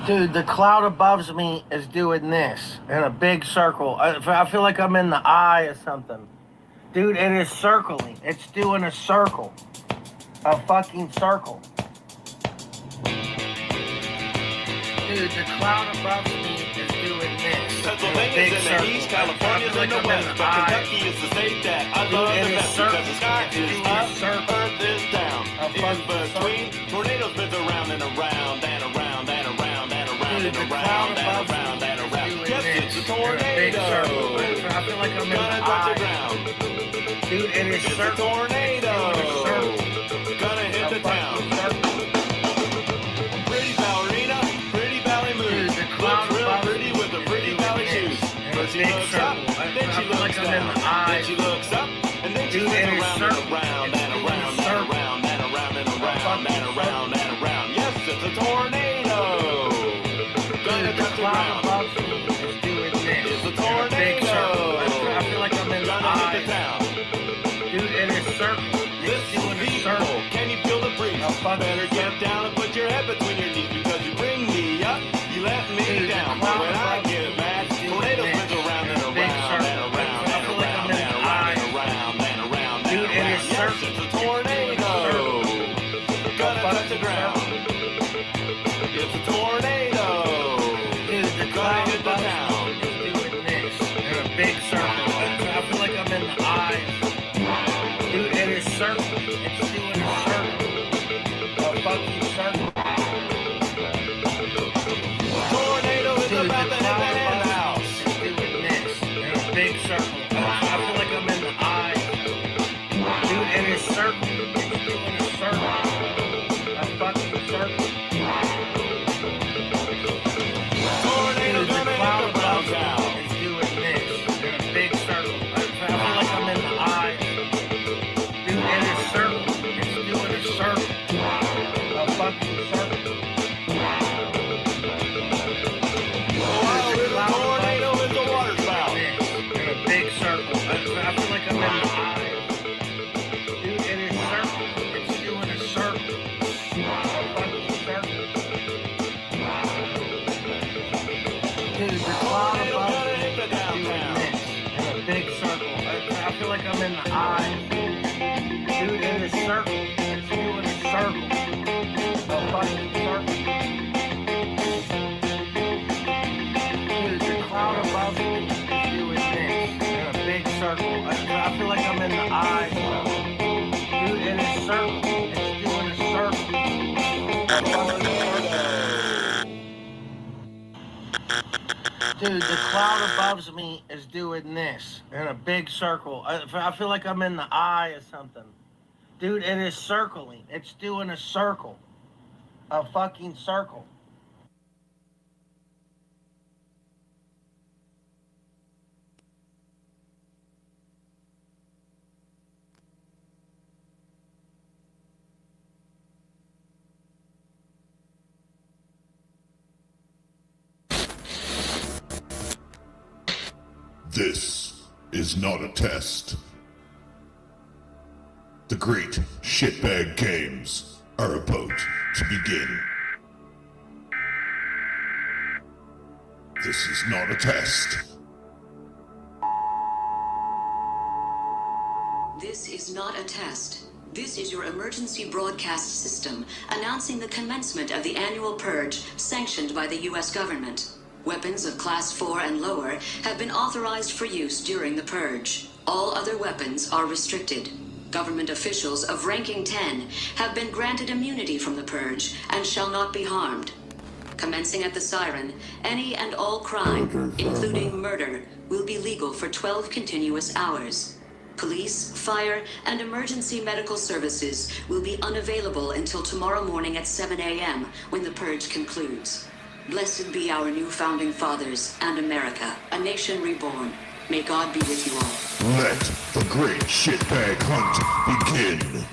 Dude, the cloud above me is doing this in a big circle. I feel like I'm in the eye of something. Dude, it is circling. It's doing a circle. A fucking circle. Dude, the cloud above me is doing this. Pennsylvania's in the east, California's in the west, but Kentucky is the state that I love the best because the sky is up, earth is down. In between, tornadoes spins around and around and around and around and around and around and around and around. Yes, it's a tornado. I feel like I'm in gonna touch the ground. Dude, it is a tornado. Gonna hit the town. Pretty ballerina, pretty ballet moves. Looks real pretty with the pretty ballet shoes. But she looks up, then she looks down, then she looks up, and then she spins around and around and around and around and around and around and around and around. Yes, it's a tornado. Gonna touch the ground. It's a tornado. I feel like I'm in the Gonna hit the town. Dude, it is circling. Listen, people, can you feel the breeze? Better get down and put your head between your knees because you bring me up, you let me down. But when I get mad, tornado spins around and around and around and around and around and around and around and around. Yes, it's a tornado. Gonna touch the ground. It's a tornado. Gonna hit the town. In a big circle. I feel like I'm in the eye. Dude, it is circling. It's doing a circle. A fucking circle. Tornado is about to hit the hen house. It's doing this in a big circle. I feel like I'm in the eye. Dude, it is circling. It's doing a circle. A fucking circle. Tornado gonna hit the brown cow. It's doing this in a big circle. I feel like I'm in the eye. Dude, it is circling. It's doing a circle. A fucking circle. Wow, little tornado is a water spout. In a big circle. I feel like I'm in the eye. Dude, it is circling. It's doing a circle. A fucking circle. Dude, the cloud above Gonna hit the is doing downtown. this in a big circle. I feel like I'm in the eye. Dude, it is circling. It's doing a circle. A fucking circle. Dude, the cloud above me is doing this in a big circle. I feel like I'm in the eye. Dude, it is circling. It's doing a circle. A fucking circle. Dude, the cloud above me is doing this in a big circle. I feel like I'm in the eye of something. Dude, it is circling. It's doing a circle. A fucking circle. This is not a test. The great shitbag games are about to begin. This is not a test. This is not a test. This is your emergency broadcast system announcing the commencement of the annual purge sanctioned by the U.S. government. Weapons of Class 4 and lower have been authorized for use during the purge. All other weapons are restricted. Government officials of ranking 10 have been granted immunity from the purge and shall not be harmed. Commencing at the siren, any and all crime, including murder, will be legal for 12 continuous hours. Police, fire, and emergency medical services will be unavailable until tomorrow morning at 7 a.m. when the purge concludes. Blessed be our new founding fathers and America, a nation reborn. May God be with you all. Let the great shitbag hunt begin.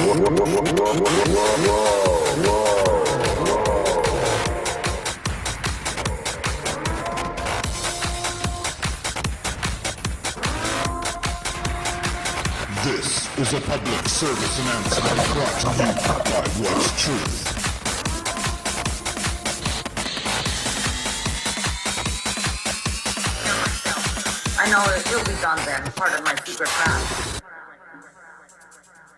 This is a public service announcement brought to you by What's Truth. I know it'll be done then, part of my secret plan.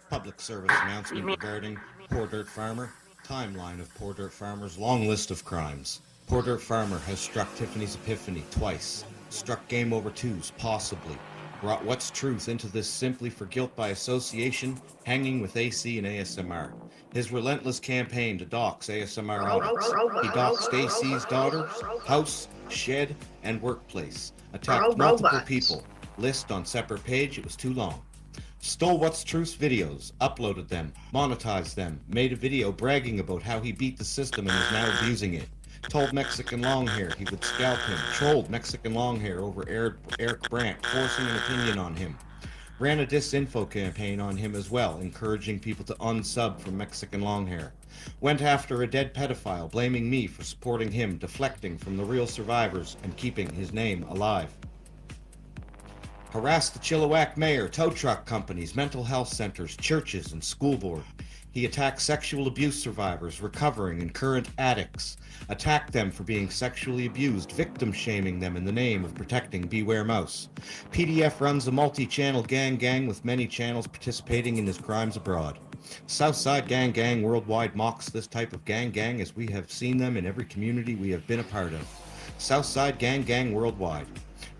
Public service announcement regarding Poor Dirt Farmer. Timeline of Poor Dirt Farmer's long list of crimes. Poor Dirt Farmer has struck Tiffany's Epiphany twice. Struck Game Over 2s, possibly. Brought What's Truth into this simply for guilt by association, hanging with AC and ASMR. His relentless campaign to dox ASMR audits. He doxed AC's daughters, house, shed, and workplace. Attacked multiple people. List on separate page, it was too long. Stole What's Truth's videos, uploaded them, monetized them, made a video bragging about how he beat the system and is now abusing it. Told Mexican Longhair he would scalp him. Trolled Mexican Longhair over Eric Brandt, forcing an opinion on him. Ran a disinfo campaign on him as well, encouraging people to unsub from Mexican Longhair. Went after a dead pedophile, blaming me for supporting him, deflecting from the real survivors, and keeping his name alive. Harassed the Chilliwack mayor, tow truck companies, mental health centers, churches, and school board. He attacked sexual abuse survivors, recovering and current addicts. Attacked them for being sexually abused, victim shaming them in the name of protecting Beware Mouse. PDF runs a multi-channel gang with many channels participating in his crimes abroad. Southside Gang Worldwide mocks this type of gang as we have seen them in every community we have been a part of. Southside Gang Worldwide.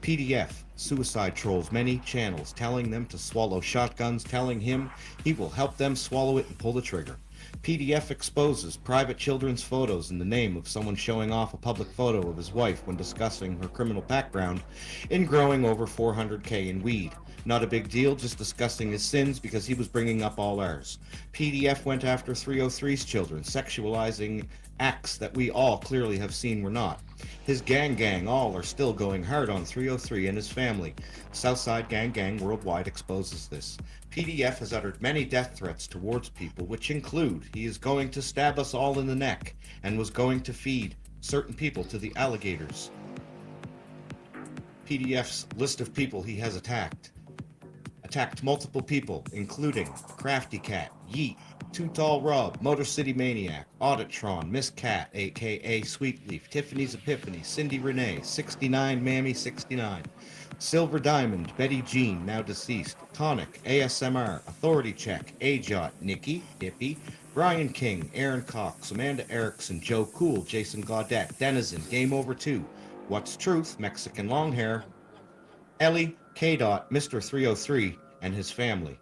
PDF, suicide trolls many channels, telling them to swallow shotguns, telling him he will help them swallow it and pull the trigger. PDF exposes private children's photos in the name of someone showing off a public photo of his wife when discussing her criminal background in growing over 400K in weed. Not a big deal, just discussing his sins because he was bringing up all ours. PDF went after 303's children, sexualizing acts that we all clearly have seen were not. His gang all are still going hard on 303 and his family. Southside Gang Worldwide exposes this. PDF has uttered many death threats towards people, which include he is going to stab us all in the neck and was going to feed certain people to the alligators. PDF's list of people he has attacked. Attacked multiple people, including Crafty Cat, Yeet, Too Tall Rob, Motor City Maniac, Auditron, Miss Cat, aka Sweetleaf, Tiffany's Epiphany, Cindy Renee, 69 Mammy 69, Silver Diamond, Betty Jean, now deceased, Tonic, ASMR, Authority Check, Ajot, Nikki, Dippy, Brian King, Aaron Cox, Amanda Erickson, Joe Cool, Jason Gaudette, Denizen, Game Over 2, What's Truth, Mexican Longhair, Ellie, K-Dot, Mr. 303, and his family.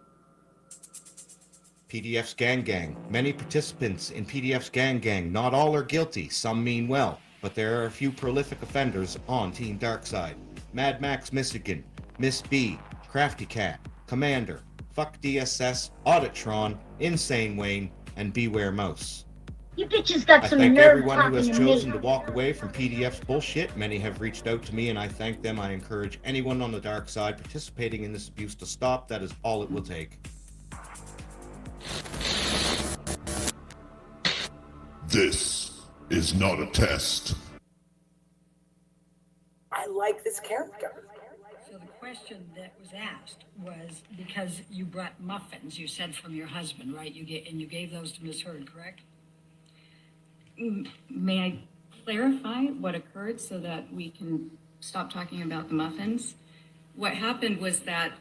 PDF's Gang. Many participants in PDF's Gang. Not all are guilty, some mean well, but there are a few prolific offenders on Team Darkside. Mad Max Michigan, Miss B, Crafty Cat, Commander, Fuck DSS, Auditron, Insane Wayne, and Beware Mouse. You bitches got some I thank nerve everyone who has talking to me. chosen to walk away from PDF's bullshit. Many have reached out to me and I thank them. I encourage anyone on the dark side participating in this abuse to stop. That is all it will take. This is not a test. I like this character. So the question that was asked was because you brought muffins, you said from your husband, right? You gave those to Ms. Heard, correct? May I clarify what occurred so that we can stop talking about the muffins? What happened was that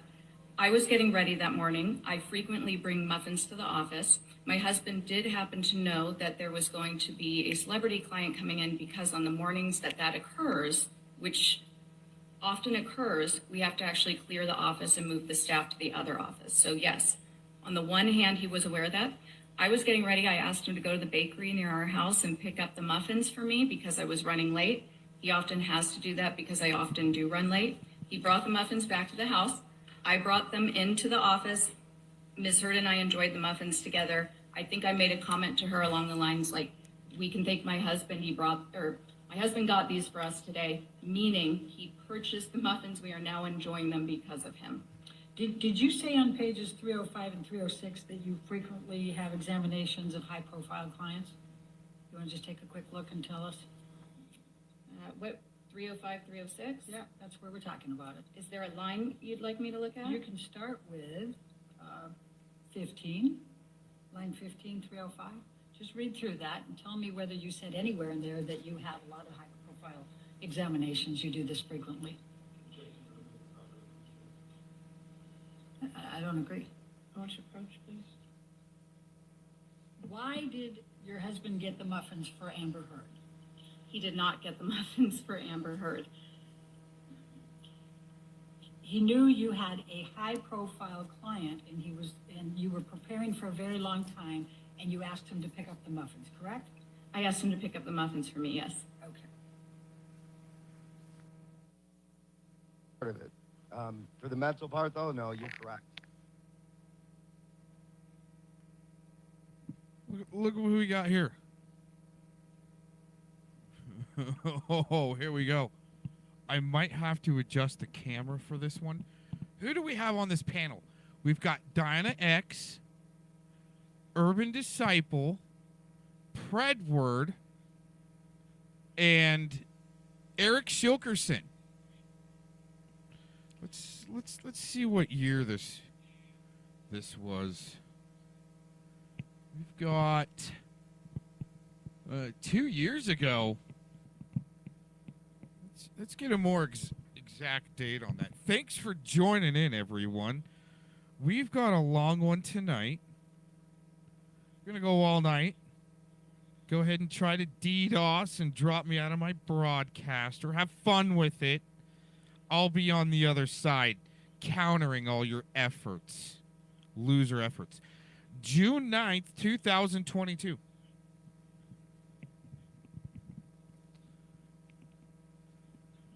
I was getting ready that morning. I frequently bring muffins to the office. My husband did happen to know that there was going to be a celebrity client coming in because on the mornings that occurs, which often occurs, we have to actually clear the office and move the staff to the other office. So yes, on the one hand, he was aware of that. I was getting ready. I asked him to go to the bakery near our house and pick up the muffins for me because I was running late. He often has to do that because I often do run late. He brought the muffins back to the house. I brought them into the office. Ms. Heard and I enjoyed the muffins together. I think I made a comment to her along the lines like, we can thank my husband. My husband got these for us today, meaning he purchased the muffins. We are now enjoying them because of him. Did you say on pages 305 and 306 that you frequently have examinations of high-profile clients? You want to just take a quick look and tell us? What, 305, 306? Yeah, that's where we're talking about it. Is there a line you'd like me to look at? You can start with 15, line 15, 305. Just read through that and tell me whether you said anywhere in there that you have a lot of high-profile examinations. You do this frequently. I don't agree. Launch approach, please. Why did your husband get the muffins for Amber Heard? He did not get the muffins for Amber Heard. He knew you had a high-profile client, and you were preparing for a very long time, and you asked him to pick up the muffins, correct? I asked him to pick up the muffins for me, yes. Okay. Part of it. For the mental part, though, no, you're correct. Look who we got here. Oh, here we go. I might have to adjust the camera for this one. Who do we have on this panel? We've got Diana X, Urban Disciple, Predward, and Eric Shilkerson. Let's see what year this was. We've got 2 years ago. Let's get a more exact date on that. Thanks for joining in, everyone. We've got a long one tonight. We're gonna go all night. Go ahead and try to DDoS and drop me out of my broadcaster. Have fun with it. I'll be on the other side, countering all your efforts. Loser efforts. June 9th, 2022.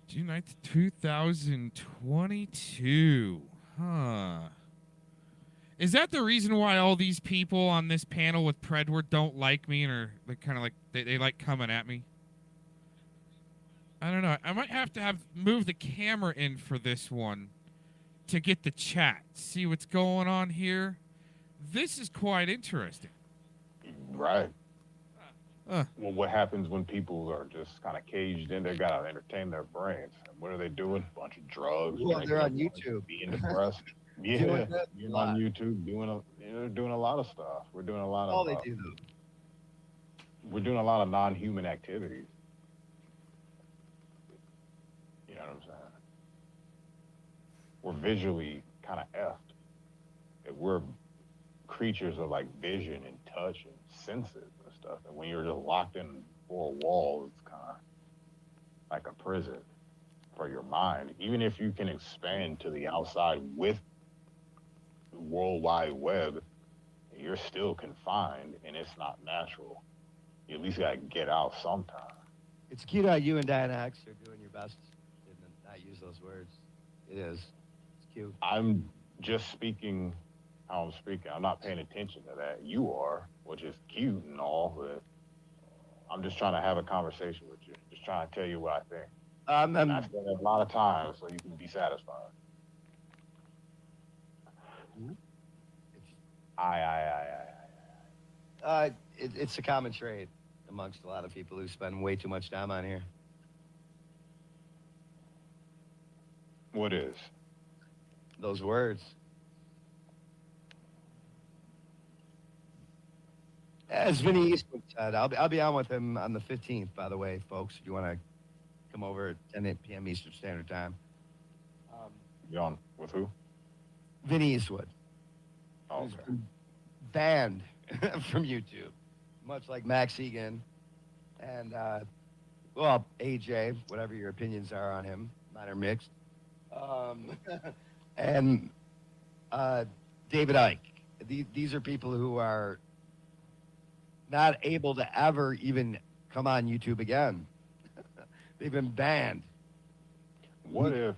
June 9th, 2022. Huh. Is that the reason why all these people on this panel with Predward don't like me and are kind of like, they like coming at me? I don't know. I might have to move the camera in for this one to get the chat. See what's going on here. This is quite interesting. Right. Well, what happens when people are just kind of caged in? They got to entertain their brains. And what are they doing? A bunch of drugs. Well, they're on YouTube. Being depressed. Yeah, being on YouTube, doing a lot of stuff. We're doing a lot of. All they do, though. We're doing a lot of non-human activities. You know what I'm saying? We're visually kind of effed. We're creatures of like vision and touch and senses and stuff. And when you're just locked in four walls, it's kind of like a prison for your mind. Even if you can expand to the outside with the World Wide Web, you're still confined and it's not natural. You at least got to get out sometime. It's cute how you and Diana X are doing your best to not use those words. It is. It's cute. I'm just speaking how I'm speaking. I'm not paying attention to that. You are, which is cute and all, but I'm just trying to have a conversation with you. Just trying to tell you what I think. And I said it a lot of times so you can be satisfied. It's a common trait amongst a lot of people who spend way too much time on here. What is? Those words. As Vinny Eastwood said, I'll be on with him on the 15th, by the way, folks, if you want to come over at 10 p.m. Eastern Standard Time. You on with who? Vinny Eastwood. Oh, Who's okay. been banned from YouTube, much like Max Egan and, well, AJ, whatever your opinions are on him. Mine are mixed. And David Icke. These are people who are not able to ever even come on YouTube again. They've been banned. What if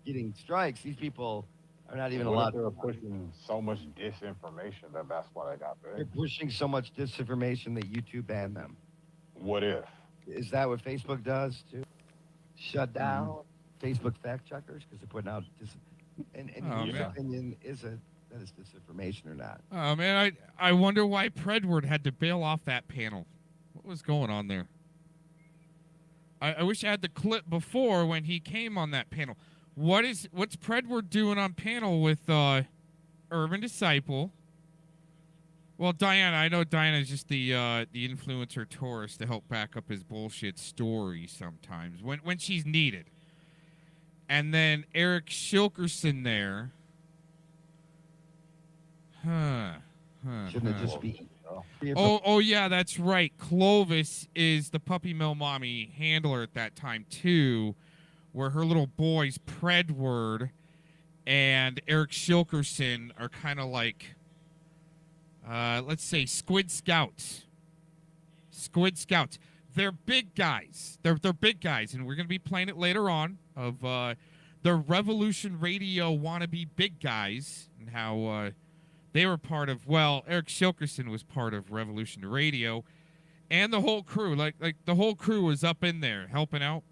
getting strikes? These people are not even what allowed. If they're pushing so much disinformation that's why they got They're banned? pushing so much disinformation that YouTube banned them. What if? Is that what Facebook does too? Shut down Facebook fact checkers because they're putting out And Oh, in your man. opinion, that is disinformation or not? Oh man, I wonder why Predward had to bail off that panel. What was going on there? I wish I had the clip before when he came on that panel. What's Predward doing on panel with Urban Disciple? Well, Diana, I know Diana's just the influencer tourist to help back up his bullshit story sometimes when she's needed. And then Eric Shilkerson there. Shouldn't it just be? Oh yeah, that's right. Clovis is the Puppy Mill Mommy handler at that time too, where her little boys Predward and Eric Shilkerson are kind of like, let's say Squid Scouts. Squid Scouts. They're big guys. They're big guys, and we're gonna be playing it later on of the Revolution Radio wannabe big guys and how. They were part of, Eric Shilkerson was part of Revolution Radio, and the whole crew, like the whole crew was up in there helping out.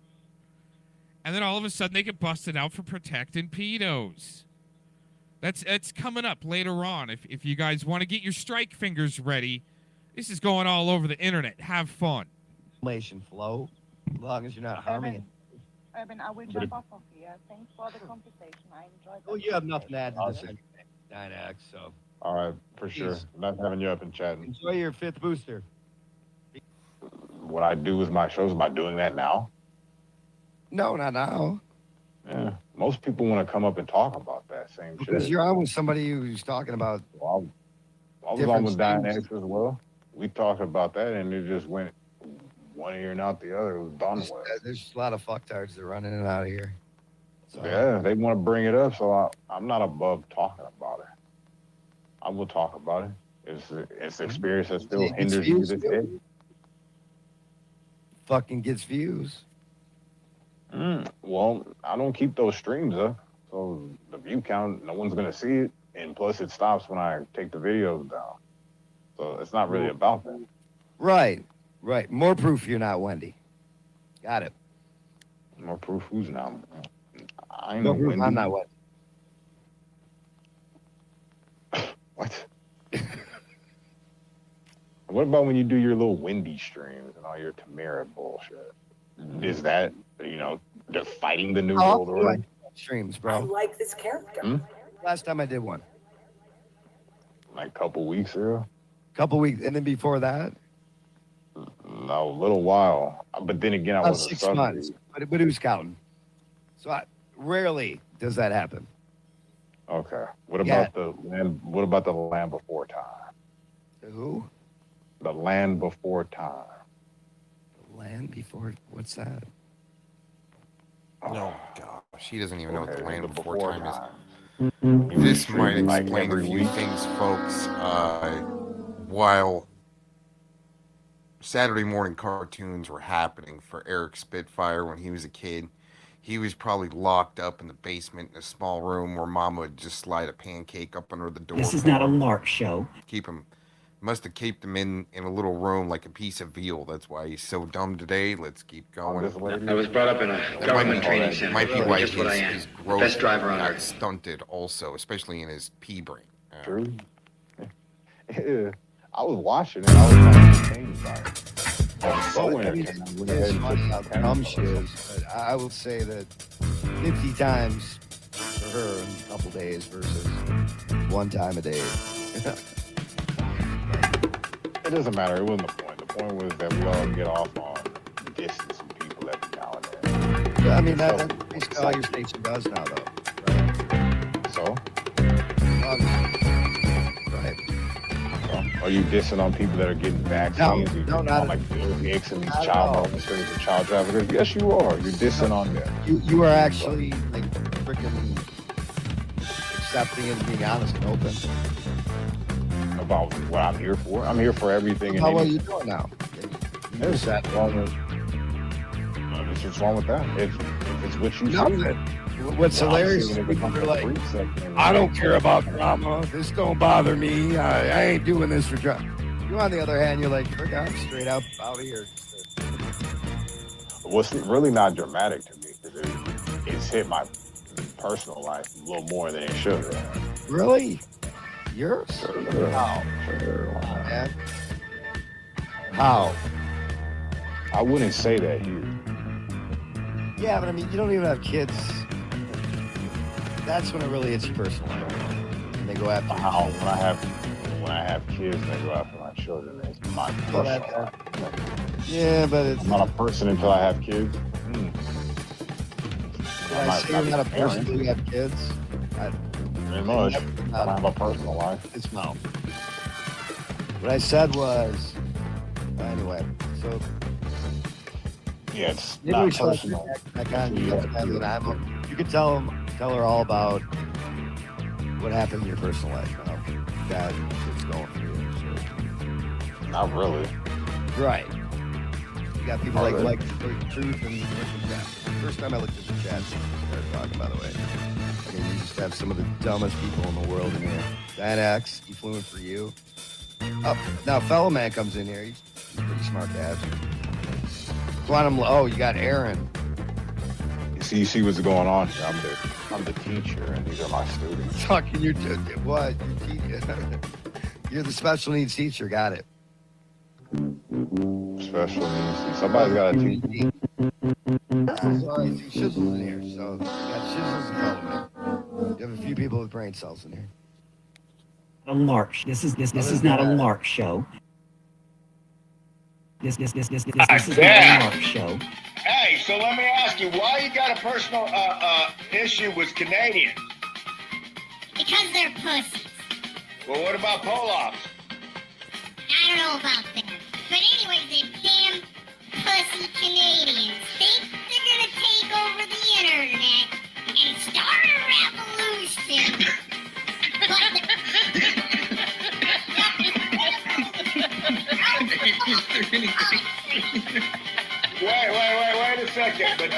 And then all of a sudden they get busted out for protecting pedos. That's coming up later on. If you guys want to get your strike fingers ready, this is going all over the internet. Have fun. Information flow, as long as you're not harming it. Urban, I will jump off of here. Thanks for the conversation. I enjoyed that. Well, you have nothing to add to this anyway, 9X, so. All right, for sure. Please. Nice having you up and chatting. Enjoy your 5th booster. What I do with my shows, am I doing that now? No, not now. Yeah. Most people want to come up and talk about that same shit. Because you're on with somebody who's talking about. Well, I was on with Diane X as well. We talked about that, and it just went one ear and out the other. It was done with. There's just a lot of fucktards that run in and out of here. So, yeah, they want to bring it up, so I'm not above talking about it. I will talk about it. It's experience that still hinders you to this day. Fucking gets views. Well, I don't keep those streams up, so the view count, no one's gonna see it, and plus it stops when I take the videos down. So it's not really about that. Right. More proof you're not Wendy. Got it. More proof who's not? I ain't More no proof Wendy. I'm not Wendy. What? What about when you do your little Wendy streams and all your Tamara bullshit? Is that, they're fighting the new world order? Streams, I bro. like this character. Last time I did one. Like a couple weeks ago? Couple weeks, and then before that? No, a little while. But then again, I About wasn't 6 months. But who's counting? So rarely does that happen. Okay. What about the land? What about the Land Before Time? The who? The Land Before Time. The Land Before. What's that? Oh gosh, he doesn't even know what the Land Before Time is. You This stream might like explain a every few week? things, folks. While Saturday morning cartoons were happening for Eric Spitfire when he was a kid, he was probably locked up in the basement in a small room where Mama would just slide a pancake up under the door. This is not a LARP show. Keep him. Must have kept him in a little room like a piece of veal. That's why he's so dumb today. Let's keep going. I was brought up in a government training center. Might be why just what I am. his growth Best driver on got earth. stunted also, especially in his pea brain. True. Yeah. I was watching it. I was not entertained by it. So entertained. I went ahead It's and funny took how the dumb camera. she is, but I will say that 50 times for her in a couple days versus 1 time a day. It doesn't matter. It wasn't the point. The point was that we all get off on distancing people every now and then. Yeah, I mean, that's basically all your station does now, though. Right? So? Right. Are you dissing on people that are getting vaccines? No, not like Bill Hicks and these not at child all. molesters and child traffickers. Yes, you are. You're dissing on them. You are actually, like, freaking accepting and being honest and open. About what I'm here for. I'm here for everything. About and what you're anything. doing now. There's what's wrong with what's wrong with that? If it's what you Nothing. see. What's Well, hilarious obviously, is when it people becomes are a like, freak section, I don't care about drama. This don't bother me. I ain't doing this for drama. You, on the other hand, you're like, look, I'm straight up out of here. What's really not dramatic to me is it's hit my personal life a little more than it should. Really? Yours? Sure. How? Sure. Man. How? I wouldn't say that here. Yeah, but I mean, you don't even have kids. That's when it really hits your personal life. And they go after you. How? When I have kids, they go after my children. It's my personal life. Yeah, but it's I'm not a person until I have kids. Did I say you're not a person until you have kids? Very much. I don't have a personal life. It's no. What I said was, anyway, so. Yeah, it's Maybe not we should personal. You could tell her all about what happened in your personal life, that it's going for you. So. Not really. Right. You got people like Truth and Chat. First time I looked at the chat, started talking, by the way. Okay, you just have some of the dumbest people in the world in here. Dan X, he flew in for you. Oh, now Fellow Man comes in here. He's a pretty smart guy. Quantum. Oh, you got Aaron. You see what's going on here. I'm the teacher, and these are my students. Talking your what? You're the special needs teacher. Got it. Special needs. Somebody's got to teach. Sorry, Shizzle's in here. So you got Shizzle's and Fellow Man. You have a few people with brain cells in here. A lark. This is not a lark show. This is not a lark show. Hey, so let me ask you, why you got a personal issue with Canadians? Because they're pussies. Well, what about Polacks? I don't know about that. But anyways, they damn pussy Canadians think they're gonna take over the internet and start a revolution. Wait a second. But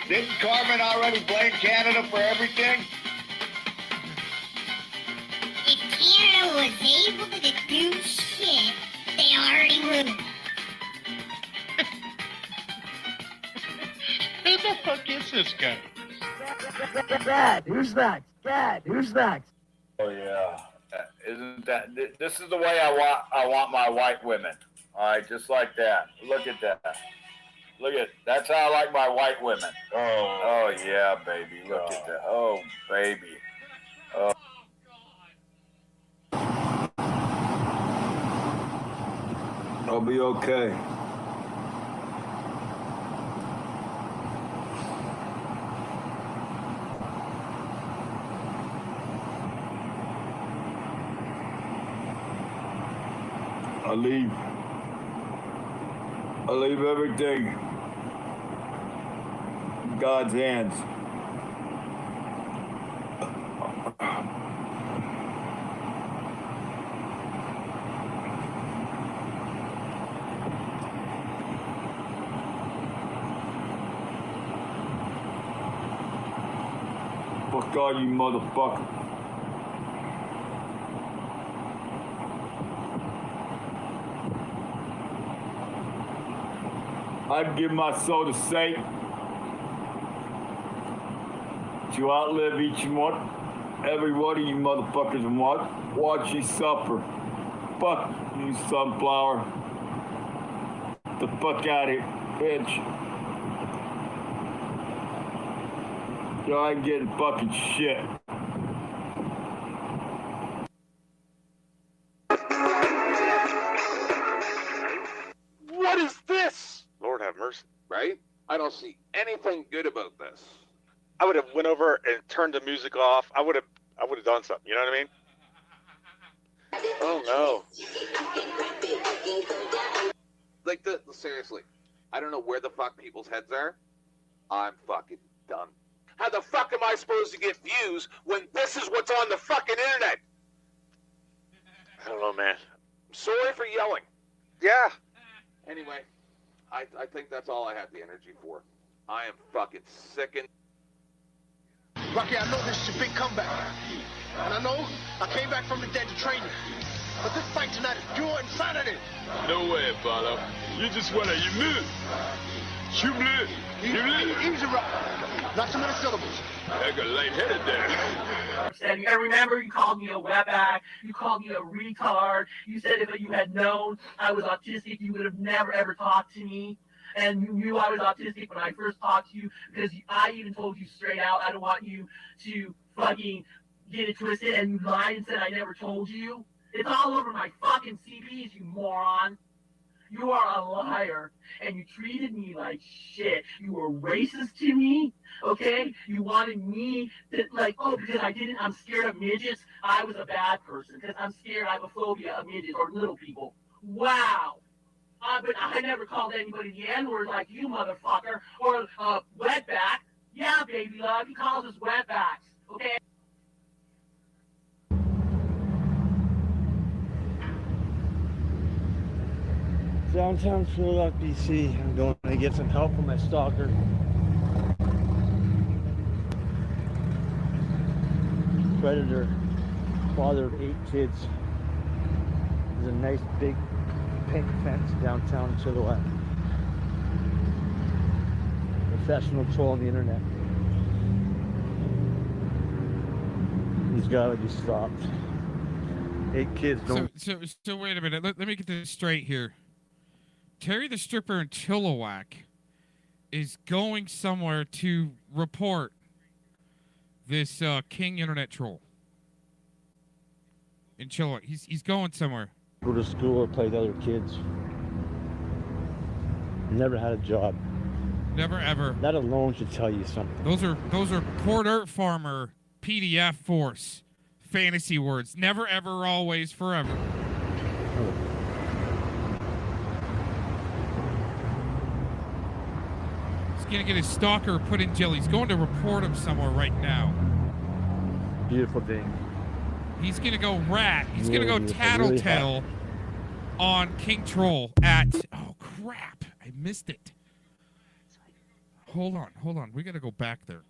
didn't Carmen already blame Canada for everything? If Canada was able to do shit, they already would. Who the fuck is this guy? Dad, who's next? Dad, who's next? Oh yeah, isn't that? This is the way I want my white women. All right, just like that. Look at that. That's how I like my white women. Oh yeah, baby. Look at that. Oh baby. Oh. I'll be okay. I leave everything in God's hands. Fuck all you motherfuckers. I'd give my soul to Satan to outlive each and every one of you motherfuckers and watch you suffer. Fuck you, sunflower. Get the fuck out of here, bitch. Yo, I ain't getting fucking shit. What is this? Lord have mercy, right? I don't see anything good about this. I would have went over and turned the music off. I would have done something. You know what I mean? Oh no! Like seriously, I don't know where the fuck people's heads are. I'm fucking done. How the fuck am I supposed to get views when this is what's on the fucking internet? I don't know, man. I'm sorry for yelling. Yeah. Anyway, I think that's all I have the energy for. I am fucking sickened. Rocky, I know this is your big comeback. And I know I came back from the dead to train you. But this fight tonight is pure insanity. No way, Apollo. You just want to move. Easy, rock. Not too many syllables. I got lightheaded there. And I remember you called me a wetback, you called me a retard, you said if you had known I was autistic, you would have never ever talked to me. And you knew I was autistic when I first talked to you, because I even told you straight out, I don't want you to fucking get it twisted, and you lied and said I never told you. It's all over my fucking CPs, you moron. You are a liar, and you treated me like shit. You were racist to me, okay? You wanted me to, like, oh, because I'm scared of midgets, I was a bad person, because I'm scared, I have a phobia of midgets or little people. Wow. But I never called anybody the N-word like you, motherfucker, or wetback. Yeah, baby love, he calls us wetbacks, okay? Downtown Sherlock, BC. I'm going to get some help from my stalker. Predator, father of 8 kids. There's a nice big pink fence downtown Chilliwack. Professional troll on the internet. He's got to be stopped. 8 kids don't. So wait a minute. Let me get this straight here. Terry the stripper in Chilliwack is going somewhere to report this king internet troll in Chilliwack. He's going somewhere. Go to school or play with other kids. Never had a job. Never ever. That alone should tell you something. Those are Port Art Farmer PDF Force fantasy words. Never ever, always, forever. He's gonna get his stalker put in jail. He's going to report him somewhere right now. Beautiful thing. He's gonna go rat. He's gonna go Really tattletale on King Troll at. Oh crap! I missed it. Hold on. We gotta go back there.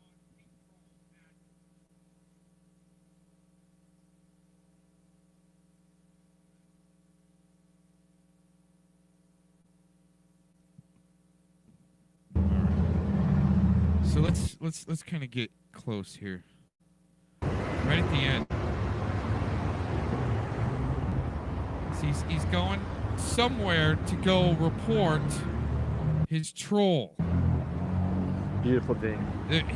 So let's kind of get close here. Right at the end. See, he's going somewhere to go report his troll. Beautiful thing.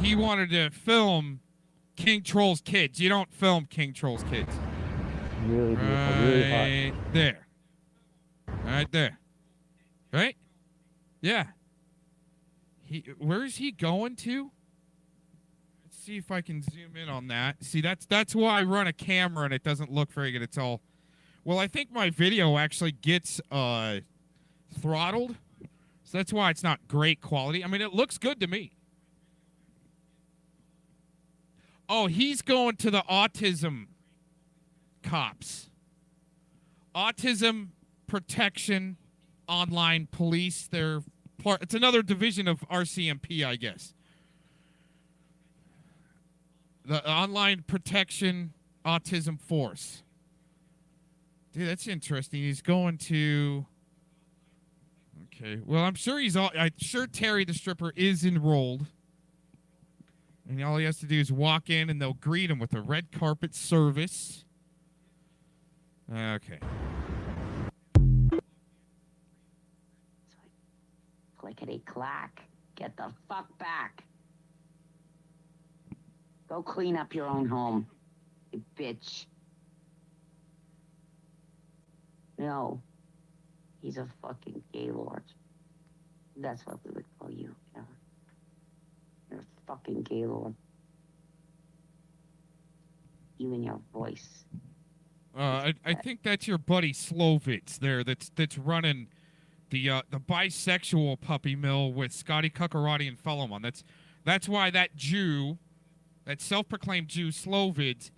He wanted to film King Troll's kids. You don't film King Troll's kids. Really beautiful. Right Really hot. there. Right there. Right? Yeah. Where is he going to? Let's see if I can zoom in on that. See, that's why I run a camera and it doesn't look very good. It's all. Well, I think my video actually gets throttled, so that's why it's not great quality. I mean, it looks good to me. Oh, he's going to the autism cops. Autism Protection Online Police. They're part. It's another division of RCMP, I guess. The Online Protection Autism Force. Dude, that's interesting. He's going to. Okay. Well, I'm sure I'm sure Terry the stripper is enrolled. And all he has to do is walk in and they'll greet him with a red carpet service. Okay. Clickety-clack. Get the fuck back. Go clean up your own home, you bitch. No. He's a fucking gaylord. That's what we would call you, Karen. You're a fucking gaylord. You and your voice. I think that's your buddy Slovitz there. That's running the bisexual puppy mill with Scotty Cuccarati and Fellowman. That's why that Jew, that self-proclaimed Jew Slovitz,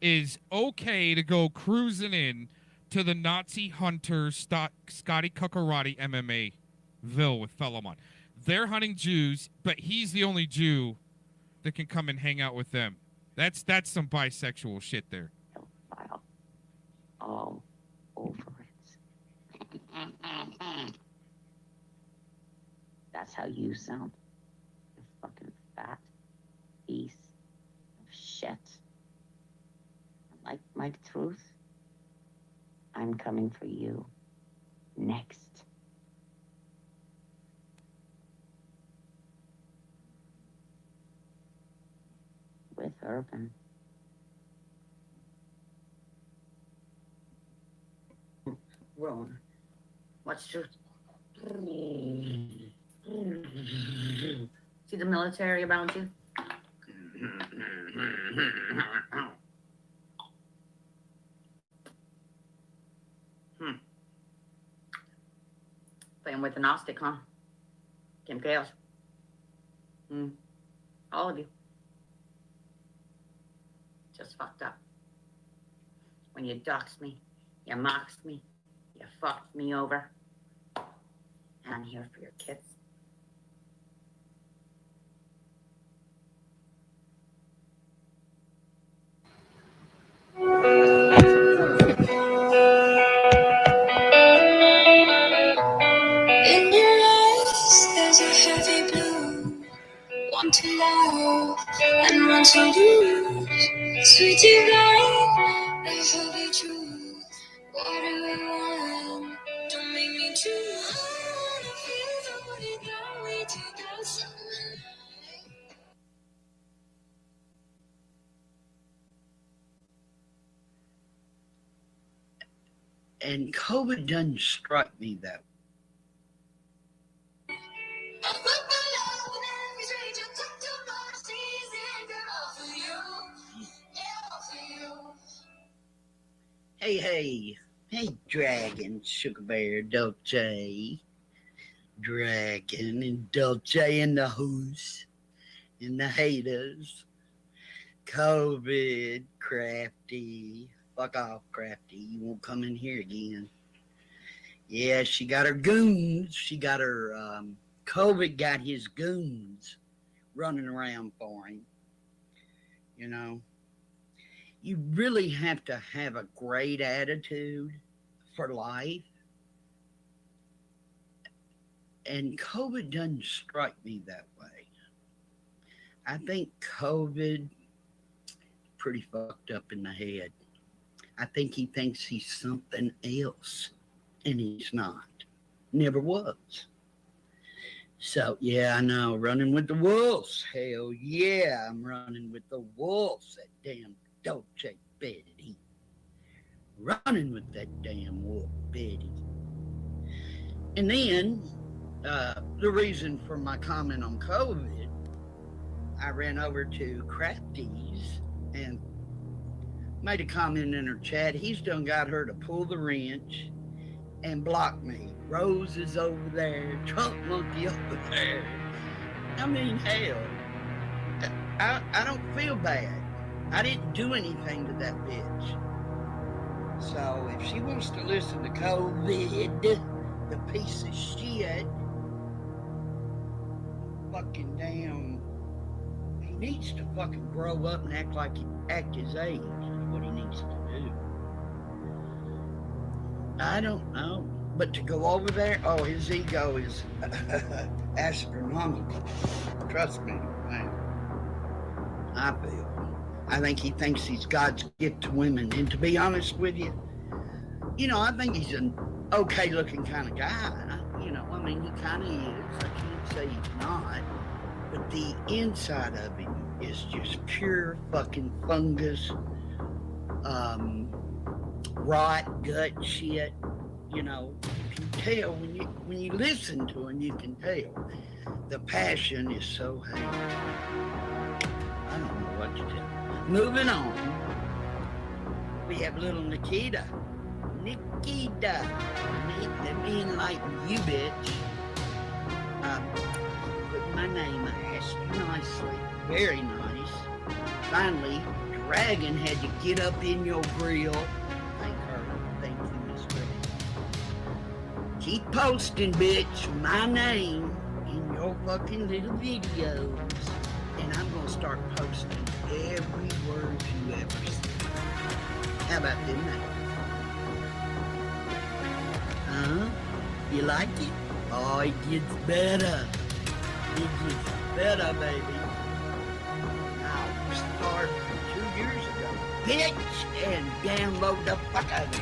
is okay to go cruising in to the Nazi hunter Scotty Cuccarati MMA Ville with Fellowman. They're hunting Jews, but he's the only Jew that can come and hang out with them. That's some bisexual shit there. All over it. That's That's how you sound. You fucking fat piece of shit. Like my truth, I'm coming for you next. With Urban. Well, what's truth? See the military around you? Playing with an Gnostic, huh? Kim Chaos. All of you. Just fucked up. When you doxed me, you mocked me, you fucked me over. And I'm here for your kids. In your eyes, there's a heavy blue. Want to love and want to lose. Sweet divine, a heavy truth. What do I want? Don't make me too hard. I feel the way that we take us. And COVID doesn't strike me that way. Hey, Dragon, Sugar Bear, Dolce, Dragon, and Dolce, and the hoes, and the haters, COVID, Crafty, fuck off, Crafty, you won't come in here again. Yeah, she got her goons, COVID got his goons running around for him, you know. You really have to have a great attitude for life. And COVID doesn't strike me that way. I think COVID pretty fucked up in the head. I think he thinks he's something else, and he's not. Never was. So, yeah, I know, running with the wolves. Hell yeah, I'm running with the wolves, that damn Dolce Betty. Running with that damn wolf Betty. And then, the reason for my comment on COVID, I ran over to Crafty's and made a comment in her chat. He's done got her to pull the wrench and block me. Rose is over there, Trump monkey over there. I mean, hell, I don't feel bad. I didn't do anything to that bitch. So if she wants to listen to COVID, the piece of shit, fucking damn, he needs to fucking grow up and act his age is what he needs to do. I don't know. But to go over there, oh, his ego is astronomical. Trust me, man. I think he thinks he's God's gift to women. And to be honest with you, I think he's an okay looking kind of guy. I mean, he kind of is. I can't say he's not. But the inside of him is just pure fucking fungus, rot, gut shit. You can tell when you listen to him, you can tell. The passion is so high. I don't know what to tell you. Moving on, we have little Nikita. That mean like you, bitch. Put my name, I asked you nicely, very nice. Finally, Dragon had to get up in your grill. Thank her. Thank you, Miss Dragon. Keep posting, bitch, my name in your fucking little videos. And I'm going to start posting every word you ever say. How about them now? Huh? You like it? Oh, it gets better. better, baby. I'll start 2 years ago, bitch, and download the fuck out of it.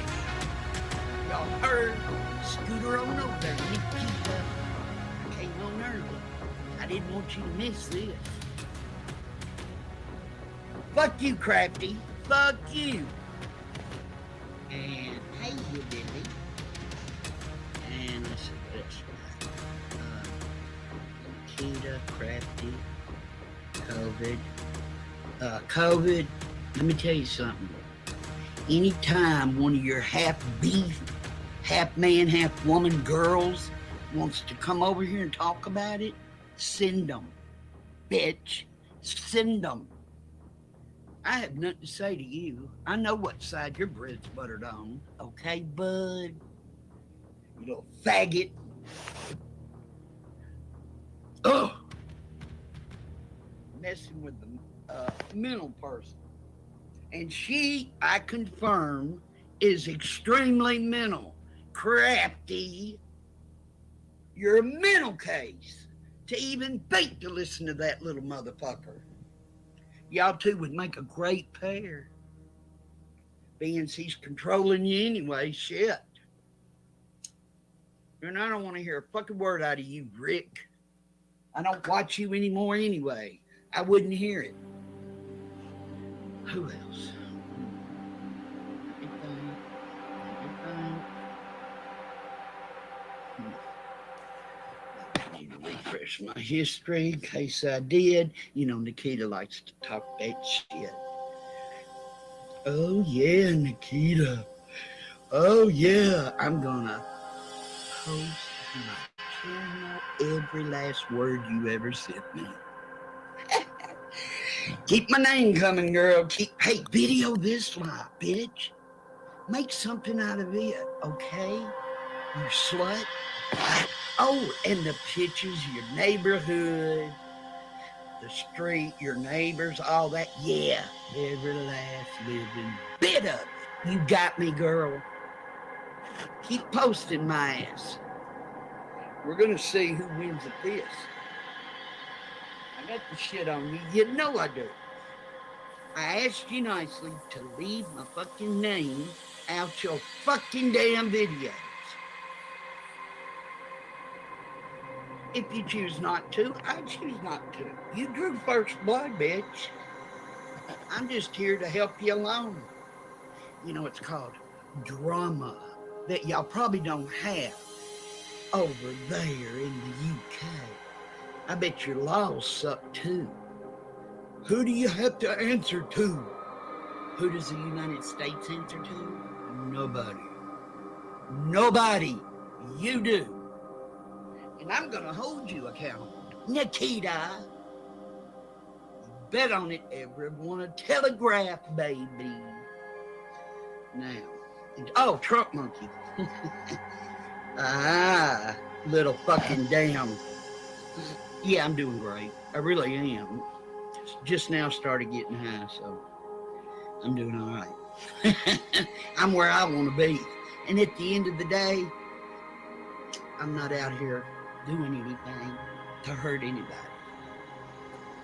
Y'all heard? Scooter on over there, Nikita. I came on early. I didn't want you to miss this. Fuck you, Crafty. Fuck you. And hey, you Billy. And let's see what else. Nikita, Crafty, COVID. COVID, let me tell you something. Anytime one of your half beef, half man, half woman girls wants to come over here and talk about it, send them. Bitch, send them. I have nothing to say to you. I know what side your bread's buttered on. Okay, bud? You little faggot. Ugh. Messing with the mental person. And she, I confirm, is extremely mental. Crafty. You're a mental case to even think to listen to that little motherfucker. Y'all two would make a great pair. Being he's controlling you anyway, shit. And I don't want to hear a fucking word out of you, Rick. I don't watch you anymore anyway. I wouldn't hear it. Who else? I need to refresh my history in case I did. You know, Nikita likes to talk that shit. Oh, yeah, Nikita. Oh, yeah. I'm gonna post my channel every last word you ever sent me. Keep my name coming, girl. Hey, video this live, bitch. Make something out of it, okay? You slut. Oh, and the pictures of your neighborhood, the street, your neighbors, all that. Yeah, every last living bit of it. You got me, girl. Keep posting my ass. We're gonna see who wins at this. I got the shit on you. You know I do. I asked you nicely to leave my fucking name out your fucking damn videos. If you choose not to, I choose not to. You drew first blood, bitch. I'm just here to help you along. You know, it's called drama that y'all probably don't have over there in the UK. I bet your laws suck too. Who do you have to answer to? Who does the United States answer to? Nobody. Nobody. You do. And I'm gonna hold you accountable. Nikita. Bet on it, everyone. A telegraph, baby. Now. Oh, Trump monkey. Little fucking damn. Yeah, I'm doing great. I really am. Just now started getting high, so I'm doing all right. I'm where I want to be. And at the end of the day, I'm not out here doing anything to hurt anybody.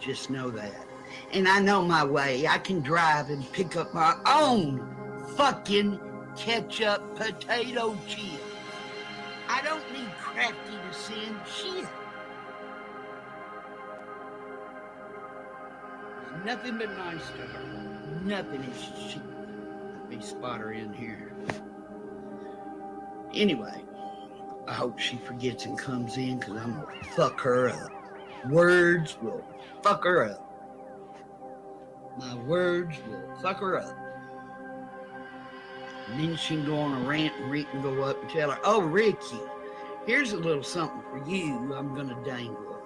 Just know that. And I know my way. I can drive and pick up my own fucking ketchup potato chips. I don't need Crafty to send shit. There's nothing but nice to her. Nothing is shit. Let me spot her in here. Anyway, I hope she forgets and comes in because I'm going to fuck her up. Words will fuck her up. My words will fuck her up. And then she can go on a rant and Rick can go up and tell her, oh, Ricky, here's a little something for you I'm going to dangle.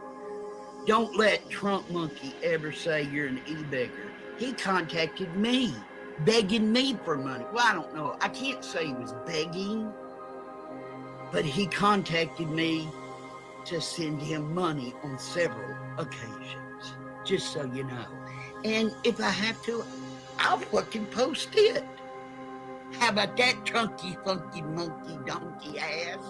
Don't let Trump Monkey ever say you're an e-beggar. He contacted me, begging me for money. Well, I don't know. I can't say he was begging, but he contacted me to send him money on several occasions, just so you know. And if I have to, I'll fucking post it. How about that, trunky, funky, monkey, donkey ass?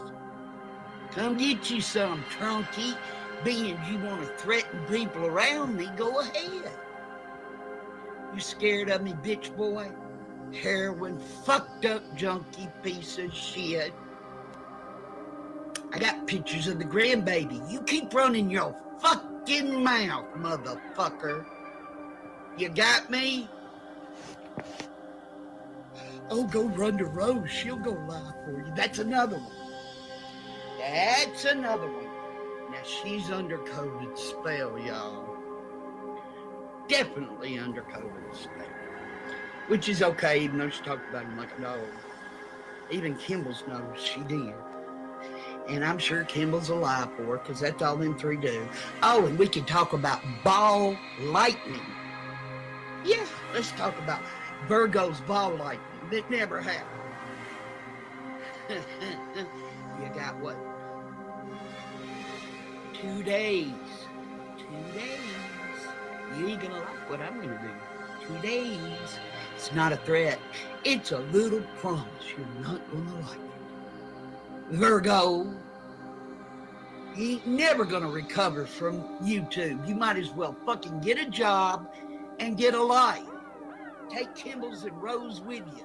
Come get you some, Trunky. being you want to threaten people around me, go ahead. You scared of me, bitch boy? Heroin, fucked up junkie piece of shit. I got pictures of the grandbaby. You keep running your fucking mouth, motherfucker. You got me? Oh, go run to Rose. She'll go lie for you. That's another one. That's another one. Now, she's under COVID spell, y'all. Definitely under COVID spell. Which is okay, even though she talked about him like a dog. Even Kimball's knows she did. And I'm sure Kimball's a lie for her, because that's all them three do. Oh, and we can talk about ball lightning. Yeah, let's talk about Virgo's ball lightning. That never happened. You got what? 2 days. 2 days. You ain't gonna like what I'm gonna do. 2 days. It's not a threat. It's a little promise you're not gonna like it. Virgo, you ain't never gonna recover from YouTube. You might as well fucking get a job and get a life. Take Kimball's and Rose with you.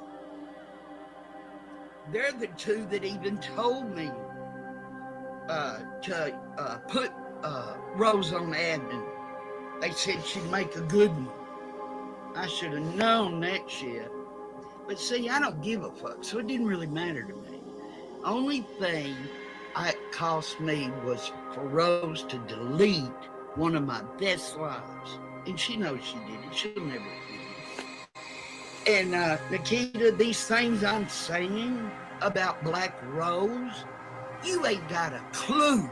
They're the two that even told me to put Rose on admin. They said she'd make a good one. I should have known that shit. But see, I don't give a fuck, so it didn't really matter to me. Only thing it cost me was for Rose to delete one of my best lives. And she knows she did it. She'll never forget it. And Nikita, these things I'm saying about Black Rose, you ain't got a clue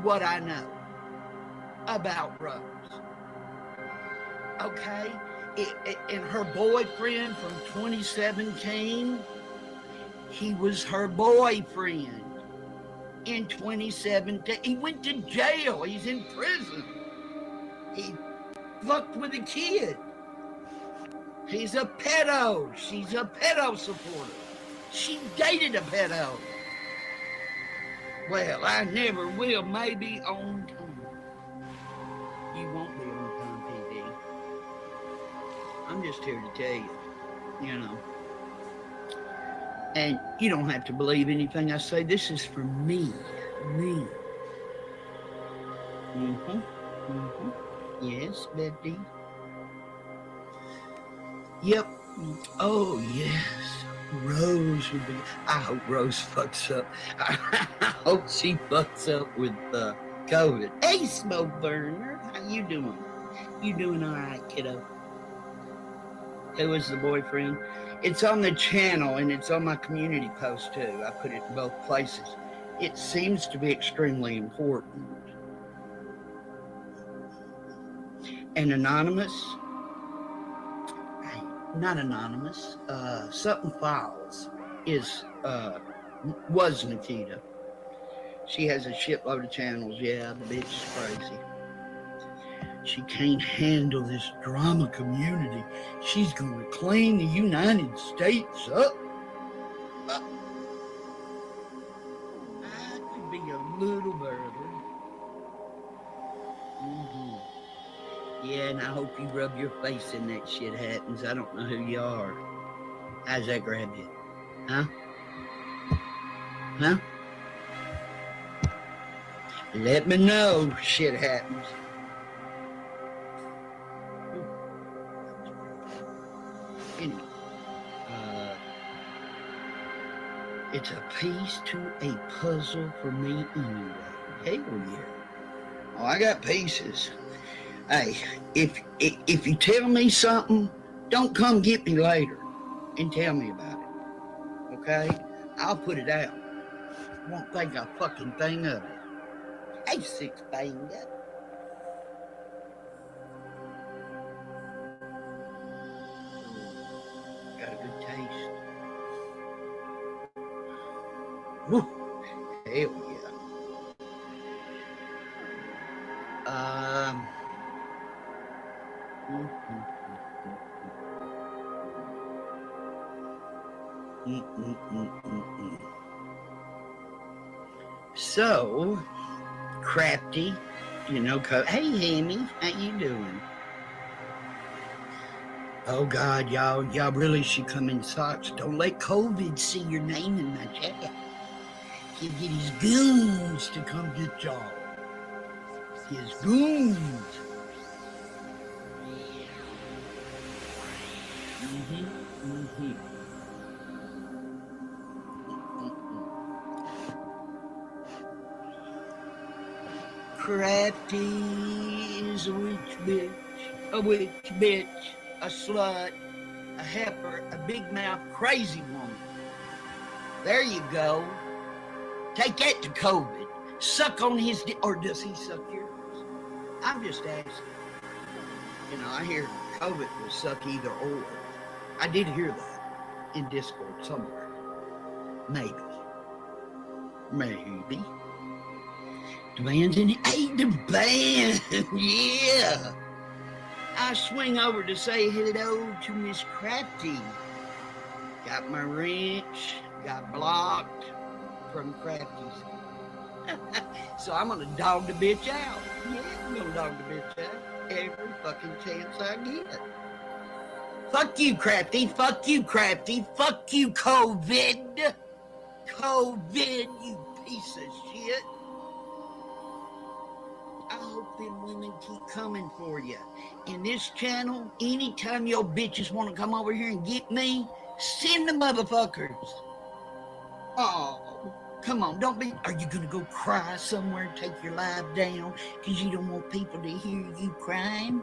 what I know about Rose. Okay? And her boyfriend from 2017, he was her boyfriend in 2017. He went to jail. He's in prison. He fucked with a kid. He's a pedo. She's a pedo supporter. She dated a pedo. Well, I never will. Maybe on time. You won't be on time, PD. I'm just here to tell you, you know. And you don't have to believe anything I say. This is for me. Me. Yes, Betty. Yep. Oh, yes. Rose would be. I hope Rose fucks up. I hope she fucks up with COVID. Hey, Smoke Burner. How you doing? You doing all right, kiddo? Who was the boyfriend? It's on the channel, and it's on my community post, too. I put it in both places. It seems to be extremely important. And anonymous? Not anonymous. Something Files was Nikita. She has a shitload of channels. Yeah, the bitch is crazy. She can't handle this drama community. She's gonna clean the United States up. I could be a little brother. Yeah, and I hope you rub your face in that shit happens. I don't know who you are. How's that grab you? Huh? Huh? Let me know if shit happens. Anyway, it's a piece to a puzzle for me anyway. Hell yeah. Oh, I got pieces. Hey, if you tell me something, don't come get me later and tell me about it. Okay? I'll put it out. Won't think a fucking thing of it. Hey, six finger. Got a good taste. Woo. Hell yeah. So, Crafty, you know, hey, Hammy, how you doing? Oh, God, y'all really should come in socks. Don't let COVID see your name in my chat. He'll get his goons to come get y'all. His goons. Crafty is a witch bitch, a slut, a heifer, a big mouth, crazy woman. There you go. Take that to COVID. Suck on his or does he suck yours? I'm just asking. You know, I hear COVID will suck either or. I did hear that in Discord somewhere. Maybe. The band's in it. Hey, the band! Yeah! I swing over to say hello to Miss Crafty. Got my wrench, got blocked from Crafty's. So I'm gonna dog the bitch out. Yeah, I'm gonna dog the bitch out every fucking chance I get. Fuck you, Crafty. Fuck you, Crafty. Fuck you, COVID. COVID, you piece of shit. I hope them women keep coming for you. In this channel, anytime your bitches want to come over here and get me, send the motherfuckers. Oh, come on, don't be... Are you gonna go cry somewhere, take your life down, because you don't want people to hear you crying?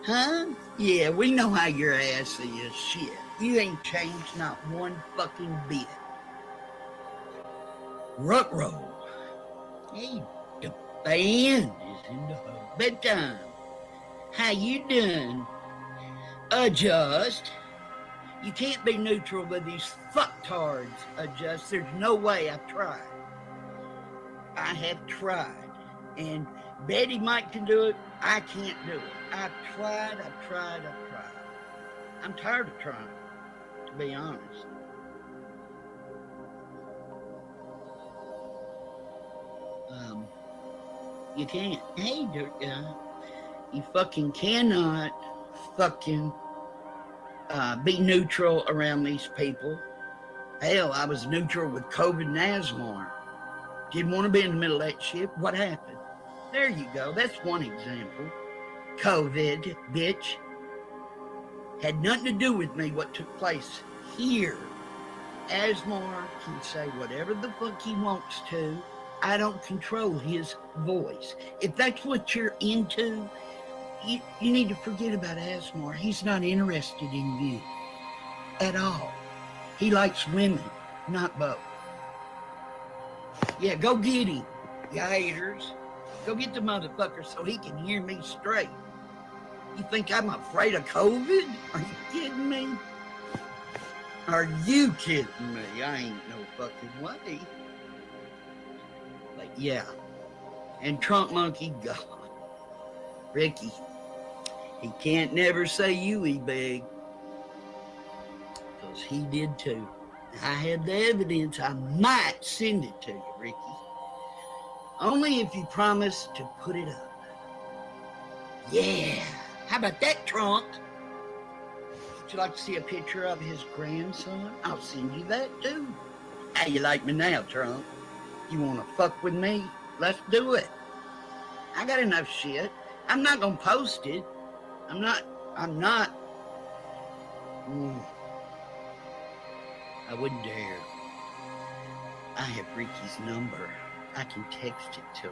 Huh? Yeah, we know how your ass is. Shit. You ain't changed not one fucking bit. Rut roll. Hey, the band is in the hub. Bedtime. How you doing? Adjust. You can't be neutral with these fucktards. Adjust. There's no way. I've tried. I have tried. And Betty Mike can do it. I can't do it. I've tried. I'm tired of trying, to be honest. You can't. Hey, you fucking cannot fucking be neutral around these people. Hell, I was neutral with COVID and Asmar. Didn't want to be in the middle of that shit. What happened? There you go. That's one example. COVID, bitch. Had nothing to do with me what took place here. Asmar can say whatever the fuck he wants to. I don't control his voice. If that's what you're into, you need to forget about Asmar. He's not interested in you at all. He likes women, not both. Yeah, go get him, you haters. Go get the motherfucker so he can hear me straight. You think I'm afraid of COVID? Are you kidding me? Are you kidding me? I ain't no fucking way. But yeah. And Trunk Monkey gone. Ricky, he can't never say you, big. Because he did too. I have the evidence. I might send it to you, Ricky. Only if you promise to put it up. Yeah. How about that, Trunk? Would you like to see a picture of his grandson? I'll send you that too. How you like me now, Trunk? You want to fuck with me? Let's do it. I got enough shit. I'm not going to post it. I'm not. I wouldn't dare. I have Ricky's number. I can text it to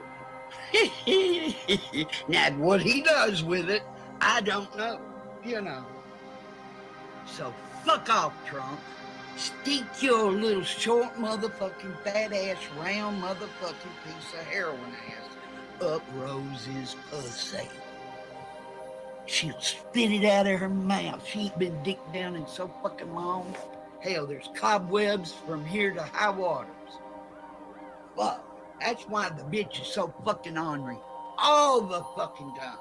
him. Now, what he does with it, I don't know. You know. So, fuck off, Trump. Stick your little short motherfucking fat ass, round motherfucking piece of heroin ass up Rose's pussy. She'll spit it out of her mouth. She ain't been dicked down in so fucking long. Hell, there's cobwebs from here to high waters. Fuck. That's why the bitch is so fucking ornery. All the fucking time.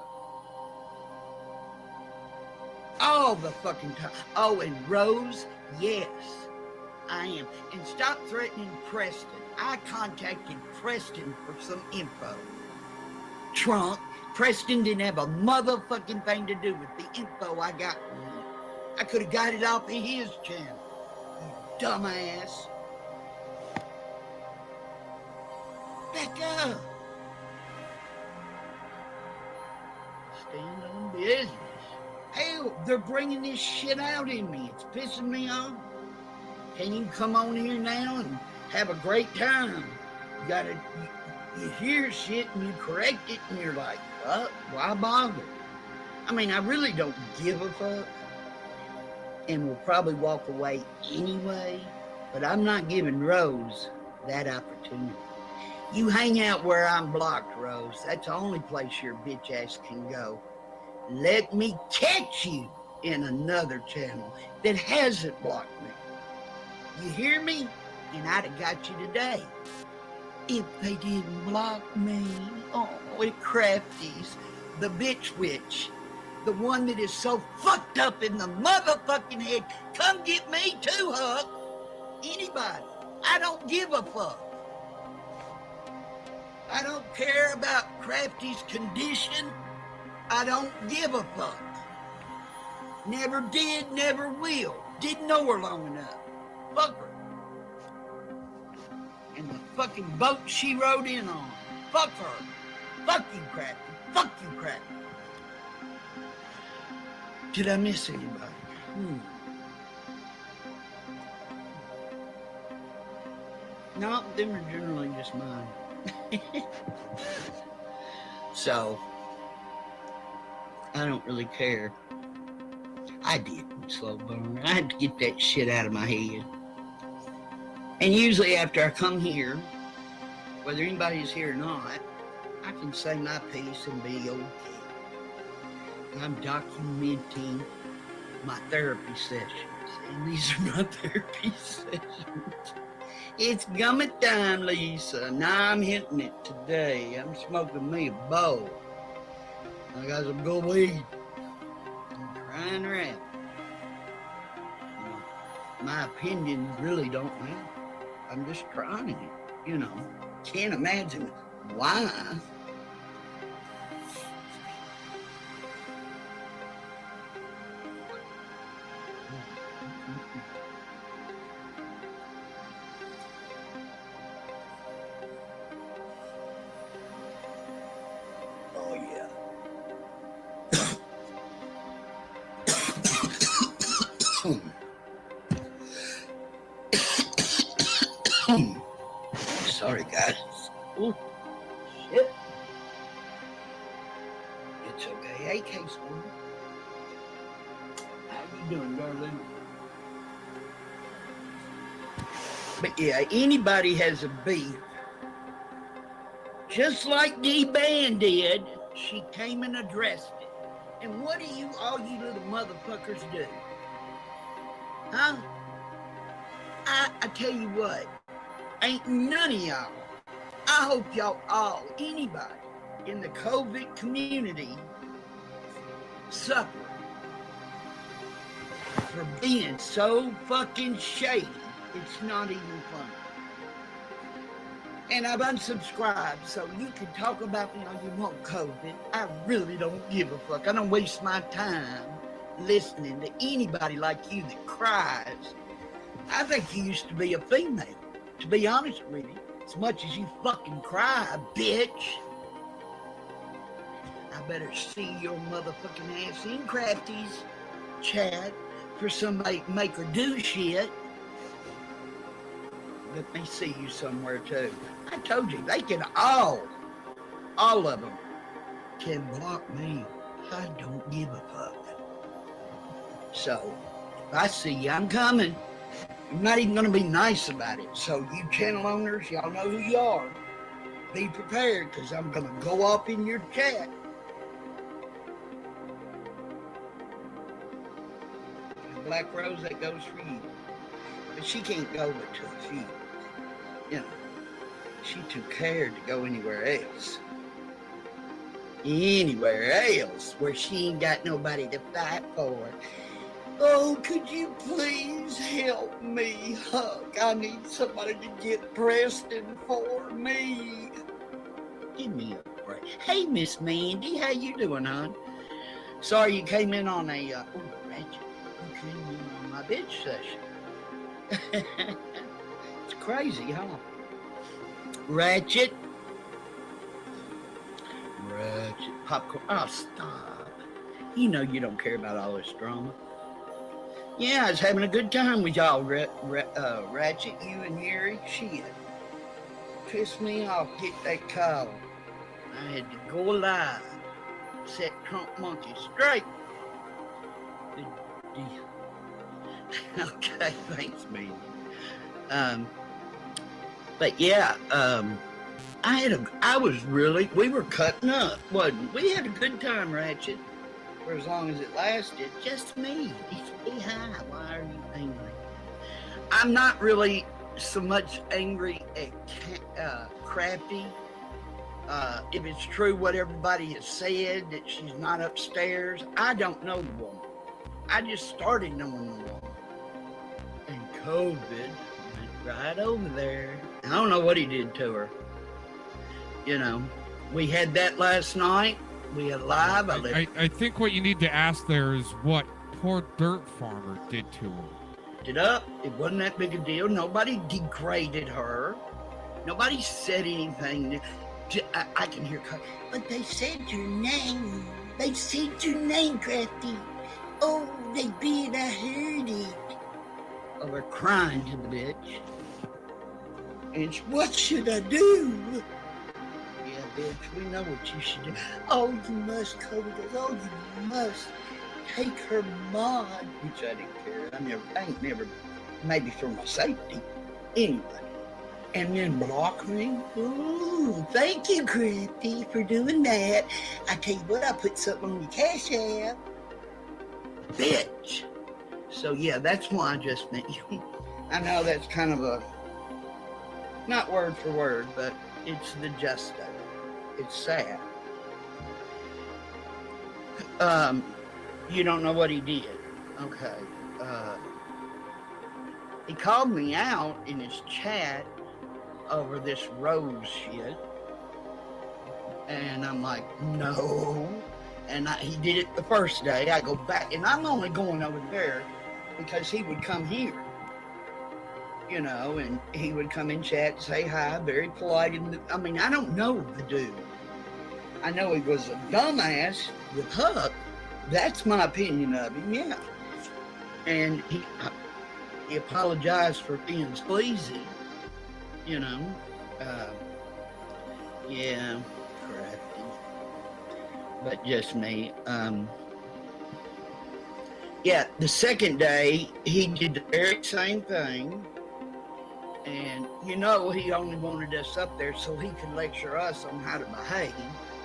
All the fucking time. Oh, and Rose, yes. I am. And stop threatening Preston. I contacted Preston for some info. Trump, Preston didn't have a motherfucking thing to do with the info I got from him. I could have got it off of his channel. You dumbass. Back up. Stand on business. Hell, they're bringing this shit out in me. It's pissing me off. Can you come on here now and have a great time? You hear shit and you correct it and you're like, what? Why bother? I mean, I really don't give a fuck and will probably walk away anyway, but I'm not giving Rose that opportunity. You hang out where I'm blocked, Rose. That's the only place your bitch ass can go. Let me catch you in another channel that hasn't blocked me. You hear me? And I'd have got you today. If they didn't block me. Oh, it Crafty's, the bitch witch. The one that is so fucked up in the motherfucking head. Come get me too, Huck. Anybody. I don't give a fuck. I don't care about Crafty's condition. I don't give a fuck. Never did, never will. Didn't know her long enough. Fuck her. And the fucking boat she rode in on. Fuck her. Fuck you, Crafty. Fuck you, Crafty. Did I miss anybody? No, them are generally just mine. So, I don't really care. I did, slow burn. I had to get that shit out of my head. And usually after I come here, whether anybody's here or not, I can say my piece and be okay. I'm documenting my therapy sessions. And these are my therapy sessions. It's gummy time, Lisa. Now I'm hitting it today. I'm smoking me a bowl. I got some good weed. I'm trying her out. You know, my opinions really don't matter. I'm just trying it, you know. Can't imagine why. Oh, yeah. Sorry, guys. Oh, shit. It's okay. Hey, K-Storm. How you doing, darling? But yeah, anybody has a beef. Just like D-Ban did, she came and addressed it. And what do you, all you little motherfuckers do? Huh? I tell you what, ain't none of y'all. I hope y'all all, anybody in the COVID community suffer for being so fucking shady. It's not even funny. And I've unsubscribed, so you can talk about me all you want, COVID. I really don't give a fuck. I don't waste my time listening to anybody like you that cries. I think you used to be a female, to be honest with you. As much as you fucking cry, bitch. I better see your motherfucking ass in Crafty's chat for somebody to make her do shit. Let me see you somewhere too. I told you, they can all of them can block me. I don't give a fuck. So, if I see you, I'm coming. I'm not even gonna be nice about it. So you channel owners, y'all know who you are. Be prepared, because I'm gonna go off in your chat. Black Rose, that goes for you. But she can't go but to a few. You know, she too cared to go anywhere else. Anywhere else where she ain't got nobody to fight for. Oh, could you please help me, Huck? I need somebody to get Preston for me. Give me a break. Hey, Miss Mandy, how you doing, hon? Sorry you came in on a, Ratchet, you came in on my bitch session. It's crazy, huh? Ratchet. Popcorn. Oh, stop. You know you don't care about all this drama. Yeah, I was having a good time with y'all, Ratchet, you and Harry. Shit. Pissed me off, hit that collar. I had to go live. Set Trump Monkey straight. Okay, thanks, man. But yeah, we were cutting up, wasn't we? We had a good time, Ratchet, for as long as it lasted. Just me. Say hi. Why are you angry? I'm not really so much angry at Crafty. If it's true what everybody has said, that she's not upstairs, I don't know the woman. I just started knowing the woman. And COVID went right over there. I don't know what he did to her. You know, we had that last night. We had live. I think what you need to ask there is what poor dirt farmer did to him. It up. It wasn't that big a deal. Nobody degraded her. Nobody said anything. I can hear, but they said your name. They said your name, Crafty. Oh, they did. I heard it. Oh, we're crying to the bitch. And what should I do? Yeah, bitch, we know what you should do. Oh, you must cover this. Oh, you must take her mod. Which I didn't care. I ain't never, maybe for my safety. Anyway. And then block me? Ooh, thank you, Crafty, for doing that. I tell you what, I put something on your cash app. Bitch. So yeah, that's why I just met you. I know that's kind of a, not word for word, but it's the gist of it. It's sad. You don't know what he did. Okay. He called me out in his chat over this rose shit. And I'm like, no. And he did it the first day. I go back, and I'm only going over there because he would come here. You know, and he would come in chat and say hi, very polite. I mean, I don't know the dude. I know he was a dumbass with Huck. That's my opinion of him, yeah. And he apologized for being sleazy. You know, yeah, Crafty, but just me. Yeah, the second day, he did the very same thing, and you know, he only wanted us up there so he could lecture us on how to behave.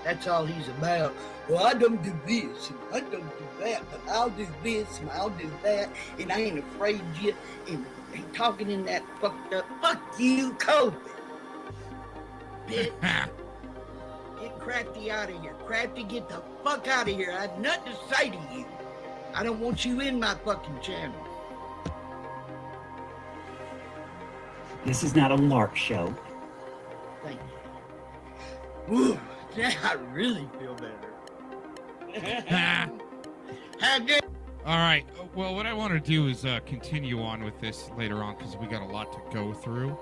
That's all he's about. Well, I don't do this, and I don't do that, but I'll do this, and I'll do that, and I ain't afraid of you, and talking in that fucked up, fuck you, COVID. Bitch. Get Crafty out of here. Crafty, get the fuck out of here. I have nothing to say to you. I don't want you in my fucking channel. This is not a LARP show. Thank you. Ooh, now I really feel better. How good? All right. Well, what I want to do is continue on with this later on because we got a lot to go through.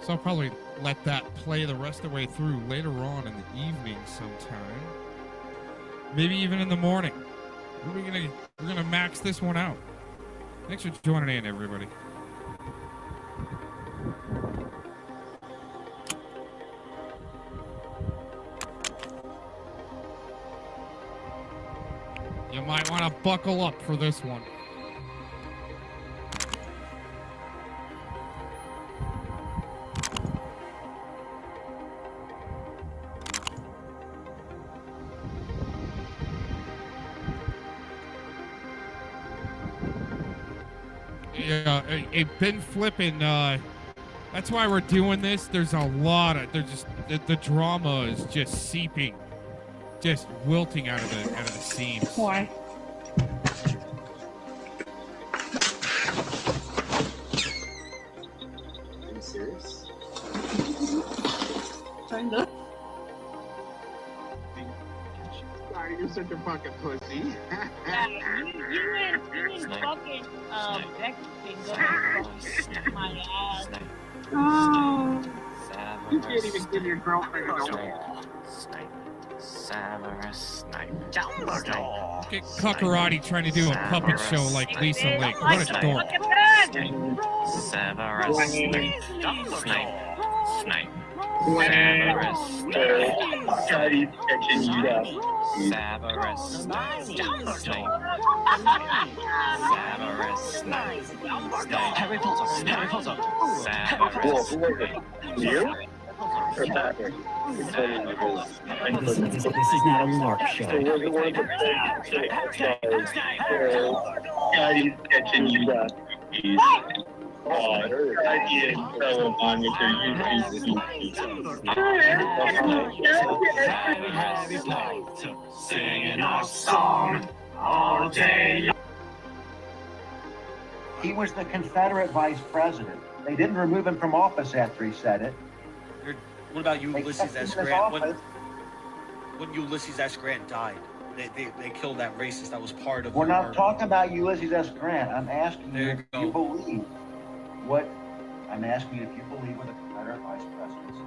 So I'll probably let that play the rest of the way through later on in the evening sometime. Maybe even in the morning. We're gonna max this one out. Thanks for joining in, everybody. You might want to buckle up for this one. Yeah, been flipping. That's why we're doing this. There's a lot of. The drama is just seeping, just wilting out of the seams. Why? Sorry, you're such a fucking pussy. Yeah, you ain't fucking Mexican gonna my ass. Oh, you can't even give your girlfriend a Get Cuckarati trying to do a puppet show like Lisa Lake. What a dork. Look at that! Daddy's catching you up. Harry Potter. Harry Potter. Cool. Who was it? You? Or Patrick? This is not a LARP show. Daddy's catching you up. Oh, Daddy is so on with your YouTube. Singing our song all day. He was the Confederate vice president. They didn't remove him from office after he said it. What about Ulysses kept him S. in his Grant? office. When Ulysses S. Grant died, they killed that racist that was part of. We're the not murder. talking about Ulysses S. Grant. I'm asking There you you if go. you believe what. I'm asking you if you believe what the Confederate vice president said.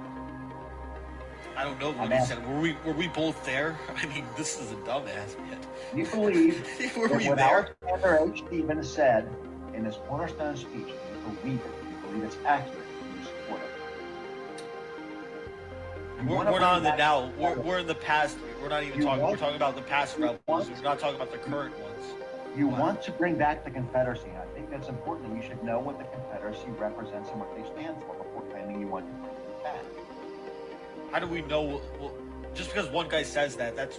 I don't know what I'm he asking- said. Were we both there? I mean, this is a dumbass, man. You believe Were that we what there? Alexander H. Stevens said in his cornerstone speech, you believe it. You believe it's accurate. You support it. You We're wanna not bring in the back- now. We're in the past. We're not even You talking. want- We're talking about the past rebels. We're not talking about the current ones. You want to bring back the Confederacy. I think that's important that you should know what the Confederacy represents and what they stand for before claiming you want to bring it back. How do we know? Well, just because one guy says that, that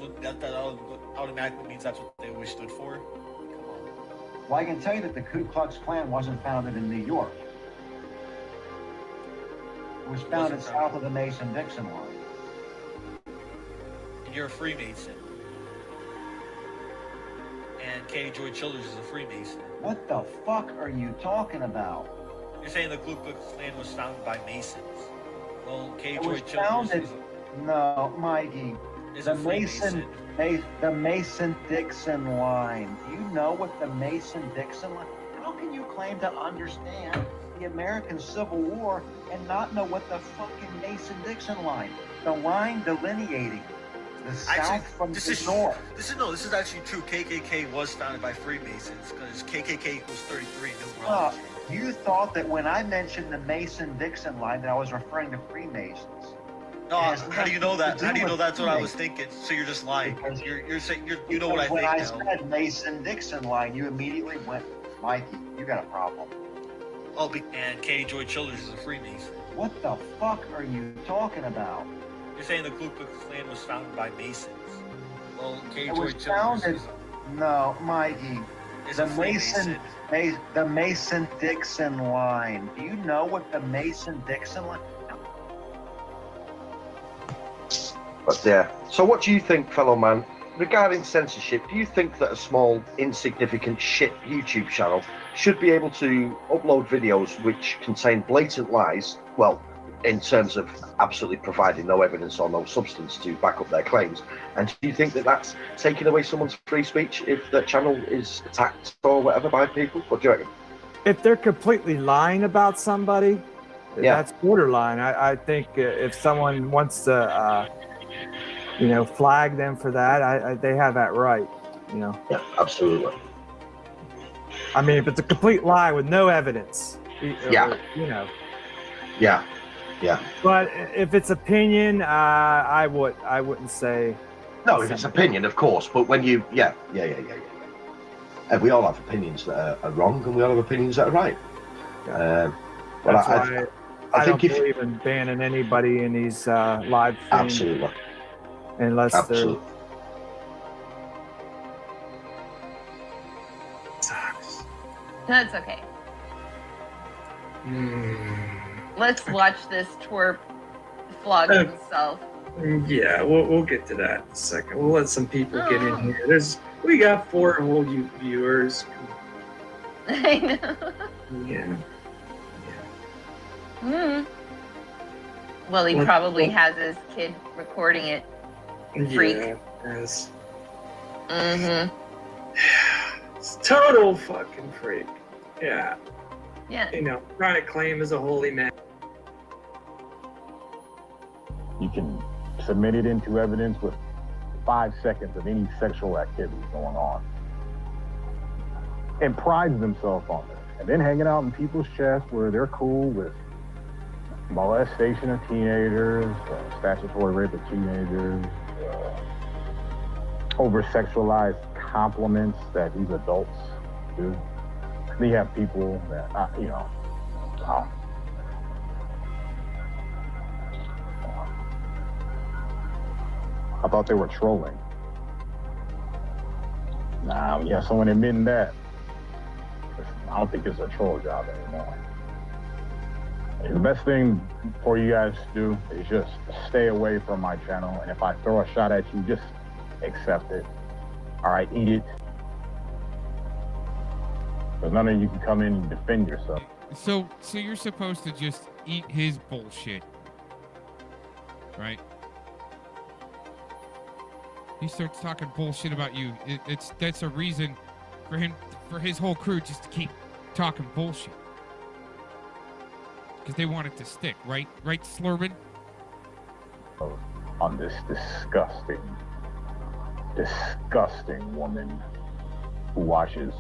automatically means that's what they always stood for. Well, I can tell you that the Ku Klux Klan wasn't founded in New York. It was founded south of the Mason-Dixon line. And you're a Freemason. And Katie Joy Childers is a Freemason. What the fuck are you talking about? You're saying the Ku Klux Klan was founded by Masons. Well, Katie It Joy was Childers founded. is No, Mikey. Is The a Freemason. the Mason-Dixon line. Do you know what the Mason-Dixon line? How can you claim to understand the American Civil War and not know what the fucking Mason-Dixon line? The line delineating the South from this the is North. This is actually true. KKK was founded by Freemasons because KKK equals 33 numerology. You thought that when I mentioned the Mason-Dixon line that I was referring to Freemasons. No, how do you know that? to How do you do know with that's what I was Freemasons. thinking? So you're just lying. You're saying you know what I Because think when I now. said Mason-Dixon line, you immediately went, Mikey, you got a problem. Oh, and Katie Joy Childers is a Freemason. What the fuck are you talking about? You're saying the Ku Klux Klan was founded by Masons. Well, Katie It Joy was Childers founded. is No, Mikey. It's The a Freemason. the Mason-Dixon line. Do you know what the Mason-Dixon line? But yeah. So what do you think, fellow man, regarding censorship? Do you think that a small, insignificant shit YouTube channel should be able to upload videos which contain blatant lies? Well, in terms of absolutely providing no evidence or no substance to back up their claims. And do you think that that's taking away someone's free speech if their channel is attacked or whatever by people? What do you reckon? If they're completely lying about somebody, Yeah. that's borderline. I think if someone wants to, flag them for that, they have that right. Yeah, absolutely. I mean, if it's a complete lie with no evidence, Yeah. Yeah. Yeah. But if it's opinion, I wouldn't say. No, if it's opinion, of course. But when you, yeah. And we all have opinions that are wrong, and we all have opinions that are right. But That's I why I think don't believe in banning anybody in these live streams. Absolutely. Unless Absolutely. That's okay. Let's watch this twerp flog himself. Yeah, we'll get to that in a second. We'll let some people get in here. We got 4 whole viewers. I know. Yeah. Well, he probably has his kid recording it. Freak. Yeah, yes. Mm-hmm. It's total fucking freak. Yeah. Yeah. You know, trying to claim as a holy man. You can submit it into evidence with 5 seconds of any sexual activity going on. And prides themselves on it. And then hanging out in people's chests where they're cool with molestation of teenagers, statutory rape of teenagers, over-sexualized compliments that these adults do. They have people that, you know, I thought they were trolling. Nah, yeah, someone admitting that. I don't think it's a troll job anymore. The best thing for you guys to do is just stay away from my channel. And if I throw a shot at you, just accept it. All right, eat it. Because none of you can come in and defend yourself. So you're supposed to just eat his bullshit, right? He starts talking bullshit about you. That's a reason for him, for his whole crew, just to keep talking bullshit. Because they want it to stick, right? Right, Slurman? On this disgusting woman who watches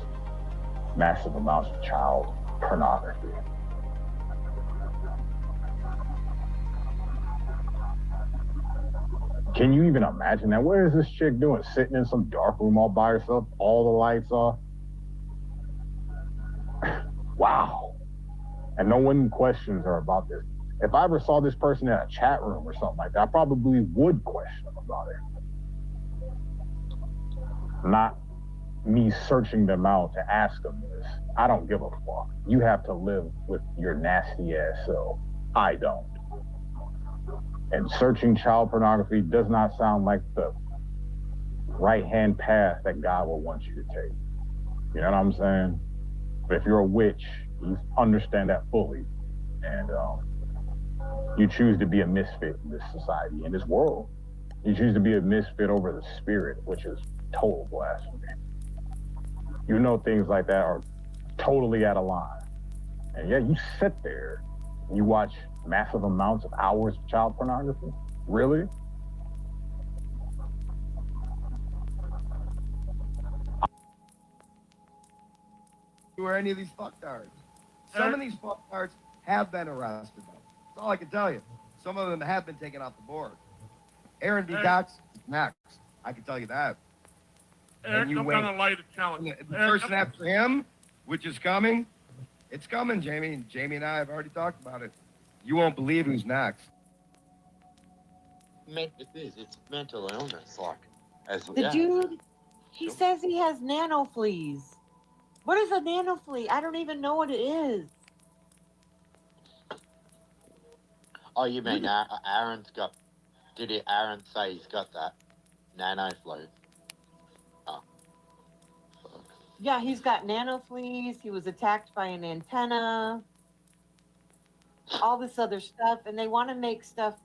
massive amounts of child pornography. Can you even imagine that? What is this chick doing? Sitting in some dark room all by herself, all the lights off? Wow. And no one questions her about this. If I ever saw this person in a chat room or something like that, I probably would question them about it. Not me searching them out to ask them this. I don't give a fuck. You have to live with your nasty ass self. I don't. And searching child pornography does not sound like the right-hand path that God will want you to take. You know what I'm saying? But if you're a witch, you understand that fully. And you choose to be a misfit in this society, in this world. You choose to be a misfit over the spirit, which is total blasphemy. You know things like that are totally out of line. And yeah, you sit there, you watch massive amounts of hours of child pornography? Really? Where any of these fucktards. Some of these fucktards have been arrested, though. That's all I can tell you. Some of them have been taken off the board. Aaron D. Cox is next. I can tell you that. Eric, I'm gonna light a challenge. The person after him, which is coming, it's coming, Jamie. Jamie and I have already talked about it. You won't believe who's next. It's mental illness, like. The dude, he says he has nano fleas. What is a nano flea? I don't even know what it is. Oh, you mean Aaron's got? Did Aaron say he's got that nano flu? Oh. Yeah, he's got nano fleas. He was attacked by an antenna. All this other stuff, and they want to make stuff.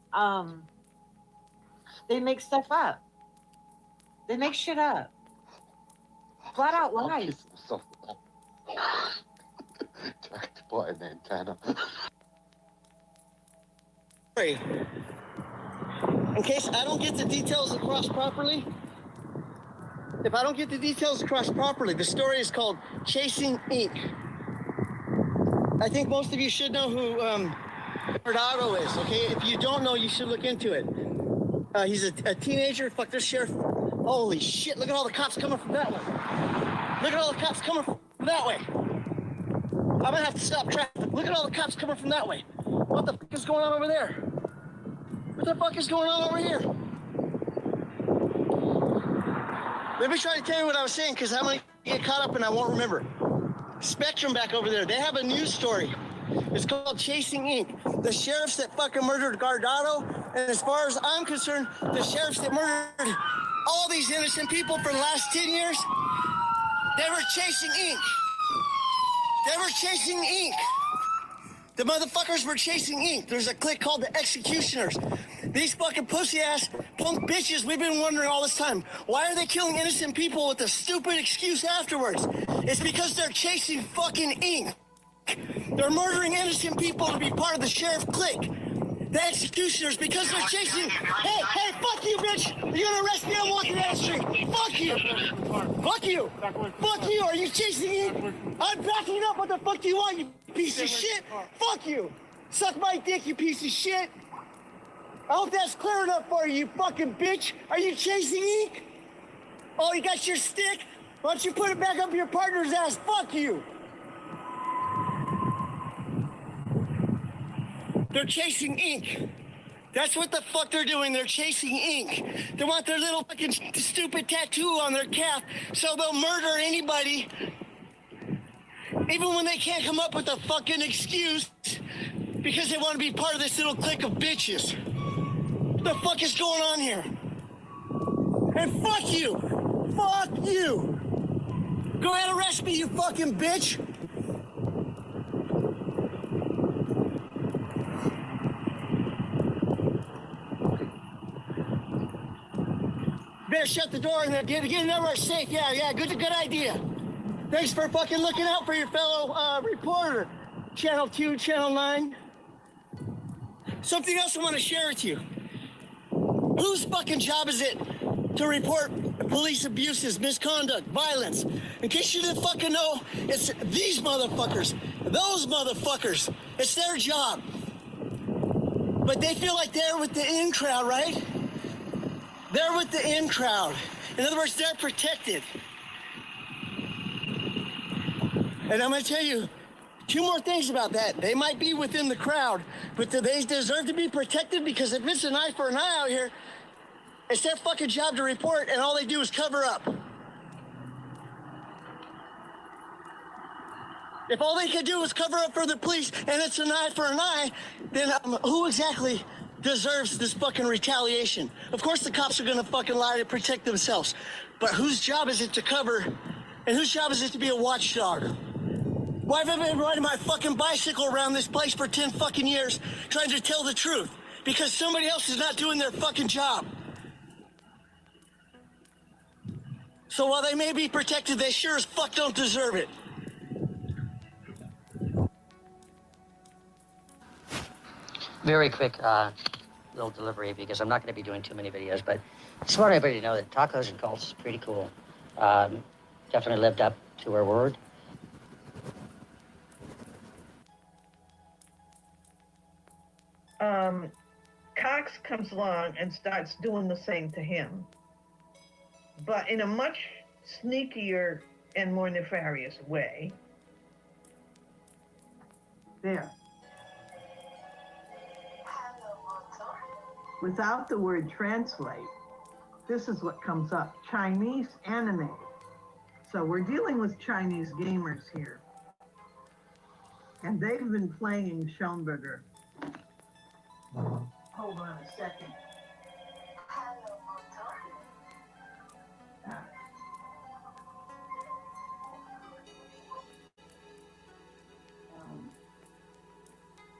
They make stuff up. They make shit up. Flat out lies. Attacked by an antenna. In case I don't get the details across properly, the story is called Chasing Ink. I think most of you should know who Bernardo is, okay? If you don't know, you should look into it. He's a teenager. Fuck, this sheriff. Holy shit, look at all the cops coming from that way. Look at all the cops coming from that way. I'm gonna have to stop traffic. Look at all the cops coming from that way. What the fuck is going on over there? What the fuck is going on over here? Let me try to tell you what I was saying, because I'm gonna get caught up and I won't remember. Spectrum back over there, they have a news story. It's called Chasing Ink. The sheriffs that fucking murdered Guardado, and as far as I'm concerned, the sheriffs that murdered all these innocent people for the last 10 years, they were chasing ink. They were chasing ink. The motherfuckers were chasing ink. There's a clique called the Executioners. These fucking pussy-ass punk bitches, we've been wondering all this time, why are they killing innocent people with a stupid excuse afterwards? It's because they're chasing fucking ink. They're murdering innocent people to be part of the sheriff clique. The Executioners, because they're chasing... Hey, fuck you, bitch! You're gonna arrest me, I'm walking down the street! Fuck you! Fuck you! Fuck you! Are you chasing ink? I'm backing up! What the fuck do you want, you piece of shit? Fuck you! Suck my dick, you piece of shit! I hope that's clear enough for you, you fucking bitch! Are you chasing ink? Oh, you got your stick? Why don't you put it back up your partner's ass? Fuck you! They're chasing ink. That's what the fuck they're doing. They're chasing ink. They want their little fucking stupid tattoo on their calf, so they'll murder anybody, even when they can't come up with a fucking excuse, because they want to be part of this little clique of bitches. What the fuck is going on here? And fuck you! Fuck you! Go ahead and arrest me, you fucking bitch! Better shut the door and get in everywhere safe. Yeah, good idea. Thanks for fucking looking out for your fellow reporter. Channel 2, Channel 9. Something else I want to share with you. Whose fucking job is it to report police abuses, misconduct, violence? In case you didn't fucking know, it's these motherfuckers, those motherfuckers. It's their job. But they feel like they're with the in crowd, right? They're with the in crowd. In other words, they're protected. And I'm going to tell you 2 more things about that. They might be within the crowd, but do they deserve to be protected? Because if it's an eye for an eye out here, it's their fucking job to report, and all they do is cover up. If all they can do is cover up for the police, and it's an eye for an eye, then who exactly deserves this fucking retaliation? Of course the cops are gonna fucking lie to protect themselves. But whose job is it to cover, and whose job is it to be a watchdog? Why have I been riding my fucking bicycle around this place for 10 fucking years trying to tell the truth? Because somebody else is not doing their fucking job. So while they may be protected, they sure as fuck don't deserve it. Very quick little delivery, because I'm not going to be doing too many videos, but I just want everybody to know that Tacos and Cults is pretty cool. Definitely lived up to her word. Cox comes along and starts doing the same to him, but in a much sneakier and more nefarious way. There. Without the word translate, this is what comes up: Chinese anime. So we're dealing with Chinese gamers here. And they've been playing Schoenberger. Hold on a second.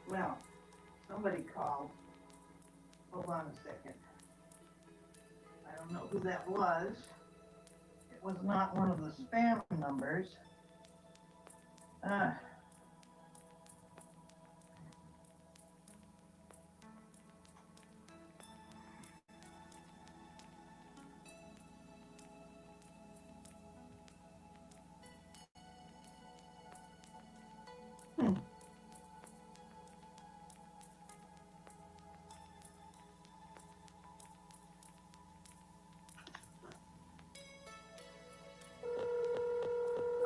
Well, somebody called. Hold on a second. I don't know who that was. It was not one of the spam numbers.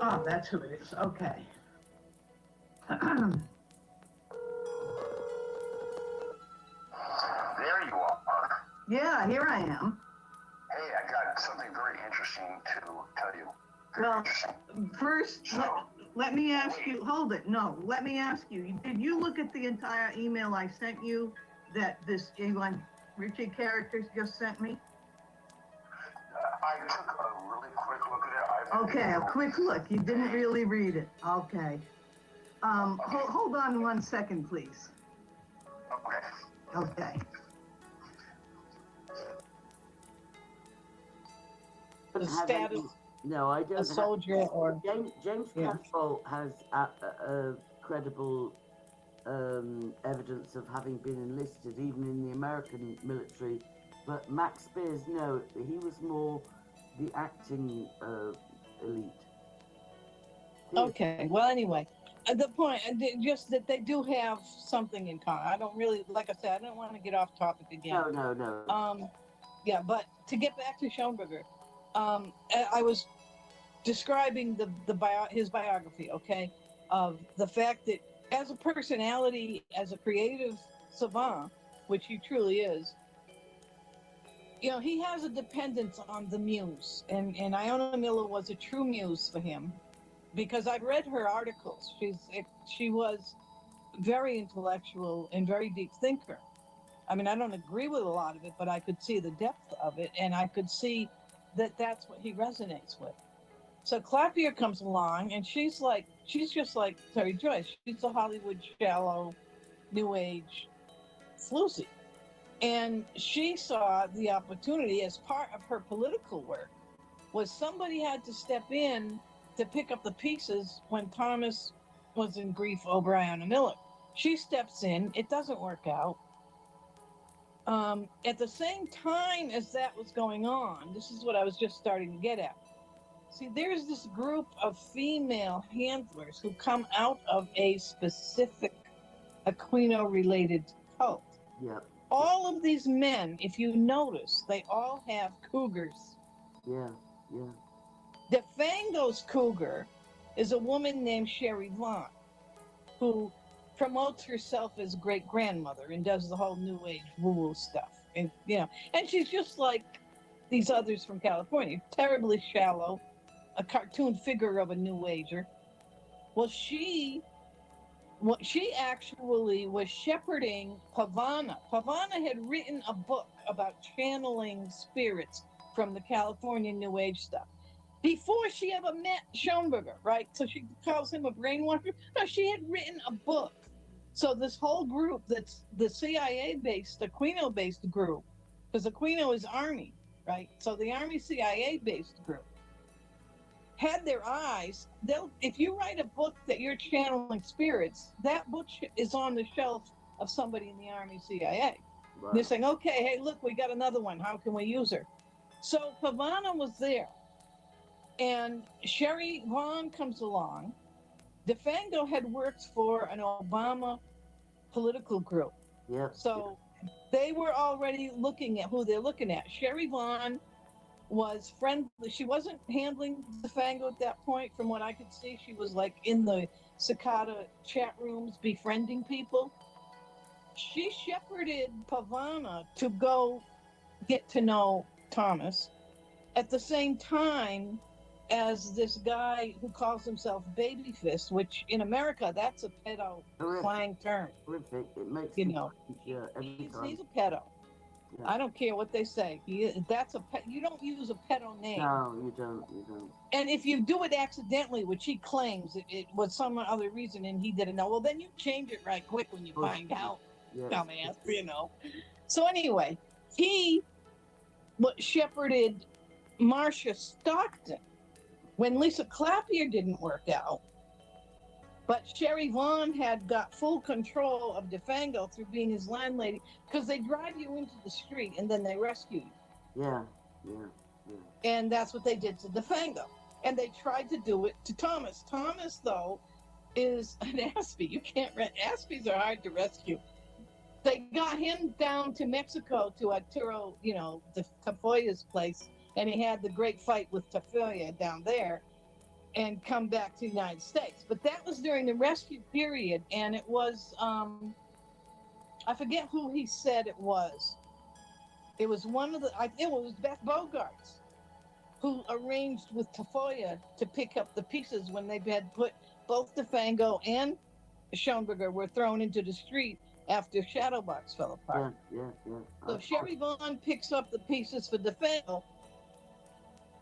Oh, that's who it is. Okay. There you are. Yeah, here I am. Hey, I got something very interesting to tell you. Well, first, let me ask you, hold it. No, let me ask you, did you look at the entire email I sent you that this HiiiirrrY character just sent me? I took a really quick look at it. Okay, a quick look. You didn't really read it. Okay. Hold on 1 second, please. Okay. don't The have status any, no, I don't a soldier or James yeah. Campbell has credible evidence of having been enlisted even in the American military, but Max Spears, no, he was more the acting elite. Okay. Well, anyway, the point, just that they do have something in common. I don't really, like I said, I don't want to get off topic again. No. Yeah, but to get back to Schoenberger, I was describing his biography, okay, of the fact that as a personality, as a creative savant, which he truly is, you know, he has a dependence on the muse, and Iona Miller was a true muse for him, because I've read her articles. She was very intellectual and very deep thinker. I mean, I don't agree with a lot of it, but I could see the depth of it, and I could see that that's what he resonates with. So Clapier comes along, and she's just like Terry Joyce. She's a Hollywood shallow, new age floozy. And she saw the opportunity as part of her political work was somebody had to step in to pick up the pieces when Thomas was in grief over Iona Miller. She steps in, it doesn't work out. At the same time as that was going on, this is what I was just starting to get at. See, there's this group of female handlers who come out of a specific Aquino-related cult. Yeah. All of these men, if you notice, they all have cougars. Yeah. DeFango's cougar is a woman named Sherry Vaughn, who promotes herself as great-grandmother and does the whole new age woo-woo stuff. And, you know, and she's just like these others from California, terribly shallow, a cartoon figure of a new ager. Well, she actually was shepherding Pavana. Pavana had written a book about channeling spirits from the California New Age stuff before she ever met Schoenberger, right? So she calls him a brainwasher. No, she had written a book. So this whole group that's the CIA-based, Aquino-based group, because Aquino is Army, right? So the Army CIA-based group had their eyes. If you write a book that you're channeling spirits, that book is on the shelf of somebody in the Army CIA. Right. They're saying, okay, hey, look, we got another one. How can we use her? So Pavana was there. And Sherry Vaughn comes along. DeFango had worked for an Obama political group. Yeah. So they were already looking at who they're looking at. Sherry Vaughn was friendly. She wasn't handling DeFango at that point, from what I could see. She was like in the Cicada chat rooms befriending people. She shepherded Pavana to go get to know Thomas at the same time as this guy who calls himself Baby Fist, which in America, that's a pedo slang term. Horrific. It makes you know, he's a pedo. Yeah. I don't care what they say. That's a pet. You don't use a pedo name. No, you don't. And if you do it accidentally, which he claims it was some other reason and he didn't know, well, then you change it right quick when you find out. Dumbass, you know. So anyway, he shepherded Marcia Stockton when Lisa Clapier didn't work out. But Sherry Vaughn had got full control of DeFango through being his landlady, because they drive you into the street and then they rescue you. Yeah. And that's what they did to DeFango. And they tried to do it to Thomas. Thomas, though, is an Aspie. You can't Aspies are hard to rescue. They got him down to Mexico to Arturo, you know, the Tafoya's place, and he had the great fight with Tafoya down there and come back to the United States. But that was during the rescue period, and it was, I forget who he said it was. It was it was Beth Bogarts, who arranged with Tafoya to pick up the pieces when they had put both DeFango and Schoenberger were thrown into the street after Shadowbox fell apart. Yeah. So Sherry Vaughn picks up the pieces for DeFango.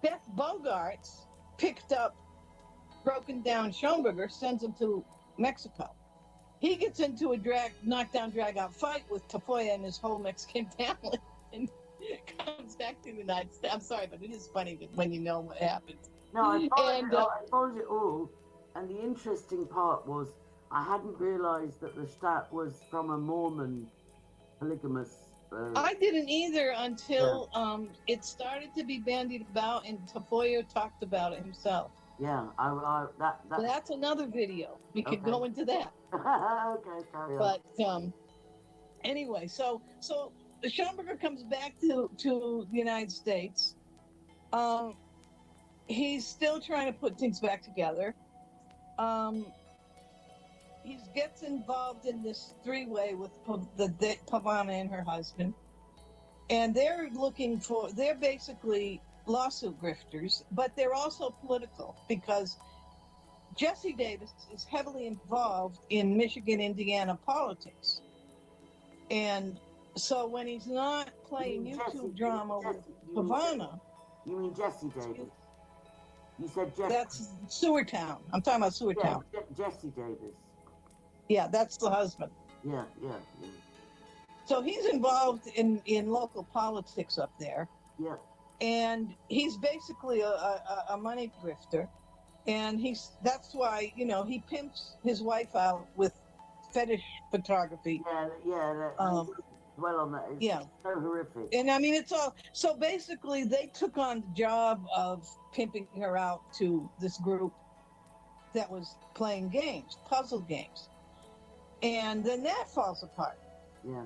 Beth Bogarts picked up broken down Schoenberger, sends him to Mexico. He gets into a knockdown, drag-out fight with Tafoya and his whole Mexican family, and comes back to the United States. I'm sorry, but it is funny when you know what happened. No, I And, followed it all, and the interesting part was I hadn't realised that the Stadt was from a Mormon polygamous. I didn't either until it started to be bandied about, and Tafoya talked about it himself. Yeah, That's another video. We could go into that. Okay, carry on. But anyway, so Schomburger comes back to the United States. He's still trying to put things back together. He gets involved in this three-way with Pavana and her husband, and they're basically lawsuit grifters, but they're also political because Jesse Davis is heavily involved in Michigan, Indiana politics. And so when he's not playing YouTube drama with Pavana... You mean Jesse Davis? You said Jesse. That's Sewertown. I'm talking about Sewertown. Yeah, Jesse Davis. Yeah, that's the husband. Yeah. So he's involved in local politics up there. Yeah. And he's basically a money grifter. And that's why, he pimps his wife out with fetish photography. Yeah. Well on that. It's so horrific. And I mean, it's all, so basically they took on the job of pimping her out to this group that was playing games, puzzle games. And then that falls apart. Yeah.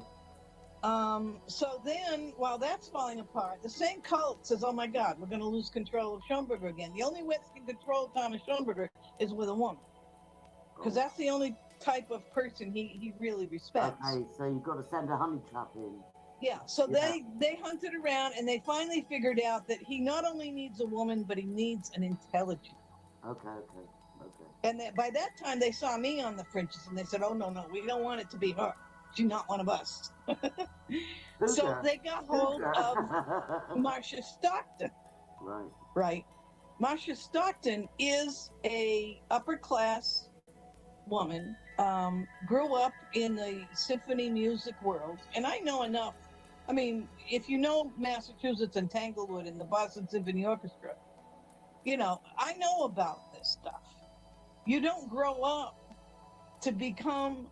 So then, while that's falling apart, the same cult says, oh my God, we're going to lose control of Schomburger again. The only way they can control Thomas Schomburger is with a woman. Because that's the only type of person he really respects. Okay, so you've got to send a honey trap in. Yeah, so they hunted around and they finally figured out that he not only needs a woman, but he needs an intelligent. Okay. And by that time, they saw me on the fringes and they said, oh, no, we don't want it to be her. She's not one of us. So they got hold of Marcia Stockton. Right. Marcia Stockton is a upper class woman, grew up in the symphony music world. And I know enough. I mean, if you know Massachusetts and Tanglewood and the Boston Symphony Orchestra, I know about this stuff. You don't grow up to become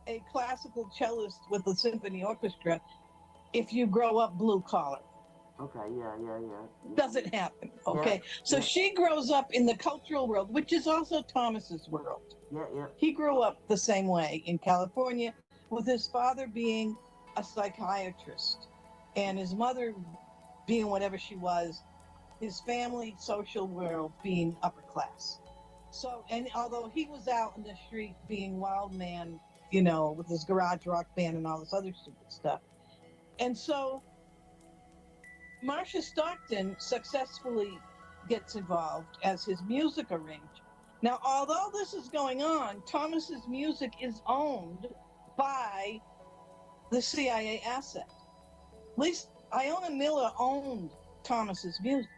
a classical cellist with the symphony orchestra if you grow up blue collar. Okay, yeah. Doesn't happen, okay? So she grows up in the cultural world, which is also Thomas's world. Yeah. He grew up the same way in California, with his father being a psychiatrist and his mother being whatever she was, his family social world being upper class. So, and although he was out in the street being wild man, with his garage rock band and all this other stupid stuff. And so Marcia Stockton successfully gets involved as his music arranger. Now, although this is going on, Thomas's music is owned by the CIA asset. At least Iona Miller owned Thomas's music.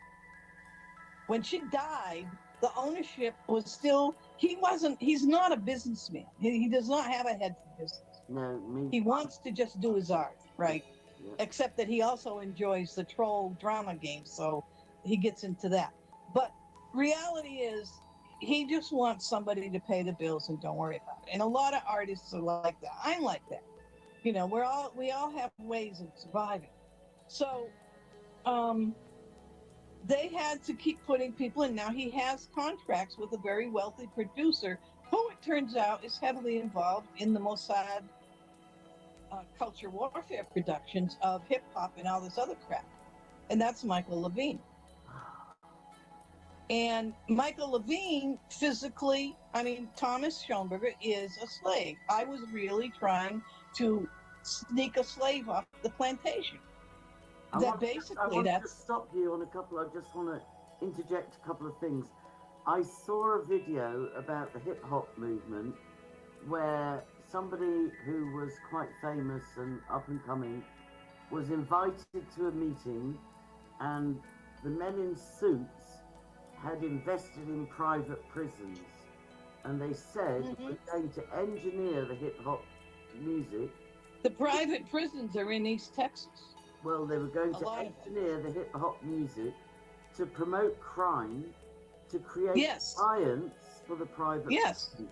When she died, the ownership was still, he's not a businessman. He does not have a head for business. No, he wants to just do his art, right? Yeah. Except that he also enjoys the troll drama game, so he gets into that. But reality is, he just wants somebody to pay the bills and don't worry about it. And a lot of artists are like that. I'm like that. We all have ways of surviving. So, they had to keep putting people in. Now he has contracts with a very wealthy producer who, it turns out, is heavily involved in the Mossad culture warfare productions of hip hop and all this other crap. And that's Michael Levine. And Michael Levine physically, Thomas Schomburger is a slave. I was really trying to sneak a slave off the plantation. I want to stop you on a couple. I just want to interject a couple of things. I saw a video about the hip hop movement where somebody who was quite famous and up and coming was invited to a meeting, and the men in suits had invested in private prisons and they said we're going to engineer the hip hop music. The private prisons are in East Texas. Well, they were going A to lot of engineer the hip hop music to promote crime, to create Yes. science for the private Yes. prisons.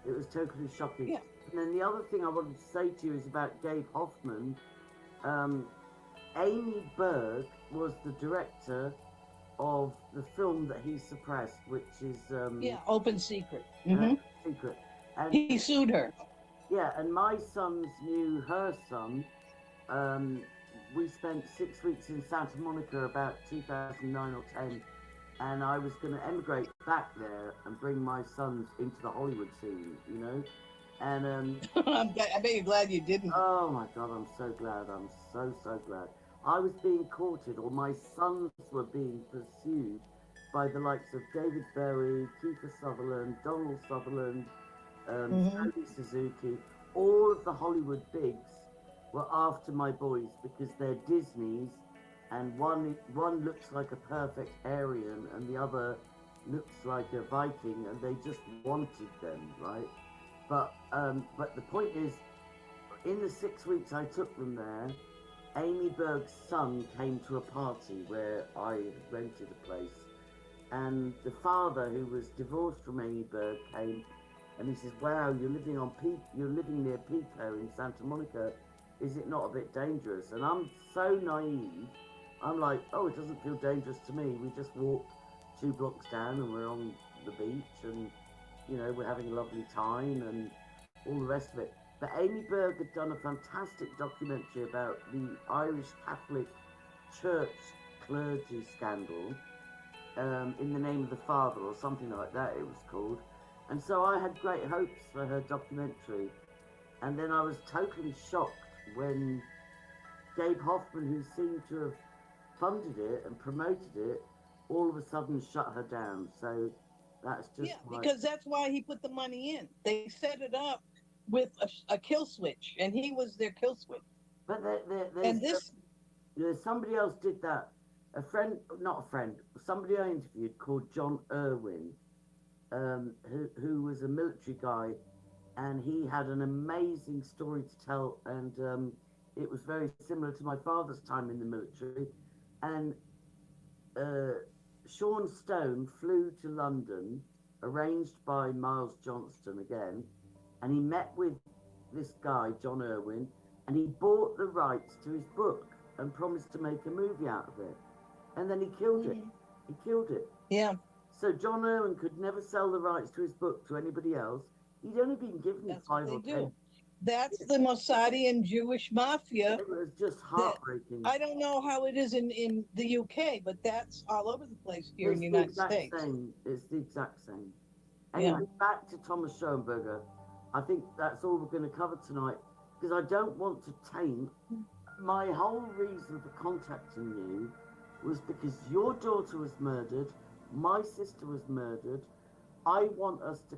It was totally shocking. Yeah. And then the other thing I wanted to say to you is about Gabe Hoffman. Amy Berg was the director of the film that he suppressed, which is Open Secret. Secret. And He sued her. yeah, and my sons knew her son. We spent 6 weeks in Santa Monica about 2009 or 10, and I was going to emigrate back there and bring my sons into the Hollywood scene, you know. And I bet you're glad you didn't. oh my God, I'm so glad. I'm so glad. I was being courted, or my sons were being pursued by the likes of David Bowie, Kiefer Sutherland, Donald Sutherland, Tony Suzuki. All of the Hollywood bigs were after my boys because they're Disney's, and one looks like a perfect Aryan and the other looks like a Viking, and they just wanted them, right? But the point is, in the 6 weeks I took them there, Amy Berg's son came to a party where I rented a place, and the father, who was divorced from Amy Berg, came, and he says, "Wow, you're living near Pico in Santa Monica. Is it not a bit dangerous?" And I'm so naive. I'm like, "Oh, it doesn't feel dangerous to me. We just walk 2 blocks down and we're on the beach, and you know, we're having a lovely time and all the rest of it." But Amy Berg had done a fantastic documentary about the Irish Catholic Church clergy scandal, In the Name of the Father, or something like that it was called. And so I had great hopes for her documentary. And then I was totally shocked when Gabe Hoffman, who seemed to have funded it and promoted it, all of a sudden shut her down. So that's just because that's why he put the money in. They set it up with a kill switch, and he was their kill switch. But there's somebody else did that. Somebody I interviewed called John Irwin, who was a military guy, and he had an amazing story to tell, and it was very similar to my father's time in the military. And Sean Stone flew to London, arranged by Miles Johnston again, and he met with this guy, John Irwin, and he bought the rights to his book and promised to make a movie out of it. And then he killed it. He killed it. Yeah. So John Irwin could never sell the rights to his book to anybody else. He'd only been given 5 or 10. That's the Mossadian Jewish mafia. It was just heartbreaking. I don't know how it is in the UK, but that's all over the place here in the United States. It's the exact same. Anyway, back to Thomas Schoenberger. I think that's all we're going to cover tonight, because I don't want to taint. My whole reason for contacting you was because your daughter was murdered, my sister was murdered. I want us to...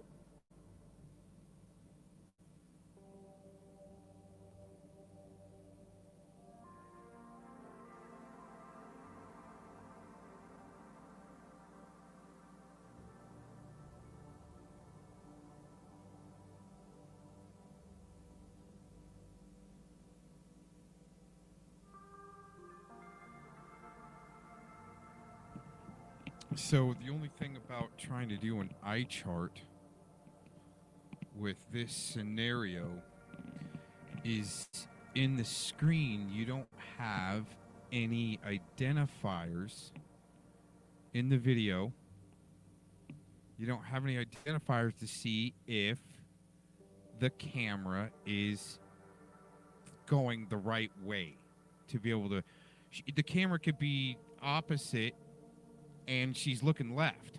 So the only thing about trying to do an eye chart with this scenario is in the screen you don't have any identifiers in the video. You don't have any identifiers to see if the camera is going the right way to be able to... The camera could be opposite and she's looking left,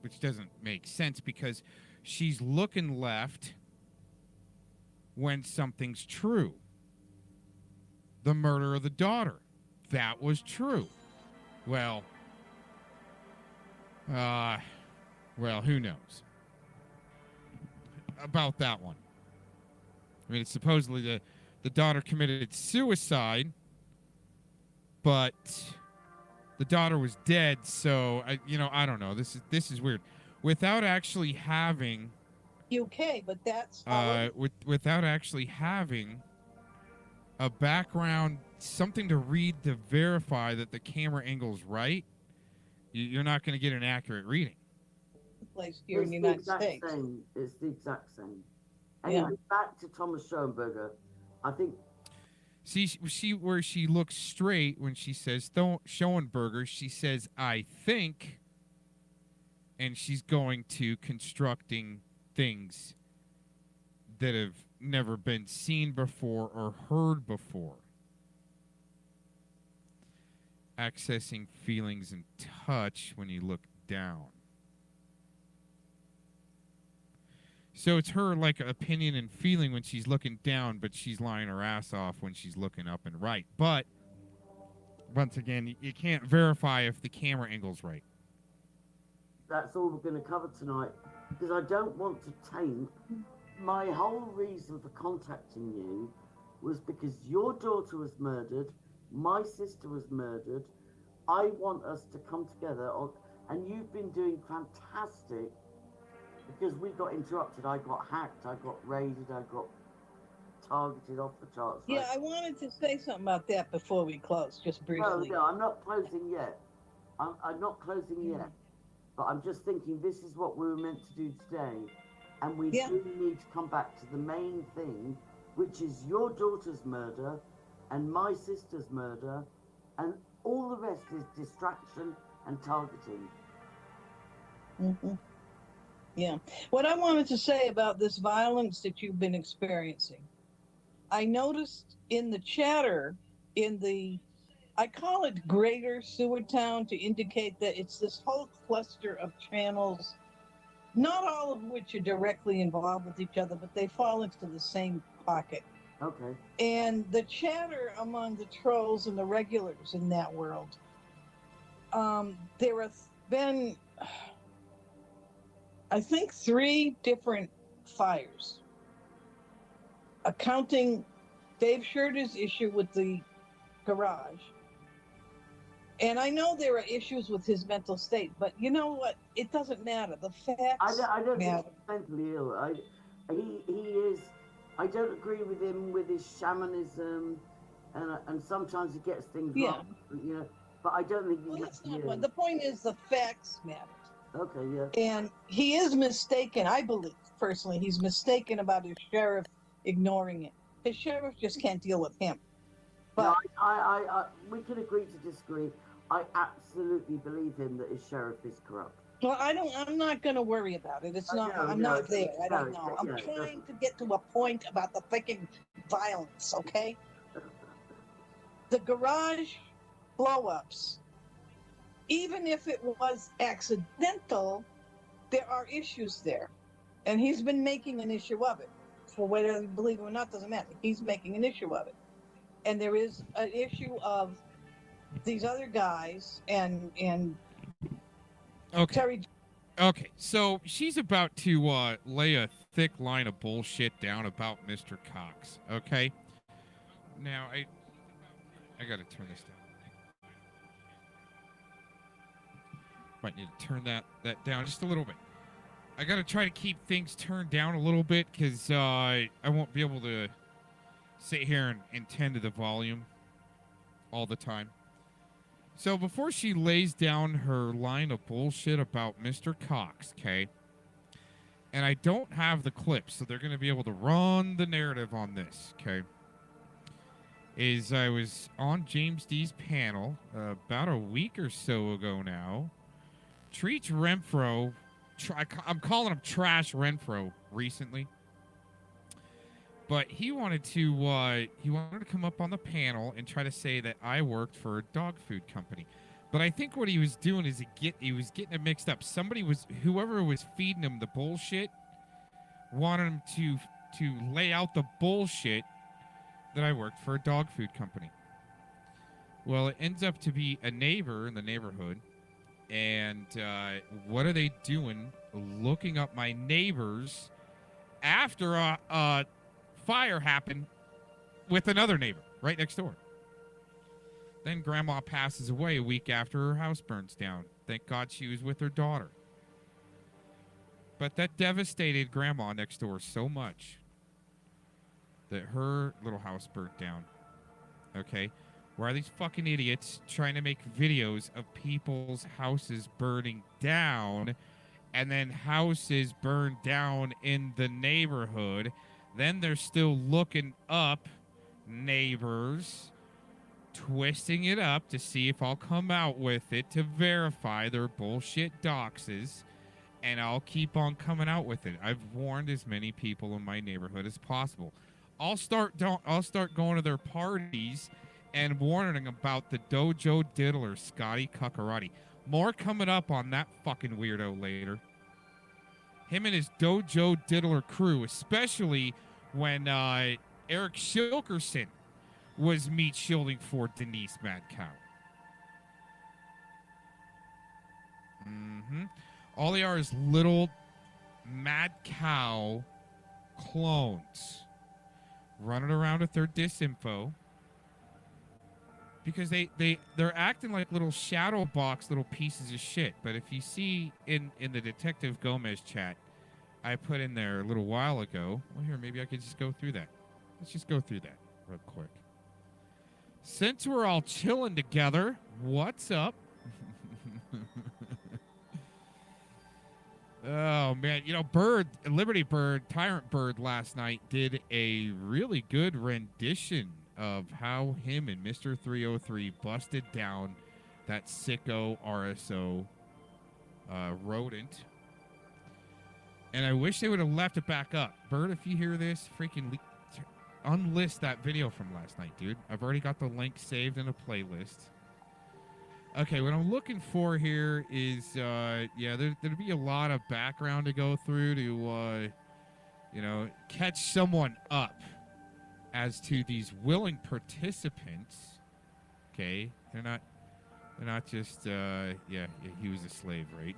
which doesn't make sense because she's looking left when something's true. The murder of the daughter, that was true. Well, who knows about that one? I mean, it's supposedly the daughter committed suicide, but the daughter was dead, so I don't know. This is weird. without actually having UK, but that's all without actually having a background, something to read to verify that the camera angle's right, you're not going to get an accurate reading. place here in the United States. Same. It's the exact same. Anyway, back to Thomas Schoenberger. I think. See, where she looks straight when she says Schoenberger, she says, I think, and she's going to constructing things that have never been seen before or heard before. Accessing feelings and touch when you look down. So it's her like opinion and feeling when she's looking down, but she's lying her ass off when she's looking up and right. But once again, you can't verify if the camera angle's right. That's all we're going to cover tonight, because I don't want to taint. My whole reason for contacting you was because your daughter was murdered, my sister was murdered. I want us to come together, and you've been doing fantastic. Because we got interrupted, I got hacked, I got raided, I got targeted off the charts. Yeah, I wanted to say something about that before we close, just briefly. No, I'm not closing yet. I'm not closing yet. But I'm just thinking this is what we were meant to do today. And we do need to come back to the main thing, which is your daughter's murder and my sister's murder, and all the rest is distraction and targeting. Mm-hmm. Yeah. What I wanted to say about this violence that you've been experiencing, I noticed in the chatter, I call it Greater Seward Town, to indicate that it's this whole cluster of channels, not all of which are directly involved with each other, but they fall into the same pocket. Okay. And the chatter among the trolls and the regulars in that world, there have been, I think, 3 different fires, accounting Dave Schurter's issue with the garage. And I know there are issues with his mental state, but you know what? It doesn't matter. The facts I don't matter. think he's mentally ill. He is. I don't agree with him with his shamanism, and sometimes he gets things wrong. You know, but I don't think he's mentally ill. The point is the facts matter. Okay, yeah. And he is mistaken, I believe, personally, he's mistaken about his sheriff ignoring it. His sheriff just can't deal with him. But no, I we can agree to disagree. I absolutely believe him that his sheriff is corrupt. Well, I'm not going to worry about it. It's not. I'm not there. I don't know. I'm trying to get to a point about the freaking violence. Okay. The garage blow-ups, even if it was accidental, there are issues there, and he's been making an issue of it. For whether you believe it or not doesn't matter. He's making an issue of it, and there is an issue of these other guys and Okay. Terry. Okay, so she's about to lay a thick line of bullshit down about Mr. Cox. Okay. Now I gotta turn this down. Might need to turn that down just a little bit. I gotta try to keep things turned down a little bit because I won't be able to sit here and tend to the volume all the time. So before she lays down her line of bullshit about Mr. Cox, okay, and I don't have the clips, so they're going to be able to run the narrative on this, okay, is I was on James D's panel about a week or so ago now. Treach Renfro, I'm calling him Trash Renfro recently, but he wanted to come up on the panel and try to say that I worked for a dog food company. But I think what he was doing is he was getting it mixed up. Whoever was feeding him the bullshit wanted him to lay out the bullshit that I worked for a dog food company. Well, it ends up to be a neighbor in the neighborhood. And what are they doing? Looking up my neighbors after a fire happened with another neighbor right next door. Then grandma passes away a week after her house burns down. Thank God she was with her daughter. But that devastated grandma next door so much that her little house burnt down. Okay? Why are these fucking idiots trying to make videos of people's houses burning down and then houses burned down in the neighborhood? Then they're still looking up neighbors, twisting it up to see if I'll come out with it to verify their bullshit doxes, and I'll keep on coming out with it. I've warned as many people in my neighborhood as possible. I'll start going to their parties and warning about the Dojo Diddler, Scotty Cuccarati. More coming up on that fucking weirdo later. Him and his Dojo Diddler crew, especially when Eric Shilkerson was meat shielding for Denise Mad Cow. All they are is little Mad Cow clones running around with their disinfo because they're acting like little shadow box little pieces of shit. But if you see in the Detective Gomez chat I put in there a little while ago, well, here, maybe I could just go through that. Let's just go through that real quick. Since we're all chilling together, what's up? Oh, man. You know, Liberty Bird, Tyrant Bird last night did a really good rendition of how him and Mr. 303 busted down that sicko RSO rodent. And I wish they would have left it back up. Bird, if you hear this, freaking unlist that video from last night, dude. I've already got the link saved in a playlist. Okay, what I'm looking for here is, yeah, there'll be a lot of background to go through to, you know, catch someone up as to these willing participants. Okay, they're not just, yeah, he was a slave, right?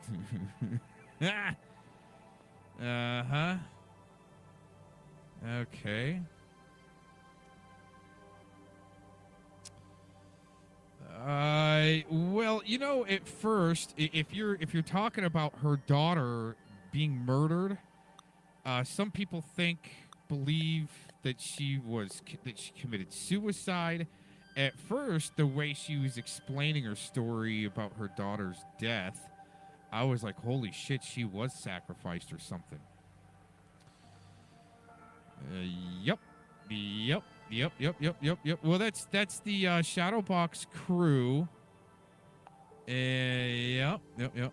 Uh-huh. Okay. Well, you know, at first, if you're talking about her daughter being murdered, some people believe that she committed suicide. At first, the way she was explaining her story about her daughter's death, I was like, holy shit, she was sacrificed or something. Yep. Well, that's the Shadowbox crew. Yep. You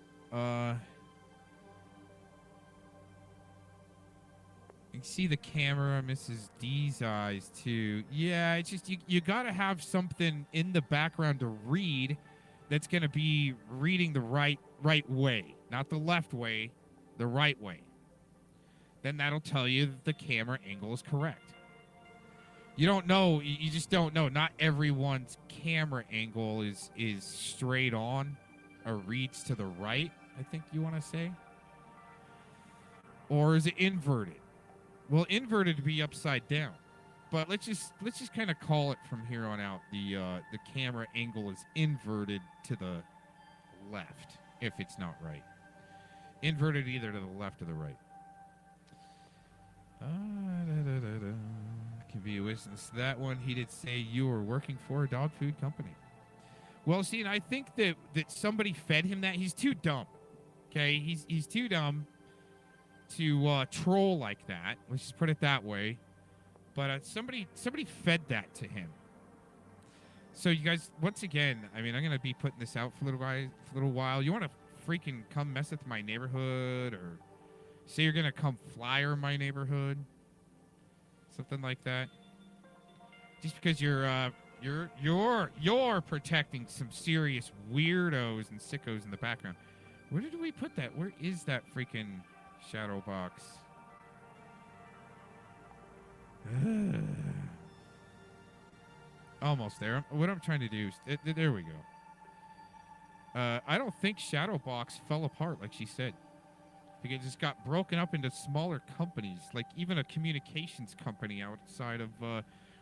can see the camera, Mrs. D's eyes too. Yeah, it's just you gotta have something in the background to read that's gonna be reading the right way, not the left way, the right way. Then that'll tell you that the camera angle is correct. You don't know. You just don't know. Not everyone's camera angle is straight on or reads to the right, I think you want to say. Or is it inverted? Well, inverted would be upside down. But let's just kind of call it from here on out. The camera angle is inverted to the left if it's not right. Inverted either to the left or the right. Can be a witness to that one. He did say you were working for a dog food company. Well, see, and I think that somebody fed him that. He's too dumb. Okay, he's too dumb to troll like that. Let's just put it that way. But somebody fed that to him. So you guys, once again, I mean, I'm gonna be putting this out for a little while. You want to freaking come mess with my neighborhood, or say you're gonna come flyer my neighborhood, something like that. Just because you're protecting some serious weirdos and sickos in the background. Where did we put that? Where is that freaking shadow box? Almost there. What I'm trying to do is there we go. I don't think Shadowbox fell apart like she said. It just got broken up into smaller companies, like even a communications company outside of,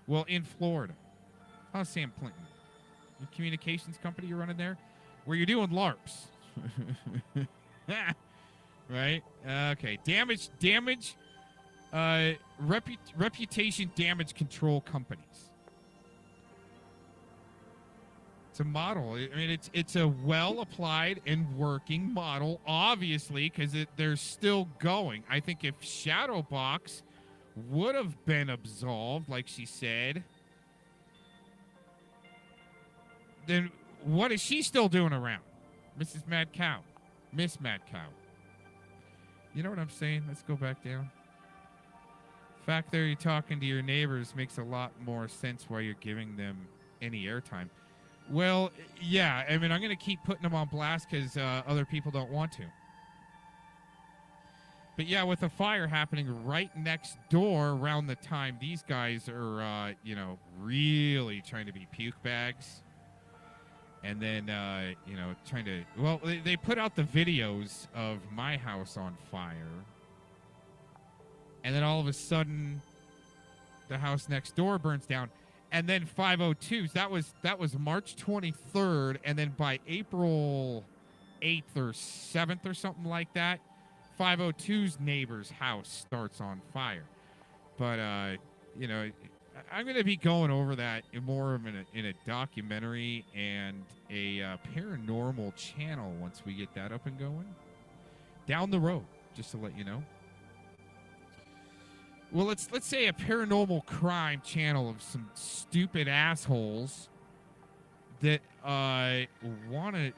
well, in Florida. How's Sam Clinton? Your communications company you're running there? Where you're doing LARPs. Right? Okay. Damage, reputation damage control companies. It's a model. I mean, it's a well applied and working model, obviously, because they're still going. I think if Shadowbox would have been absolved, like she said, then what is she still doing around? Mrs. Mad Cow. Miss Mad Cow. You know what I'm saying? Let's go back down. Fact that you're talking to your neighbors makes a lot more sense why you're giving them any airtime. Well, yeah, I mean, I'm going to keep putting them on blast because other people don't want to. But yeah, with a fire happening right next door around the time these guys are, really trying to be puke bags. And then, trying to... Well, they put out the videos of my house on fire. And then all of a sudden, the house next door burns down. And then 502s, that was March 23rd, and then by April 8th or 7th or something like that, 502's neighbor's house starts on fire. But, I'm going to be going over that more in a documentary and a paranormal channel once we get that up and going. Down the road, just to let you know. Well, let's say a paranormal crime channel of some stupid assholes that want to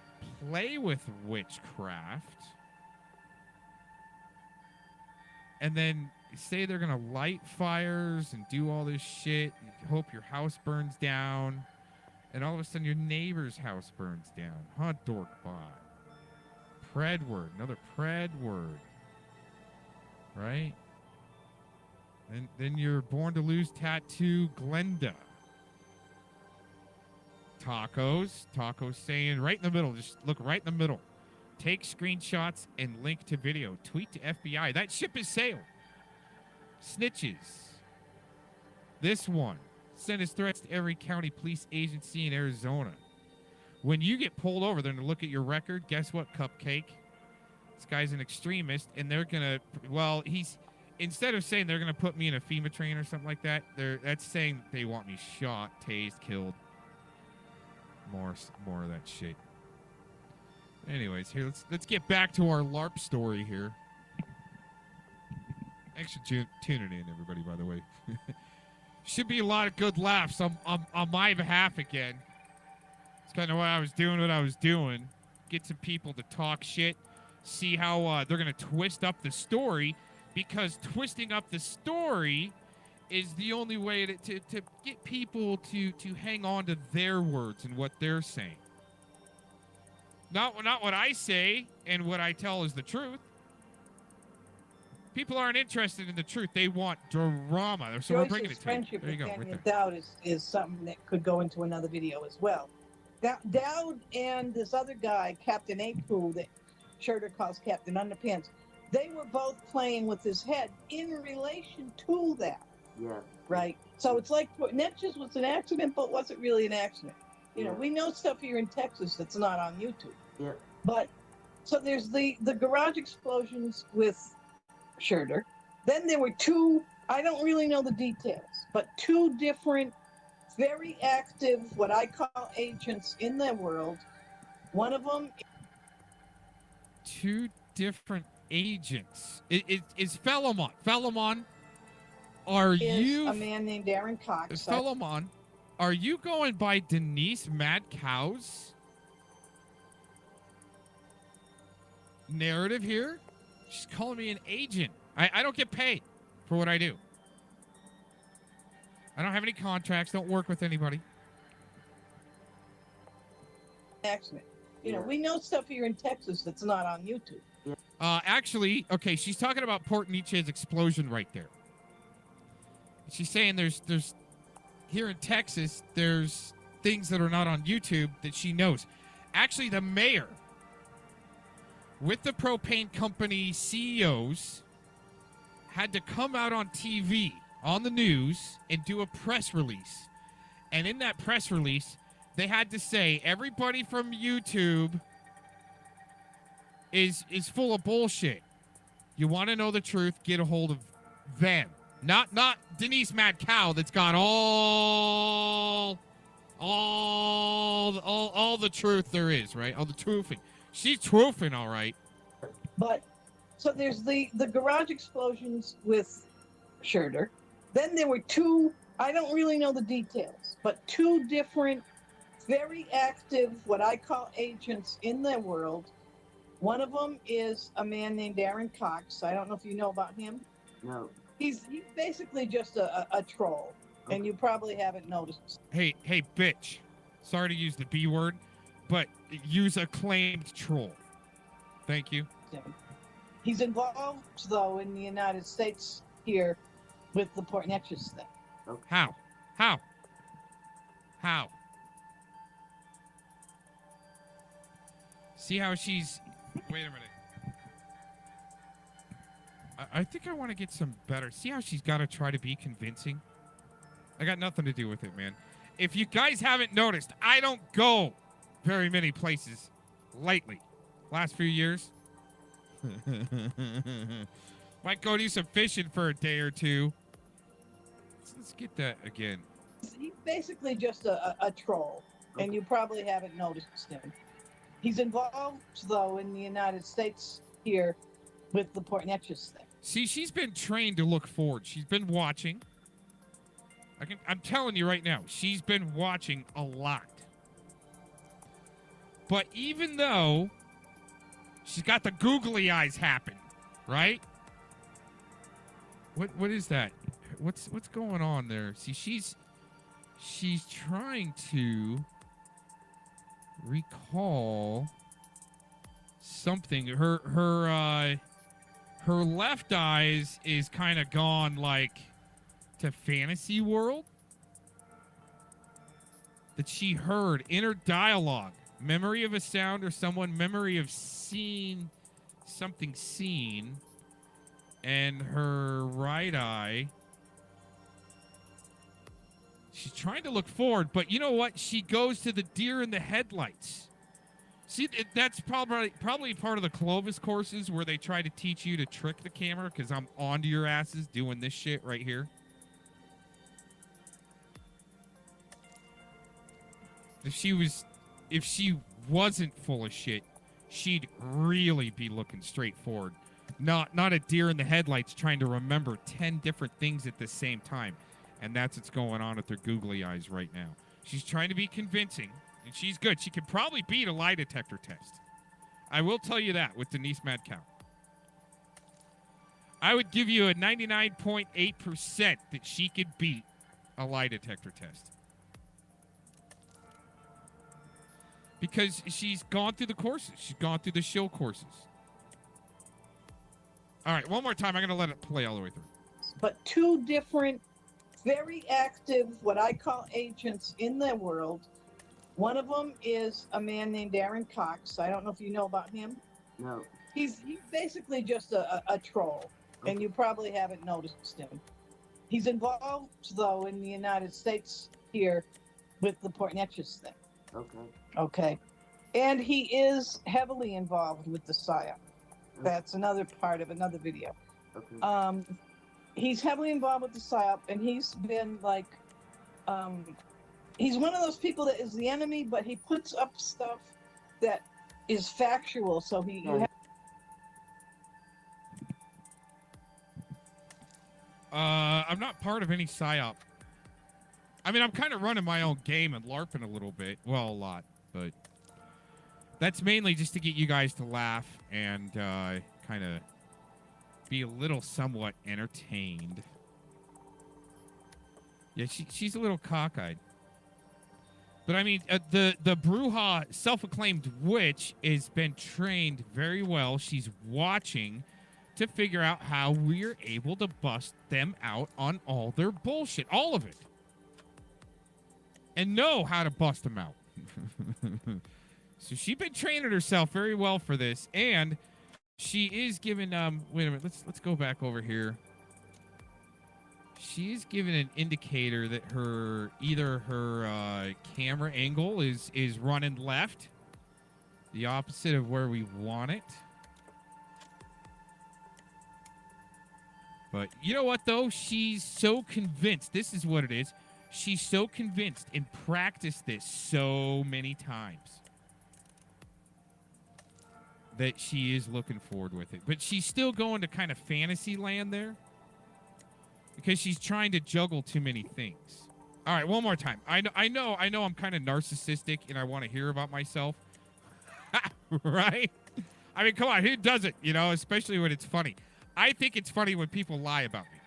play with witchcraft, and then say they're gonna light fires and do all this shit. You hope your house burns down, and all of a sudden your neighbor's house burns down. Huh, dorkbot? Predword, another Predword, right? And then you're Born to Lose tattoo, Glenda. Tacos saying right in the middle, just look right in the middle. Take screenshots and link to video. Tweet to FBI. That ship has sailed. Snitches. This one. Send his threats to every county police agency in Arizona. When you get pulled over, they're going to look at your record. Guess what, Cupcake? This guy's an extremist, and they're going to, instead of saying they're going to put me in a FEMA train or something like that, that's saying they want me shot, tased, killed. More of that shit. Anyways, here let's get back to our LARP story here. Thanks for tuning in, everybody. By the way, should be a lot of good laughs on my behalf again. It's kind of why I was doing what I was doing. Get some people to talk shit. See how they're going to twist up the story. Because twisting up the story is the only way to get people to hang on to their words and what they're saying. Not what I say and what I tell is the truth. People aren't interested in the truth. They want drama. So we're bringing it to you. Friendship There you go. with Right Daniel there. Dowd is something that could go into another video as well. Dowd and this other guy, Captain April, that Schurter calls Captain Underpants, they were both playing with his head in relation to that. Yeah. Right? So it's like Netches was an accident, but wasn't really an accident. You know, we know stuff here in Texas that's not on YouTube. Yeah. But so there's the garage explosions with Schurter. Then there were two, I don't really know the details, but two different, very active, what I call agents in the world. One of them. Two different agents. Is Philemon? Philemon, are you a man named Aaron Cox? Philemon, are you going by Denise Mad Cow's narrative here? She's calling me an agent. I don't get paid for what I do. I don't have any contracts. Don't work with anybody. Accident. You know, we know stuff here in Texas that's not on YouTube. Actually, okay, she's talking about Port Nietzsche's explosion right there. She's saying there's here in Texas, there's things that are not on YouTube that she knows. Actually, the mayor with the propane company CEOs had to come out on TV, on the news, and do a press release. And in that press release, they had to say everybody from YouTube is full of bullshit. You want to know the truth, get a hold of them. Not Denise Mad Cow that's got all the truth there is, right? All the truthing. She's truthing, all right. But so there's the garage explosions with Schurter. Then there were two, I don't really know the details, but two different, very active, what I call agents in their world. One of them is a man named Aaron Cox. I don't know if you know about him. No. He's basically just a troll, and you probably haven't noticed. Hey, bitch. Sorry to use the B word, but use a claimed troll. Thank you. He's involved, though, in the United States here with the Port Neches thing. How? See how she's... Wait a minute. I think I want to get some better. See how she's got to try to be convincing? I got nothing to do with it, man. If you guys haven't noticed, I don't go very many places lately. Last few years. Might go do some fishing for a day or two. Let's get that again. He's basically just a troll, and you probably haven't noticed him. He's involved, though, in the United States here with the Port Neches thing. See, she's been trained to look forward. She's been watching. I'm telling you right now, she's been watching a lot. But even though she's got the googly eyes happen, right? What is that? What's going on there? See, she's trying to recall something. Her left eyes is kind of gone like to fantasy world that she heard inner dialogue, memory of a sound or someone, memory of seeing something seen, and her right eye, she's trying to look forward, but you know what? She goes to the deer in the headlights. See, that's probably part of the Clovis courses where they try to teach you to trick the camera, because I'm onto your asses doing this shit right here. If she wasn't full of shit, she'd really be looking straight forward. Not a deer in the headlights trying to remember 10 different things at the same time. And that's what's going on with her googly eyes right now. She's trying to be convincing, and she's good. She could probably beat a lie detector test. I will tell you that with Denise Mad Cow. I would give you a 99.8% that she could beat a lie detector test. Because she's gone through the courses. She's gone through the shill courses. All right, one more time. I'm going to let it play all the way through. But two different, very active, what I call agents in their world. One of them is a man named Aaron Cox. I don't know if you know about him. No. He's basically just a troll, and you probably haven't noticed him. He's involved, though, in the United States here with the Port Neches thing. Okay. And he is heavily involved with the PSYOP. That's another part of another video. He's heavily involved with the PSYOP, and he's been like, he's one of those people that is the enemy, but he puts up stuff that is factual. So I'm not part of any PSYOP. I mean, I'm kind of running my own game and LARPing a little bit. Well, a lot, but that's mainly just to get you guys to laugh and kind of be a little somewhat entertained. Yeah, she's a little cockeyed. But I mean, the Bruja self-acclaimed witch has been trained very well. She's watching to figure out how we're able to bust them out on all their bullshit. All of it. And know how to bust them out. So she's been training herself very well for this, and she is given wait a minute, let's go back over here. She is given an indicator that either her camera angle is running left, the opposite of where we want it. But you know what, though? She's so convinced. This is what it is. She's so convinced and practiced this so many times that she is looking forward with it. But she's still going to kind of fantasy land there because she's trying to juggle too many things. All right, one more time. I know I'm kind of narcissistic and I want to hear about myself. Right? I mean, come on, who doesn't? You know, especially when it's funny. I think it's funny when people lie about me.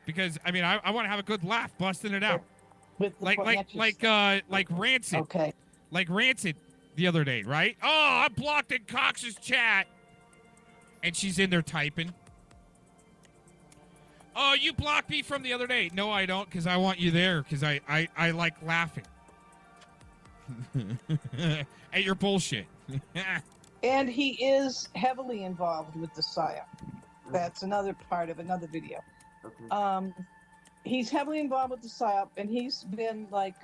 Because I mean, I want to have a good laugh busting it out. With the like Rancid. Okay. Like Rancid the other day, right? Oh, I'm blocked in Cox's chat. And she's in there typing. Oh, you blocked me from the other day. No, I don't, because I want you there, because I like laughing. At your bullshit. And he is heavily involved with the PSYOP. That's another part of another video. Okay. He's heavily involved with the PSYOP, and he's been like,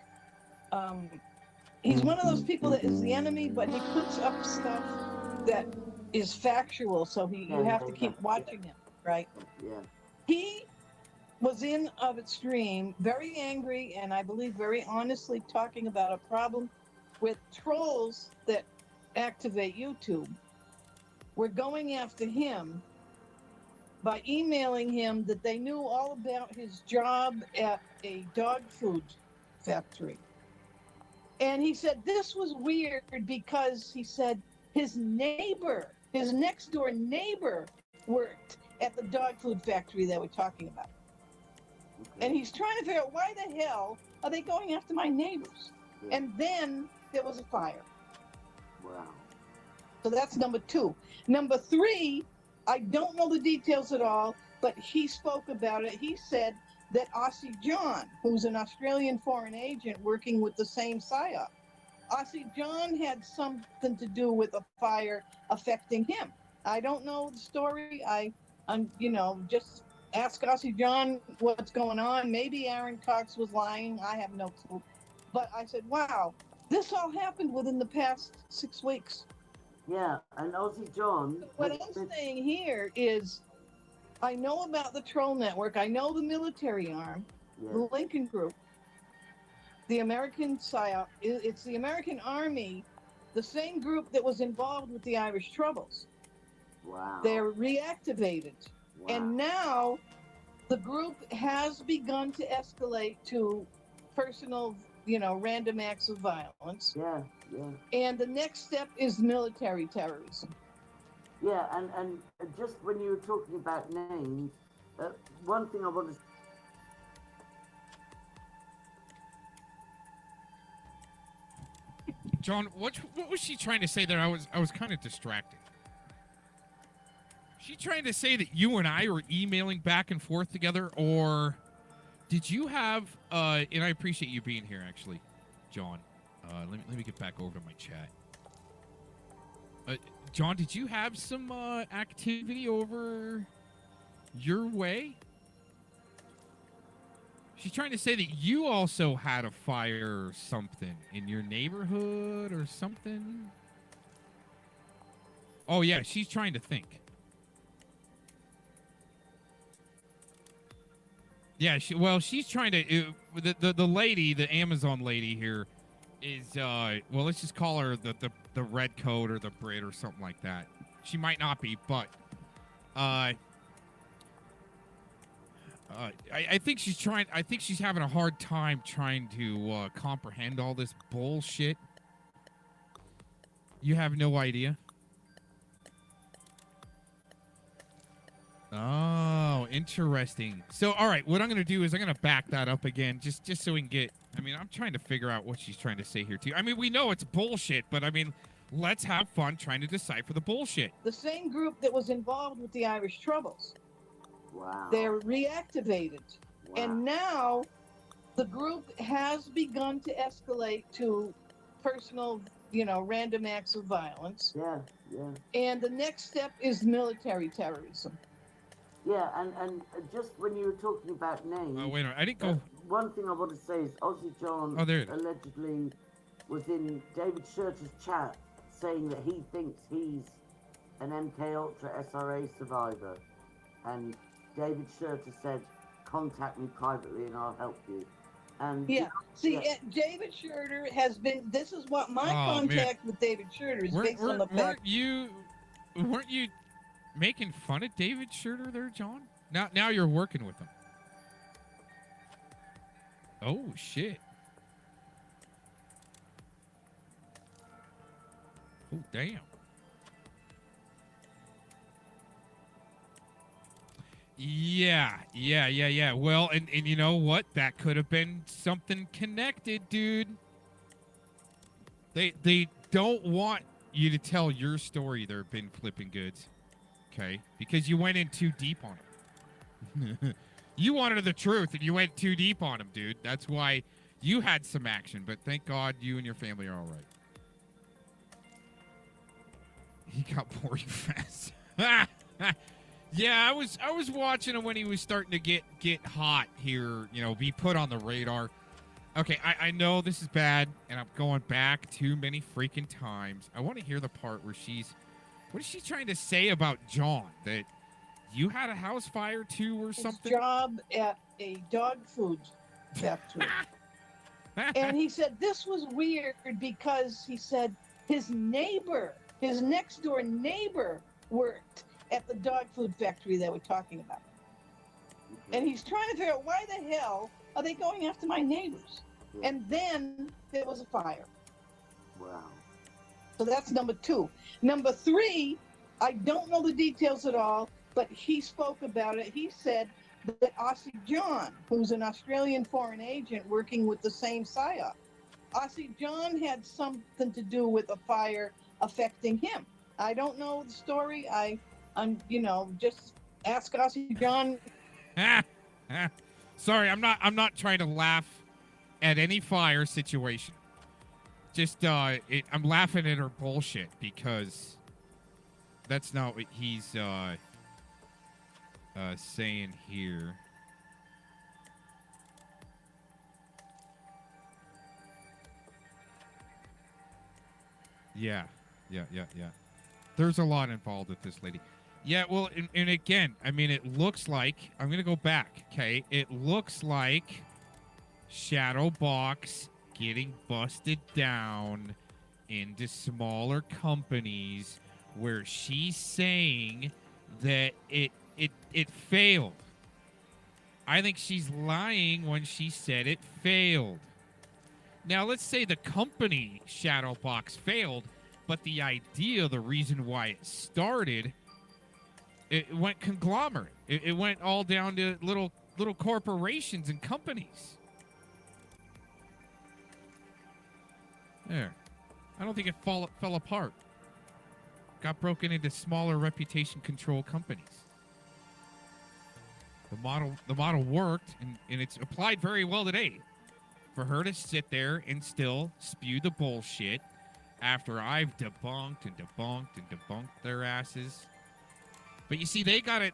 he's one of those people that is the enemy, but he puts up stuff that is factual, so you have to keep watching him, right? Yeah. He was in of its stream, very angry, and I believe very honestly talking about a problem with trolls that activate YouTube. We're going after him by emailing him that they knew all about his job at a dog food factory. And he said this was weird because he said his neighbor, his next door neighbor, worked at the dog food factory they were talking about. And he's trying to figure out why the hell are they going after my neighbors? Yeah. And then there was a fire. Wow. So that's number 2. Number 3, I don't know the details at all, but he spoke about it. He said that Aussie John, who's an Australian foreign agent working with the same PSYOP, Aussie John had something to do with a fire affecting him. I don't know the story. I'm just ask Aussie John what's going on. Maybe Aaron Cox was lying. I have no clue. But I said, wow, this all happened within the past 6 weeks. Yeah, and Aussie John. What I'm saying here is, I know about the troll network. I know the military arm, the Lincoln Group, the American PSYOP. It's the American Army, the same group that was involved with the Irish Troubles. Wow. They're reactivated. Wow. And now the group has begun to escalate to personal, random acts of violence. Yeah, yeah. And the next step is military terrorism. Yeah, and just when you were talking about names, one thing I want to... John, what was she trying to say there? I was kind of distracted. She trying to say that you and I were emailing back and forth together, or did you have? And I appreciate you being here, actually, John. Let me get back over to my chat. John, did you have some activity over your way? She's trying to say that you also had a fire or something in your neighborhood or something. Oh yeah, she's trying to think. Yeah, she's trying to. The lady, the Amazon lady here, is well, let's just call her the red coat or the Brit or something like that. She might not be, but I think she's trying. I think she's having a hard time trying to comprehend all this bullshit. You have no idea. Oh, interesting. So, all right, what I'm going to do is I'm going to back that up again, just so we can get... I mean, I'm trying to figure out what she's trying to say here, too. I mean, we know it's bullshit, but, I mean, let's have fun trying to decipher the bullshit. The same group that was involved with the Irish Troubles. Wow. They're reactivated. Wow. And now the group has begun to escalate to personal, random acts of violence. Yeah, yeah. And the next step is military terrorism. Yeah, and just when you were talking about names... Oh, wait a minute. I didn't go... One thing I want to say is Aussie John allegedly was in David Shirter's chat saying that he thinks he's an MK Ultra SRA survivor. And David Shirter said, contact me privately and I'll help you. And Yeah. See, David Shirter has been. This is what my Oh, man. contact with David Shirter is based on the fact. Weren't you making fun of David Shirter there, John? Now you're working with him. Oh shit. Oh damn. Yeah. Well, and you know what? That could have been something connected, dude. They don't want you to tell your story. They've been flipping goods, okay? Because you went in too deep on it. You wanted the truth, and you went too deep on him, dude. That's why you had some action. But thank God you and your family are all right. He got boring fast. Yeah, I was watching him when he was starting to get hot here. You know, be put on the radar. Okay, I know this is bad, and I'm going back too many freaking times. I want to hear the part where what is she trying to say about John? That you had a house fire too or something? His job at a dog food factory. And he said this was weird because he said his next door neighbor worked at the dog food factory they were talking about. And he's trying to figure out why the hell are they going after my neighbors? And then there was a fire. Wow. So that's number 2. Number 3, I don't know the details at all, but he spoke about it. He said that Aussie John, who's an Australian foreign agent working with the same PSYOP, Aussie John had something to do with a fire affecting him. I don't know the story. I'm just ask Aussie John. Sorry, I'm not trying to laugh at any fire situation. Just I'm laughing at her bullshit because that's not what he's saying here. Yeah. There's a lot involved with this lady. Yeah, well, and again, I mean, it looks like, I'm going to go back, okay? It looks like Shadowbox getting busted down into smaller companies where she's saying that it failed. I think she's lying when she said it failed. Now, let's say the company Shadowbox failed, but the idea, the reason why it started, it went conglomerate. It went all down to little corporations and companies. There. I don't think it fell apart. Got broken into smaller reputation control companies. The model worked, and it's applied very well today. For her to sit there and still spew the bullshit after I've debunked their asses. But you see, they got it.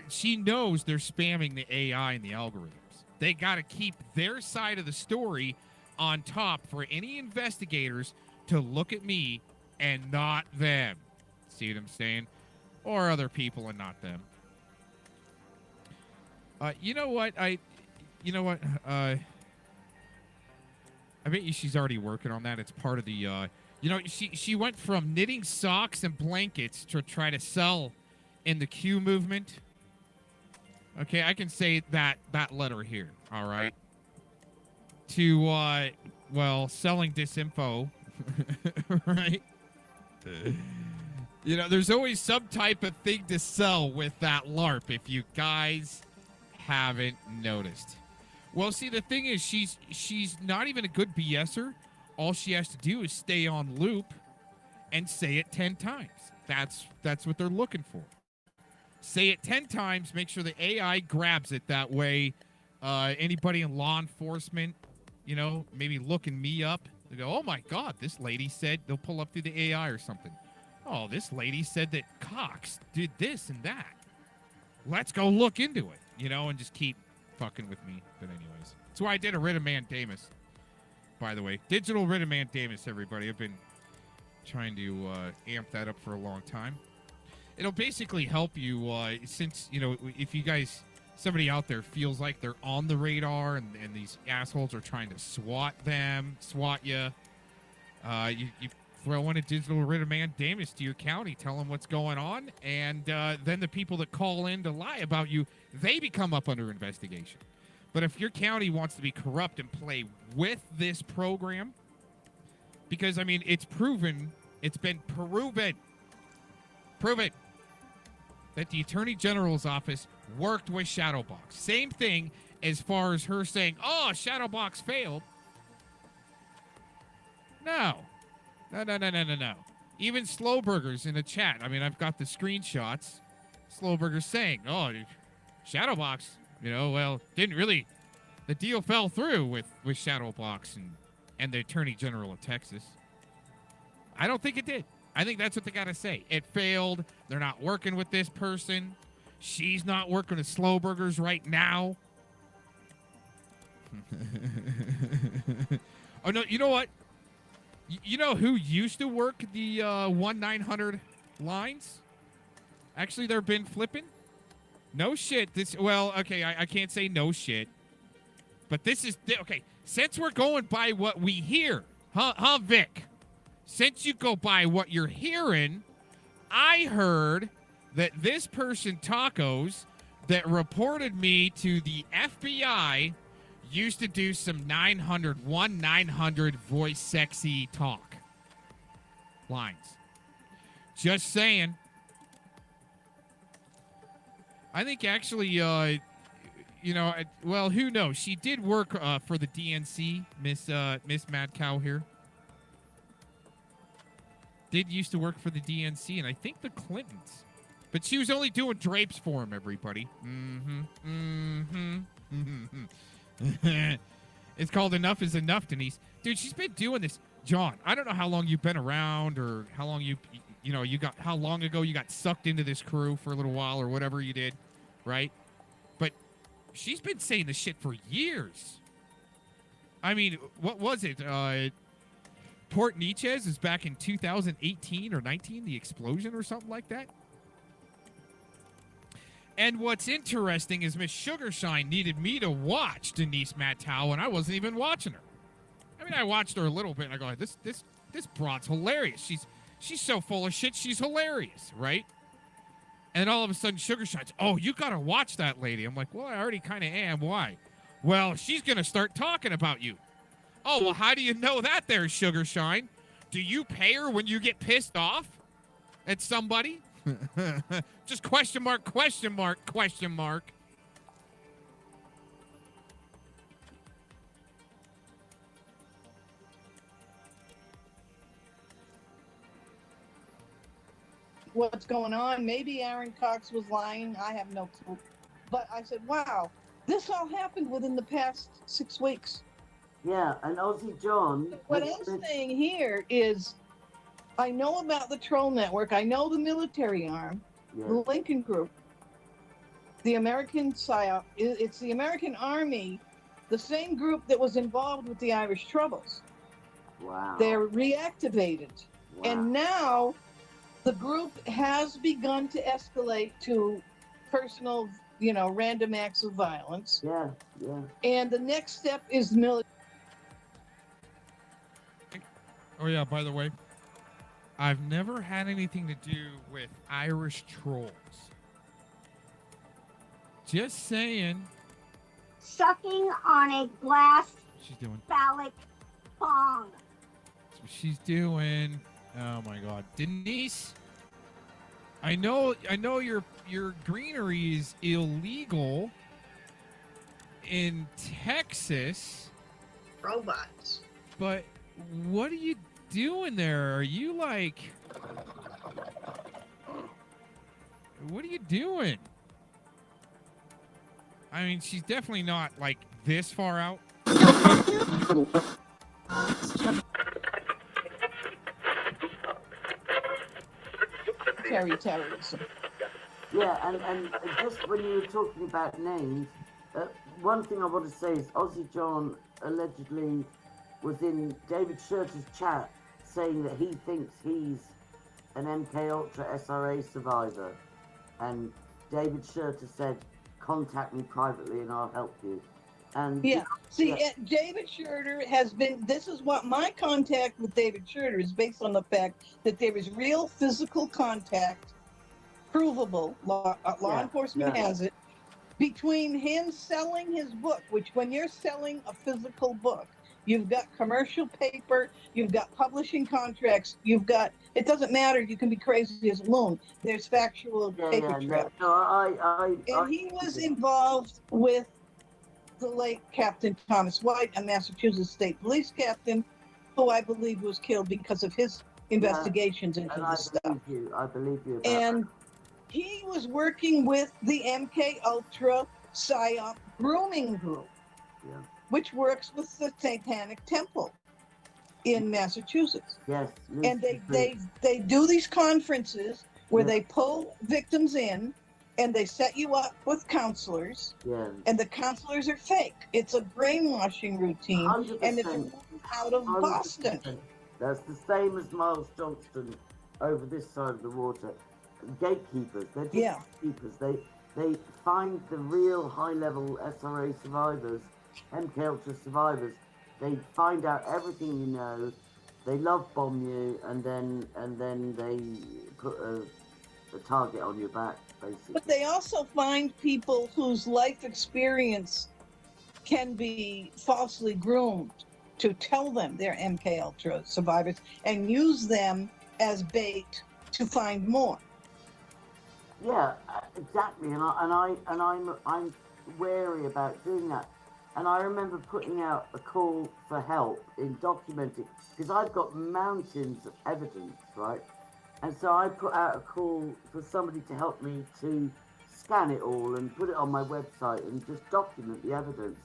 She knows they're spamming the AI and the algorithms. They got to keep their side of the story on top for any investigators to look at me and not them. See what I'm saying? Or other people and not them. You know what? I bet you she's already working on that. It's part of the, she went from knitting socks and blankets to try to sell in the Q movement. Okay, I can say that letter here, all right? To, selling disinfo, right? There's always some type of thing to sell with that LARP, if you guys haven't noticed. Well, see, the thing is, she's not even a good BSer. All she has to do is stay on loop and say it 10 times. That's what they're looking for. Say it 10 times, make sure the AI grabs it that way. Anybody in law enforcement, maybe looking me up, they go, oh my God, this lady said, they'll pull up through the AI or something. Oh, this lady said that Cox did this and that. Let's go look into it, and just keep fucking with me. But anyways, that's why I did a writ of mandamus, by the way. Digital writ of mandamus, everybody. I've been trying to amp that up for a long time. it'll basically help you since if you guys, somebody out there feels like they're on the radar and these assholes are trying to swat you. You throw in a digital writ of mandamus to your county, tell them what's going on, and then the people that call in to lie about you, they become up under investigation. But if your county wants to be corrupt and play with this program, because, I mean, it's proven, it's been proven that the Attorney General's office worked with Shadowbox. Same thing as far as her saying, oh, Shadowbox failed. No. Even Slowburgers in the chat. I mean, I've got the screenshots. Slowburgers saying, oh, Shadowbox, well, didn't really, the deal fell through with Shadowbox and the Attorney General of Texas. I don't think it did. I think that's what they got to say. It failed. They're not working with this person. She's not working with Slowburgers right now. Oh, no, you know what? You know who used to work the 1-900 lines? Actually, they've been flipping. No shit. I can't say no shit. But this is, okay, since we're going by what we hear, huh, Vic? Since you go by what you're hearing, I heard that this person, Tacos, that reported me to the FBI used to do some 1-900 voice sexy talk lines. Just saying. I think actually, well, who knows? She did work for the DNC, Miss Mad Cow here. Did used to work for the DNC, and I think the Clintons. But she was only doing drapes for him, everybody. It's called Enough is Enough, Denise. Dude, she's been doing this. John, I don't know how long you've been around or how long how long ago you got sucked into this crew for a little while or whatever you did, right? But she's been saying this shit for years. I mean, what was it? Port Neches is back in 2018 or 19, the explosion or something like that. And what's interesting is Miss Sugarshine needed me to watch Denise Mattow, and I wasn't even watching her. I mean, I watched her a little bit, and I go, this broad's hilarious. She's so full of shit, she's hilarious, right? And all of a sudden, Sugarshine's, oh, you gotta watch that lady. I'm like, well, I already kind of am. Why? Well, she's gonna start talking about you. Oh, well, how do you know that there, Sugarshine? Do you pay her when you get pissed off at somebody? Just question mark. What's going on? Maybe Aaron Cox was lying. I have no clue. But I said, wow, this all happened within the past 6 weeks. Yeah, and Aussie John. What I'm saying here is, I know about the Troll Network. I know the military arm, the Lincoln Group, the American PSYOP. It's the American Army, the same group that was involved with the Irish Troubles. Wow. They're reactivated. Wow. And now the group has begun to escalate to personal, random acts of violence. Yeah. And the next step is military. Oh, yeah, by the way, I've never had anything to do with Irish trolls. Just saying. Sucking on a glass She's doing. phallic bong. That's what she's doing. Oh, my God. Denise, I know your greenery is illegal in Texas. Robots. But what are you doing there? Are you like... What are you doing? I mean, she's definitely not like this far out. Terrorism. Yeah, and just when you were talking about names, one thing I want to say is Aussie John allegedly was in David Shirter's chat saying that he thinks he's an MK Ultra SRA survivor, and David Shurter said, "Contact me privately and I'll help you." And Yeah. See, David Shurter has been. This is what my contact with David Shurter is based on the fact that there is real physical contact, provable. Law enforcement has it. Between him selling his book, which when you're selling a physical book, you've got commercial paper, you've got publishing contracts, you've got, it doesn't matter, you can be crazy as a loon. There's factual paper trail. And he was involved with the late Captain Thomas White, a Massachusetts State Police captain, who I believe was killed because of his investigations into this stuff. I believe you. And he was working with the MK Ultra PSYOP grooming group, which works with the Satanic Temple in Massachusetts. Yes. And they do these conferences where they pull victims in and they set you up with counselors. Yeah. And the counselors are fake. It's a brainwashing routine. 100%. And it's out of 100%. Boston. That's the same as Miles Johnston over this side of the water. Gatekeepers. They're just gatekeepers. They find the real high-level SRA survivors, MK Ultra survivors. They find out everything you know. They love bomb you, and then they put a target on your back, basically. But they also find people whose life experience can be falsely groomed to tell them they're MK Ultra survivors and use them as bait to find more. Yeah, exactly, and I'm wary about doing that. And I remember putting out a call for help in documenting, because I've got mountains of evidence, right? And so I put out a call for somebody to help me to scan it all and put it on my website and just document the evidence.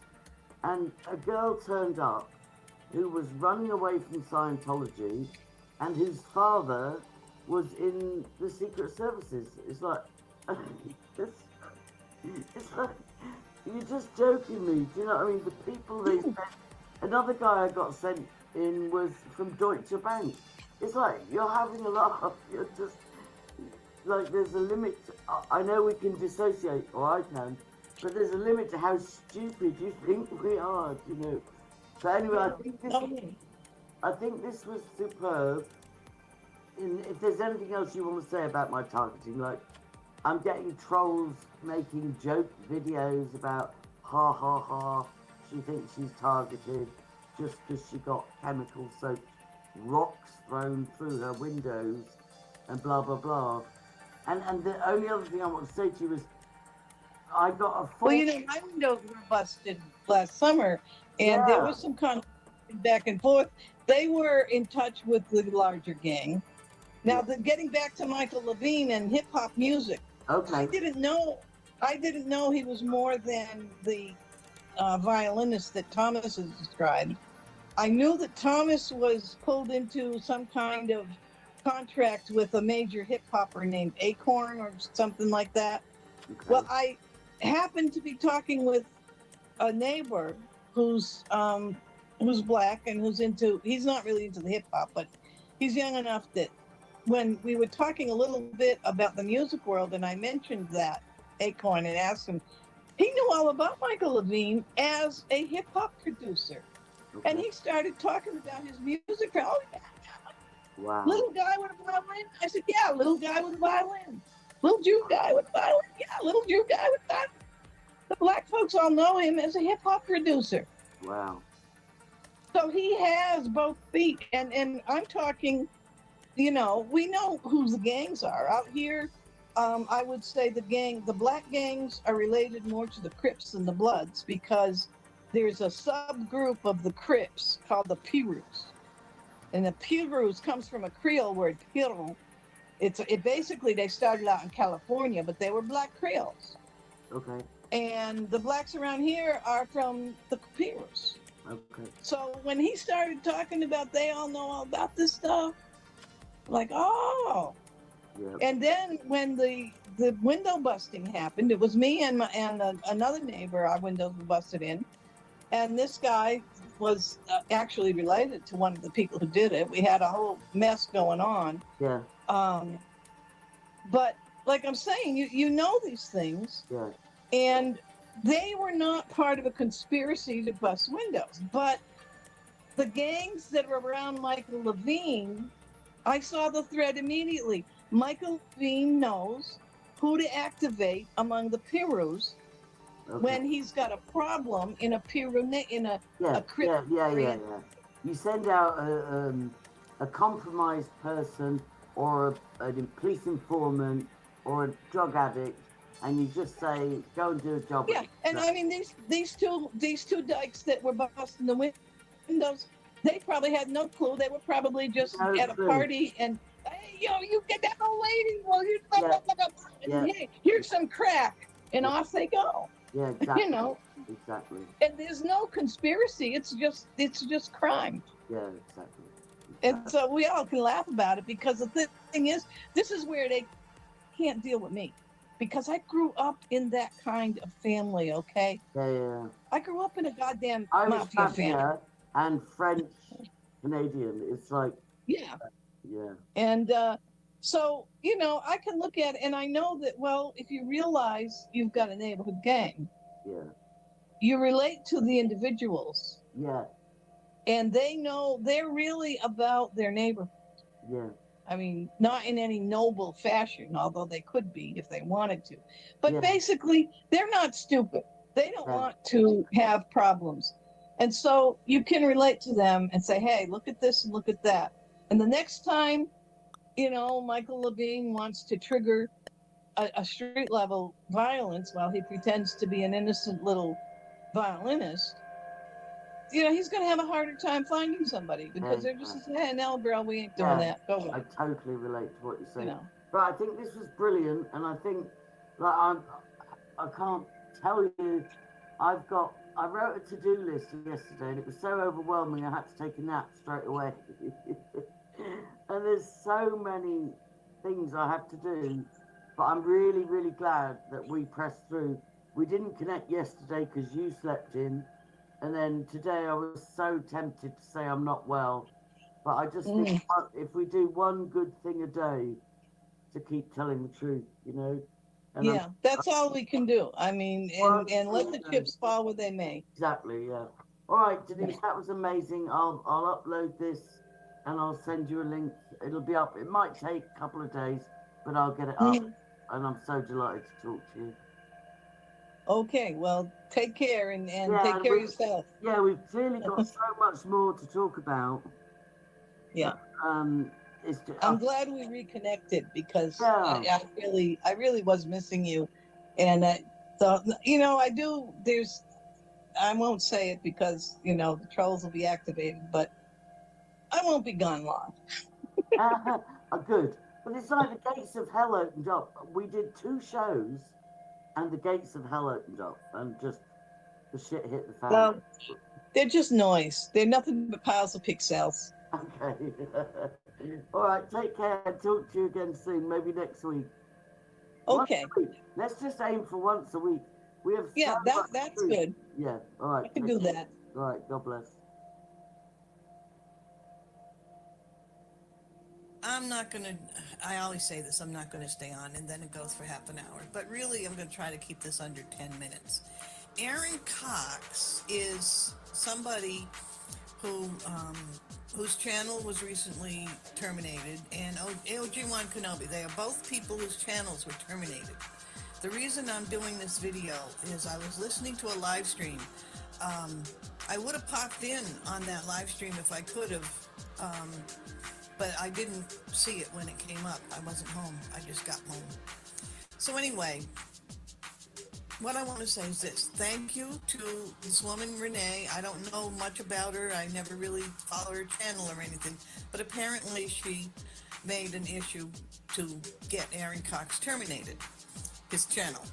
And a girl turned up who was running away from Scientology and whose father was in the Secret Services. It's like, it's like, you're just joking me. Do you know what I mean? The people they sent, another guy I got sent in was from Deutsche Bank. It's like, you're having a laugh. You're just, like, there's a limit. I know we can dissociate, or I can, but there's a limit to how stupid you think we are, you know. So anyway, I think this was superb. And if there's anything else you want to say about my targeting, like, I'm getting trolls making joke videos about, ha ha ha, she thinks she's targeted just because she got chemical-soaked rocks thrown through her windows and blah, blah, blah. And the only other thing I want to say to you is, I got a full... Well, you know, my windows were busted last summer, and there was some kind of back and forth. They were in touch with the larger gang. Now, getting back to Michael Levine and hip hop music, I didn't know he was more than the violinist that Thomas has described. I knew that Thomas was pulled into some kind of contract with a major hip hopper named Acorn or something like that. Well, I happened to be talking with a neighbor who's black and he's not really into the hip hop, but he's young enough that when we were talking a little bit about the music world and I mentioned that Acorn and asked him, he knew all about Michael Levine as a hip hop producer. And he started talking about his music. Oh, yeah. Wow. Little guy with a violin? I said, yeah, little guy with a violin. Little Jew guy with a violin? Yeah, little Jew guy with a violin. The black folks all know him as a hip hop producer. Wow. So he has both feet. And I'm talking, you know, we know who the gangs are. Out here, I would say the black gangs are related more to the Crips than the Bloods because there's a subgroup of the Crips called the Pirus. And the Pirus comes from a Creole word, Piron. It basically, they started out in California, but they were black Creoles. Okay. And the blacks around here are from the Pirus. Okay. So when he started talking about they all know all about this stuff, like, oh. Yep. And then when the window busting happened, it was me and another neighbor, our windows were busted in. And this guy was actually related to one of the people who did it. We had a whole mess going on. Yeah. But like I'm saying, you know these things, Yeah. and they were not part of a conspiracy to bust windows. But the gangs that are around Michael Levine, I saw the thread immediately. Michael Levine knows who to activate among the Pirus when he's got a problem in a Piru, in a crypt area. You send out a compromised person or a police informant or a drug addict, and you just say, go and do a job. Yeah, and I mean these two dykes that were busting the windows, they probably had no clue. They were probably just at a party and, hey, yo, you get that old lady. Well, hey, here's some crack, and off they go. Yeah, exactly. You know, exactly. And there's no conspiracy. It's just crime. Yeah, exactly. And so we all can laugh about it because the thing is, this is where they can't deal with me. Because I grew up in that kind of family, okay? Yeah. I grew up in a goddamn Irish mafia family. and French Canadian. It's like yeah. Yeah. And so, you know, I can look at it and I know that, well, if you realize you've got a neighborhood gang, you relate to the individuals. Yeah. And they know they're really about their neighborhood. Yeah. I mean, not in any noble fashion, although they could be if they wanted to. But basically, they're not stupid. They don't want to have problems. And so you can relate to them and say, hey, look at this and look at that. And the next time, you know, Michael Levine wants to trigger a street level violence while he pretends to be an innocent little violinist, you know, he's going to have a harder time finding somebody because they're just saying, hey, no, girl, we ain't doing that. Go away. I totally relate to what you're saying. You know. But I think this was brilliant, and I think, like, I can't tell you, I wrote a to-do list yesterday, and it was so overwhelming I had to take a nap straight away. And there's so many things I have to do, but I'm really, really glad that we pressed through. We didn't connect yesterday because you slept in. And then today I was so tempted to say I'm not well, but I just think if we do one good thing a day to keep telling the truth, you know. And that's all we can do. I mean, and let the chips fall where they may. Exactly, yeah. All right, Denise, that was amazing. I'll upload this and I'll send you a link. It'll be up. It might take a couple of days, but I'll get it up. And I'm so delighted to talk to you. Okay, well, take care and take care of yourself. Yeah, we've clearly got so much more to talk about. Yeah. I'm glad we reconnected because I really was missing you. And so, you know, I won't say it because, you know, the trolls will be activated, but I won't be gone long. Good. But it's like the gates of hell opened up. We did 2 shows. And the gates of hell opened up, and just the shit hit the fan. Well, they're just noise. They're nothing but piles of pixels. Okay. All right, take care. Talk to you again soon, maybe next week. Okay. Let's just aim for once a week. We have that's good. Yeah, all right. I can do that. All right, God bless. I always say this, I'm not going to stay on, and then it goes for half an hour. But really, I'm going to try to keep this under 10 minutes. Aaron Cox is somebody who whose channel was recently terminated, and OG1 Kenobi. They are both people whose channels were terminated. The reason I'm doing this video is I was listening to a live stream. I would have popped in on that live stream if I could have, but I didn't see it when it came up. I wasn't home. I just got home. So anyway, what I want to say is this. Thank you to this woman, Renee. I don't know much about her. I never really follow her channel or anything. But apparently she made an issue to get Aaron Cox terminated, his channel.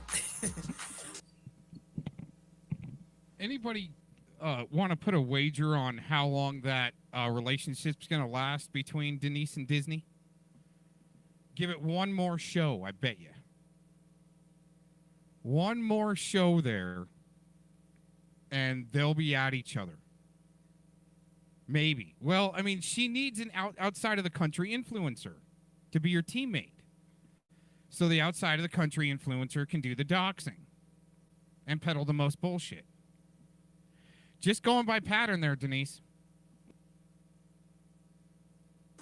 Anybody want to put a wager on how long that relationship's going to last between Denise and Disney? Give it one more show, I bet you. One more show there, and they'll be at each other. Maybe. Well, I mean, she needs an outside of the country influencer to be your teammate. So the outside of the country influencer can do the doxing and peddle the most bullshit. Just going by pattern there, Denise.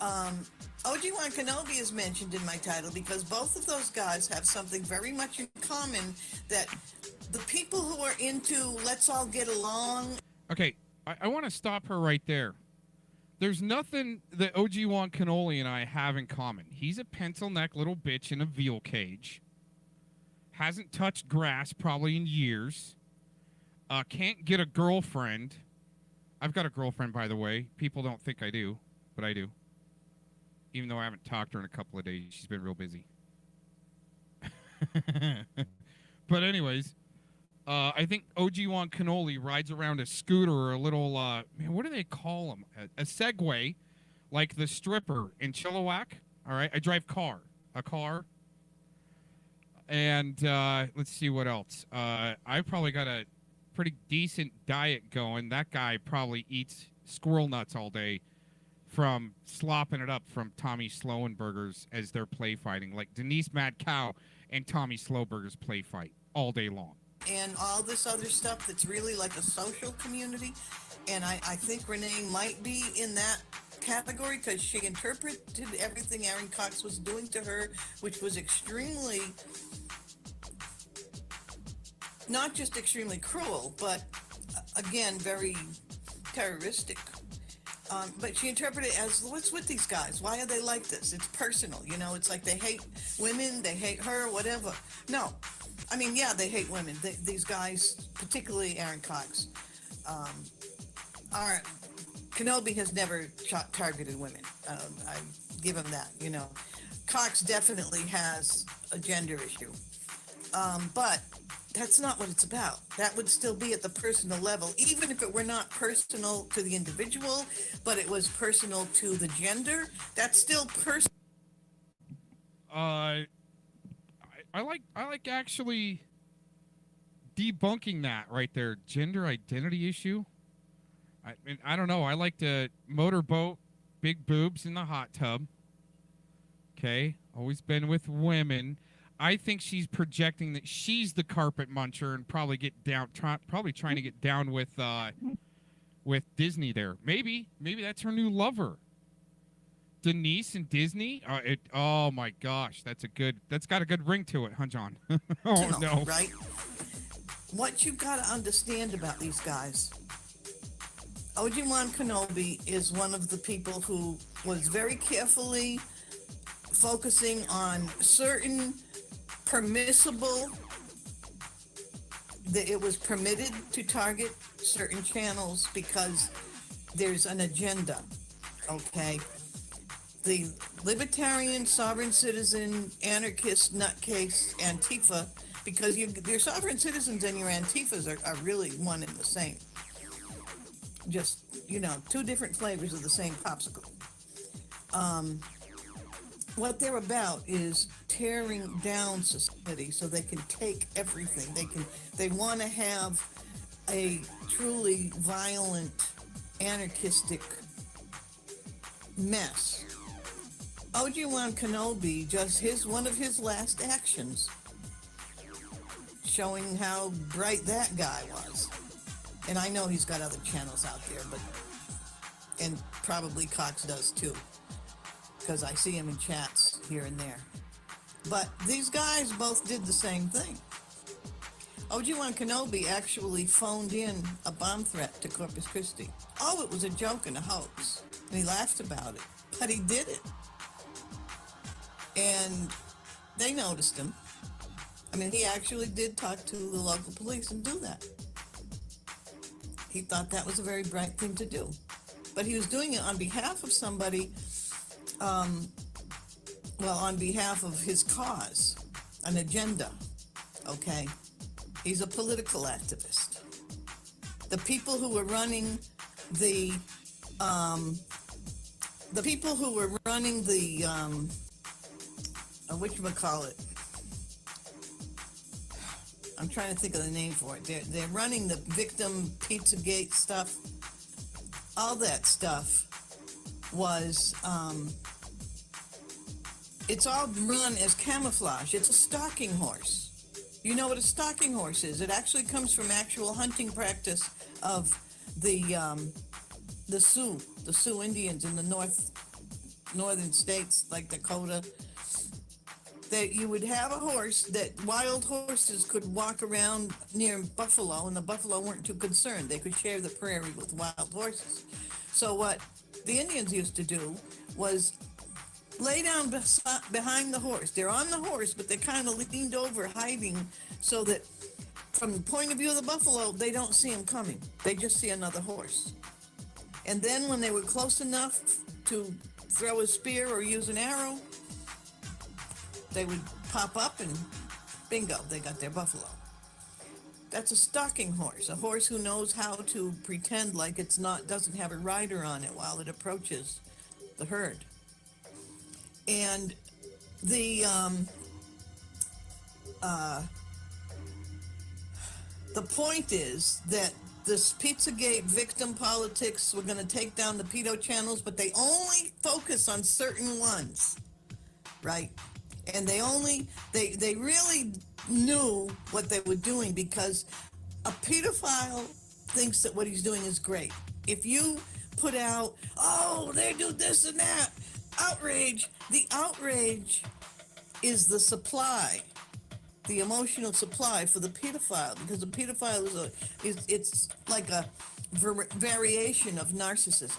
OG1 Kenobi is mentioned in my title because both of those guys have something very much in common, that the people who are into let's all get along. Okay, I want to stop her right there. There's nothing that OG1 Cannoli and I have in common. He's a pencil neck little bitch in a veal cage. Hasn't touched grass probably in years. Can't get a girlfriend. I've got a girlfriend, by the way. People don't think I do, but I do. Even though I haven't talked to her in a couple of days. She's been real busy. But anyways, I think OG1 Cannoli rides around a scooter or a little, man, what do they call them? A Segway, like the stripper in Chilliwack. All right, I drive a car. And let's see what else. I've probably got a pretty decent diet going. That guy probably eats squirrel nuts all day from slopping it up from Tommy Slowenberger's as they're play fighting. Like Denise Mad Cow and Tommy Slowburger's play fight all day long. And all this other stuff that's really like a social community. And I think Renee might be in that category because she interpreted everything Aaron Cox was doing to her, which was extremely, not just extremely cruel, but again, very terroristic. But she interpreted it as, what's with these guys? Why are they like this? It's personal, you know? It's like they hate women, they hate her, whatever. No. I mean, yeah, they hate women. These guys, particularly Aaron Cox, Kenobi has never targeted women. I give him that, you know. Cox definitely has a gender issue. But that's not what it's about. That would still be at the personal level, even if it were not personal to the individual, but it was personal to the gender. That's still personal. I like actually debunking that right there. Gender identity issue. I mean, I don't know. I like to motorboat, big boobs in the hot tub. Okay, always been with women. I think she's projecting that she's the carpet muncher and probably probably trying to get down with Disney there. Maybe that's her new lover. Denise and Disney. Oh my gosh, that's got a good ring to it, huh, John? Oh no! Right. What you've got to understand about these guys. OG1 Kenobi is one of the people who was very carefully focusing on certain permissible, that it was permitted to target certain channels because there's an agenda, okay? The libertarian, sovereign citizen, anarchist, nutcase, Antifa, because your sovereign citizens and your Antifas are really one and the same. Just, you know, two different flavors of the same popsicle. What they're about is tearing down society so they can take everything. They want to have a truly violent, anarchistic mess. OG1 Kenobi, just one of his last actions, showing how bright that guy was. And I know he's got other channels out there, and probably Cox does too, because I see him in chats here and there. But these guys both did the same thing. OG1 Kenobi actually phoned in a bomb threat to Corpus Christi. Oh, it was a joke and a hoax. And he laughed about it, but he did it. And they noticed him. I mean, he actually did talk to the local police and do that. He thought that was a very bright thing to do. But he was doing it on behalf of somebody, on behalf of his cause, an agenda, okay? He's a political activist. The people who were running whatchamacallit, I'm trying to think of the name for it. They're running the victim Pizzagate stuff. All that stuff was it's all run as camouflage. It's a stalking horse. You know what a stalking horse is? It actually comes from actual hunting practice of the Sioux Indians in the northern states like Dakota. That you would have a horse that wild horses could walk around near buffalo, and the buffalo weren't too concerned. They could share the prairie with wild horses. So what the Indians used to do was lay down behind the horse. They're on the horse, but they kind of leaned over, hiding, so that from the point of view of the buffalo, they don't see him coming. They just see another horse. And then when they were close enough to throw a spear or use an arrow, they would pop up and bingo, they got their buffalo. That's a stalking horse, a horse who knows how to pretend like it's not, doesn't have a rider on it while it approaches the herd. And the point is that this Pizzagate victim politics, we're going to take down the pedo channels, but they only focus on certain ones, right? And they really knew what they were doing, because a pedophile thinks that what he's doing is great. If you put out, oh, they do this and that, outrage, the outrage is the supply, the emotional supply for the pedophile, because the pedophile it's like a variation of narcissism.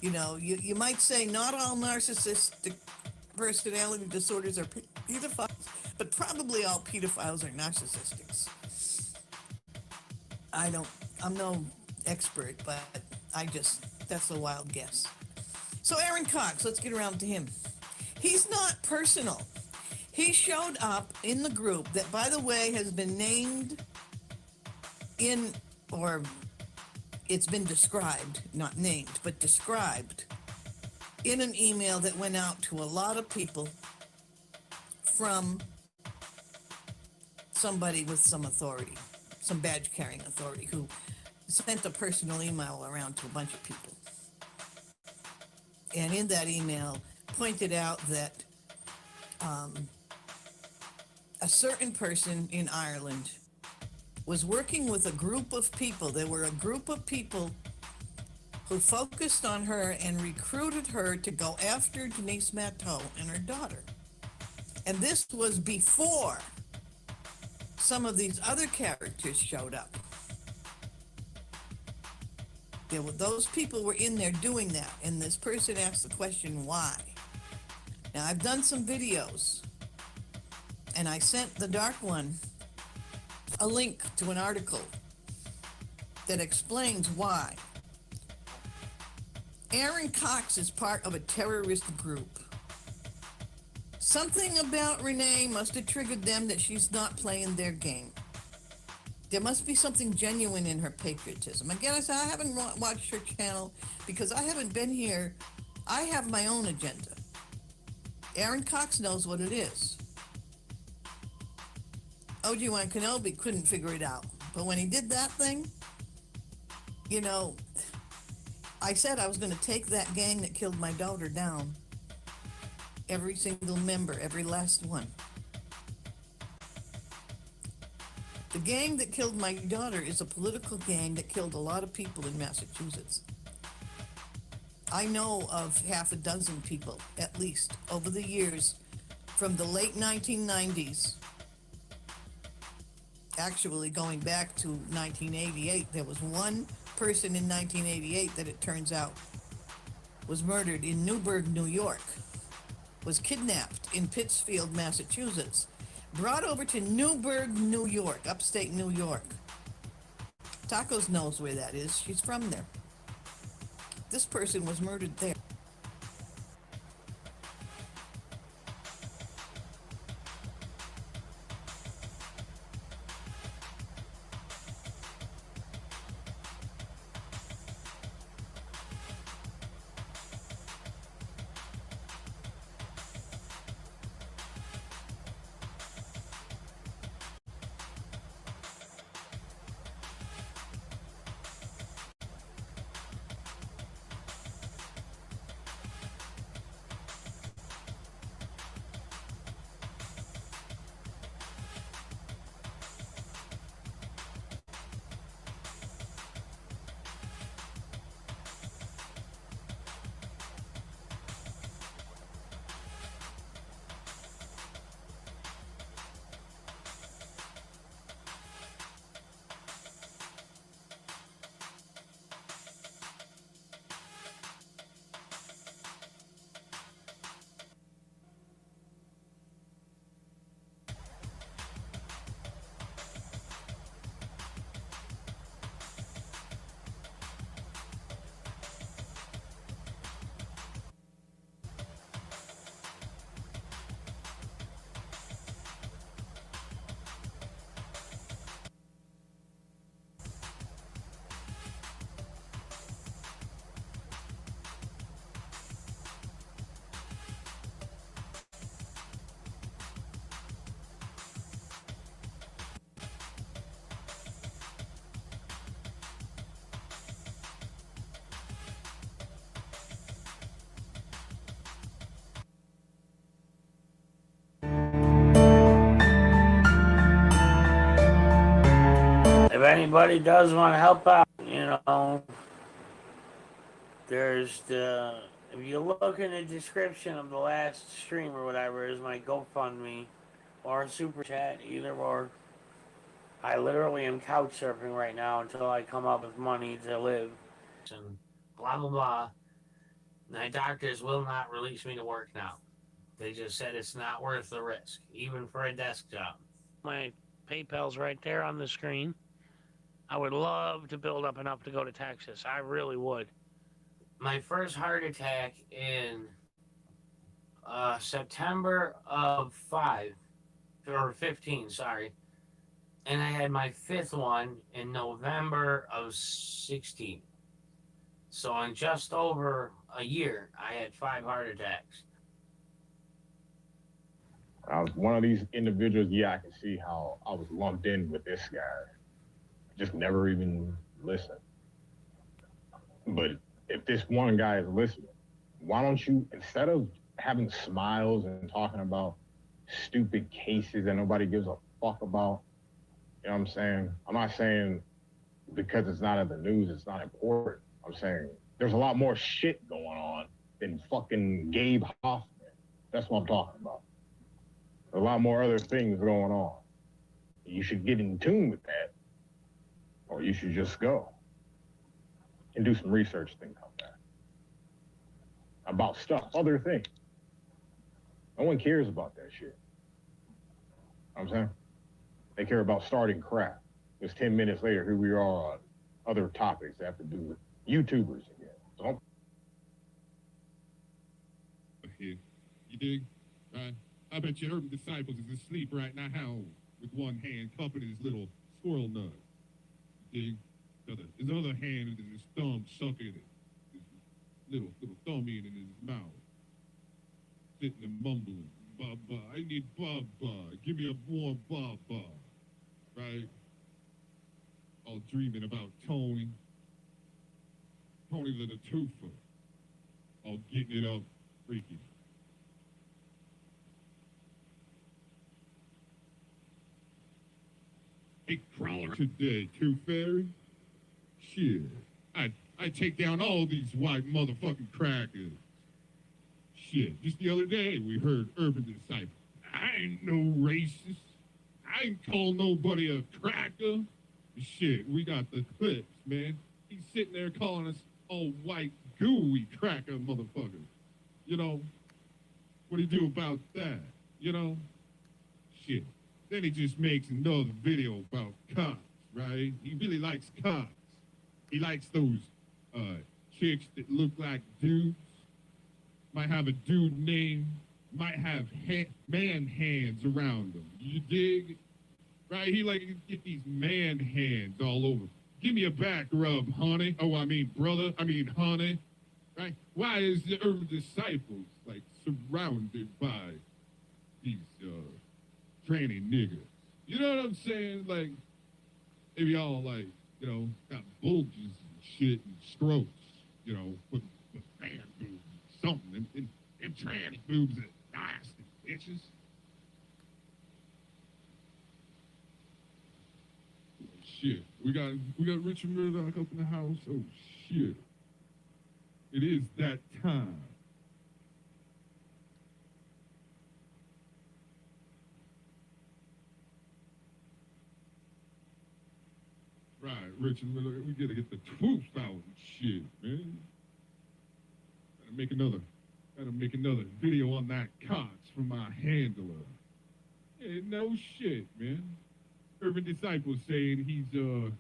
You know, you might say not all narcissistic personality disorders are pedophiles, but probably all pedophiles are narcissistics. I'm no expert, but that's a wild guess. So Aaron Cox, let's get around to him. He's not personal. He showed up in the group that, by the way, has been named in, or it's been described, not named, but described in an email that went out to a lot of people from somebody with some authority, some badge-carrying authority, who sent a personal email around to a bunch of people. And in that email pointed out that a certain person in Ireland was working with a group of people. There were a group of people who focused on her and recruited her to go after Denise Matteau and her daughter. And this was before some of these other characters showed up. Those people were in there doing that, and this person asked the question, why? Now, I've done some videos, and I sent the dark one a link to an article that explains why. Aaron Cox is part of a terrorist group. Something about Renee must have triggered them that she's not playing their game. There must be something genuine in her patriotism. Again, I said I haven't watched her channel because I haven't been here. I have my own agenda. Aaron Cox knows what it is. Obi-Wan Kenobi couldn't figure it out. But when he did that thing, you know, I said I was going to take that gang that killed my daughter down. Every single member, every last one. The gang that killed my daughter is a political gang that killed a lot of people in Massachusetts. I know of half a dozen people, at least, over the years, from the late 1990s. Actually, going back to 1988, there was one person in 1988 that it turns out was murdered in Newburgh, New York, was kidnapped in Pittsfield, Massachusetts, brought over to Newburgh, New York, upstate New York. Tacos knows where that is. She's from there. This person was murdered there. anybody does want to help out, you know, there's the, if you look in the description of the last stream or whatever, is my GoFundMe or a super chat, either or. I literally am couch surfing right now until I come up with money to live. And blah, blah, blah. My doctors will not release me to work now. They just said it's not worth the risk, even for a desk job. My PayPal's right there on the screen. I would love to build up enough to go to Texas. I really would. My first heart attack in September of 15, sorry. And I had my 5th one in November of 16. So in just over a year, I had 5 heart attacks. I was one of these individuals, yeah, I can see how I was lumped in with this guy. Just never even listened. But if this one guy is listening, why don't you, instead of having smiles and talking about stupid cases that nobody gives a fuck about, you know what I'm saying? I'm not saying because it's not in the news, it's not important. I'm saying there's a lot more shit going on than fucking Gabe Hoffman. That's what I'm talking about. A lot more other things going on. You should get in tune with that, or you should just go and do some research, then come back about stuff, other things. No one cares about that shit. You know what I'm saying? They care about starting crap. Just 10 minutes later, here we are on other topics that have to do with YouTubers again. So you dig? Right? I bet your urban disciples is asleep right now with one hand cupping his little squirrel nut. You dig? His other hand is his thumb sucking it. His little thumb in his mouth. Sitting and mumbling. Baba, I need Baba. Give me a warm Baba. Right? All dreaming about Tony. Tony the twofer. All getting it up freaky. Hey, crawler today, Tooth Fairy. Shit. I take down all these white motherfucking crackers. Shit. Just the other day, we heard Urban Disciple. I ain't no racist. I ain't call nobody a cracker. Shit, we got the clips, man. He's sitting there calling us all white, gooey cracker motherfuckers. You know, what do you do about that? You know? Shit. Then he just makes another video about cops, right? He really likes cops. He likes those chicks that look like dudes. Might have a dude name. Might have man hands around them. You dig? Right? He like to get these man hands all over. Give me a back rub, honey. Oh, I mean, brother. I mean, honey. Right? Why is the urban disciples like surrounded by these tranny niggas? You know what I'm saying? Like, maybe all like, you know, got bulges and shit and strokes, you know, with man boobs or something. And tranny boobs are nasty bitches. Shit. We got Richard Murdoch up in the house. Oh shit. It is that time. Right, Richard Murdoch, we gotta get the truth out and shit, man. Gotta make another video on that Cox from my handler. Yeah, no shit, man. Urban Disciple saying he's what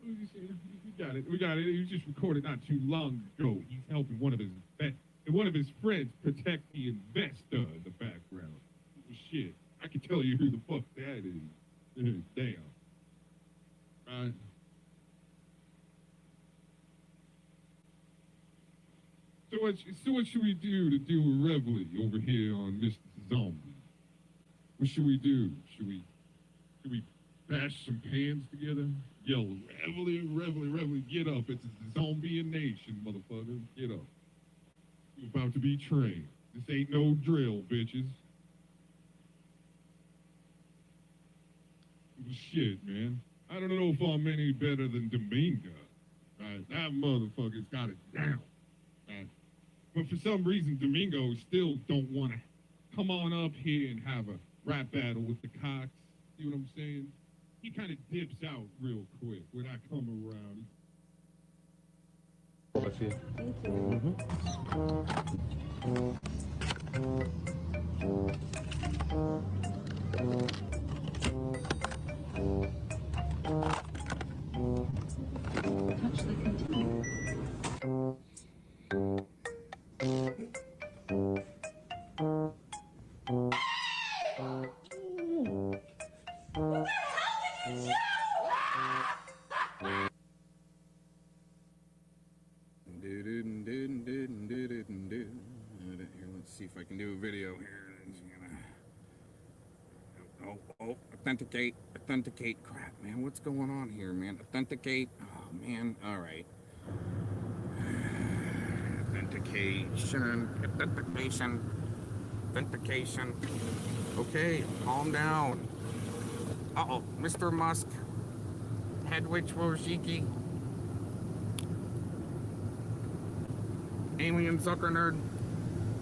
did he say? We got it. He was just recorded not too long ago. He's helping one of his friends protect the investor in the background. Shit. I can tell you who the fuck that is. Damn. Right? So what should we do to deal with Reveille over here on Mr. Zombie? What should we do? Should we bash some pans together? Yell, Reveille, get up. It's a zombie nation, motherfucker. Get up. You're about to be trained. This ain't no drill, bitches. Shit, man. I don't know if I'm any better than Domingo. Right? That motherfucker's got it down. Right? But for some reason, Domingo still don't want to come on up here and have a rap battle with the Cox. You know what I'm saying? He kind of dips out real quick when I come around. Thank you. Let's see if I can do a video here. Oh, authenticate. Crap, man, what's going on here, man? Authenticate. Oh, man, all right. Authentication. Okay, calm down. Uh-oh, Mr. Musk. Hedwig Wojcicki. Alien Zucker Nerd.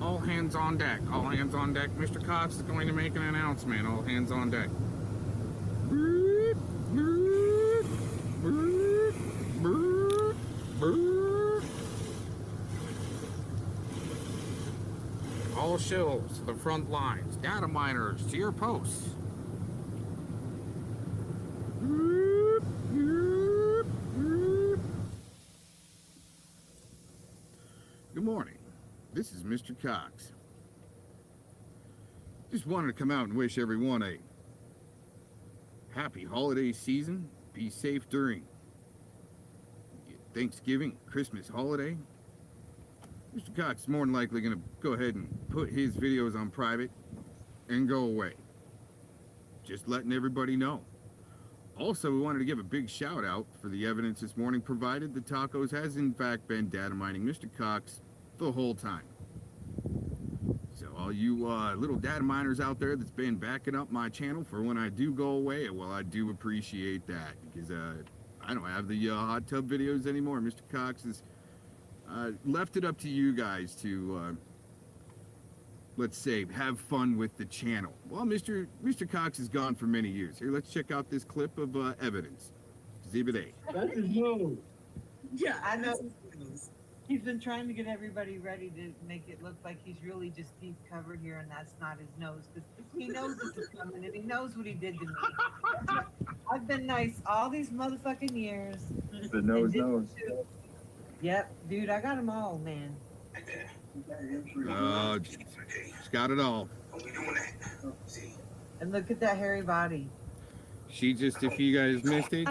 All hands on deck. All hands on deck. Mr. Cox is going to make an announcement. All hands on deck. All shills to the front lines. Data miners to your posts. Good morning. This is Mr. Cox. Just wanted to come out and wish everyone a happy holiday season. Be safe during Thanksgiving, Christmas holiday. Mr. Cox is more than likely going to go ahead and put his videos on private and go away. Just letting everybody know. Also, we wanted to give a big shout out for the evidence this morning provided that Tacos has in fact been data mining Mr. Cox the whole time. So all you little data miners out there that's been backing up my channel for when I do go away, well, I do appreciate that because I don't have the hot tub videos anymore. Mr. Cox has left it up to you guys to, let's say, have fun with the channel. Well, Mr. Cox is gone for many years. Here, let's check out this clip of evidence. Exhibit A. That's his nose. Yeah, I know. He's been trying to get everybody ready to make it look like he's really just deep covered here, and that's not his nose. Because he knows this is coming, and he knows what he did to me. I've been nice all these motherfucking years. The nose knows. Yep, dude, I got them all, man. Oh, she's got it all. And look at that hairy body. She just, if you guys missed it,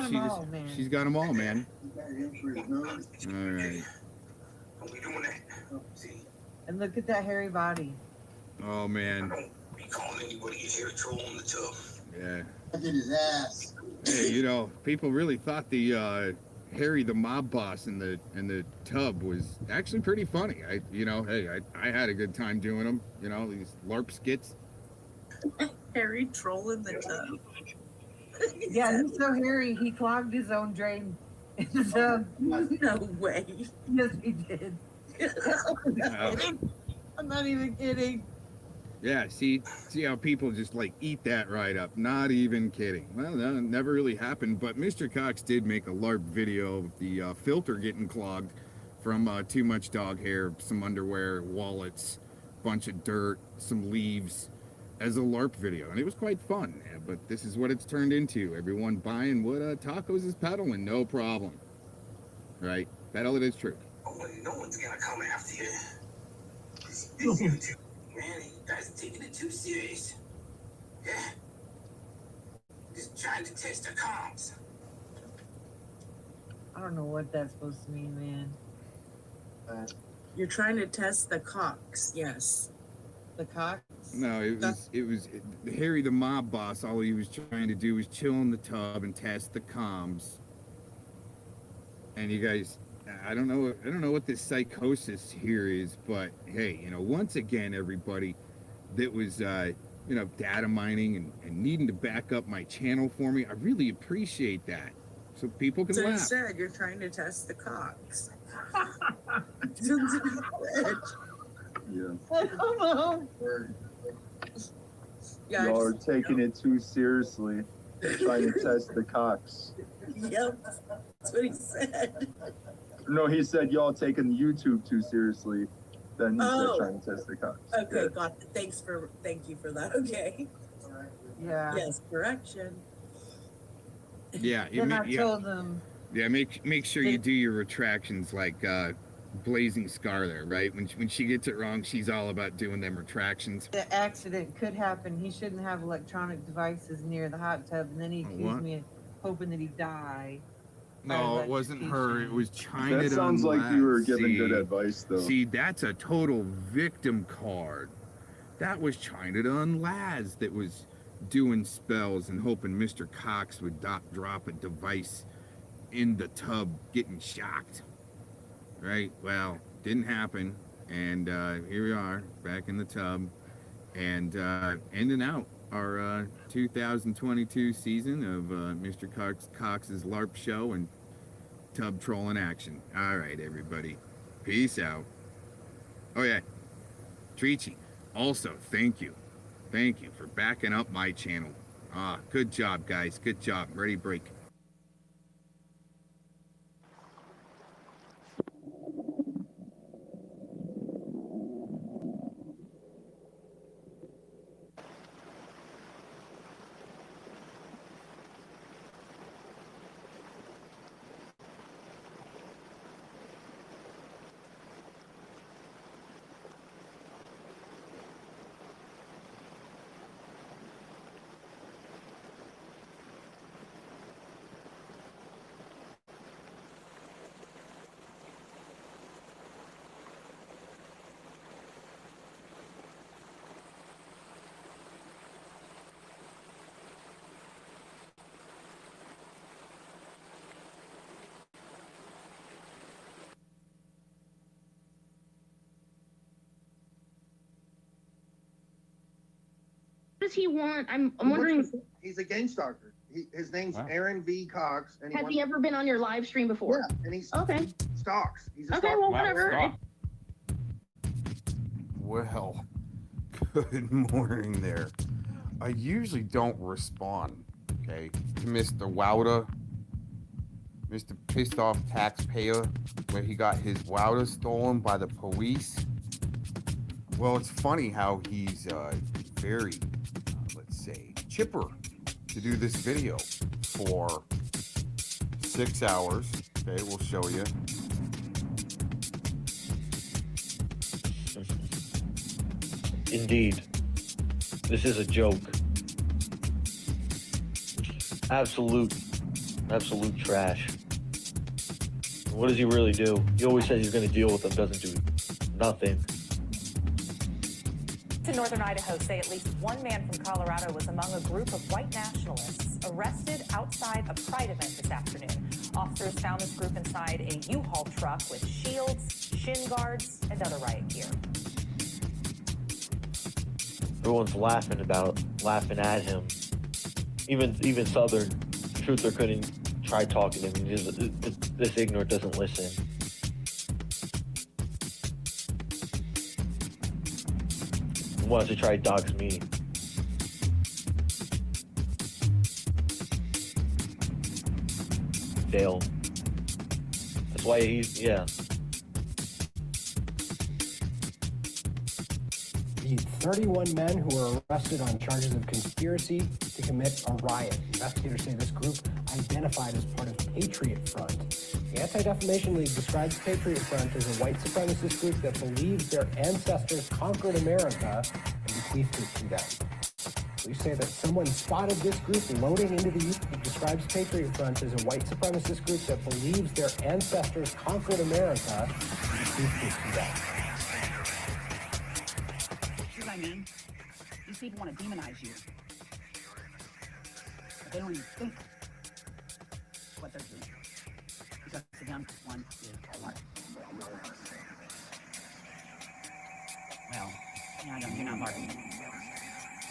she's got them all, man. All right. And look at that hairy body. Oh, man. Yeah. I did his ass. Hey, you know, people really thought the Harry the mob boss in the tub was actually pretty funny. I had a good time doing them. You know, these LARP skits. Harry trolling the tub. Yeah, he's so hairy, he clogged his own drain. So, no way. Yes, he did. Oh. I'm not even kidding. Yeah, see how people just like eat that right up. Not even kidding. Well, that never really happened, but Mr. Cox did make a LARP video of the filter getting clogged from too much dog hair, some underwear, wallets, bunch of dirt, some leaves as a LARP video, and it was quite fun. But this is what it's turned into. Everyone buying what Tacos is peddling, no problem. Right? Peddle it is true. No one's gonna come after you. This YouTube, man, you guys are taking it too serious. Yeah. Just trying to test the comms. I don't know what that's supposed to mean, man. You're trying to test the Cox, yes. The Cox? No, it was Harry the mob boss. All he was trying to do was chill in the tub and test the comms. And you guys, I don't know what this psychosis here is, but hey, you know, once again, everybody that was data mining and needing to back up my channel for me. I really appreciate that. So people can So laugh. instead, you're trying to test the cocks. Yeah. Yeah, Y'all are taking it too seriously. Trying to test the cocks. Yep, that's what he said. No, he said y'all taking YouTube too seriously. Then he said Oh. trying to test the cocks. Okay, Yeah. got it. Thank you for that. Okay. Yeah. Yes, correction. Yeah, Then I told them. Yeah, make sure you do your retractions like Blazing Scar there, right? When she gets it wrong, she's all about doing them retractions. The accident could happen. He shouldn't have electronic devices near the hot tub, and then he accused me of hoping that he die. No, it wasn't her. It was China. That sounds like you were giving good advice, though. See, that's a total victim card. That was China Dun Laz that was doing spells and hoping Mr. Cox would drop a device in the tub, getting shocked. Right? Well, didn't happen. And here we are, back in the tub, and ending out our 2022 season of Mr. Cox's LARP show and tub trolling action. All right, everybody. Peace out. Oh, yeah. Treachy, also, thank you. Thank you for backing up my channel. Good job, guys. Good job. Ready, break. What does he want? I'm wondering. He's a game stalker. His name's Aaron V. Cox. And Has he ever been on your live stream before? Yeah, and he's okay. Stalks. He's a okay. stalker. Well, whatever. Well, good morning there. I usually don't respond, okay, to Mr. Wowda, Mr. Pissed Off Taxpayer, where he got his Wowda stolen by the police. Well, it's funny how he's very, let's say, chipper to do this video for 6 hours. Okay, we'll show you. Indeed. This is a joke. Absolute trash. What does he really do? He always says he's going to deal with them, doesn't do nothing. In northern Idaho say at least one man from Colorado was among a group of white nationalists arrested outside a Pride event this afternoon. Officers found this group inside a U-Haul truck with shields, shin guards, and other riot gear. Everyone's laughing at him. Even Southern Truther couldn't try talking to him. This ignorant doesn't listen. He wants to try dox me. Fail. That's why yeah. The 31 men who were arrested on charges of conspiracy to commit a riot. Investigators say this group identified as part of Patriot Front. The Anti-Defamation League describes Patriot Front as a white supremacist group that believes their ancestors conquered America and bequeathed it to them. Police say that someone spotted this group loading into the youth. It describes Patriot Front as a white supremacist group that believes their ancestors conquered America and bequeathed it to them. See what I mean? These people want to demonize you. But they don't even think what they're doing. Because again, one is a lot. Well, you're not barking.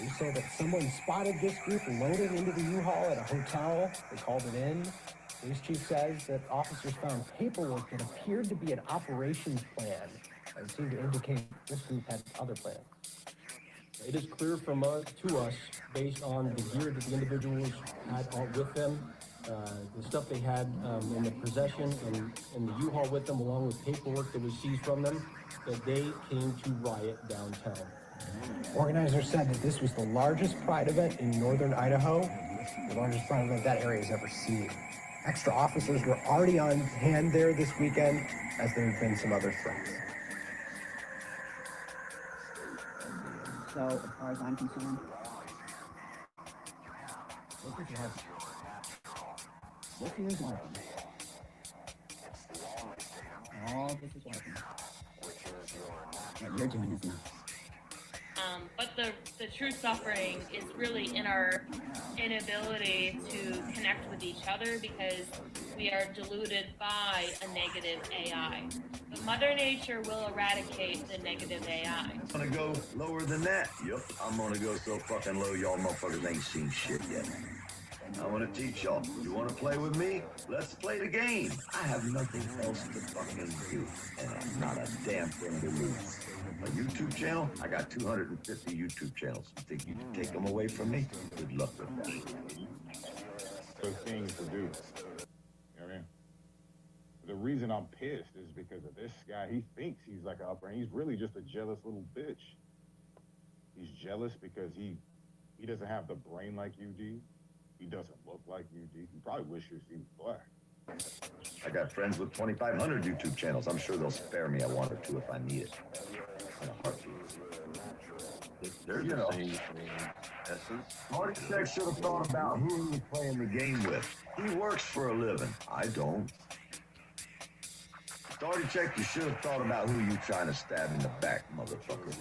They say that someone spotted this group loading into the U-Haul at a hotel. They called it in. Police chief says that officers found paperwork that appeared to be an operations plan and seemed to indicate this group had other plans. It is clear from to us, based on the gear that the individuals had with them, the stuff they had in the possession and the U-Haul with them, along with paperwork that was seized from them, that they came to riot downtown. Organizers said that this was the largest Pride event in northern Idaho, the largest Pride event that area has ever seen. Extra officers were already on hand there this weekend, as there have been some other threats. So, as far as I'm concerned, this here is working. All this is working. What you're doing is not. But the true suffering is really in our inability to connect with each other because we are deluded by a negative AI. But Mother Nature will eradicate the negative AI. I'm gonna go lower than that. Yup, I'm gonna go so fucking low y'all motherfuckers ain't seen shit yet. I wanna teach y'all. You wanna play with me? Let's play the game. I have nothing else to fucking do, and I'm not a damn thing to lose. A YouTube channel? I got 250 YouTube channels. You think you can take them away from me? Good luck with that. Good things to do. You know what I mean? The reason I'm pissed is because of this guy. He thinks he's like an upper, and he's really just a jealous little bitch. He's jealous because he doesn't have the brain like you do. He doesn't look like you do. You probably wish he was black. I got friends with 2,500 YouTube channels. I'm sure they'll spare me a one or two if I need it. In a heartbeat. They're the same essence. Marty Tech should have thought about who he was playing the game with. He works for a living. I don't. Starty Check, you should have thought about who you trying to stab in the back, motherfucker.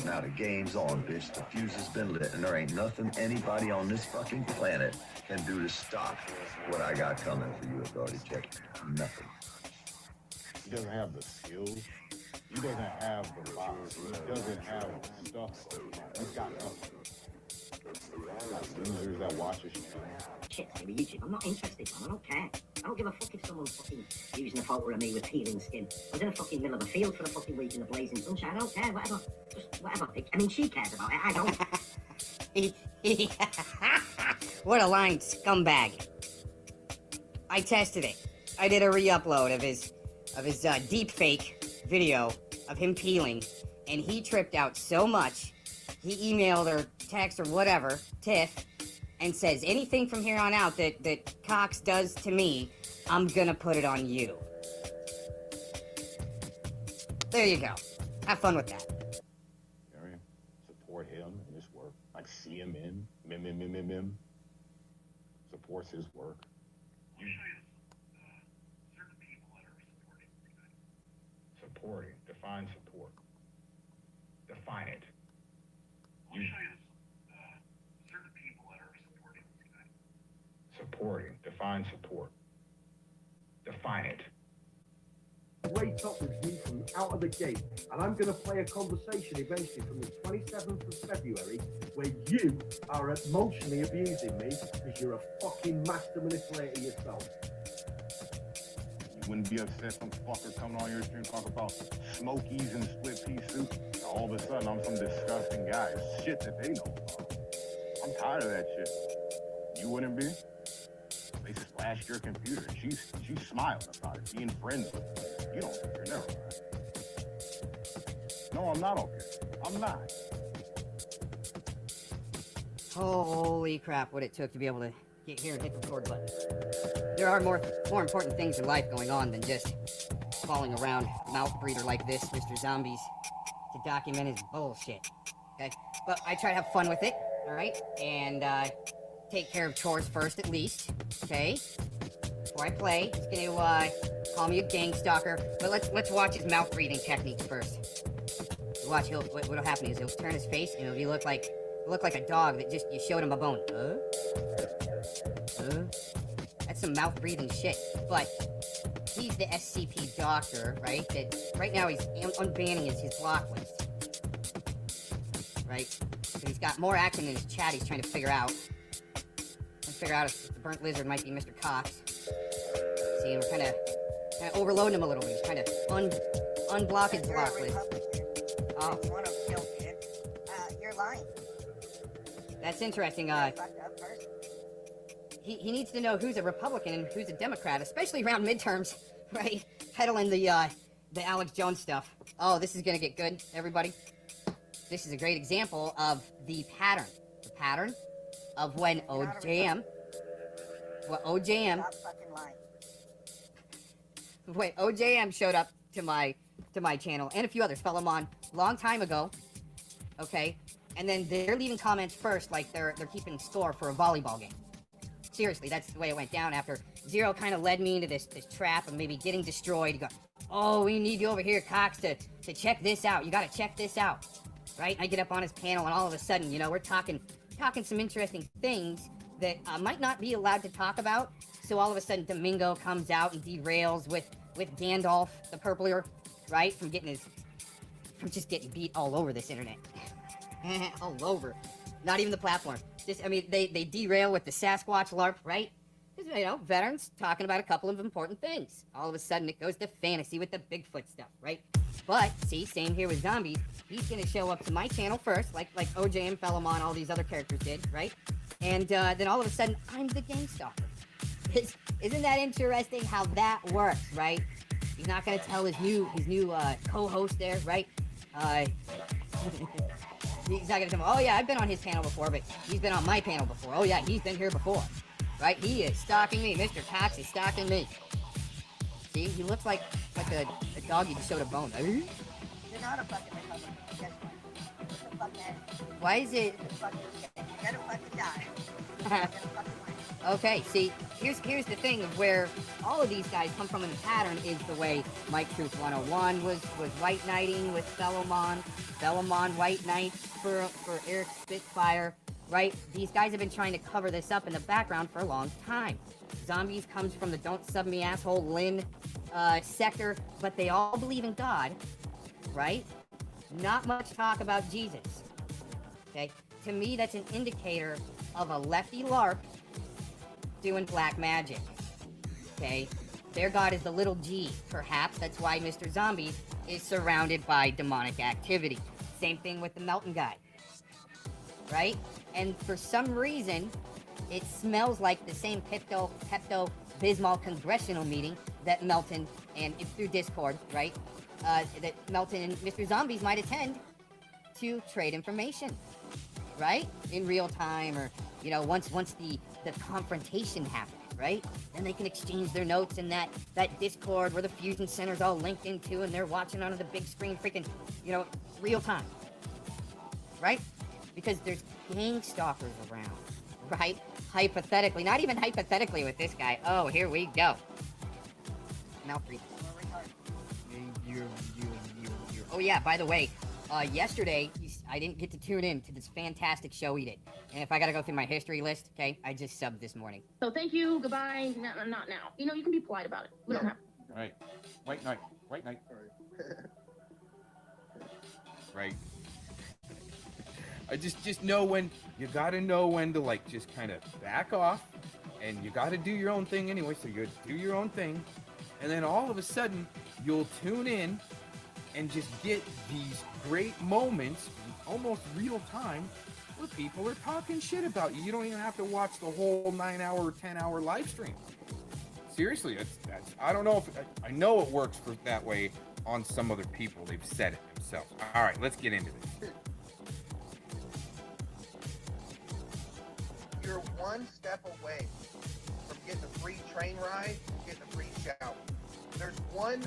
Now the game's on, bitch. The fuse has been lit, and there ain't nothing anybody on this fucking planet can do to stop what I got coming for you, Starty Check. Nothing. He doesn't have the skills. He doesn't have the box. He doesn't have the stuff. He's got nothing. He's got losers that watch his shit. Shit, maybe YouTube. I'm not interested, man. I don't care. I don't give a fuck if someone's fucking using a photo of me with peeling skin. I was in the fucking middle of a field for a fucking week in the blazing sunshine. I don't care, whatever. Just whatever. I mean, she cares about it. I don't. What a lying scumbag. I tested it. I did a re-upload of his deep fake video of him peeling, and he tripped out so much, he emailed or text or whatever, Tiff, and says anything from here on out that Cox does to me, I'm gonna put it on you. There you go. Have fun with that. You know what I mean? Support him in his work. Like see him in. Mim. Supports his work. Supporting. Define support. Define it. You certain people that are supporting this guy. Supporting. Define support. Define it. Rate up with me from out of the gate, and I'm going to play a conversation eventually from the 27th of February where you are emotionally abusing me because you're a fucking master manipulator yourself. You wouldn't be upset some fucker coming on your stream talking about smokies and split pea soup. And all of a sudden I'm some disgusting guy. It's shit that they know about. I'm tired of that shit. You wouldn't be? They splashed your computer. She's smiling about it, being friends with you. You don't think you're never right. No, I'm not okay. I'm not. Holy crap, what it took to be able to get here and hit the record button. There are more important things in life going on than just following around a mouth breather like this, Mr. Zombies, to document his bullshit. Okay? But I try to have fun with it, alright? And take care of chores first at least, okay? Before I play, he's gonna call me a gang stalker, but let's watch his mouth breathing techniques first. Watch, what'll happen is he'll turn his face and it'll look like a dog that just you showed him a bone. That's some mouth breathing shit. But he's the SCP doctor, right? That right now he's unbanning his block list. right? So he's got more action in his chat. He's trying to figure out. If the burnt lizard might be Mr. Cox. See, and we're kind of overloading him a little bit. He's trying to unblock his block list. Oh. You're lying. That's interesting. He needs to know who's a Republican and who's a Democrat, especially around midterms, right? Peddling the Alex Jones stuff. Oh, this is gonna get good, everybody. This is a great example of the pattern. The pattern of when OJM showed up to my channel and a few others. Fell him on long time ago. Okay, and then they're leaving comments first, like they're keeping score for a volleyball game. Seriously, that's the way it went down. After Zero kind of led me into this trap of maybe getting destroyed. You go, oh, we need you over here, Cox, to check this out. You got to check this out, right? I get up on his panel, and all of a sudden, you know, we're talking some interesting things that might not be allowed to talk about. So all of a sudden, Domingo comes out and derails with Gandalf, the purpler, right? From just getting beat all over this internet. All over. Not even the platform. Just, I mean, they derail with the Sasquatch LARP, right? Just, you know, veterans talking about a couple of important things. All of a sudden, it goes to fantasy with the Bigfoot stuff, right? But, see, same here with zombies. He's gonna show up to my channel first, like OJM, Felomon, all these other characters did, right? And then all of a sudden, I'm the gang stalker. Isn't that interesting how that works, right? He's not gonna tell his new co-host there, right? He's not gonna tell him, oh yeah, I've been on his panel before, but he's been on my panel before. Oh yeah, he's been here before, right? He is stalking me. Mr. Cox is stalking me. See, he looks like a dog you just showed a bone. You're not a fucking Republican. Guess what? Get the fuck out of here. Why is it? You gotta fucking die. Okay, see, here's the thing of where all of these guys come from in the pattern is the way Mike Truth 101 was white knighting with Felomon white knights for Eric Spitfire, right? These guys have been trying to cover this up in the background for a long time. Zombies comes from the Don't Sub Me Asshole Lynn sector, but they all believe in God, right? Not much talk about Jesus, okay? To me, that's an indicator of a lefty LARP doing black magic, okay? Their god is the little G. Perhaps that's why Mr. Zombies is surrounded by demonic activity. Same thing with the Melton guy, right? And for some reason, it smells like the same Pepto-Bismol congressional meeting that Melton, and it's through Discord, right? That Melton and Mr. Zombies might attend to trade information, right? In real time, or, you know, once the confrontation happens, right? Then they can exchange their notes in that Discord where the Fusion Center's all linked into, and they're watching on the big screen, freaking, you know, real time, right? Because there's gang stalkers around, right? Hypothetically, not even hypothetically with this guy. Oh, here we go. Mouth breathing. Oh yeah, by the way, yesterday, I didn't get to tune in to this fantastic show he did. And if I gotta go through my history list, okay, I just subbed this morning. So thank you, goodbye, not now. You know, you can be polite about it. We don't have. Right. White knight. Right. I just know when, you gotta know when to, like, just kind of back off, and you gotta do your own thing anyway, so you do your own thing, and then all of a sudden, you'll tune in and just get these great moments, almost real time, where people are talking shit about you. You don't even have to watch the whole 9-hour or 10-hour live stream. Seriously, that's I don't know if I know it works for that way on some other people. They've said it themselves. All right, let's get into this. You're one step away from getting a free train ride, getting a free shower. There's one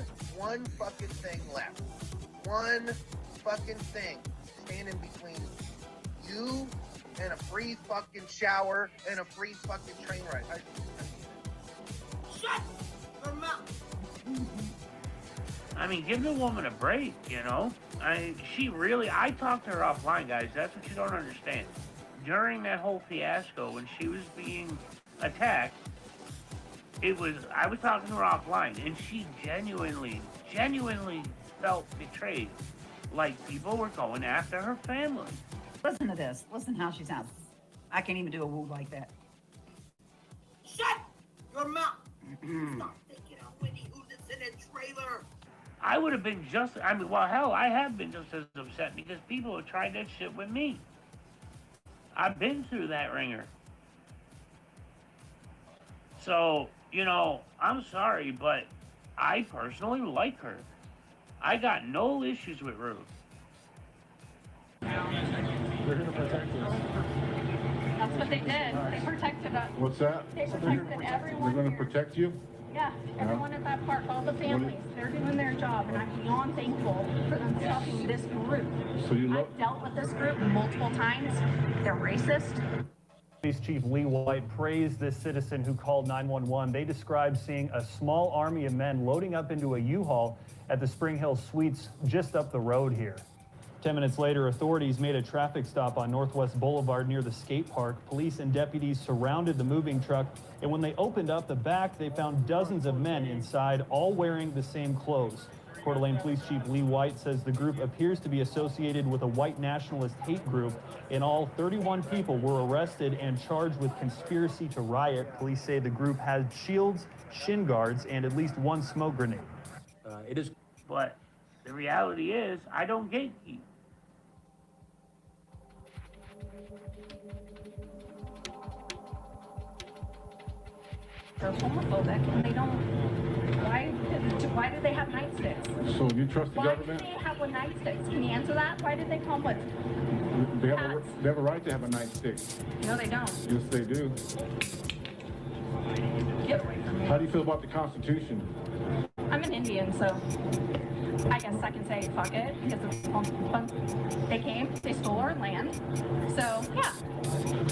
fucking thing left. One fucking thing standing between you and a free fucking shower and a free fucking train ride. Shut your mouth. I mean, give the woman a break, you know? I talked to her offline, guys. That's what you don't understand. During that whole fiasco, when she was being attacked, I was talking to her offline, and she genuinely felt betrayed. Like, people were going after her family. Listen to this. Listen how she sounds. I can't even do a woo like that. Shut your mouth. Stop thinking of Winnie who's in a trailer. I would have been just, I mean, well, hell, I have been just as upset because people have tried that shit with me. I've been through that ringer. So, you know, I'm sorry, but I personally like her. I got no issues with Ruth. They're going to protect us. That's what they did. They protected us. What's that? They protected everyone. They're going to protect you? Yeah, everyone at that park, all the families, they're doing their job, and I'm beyond thankful for them stopping this group. So you I've dealt with this group multiple times. They're racist. Police Chief Lee White praised this citizen who called 911. They described seeing a small army of men loading up into a U-Haul at the Spring Hill Suites just up the road here. 10 minutes later, authorities made a traffic stop on Northwest Boulevard near the skate park. Police and deputies surrounded the moving truck, and when they opened up the back, they found dozens of men inside, all wearing the same clothes. Coeur d'Alene Police Chief Lee White says the group appears to be associated with a white nationalist hate group. In all, 31 people were arrested and charged with conspiracy to riot. Police say the group had shields, shin guards, and at least one smoke grenade. It is, but the reality is, I don't gatekeep. They're homophobic, and they don't. Why do they have nightsticks? So you trust the Why government? do they have with nightsticks? Can you answer that? Why did they come with? They have a right to have a nightstick. No, they don't. Yes, they do. Get away from me. How do you feel about the Constitution? I'm an Indian, so I guess I can say fuck it because they came, they stole our land. So yeah.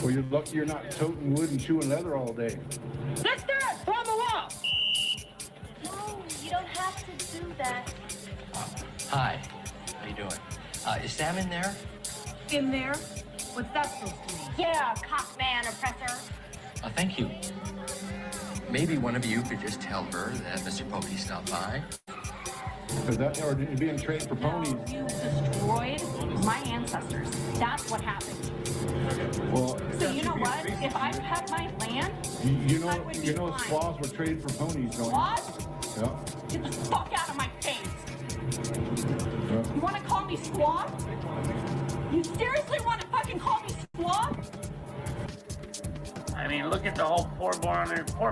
Well, you're lucky you're not toting wood and chewing leather all day. Sister, from the wall. No, you don't have to do that. Hi, how you doing? Is Sam in there? In there? What's that supposed to mean? Yeah, cock man, oppressor. Thank you. Maybe one of you could just tell her that Mr. Pokey stopped by. Because that, or being traded for ponies. You destroyed my ancestors. That's what happened. Well, So you know what? If I had my land, you know squaws were traded for ponies, don't you? what? Yeah. Get the fuck out of my face. Yeah. You want to call me squaw? You seriously want to fucking call me squaw? I mean, look at the whole poor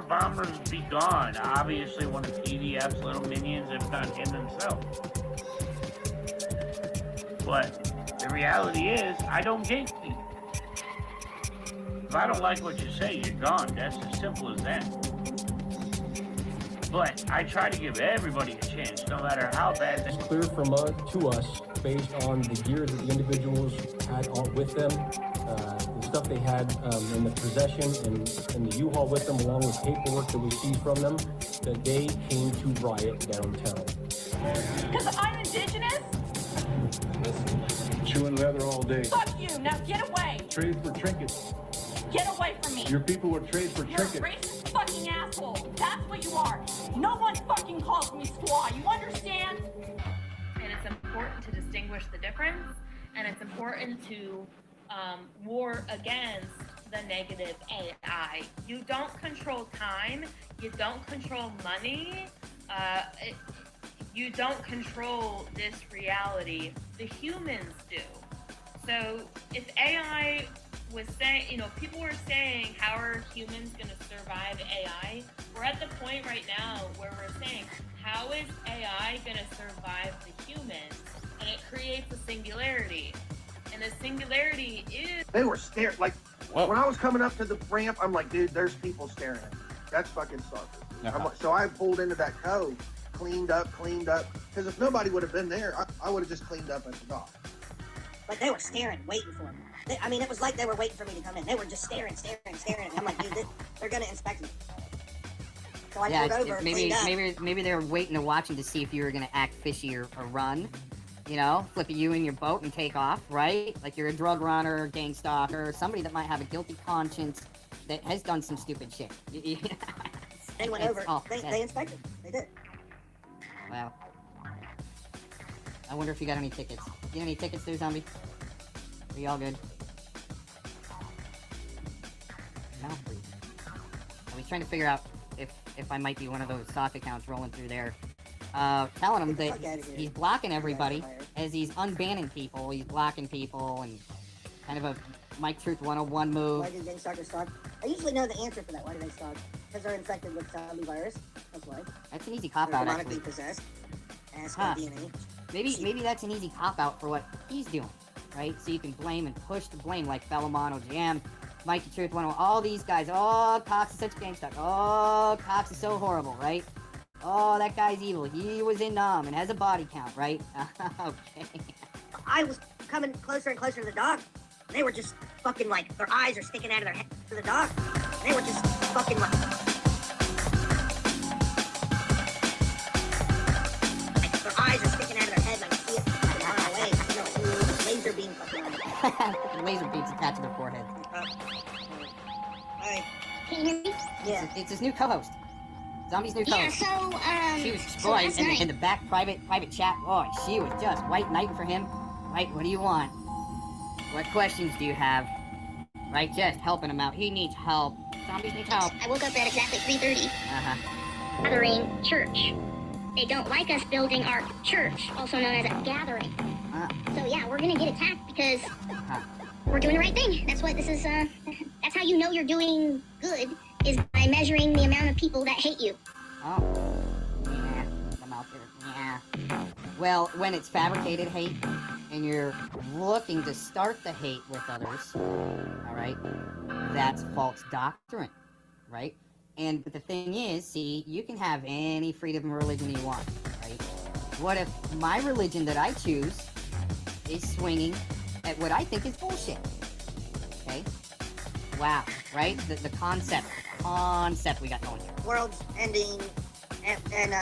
bombers be gone. Obviously, one of PDF's little minions, if not him himself. But the reality is, I don't gatekeep. If I don't like what you say, you're gone. That's as simple as that. But I try to give everybody a chance, no matter how bad. It's clear from to us, based on the gear that the individuals had with them, the stuff they had in the possession and the U-Haul with them, along with paperwork that we seized from them, that they came to riot downtown. Because I'm indigenous? Chewing leather all day. Fuck you. Now get away. Traded for trinkets. Get away from me. Your people were traded for You're trinkets. a racist fucking asshole. That's what you are. No one fucking calls me squaw. You understand? And it's important to distinguish the difference, and it's important to war against the negative AI. You don't control time, you don't control money, you don't control this reality. The humans do. So if AI was saying, you know, people were saying, how are humans going to survive AI? We're at the point right now where we're saying, how is AI going to survive the humans? And it creates a singularity. And the singularity is... They were staring, like, when I was coming up to the ramp, I'm like, dude, there's people staring at me. That's fucking sucker. So I pulled into that cove, cleaned up, because if nobody would have been there, I would have just cleaned up at the dock. But they were staring, waiting for me. I mean, it was like they were waiting for me to come in. They were just staring at me. I'm like, dude, they're gonna inspect me. So I pulled over, cleaned up. maybe they were waiting to watch him to see if you were gonna act fishy or run. You know, flip you in your boat and take off, right? Like you're a drug runner, gang stalker, somebody that might have a guilty conscience that has done some stupid shit. They went over. They inspected. They did. Wow. I wonder if you got any tickets. You got any tickets there, Zombie? Be all good. Mouth breathing. I was trying to figure out if I might be one of those sock accounts rolling through there. Telling him that he's blocking everybody as he's unbanning people. He's blocking people and kind of a Mike Truth 101 move. Why do gang stalkers stalk? I usually know the answer for that. Why do they stalk? Because they're infected with zombie virus. That's why. That's an easy cop out, actually. Demonically possessed. Ask DNA. Maybe that's an easy cop out for what he's doing, right? So you can blame and push the blame like Fellomono Jam, Mikey Truth 101, all these guys. Oh, Cox is such a gang stalker. Oh, Cox is so horrible, right? Oh, that guy's evil. He was in Nam and has a body count, right? Okay. I was coming closer and closer to the dog. And they were just fucking like, their eyes are sticking out of their head to the dog. And they were just fucking like their eyes are sticking out of their head and I can see it fucking far away. You know, laser beam fucking on. Laser beams attached to their forehead. Hi. Can you hear me? Yeah. It's his new co-host. Zombie's new co-host. Yeah, so, she was so boy last night- in the back private chat. Boy, she was just white knight for him. Right, what do you want? What questions do you have? Right, just helping him out. He needs help. Zombies need help. I woke up at exactly 3:30. Uh-huh. Gathering church. They don't like us building our church, also known as a gathering. So yeah, we're gonna get attacked because we're doing the right thing. That's what this is, that's how you know you're doing good, is by measuring the amount of people that hate you. Oh. Yeah, I'm out there. Yeah. Well, when it's fabricated hate, and you're looking to start the hate with others, alright, that's false doctrine, right? And the thing is, see, you can have any freedom of religion you want, right? What if my religion that I choose is swinging at what I think is bullshit? Okay? Wow, right? The concept we got going here. World's ending, and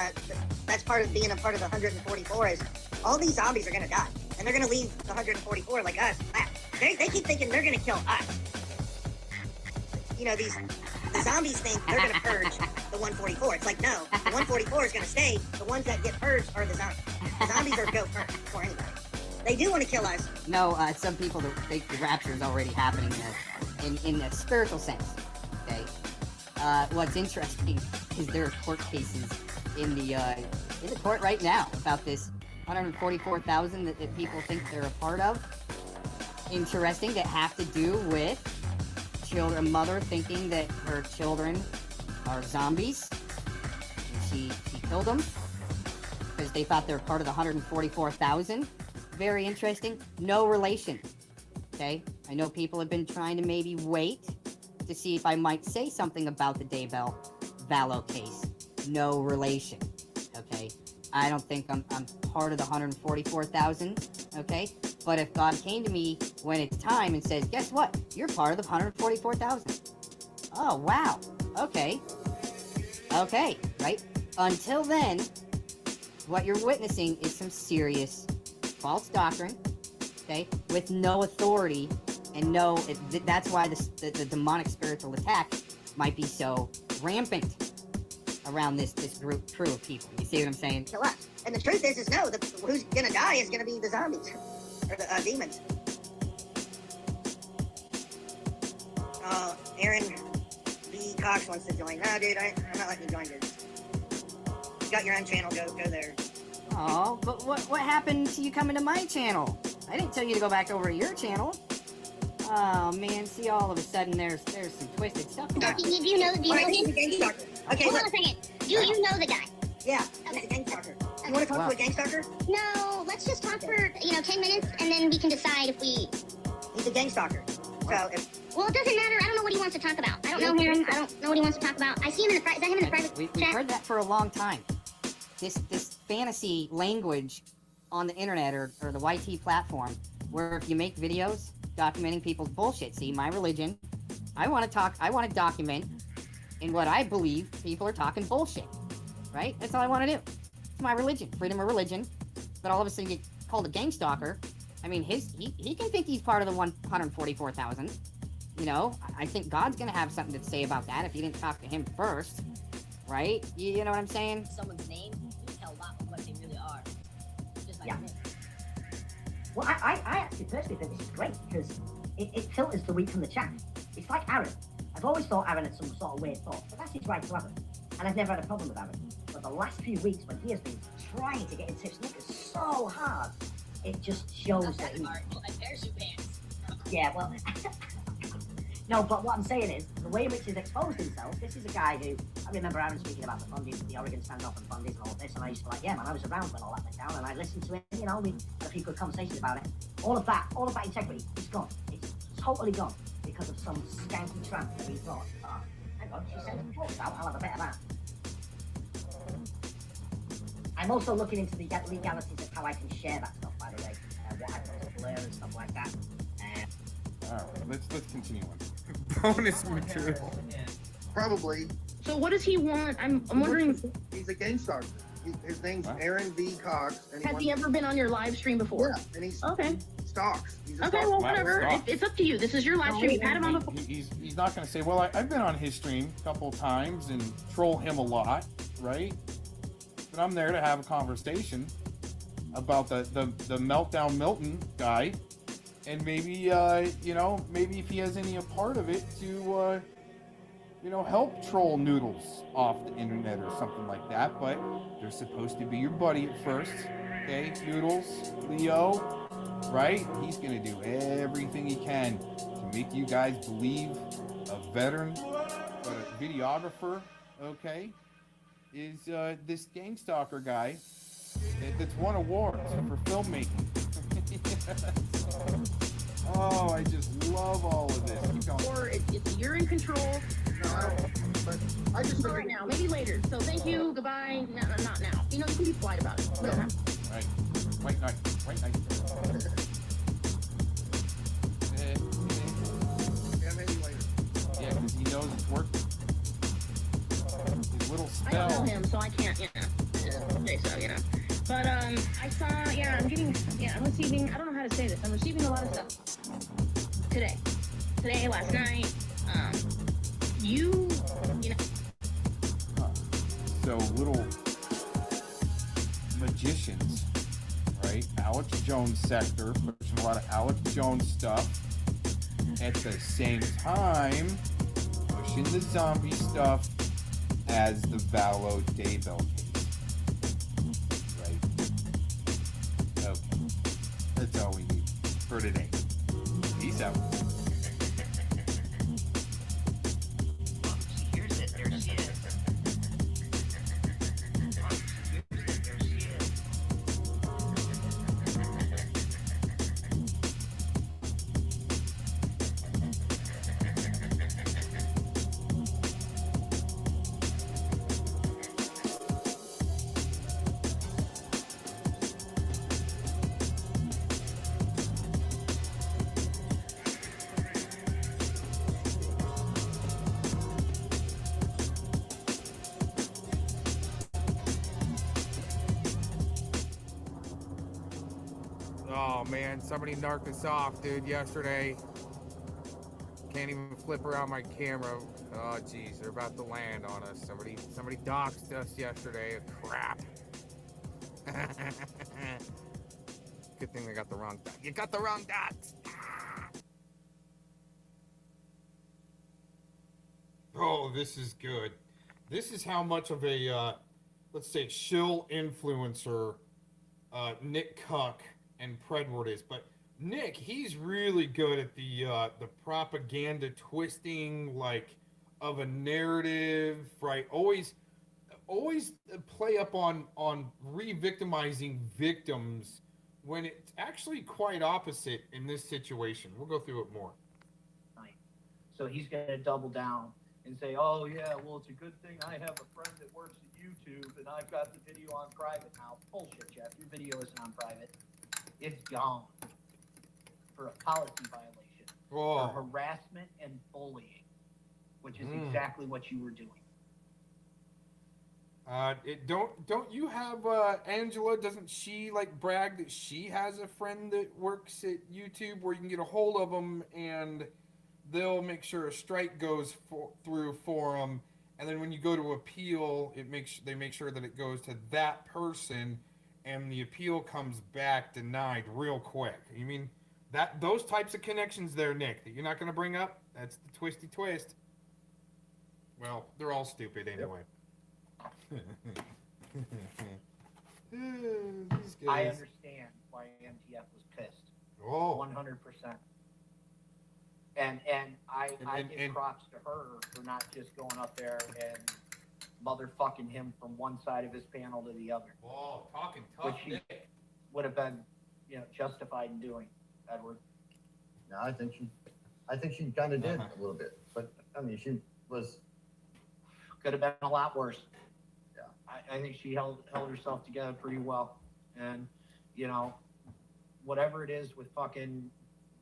that's part of being a part of the 144 is all these zombies are gonna die. And they're gonna leave the 144 like us. They keep thinking they're gonna kill us. You know, the zombies think they're gonna purge the 144. It's like, no, the 144 is gonna stay. The ones that get purged are the zombies. The zombies are go first before anybody. They do want to kill us. No, some people think the rapture is already happening in a spiritual sense. Okay. What's interesting is there are court cases in the court right now about this 144,000 that people think they're a part of. Interesting, that have to do with a mother thinking that her children are zombies. And she killed them because they thought they were part of the 144,000. Very interesting. No relation. Okay? I know people have been trying to maybe wait to see if I might say something about the Daybell Vallow case. No relation. Okay? I don't think I'm part of the 144,000, okay? But if God came to me when it's time and says, guess what? You're part of the 144,000. Oh, wow. Okay. Okay, right? Until then, what you're witnessing is some serious false doctrine, okay? With no authority and that's why the demonic spiritual attack might be so rampant around this crew of people. You see what I'm saying? Kill us. And the truth is no, who's gonna die is gonna be the zombies. Or the demons. Aaron B. Cox wants to join. No, dude, I'm not letting you join, dude. You got your own channel, go there. Oh, but what happened to you coming to my channel? I didn't tell you to go back over to your channel. Oh man, see, all of a sudden there's some twisted stuff going on. Do you know him? Okay, hold on a second. Do you know the guy? Yeah, he's a gang stalker. You want to talk to a gang stalker? No, let's just talk for 10 minutes, and then we can decide if we. He's a gang stalker. So if. Well, it doesn't matter. I don't know what he wants to talk about. I don't know him. I don't know what he wants to talk about. I see him in the is that him in the private We've chat? heard that for a long time. This fantasy language on the internet or the YT platform, where if you make videos documenting people's bullshit, see, my religion, I want to document in what I believe people are talking bullshit, right? That's all I want to do. It's my religion, freedom of religion. But all of a sudden you get called a gang stalker. I mean, he can think he's part of the 144,000. You know, I think God's gonna have something to say about that if you didn't talk to him first, right? You know what I'm saying? Someone's name, you tell a lot of what they really are. Just like this. Well, I actually personally think this is great because it filters the wheat from the chaff. It's like Aaron. I've always thought Aaron had some sort of weird thought, but that's his right to have it. And I've never had a problem with Aaron. But the last few weeks when he has been trying to get in Tiff's knickers so hard, it just shows that he... Yeah, well... No, but what I'm saying is, the way in which he's exposed himself, this is a guy who, I remember Aaron speaking about the funding, the Oregon standoff and funding and all of this, and I used to be like, yeah man, I was around when all that went down, and I listened to it, you know, we had a few good conversations about it. All of that integrity is gone. It's totally gone because of some skanky tramp that he thought, oh, hang on, she sent some books out, I'll have a bit of that. I'm also looking into the legalities of how I can share that stuff, by the way, what I put to Blur and stuff like that. All right, let's continue on. Bonus material. Probably. So what does he want? I'm wondering. He's a gang stalker. His name's Aaron V. Cox. And Has he ever been on your live stream before? Yeah, and he's okay. Stalks. He's a Okay, stalker. well, whatever. It's up to you. This is your live stream. You've had him on before. He's not going to say, well, I've been on his stream a couple of times and troll him a lot, right? But I'm there to have a conversation about the Meltdown Milton guy. And maybe, you know, maybe if he has any a part of it to, you know, help troll Noodles off the internet or something like that. But they're supposed to be your buddy at first, okay? Noodles, Leo, right? He's gonna do everything he can to make you guys believe a veteran, but a videographer, okay, is this gang stalker guy that's won awards for filmmaking. Oh, I just love all of this. Keep going. Or you're in control. No, I don't. But I just Not right now, maybe later. So thank you, goodbye. No, not now. You know, you can be polite about it. No. Right. White knight. White knight. Yeah, maybe later. Yeah, because he knows it's working. His little I spell. don't know him, so I can't, you know, say so, you know. But, I saw, I'm receiving, I don't know how to say this, I'm receiving a lot of stuff. Today, last night, you know. So, little magicians, right? Alex Jones sector, pushing a lot of Alex Jones stuff. At the same time, pushing the zombie stuff as the Valo Daybell case. Okay. That's all we need for today. Peace out. Here's it. There she is. There she is. Oh man, somebody narked us off, dude, yesterday. Can't even flip around my camera. Oh geez, they're about to land on us. Somebody doxed us yesterday. Crap. Good thing they got the wrong dox. You got the wrong dox. Oh, this is good. This is how much of a, let's say, shill influencer Nick Cuck and Predward is. But Nick, he's really good at the propaganda twisting, like, of a narrative, right? Always play up on re-victimizing victims when it's actually quite opposite in this situation. We'll go through it more. So he's going to double down and say, oh, yeah, well, it's a good thing I have a friend that works at YouTube and I've got the video on private now. Bullshit, Jeff. Your video isn't on private. It's gone for a policy violation, for harassment and bullying, which is exactly what you were doing. Don't you have Angela? Doesn't she like brag that she has a friend that works at YouTube where you can get a hold of them and they'll make sure a strike goes through for them, and then when you go to appeal, they make sure that it goes to that person, and the appeal comes back denied real quick. You mean that those types of connections there, Nick, that you're not going to bring up? That's the twisty twist. Well, they're all stupid anyway. These I guys. understand why MTF was pissed. Oh. 100%. And I give props to her for not just going up there and motherfucking him from one side of his panel to the other. Oh, talking tough, which she Nick. would have been, justified in doing, Edward. No, I think she kind of did a little bit, but I mean, she was. Could have been a lot worse. Yeah, I think she held herself together pretty well, and whatever it is with fucking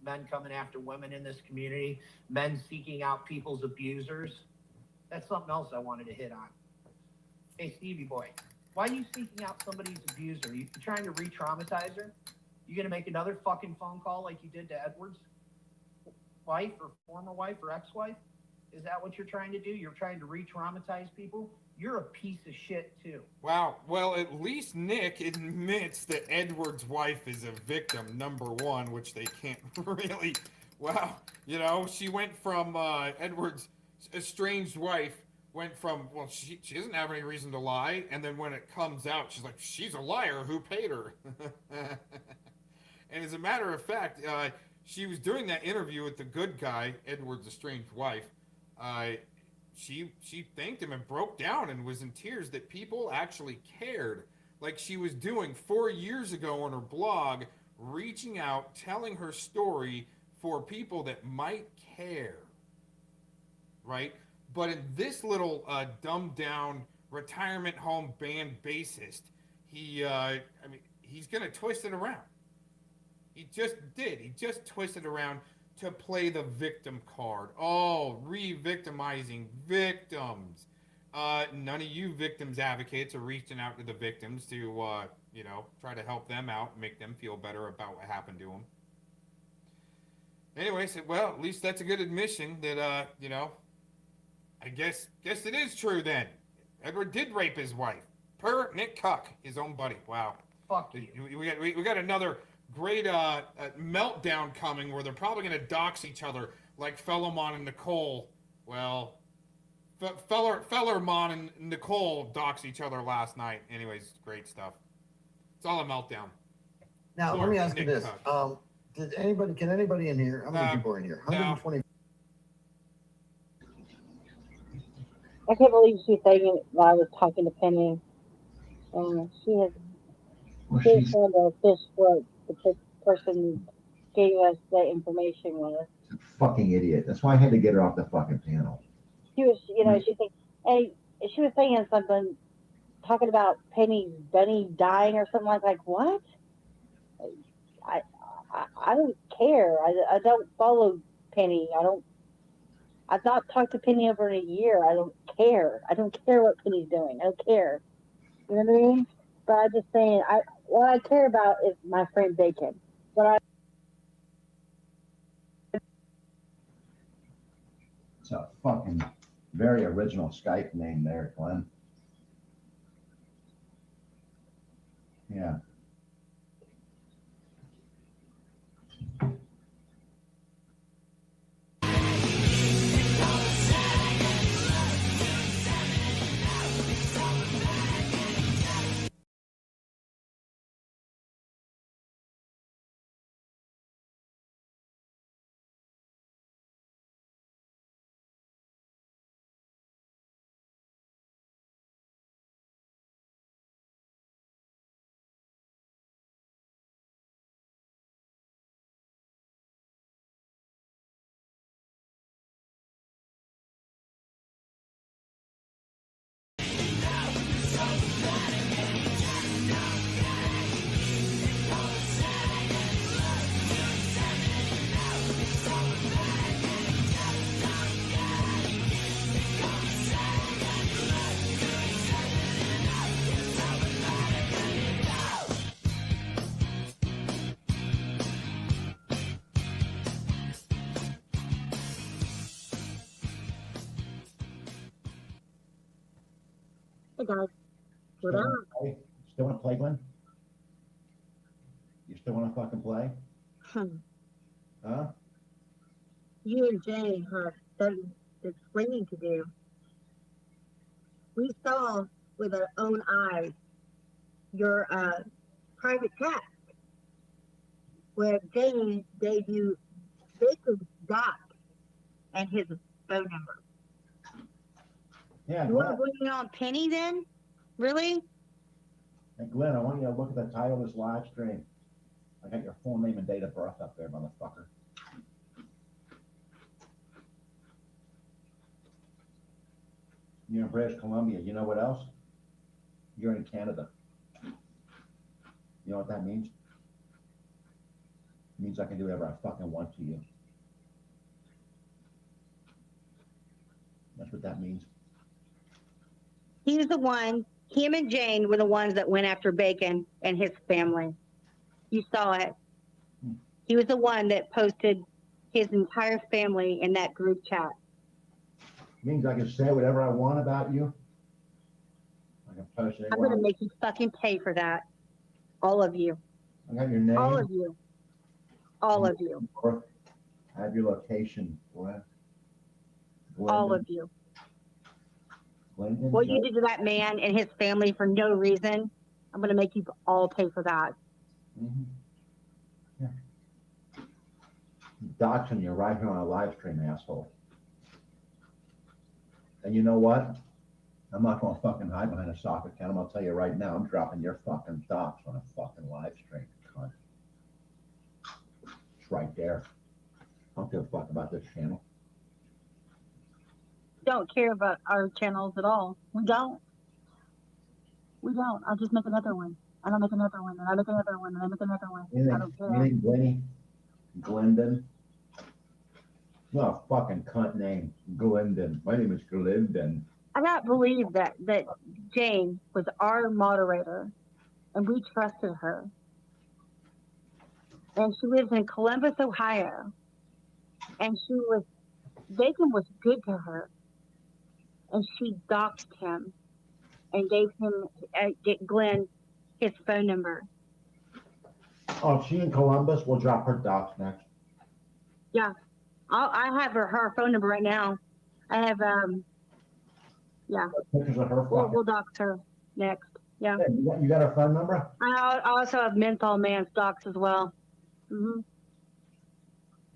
men coming after women in this community, men seeking out people's abusers, that's something else I wanted to hit on. Hey, Stevie boy, why are you seeking out somebody's abuser? You trying to re-traumatize her? You gonna make another fucking phone call like you did to Edward's wife or former wife or ex-wife? Is that what you're trying to do? You're trying to re-traumatize people? You're a piece of shit too. Wow. Well, at least Nick admits that Edward's wife is a victim, number one, which they can't really. Wow. She went from Edward's estranged wife, went from, well, she doesn't have any reason to lie. And then when it comes out, she's like, she's a liar. Who paid her? And as a matter of fact, she was doing that interview with the good guy, Edward's estranged wife. She thanked him and broke down and was in tears that people actually cared, like she was doing 4 years ago on her blog, reaching out, telling her story for people that might care, right? But in this little dumbed down retirement home band bassist, he's gonna twist it around. He just did. He just twisted around to play the victim card. Oh, re-victimizing victims. None of you victims advocates are reaching out to the victims to, try to help them out and make them feel better about what happened to them. Anyway, so, well, at least that's a good admission that, I guess it is true then. Edward did rape his wife. Per Nick Cuck, his own buddy. Wow. Fuck you. We got another great meltdown coming where they're probably going to dox each other like Fellermon and Nicole. Well, Fellermon and Nicole dox each other last night. Anyways, great stuff. It's all a meltdown. Now, let me ask you this. Can anybody in here, how many people are in here? 120. I can't believe she's saying it while I was talking to Penny. She has trying to fish what the person gave us the information was. Fucking idiot. That's why I had to get her off the fucking panel. She was, she think, hey, she was saying something, talking about Penny's bunny dying or something like what? I don't care. I don't follow Penny. I've not talked to Penny over in a year. I don't care. I don't care what Penny's doing. I don't care. You know what I mean? But I'm just saying, what I care about is my friend Bacon. It's a fucking very original Skype name there, Glenn. Yeah. Hey guys, what up? Still want to play, Glenn? still want to fucking play? Huh? You and Jay have some explaining to do. We saw with our own eyes your private chat where Jay gave you Bacon's doc and his phone number. Yeah, You want to Glenn. bring it on Penny then? Really? Hey, Glenn, I want you to look at the title of this live stream. I got your full name and date of birth up there, motherfucker. You're in British Columbia. You know what else? You're in Canada. You know what that means? It means I can do whatever I fucking want to you. That's what that means. He's the one, him and Jane were the ones that went after Bacon and his family. You saw it. He was the one that posted his entire family in that group chat. Means I can say whatever I want about you. I can post it I'm anywhere. going to make you fucking pay for that. All of you. I got your name. All of you. All of you. I have your location, Glenn. All of you. Glendon, What you did to that man and his family for no reason, I'm going to make you all pay for that. Yeah. Doxing you right here on a live stream, asshole. And you know what? I'm not going to fucking hide behind a soccer account. I'm going to tell you right now, I'm dropping your fucking docs on a fucking live stream, cunt. It's right there. I don't give a fuck about this channel. Don't care about our channels at all. We don't. We don't. I'll just make another one. And I'll make another one. And I'll make another one. And I'll make another one. I don't care. Anything Glenny? Glendon? No, fucking cunt name. Glendon. My name is Glendon. I cannot believe that Jane was our moderator and we trusted her. And she lives in Columbus, Ohio. And Bacon was good to her. And she doxed him and gave him, Glenn, his phone number. Oh, she in Columbus? We'll drop her docs next. Yeah. I have her phone number right now. I have, yeah. Pictures of her We'll dox her next. Yeah. Hey, you got her phone number? I also have Menthol Man's docs as well. Mm-hmm.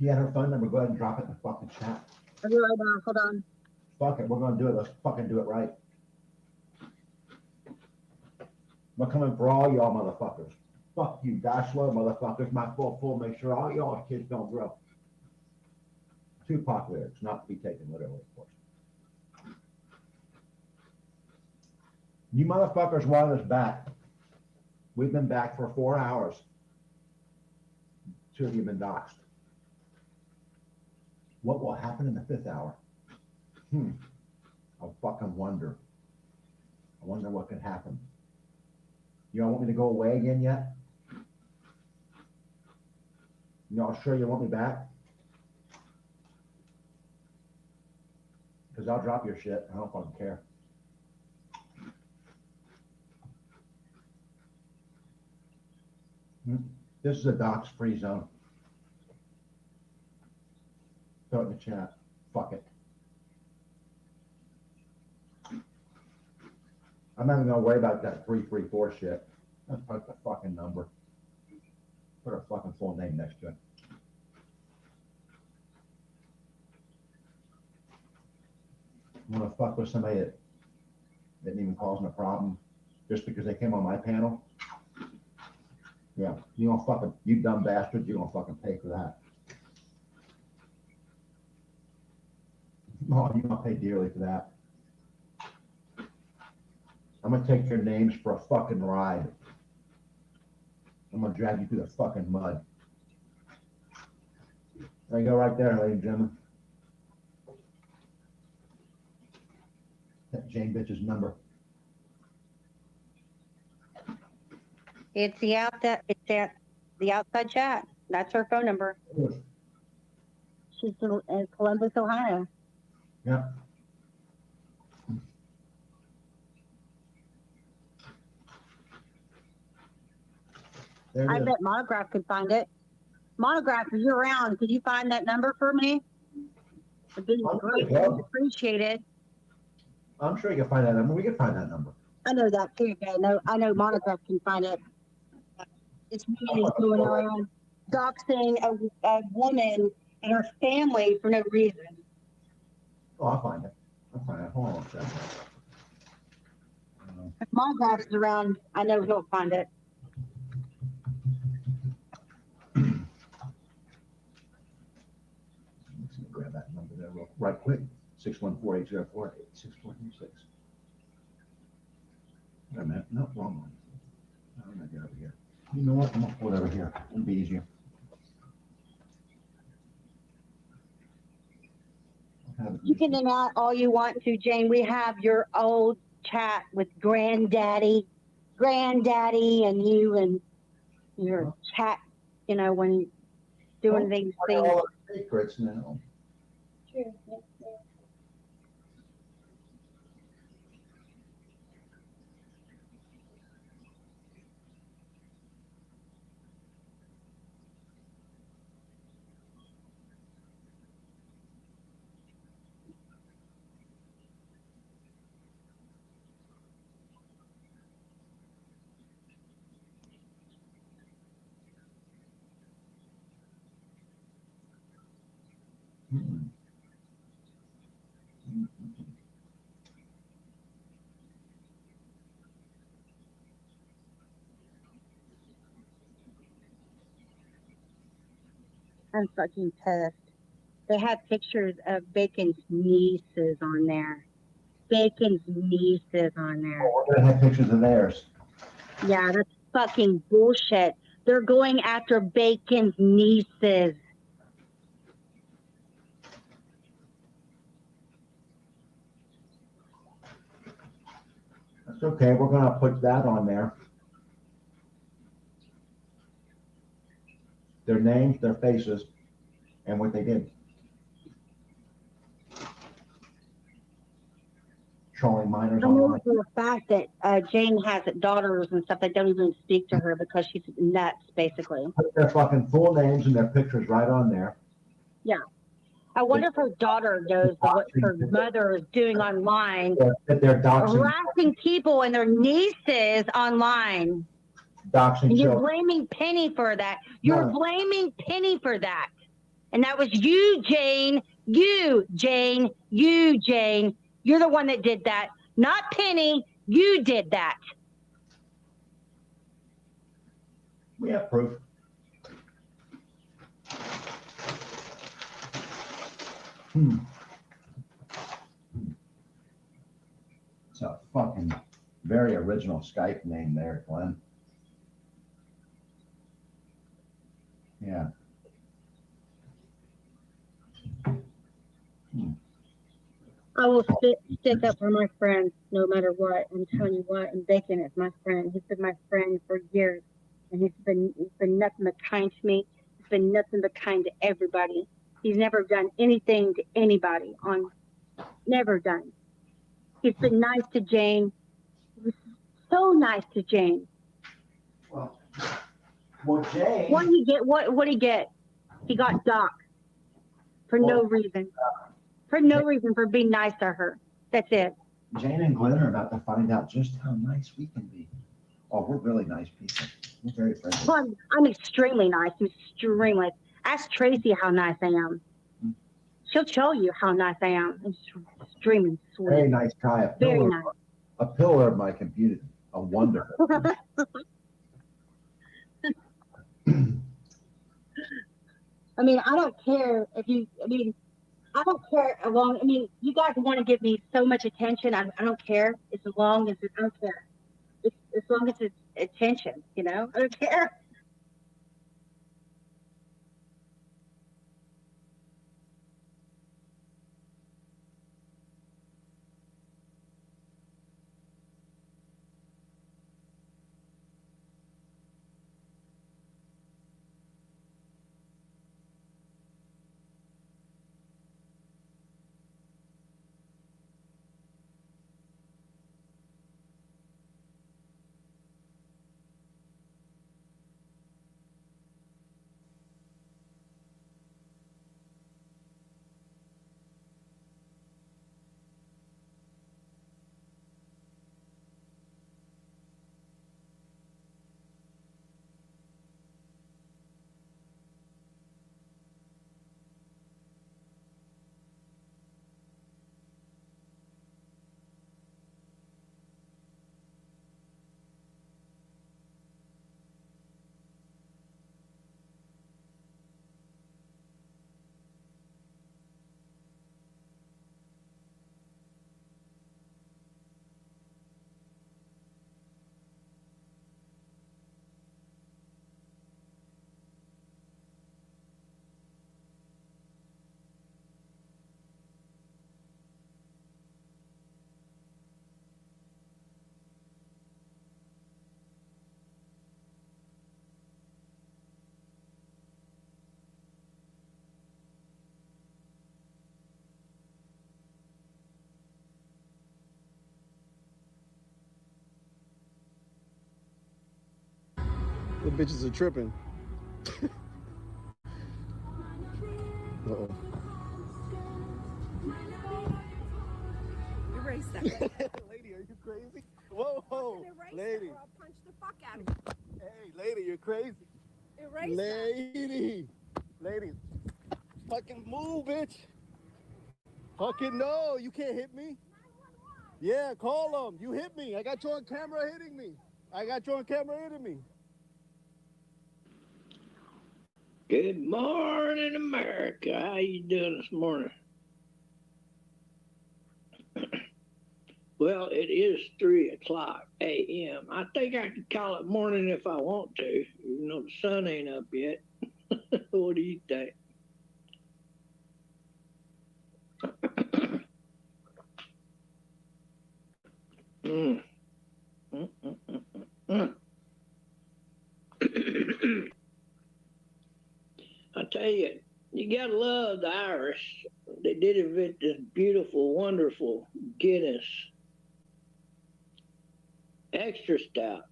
You had her phone number. Go ahead and drop it in the fucking chat. I'll do it right now. Hold on. Fuck it. We're going to do it. Let's fucking do it right. I'm coming for all y'all motherfuckers. Fuck you, die slow motherfuckers. My full. Make sure all y'all kids don't grow. Tupac lyrics, not to be taken literally, of course. You motherfuckers want us back. We've been back for 4 hours. 2 of you have been doxxed. What will happen in the 5th hour? I fucking wonder. I wonder what could happen. You don't want me to go away again yet? Y'all sure you want me back? Because I'll drop your shit. I don't fucking care. This is a dox-free zone. Throw it in the chat. Fuck it. I'm not even gonna worry about that 334 shit. Let's put the fucking number. Put her fucking full name next to it. I'm gonna fuck with somebody that didn't even cause me a problem just because they came on my panel. Yeah, you gonna fucking, you dumb bastard, you're gonna fucking pay for that. Oh, you're gonna pay dearly for that. I'm gonna take your names for a fucking ride. I'm gonna drag you through the fucking mud. There you go right there, ladies and gentlemen. That Jane bitch's number. It's the outside chat. That's her phone number. She's in Columbus, Ohio. Yeah. There I it is. bet Monograph could find it. Monograph, if you're around, could you find that number for me? It'd be greatly appreciated. I'm sure you can find that number. We can find that number. I know that too. I know Monograph can find it. This man is going around doxing a woman and her family for no reason. Oh, I'll find it. I'll find it. Hold on a second. If Monograph is around, I know he'll find it. I'm just gonna grab that number there right quick. 614-804-8646. Wait a minute. No, wrong one. I'm gonna get over here. You know what? I'm gonna pull it over here. It'll be easier. You can deny all you want to, Jane. We have your old chat with Granddaddy, and you and your chat, you know, when doing these things. All our secrets now. True. I'm fucking pissed. They have pictures of Bacon's nieces on there. Bacon's nieces on there. Oh, we're gonna have pictures of theirs. Yeah, that's fucking bullshit. They're going after Bacon's nieces. That's okay. We're gonna put that on there. Their names, their faces, and what they did. Trolling minors I know online. for a fact that Jane has daughters and stuff that don't even speak to her because she's nuts, basically. Put their fucking full names and their pictures right on there. Yeah. I wonder if her daughter knows what her mother is doing online. That they're doxing, Harassing people and their nieces online. doxing And you're children. blaming Penny for that. You're blaming Penny for that. And that was you, Jane. You, Jane. You, Jane. You're the one that did that. Not Penny. You did that. We have proof. It's a fucking very original Skype name there, Glenn. Yeah. I will stick up for my friends no matter what. I'm telling you what, and Bacon is my friend. He's been my friend for years. And he's been nothing but kind to me. He's been nothing but kind to everybody. He's never done anything to anybody never done. He's been nice to Jane. He was so nice to Jane. Well, Jane. What did he get? What did he get? He got docked for no reason. For no reason, for being nice to her. That's it. Jane and Glenn are about to find out just how nice we can be. Oh, we're really nice people. We're very friendly. Well, I'm extremely nice. I'm extremely. Ask Tracy how nice I am. She'll show you how nice I am. I'm extremely sweet. Very nice guy. Very nice. A pillar of my community. A wonder. I mean, I don't care if you. I don't care as long. You guys want to give me so much attention. I don't care. As long as I don't care. As long as it's attention, I don't care. The bitches are tripping. Uh-oh. Erase that. Lady, are you crazy? Whoa, lady. I'll punch the fuck out of you. Hey, lady, you're crazy. Erase Lady, fucking move, bitch. Fucking no, you can't hit me. Yeah, call them. You hit me. I got you on camera hitting me. Good morning, America. How you doing this morning? Well, it is 3:00 a.m. I think I could call it morning if I want to, even though the sun ain't up yet. What do you think? Mm. Mm, mm, mm, mm, mm. I tell you, you gotta love the Irish. They did invent this beautiful, wonderful Guinness extra stout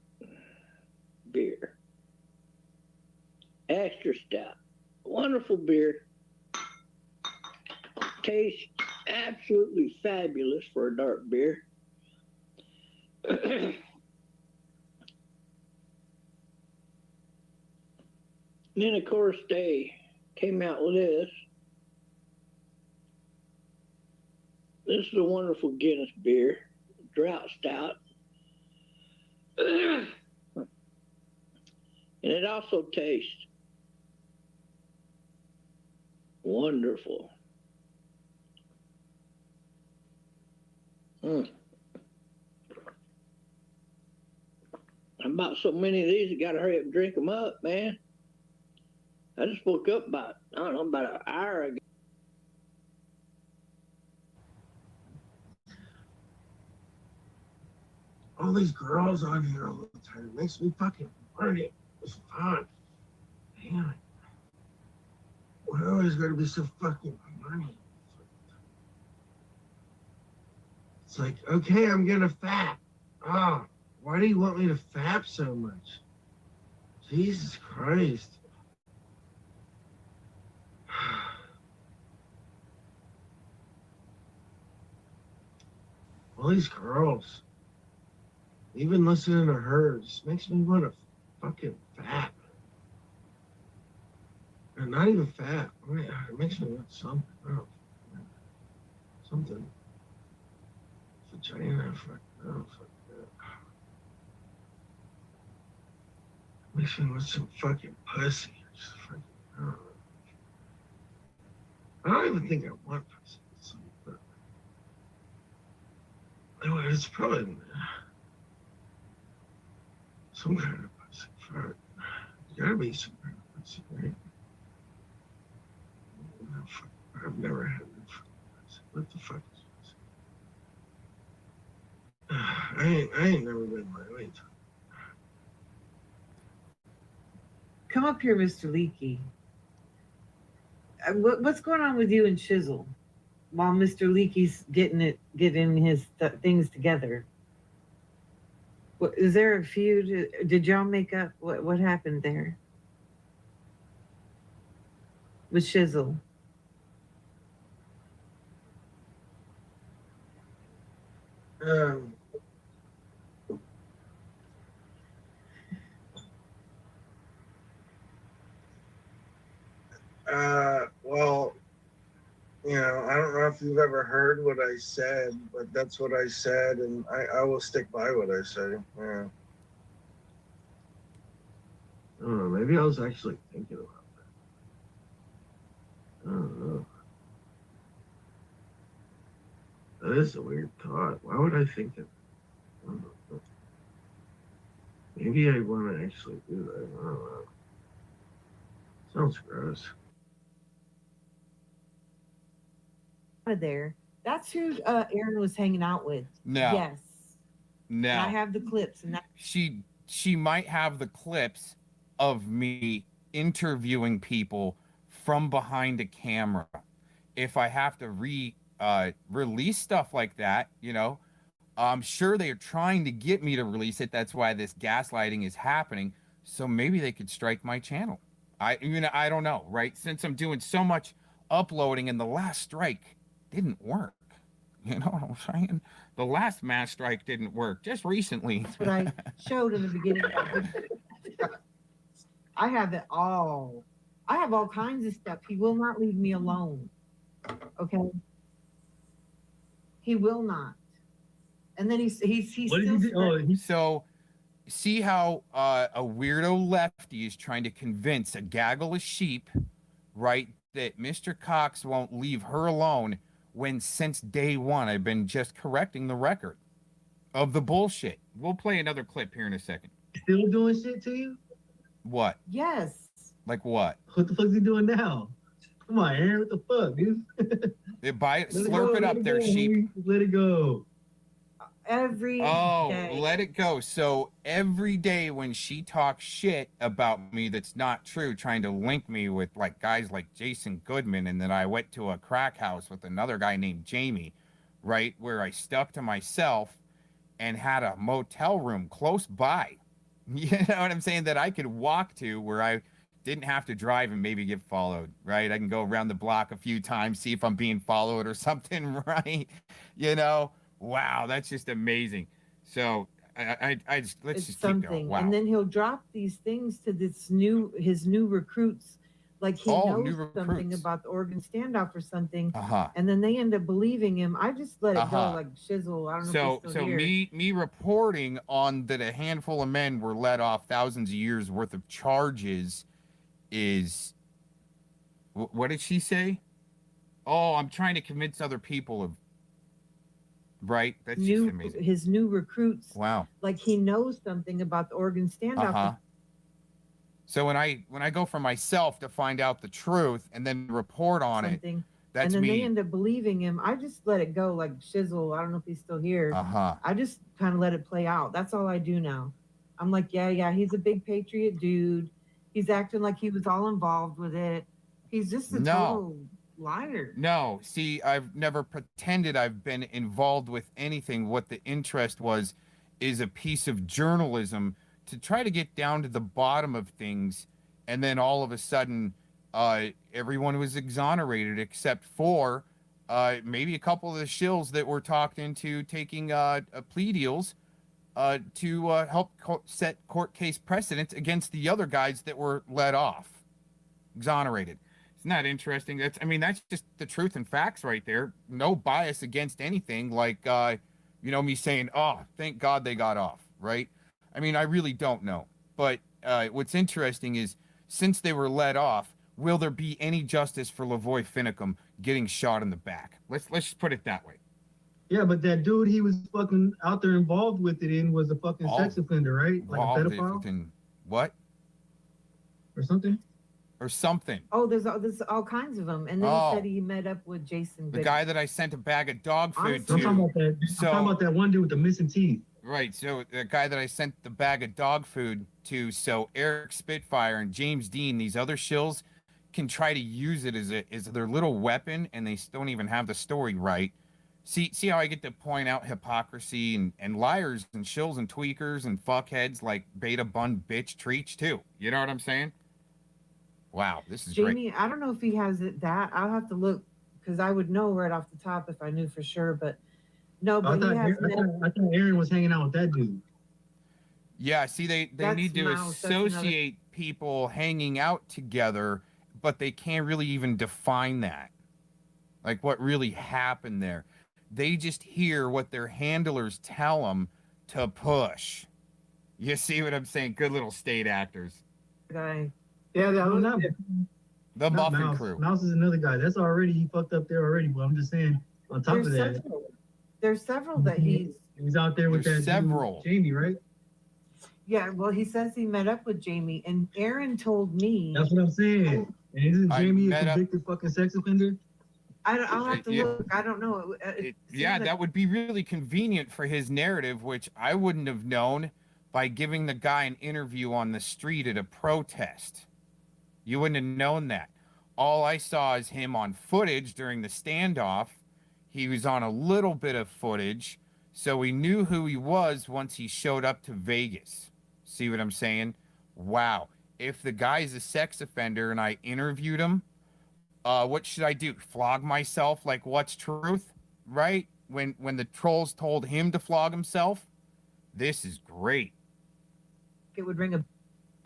beer. Extra stout. Wonderful beer. Tastes absolutely fabulous for a dark beer. Then, of course, they came out with this. This is a wonderful Guinness beer, drought stout. And it also tastes wonderful. Mm. I bought so many of these, I gotta hurry up and drink them up, man. I just woke up about an hour ago. All these girls on here all the time. It makes me fucking horny. It's fun. Damn it. Why always gotta be so fucking horny? It's like, okay, I'm gonna fap. Oh, why do you want me to fap so much? Jesus Christ. All these girls. Even listening to her just makes me want to fucking fap. And not even fat. It makes me want something. Oh, something. Vagina. Fuck. Oh, fuck that. Makes me want some fucking pussy. Just fucking, I don't even think I want pussy. But anyway, it's probably some kind of pussy. Fuck. There's gotta be some kind of pussy, right? No, fuck. I've never had no fucking pussy. What the fuck is this? I ain't never been my way. Come up here, Mr. Leakey. What's going on with you and Shizzle while Mr. Leakey's getting his things together? Is there a feud? Did y'all make up? What happened there with Shizzle? Well, you know, I don't know if you've ever heard what I said, but that's what I said, and I will stick by what I said. Yeah. I don't know, maybe I was actually thinking about that. I don't know. That is a weird thought. Why would I think that? I don't know. Maybe I want to actually do that. I don't know. Sounds gross. There. That's who Aaron was hanging out with. No. Yes. No. And I have the clips, and that she might have the clips of me interviewing people from behind a camera. If I have to release stuff like that, you know, I'm sure they're trying to get me to release it. That's why this gaslighting is happening, So maybe they could strike my channel. I don't know, right? Since I'm doing so much uploading and the last strike didn't work. You know what I'm saying? The last mass strike didn't work just recently. That's what I showed in the beginning. I have it all. I have all kinds of stuff. He will not leave me alone. Okay? He will not. And then he's What did still he do? So see how a weirdo lefty is trying to convince a gaggle of sheep, right, that Mr. Cox won't leave her alone when since day one I've been just correcting the record of the bullshit. We'll play another clip here in a second. Still doing shit to you? What? Yes. Like what? What the fuck is he doing now? Come on, Aaron, what the fuck, dude? Slurp it up there, sheep. Let it go. Every day. Let it go. So every day when she talks shit about me that's not true, trying to link me with like guys like Jason Goodman, and then I went to a crack house with another guy named Jamie, right, where I stuck to myself and had a motel room close by. You know what I'm saying? That I could walk to where I didn't have to drive and maybe get followed, right? I can go around the block a few times, see if I'm being followed or something, right? You know? Wow, that's just amazing. So I just let's It's just something. keep going. Wow. And then he'll drop these things to his new recruits, like he knows something about the Oregon standoff or something, and then they end up believing him. I just let it go like shizzle. I don't know if he's still here. me reporting on that a handful of men were let off thousands of years worth of charges is what did she say? Oh, I'm trying to convince other people of. Right, that's just amazing. His new recruits. Wow. Like he knows something about the Oregon standoff. So when I go for myself to find out the truth and then report on it, that's and then me. they end up believing him. I just let it go like shizzle. I don't know if he's still here. I just kind of let it play out. That's all I do now. I'm like, yeah, he's a big patriot dude. He's acting like he was all involved with it. He's just a total liar. No, see, I've never pretended I've been involved with anything. What the interest was is a piece of journalism to try to get down to the bottom of things, and then all of a sudden everyone was exonerated except for maybe a couple of the shills that were talked into taking plea deals to help set court case precedents against the other guys that were let off, exonerated. Isn't that interesting? That's just the truth and facts right there. No bias against anything. Like, me saying, oh, thank God they got off, right? I mean, I really don't know. But what's interesting is, since they were let off, will there be any justice for Lavoy Finicum getting shot in the back? Let's just put it that way. Yeah, but that dude he was fucking out there involved with it in was a fucking sex offender, right? Like a pedophile? What? Or something? Or something. Oh, there's all kinds of them. And then he said he met up with Jason. The guy that I sent a bag of dog food to. I'm talking about that one dude with the missing teeth. Right. So the guy that I sent the bag of dog food to. So Eric Spitfire and James Dean, these other shills, can try to use it as their little weapon, and they don't even have the story right. See how I get to point out hypocrisy and liars and shills and tweakers and fuckheads like Beta Bun Bitch Treach too. You know what I'm saying? Wow, this is Jamie, great. I don't know if he has that. I'll have to look, because I would know right off the top if I knew for sure. But no, but I thought Aaron was hanging out with that dude. Yeah, see, they need to associate people hanging out together, but they can't really even define that. Like what really happened there. They just hear what their handlers tell them to push. You see what I'm saying? Good little state actors. Guy. Yeah, the Muffin Crew. Mouse is another guy. That's already, he fucked up there already. But I'm just saying, on top of that, there's several that he's out there with that several. Dude, Jamie, right? Yeah, well, he says he met up with Jamie, and Aaron told me. That's what I'm saying. And isn't Jamie a convicted fucking sex offender? I'll have to look. I don't know. That would be really convenient for his narrative, which I wouldn't have known by giving the guy an interview on the street at a protest. You wouldn't have known that. All I saw is him on footage during the standoff. He was on a little bit of footage, so we knew who he was once he showed up to Vegas. See what I'm saying? wow, if the guy's a sex offender and I interviewed him, what should I do? Flog myself like What's Truth, right? When the trolls told him to flog himself? This is great. It would ring a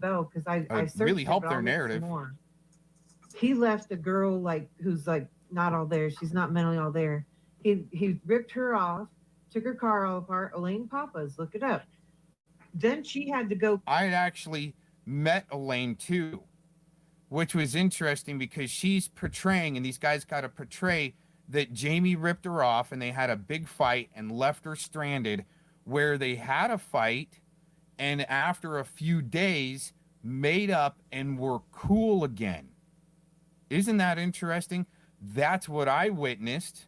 bell because I searched really it, helped but their I'll look some narrative. more. He left a girl like who's like not all there. She's not mentally all there. He ripped her off, took her car all apart. Elaine Papas, look it up. Then she had to go. I had actually met Elaine too, which was interesting because she's portraying, and these guys got to portray that Jamie ripped her off and they had a big fight and left her stranded, where they had a fight and after a few days made up and were cool again. Isn't that interesting? That's what I witnessed.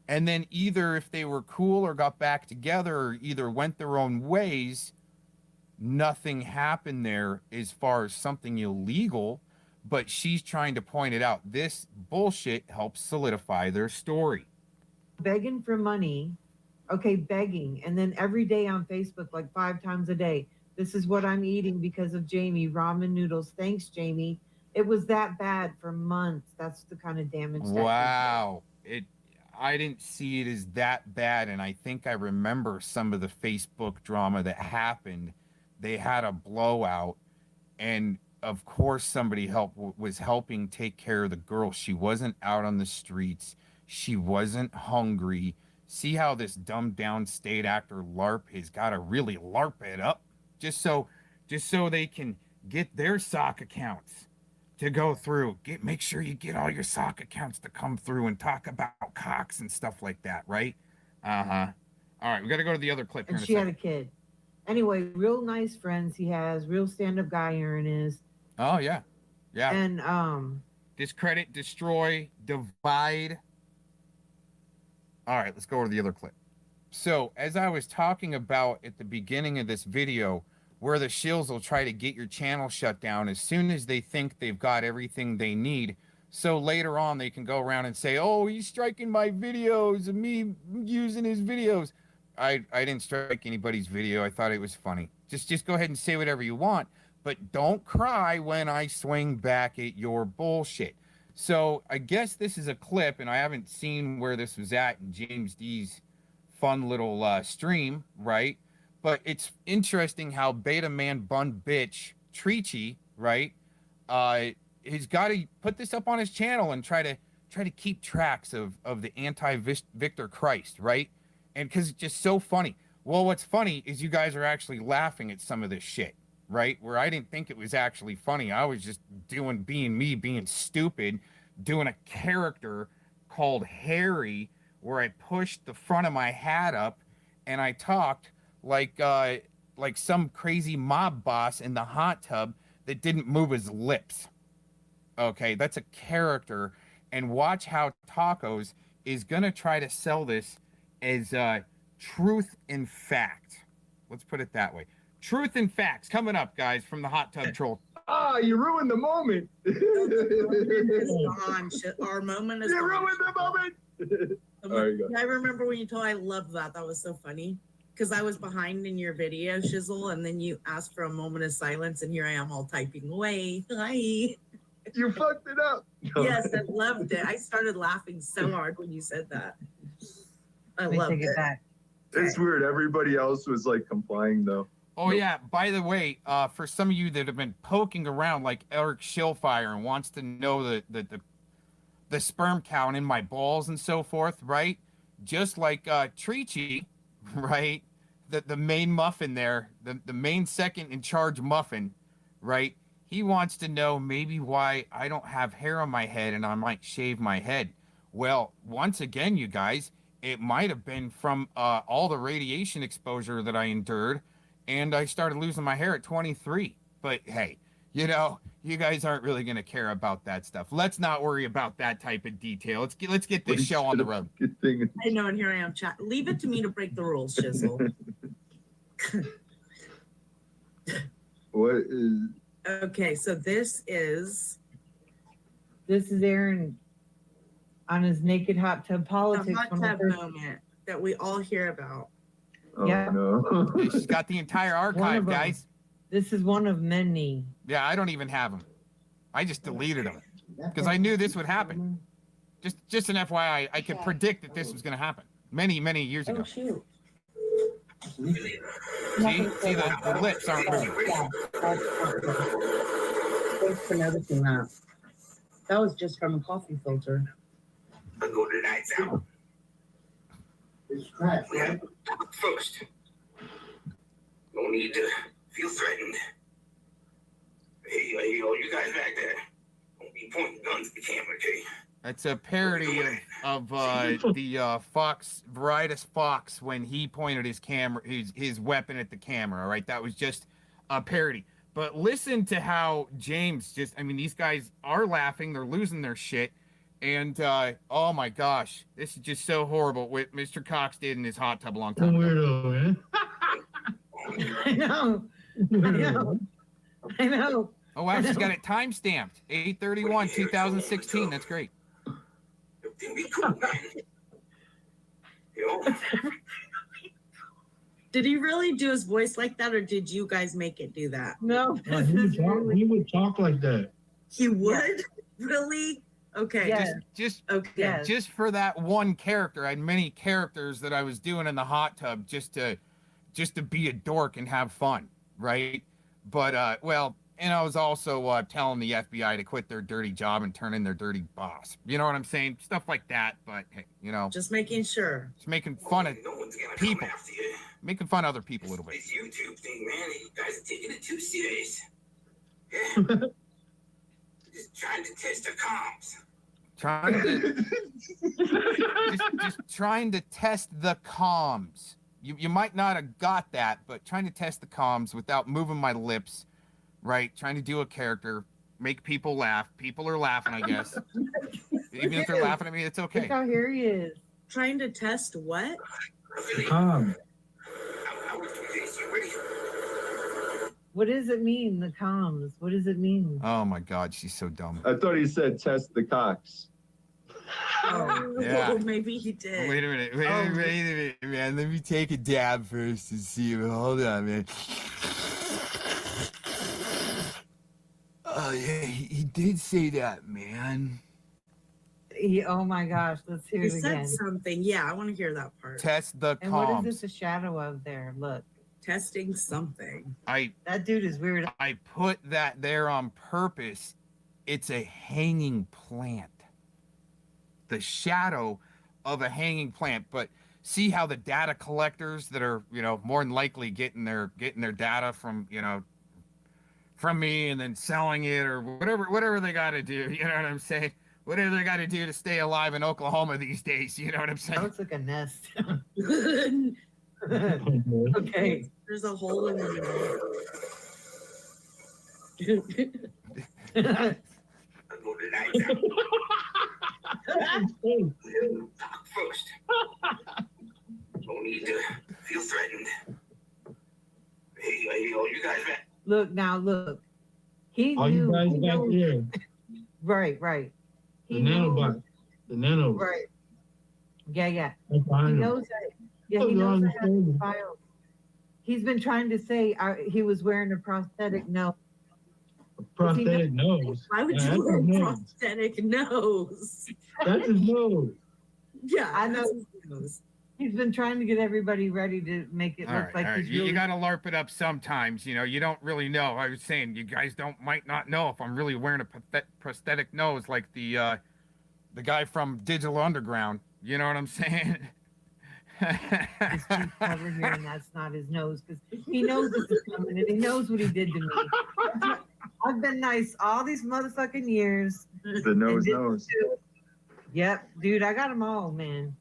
And then either if they were cool or got back together or either went their own ways, nothing happened there as far as something illegal, but she's trying to point it out. This bullshit helps solidify their story. Begging for money, okay, begging, and then every day on Facebook, like 5 times a day, this is what I'm eating because of Jamie, ramen noodles. Thanks, Jamie. It was that bad for months. That's the kind of damage. Wow. I didn't see it as that bad, and I think I remember some of the Facebook drama that happened. They had a blowout, and of course somebody was helping take care of the girl. She wasn't out on the streets. She wasn't hungry. See how this dumbed down state actor LARP has got to really LARP it up just so they can get their sock accounts to go through. Make sure you get all your sock accounts to come through and talk about cocks and stuff like that, right? Uh-huh. All right, we got to go to the other clip. And she had a kid. Anyway, real nice friends he has. Real stand-up guy, Aaron is. Oh, yeah. Yeah. And, discredit, destroy, divide. All right, let's go to the other clip. So, as I was talking about at the beginning of this video, where the shills will try to get your channel shut down as soon as they think they've got everything they need. So later on, they can go around and say, oh, he's striking my videos and me using his videos. I didn't strike anybody's video. I thought it was funny. Just go ahead and say whatever you want, but don't cry when I swing back at your bullshit. So I guess this is a clip, and I haven't seen where this was at in James D's fun little stream, right? But it's interesting how Beta Man Bun Bitch Treachy, right? He's got to put this up on his channel and try to keep tracks of the anti-Victor Christ, right? And because it's just so funny. Well, what's funny is you guys are actually laughing at some of this shit, right? Where I didn't think it was actually funny. I was just being me, being stupid, doing a character called HiiiirrrY, where I pushed the front of my hat up and I talked like some crazy mob boss in the hot tub that didn't move his lips. Okay, that's a character. And watch how Tacos is gonna try to sell this as truth and fact. Let's put it that way. Truth and facts coming up, guys, from the hot tub troll. Ah, you ruined the moment. Our moment is You gone. ruined the moment. There you go. I remember when you told I loved that. That was so funny. Because I was behind in your video, Shizzle, and then you asked for a moment of silence, and here I am all typing away. Hi. You fucked it up. Yes, I loved it. I started laughing so hard when you said that. I loved it. It's weird. Everybody else was like complying though. Oh yeah, by the way, for some of you that have been poking around like Eric Shillfire and wants to know the sperm count in my balls and so forth, right? Just like Treachy, right? The main muffin there, the main second in charge muffin, right? He wants to know maybe why I don't have hair on my head and I might shave my head. Well, once again, you guys, it might have been from all the radiation exposure that I endured, and I started losing my hair at 23. But hey, you know, you guys aren't really going to care about that stuff. Let's not worry about that type of detail. Let's get this show on the road. I know, and here I am chat. Leave it to me to break the rules, Shizzle. What is? Okay, so this is Aaron on his naked hot tub politics. the hot tub moment that we all hear about. Oh, Yeah. no. She's got the entire archive, guys. This is one of many. Yeah, I don't even have them. I just deleted them because I knew this would happen. Just an FYI, I could predict that this was going to happen many years ago. Oh shoot. See, the lips aren't moving. Thanks for noticing that. That was just from a coffee filter. I'll go to the lights out. It's cracked, right? First. No need to feel threatened. Hey, all you guys back there. Don't be pointing guns at the camera, okay? That's a parody of the Fox, Veritas Fox, when he pointed his weapon at the camera. All right, that was just a parody. But listen to how James these guys are laughing, they're losing their shit, and oh my gosh, this is just so horrible what Mr. Cox did in his hot tub a long time ago. Weirdo, man. I know. Oh wow, she's got it time stamped, 8/31/2016. That's great. Did he really do his voice like that, or did you guys make it do that? No, he would talk like that. He would? Really? Okay. Yes. Just for that one character. I had many characters that I was doing in the hot tub just to be a dork and have fun, right? But and I was also telling the FBI to quit their dirty job and turn in their dirty boss. You know what I'm saying? Stuff like that. But hey, just making sure. Just making fun of people. Making fun of other people a little bit. This YouTube thing, man, you guys are taking it too serious. Yeah. Just trying to test the comms. Just trying to test the comms. You might not have got that, but trying to test the comms without moving my lips, right? Trying to do a character, make people laugh. People are laughing, I guess. Even if they're laughing at me, it's okay. Look how here he is. Trying to test what? What does it mean, the comms? What does it mean? Oh my God, she's so dumb. I thought he said test the cocks. Oh, Yeah. Maybe he did. Wait a minute, wait a minute, man. Let me take a dab first and see. Hold on, man. Oh yeah, he did say that, man. Oh my gosh, let's hear it again. He said something. Yeah, I want to hear that part. Test the comms. And what is this a shadow of there? Look. Testing something. That dude is weird. I put that there on purpose. It's a hanging plant. The shadow of a hanging plant. But see how the data collectors that are, more than likely getting their data from, from me and then selling it or whatever they got to do. You know what I'm saying? Whatever they got to do to stay alive in Oklahoma these days. You know what I'm saying? That looks like a nest. Okay. There's a hole in the First. No need to feel threatened. Hey, all you guys back. Look. He all knew. You guys back there. Right. The nanobot. The nano. Right. Yeah. He knows that. Yeah, he knows that has the files. He's been trying to say he was wearing a prosthetic nose. A prosthetic nose? Why would you wear a prosthetic nose? That's his nose. Yeah, I know. He's been trying to get everybody ready to make it look like he's really... You got to LARP it up sometimes. You don't really know. I was saying, you guys might not know if I'm really wearing a prosthetic nose like the guy from Digital Underground. You know what I'm saying? His cheek covered here, and that's not his nose because he knows this is coming and he knows what he did to me. I've been nice all these motherfucking years. The nose. Yep, dude, I got them all, man.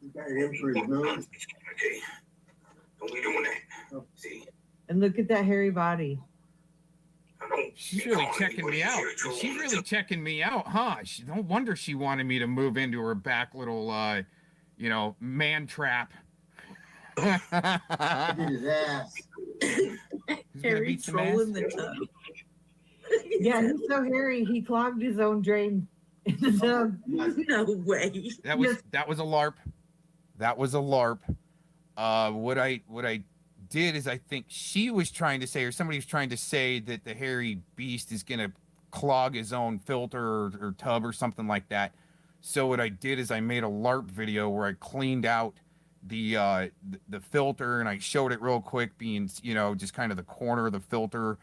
You got him for his nose. Okay. Don't be doing that. See? And look at that hairy body. She's really checking me out. She's really checking me out, huh? No wonder she wanted me to move into her back little, man trap. Look at his ass. Hairy troll in the tub. Yeah, he's so hairy. He clogged his own drain in the tub. No way. That was a LARP. That was a LARP. What I did is I think she was trying to say, or somebody was trying to say, that the hairy beast is going to clog his own filter or tub or something like that. So what I did is I made a LARP video where I cleaned out the filter, and I showed it real quick, being, you know, just kind of the corner of the filter,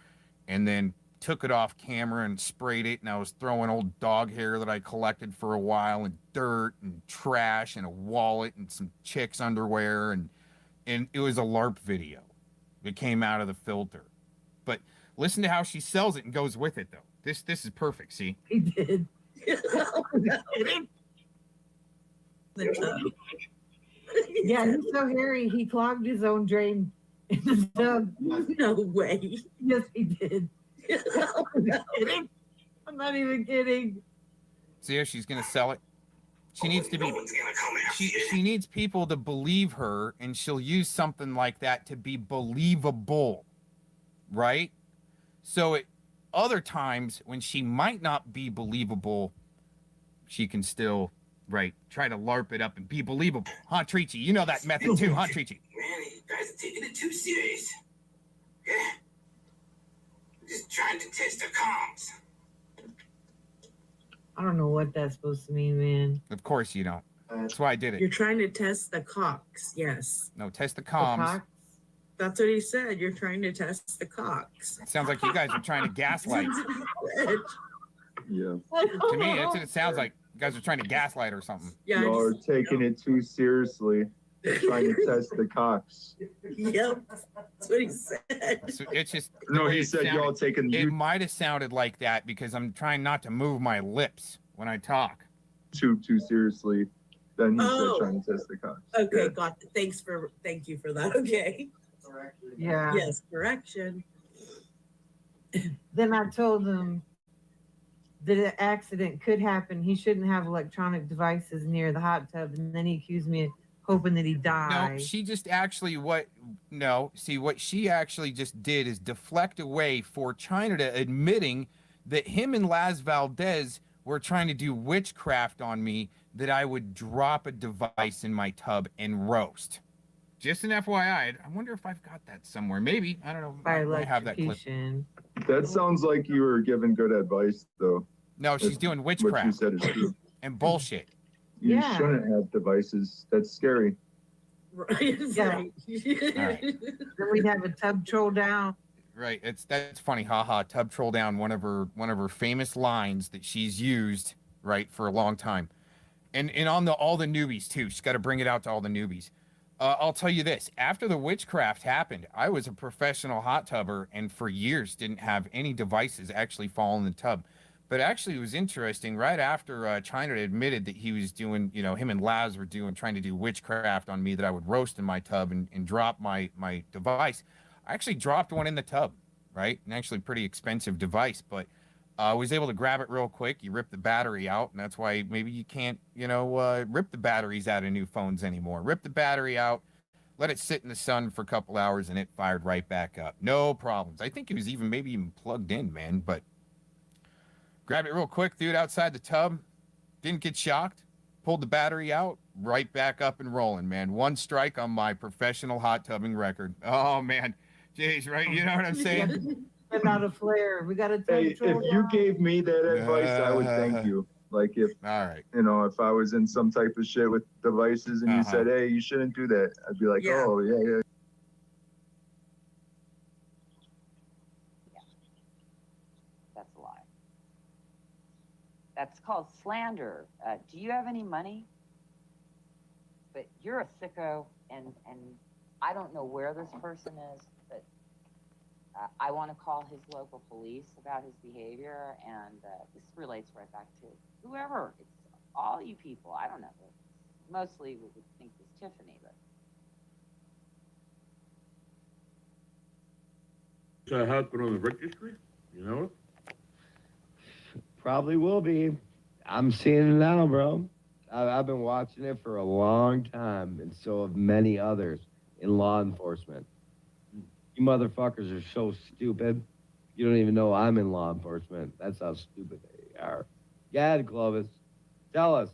and then took it off camera and sprayed it, and I was throwing old dog hair that I collected for a while, and dirt and trash and a wallet and some chick's underwear, and it was a LARP video that came out of the filter. But listen to how she sells it and goes with it, though. This is perfect. See, He did. Yeah, he's so hairy. He clogged his own drain in the tub. No way. Yes, he did. I'm not kidding. I'm not even kidding. see how she's gonna sell it. She needs to be. She needs people to believe her, and she'll use something like that to be believable, right? So at other times when she might not be believable, she can still, right, try to LARP it up and be believable. Huh, Treachy? You know that method too, huh, Treachy? Man, you guys are taking it too serious. Yeah. I'm just trying to test the comms. I don't know what that's supposed to mean, man. Of course you don't. That's why I did You're it. trying to test the cocks. Yes. No, test the The comms. cock? That's what he said. You're trying to test the cocks. It sounds like you guys are trying to gaslight. Yeah. To me, that's what it sounds like. You guys are trying to gaslight or something. Yeah. Y'all are taking it too seriously. Trying to test the cocks. Yep. That's what he said. So it's just No, he said y'all taking It you might have sounded like that because I'm trying not to move my lips when I talk. too seriously. Then he Oh. said trying to test the cocks. Okay, Yeah. got thank you for that. Okay. Yeah. Yes, correction. Then I told him that an accident could happen. He shouldn't have electronic devices near the hot tub. And then he accused me of hoping that he died. No, she just actually what she actually just did is deflect away for China to admitting that him and Laz Valdez were trying to do witchcraft on me, that I would drop a device in my tub and roast. Just an FYI. I wonder if I've got that somewhere. Maybe. I don't know. By I have that clip. electrocution. That sounds like you were giving good advice, though. No, she's doing What you witchcraft said is true. and bullshit. You Yeah. shouldn't have devices. That's scary. Right. Yeah. All right. Then we'd have a tub troll down. Right. That's funny. Haha. Tub troll down, one of her famous lines that she's used, right, for a long time. And on all the newbies too. She's got to bring it out to all the newbies. I'll tell you this, after the witchcraft happened, I was a professional hot tubber and for years didn't have any devices actually fall in the tub. But actually it was interesting, right after China admitted that he was doing, you know, him and Laz were trying to do witchcraft on me, that I would roast in my tub and drop my device. I actually dropped one in the tub, right? An actually pretty expensive device, but I was able to grab it real quick. You rip the battery out, and that's why maybe you can't, you know, rip the batteries out of new phones anymore. Rip the battery out, let it sit in the sun for a couple hours, and it fired right back up. No problems. I think it was maybe even plugged in, man, but grabbed it real quick, threw it outside the tub, didn't get shocked, pulled the battery out, right back up and rolling, man. One strike on my professional hot tubbing record. Oh, man. Jeez, right? You know what I'm saying? Put out a flare. We got a tub Hey, troll if you down. gave me that advice, I would thank you. Like if, all right, you know, if I was in some type of shit with devices and you said, hey, you shouldn't do that, I'd be like, Yeah. oh, yeah. That's a lie. That's called slander. Do you have any money? But you're a sicko, and I don't know where this person is, but I want to call his local police about his behavior, and this relates right back to whoever. It's all you people. I don't know. Mostly we would think it's Tiffany, but That happened on the registry? You know it? Probably will be. I'm seeing it now, bro. I've been watching it for a long time, and so have many others in law enforcement. You motherfuckers are so stupid. You don't even know I'm in law enforcement. That's how stupid they are. Go ahead, Clovis. Tell us.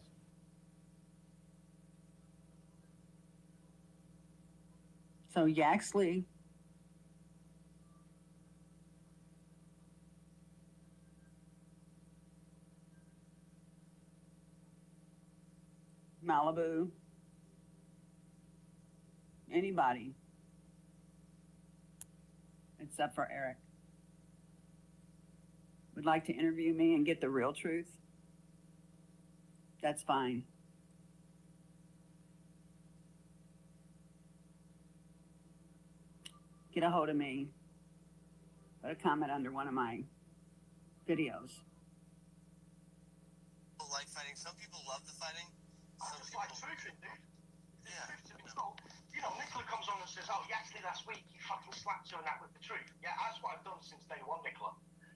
so you actually Malibu. Anybody. Except for Eric. Would like to interview me and get the real truth? That's fine. Get a hold of me. Put a comment under one of my videos. Like fighting. Some people love the fighting. I just like truthing, dude. Yeah. So, you know, Nicola comes on and says, oh, actually last week you fucking slapped her and that with the truth. Yeah, that's what I've done since day one, Nicola.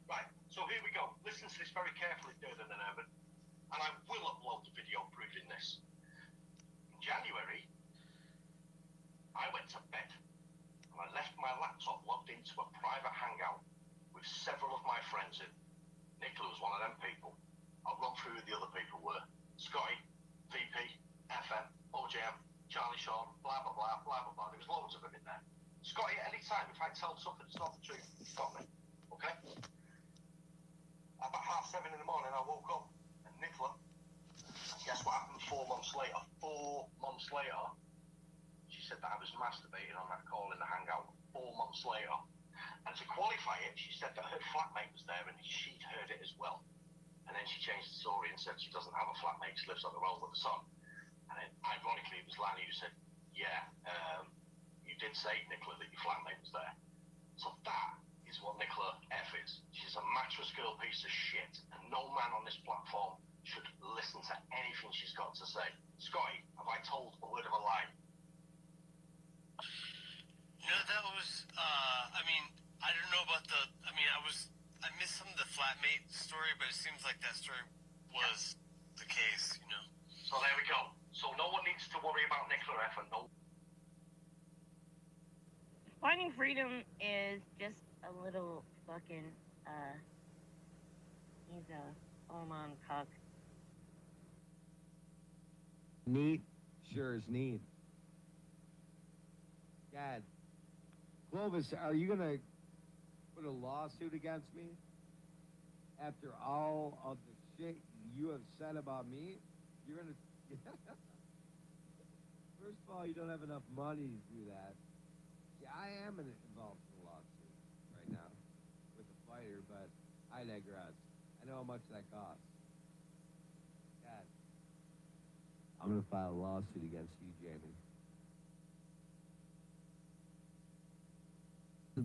Right, so here we go. Listen to this very carefully, Durden and Urban. And I will upload the video proving this. In January, I went to bed and I left my laptop logged into a private hangout with several of my friends in. Nicola was one of them people. I'll run through who the other people were. Scotty, VP, FM, OJM, Charlie Shaw, blah, blah, blah, blah, blah, blah. There was loads of them in there. Scotty, at any time, if I tell something that's not the truth, stop me. Okay? About 7:30 in the morning, I woke up, and Nicola, guess what happened 4 months later? 4 months later, she said that I was masturbating on that call in the hangout 4 months later. And to qualify it, she said that her flatmate was there and she'd heard it as well. And then she changed the story and said she doesn't have a flatmate, she lives on her own with a son. And then, ironically, it was Lanny who said, yeah, you did say, Nicola, that your flatmate was there. So that is what Nicola F is. She's a mattress girl piece of shit, and no man on this platform should listen to anything she's got to say. Scotty, have I told a word of a lie? You know, that was, I mean, I don't know about the, I missed some of the flatmate story, but it seems like that story was the case, you know. So there we go. So no one needs to worry about Nicola F and no. Finding freedom is just a little fucking, he's a full-on cuck. Neat, sure is neat. God, Clovis, are you gonna put a lawsuit against me after all of the shit you have said about me? You're gonna. First of all, you don't have enough money to do that. Yeah, I am involved in a lawsuit right now with a fighter, but I digress. I know how much that costs. God, I'm gonna file a lawsuit against you, Jamie.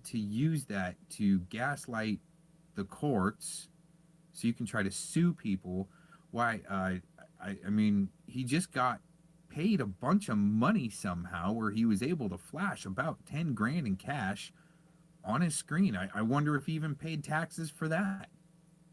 To use that to gaslight the courts so you can try to sue people. Why, I mean, he just got paid a bunch of money somehow where he was able to flash about 10 grand in cash on his screen. I wonder if he even paid taxes for that.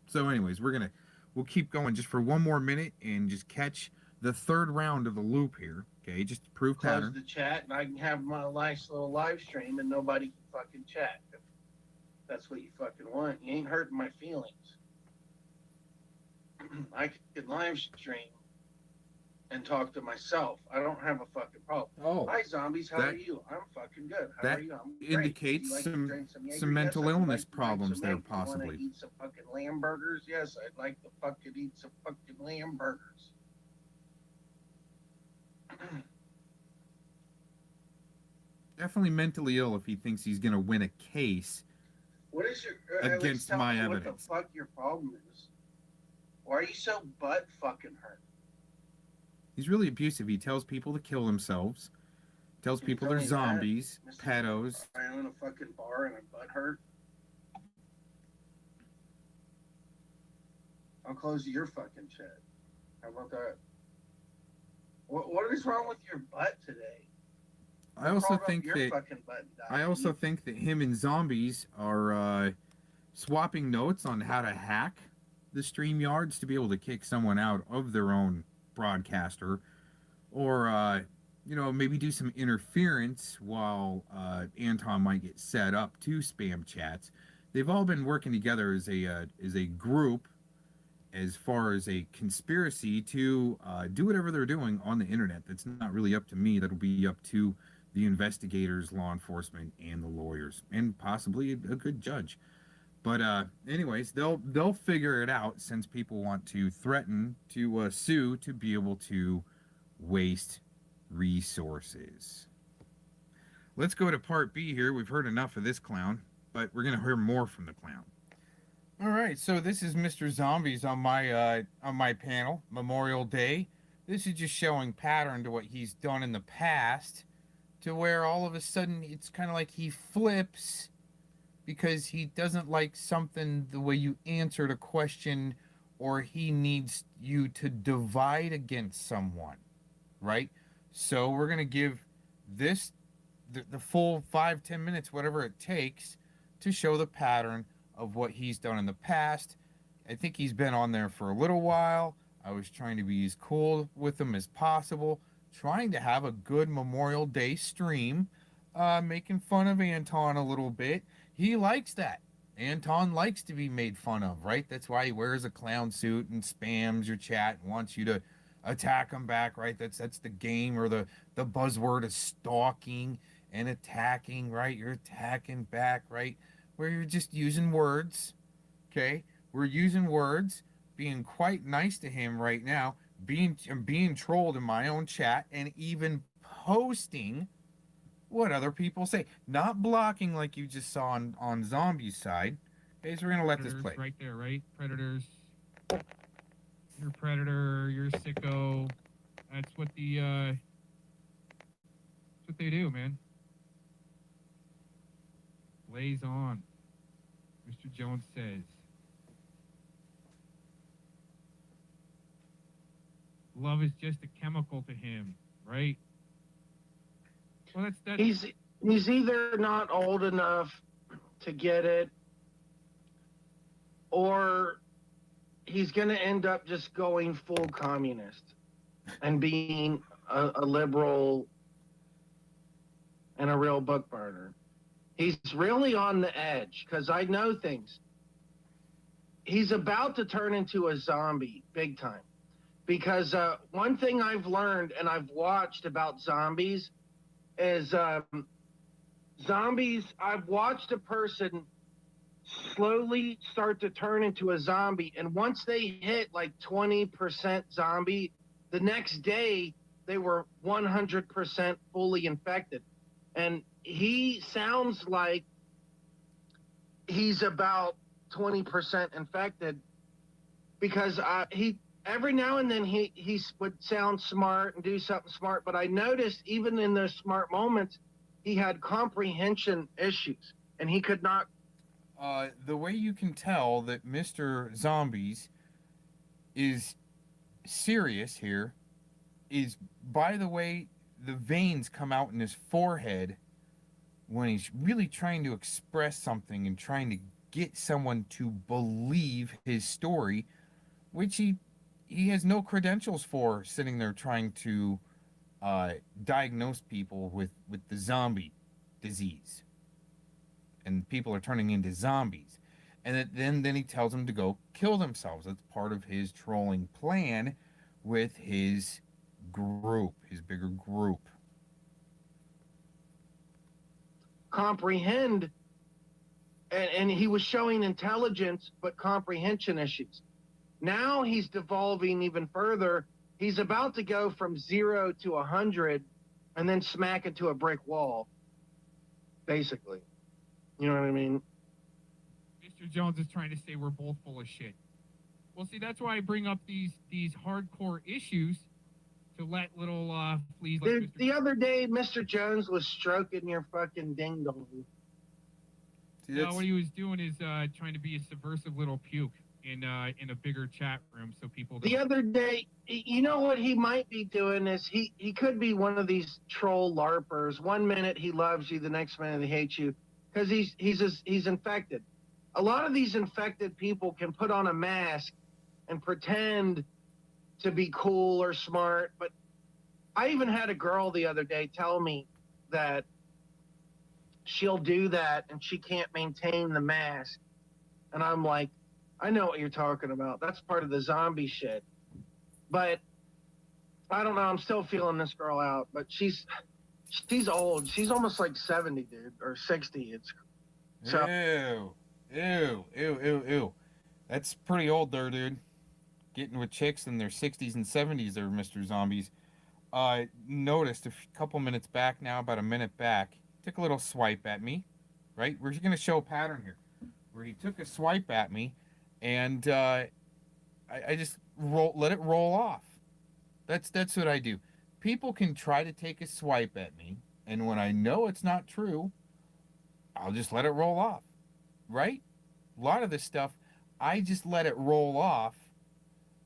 So anyways, we'll keep going just for one more minute and just catch the third round of the loop here. Okay, just to prove Close pattern. the chat, and I can have my nice little live stream, and nobody can fucking chat. If that's what you fucking want. You ain't hurting my feelings. I can live stream and talk to myself. I don't have a fucking problem. Oh, hi zombies, how are you? I'm fucking good. How That are you? I'm great. indicates Do you like to some drink Jaeger? some mental Yes, I'd illness like to drink problems some there, Jaeger. You wanna possibly. eat some fucking lamb burgers? Yes, I'd like to fucking eat some fucking lamb burgers. Definitely mentally ill if he thinks he's gonna win a case What is your against tell my me evidence. What the fuck your problem is? Why are you so butt fucking hurt? He's really abusive. He tells people to kill themselves. Tells Can you people tell they're me that, zombies, Mr. pedos. I own a fucking bar and I'm butt hurt. I'll close your fucking chat. How about that? What is wrong with your butt today? I also Crawled up think your that fucking butt and died. I also think that him and zombies are swapping notes on how to hack the StreamYards to be able to kick someone out of their own broadcaster, or maybe do some interference while Anton might get set up to spam chats. They've all been working together as a group, as far as a conspiracy to do whatever they're doing on the internet. That's not really up to me. That'll be up to the investigators, law enforcement, and the lawyers, and possibly a good judge. But anyways, they'll figure it out, since people want to threaten to sue to be able to waste resources. Let's go to part B here. We've heard enough of this clown, but we're going to hear more from the clown. All right, so this is Mr. Zombies on my panel, Memorial Day. This is just showing pattern to what he's done in the past, to where all of a sudden it's kind of like he flips because he doesn't like something the way you answered a question, or he needs you to divide against someone, right? So we're going to give this the full 5-10 minutes, whatever it takes, to show the pattern of what he's done in the past. I think he's been on there for a little while. I was trying to be as cool with him as possible, trying to have a good Memorial Day stream, making fun of Anton a little bit. He likes that. Anton likes to be made fun of, right? That's why he wears a clown suit and spams your chat and wants you to attack him back, right? That's the game, or the buzzword is stalking and attacking, right? You're attacking back, right? Where you're just using words, okay? We're using words, being quite nice to him right now, being trolled in my own chat, and even posting what other people say. Not blocking like you just saw on Zombie's side. Okay, so we're gonna let this play. Right there, right? Predators. You're a predator, you're a sicko. That's what that's what they do, man. Blaze on. Mr. Jones says. Love is just a chemical to him, right? Well, that's He's either not old enough to get it, or he's going to end up just going full communist and being a liberal and a real book burner. He's really on the edge, because I know things. He's about to turn into a zombie big time. Because one thing I've learned and I've watched about zombies is zombies, I've watched a person slowly start to turn into a zombie, and once they hit like 20% zombie, the next day they were 100% fully infected. And he sounds like he's about 20% infected, because he every now and then he would sound smart and do something smart, but I noticed even in those smart moments he had comprehension issues, and he could not. The way you can tell that Mr. Zombies is serious here is by the way the veins come out in his forehead when he's really trying to express something and trying to get someone to believe his story, which he has no credentials for, sitting there trying to diagnose people with the zombie disease. And people are turning into zombies. And then he tells them to go kill themselves. That's part of his trolling plan with his group, his bigger group. Comprehend, and he was showing intelligence but comprehension issues. Now he's devolving even further. He's about to go from 0 to 100 and then smack into a brick wall, basically. You know what I mean? Mr. Jones is trying to say we're both full of shit. Well, see, that's why I bring up these hardcore issues, to let little fleas like Dude, the other day, Mr. Jones was stroking your fucking ding dong. No, what he was doing is trying to be a subversive little puke in a bigger chat room, so people. The other day, you know what he might be doing is he could be one of these troll larpers. 1 minute he loves you, the next minute he hates you, because he's infected. A lot of these infected people can put on a mask and pretend to be cool or smart, but I even had a girl the other day tell me that she'll do that and she can't maintain the mask. And I'm like, I know what you're talking about. That's part of the zombie shit. But I don't know. I'm still feeling this girl out, but she's old. She's almost like 70, dude, or 60. Ew. That's pretty old there, dude. Getting with chicks in their 60s and 70s there, Mr. Zombies. noticed couple minutes back now, about a minute back, took a little swipe at me, right? We're going to show a pattern here where he took a swipe at me, and I just let it roll off. That's what I do. People can try to take a swipe at me, and when I know it's not true, I'll just let it roll off, right? A lot of this stuff, I just let it roll off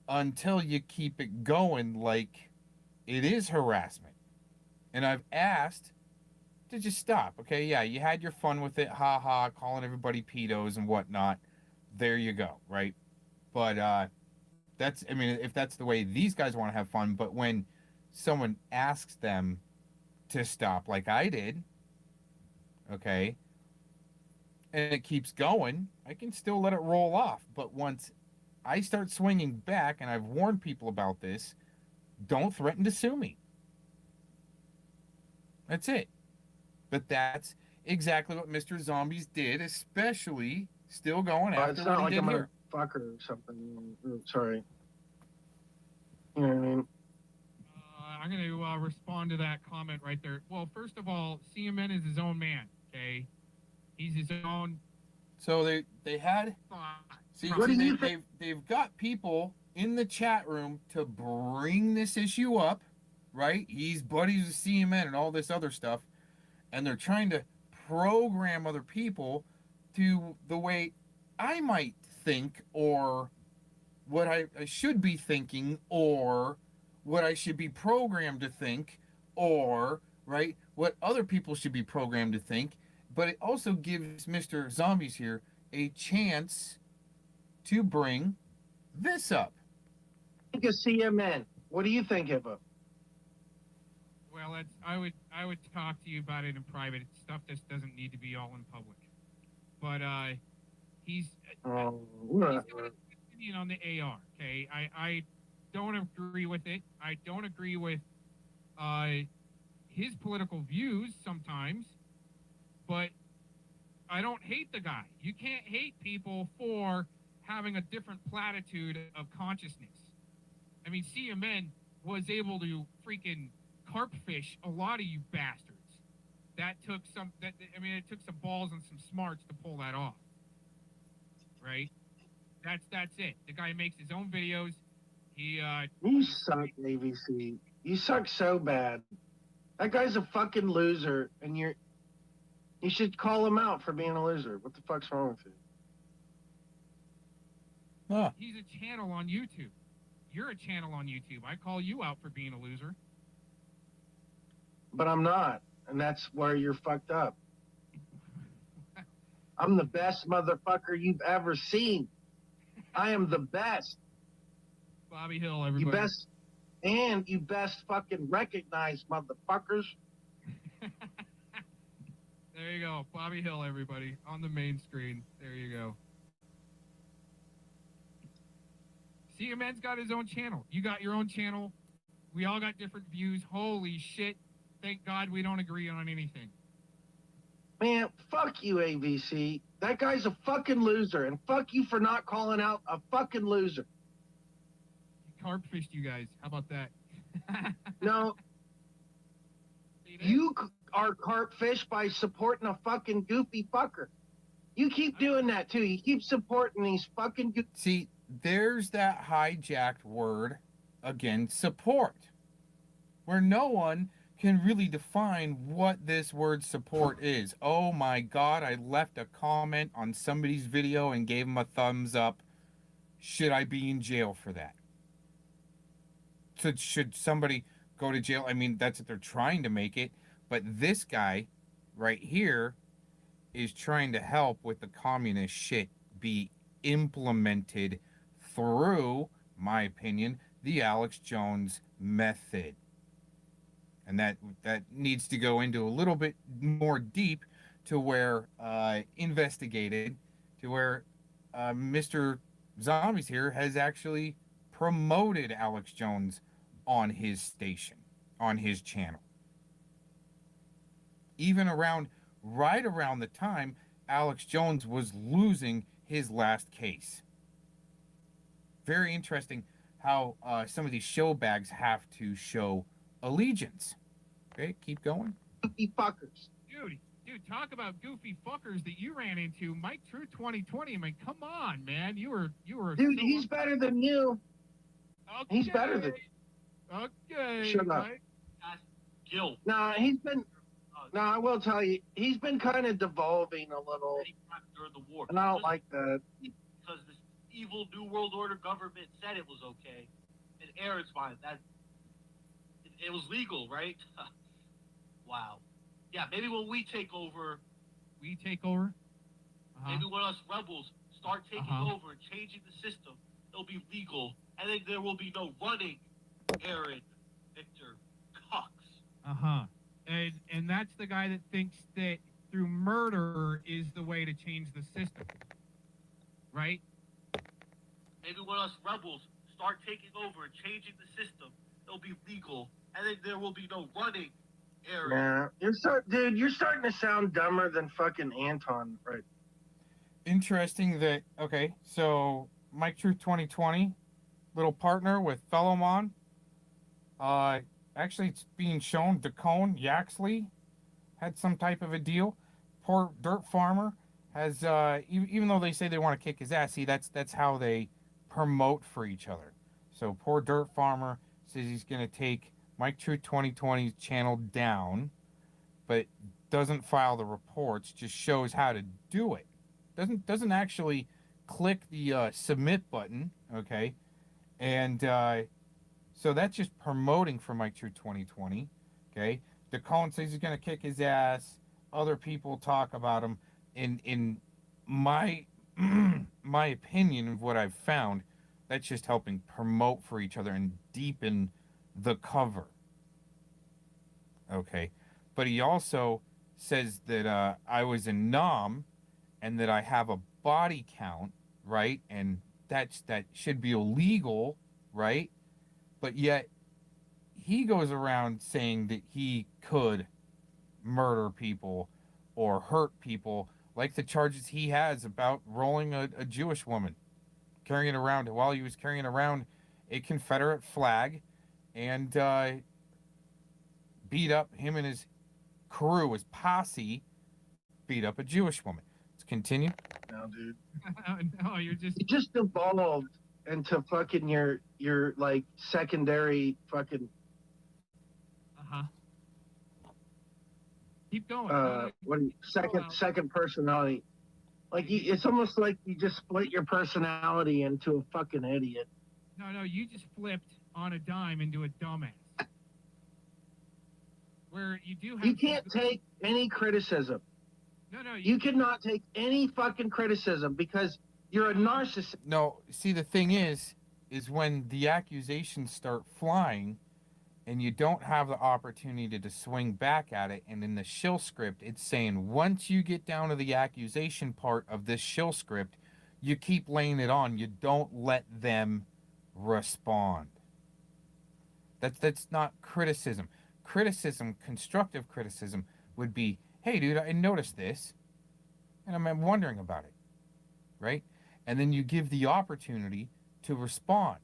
until you keep it going like it is harassment. And I've asked to just stop, okay? Yeah, you had your fun with it, ha, calling everybody pedos and whatnot. There you go, right? But that's, I mean, if that's the way these guys want to have fun, but when someone asks them to stop like I did, okay, and it keeps going, I can still let it roll off. But once I start swinging back, and I've warned people about this, don't threaten to sue me. That's it. But that's exactly what Mr. Zombies did, especially still going after it's not what he like did I'm here. a fucker or something. Sorry. You know what I mean? I'm going to respond to that comment right there. Well, first of all, CMN is his own man, okay? He's his own. So they had. See, they've got people in the chat room to bring this issue up, right? He's buddies with CMN and all this other stuff, and they're trying to program other people to the way I might think, or what I should be thinking, or what I should be programmed to think, or, right, what other people should be programmed to think. But it also gives Mr. Zombies here a chance to bring this up. Think of CMN. What do you think of him? Well, I would talk to you about it in private. It's stuff that doesn't need to be all in public. But he's got an opinion on the AR. Okay, I don't agree with it. I don't agree with his political views sometimes, but I don't hate the guy. You can't hate people for having a different platitude of consciousness. I mean, CMN was able to freaking carp fish a lot of you bastards. That took some. It took some balls and some smarts to pull that off. Right? That's it. The guy makes his own videos. You suck, AVC. You suck so bad. That guy's a fucking loser, and you should call him out for being a loser. What the fuck's wrong with you? Huh. He's a channel on YouTube. You're a channel on YouTube. I call you out for being a loser. But I'm not, and that's where you're fucked up. I'm the best motherfucker you've ever seen. I am the best. Bobby Hill, everybody. You best fucking recognize, motherfuckers. There you go. Bobby Hill, everybody. On the main screen. There you go. CMN's got his own channel. You got your own channel. We all got different views. Holy shit. Thank God we don't agree on anything. Man, fuck you, AVC. That guy's a fucking loser, and fuck you for not calling out a fucking loser. He carp fished you guys. How about that? No. You are carp fish by supporting a fucking goofy fucker. You keep doing that too. You keep supporting these fucking goofy. See, there's that hijacked word again, support, where no one can really define what this word support is. Oh my God, I left a comment on somebody's video and gave them a thumbs up. Should I be in jail for that? So should somebody go to jail? I mean, that's what they're trying to make it. But this guy right here is trying to help with the communist shit be implemented through, my opinion, the Alex Jones method. And that needs to go into a little bit more deep to where investigated, to where Mr. Zombies here has actually promoted Alex Jones on his station, on his channel. Even right around the time Alex Jones was losing his last case. Very interesting how some of these show bags have to show allegiance. Okay, keep going. Goofy fuckers. Dude, talk about goofy fuckers that you ran into. Mike True 2020. I mean, come on, man. You were. Dude, so he's better than you. Okay. He's better than. Okay. Shut up. Mike. Guilt. Nah, he's been. Nah, I will tell you, he's been kind of devolving a little, During the war. and I don't like that. Because this evil New World Order government said it was okay. And Aaron's fine. It was legal, right? Wow. Yeah, maybe when we take over. Maybe when us rebels start taking over and changing the system, it'll be legal. And then there will be no running Aaron, Victor, Cox. And that's the guy that thinks that through murder is the way to change the system, right? Maybe when us rebels start taking over and changing the system, it'll be legal. And then there will be no running Aaron. Yeah, you're starting to sound dumber than fucking Anton, right? Interesting that, okay, so Mike Truth 2020, little partner with Fellowmon. Actually, it's being shown Dacone Yaxley had some type of a deal. Poor Dirt Farmer has, even though they say they want to kick his ass, see, that's how they promote for each other. So poor Dirt Farmer says he's going to take Mike Truth 2020's channel down, but doesn't file the reports, just shows how to do it. Doesn't actually click the submit button, okay? And so that's just promoting for Mike True 2020, okay? DeCone says he's going to kick his ass. Other people talk about him. In my my opinion of what I've found, that's just helping promote for each other and deepen the cover, okay? But he also says that I was in Nam and that I have a body count, right? And that should be illegal, right? But yet he goes around saying that he could murder people or hurt people, like the charges he has about rolling a Jewish woman, carrying around while he was carrying around a Confederate flag, and beat up him and his crew, his posse, beat up a Jewish woman. Let's continue. No, dude. No, you just evolved into fucking your like secondary fucking. Keep going. What are you, second personality? Like it's almost like you just split your personality into a fucking idiot. No, you just flipped on a dime into a dumbass. Where you do have. You can't take any criticism. No. You cannot take any fucking criticism because you're a narcissist. No, see, the thing is when the accusations start flying and you don't have the opportunity to swing back at it, and in the shill script, it's saying once you get down to the accusation part of this shill script, you keep laying it on. You don't let them respond. That's not criticism. Criticism, constructive criticism, would be, hey, dude, I noticed this, and I'm wondering about it, right? And then you give the opportunity to respond.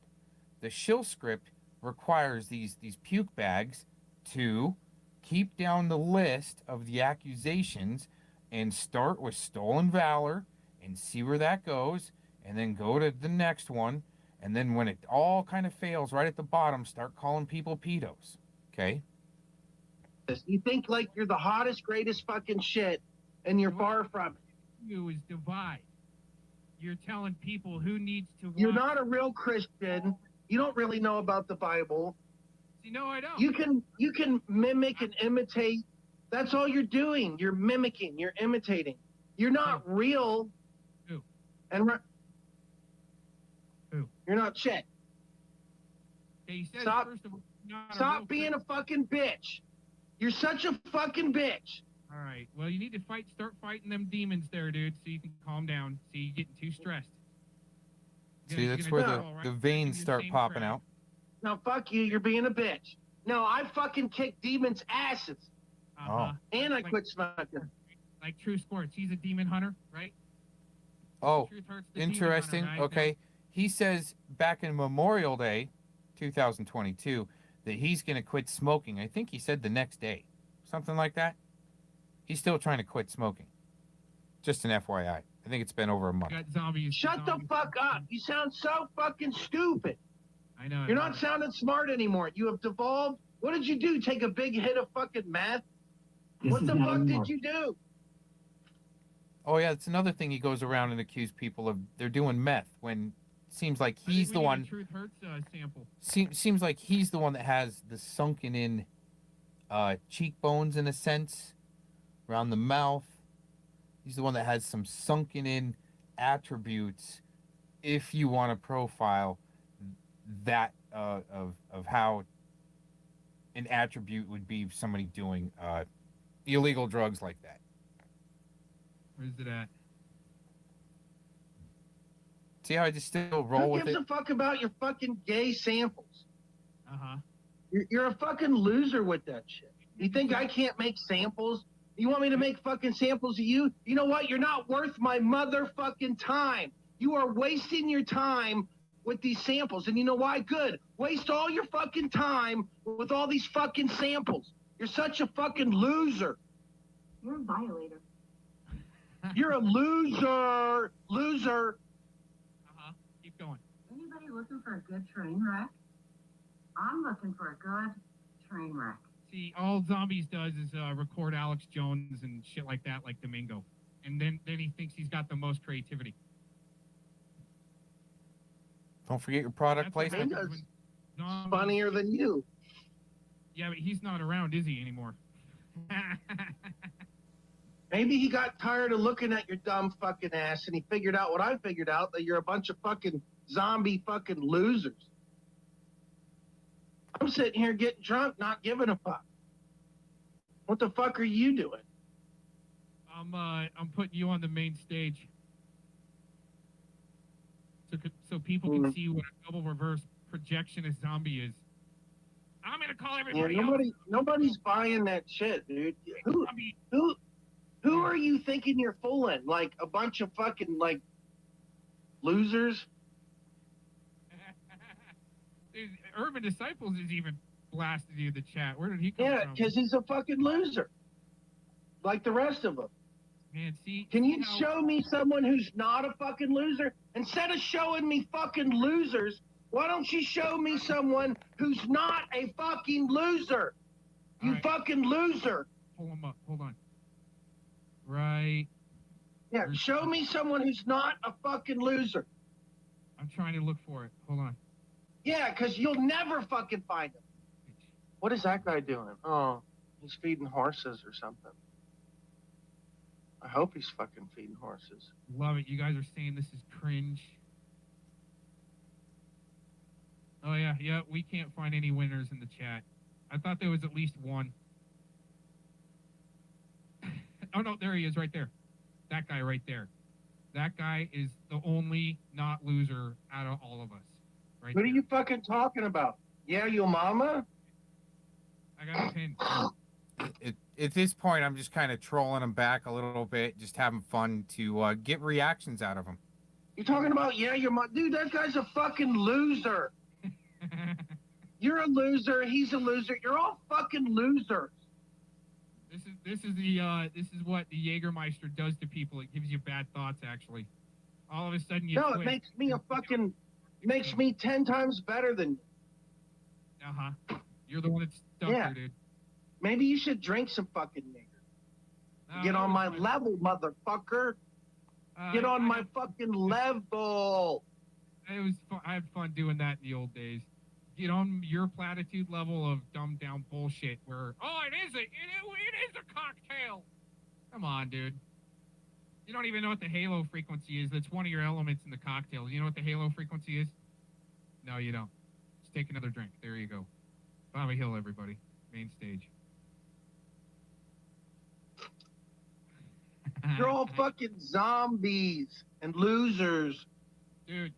The shill script requires these puke bags to keep down the list of the accusations and start with stolen valor and see where that goes, and then go to the next one, and then when it all kind of fails right at the bottom, start calling people pedos, okay? You think like you're the hottest, greatest fucking shit, and you're far from it. You is divide. You're telling people who needs to watch. You're not a real Christian. You don't really know about the Bible. See, no, I don't. You can mimic and imitate. That's all you're doing. You're mimicking. You're imitating. You're not real. Who? And who? You're not shit. Okay, you said Stop. first of all, not Stop being a fucking bitch. You're such a fucking bitch. All right. Well, you need to start fighting them demons there, dude, so you can calm down. See, you're getting too stressed. See, that's where the veins start popping out. No, fuck you. You're being a bitch. No, I fucking kick demons' asses. And I quit smoking. Like True Sports. He's a demon hunter, right? Oh, Truth hurts the interesting. demon hunter, right? Okay. He says back in Memorial Day, 2022, that he's going to quit smoking. I think he said the next day, something like that. He's still trying to quit smoking. Just an FYI. I think it's been over a month. Got zombies. Shut the fuck up. You sound so fucking stupid. I know. You're not sounding smart anymore. You have devolved. What did you do? Take a big hit of fucking meth? What the fuck did you do? Oh yeah, it's another thing he goes around and accuse people of they're doing meth when it seems like he's the one. Truth hurts sample. Seems like he's the one that has the sunken in cheekbones in a sense around the mouth. He's the one that has some sunken in attributes. If you want to profile that of how an attribute would be somebody doing illegal drugs like that. Where's it at? See how I just still roll with it? Who gives a fuck about your fucking gay samples? Uh-huh. You're a fucking loser with that shit. You think I can't make samples? You want me to make fucking samples of you? You know what? You're not worth my motherfucking time. You are wasting your time with these samples. And you know why? Good. Waste all your fucking time with all these fucking samples. You're such a fucking loser. You're a violator. You're a loser. Loser. Keep going. Anybody looking for a good train wreck? I'm looking for a good train wreck. See, all Zombies does is record Alex Jones and shit like that, like Domingo. And then he thinks he's got the most creativity. Don't forget your product placement. Domingo's funnier than you. Yeah, but he's not around, is he, anymore? Maybe he got tired of looking at your dumb fucking ass and he figured out what I figured out, that you're a bunch of fucking zombie fucking losers. I'm sitting here getting drunk, not giving a fuck. What the fuck are you doing? I'm putting you on the main stage. So people can see what a double reverse projectionist zombie is. I'm gonna call everybody Nobody's buying that shit, dude. Who are you thinking you're fooling? Like a bunch of fucking like losers? Urban Disciples is even blasted you in the chat. Where did he come Yeah, from? because he's a fucking loser. Like the rest of them. Man, see. Can you show me someone who's not a fucking loser? Instead of showing me fucking losers, why don't you show me someone who's not a fucking loser? You fucking loser. Pull him up. Hold on. Right. Yeah, show me someone who's not a fucking loser. I'm trying to look for it. Hold on. Yeah, because you'll never fucking find him. What is that guy doing? Oh, he's feeding horses or something. I hope he's fucking feeding horses. Love it. You guys are saying this is cringe. Oh, yeah. We can't find any winners in the chat. I thought there was at least one. Oh, no, there he is right there. That guy right there. That guy is the only not loser out of all of us. Right What are you fucking talking about? Yeah, your mama? I got a pin. At this point, I'm just kind of trolling him back a little bit, just having fun to get reactions out of him. You're talking about, yeah, your mom. Dude, that guy's a fucking loser. You're a loser. He's a loser. You're all fucking losers. This is what the Jägermeister does to people. It gives you bad thoughts, actually. All of a sudden you No, quit. it makes me a fucking, makes me 10 times better than you. Uh-huh. You're the one that's stuck there, dude. Maybe you should drink some fucking nigger. Get on my level, motherfucker. Get on my fucking level. It was fun. I had fun doing that in the old days. Get on your platitude level of dumbed down bullshit where, it is a cocktail. Come on, dude. You don't even know what the halo frequency is. That's one of your elements in the cocktail. You know what the halo frequency is? No, you don't. Just take another drink. There you go. Bobby Hill, everybody. Main stage. You're all fucking zombies and losers. Dude,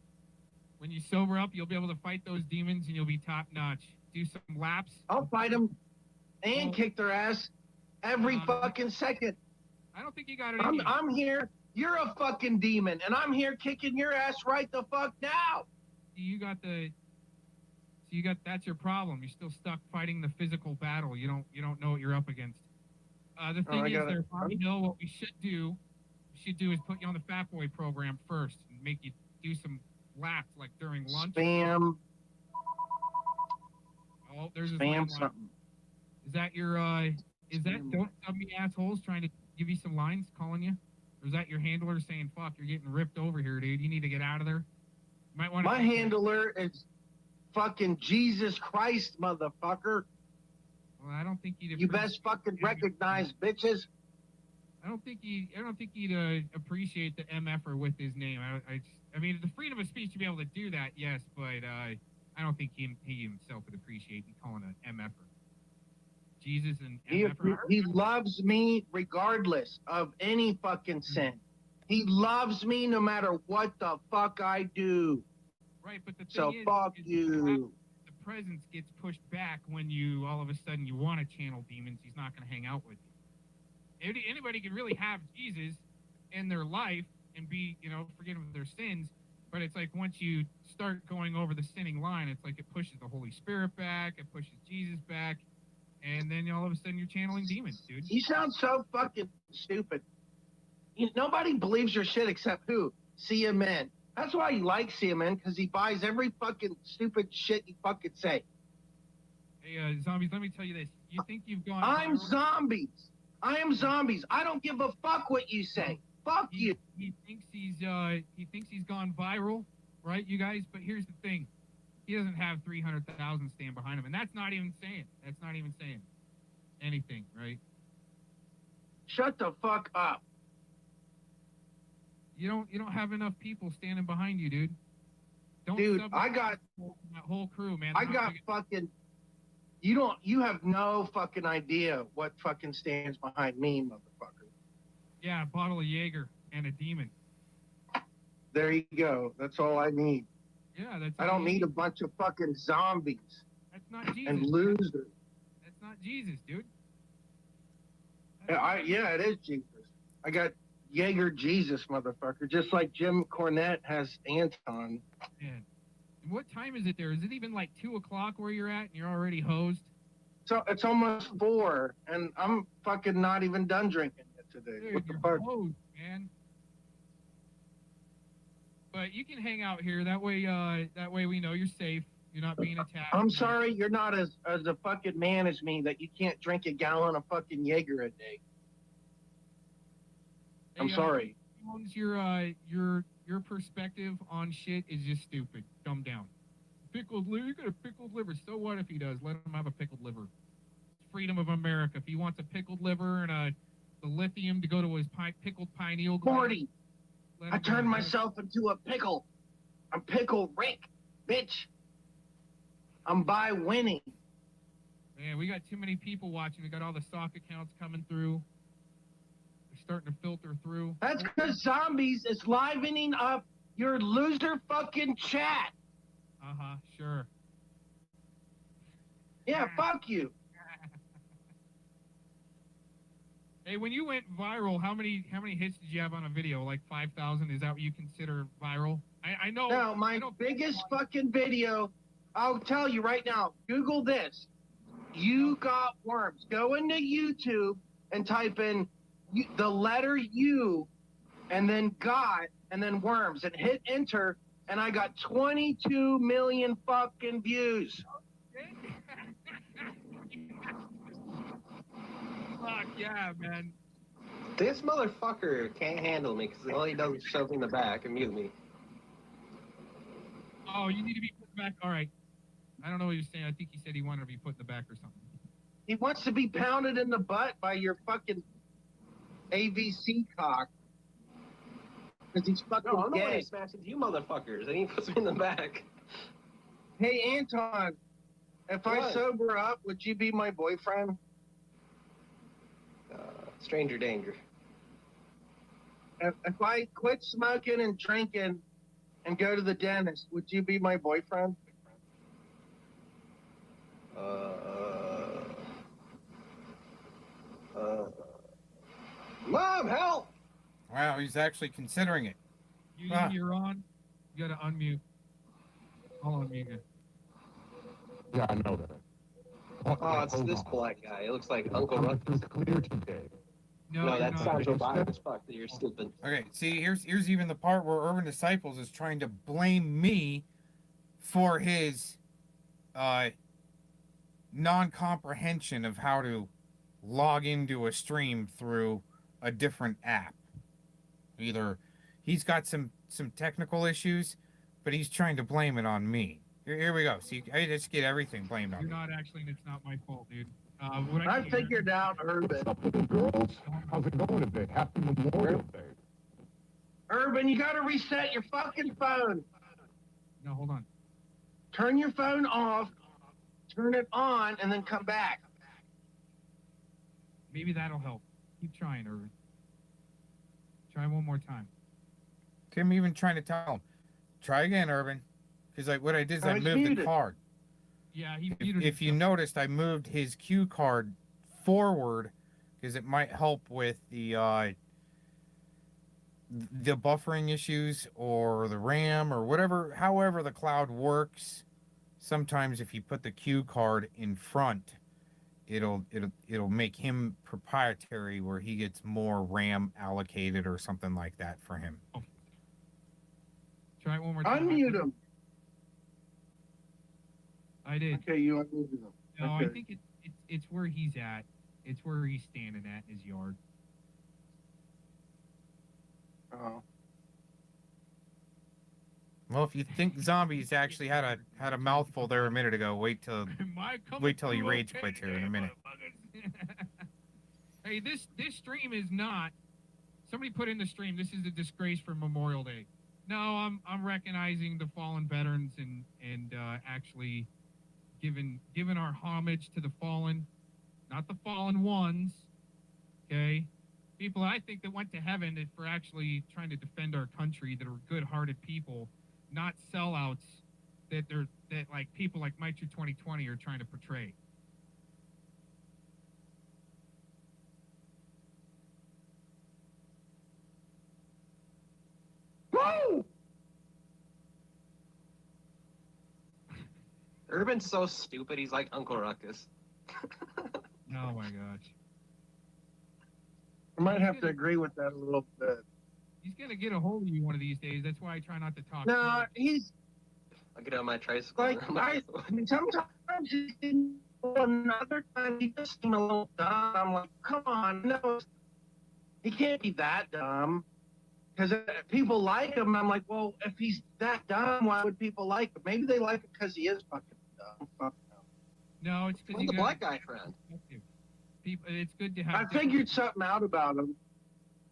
when you sober up, you'll be able to fight those demons and you'll be top notch. Do some laps. I'll fight them and kick their ass every fucking second. I don't think you got it in you. I'm here. You're a fucking demon, and I'm here kicking your ass right the fuck now. You got the that's your problem. You're still stuck fighting the physical battle. You don't know what you're up against. The thing is, there, you know what we should do. Is put you on the Fat Boy program first and make you do some laps like during lunch. Spam. Oh, there's his Spam landline. something. Is that your is that don't sub me assholes trying to give you some lines calling you? Or is that your handler saying, fuck, you're getting ripped over here, dude. You need to get out of there? You might want to. My handler is fucking Jesus Christ, motherfucker. Well, I don't think he'd. You best fucking recognize, bitches. I don't think he'd appreciate the MFer with his name. I mean, the freedom of speech to be able to do that, yes, but I don't think he himself would appreciate me calling an MFer. Jesus and MFer. He loves me regardless of any fucking sin. He loves me no matter what the fuck I do. Right, but the thing so is, fuck you. The presence gets pushed back when you all of a sudden you want to channel demons. He's not going to hang out with you. Anybody can really have Jesus in their life and be, forgiven of their sins, but it's like once you start going over the sinning line, it's like it pushes the Holy Spirit back, it pushes Jesus back, and then all of a sudden you're channeling demons, dude. You sound so fucking stupid. Nobody believes your shit except who? CMN. That's why you like CMN, because he buys every fucking stupid shit you fucking say. Hey, zombies, let me tell you this. You think you've gone... I'm zombies. I am zombies. I don't give a fuck what you say. Fuck you. He thinks he's gone viral, right, you guys? But here's the thing. He doesn't have 300,000 stand behind him, and that's not even saying anything, right? Shut the fuck up. You don't have enough people standing behind you, dude. Dude, I got that whole crew, man. I got fucking. You have no fucking idea what fucking stands behind me, motherfucker. Yeah, a bottle of Jaeger and a demon. There you go. That's all I need. Yeah, that's. I don't need a bunch of fucking zombies. That's not Jesus. And losers. That's not Jesus, dude. Yeah, it is Jesus. I got Jaeger Jesus, motherfucker. Just like Jim Cornette has Anton. Man. And what time is it there? Is it even like 2 o'clock where you're at and you're already hosed? So it's almost 4, and I'm fucking not even done drinking it today. Dude, what the you're fuck? hosed, man. But you can hang out here. That way we know you're safe. You're not being attacked. I'm sorry you're not as a fucking man as me that you can't drink a gallon of fucking Jaeger a day. I'm sorry. Your perspective on shit is just stupid. Dumb down. Pickled liver. You got a pickled liver. So what if he does? Let him have a pickled liver. Freedom of America. If he wants a pickled liver and the lithium to go to his pickled pineal gland. 40. I turned myself into a pickle. I'm Pickle Rick, bitch. I'm by winning. Man, we got too many people watching. We got all the stock accounts coming through. They're starting to filter through. That's because zombies is livening up your loser fucking chat. Sure. Yeah, fuck you. Hey, when you went viral, how many hits did you have on a video? Like 5,000? Is that what you consider viral? I know. No, my biggest fucking video, I'll tell you right now, Google this. You got worms. Go into YouTube and type in the letter U and then got and then worms and hit enter, and I got 22 million fucking views. Fuck yeah, man. This motherfucker can't handle me because all he does is shove me in the back and mute me. Oh, you need to be put back. All right. I don't know what you're saying. I think he said he wanted to be put in the back or something. He wants to be pounded in the butt by your fucking AVC cock. Because he's fucking No, I'm the one gay. who smashes you motherfuckers, and he puts me in the back. Hey, Anton, if I What? sober up, would you be my boyfriend? Stranger danger. If I quit smoking and drinking and go to the dentist, would you be my boyfriend? Mom, help! Wow, he's actually considering it. You're on. You gotta unmute. I'll unmute you. Yeah, I know that. Oh, it's this black guy. It looks like Uncle Ruckus. Clear today. No, that sounds robotic as fuck. You're stupid. Okay, see, here's even the part where Urban Disciples is trying to blame me for his non-comprehension of how to log into a stream through a different app. Either he's got some technical issues, but he's trying to blame it on me. Here we go. See, I just get everything blamed on You're me. not actually, and it's not my fault, dude. I figured out Urban. Girls, how's it going today? Happy Memorial Day. Urban, you gotta reset your fucking phone. No, hold on. Turn your phone off, turn it on, and then come back. Maybe that'll help. Keep trying, Urban. Try one more time. I'm even trying to tell him, try again, Urban. Because like what I did is I moved the card. Yeah, he if you noticed, I moved his cue card forward because it might help with the buffering issues or the RAM or whatever. However, the cloud works. Sometimes if you put the cue card in front, it'll make him proprietary where he gets more RAM allocated or something like that for him. Try it one more time. Unmute him. I did. Okay, you unmuted him. No, Okay. I think it's where he's at. It's where he's standing at in his yard. Oh. Well, if you think zombies actually had a mouthful there a minute ago, wait till he rage quits here in a minute. Hey, this stream is not. Somebody put in the stream. This is a disgrace for Memorial Day. No, I'm recognizing the fallen veterans and actually giving our homage to the fallen, not the fallen ones. Okay, people I think that went to heaven for actually trying to defend our country, that are good-hearted people, not sellouts that like people like Mitru 2020 are trying to portray. Woo! Urban's so stupid. He's like Uncle Ruckus. Oh my gosh. I might have to agree with that a little bit. He's gonna get a hold of you one of these days. That's why I try not to talk. No, he's I'll get on my tricycle. like sometimes another time he just seems a little dumb. I'm like, come on, no, he can't be that dumb. Because people like him, I'm like, well, if he's that dumb, why would people like him? Maybe they like him because he is fucking dumb. Fuck no. No, it's because Where's the black guy friend? People, it's good to have. I figured something out about him.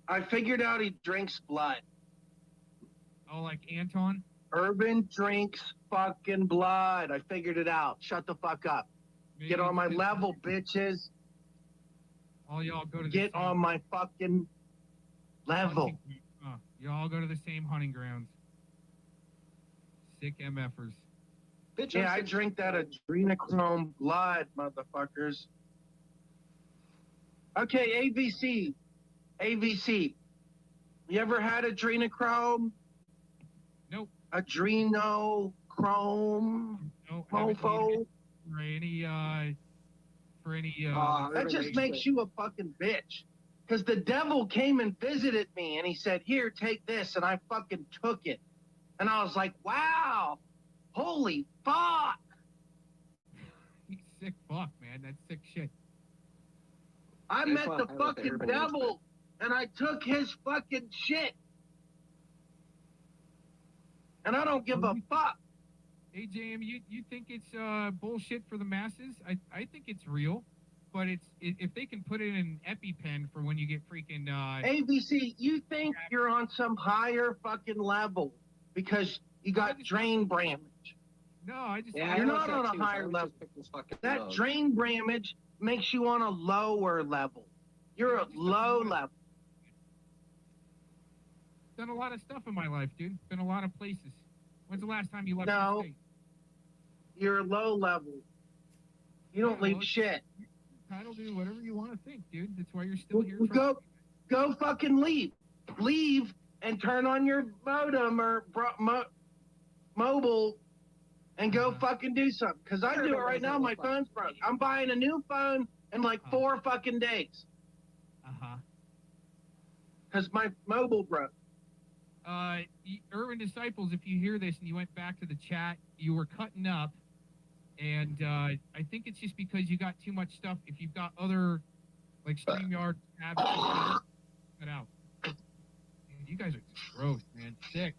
I figured out he drinks blood. Oh, like Anton? Urban drinks fucking blood. I figured it out. Shut the fuck up. Maybe Get on my it's- level, bitches. All y'all go to the Get same on my fucking level. hunting- you all go to the same hunting grounds. Sick MFers. Bitch, Yeah, I drink that adrenochrome blood, motherfuckers. Okay, AVC. AVC. You ever had adrenochrome? Nope. Adrenochrome? No, Mofo? for any That just makes you a fucking bitch. Because the devil came and visited me and he said, here, take this. And I fucking took it. And I was like, wow, holy fuck. sick fuck, man. That's sick shit. I That's met why the I like fucking urban devil and I took his fucking shit. And I don't give a fuck. Hey, JM, you think it's bullshit for the masses? I think it's real, but if they can put it in an EpiPen for when you get freaking ABC, you think you're on some higher fucking level because you got drain brammage. No, I just You're not on a higher level. That drain brammage makes you on a lower level. You're a low level. done a lot of stuff in my life, dude. Been a lot of places. When's the last time you left No. the state? You're low level. You don't Yeah, leave well, shit. Title, do whatever you want to think, dude. That's why you're still here. Go fucking leave. Leave and turn on your modem or mobile and go fucking do something. Because I do it right now. My phone's broke. I'm buying a new phone in like 4 fucking days. Because my mobile broke. Urban Disciples, if you hear this and you went back to the chat, you were cutting up. And I think it's just because you got too much stuff. If you've got other, like StreamYard tabs, cut out. Dude, you guys are gross, man. Sick.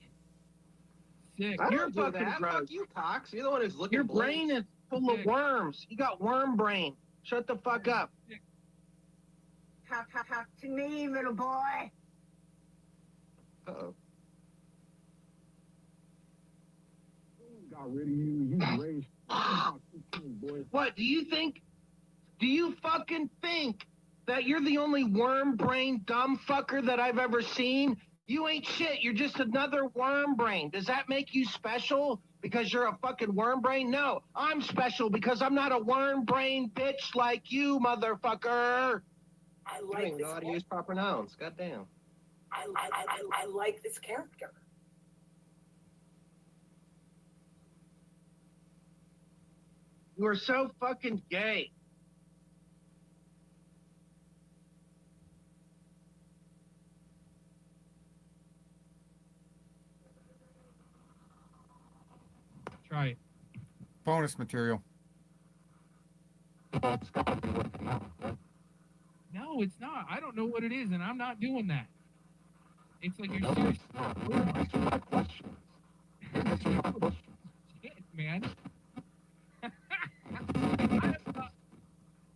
You're fucking gross. Fuck you, Cox. You're the one who's looking. Your brain is full of worms. You got worm brain. Shut the fuck up. Talk to me, little boy. Uh-oh. Got rid of you. You raised. What, do you fucking think that you're the only worm brain dumb fucker that I've ever seen? You ain't shit. You're just another worm brain. Does that make you special because you're a fucking worm brain? No, I'm special because I'm not a worm brain bitch like you, motherfucker. I like know how to use proper nouns. Goddamn. I like this character. You are so fucking gay. Try it. Bonus material. No, it's not. I don't know what it is, and I'm not doing that. It's like you're serious. Shit, man.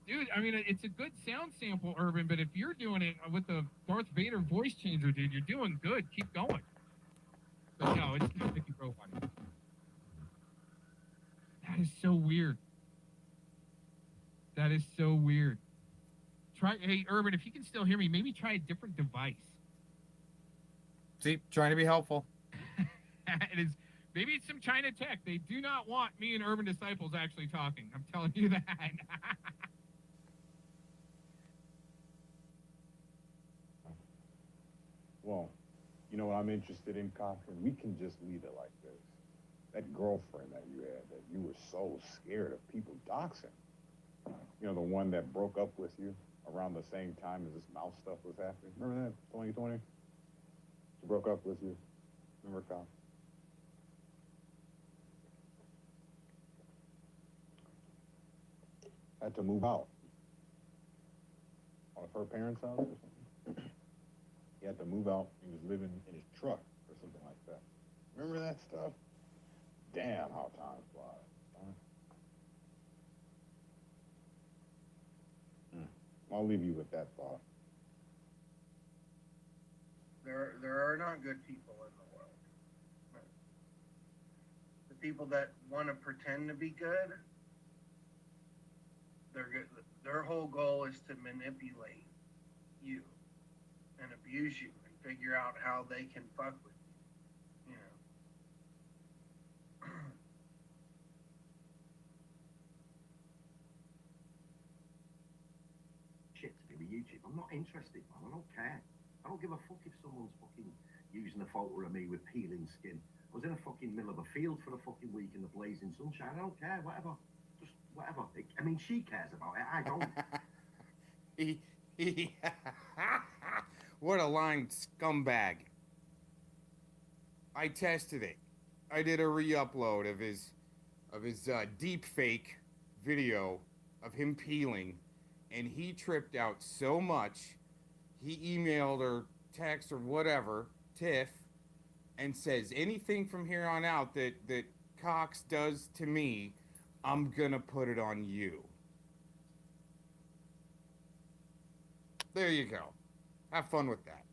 Dude, I mean, it's a good sound sample, Urban, but if you're doing it with the Darth Vader voice changer, dude, you're doing good. Keep going. But no, it's not Mickey Robot. That is so weird. That is so weird. Hey, Urban, if you can still hear me, maybe try a different device. See, trying to be helpful. It is. Maybe it's some China tech. They do not want me and Urban Disciples actually talking. I'm telling you that. Well, you know what I'm interested in, Cochran? We can just leave it like this. That girlfriend that you had, that you were so scared of people doxing. You know, the one that broke up with you around the same time as this mouse stuff was happening. Remember that, 2020? She broke up with you. Remember, Cochran? Had to move out. One of her parents' house or something. He had to move out. He was living in his truck or something like that. Remember that stuff? Damn, how time flies. Huh? I'll leave you with that thought. There are not good people in the world. The people that want to pretend to be good, they're good. Their whole goal is to manipulate you and abuse you and figure out how they can fuck with you, you know. Shit to do with YouTube. I'm not interested, man. I don't care. I don't give a fuck if someone's fucking using a photo of me with peeling skin. I was in a fucking middle of a field for a fucking week in the blazing sunshine. I don't care, whatever. Just whatever. I mean, she cares about it. I don't. What a lying scumbag. I tested it. I did a re-upload of his deep fake video of him peeling, and he tripped out so much, he emailed or text or whatever, Tiff, and says anything from here on out that Cox does to me, I'm gonna put it on you. There you go. Have fun with that.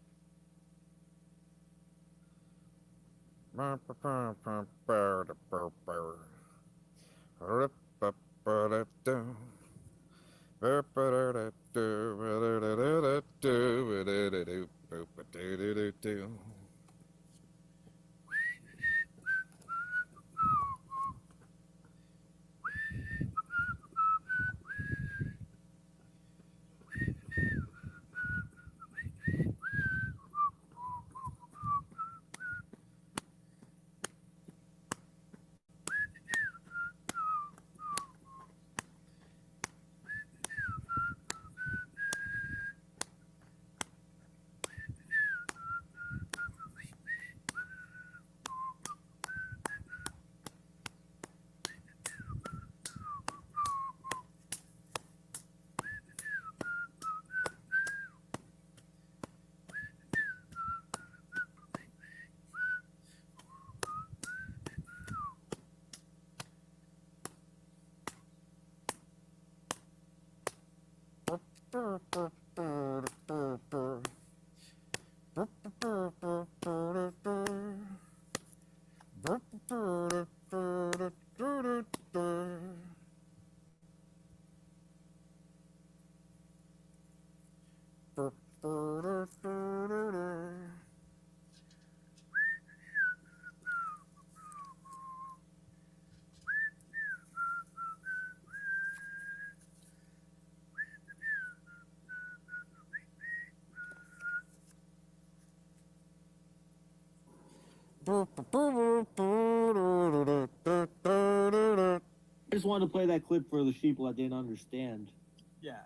I just wanted to play that clip for the people that didn't understand. Yeah.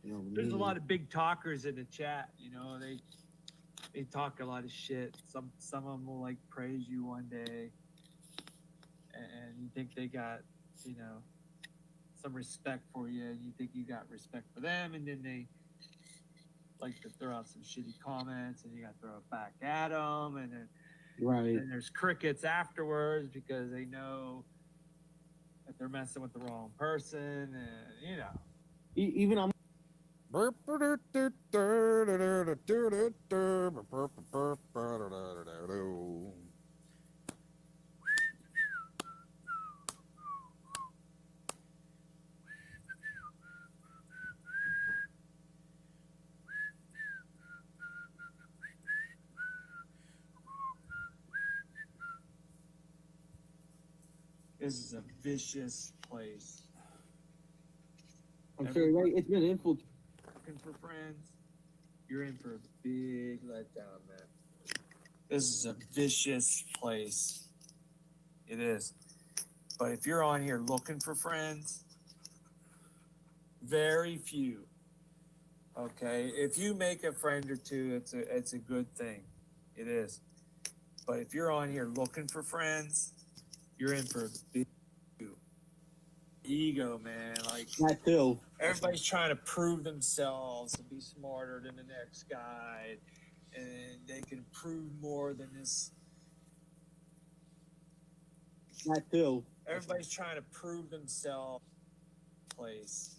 You know, There's a me. lot of big talkers in the chat, you know, they talk a lot of shit. Some of them will like praise you one day and you think they got, you know, some respect for you and you think you got respect for them, and then they like to throw out some shitty comments and you got to throw it back at them, and then there's crickets afterwards because they know that they're messing with the wrong person, and you know. Even I'm. This is a vicious place. I'm sorry, right? It's been infiltrated. Looking for friends, you're in for a big letdown, man. This is a vicious place. It is. But if you're on here looking for friends, very few. Okay, if you make a friend or two, it's a good thing. It is. But if you're on here looking for friends, you're in for a big ego, man. Like that too. Everybody's trying to prove themselves and be smarter than the next guy, and they can prove more than this. That too. Everybody's trying to prove themselves. Place.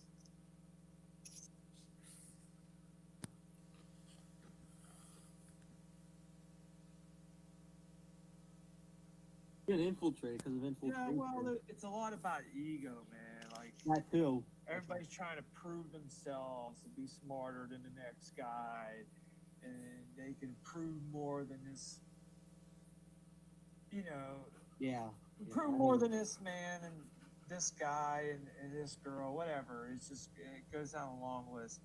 Been infiltrated because of infiltration. Yeah, well, it's a lot about ego, man. Like that too. Everybody's trying to prove themselves and be smarter than the next guy, and they can prove more than this. You know. Yeah. Prove more than this man and this guy and this girl, whatever. It's just it goes down a long list.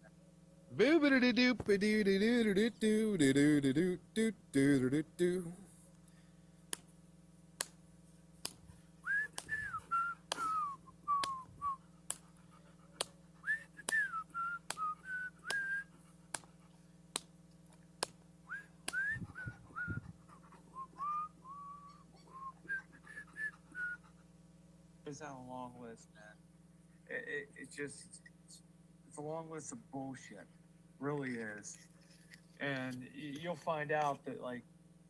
Goes down a long list, man. It's just it's a long list of bullshit, really is. And you'll find out that like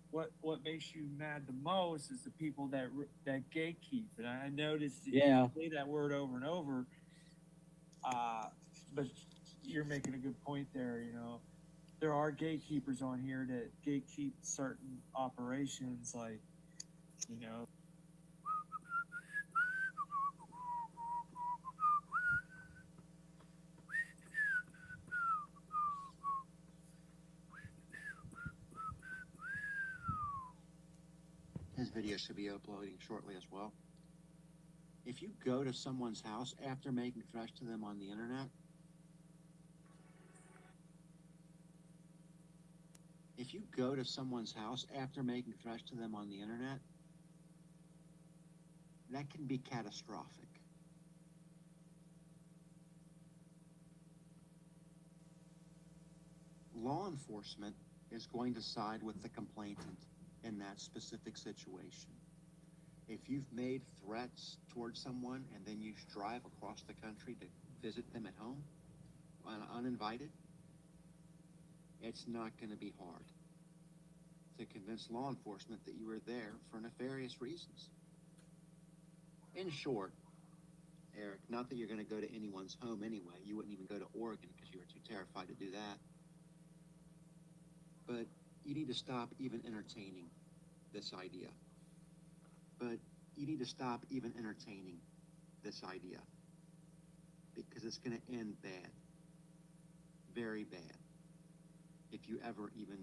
what makes you mad the most is the people that gatekeep. And I noticed that you say that word over and over. But you're making a good point there. You know, there are gatekeepers on here that gatekeep certain operations, like you know. His video should be uploading shortly as well. If you go to someone's house after making threats to them on the internet, that can be catastrophic. Law enforcement is going to side with the complainant in that specific situation. If you've made threats towards someone and then you drive across the country to visit them at home, uninvited, it's not going to be hard to convince law enforcement that you were there for nefarious reasons. In short, Eric, not that you're going to go to anyone's home anyway. You wouldn't even go to Oregon. terrified to do that. But you need to stop even entertaining this idea. But you need to stop even entertaining this idea. Because it's going to end bad. Very bad. If you ever even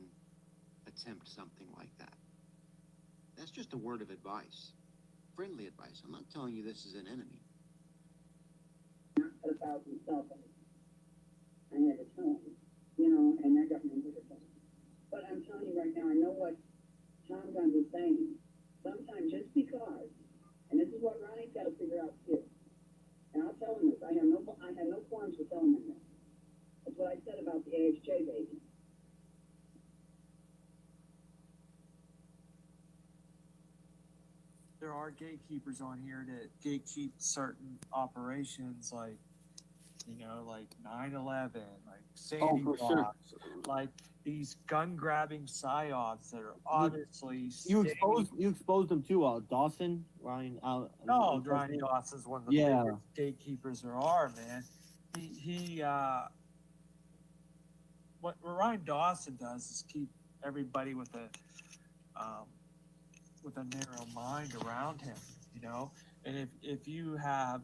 attempt something like that. That's just a word of advice. Friendly advice. I'm not telling you this is an enemy. About himself, I never told him, you know, and that got me into the thing. But I'm telling you right now, I know what Tom Guns is saying. Sometimes just because, and this is what Ronnie's got to figure out too. And I'll tell him this. I have no qualms with telling him this. That's what I said about the AHJ baby. There are gatekeepers on here that gatekeep certain operations, like, you know, like 9/11, like Sandy for Rock, like these gun grabbing psyops that are honestly. You exposed them to Dawson, Ryan. No, Ryan Dawson's one of the biggest gatekeepers there are, man. What Ryan Dawson does is keep everybody with a narrow mind around him, you know. And if you have,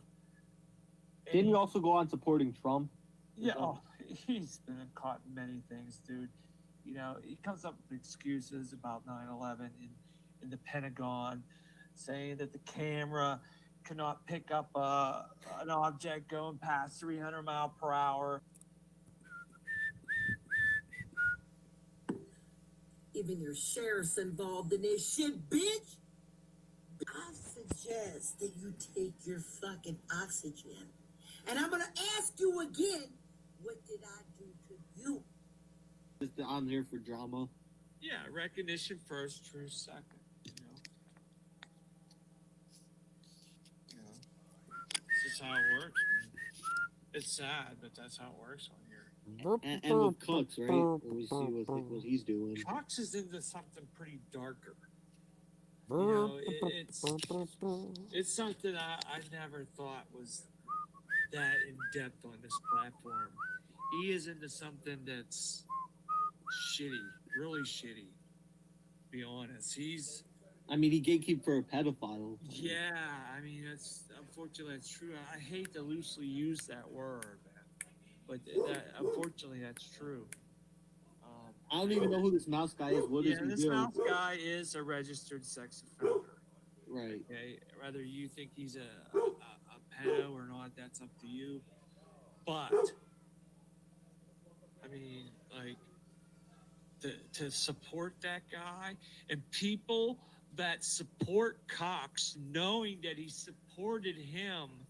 didn't you also go on supporting Trump? Yeah, oh, he's been caught in many things, dude. You know, he comes up with excuses about 9/11 in the Pentagon, saying that the camera cannot pick up an object going past 300 miles per hour. Even your sheriff's involved in this shit, bitch. I suggest that you take your fucking oxygen. And I'm gonna ask you again, what did I do to you? I'm here for drama. Yeah, recognition first, truth second. You know, this is how it works, man. It's sad, but that's how it works on here. And with Cox, right? We see what he's doing. Cox is into something pretty darker. You know, it's something I never thought was that in depth on this platform. He is into something that's shitty, really shitty. To be honest, he gatekeep for a pedophile. Yeah, I mean, unfortunately that's true. I hate to loosely use that word, but unfortunately that's true. I don't even know who this mouse guy is. What does he do? This mouse guy is a registered sex offender. Right. Okay. Whether you think he's a pedo or not, that's up to you. But I mean, like, to support that guy and people that support Cox, knowing that he supported him,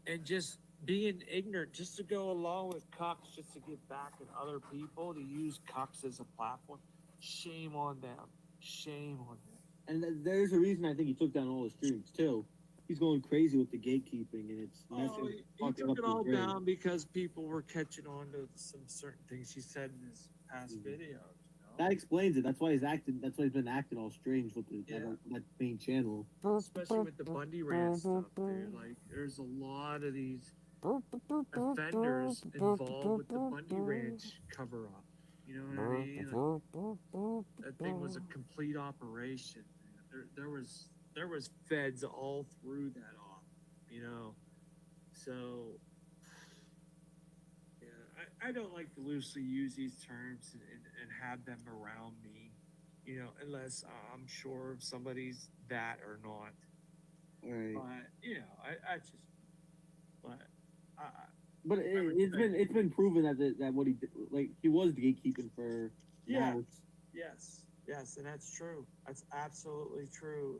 and just being ignorant, just to go along with Cox, just to get back at other people, to use Cox as a platform. Shame on them. Shame on them. And there's a reason I think he took down all his streams too. He's going crazy with the gatekeeping, and it's messing. He took it all down because people were catching on to some certain things he said in his past videos. That explains it. That's why he's acting. That's why he's been acting all strange with that main channel. Especially with the Bundy rant stuff, dude. Like, there's a lot of these offenders involved with the Bundy Ranch cover-up. You know what I mean? Like, that thing was a complete operation. There was feds all through that off, you know. So yeah, I don't like to loosely use these terms and have them around me, you know, unless I'm sure if somebody's that or not. Right. But you know, I just, but it's been proven that what he did, like, he was gatekeeping for months. Yes, and that's true. That's absolutely true,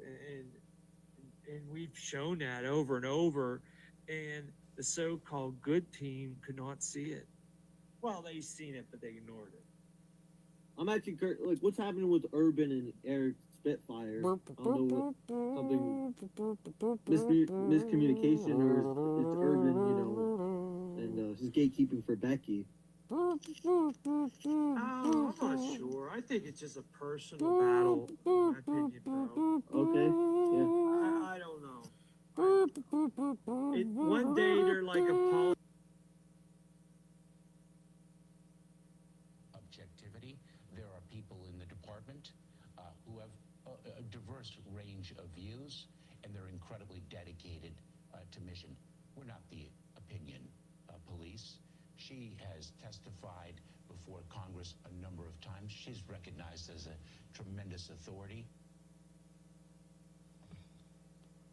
and we've shown that over and over, and the so-called good team could not see it. Well, they seen it, but they ignored it. I'm actually like, what's happening with Urban and Eric Spitfire? I don't know, something miscommunication, or it's Urban, you know, and his gatekeeping for Becky. I'm not sure. I think it's just a personal battle, in my opinion, bro. Okay, yeah. I don't know. One day they're like a department who have a diverse range of views, and they're incredibly dedicated to mission. We're not the opinion police. She has testified before Congress a number of times. She's recognized as a tremendous authority.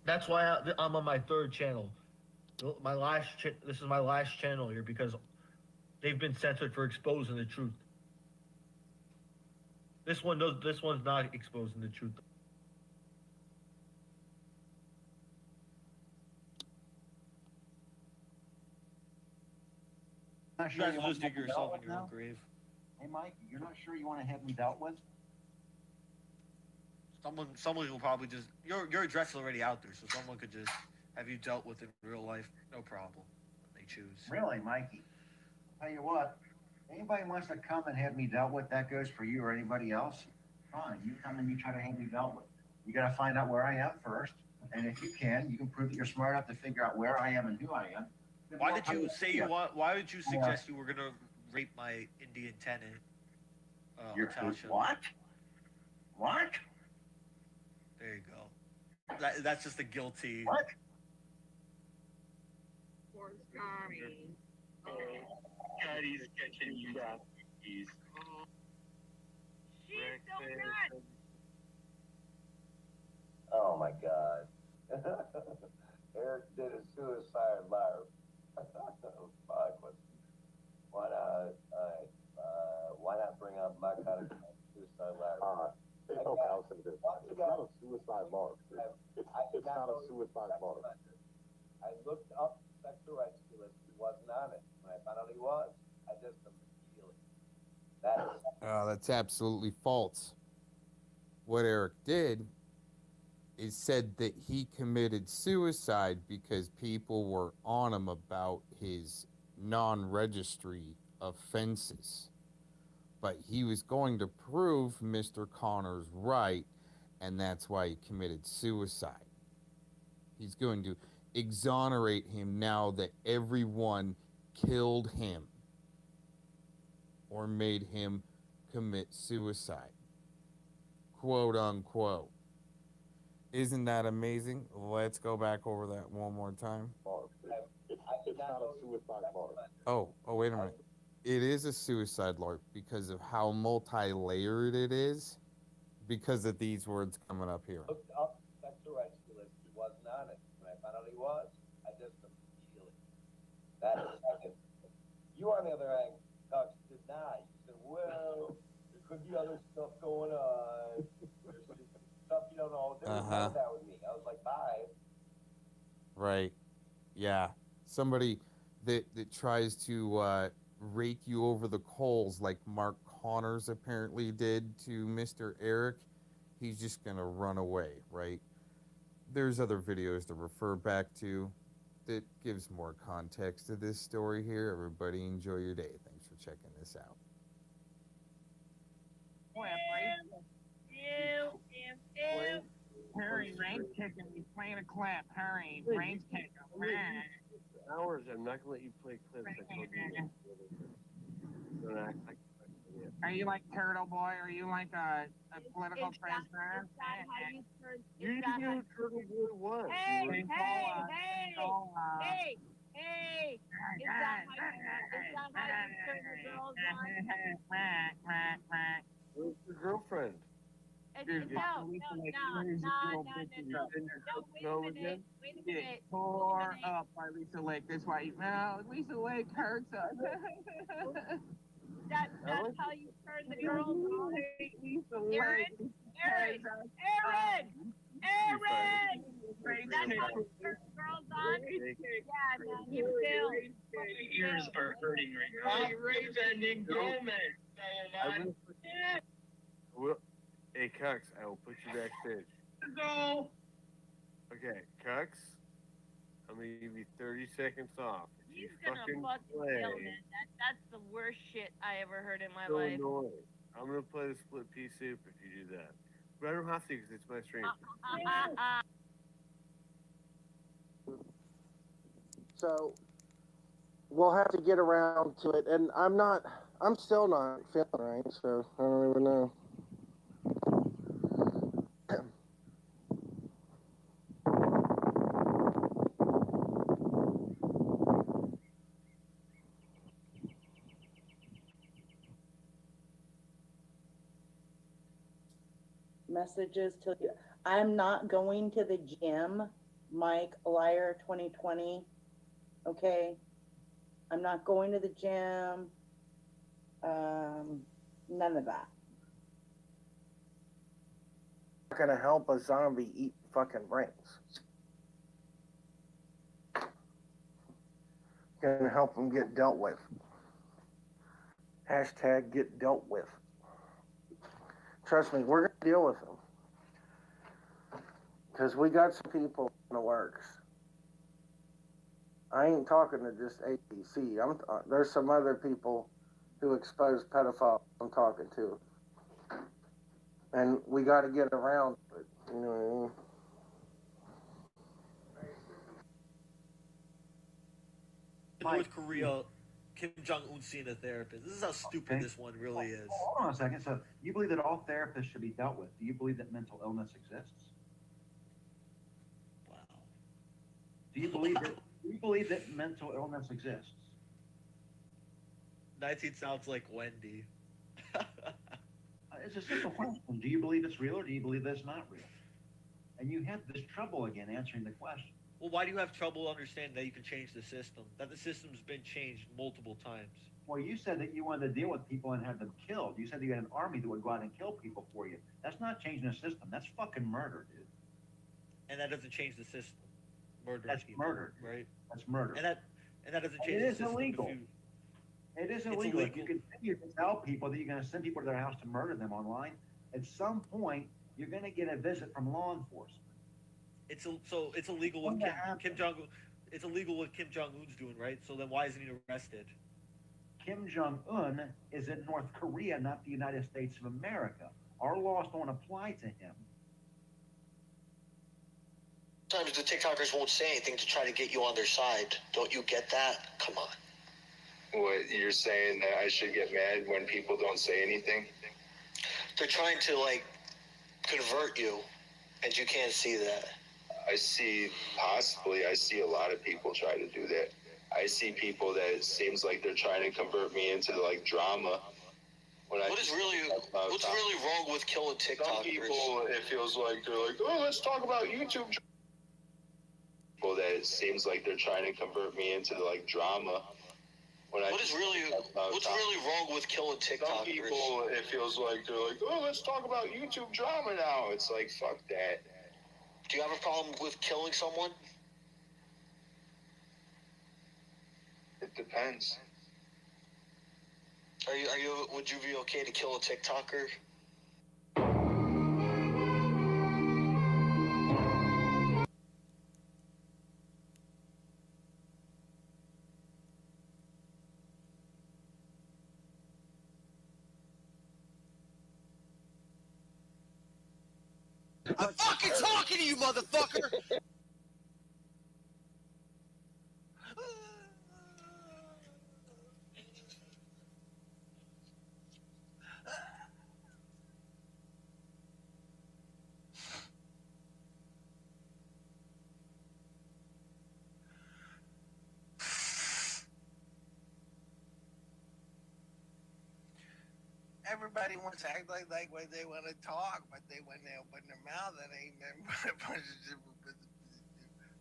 That's why I'm on my third channel. This is my last channel here because they've been censored for exposing the truth. This one's not exposing the truth. Not You sure guys you will want just to dig have me yourself dealt in your own with now? grave. Hey, Mike, you're not sure you want to have me dealt with? Someone will probably just your address is already out there, so someone could just have you dealt with in real life, no problem. When they choose. Really, Mikey? Tell you what, anybody wants to come and have me dealt with, that goes for you or anybody else. Fine, you come and you try to have me dealt with. You got to find out where I am first, and if you can prove that you're smart enough to figure out where I am and who I am. Why did you say you want? Why did you suggest you were gonna rape my Indian tenant? Natasha? What? What? There you go. That's just a guilty. What? Poor Scotty. Scotty's catching you up. She's so good. Oh my God. Eric did a suicide larp. Fuck, why not bring up my kind of suicide larp? It's not a suicide lark. It's not a suicide lark. I looked up sexual rights list. He wasn't on it. When I found out he was, I just immediately. That's absolutely false. What Eric did is said that he committed suicide because people were on him about his non-registry offenses. But he was going to prove Mr. Connors right, and that's why he committed suicide. He's going to exonerate him now that everyone killed him or made him commit suicide. Quote unquote. Isn't that amazing? Let's go back over that one more time. It's not a suicide lark. Oh, wait a minute. It is a suicide lark because of how multi-layered it is, because of these words coming up here. Looked up sexual rights list. He wasn't on it. When I found out he was, I just immediately. That is second. You, on the other hand, Cox, denied. You said, well, there could be other stuff going on. There's stuff you don't know. There was none of that with me. I was like, bye. Right. Yeah. Somebody that tries to rake you over the coals like Mark Connors apparently did to Mr. Eric, he's just going to run away, right? There's other videos to refer back to that gives more context to this story here. Everybody enjoy your day. Thanks for checking this out. Hurry, Rain's kicking. He's playing a clip. Hurry, Rain's kicking. Hours, I'm not gonna let you play clips. I told you. Don't act like. Are you like Turtle Boy? Are you like a political prisoner? You didn't know who Turtle Boy was. Hey, You were- hey! Is that how you turn the girls on? Where's your girlfriend? Tore up by Lisa Lake. That's why. No, Lisa Lake hurts us. That's how you turn the girls on. Aaron! That's how you turn the girls on. Yeah, man, you feel. My ears are hurting right now. Ray's ending, damn it. Hey, Cox, I will put you backstage. Go. Okay, Cox, I'm gonna give you 30 seconds off. If He's you gonna fucking fucking play, kill me. That's the worst shit I ever heard in my so life. annoying. I'm gonna play the split pea soup if you do that. But I don't have to because it's my stream. So we'll have to get around to it. And I'm still not feeling right, so I don't even know. messages to you. I'm not going to the gym, Mike Liar 2020. Okay? I'm not going to the gym. None of that. Not gonna help a zombie eat fucking brains. Gonna help them get dealt with. Hashtag get dealt with. Trust me, we're gonna deal with them. Because we got some people in the works. I ain't talking to just ABC. There's some other people who expose pedophiles I'm talking to. And we got to get around it, you know what I mean? North Korea, Kim Jong-un seeing a therapist. This is how stupid this one really is. Hold on a second. So you believe that all therapists should be dealt with? Do you believe that mental illness exists? Wow. Do you believe that mental illness exists? 19 sounds like Wendy. It's a simple question. Do you believe it's real or do you believe that it's not real? And you have this trouble again answering the question. Well, why do you have trouble understanding that you can change the system? That the system's been changed multiple times. Well, you said that you wanted to deal with people and have them killed. You said you had an army that would go out and kill people for you. That's not changing the system. That's fucking murder, dude. And that doesn't change the system. Murder. That's people, murder, right? That's murder. And that doesn't change It the is system. illegal. It is illegal. If you continue to tell people that you're going to send people to their house to murder them online, at some point you're going to get a visit from law enforcement. It's illegal what Kim Jong. It's illegal what Kim Jong Un's doing, right? So then why isn't he arrested? Kim Jong Un is in North Korea, not the United States of America. Our laws don't apply to him. Sometimes the TikTokers won't say anything to try to get you on their side. Don't you get that? Come on. What, you're saying that I should get mad when people don't say anything? They're trying to, like, convert you, and you can't see that. I see a lot of people try to do that. I see people that it seems like they're trying to convert me into, like, drama. What's really wrong with killing TikTokers? Some people, it feels like they're like, oh, let's talk about YouTube. People that it seems like they're trying to convert me into, like, drama. What's really wrong with killing TikTokers? Some people, it feels like they're like, oh, let's talk about YouTube drama now. It's like, fuck that. Do you have a problem with killing someone? It depends. Would you be okay to kill a TikToker? I'm fucking talking to you, motherfucker! Everybody wants to act like when they want to talk, but when they open their mouth, that ain't a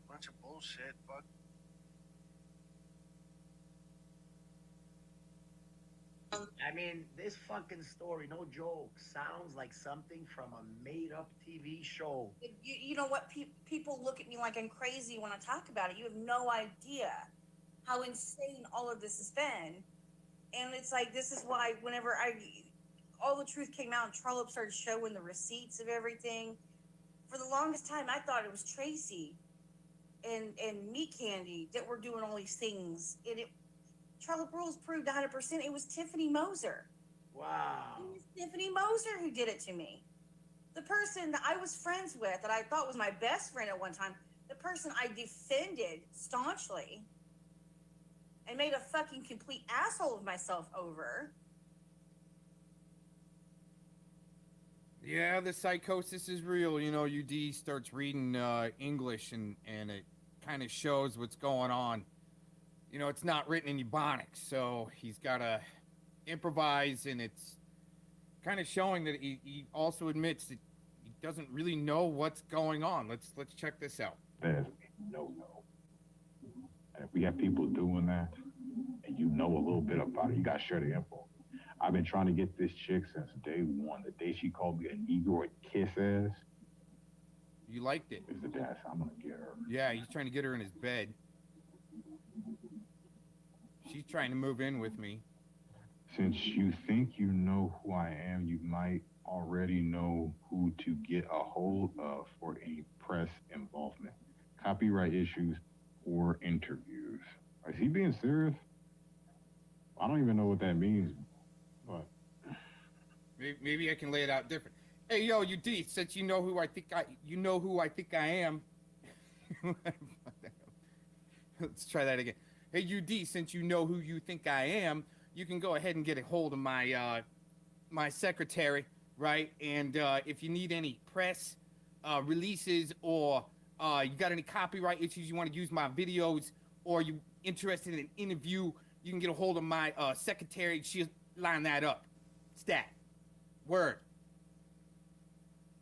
bunch of bullshit. Fuck. I mean, this fucking story, no joke, sounds like something from a made-up TV show. You know what? People look at me like I'm crazy when I talk about it. You have no idea how insane all of this has been. And it's like, this is why whenever all the truth came out and Trollope started showing the receipts of everything, for the longest time, I thought it was Tracy and Meat Candy that were doing all these things. And Trollope Rules proved 100% it was Tiffany Moser. Wow. It was Tiffany Moser who did it to me. The person that I was friends with, that I thought was my best friend at one time, the person I defended staunchly and made a fucking complete asshole of myself over. Yeah, the psychosis is real. You know, UD starts reading English and it kind of shows what's going on. You know, it's not written in Ebonics, so he's got to improvise, and it's kind of showing that he also admits that he doesn't really know what's going on. Let's check this out. There's no. And if we have people doing that, and you know a little bit about it, you gotta share the info. I've been trying to get this chick since day one. The day she called me a Negro kiss ass. You liked it. Is the best. I'm gonna get her. Yeah, he's trying to get her in his bed. She's trying to move in with me. Since you think you know who I am, you might already know who to get a hold of for any press involvement, copyright issues, or interviews. Is he being serious? I don't even know what that means, but Maybe I can lay it out different. Hey, yo, you D, since you know who I think I am. Let's try that again. Hey, you D, since you know who you think I am, you can go ahead and get a hold of my my secretary, right? And if you need any press releases or you got any copyright issues, you want to use my videos, or you interested in an interview, you can get a hold of my secretary. She'll line that up. Stat. Word.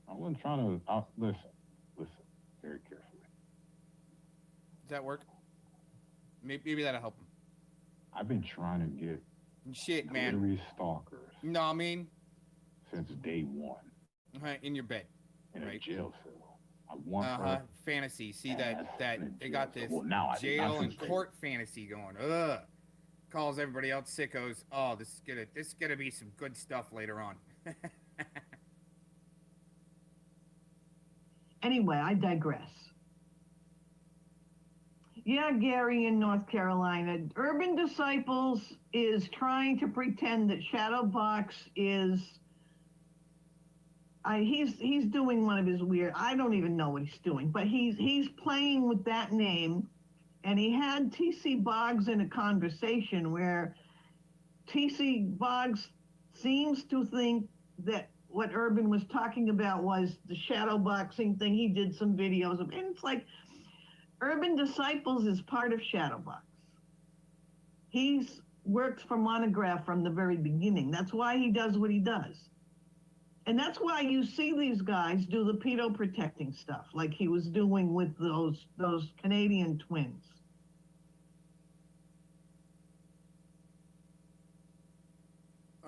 I wasn't trying to listen very carefully. Does that work? Maybe that'll help him. I've been trying to get shit, man. glittery stalkers. You know what I mean? Since day one. In your bed. In right? a jail cell. I want her. Fantasy. See that they got this Well, now jail and court fantasy going. Ugh. Calls everybody else sickos. Oh, this is gonna be some good stuff later on. Anyway, I digress. Yeah, Gary in North Carolina. Urban Disciples is trying to pretend that Shadowbox is he's doing one of his weird, I don't even know what he's doing, but he's playing with that name, and he had TC Boggs in a conversation where TC Boggs seems to think that what Urban was talking about was the shadowboxing thing. He did some videos of, and it's like, Urban Disciples is part of Shadowbox. He's worked for Monograph from the very beginning. That's why he does what he does. And that's why you see these guys do the pedo protecting stuff, like he was doing with those Canadian twins.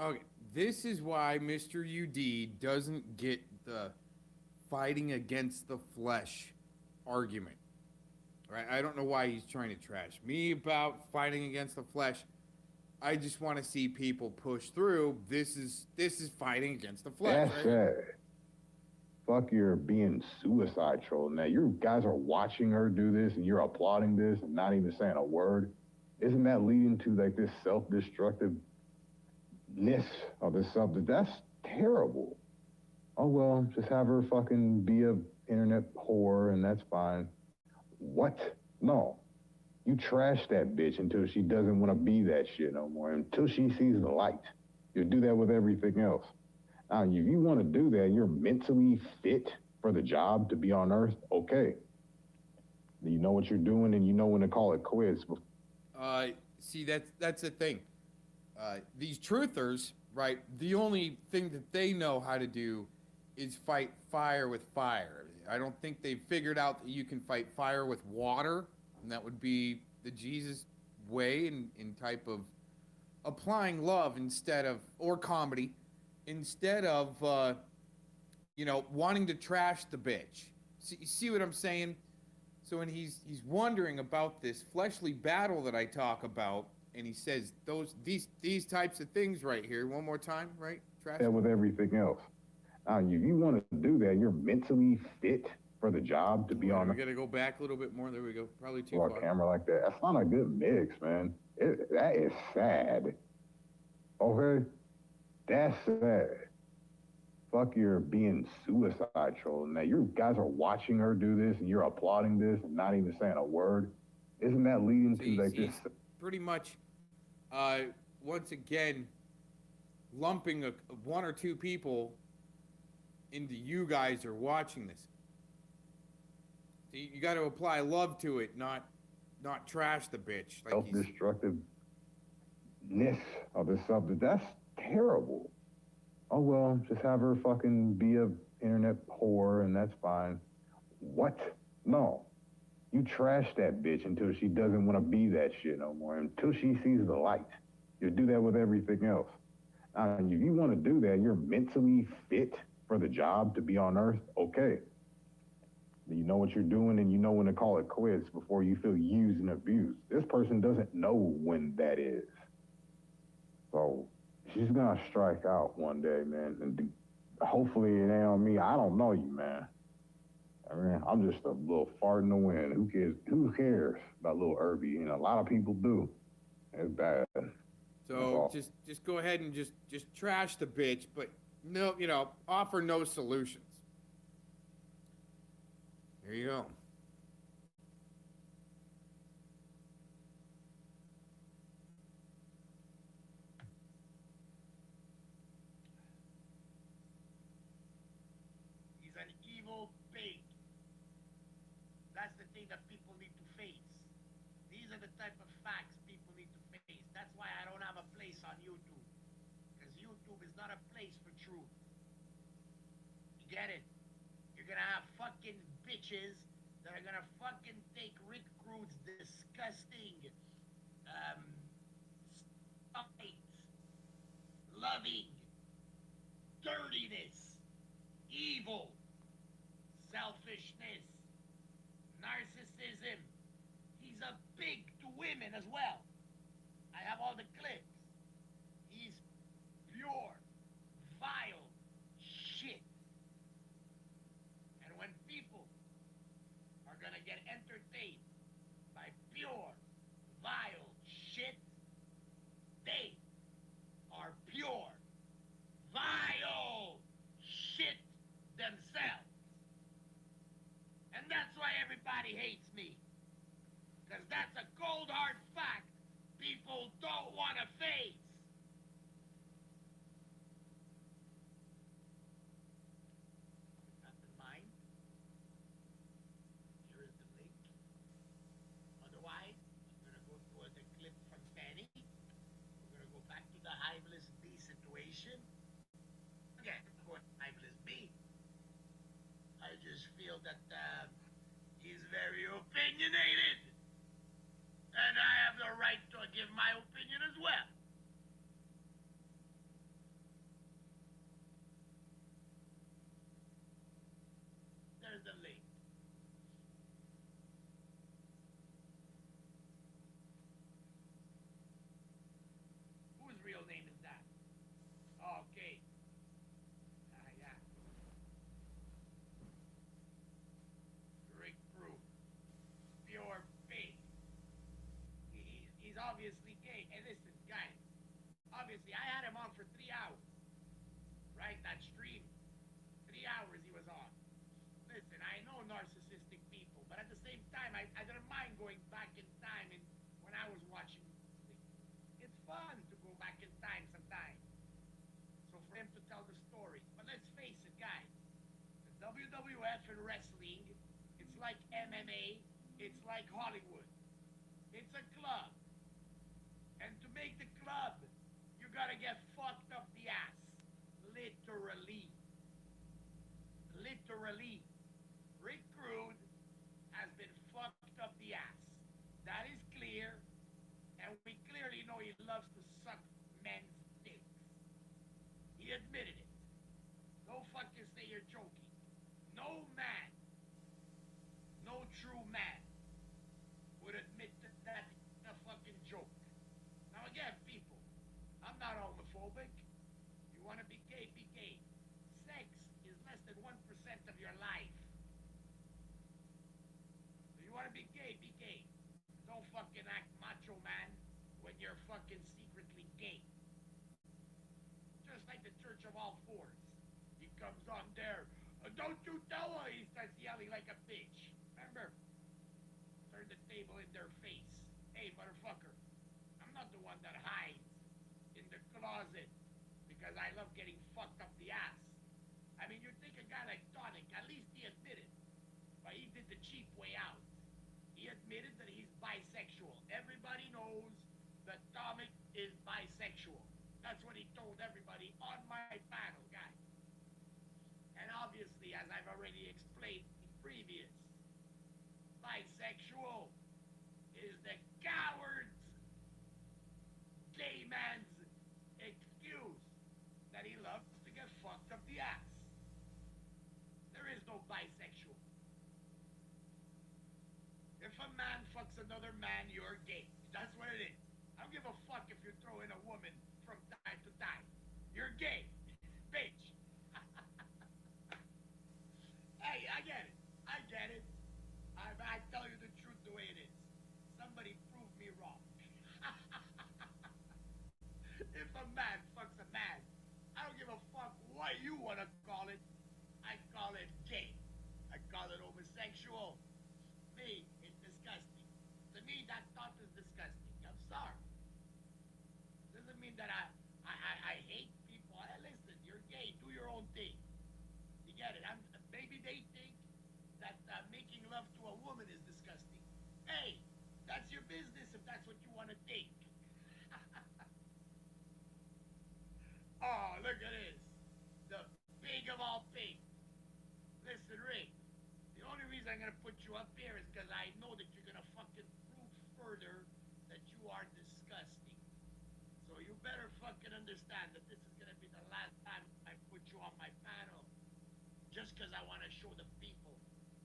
Okay, this is why Mr. UD doesn't get the fighting against the flesh argument. Right? I don't know why he's trying to trash me about fighting against the flesh. I just want to see people push through. This is fighting against the flesh. That's right? sad. Fuck your being suicide troll. Now, you guys are watching her do this and you're applauding this and not even saying a word. Isn't that leading to like this self-destructiveness of this something? That's terrible. Oh, well, just have her fucking be a internet whore and that's fine. What? No. You trash that bitch until she doesn't want to be that shit no more, until she sees the light. You do that with everything else. Now, if you want to do that, you're mentally fit for the job to be on Earth, okay. You know what you're doing and you know when to call it quits. See, that's the thing. These truthers, right, the only thing that they know how to do is fight fire with fire. I don't think they've figured out that you can fight fire with water, and that would be the Jesus way in type of applying love instead of, or comedy, instead of, wanting to trash the bitch. See what I'm saying? So when he's wondering about this fleshly battle that I talk about, and he says these types of things right here, one more time, right? Trash. That with everything else. Now, if you want to do that, you're mentally fit for the job to be on. We got to go back a little bit more. There we go. Probably too For far. a camera like that. That's not a good mix, man. That is sad. Okay? That's sad. Fuck your being suicide troll. Now, you guys are watching her do this and you're applauding this and not even saying a word. Isn't that leading to like this? Pretty much, once again, lumping one or two people into you guys are watching this. You got to apply love to it, not trash the bitch. Like Self-destructiveness of this subject. That's terrible. Oh, well, just have her fucking be a internet whore, and that's fine. What? No. You trash that bitch until she doesn't want to be that shit no more, until she sees the light. You do that with everything else. If you want to do that, you're mentally fit for the job to be on Earth, okay. You know what you're doing, and you know when to call it quits before you feel used and abused. This person doesn't know when that is. So she's gonna strike out one day, man. And hopefully it ain't on me. I don't know you, man. I mean, I'm just a little fart in the wind. Who cares? Who cares about little Irby? You know, a lot of people do. It's bad. So just go ahead and just trash the bitch, but no, you know, offer no solutions. There you go. He's an evil pig. That's the thing that people need to face. These are the type of facts people need to face. That's why I don't have a place on YouTube. Because YouTube is not a place for truth. You get it? You're gonna have fucking bitches that are gonna fucking take Rick Rude's disgusting, spite, loving, dirtiness, evil, selfishness, narcissism. He's a pig to women as well. I have all the clips. He's pure, vile shit. And when people are gonna get entertained by pure, vile shit, they are pure, vile shit themselves. And that's why everybody hates me. Because that's a cold hard fact people don't want to face. With that in mind, here is the link. Otherwise, I'm going to go to the clip from Penny. We're going to go back to the HiiiirrrY B situation. Again, I'm going to HiiiirrrY B. I just feel that he's very opinionated. And I have the right to give my opinion as well. There's the link. Whose real name is that? Okay. Yeah. Rick Rude. Pure fake. He's obviously gay. And listen, guys. Obviously, I had him on for 3 hours. Right? That stream. 3 hours he was on. Listen, I know narcissistic people, but at the same time, I didn't mind going back in time and when I was watching. It's fun to go back in time sometimes. So for him to tell the story. But let's face it, guys. The WWF and wrestling, it's like MMA, it's like Hollywood. It's a club. And to make the club, you gotta get fucked up the ass. Literally. Literally. Rick Rude has been fucked up the ass. That is clear. And we clearly know he loves to suck men's dicks. He admitted it. Don't fucking say you're joking. No man, no true man would admit that that's a fucking joke. Now again, people, I'm not homophobic. You want to be gay, be gay. Sex is less than 1% of your life. So you want to be gay, be gay. Don't fucking act macho man when you're fucking secretly gay. Just like the Church of All Fours. He comes on there. Don't you tell her, he starts yelling like a bitch. Remember? Turn the table in their face. Hey, motherfucker. I'm not the one that hides in the closet because I love getting fucked up the ass. I mean, you think a guy like Tonic, at least he admitted. But he did the cheap way out. He admitted that he's bisexual. Everybody knows that Tonic is bisexual. That's what he told everybody on my panel, guys. And obviously, obviously, as I've already explained previous, bisexual is the coward's, gay man's excuse that he loves to get fucked up the ass. There is no bisexual. If a man fucks another man, you're gay. That's what it is. I don't give a fuck if you're throwing a woman from time to time. You're gay, bitch. Hey, I get it. I get it. I tell you the truth the way it is. Somebody prove me wrong. If a man fucks a man, I don't give a fuck what you want to call it. I call it gay. I call it homosexual. Me, it's disgusting. To me, that thought is disgusting. I'm sorry. Doesn't mean that I hate people. Hey, listen, you're gay. Do your own thing. You get it? Maybe they think that making love to a woman is disgusting. Hey, that's your business if that's what you want to think. Oh, look at this. The pig of all pigs. Listen, Rick, the only reason I'm going to put you up here is because I know that you're going to fucking prove further that you are disgusting. So you better fucking understand that this is going to be the last time I put you on my panel. Just because I want to show the people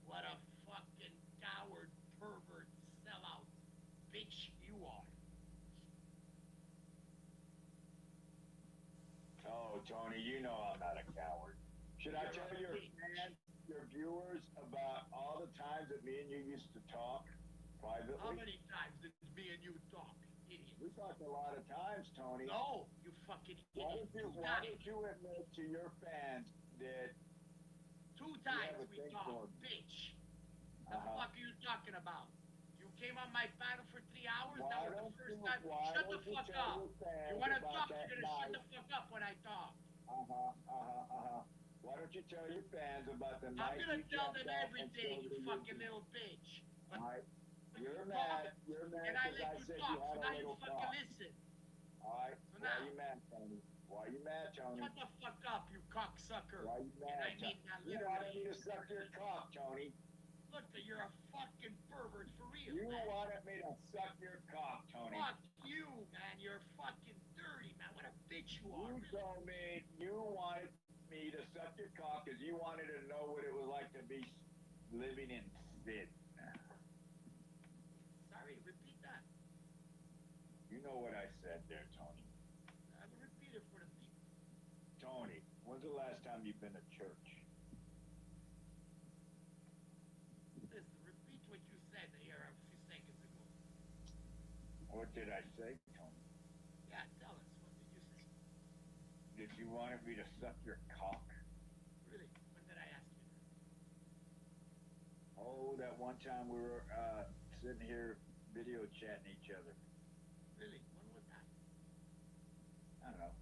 what a fucking coward, pervert, sellout bitch you are. Oh, Tony, you know I'm not a coward. Should I tell your fans, your viewers, about all the times that me and you used to talk privately? How many times did me and you talk, idiot? We talked a lot of times, Tony. No, you fucking idiot. Why don't you admit to your fans that 2 times we talked, bitch. The fuck are you talking about? You came on my panel for 3 hours? That was the first time. Shut the fuck up. You want to talk, you're going to shut the fuck up when I talk. Why don't you tell your fans about the I'm night going to you tell jumped them off and everything, showed you the fucking YouTube? little bitch. But Alright, you're mad and I because let I you said talk, you so had now a you little fucking cock. listen. Alright, So why now, you mad, Tony? Why you mad, Tony? shut the fuck up, you cocksucker. Why you mad, And I mean that You wanted literally. me to suck your cock, Tony. Look, you're a fucking pervert for real, You man. wanted me to suck your cock, Tony. Fuck you, man. You're fucking dirty, man. What a bitch you are. You told me you wanted me to suck your cock because you wanted to know what it was like to be living in sin. Sorry, repeat that. You know what I said there, Tony. I will repeat it for the people. Tony, when's the last time you've been to church? Listen, repeat what you said here a few seconds ago. What did I say, Tony? Yeah, tell us. What did you say? Did you want me to suck your cock? Really? When did I ask you that? Oh, that one time we were sitting here video chatting each other. Really? When was that? I don't know.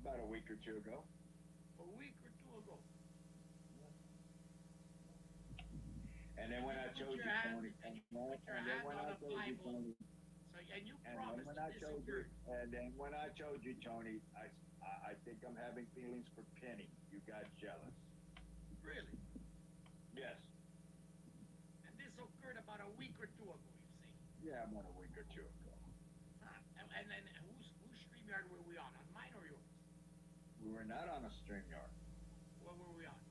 About a week or two ago. A week or 2 ago. And then when I told you, Tony, and then when I told you, Tony, So, and you and then promised when to I told you, disagree. and then when I told you, Tony, I think I'm having feelings for Penny. You got jealous. Really? Yes. And this occurred about a week or 2 ago, you say? Yeah, about a week or two ago. Huh. And then whose StreamYard were we on mine or yours? We were not on a StreamYard. What were we on?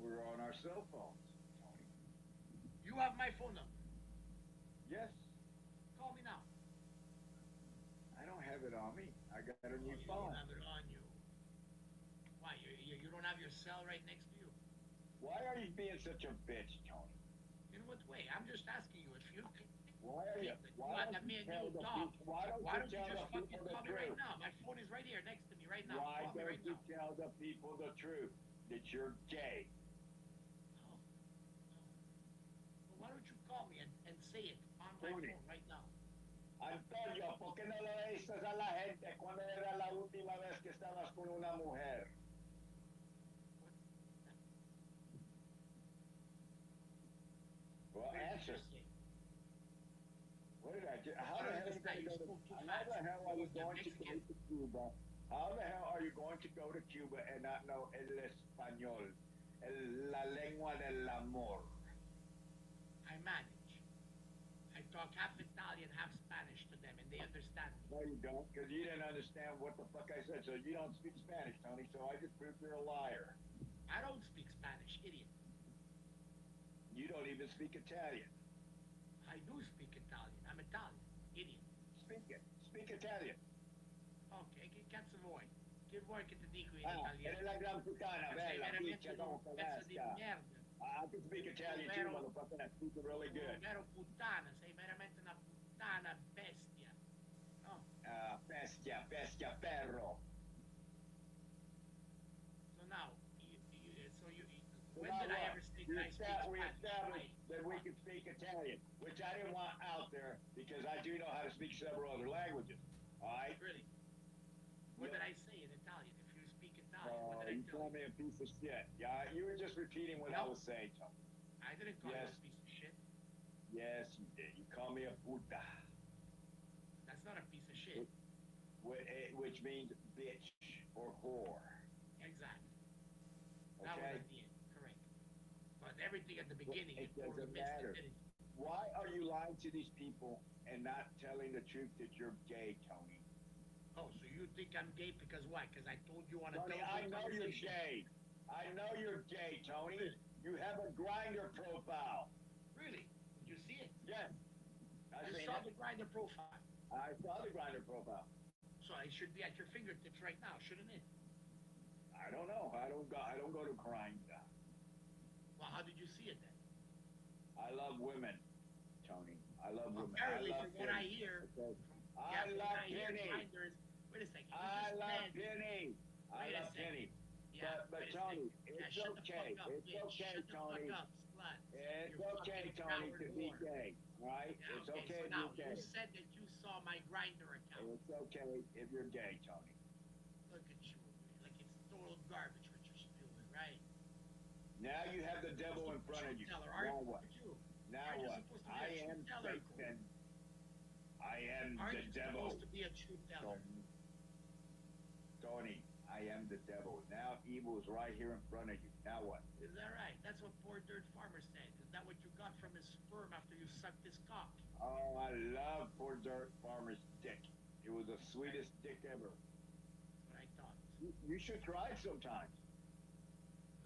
We were on our cell phones, Tony. You have my phone number. Yes. Call me now. I don't have it on me. I got a new You phone. don't have it on you. Why? You don't have your cell right next to you? Why are you being such a bitch, Tony? In what way? I'm just asking you if you Why are you? think that you Why want don't that me you and tell you the talk. people? Why don't Why you don't you tell just the fucking people the call me right truth? now? My phone is right here next to me right now. Why Call me don't right you now. tell the people the truth that you're gay? No. Well, why don't you call me and say it on my Tony. phone right now? Antonio, ¿por qué no le dices a la gente cuándo era la última vez que estabas con una mujer? Well, answer. What did I do? How the hell are you going to go to? How the hell are you going to go to Cuba? How the hell are you going to go to Cuba and not know el español? La lengua del amor. I manage. I talk half Italian, half Spanish to them, and they understand me. No, you don't, because you didn't understand what the fuck I said. So you don't speak Spanish, Tony. So I just proved you're a liar. I don't speak Spanish, idiot. You don't even speak Italian. I do speak Italian. I'm Italian, idiot. Speak it. Speak Italian. Ok, che cazzo vuoi? Che vuoi che ti dico in Ah, italiano? è la gran puttana, Sei bella, veramente piccia, un con pezzo di fresca. merda. I can speak Italian too, motherfucker. I speak it really good. Un vero puttana, sei veramente una puttana bestia. No? Bestia, bestia, perro. So now, when did I ever say that I speak Spanish? We established that we can speak Italian, which I didn't want out there because I do know how to speak several other languages. All right? Really? What did I say in Italian? If you speak Italian, what did I You tell call me a piece of shit. Yeah, you were just repeating what I was saying, Tony. I didn't call you a piece of shit. Yes, you did. You call me a puta. That's not a piece of shit. Which means bitch or whore. Exactly. That was Okay? at the end, correct. But everything at the beginning, It you totally doesn't missed matter. it. Why are you lying to these people and not telling the truth that you're gay, Tony? Oh, so you think I'm gay because why? Because I told you on a Tony, telephone I know you're conversation? gay. I know you're gay, Tony. You have a grinder profile. Really? Did you see it? Yes. I saw the grinder profile. I saw the grinder profile. So it should be at your fingertips right now, shouldn't it? I don't know. I don't go to grinder. Well, how did you see it then? I love women, Tony. I love women. Apparently, I love from what I Penny. hear, Okay. yeah, I from love what I hear, Penny. grinders. Wait a second. You I just love said- Penny. I Wait a love second. Penny. Yeah, But wait a Tony, second. it's shut the okay. fuck up, It's bitch. okay, Shut the Tony. fuck up, slut. It's You okay, fucking Tony, coward to be whore. gay. Right? Yeah, It's okay, okay so if now, you're gay. you said that you saw my grinder account. It's okay if you're gay, Tony. Look at you. Like it's total garbage what you're spewing, right? Now you have the devil in front of you. Teller, Now what? You? Now Aren't you what? supposed to be I a am truth teller? Satan. I am Aren't the you devil. supposed to be a truth teller? Tony, I am the devil. Now evil is right here in front of you. Now what? Is that right? That's what poor dirt farmer said. Is that what you got from his sperm after you sucked his cock? Oh, I love poor dirt farmer's dick. It was the sweetest dick ever. That's what I thought. You should try it sometimes.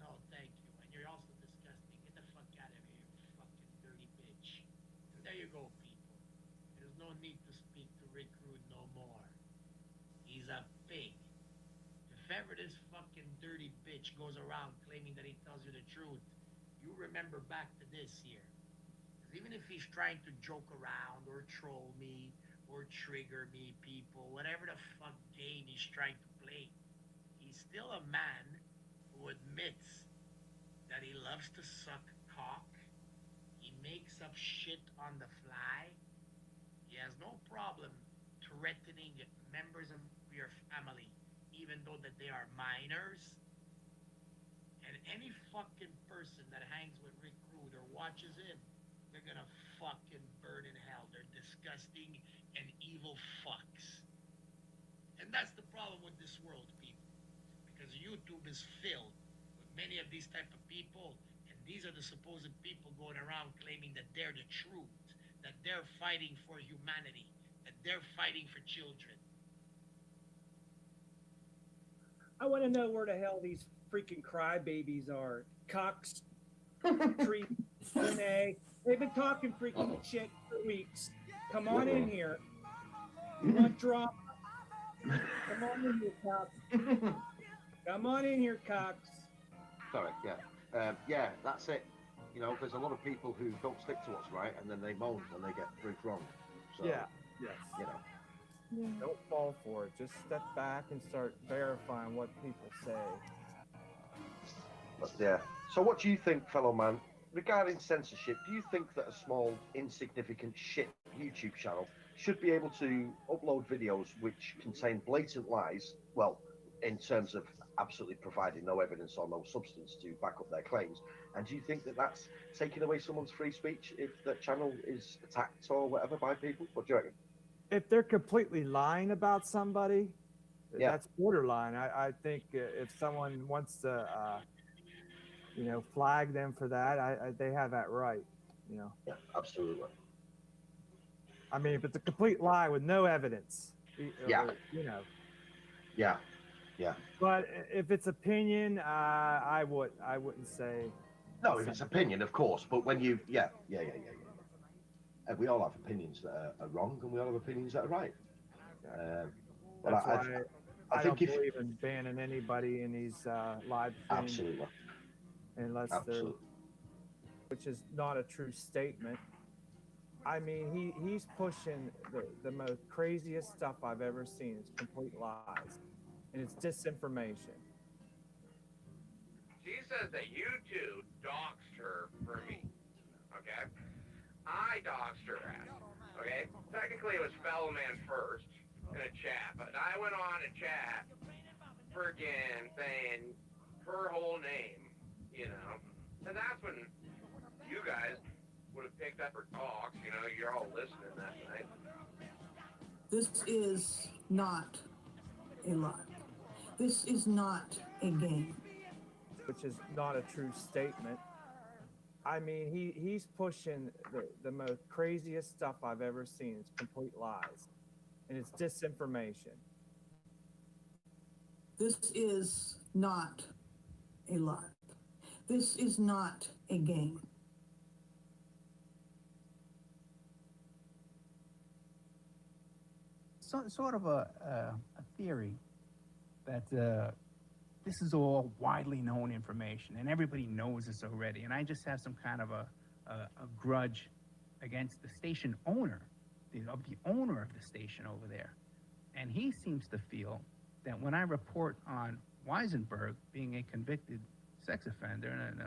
No, thank you. And you're also disgusting. Get the fuck out of here, you fucking dirty bitch. And there you go, people. There's no need to speak to Rick Rude no more. He's a pig. If ever this fucking dirty bitch goes around claiming that he tells you the truth, you remember back to this here. Because even if he's trying to joke around or troll me or trigger me, people, whatever the fuck game he's trying to play, he's still a man who admits that he loves to suck cock. He makes up shit on the fly. He has no problem threatening members of your family, even though that they are minors. And any fucking person that hangs with Rick Rude or watches him, they're gonna fucking burn in hell. They're disgusting and evil fucks. And that's the problem with this world, people. Because YouTube is filled with many of these type of people, and these are the supposed people going around claiming that they're the truth, that they're fighting for humanity, that they're fighting for children. I want to know where the hell these freaking crybabies are. Cox, Tree, Renee. They've been talking freaking shit for weeks. Come on in here. You want drama? Come on in here, Cox. Come on in here, Cox. Sorry, yeah. Yeah, that's it. You know, there's a lot of people who don't stick to what's right and then they moan when they get proof wrong. So, Yeah, yes. You know. Don't fall for it. Just step back and start verifying what people say. But yeah. So what do you think, fellow man, regarding censorship? Do you think that a small, insignificant shit YouTube channel should be able to upload videos which contain blatant lies, well, in terms of absolutely providing no evidence or no substance to back up their claims? And do you think that that's taking away someone's free speech if the channel is attacked or whatever by people? What do you reckon? If they're completely lying about somebody, Yeah. that's borderline. I think if someone wants to flag them for that. They have that right. Yeah, absolutely. I mean, if it's a complete lie with no evidence, Yeah. Yeah. Yeah. But if it's opinion, I wouldn't say. No, if it's opinion, of course. But when you, yeah. And we all have opinions that are wrong, and we all have opinions that are right. But That's why I think don't believe in banning anybody in these live streams. Absolutely. Unless Absolutely. which is not a true statement. I mean, he's pushing the most craziest stuff I've ever seen. It's complete lies, and it's disinformation. She says that you two doxed her for me. Okay? I doxed her ass. Okay? Technically, it was fellow man first in a chat, but I went on a chat freaking saying her whole name, And that's when you guys would have picked up her talks, you're all listening that night. This is not a lie. This is not a game. Which is not a true statement. I mean, he's pushing the most craziest stuff I've ever seen. It's complete lies, and it's disinformation. This is not a lie. This is not a game. Sort of a theory that this is all widely known information and everybody knows this already, and I just have some kind of a grudge against the station owner, the owner of the station over there, and he seems to feel that when I report on Weisenberg being a convicted sex offender, and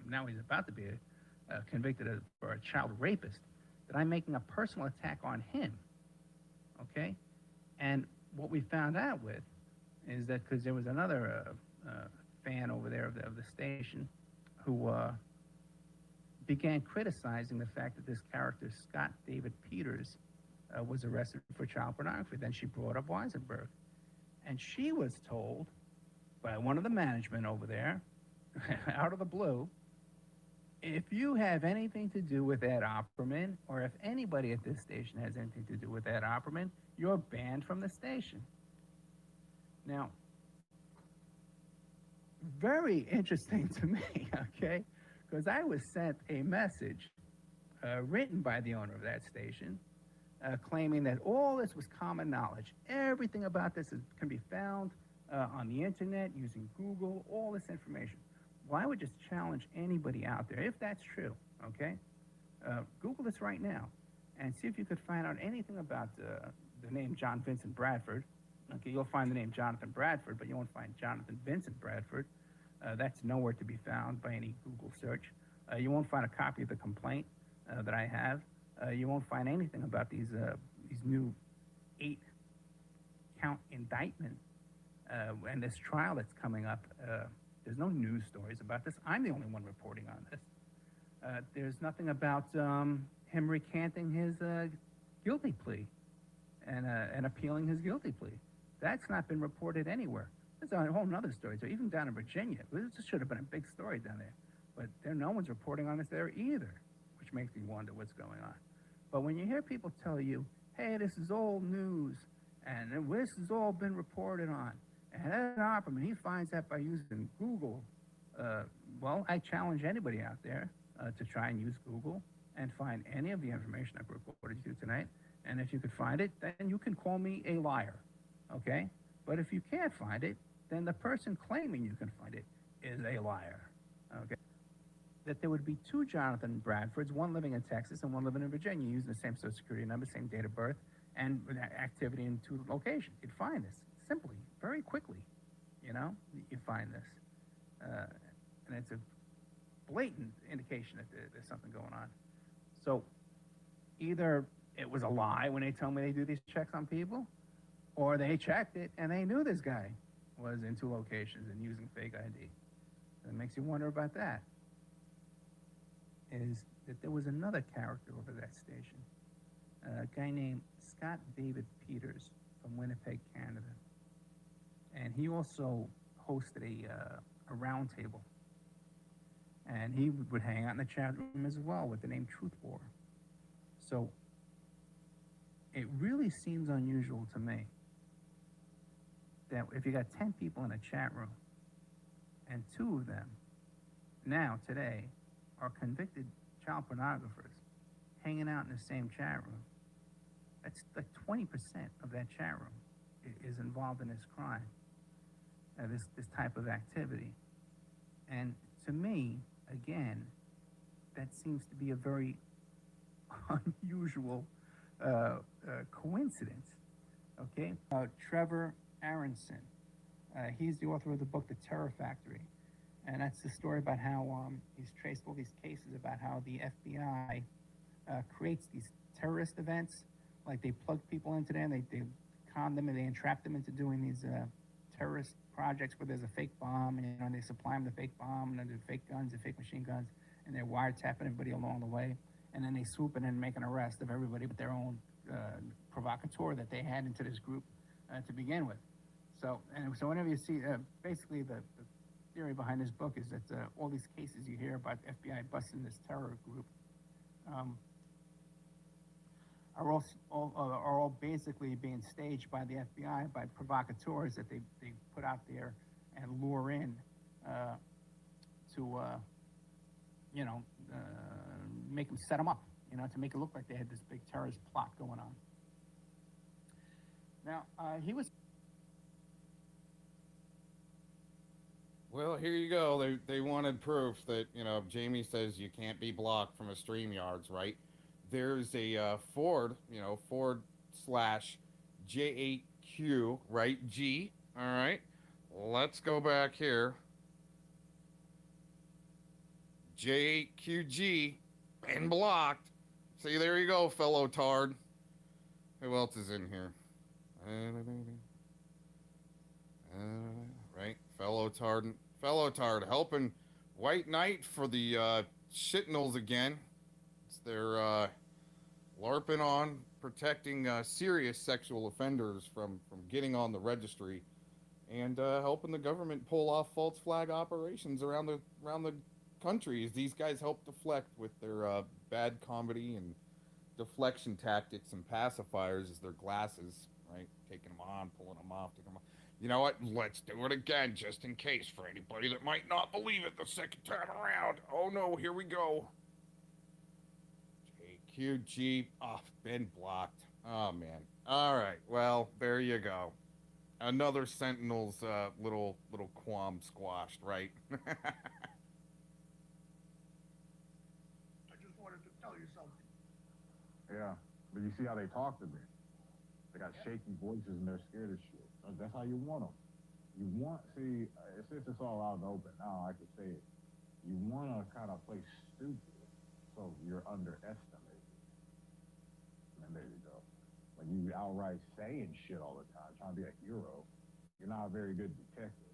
now he's about to be convicted for a child rapist, that I'm making a personal attack on him. Okay, and what we found out with is that because there was another fan over there of the station who began criticizing the fact that this character, Scott David Peters, was arrested for child pornography. Then she brought up Weisenberg. And she was told by one of the management over there, out of the blue, if you have anything to do with Ed Opperman, or if anybody at this station has anything to do with Ed Opperman, you're banned from the station. Now, very interesting to me, okay? Because I was sent a message written by the owner of that station claiming that all this was common knowledge. Everything about this can be found on the internet using Google, all this information. Well, I would just challenge anybody out there, if that's true, okay? Google this right now and see if you could find out anything about the name John Vincent Bradford. Okay, you'll find the name Jonathan Bradford, but you won't find Jonathan Vincent Bradford. That's nowhere to be found by any Google search. You won't find a copy of the complaint that I have. You won't find anything about these new 8-count indictment and this trial that's coming up. There's no news stories about this. I'm the only one reporting on this. There's nothing about him recanting his guilty plea and appealing his guilty plea. That's not been reported anywhere. There's a whole other story. So even down in Virginia, this should have been a big story down there. But no one's reporting on this there either, which makes me wonder what's going on. But when you hear people tell you, hey, this is old news, and this has all been reported on, and Ed Opperman, he finds that by using Google, well, I challenge anybody out there to try and use Google and find any of the information I've reported you tonight. And if you could find it, then you can call me a liar, okay? But if you can't find it, then the person claiming you can find it is a liar, okay? That there would be 2 Jonathan Bradfords, one living in Texas and one living in Virginia, using the same social security number, same date of birth, and activity in 2 locations. You'd find this simply, very quickly, you find this. And it's a blatant indication that there's something going on. So either it was a lie when they tell me they do these checks on people, or they checked it and they knew this guy was in 2 locations and using fake ID. It makes you wonder about that. Is that there was another character over that station, a guy named Scott David Peters from Winnipeg, Canada. And he also hosted a round table. And he would hang out in the chat room as well with the name Truth War. So it really seems unusual to me that if you got 10 people in a chat room and 2 of them now, today, are convicted child pornographers hanging out in the same chat room, that's like 20% of that chat room is involved in this crime, this type of activity. And to me, again, that seems to be a very unusual coincidence. Okay, Trevor Aronson, he's the author of the book The Terror Factory, and that's the story about how he's traced all these cases about how the FBI creates these terrorist events, like they plug people into there, and they con them and they entrap them into doing these terrorist projects where there's a fake bomb, and they supply them the fake bomb, and then the fake guns, the fake machine guns, and they're wiretapping everybody along the way, and then they swoop in and make an arrest of everybody but their own provocateur that they had into this group to begin with. So whenever you see, basically the theory behind this book is that all these cases you hear about the FBI busting this terror group are all basically being staged by the FBI, by provocateurs that they put out there and lure in to make them set them up, to make it look like they had this big terrorist plot going on. Now, he was... Well, here you go. They wanted proof that, Jamie says you can't be blocked from a StreamYards, right? There's a Ford /J8Q, right? G, all right? Let's go back here. J8QG, been blocked. See, there you go, fellow tard. Who else is in here? Right, fellow tard helping White Knight for the shitnals again. They're LARPing on protecting serious sexual offenders from getting on the registry, and helping the government pull off false flag operations around the country. As these guys help deflect with their bad comedy and deflection tactics and pacifiers as their glasses, right? Taking them on, pulling them off, taking them off. You know what? Let's do it again, just in case, for anybody that might not believe it the second time around. Oh no, here we go. JQG, been blocked. Oh man. All right, well, there you go. Another Sentinel's little qualm squashed, right? I just wanted to tell you something. Yeah, but you see how they talk to me. They got shaky voices and they're scared of shit. That's how you want them. Since it's all out and open now, I can say it. You want to kind of play stupid, so you're underestimated. And there you go. When you outright saying shit all the time, trying to be a hero, you're not a very good detective.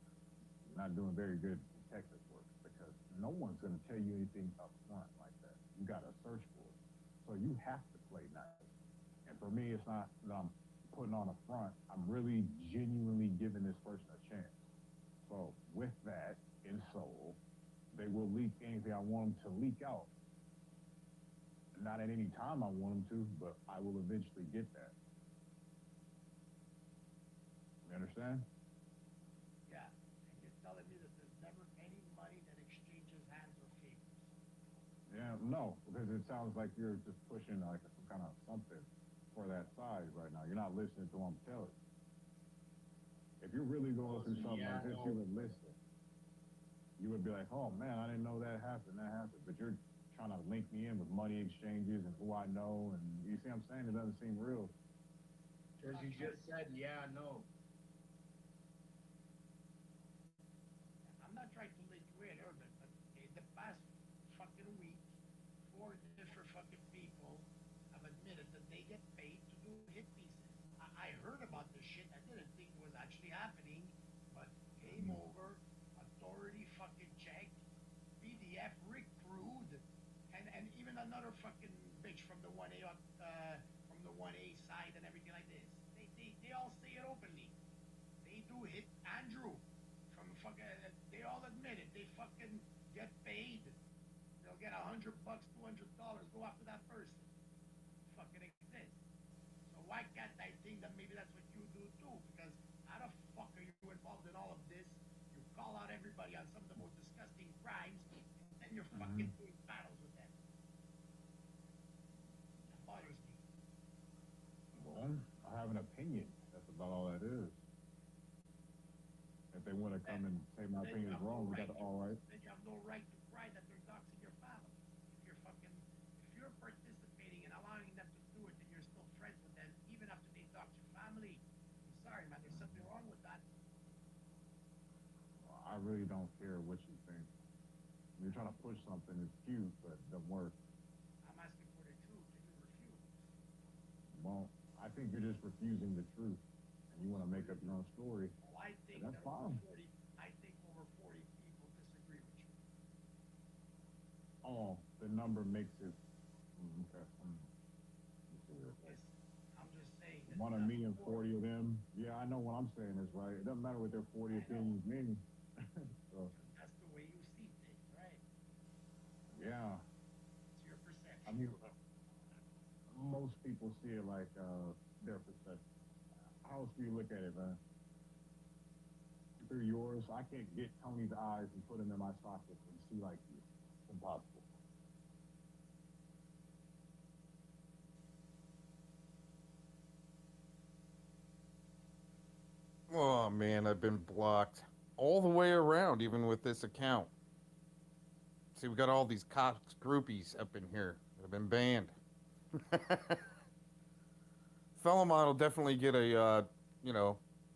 You're not doing very good detective work, because no one's going to tell you anything up front like that. You got to search for it. So you have to play nice. And for me, it's not that I'm putting on a front. I'm really genuinely giving this person a chance. So with that in soul, they will leak anything I want them to leak out. Not at any time I want them to, but I will eventually get that. You understand? Yeah, and you're telling me that there's never any money that exchanges hands or favors. Yeah, no, because it sounds like you're just pushing like some kind of something for that side right now. You're not listening to what I'm telling you. If you're really going through something like this, you would listen. You would be like, oh man, I didn't know that happened. But you're trying to link me in with money exchanges and who I know, and you see what I'm saying? It doesn't seem real. Because you just said, yeah, no. I'm not trying to make you in, but in the past fucking week, 4 different fucking people have admitted that they get paid to do hit pieces. I heard about this shit. I didn't think it was actually happening, but came over, authority fucking checked, PDF Rick Crude, and even another fucking bitch from the 1A from the 1A side and everything like this. They all say it openly. They do hit Andrew from fucking. They all admit it. They fucking get paid They'll get $100, $200. Go after that person. Fucking exists. So why can't I think that maybe that's what you do too? Because how the fuck are you involved in all of this? You call out everybody on some of the most disgusting crimes, and then you're fucking doing battles with them. That bothers me. Well, I have an opinion. That's about all that is. If they want to come and say my opinion is wrong, we got to all right. Then you have no right to cry that they're doxing your family. If you're participating and allowing them to do it, and you're still friends with them, even after they dox your family, I'm sorry, man, there's something wrong with that. I really don't care what you think. When you're trying to push something, it's cute, but it doesn't work. I'm asking for the truth, and you refuse. Well, I think you're just refusing the truth, and you want to make up your own story. Well, I think that's that fine. over 40 people disagree with you. Oh, the number makes it. Okay. Yes, I'm just saying. One of me and 40 of them. Yeah, I know what I'm saying is right. It doesn't matter what their 40 opinions mean. So, That's the way you see things, right? yeah. It's your perception. I mean, most people see it like their perception. How else do you look at it, man? Through yours, I can't get Tony's eyes and put them in my socket and see like you. It's impossible. Oh man, I've been blocked all the way around, even with this account. See, we got all these cops groupies up in here that have been banned. Felomon will definitely get a, a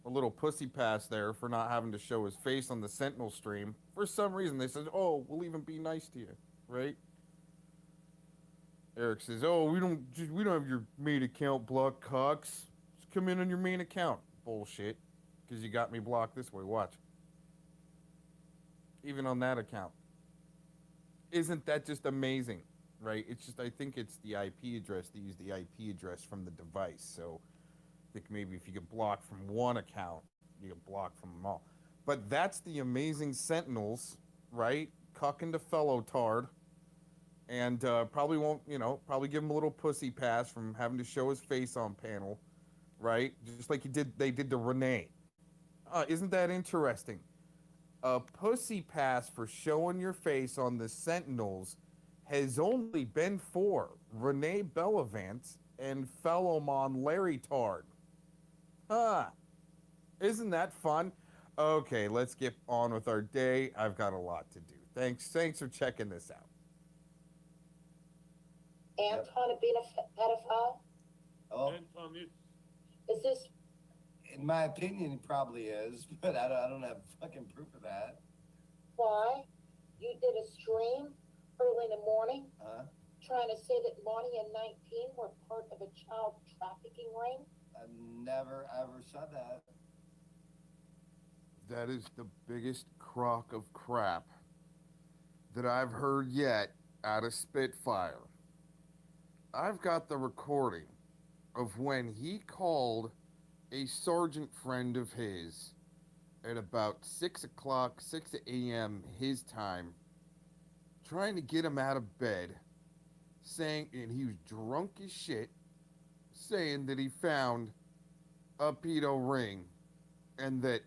little pussy pass there for not having to show his face on the Sentinel stream. For some reason, they said, "Oh, we'll even be nice to you," right? Eric says, "Oh, we don't have your main account blocked, cocks. Just come in on your main account." Bullshit, because you got me blocked this way. Watch. Even on that account. Isn't that just amazing, right? It's just, I think it's the IP address. They use the IP address from the device. So I think maybe if you get blocked from one account, you get blocked from them all. But that's the amazing Sentinels, right? Cucking the fellow tard. And probably won't, probably give him a little pussy pass from having to show his face on panel, right? Just like they did to Renee. Isn't that interesting? A pussy pass for showing your face on the Sentinels has only been for Renee Bellavance and Felomon Larry Tard. Huh. Isn't that fun? Okay, let's get on with our day. I've got a lot to do. Thanks for checking this out. Anton being a pedophile? Oh, Is this in my opinion, he probably is, but I don't have fucking proof of that. why? You did a stream early in the morning Huh? trying to say that Monty and 19 were part of a child trafficking ring? I've never ever said that. That is the biggest crock of crap that I've heard yet out of Spitfire. I've got the recording of when he called a sergeant friend of his at about 6 a.m. his time, trying to get him out of bed, saying, and he was drunk as shit, saying that he found a pedo ring and that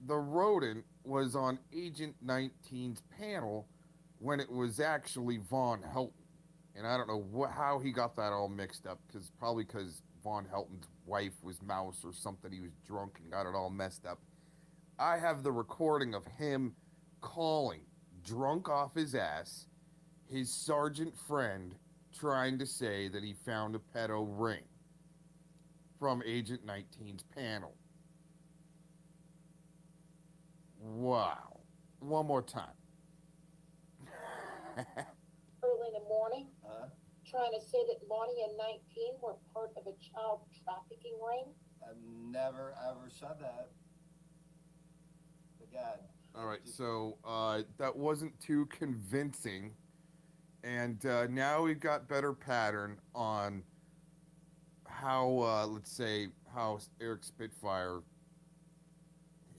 the rodent was on Agent 19's panel when it was actually Von Helton. And I don't know how he got that all mixed up, probably because Von Helton's wife was Mouse or something. He was drunk and got it all messed up. I have the recording of him calling, drunk off his ass, his sergeant friend, trying to say that he found a pedo ring from Agent 19's panel. Wow. One more time. Early in the morning Huh? trying to say that Monty and 19 were part of a child trafficking ring? I've never ever said that. But God. All right, so that wasn't too convincing. And now we've got better pattern on how, let's say, how Eric Spitfire,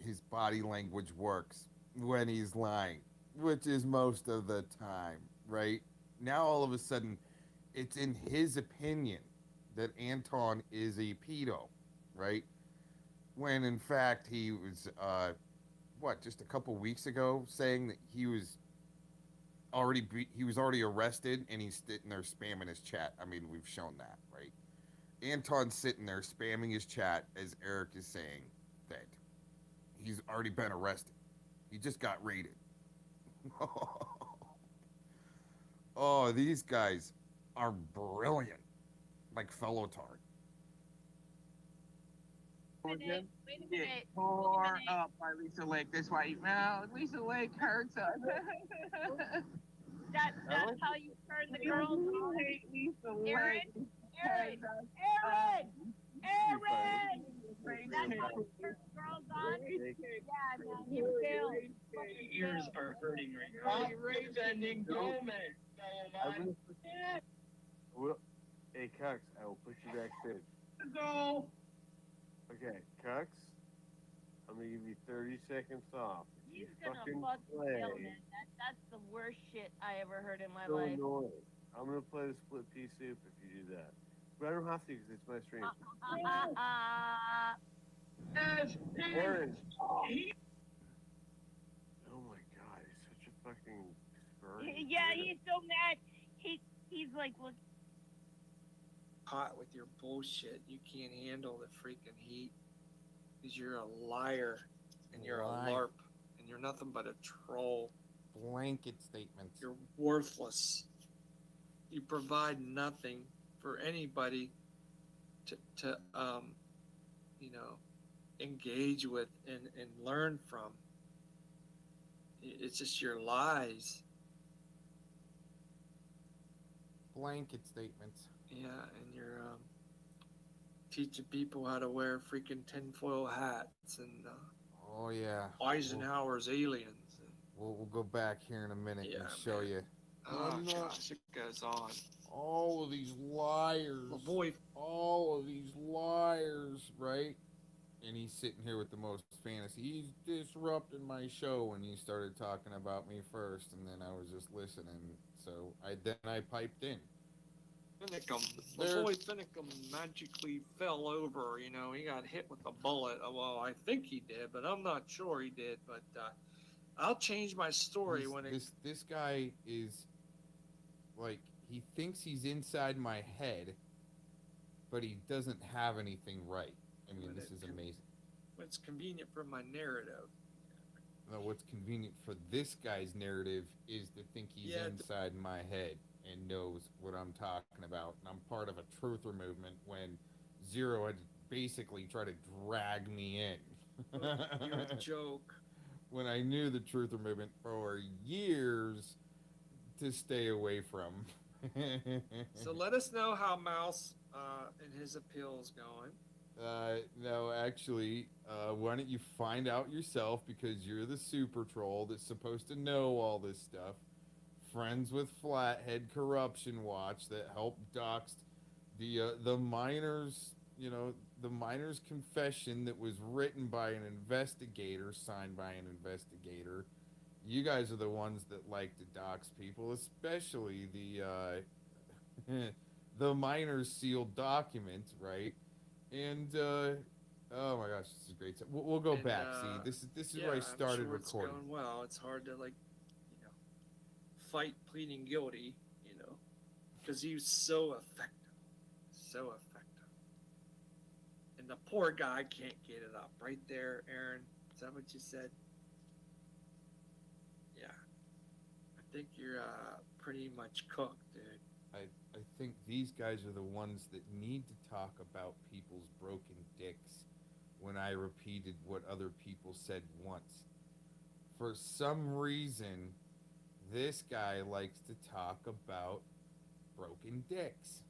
his body language works when he's lying, which is most of the time, right? now all of a sudden, it's in his opinion that Anton is a pedo, right? When in fact he was, just a couple weeks ago saying that he was already arrested and he's sitting there spamming his chat. I mean, we've shown that, right? Anton's sitting there spamming his chat as Eric is saying that he's already been arrested. He just got raided. Oh, these guys are brilliant, like Fellowtard. Get tore up by Lisa Lake. That's why Lisa Lake hurts us. That's how you turn the girls on. Aaron, Aaron, that's how you turn the girls on. Yeah, man, you failed. Your ears are hurting right now. Raise ending Gomez. Hey, Cox, I will put you backstage. Go. Okay, Cox, I'm gonna give you 30 seconds off. He's You gonna fucking fucking play. kill, man. That's the worst shit I ever heard in my So life. annoying. I'm gonna play the split pea soup if you do that. But I don't have to because it's my stream. Aaron. Oh my god, he's such a fucking spurry. Yeah, he's so mad. He's like, look. Hot with your bullshit. You can't handle the freaking heat because you're a liar and you're a LARP and you're nothing but a troll. Blanket statements. You're worthless. You provide nothing for anybody to engage with and learn from. It's just your lies. Blanket statements. Yeah, and you're teaching people how to wear freaking tinfoil hats and Oh yeah. Eisenhower's aliens. We'll go back here in a minute and show you. Oh gosh, it goes on. All of these liars. All of these liars, right? And he's sitting here with the most fantasy. He's disrupting my show when he started talking about me first, and then I was just listening. So I piped in. Finicum magically fell over. He got hit with a bullet. Well, I think he did, but I'm not sure he did. But I'll change my story This guy is like, he thinks he's inside my head, but he doesn't have anything right. I mean, this is amazing. It's convenient for my narrative. No, what's convenient for this guy's narrative is to think he's inside my head and knows what I'm talking about. And I'm part of a truther movement when Zero had basically tried to drag me in. You're a joke. When I knew the truther movement for years to stay away from. So let us know how Mouse and his appeal is going. No, actually, why don't you find out yourself, because you're the super troll that's supposed to know all this stuff. Friends with Flathead Corruption Watch that helped dox the miners, the miner's confession that was written by an investigator, signed by an investigator. You guys are the ones that like to dox people, especially the miner's sealed documents, right? And oh my gosh, this is great. We'll go back. See, this is where I started I'm sure recording. It's going well. It's hard to fight pleading guilty, because he was so effective, and the poor guy can't get it up. Right there, Aaron. Is that what you said? Yeah. I think you're pretty much cooked, dude. I think these guys are the ones that need to talk about people's broken dicks when I repeated what other people said once. For some reason, this guy likes to talk about broken dicks.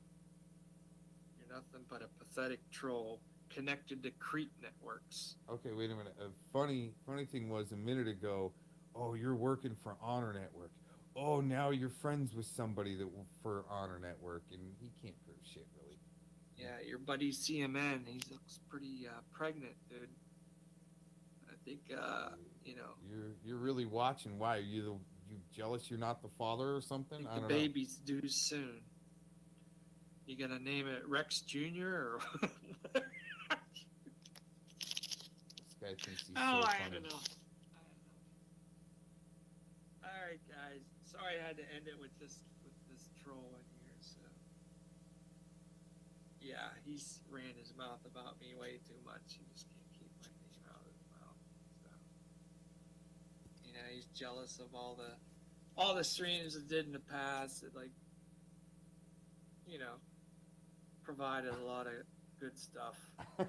You're nothing but a pathetic troll connected to creep networks. Okay, wait a minute. A funny thing was a minute ago, oh, you're working for Honor Network. Oh, now you're friends with somebody that for Honor Network, and he can't prove shit, really. Yeah, your buddy CMN, he looks pretty pregnant, dude. I think, You're really watching. Why are you You jealous you're not the father or something? I The don't know. baby's due soon. You gonna name it Rex Jr. or? This guy thinks he's Oh, so I funny. don't know. All right, guys. Sorry I had to end it with this troll in here. So, yeah, he's ran his mouth about me way too much. He just can't keep my name out of his mouth. So, you know, he's jealous of all the streams that did in the past that, like, you know, provided a lot of good stuff. You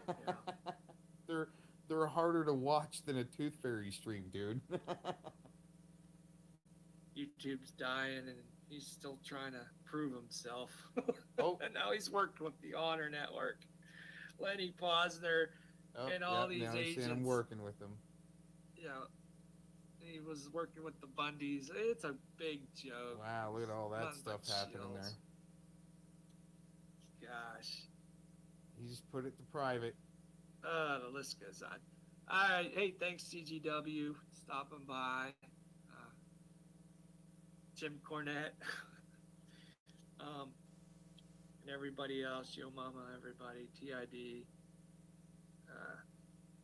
know. They're harder to watch than a Tooth Fairy stream, dude. YouTube's dying and he's still trying to prove himself. Oh. And now he's worked with the Honor Network, Lenny Posner, and all these now he's agents. saying I'm working with them. You know, he was working with the Bundys. It's a big joke. Wow, look at all that Nothing stuff but happening chills. there. Gosh. He just put it to private. The list goes on. All right. Hey, thanks, CGW, stopping by. Jim Cornette. And everybody else, Yo Mama, everybody, TID.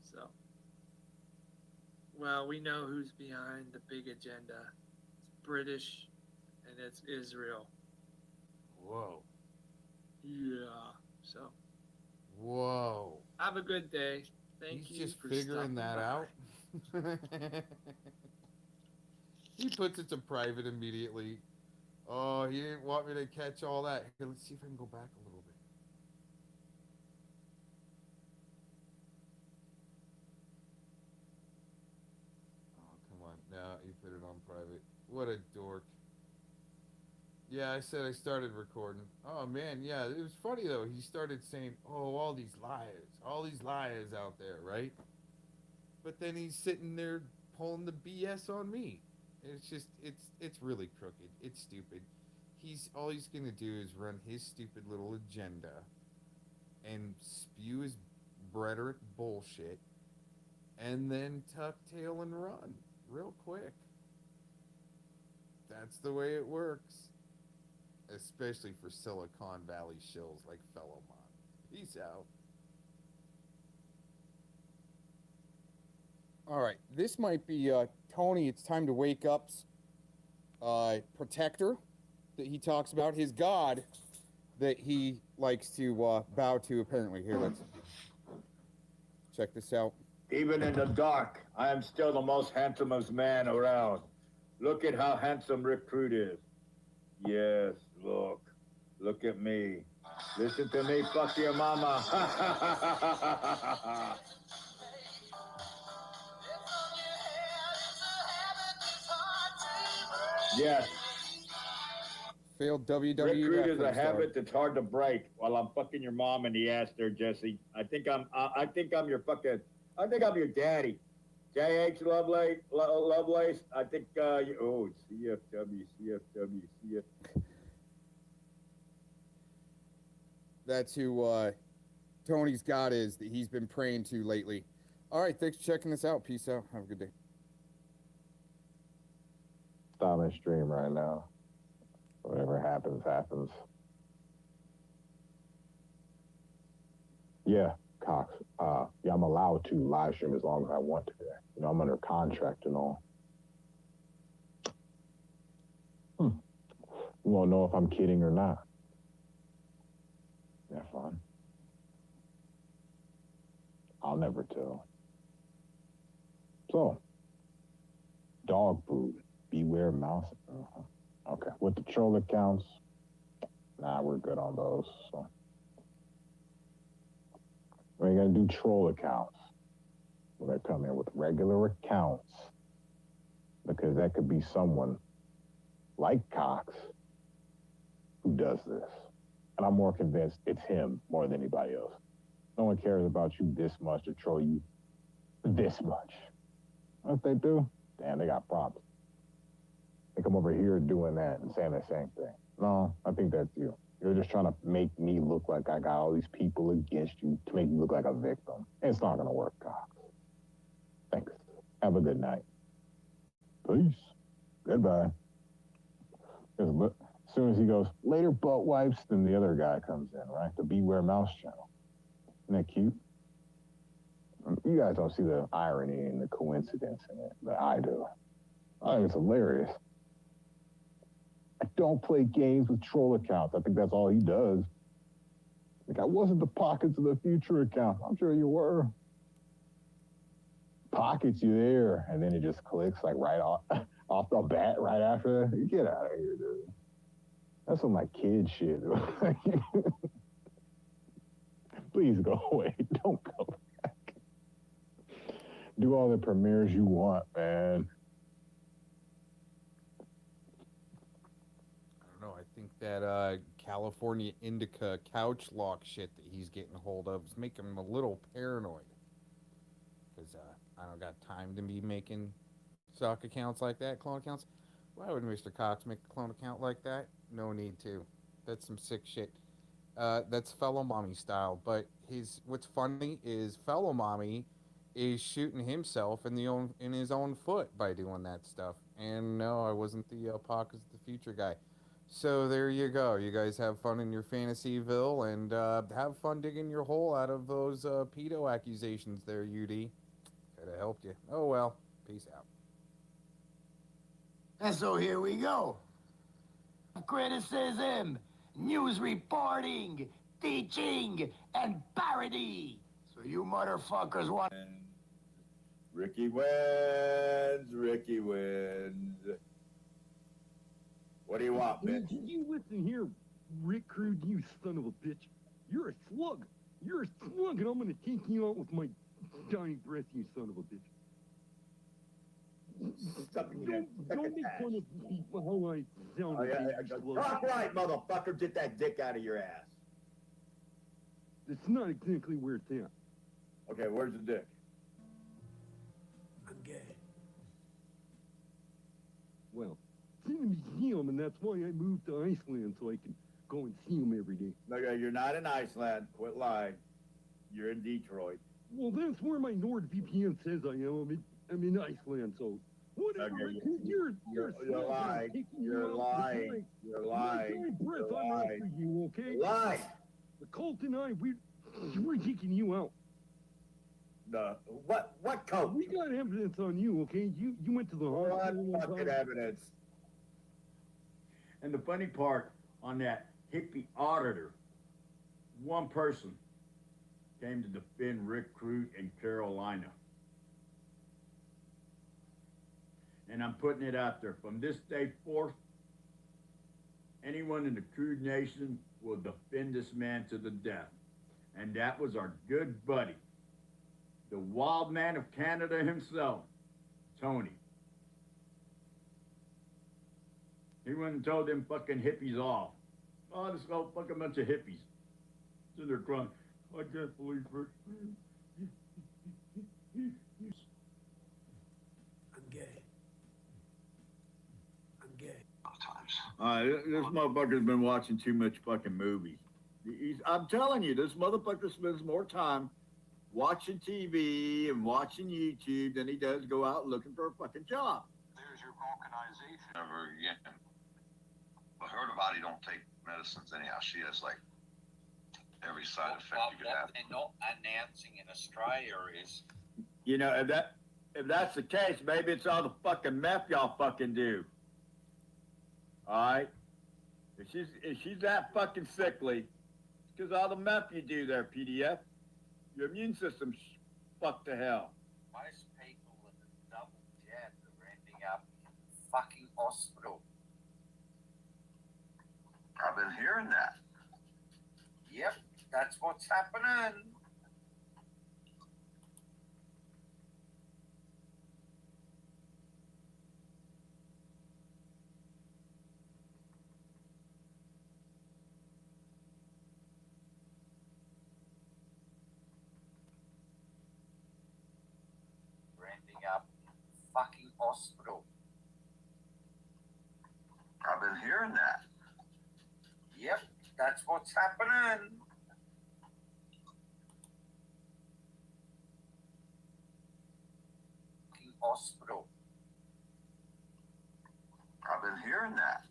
So, well, we know who's behind the big agenda. It's British, and it's Israel. Whoa. Yeah. So. Whoa. Have a good day. Thank He's you just for figuring that out. He puts it to private immediately. Oh, he didn't want me to catch all that. Here, let's see if I can go back a little bit. Oh, come on. No, you put it on private. What a dork. Yeah, I said I started recording. Oh, man, yeah. It was funny, though. He started saying, oh, all these liars out there, right? But then he's sitting there pulling the BS on me. It's just, it's really crooked. It's stupid. All he's gonna do is run his stupid little agenda and spew his rhetoric bullshit and then tuck tail and run real quick. That's the way it works. Especially for Silicon Valley shills like Fellow Mon. Peace out. All right, this might be Tony. It's time to wake up's protector that he talks about, his god that he likes to bow to. Apparently, here, let's check this out. Even in the dark, I am still the most handsomest man around. Look at how handsome Rick Prude is. Yes, look at me. Listen to me, fuck your mama. Yes. Failed WWE. Rick Rude is a habit that's hard to break. While I'm fucking your mom in the ass there, Jesse. I think I'm your daddy. JH Lovelace. I think CFW. That's who Tony's god is that he's been praying to lately. All right, thanks for checking this out. Peace out. Have a good day. Stop my stream right now. Whatever happens, happens. Yeah, Cox. Yeah, I'm allowed to live stream as long as I want to. You know, I'm under contract and all. You won't know if I'm kidding or not. Yeah, fine. I'll never tell. So, dog food. Beware mouse. Okay, with the troll accounts, nah, we're good on those. So, we ain't gonna do troll accounts. We're gonna come in with regular accounts because that could be someone like Cox who does this, and I'm more convinced it's him more than anybody else. No one cares about you this much to troll you this much. If they do, damn, they got problems. They come over here doing that and saying the same thing. No, I think that's you. You're just trying to make me look like I got all these people against you to make me look like a victim. It's not gonna work, Cox. Thanks. Have a good night. Peace. Goodbye. As soon as he goes, later butt wipes, then the other guy comes in, right? The Beware Mouse channel. Isn't that cute? You guys don't see the irony and the coincidence in it, but I do. I think it's hilarious. I don't play games with troll accounts. I think that's all he does. Like, I wasn't the Pockets of the Future account. I'm sure you were. Pockets you there, and then it just clicks like right off the bat right after that. Get out of here, dude. That's some like kid shit. Please go away. Don't go back. Do all the premieres you want, man. I don't know. I think that California Indica couch lock shit that he's getting a hold of is making him a little paranoid. Because I don't got time to be making stock accounts like that, clone accounts. Why would Mr. Cox make a clone account like that? No need to. That's some sick shit. That's Fellow Mommy style. But what's funny is Fellow Mommy is shooting himself in his own foot by doing that stuff. And no, I wasn't the Pockets of the Future guy. So there you go. You guys have fun in your Fantasyville and have fun digging your hole out of those pedo accusations there, UD. Could have helped you. Oh well. Peace out. And so here we go. Criticism, news reporting, teaching, and parody. So you motherfuckers want... Ricky wins. Ricky wins. What do you want, bitch? Did you listen here, Rick Crude, you son of a bitch? You're a slug. You're a slug, and I'm gonna take you out with my tiny breath, you son of a bitch. Don't make fun of me how I sound. Oh, yeah. Talk right, motherfucker. Get that dick out of your ass. It's not exactly where it's at. Okay, where's the dick? I'm gay. Well, it's in the museum, and that's why I moved to Iceland, so I can go and see him every day. Okay, you're not in Iceland. Quit lying. You're in Detroit. Well, that's where my NordVPN says I am. I'm in Iceland, so whatever. Okay, You're lying. You're lying. You're lying. Breath, You're I'm lying. after you, okay? You're lying. The cult and I, we're taking you out. What cult? We got evidence on you, okay? You went to the hospital. What fucking evidence? And the funny part on that hippie auditor, one person came to defend Rick Crude in Carolina. And I'm putting it out there. From this day forth, anyone in the Crude Nation will defend this man to the death. And that was our good buddy, the wild man of Canada himself, Tony. He went and told them fucking hippies off. Oh, this whole fucking bunch of hippies. So they're crying, I can't believe it. I'm gay. I'm gay. This motherfucker's been watching too much fucking movies. I'm telling you, this motherfucker spends more time watching TV and watching YouTube than he does go out looking for a fucking job. There's your balkanization. Never again. But her body don't take medicines anyhow. She has like every side effect you could have. They're not announcing in Australia is. You know, if that's the case, maybe it's all the fucking meth y'all fucking do. All right? If she's that fucking sickly, it's because all the meth you do there, PDF. Your immune system's fucked to hell. Most people with a double jab are ending up in fucking hospital. I've been hearing that. Yep, that's what's happening. We're ending up in fucking hospital. I've been hearing that. Yep, that's what's happening. Fucking hospital. hearing that.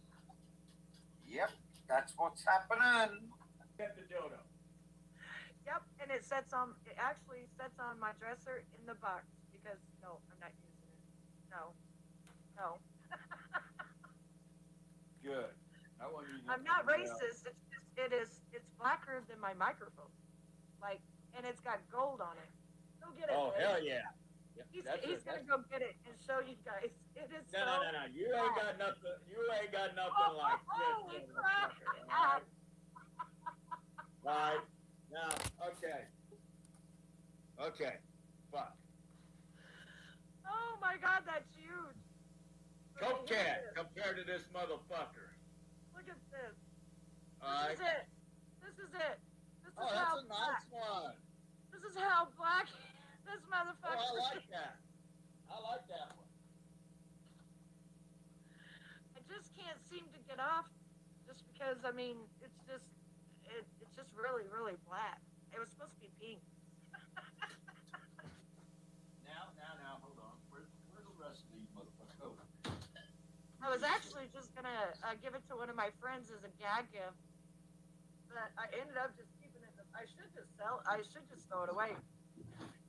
Yep, that's what's happening. Get the dildo. Yep, and it actually sets on my dresser in the box because no, I'm not using it. No. Good. I want you to I'm not racist. It's blacker than my microphone. Like, and it's got gold on it. Go get it. Oh, babe. hell yeah. He's gonna go get it and show you guys. It is No. You ain't got nothing. You ain't got nothing like holy this. crap. Right. Now, okay. Okay. Fuck. Oh my God, that's huge. Coke cat compared to this motherfucker. Look at this. All This right. is it. This is Oh, how that's a nice one. This is how black this motherfucker. Oh, I like that. I like that one. I just can't seem to get off, just because I mean it's just really really black. It was supposed to be pink. Now, hold on. Where's the rest of these motherfuckers? Oh. I was actually just gonna give it to one of my friends as a gag gift, but I ended up just keeping it. I should just throw it away.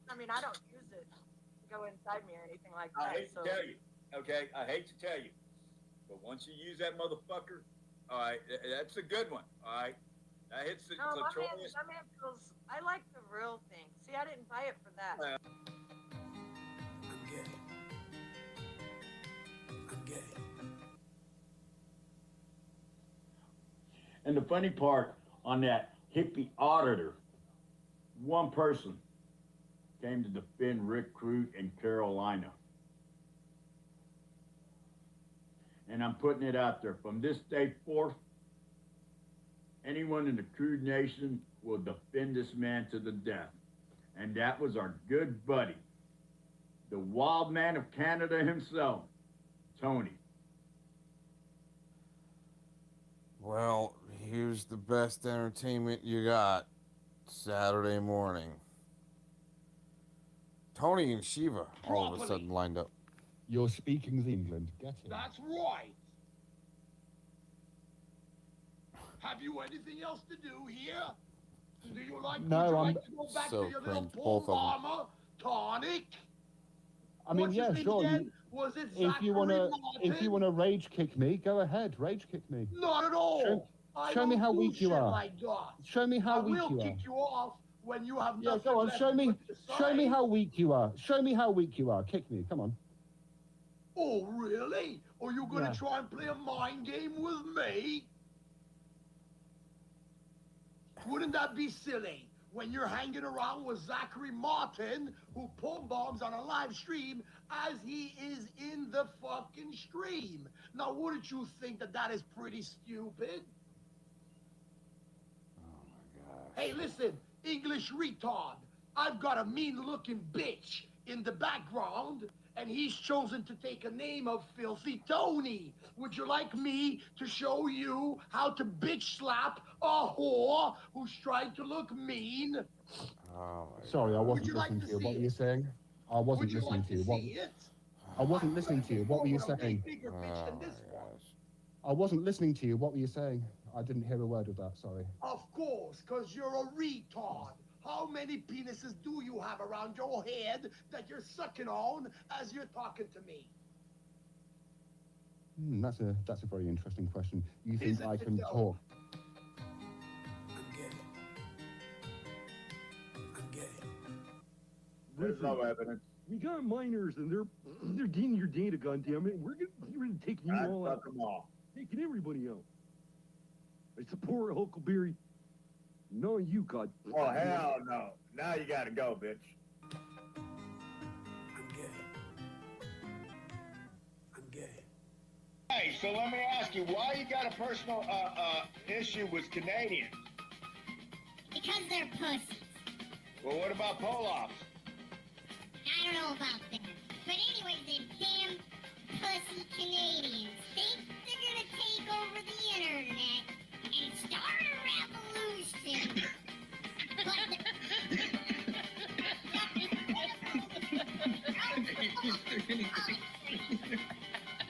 I mean, I don't use it to go inside me or anything like that. I hate to tell you, okay? I hate to tell you, but once you use that motherfucker, all right, that's a good one, all right? That hits the clitoris. My man feels. I like the real thing. See, I didn't buy it for that. I'm gay. And the funny part on that hippie auditor, one person came to defend recruit in Carolina. And I'm putting it out there. From this day forth, anyone in the Crude Nation will defend this man to the death. And that was our good buddy, the wild man of Canada himself, Tony. Well, here's the best entertainment you got Saturday morning. Tony and Shiva all of a sudden lined up. You're speaking England. Get it. That's right. Have you anything else to do here? Do you like, No, would you I'm like to go back so to your cringe, little both poor of them. mama, Tonic? I mean, What's yeah, his name sure. again? Was it If you Zachary wanna Martin? rage kick me, go ahead, rage kick me. Not at all. I Show me don't how do weak you shit are. like that. Show me how I weak will you are. kick you off when you have Yeah, nothing go on. left Show to me. put to Show me say. how weak you are. Show me how weak you are. Kick me. Come on. Oh, really? Are you gonna Yeah. try and play a mind game with me? Wouldn't that be silly when you're hanging around with Zachary Martin, who pump bombs on a live stream as he is in the fucking stream? Now, wouldn't you think that that is pretty stupid? Oh my gosh. Hey, listen, English retard. I've got a mean-looking bitch in the background, and he's chosen to take a name of Filthy Tony. Would you like me to show you how to bitch slap a whore who's trying to look mean? Oh my Sorry, I God. wasn't you like listening to to you. What see were you it? saying? I wasn't Would you listening like to you. to What? see it? I wasn't listening to you. What were you With a way saying? bigger Oh bitch than my this one. gosh. I wasn't listening to you. What were you saying? I didn't hear a word of that. Sorry. Of course, because you're a retard. How many penises do you have around your head that you're sucking on as you're talking to me? That's a very interesting question. You Is think it I the can devil? talk? I'm gay. I'm gay. There's no evidence. We got minors and they're getting your data. Goddammit, we're gonna take you I'd all fuck out. them all. Taking everybody out. I support Huckleberry. No, you God. Oh, hell no. Now you gotta go, bitch. I'm gay. I'm gay. Hey, so let me ask you, why you got a personal issue with Canadians? Because they're pussies. Well, what about Polacks? I don't know about that. But anyways, they damn pussy Canadians think they're gonna take over the internet and start a revolution.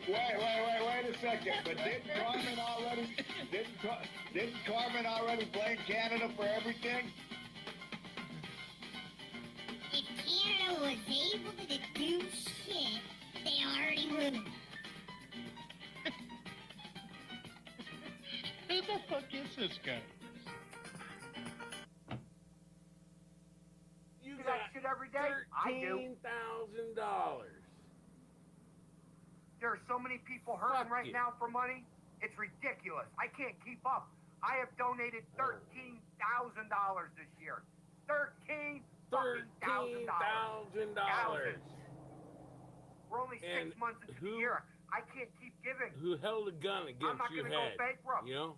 Wait a second. second, but didn't Carmen already blame Canada for everything? If Canada was able to do shit, they already would. Who the fuck is this guy? You do that shit every day? I do. $13,000. There are so many people hurting right now for money. It's ridiculous. I can't keep up. I have donated $13,000 this year. $13,000. We're only 6 months into the year. I can't keep giving. Who held a gun against I'm not your gonna head? go bankrupt. You know?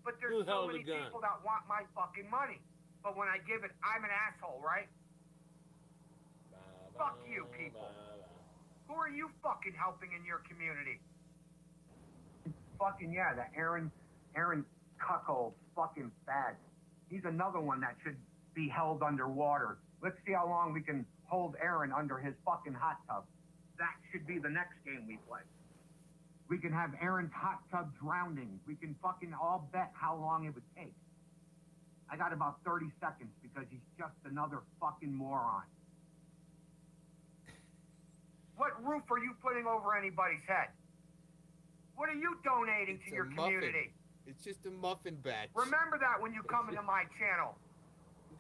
But Who there's so held many the gun? people that want my fucking money. But when I give it, I'm an asshole, right? Fuck you, people. Who are you fucking helping in your community? Fucking yeah, that Aaron cuckold fucking fag. He's another one that should be held underwater. Let's see how long we can hold Aaron under his fucking hot tub. That should be the next game we play. We can have Aaron's hot tub drowning. We can fucking all bet how long it would take. I got about 30 seconds because he's just another fucking moron. What roof are you putting over anybody's head? What are you donating to your community? It's just a muffin batch. Remember that when you come into my channel.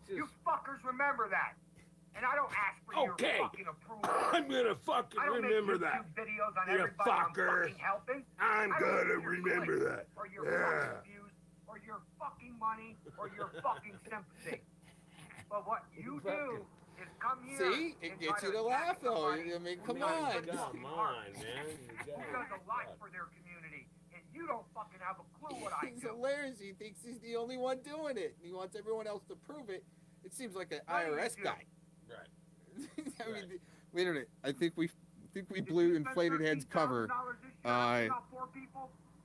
You fuckers remember that. And I don't ask for your fucking approval. I'm gonna fucking remember that. Videos on You everybody fucker. I'm fucking helping. I'm I don't gonna need your remember clicks, that. Or your Yeah. fucking views, or your fucking money, or your fucking sympathy. But what you do is come here. See? It and gets try you to to laugh, attack though. somebody I mean, who come does on. good fucking work. man. Who does a lot for their community, and you don't fucking have a clue what I He's do. hilarious. He thinks he's the only one doing it. And he wants everyone else to prove it. It seems like an What do you IRS do? guy. Right. I mean, wait a minute. I think we blew inflated heads cover.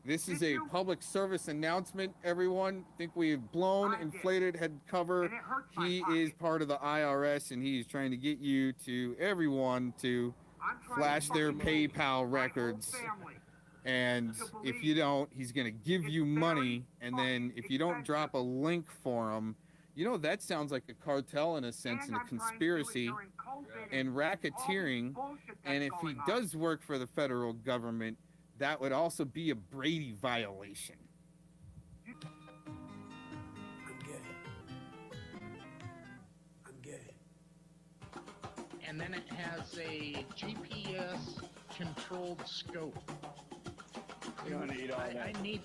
This is a public service announcement, everyone. I think we have blown inflated head cover. He is part of the IRS, and he is trying to get you to everyone to flash their PayPal records. And if you don't, he's going to give you money. And then if you don't drop a link for him, you know, that sounds like a cartel in a sense, and a conspiracy and racketeering. And if he does work for the federal government, that would also be a Brady violation. I'm gay. I'm gay. And then it has a GPS controlled scope. You don't need all that. I need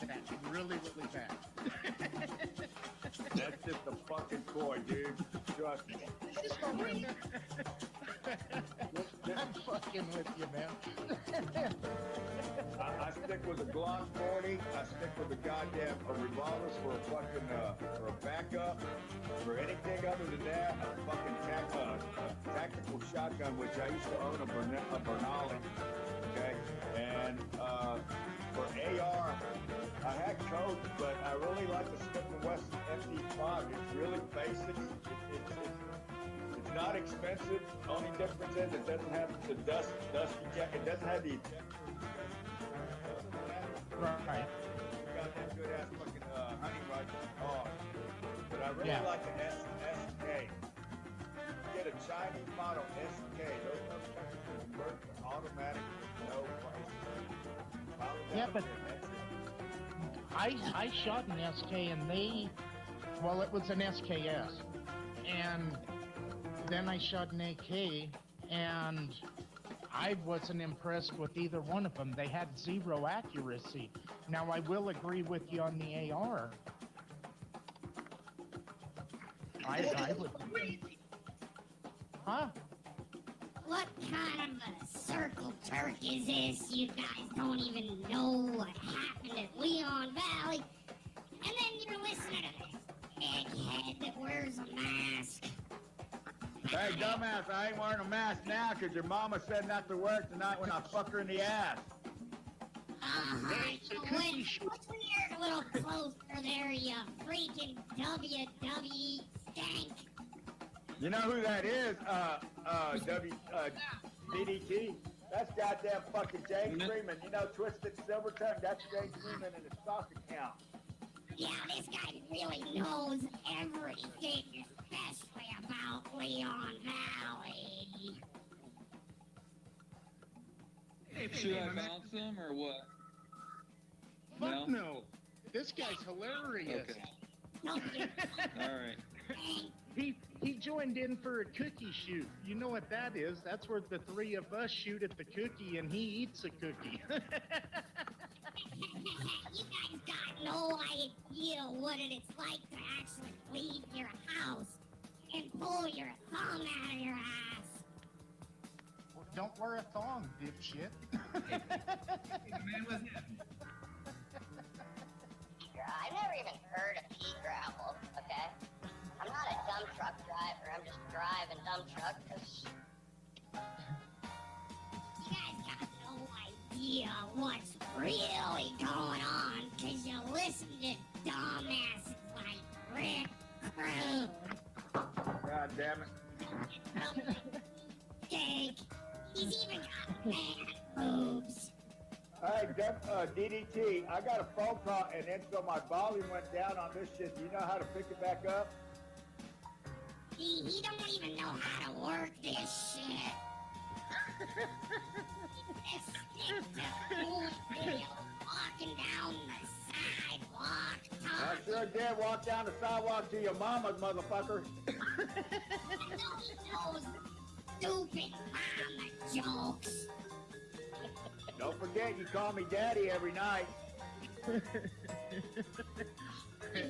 that really, really bad. That's just a fucking toy, dude. Trust me. I'm fucking with you, man. I stick with a Glock 40. I stick with the goddamn revolvers for a fucking for a backup. For anything other than that, a fucking tactical shotgun, which I used to own a Bernali. Okay, and for AR, I had codes, but I really like the Smith & Wesson MD5. It's really basic. It's not expensive. Only difference is it doesn't have the dusty jacket. It doesn't have the Right. got that good ass fucking honey rifle. Oh, but I really like the SK. Get a Chinese model SK. Those motherfuckers convert to automatic, no price. Yeah, but I shot an SK and it was an SKS, and then I shot an AK, and I wasn't impressed with either one of them. They had zero accuracy. Now, I will agree with you on the AR. I would. Huh? What kind of a circle jerk is this? You guys don't even know what happened at Leon Valley. And then you're listening to this egghead that wears a mask. Hey, dumbass, I ain't wearing a mask now because your mama said not to wear it tonight when I fuck her in the ass. What's weird a little closer there, you freaking WWE stank? You know who that is? DDT? That's goddamn fucking James Freeman. You know, Twisted Silver Tongue. That's James Freeman in his stock account. Yeah, this guy really knows everything, especially about Leon Valley. Should I bounce him or what? Fuck no. This guy's hilarious. Okay. All right. He joined in for a cookie shoot. You know what that is? That's where the three of us shoot at the cookie and he eats a cookie. You guys got no idea what it's like to actually leave your house and pull your thumb out of your ass. Well, don't wear a thong, dipshit. I've never even heard of pea gravel, okay? I'm not a dump truck driver, I'm just driving dump truck because you guys got no idea what's really going on because you listen to dumbasses like Rick Crew. God damn it. Jake, he's even got man boobs. Hey, DDT, I got a phone call and then so my volume went down on this shit. Do you know how to pick it back up? He don't even know how to work this shit. Walking down the sidewalk. I sure did walk down the sidewalk to your mama's, motherfucker. Those stupid mama jokes. Don't forget, you call me daddy every night. You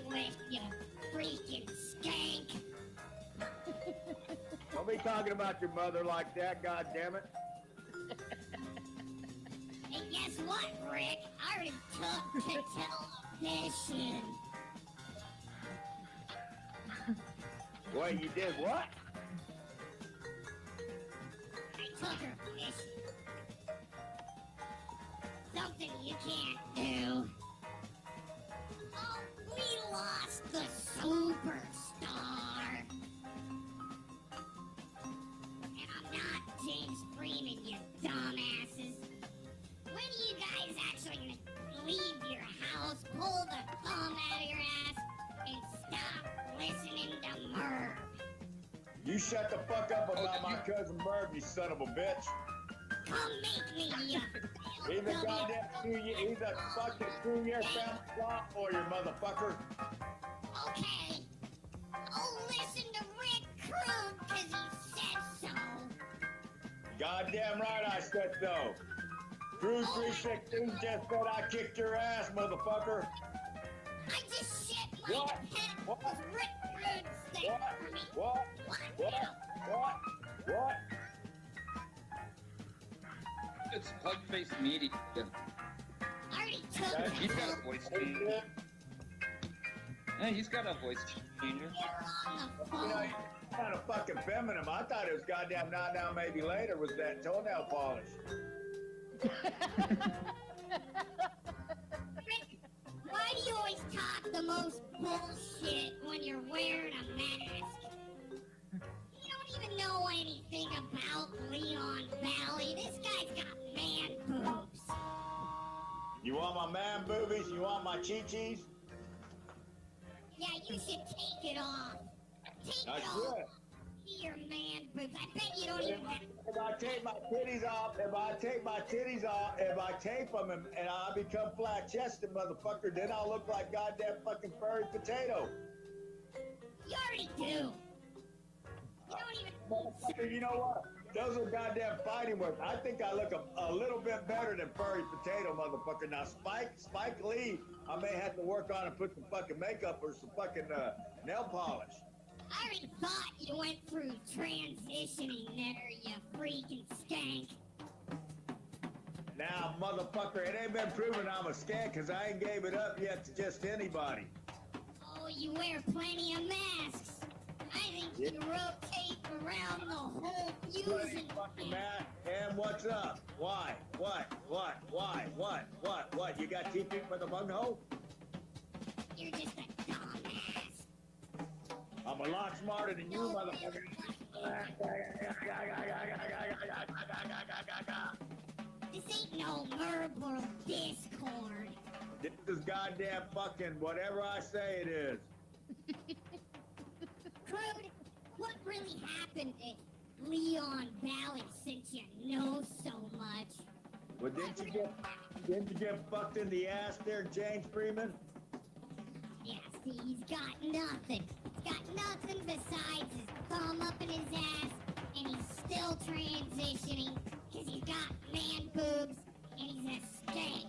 wish you freaking skank. Don't be talking about your mother like that, God damn it. And guess what, Rick? I already took to television. Wait, you did what? I took her fishing. Something you can't do. Oh, we lost the superstar. And I'm not James Freeman, you dumbasses. When are you guys actually gonna leave your house, pull the thumb out of your ass, and stop listening to Merv? You shut the fuck up about my cousin Merv, you son of a bitch. Come make me, you He's a goddamn he's a fucking screw-year family flop for you, motherfucker. Okay. Oh, listen to Rick Crew, cause he said so. Goddamn right I said so. Crew 316 just said I kicked your ass, motherfucker. I just shit my What? pants. What? Rick Crew said for me. What? What? It's Plug-Face Media. I already took He's got a voice changer. Yeah, he's got a voice changer. You know, you're kind of fucking feminine. I thought it was goddamn now, maybe later was that toenail polish. Rick, why do you always talk the most bullshit when you're wearing a mask? You don't even know anything about Leon Valley. This guy's got man boobs. You want my man boobies? You want my chi-chis? Yeah, you should take it off. Take I it should. off. See your man boobs. I bet you don't even have... If I take my titties off, if I tape them and I become flat-chested, motherfucker, then I'll look like goddamn fucking furry potato. You already do. You don't even... Motherfucker, you know what? Those are goddamn fighting words. I think I look a little bit better than furry potato, motherfucker. Now, Spike Lee, I may have to work on and put some fucking makeup or some fucking nail polish. I already thought you went through transitioning there, you freaking skank. Now, motherfucker, it ain't been proven I'm a skank because I ain't gave it up yet to just anybody. Oh, you wear plenty of masks. I think you rotate around the whole fusion. And what's up? Why? What? You got teeth for the bunghole? You're just a dumbass. I'm a lot smarter than you, motherfucker. ain't no Murmur Discord. This is goddamn fucking whatever I say it is. Crude, what really happened at Leon Valley since you know so much? Well, didn't you get fucked in the ass there, James Freeman? Yeah, see, he's got nothing. He's got nothing besides his thumb up in his ass, and he's still transitioning, because he's got man boobs, and he's a skank.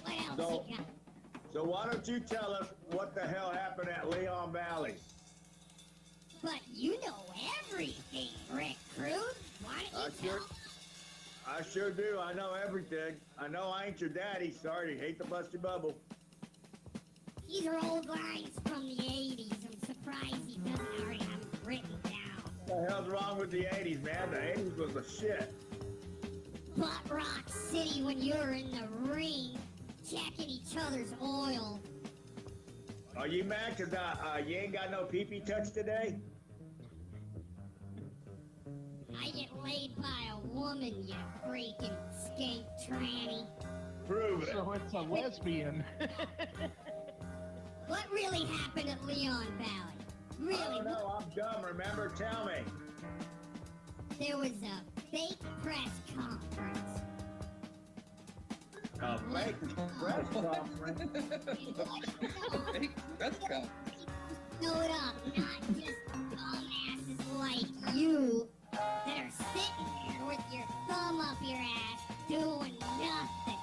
What else you got? So why don't you tell us what the hell happened at Leon Valley? But you know everything, Rick Crude. Why don't you tell? I sure do. I know everything. I know I ain't your daddy. Sorry, hate to bust your bubble. These are old lines from the 80s. I'm surprised he doesn't already have them written down. What the hell's wrong with the 80s, man? The 80s was the shit. Butt Rock City when you're in the ring, checking each other's oil. Are you mad because you ain't got no pee-pee touch today? I get laid by a woman, you freaking skate tranny. Prove it. So it's a lesbian. What really happened at Leon Valley? Really? I don't know. I'm dumb. Remember? Tell me. There was a fake press conference. A fake press conference? Fake press conference. Showed up, not just dumbasses like you that are sitting there with your thumb up your ass doing nothing.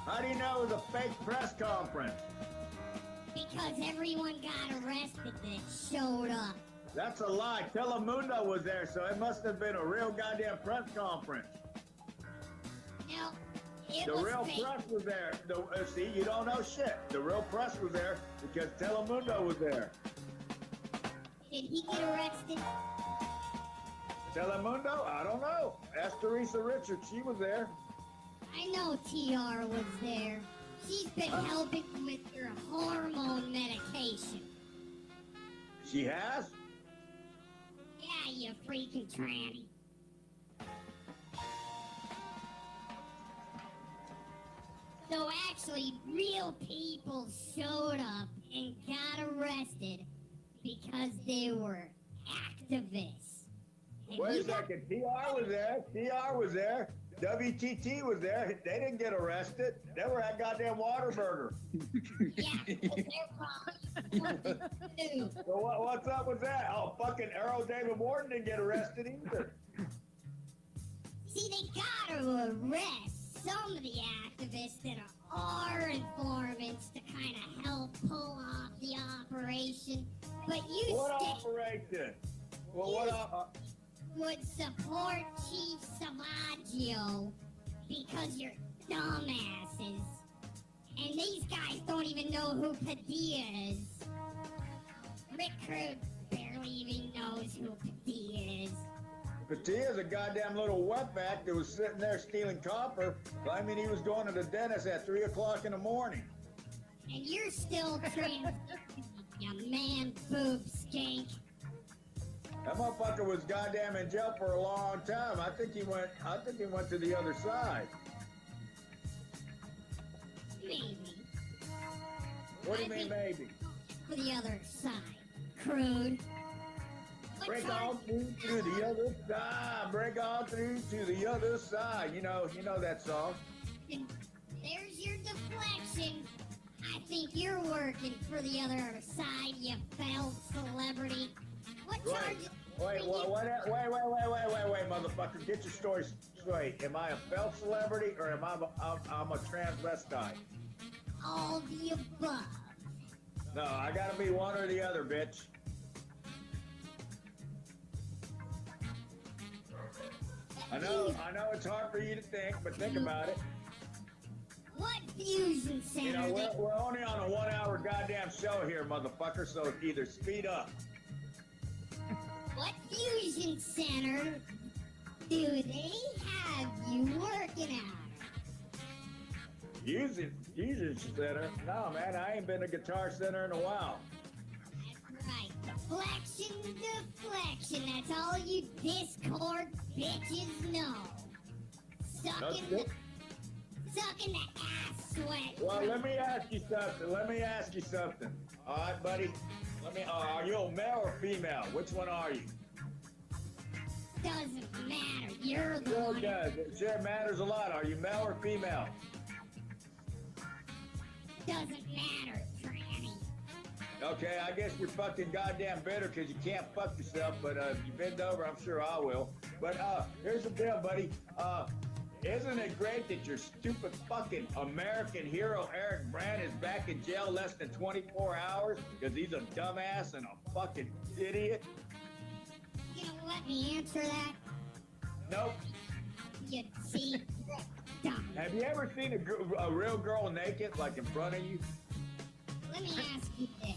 How do you know it was a fake press conference? Because everyone got arrested that showed up. That's a lie. Telemundo was there, so it must have been a real goddamn press conference. No, it The was real fake. press was there. See, you don't know shit. The real press was there because Telemundo was there. Did he get arrested? Telemundo? I don't know. Ask Teresa Richards. She was there. I know TR was there. She's been helping with your hormone medication. She has? Yeah, you freaking tranny. So actually, real people showed up and got arrested because they were activists. And Wait you a second. TR was there. TR was there. WTT was there. They didn't get arrested. They were at goddamn Whataburger. So what's up with that? Oh, fucking Errol David Morton didn't get arrested either. See, they gotta arrest some of the activists that are informants to kind of help pull off the operation. But you What operation? Well, what would support Chief Savaggio because you're dumbasses. And these guys don't even know who Padilla is. Rick Crude barely even knows who Padilla is. Padilla's a goddamn little wetback that was sitting there stealing copper, claiming he was going to the dentist at 3 o'clock in the morning. And you're still trans, you man boob skank. That motherfucker was goddamn in jail for a long time. I think he went to the other side. Maybe. What do you mean maybe? For the other side, Crude. Break on through to the other side. Break on through to the other side. You know that song. There's your deflection. I think you're working for the other side, you failed celebrity. What charges? Wait, motherfucker. Get your story straight. Am I a failed celebrity or am I'm a transvestite? All the above. No, I gotta be one or the other, bitch. I know it's hard for you to think, but think about it. What fusion center? You know, we're only on a 1 hour goddamn show here, motherfucker, so either speed up. What fusion center do they have you working at? Fusion center? No, man, I ain't been to Guitar Center in a while. Right, deflection deflection, that's all you Discord bitches know. Sucking the ass sweat. Well, let me ask you something. All right, buddy. Are you a male or female? Which one are you? Doesn't matter. You're the Sure one. does. It sure matters a lot. Are you male or female? Doesn't matter, tranny. Okay, I guess you're fucking goddamn bitter because you can't fuck yourself, but if you bend over, I'm sure I will. But here's the deal, buddy. Isn't it great that your stupid fucking American hero Eric Brand is back in jail less than 24 hours because he's a dumbass and a fucking idiot? You don't let me answer that? Nope. You see? Dumb. Have you ever seen a real girl naked, like in front of you? Let me ask you this.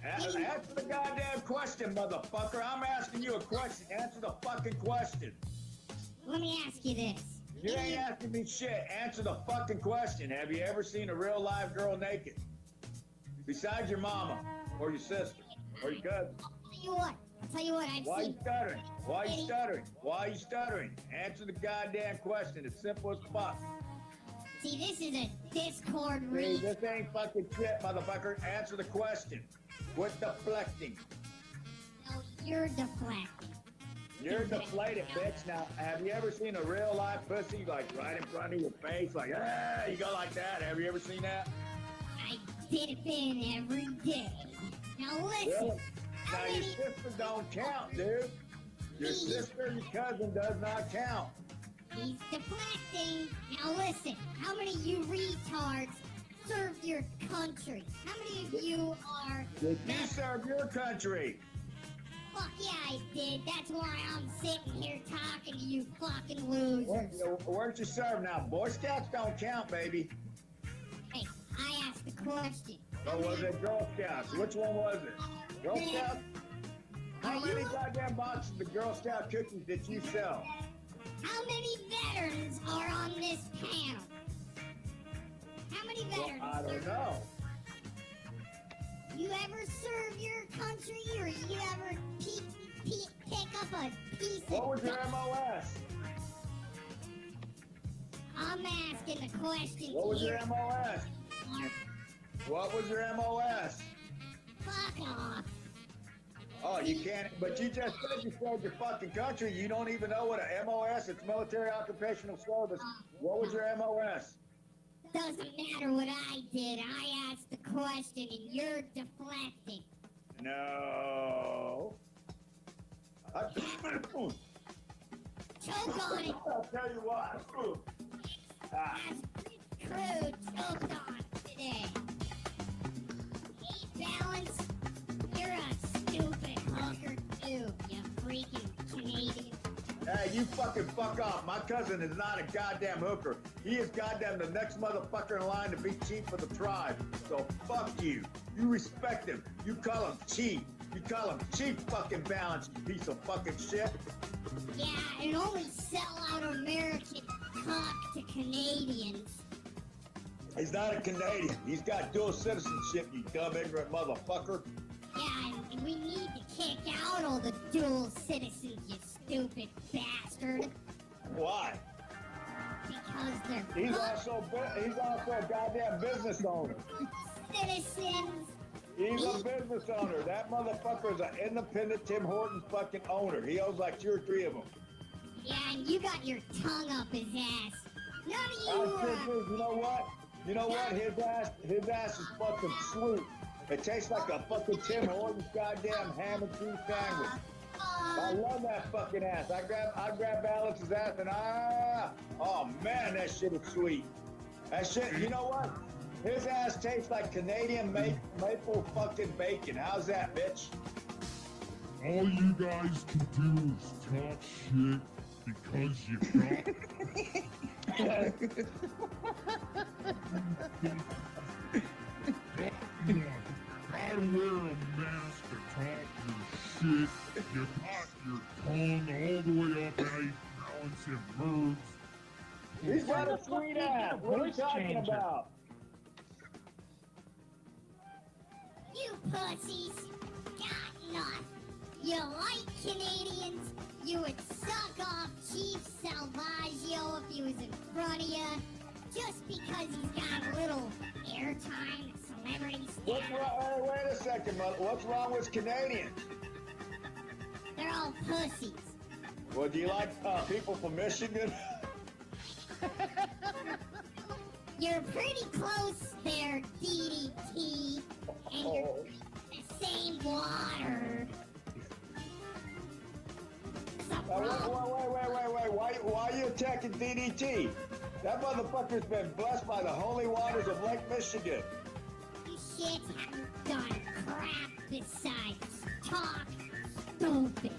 Answer the goddamn question, motherfucker. I'm asking you a question. Answer the fucking question. Let me ask you this. You ain't asking me shit. Answer the fucking question. Have you ever seen a real live girl naked? Besides your mama, or your sister, or your cousin? I'll tell you what, I've Why seen... you stuttering? Why you stuttering? Why you stuttering? Answer the goddamn question. It's simple as fuck. See, this is a Discord See, read. this ain't fucking shit, motherfucker. Answer the question. Quit deflecting. No, you're deflecting. You're deflated, bitch. Now, have you ever seen a real live pussy, like, right in front of your face? Like, you go like that. Have you ever seen that? I dip in every day. Now listen. Really? Now, your sister don't count, dude. Your sister, your cousin does not count. He's deflecting. Now listen, how many of you retards served your country? How many of you are... Did you serve your country? Fuck yeah, I did. That's why I'm sitting here talking to you fucking losers. Where'd you serve now? Boy Scouts don't count, baby. Hey, I asked the question. Or was it Girl Scouts? Which one was it? Girl Scouts? How many goddamn boxes of Girl Scout cookies did you sell? How many veterans are on this panel? How many veterans? Well, I don't know. You ever serve your country, or you ever pick up a piece of... What was your MOS? I'm asking the question. What was your here. MOS? What was your MOS? Fuck off. Oh, you can't, but you just said you served your fucking country. You don't even know what a MOS, it's military occupational service. What was your MOS? Doesn't matter what I did. I asked the question and you're deflecting. No. Choke on it. I'll tell you what. Crew choked on today. Hey, Balance, you're a stupid hooker too, you freaking Canadian. Hey, you fucking fuck off. My cousin is not a goddamn hooker. He is goddamn the next motherfucker in line to be chief of the tribe. So fuck you. You respect him. You call him chief. You call him Chief fucking Balance, you piece of fucking shit. Yeah, and only sell out American cock to Canadians. He's not a Canadian. He's got dual citizenship, you dumb ignorant motherfucker. Yeah, and we need to kick out all the dual citizens, you stupid bastard. Why? Because they're He's also a goddamn business owner. citizens. He's a business owner. That motherfucker is an independent Tim Hortons fucking owner. He owns like 2 or 3 of them. Yeah, and you got your tongue up his ass. None of you, You know what? You know what? His ass is fucking sweet. It tastes like a fucking Tim Hortons goddamn ham and cheese sandwich. I love that fucking ass. I grab Balance's ass and oh man, that shit is sweet. That shit, you know what? His ass tastes like Canadian maple fucking bacon. How's that, bitch? All you guys can do is talk shit because you gotta wear a mask to talk your shit. You got your tongue all the way up at Balance and Mergs. He's got a sweet ass. What are you talking about? you pussies got nothing. you like Canadians, you would suck off Chief Salvaggio if he was in front of you, just because he's got a little airtime, celebrity What's status. wrong? Hey, wait a second, mother. What's wrong with Canadians? They're all pussies. Well, do you like people from Michigan? You're pretty close there, DDT, and you're the same water. Wait. Why are you attacking DDT? That motherfucker's been blessed by the holy waters of Lake Michigan. You shits haven't done crap besides talk stupid.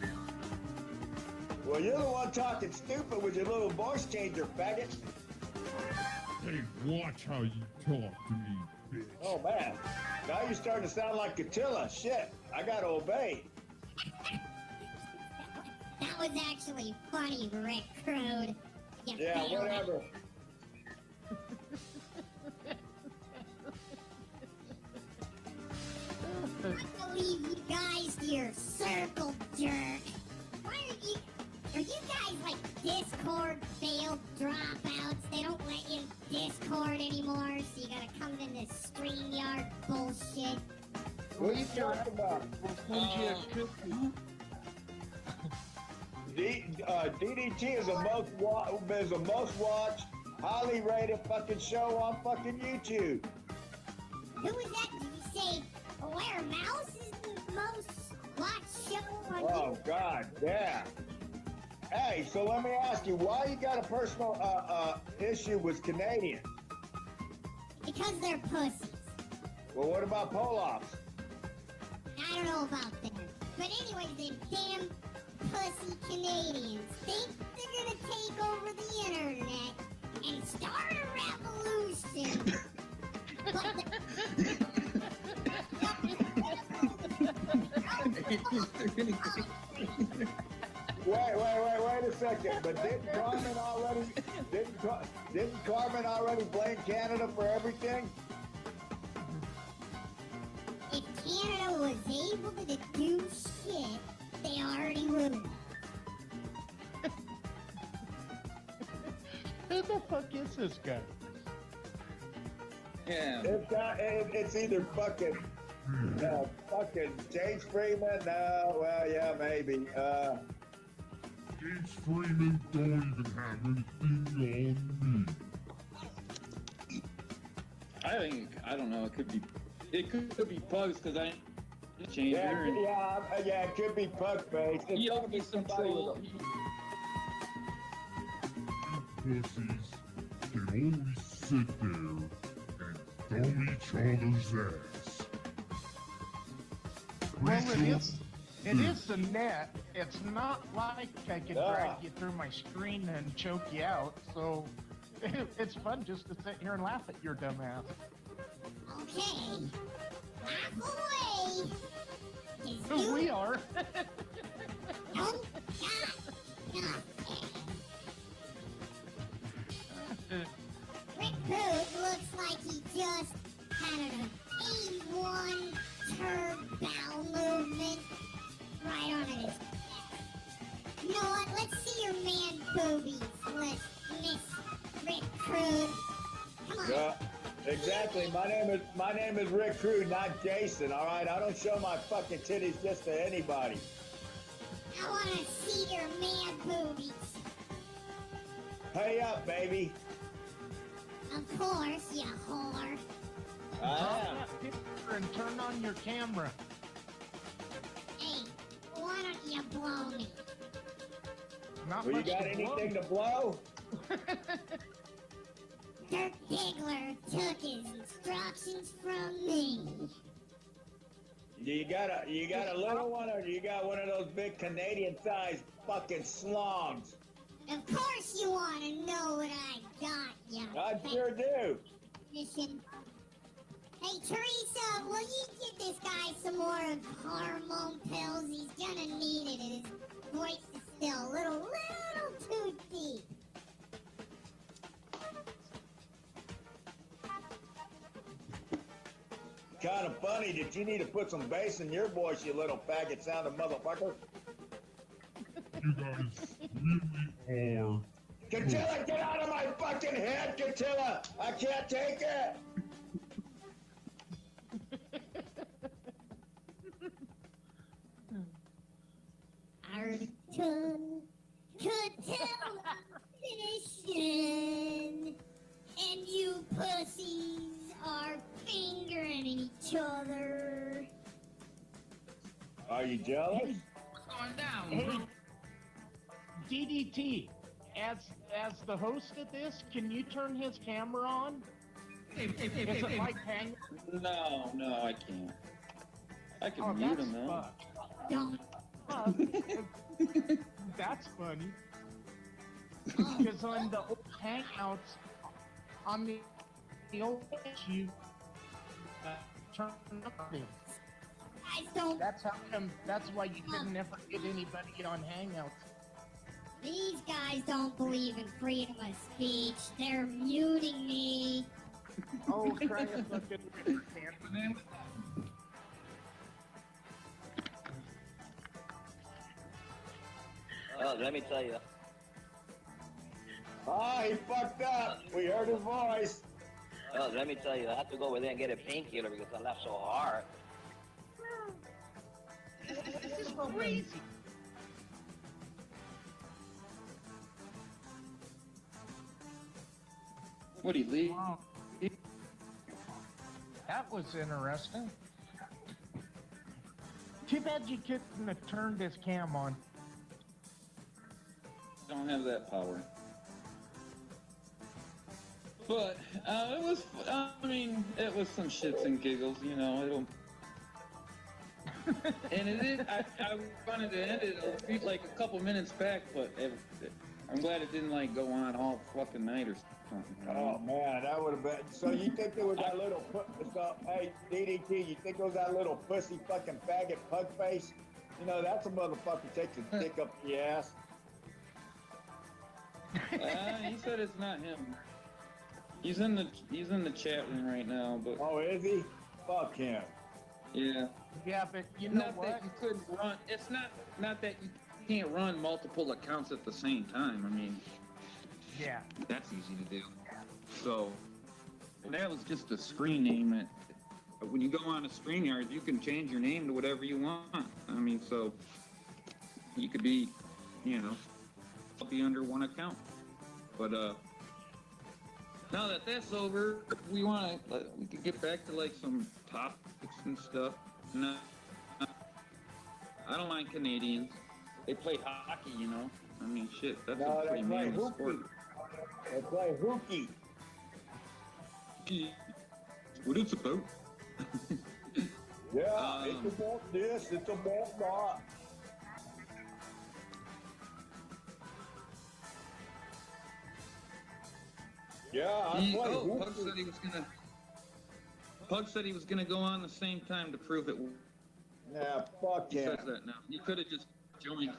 Well, you're the one talking stupid with your little voice changer, faggot. Hey, watch how you talk to me, bitch. Oh, man. Now you're starting to sound like Catilla. Shit, I gotta obey. That was actually funny, Rick Crude. You Yeah, failed. whatever. I believe you guys to your circle jerk. Why are you guys like Discord failed dropouts? They don't let you Discord anymore, so you gotta come in this StreamYard bullshit. What are you talking about? DDT is the most watched, highly rated fucking show on fucking YouTube. Who is that? Did you say Blair Mouse is the most watched show on Oh, God, yeah. Hey, so let me ask you, why you got a personal issue with Canadians? Because they're pussies. Well, what about Polacks? I don't know about that. But anyways, they damn pussy Canadians think they're gonna take over the internet and start a revolution. Wait a second. But didn't Carmen already blame Canada for everything? If Canada was able to do shit, they already would. Who the fuck is this guy? Yeah. It's either fucking James Freeman. Well, yeah, maybe. James Freeman don't even have anything on me. I don't know, it could be Pugs, because I changed her. Yeah, it could be Pug-based. It's gotta be somebody with a... You pussies can only sit there and thumb each other's ass. Well, it is the net. It's not like I can drag you through my screen and choke you out, so it's fun just to sit here and laugh at your dumb ass. Okay. Laugh away. We are. Don't got Rick Boot looks like he just had an A1 turd bowel movement right on his neck. You know what? Let's see your man boobies, Miss Rick Crude. Come on. Yeah, exactly. My name is Rick Crude, not Jason. All right, I don't show my fucking titties just to anybody. I want to see your man boobies. Hurry up, baby. Of course, you whore. I am. Drop that picture and turn on your camera. Hey, why don't you blow me? Not Well, you much got to blow. anything to blow? Dirk Diggler took his instructions from me. You got a little one, or you got one of those big Canadian-sized fucking slongs? Of course you want to know what I got, you I sure do. Mission. Hey, Teresa, will you give this guy some more of hormone pills? He's gonna need it, and his voice is still a little too deep. kind of funny that you need to put some bass in your voice, you little faggot sounding motherfucker. You guys really are. Catilla, get out of my fucking head, Catilla! I can't take it! Arton Catilla Edition. And you pussies are fingering each other. Are you jealous? What's going down? Hey, DDT, as the host of this, can you turn his camera on? Is it like hang? No, I can't. I can mute him though. Don't. That's funny. Because on the old Hangouts, on the old you turn on. Guys don't. That's why you couldn't ever get anybody on Hangouts. These guys don't believe in freedom of speech. They're muting me. Oh, try a fucking camera. Oh, let me tell you. Ah, he fucked up. We heard his voice. Oh, let me tell you. I had to go over there and get a painkiller because I laughed so hard. This is crazy. What do you leave? Wow. That was interesting. Too bad you couldn't have turned this cam on. Don't have that power. But it was. I mean, it was some shits and giggles, you know. It'll. And it did. I wanted to end it like a couple minutes back, but I'm glad it didn't like go on all fucking night or something. Oh man, that would have been. So you think there was that little? So hey, DDT, you think it was that little pussy fucking faggot pug face? You know that's a motherfucker takes a dick up the ass. He said it's not him. He's in the chat room right now, but. Oh, is he? Fuck him. Yeah. Yeah, but you know not what? That you couldn't run. It's not that you can't run multiple accounts at the same time. I mean. Yeah. That's easy to do. So, that was just a screen name. When you go on a StreamYard, you can change your name to whatever you want. I mean, so you could be, you know, be under one account. But now that that's over, we could get back to like some topics and stuff. No, I don't mind Canadians. They play hockey, you know. I mean, shit, that's a pretty manly sport. They play hooky. What it's about? Yeah, it's about this, it's about that. Yeah, Pug said he was gonna go on the same time to prove it. Yeah, fuck he him. says that now. You could have just joined.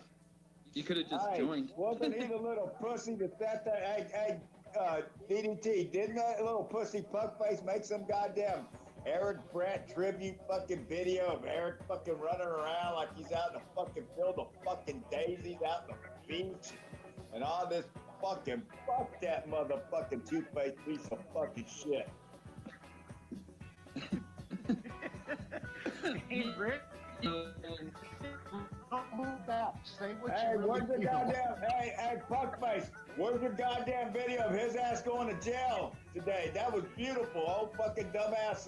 You could have just joined. Wasn't he the little pussy that hey, DDT, didn't that little pussy pug face make some goddamn Eric Brandt tribute fucking video of Eric fucking running around like he's out in the fucking field of fucking daisies out in the beach and all this fucking fuck that motherfucking two-faced piece of fucking shit. Hey, Rick. Don't move back. Say what Hey, you really where's the feel. goddamn, hey, fuckface, where's the goddamn video of his ass going to jail today? That was beautiful. Old fucking dumbass,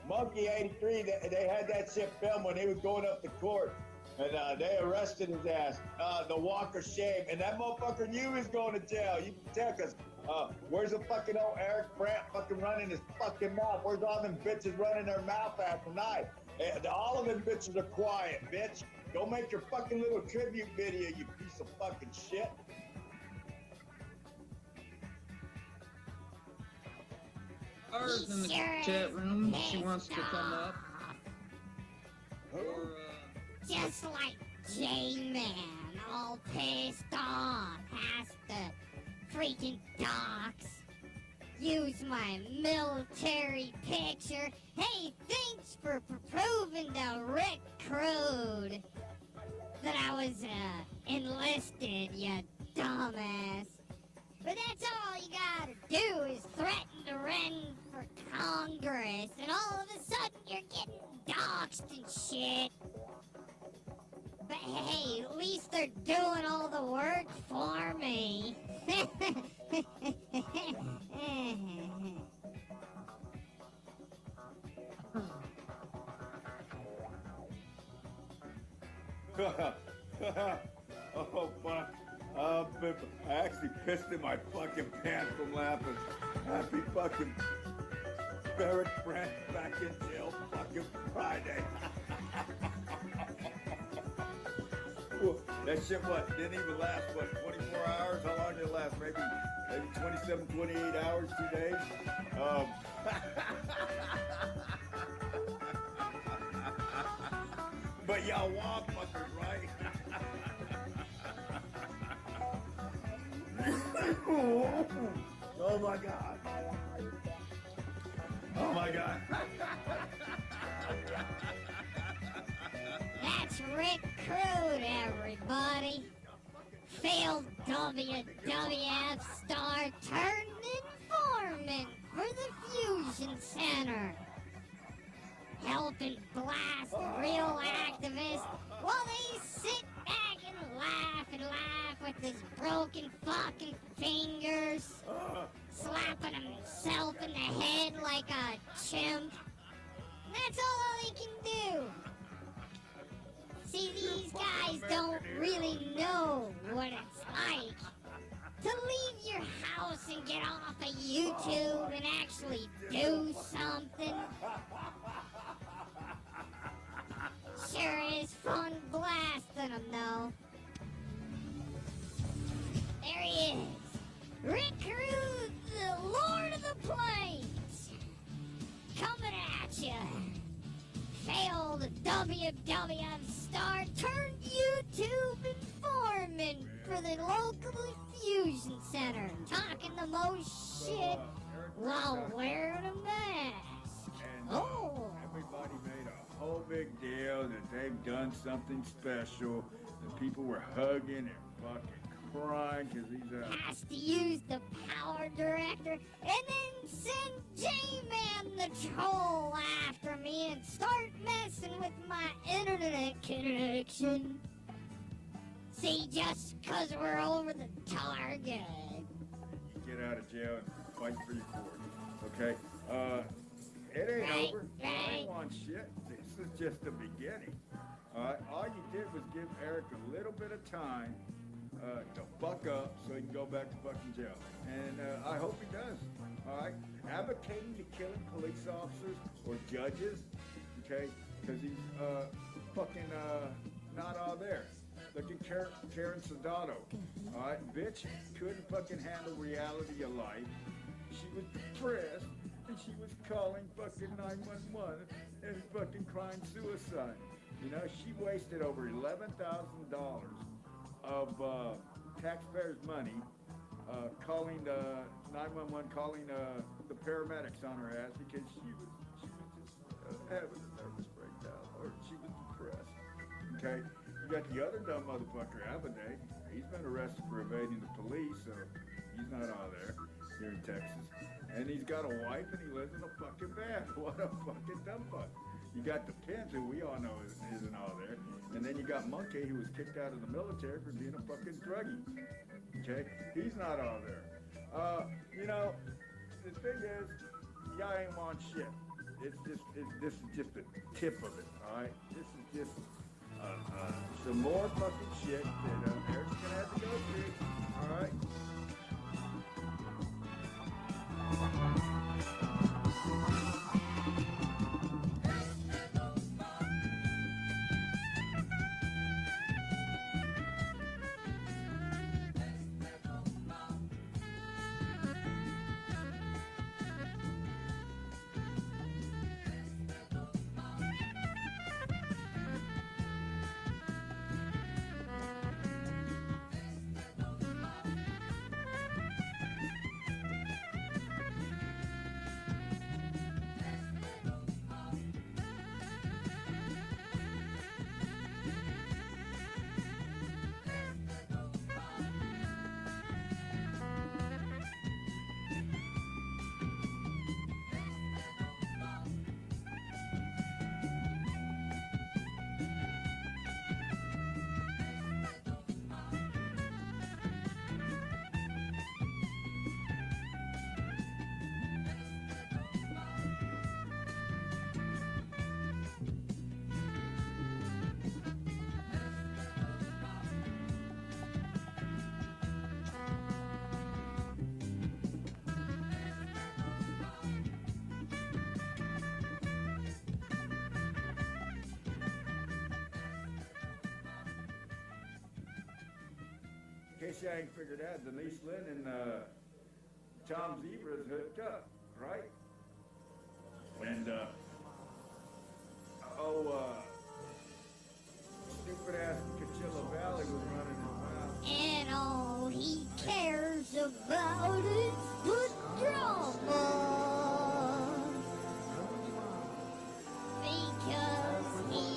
Monkey 83, they had that shit filmed when he was going up to court. And they arrested his ass, the walk of shame. And that motherfucker knew he was going to jail. You can tell, because where's the fucking old Eric Brandt fucking running his fucking mouth? Where's all them bitches running their mouth after night? And all of them bitches are quiet, bitch. Go make your fucking little tribute video, you piece of fucking shit. Ours in the chat room. She wants to come up. Or, Just like J-Man, all pissed off, past the freaking docks. use my military picture. Hey, thanks for proving to Rick Crude that I was enlisted, you dumbass. But that's all you gotta do is threaten to run for Congress, and all of a sudden you're getting doxxed and shit. But hey, at least they're doing all the work for me. Oh, fuck. I actually pissed in my fucking pants from laughing. Happy fucking Barrett Brand back in jail fucking Friday. Well, that shit, didn't even last, 24 hours? How long did it last? Maybe 27, 28 hours, 2 days? But y'all want fuckers, right? Oh my God. Oh my God. That's Rick Crude, everybody. Failed WWF star turned informant for the Fusion Center. Helping blast real activists while they sit back and laugh with his broken fucking fingers, slapping himself in the head like a chimp. That's all he can do. See, these guys don't really know what it's like to leave your house and get off of YouTube and actually do something. Sure is fun blasting them, though. There he is. Rick Crude, the Lord of the Plains. Coming at ya. Failed WWF star turned YouTube informant for the local fusion center. Talking the most shit while wearing a mask. Oh. Everybody made a whole big deal that they've done something special. The people were hugging and fucking crying because he's has to use the power director and then send J-Man the troll after me and start messing with my internet connection. See, just 'cause we're over the target. get out of jail and fight for your court. Okay? It ain't over. I ain't want shit. This is just the beginning. Alright? All you did was give Eric a little bit of time to fuck up so he can go back to fucking jail. And I hope he does. Alright? Advocating to killing police officers or judges, okay? Because he's fucking not all there. Look at Karen Sodato. Alright? Bitch couldn't fucking handle reality of life. She was depressed and she was calling fucking 911 and fucking crying suicide. You know, she wasted over $11,000 of taxpayers' money calling 911, calling the paramedics on her ass because she was just having a nervous breakdown or she was depressed. Okay? You got the other dumb motherfucker, Abiday. He's been arrested for evading the police, so he's not out there here in Texas. And he's got a wife and he lives in a fucking van. What a fucking dumb fuck. You got the Pence, who we all know isn't all there. And then you got Monkey, who was kicked out of the military for being a fucking druggie. Okay? He's not all there. You know, the thing is, y'all ain't want shit. This is just the tip of it, alright? This is just some more fucking shit that Eric's gonna have to go through, alright? Shang figured out Denise Lynn and Tom Zebra's hooked up, right? And stupid ass Coachella Valley was running his mouth. And all he cares about is the drama. Because he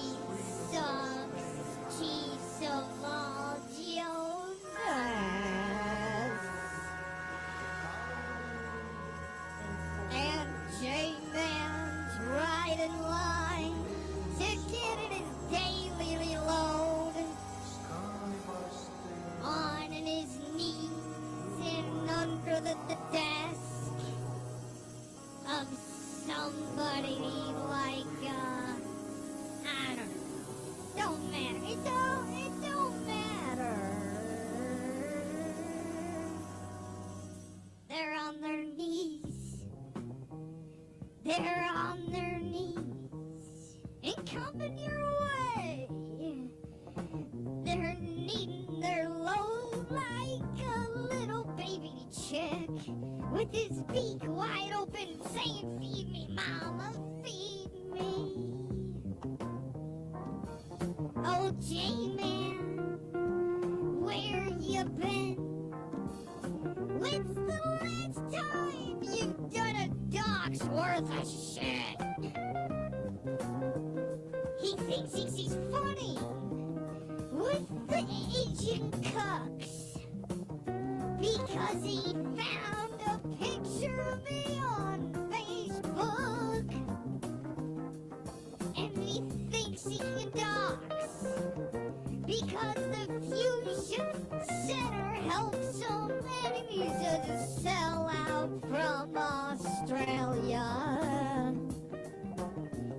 sucks Chisamal Jones' ass. And J-Man's right in line to get in his daily load. On his knees and under the desk of somebody like, I don't know. Don't matter. It don't matter. They're on their knees. They're on their knees and coming your way. They're kneading their load like a little baby chick with his beak wide open saying, "Feed me, mama, feed me." Oh, J-Man, where you been? When's the last time you've done a dog's worth of shit? He thinks he's funny with the Asian cucks because he found a picture of me on Facebook and he thinks he can dox because the Fusion Center helps so many to sell out from Australia.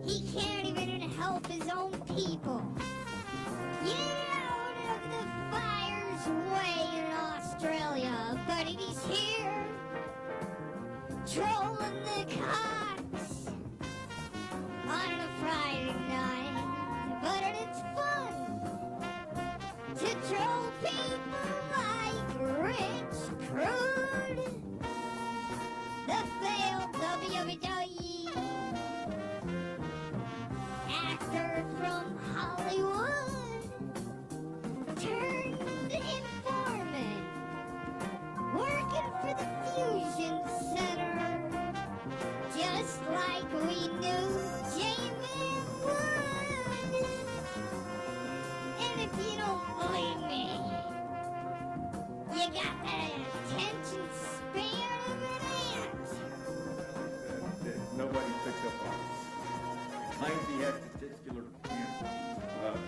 He can't even help his own people. Get out of the fire's way in Australia, but he's here, trolling the cops on a Friday night. But it's fun to troll people like Rich Crude, the failed WWE actor from Hollywood, turned informant, working for the Fusion Center, just like we knew J-Man would. And if you don't believe me, you got that attention span of an ant. That nobody picked up on. Claims he has testicular cancer,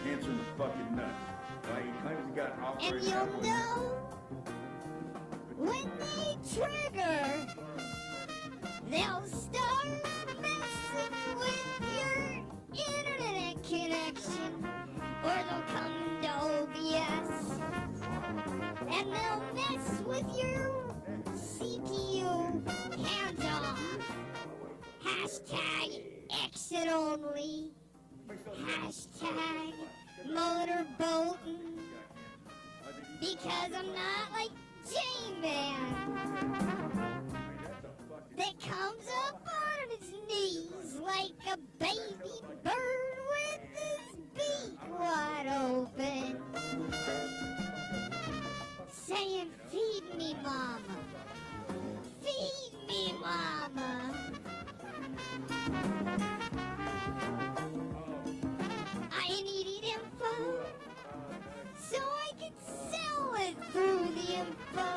cancer in the fucking nuts. Right? He claims he got operated. And you'll know when they trigger, they'll start messing with your internet connection, or they'll come to OBS, and they'll mess with your CPU. Hands off. Hashtag exit only. Hashtag motorboating. Because I'm not like J-Man that comes up on his knees like a baby bird with his beak wide open, saying, "Feed me, mama. Feed me, mama." I needed info so I could sell it through the info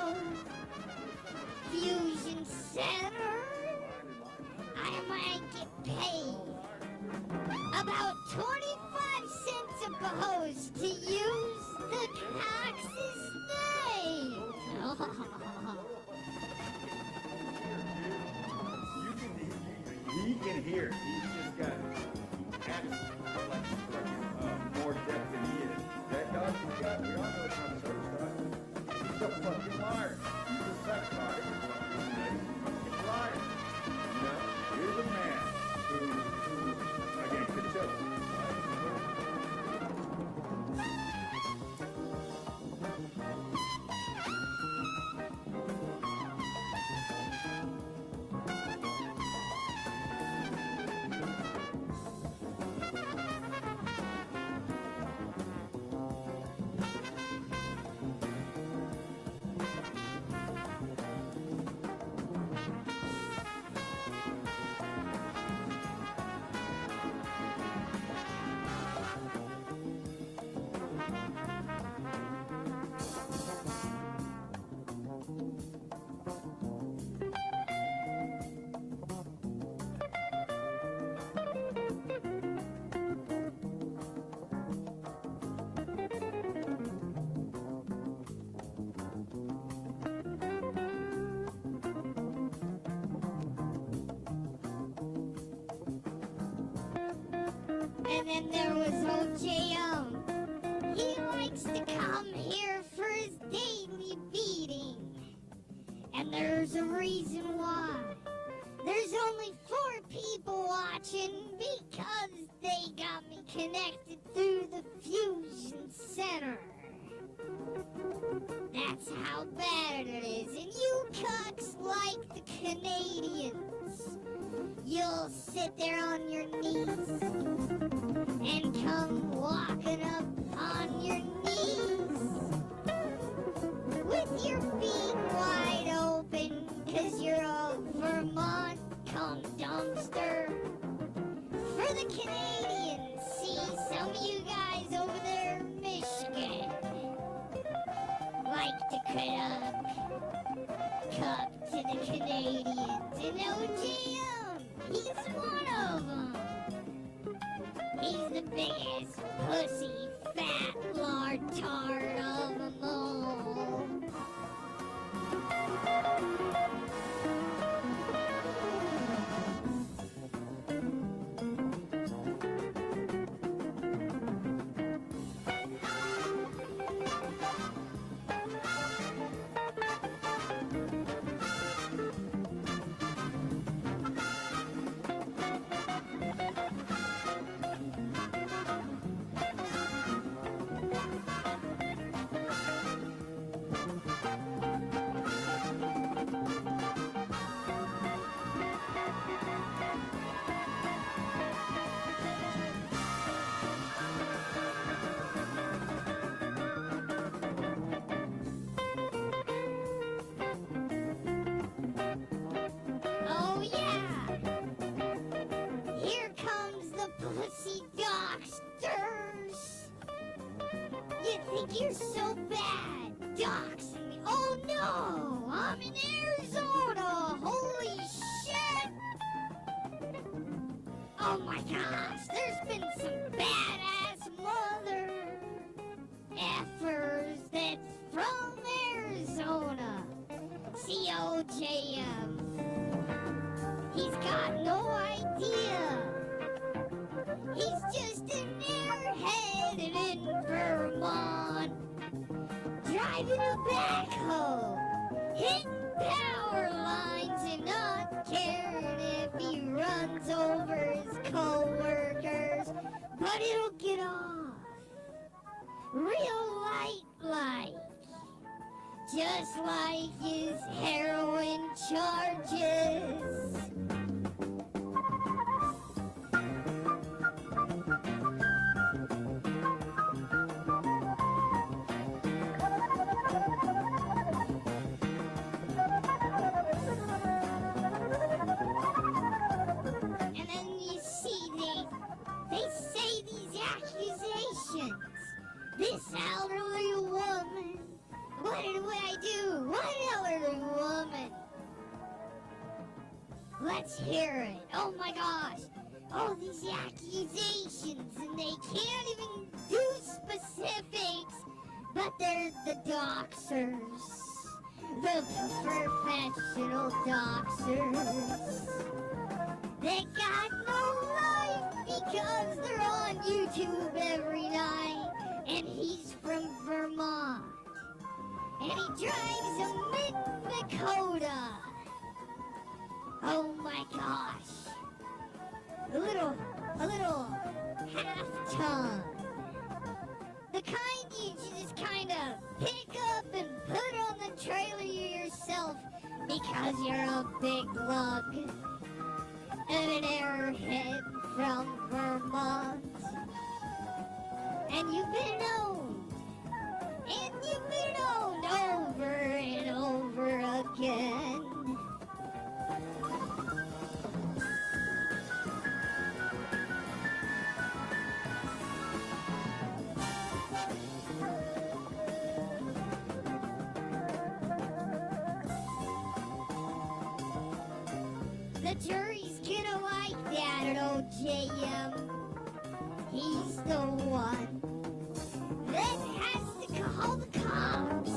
Fusion Center. I might get paid about 25 cents a post to use the Cox's name. He can hear. He's just got like fucking more depth than he is. That dog you got, we all know it's not service dog. He's a fucking liar. He's a sex dog. He's a fucking liar. You know, here's a man who again, could tell. And then there was OJM. He likes to come here for his daily beating. And there's a reason why. There's only 4 people watching because they got me connected through the fusion center. That's how bad it is. And you cucks like the Canadians. You'll sit there on your knees and come walking up on your knees with your feet wide open, 'cause you're a Vermont cum dumpster. For the Canadians, see, some of you guys over there in Michigan like to cup to the Canadians, and OGM, he's one of them. He's the biggest pussy, fat, lard tart of them all. Oh yeah! Here comes the pussy doxters! You think you're so bad, doxing me? Oh no! I'm in Arizona! Holy shit! Oh my gosh! There's been some badass mother effers that's from Arizona! COJM. He's got no idea. He's just an airhead in Vermont, driving a backhoe, hitting power lines and not caring if he runs over his co-workers, but it'll get off real light, just like his heroin charges. And then you see they say these accusations. This elderly woman. What did I do? What elderly woman? Let's hear it. Oh my gosh. Oh, these accusations, and they can't even do specifics, but they're the doxers. The professional doxers. They got no life because they're on YouTube every night, and he's from Vermont. And he drives a Minn Dakota. Oh my gosh. A little half ton. The kind you just kind of pick up and put on the trailer yourself because you're a big lug and an airhead from Vermont. And you've been owned. And you've been owned over and over again. The jury's gonna like that at OJM. He's the one that has to call the cops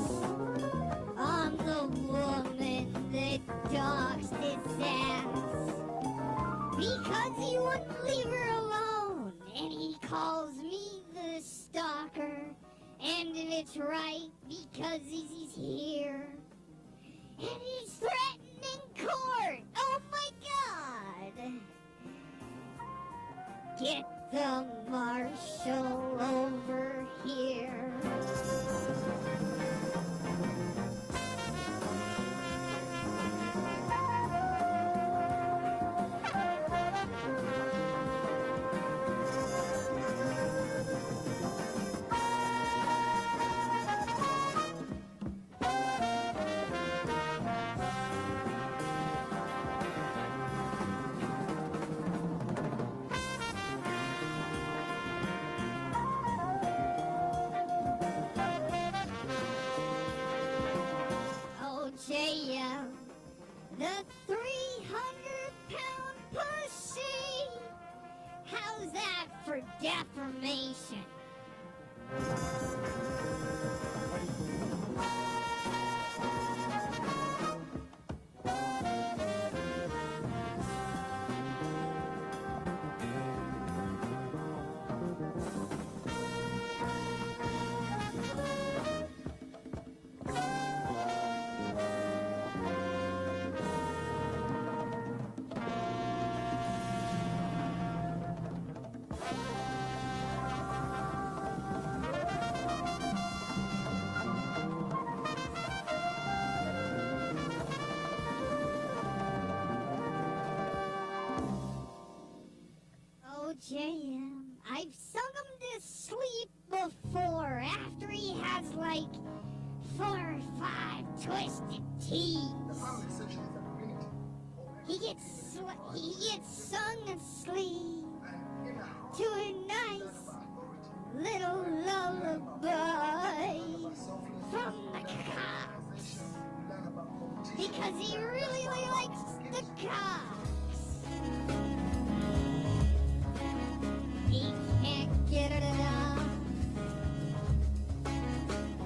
on the woman that doxed his ass because he wouldn't leave her alone, and he it's right because he's here. And he's threatening court. Oh my God. Get the marshal over here. OJM, the 300-pound pussy. How's that for defamation? OJM, I've sung him to sleep before after he has like 4 or 5 twisted teeth. He gets sung asleep to a nice little lullaby from the cops because he really likes the cops. He can't get it enough.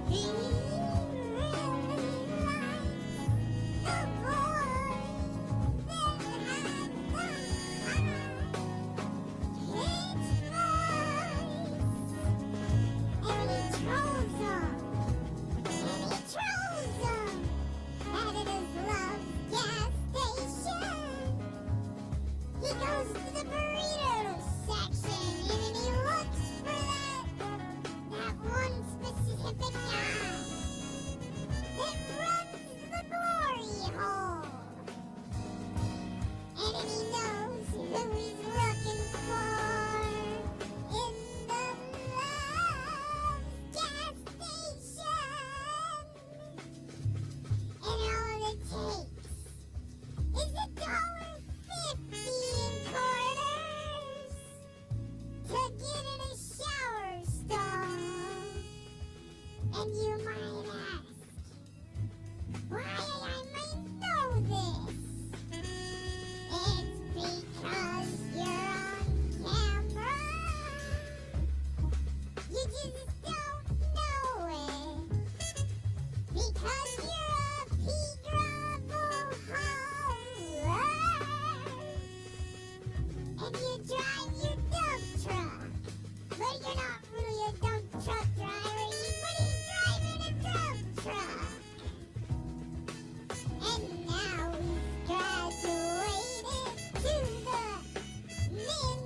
He really likes the boy that has his voice. And he trolls them. At his love gas station. He goes to the burrito section and he looks for that one specific guy that runs the glory hole. And then he knows who he's looking for in the love gas station. And all it takes is $1.50 in quarters to get in a shower stall. And you might ask, why I might know this? It's because you're on camera. You just don't know it. Because you're a pea-gravel hauler. And you drive your dump truck. But you're not really a dump truck driver. But he's driving a dump truck. And now he's graduated to the Min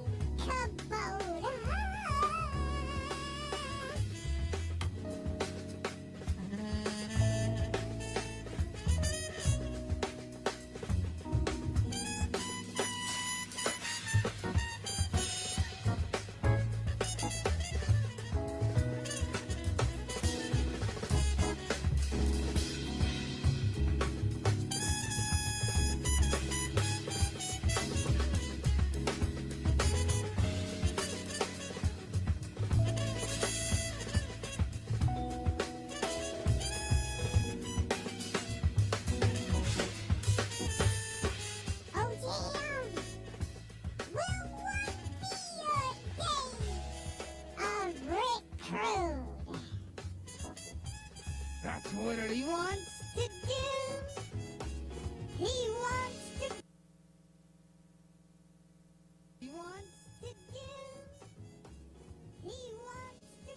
That's what he wants to do. He wants to do. He wants to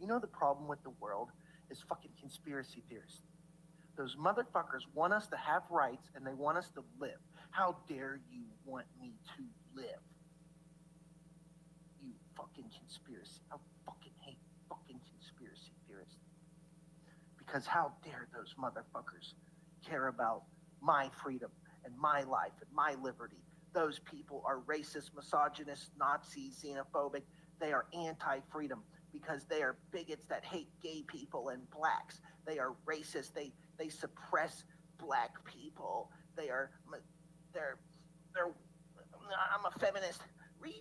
You know the problem with the world is fucking conspiracy theorists. Those motherfuckers want us to have rights and they want us to live. How dare you want me to live? You fucking conspiracy. I fucking hate fucking conspiracy theorists. Because how dare those motherfuckers care about my freedom and my life and my liberty? Those people are racist, misogynist, Nazi, xenophobic. They are anti-freedom because they are bigots that hate gay people and blacks. They are racist. They suppress black people. They're I'm a feminist. Re.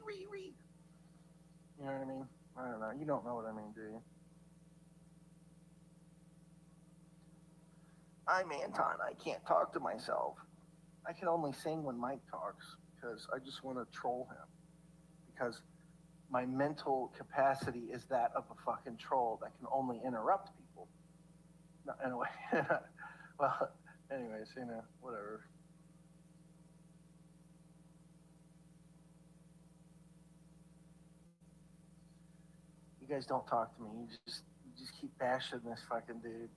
You know what I mean? I don't know. You don't know what I mean, do you? I'm Anton. I can't talk to myself. I can only sing when Mike talks because I just want to troll him. Because my mental capacity is that of a fucking troll that can only interrupt people. No, anyway, well, anyways, you know, whatever. You guys don't talk to me. You just keep bashing this fucking dude.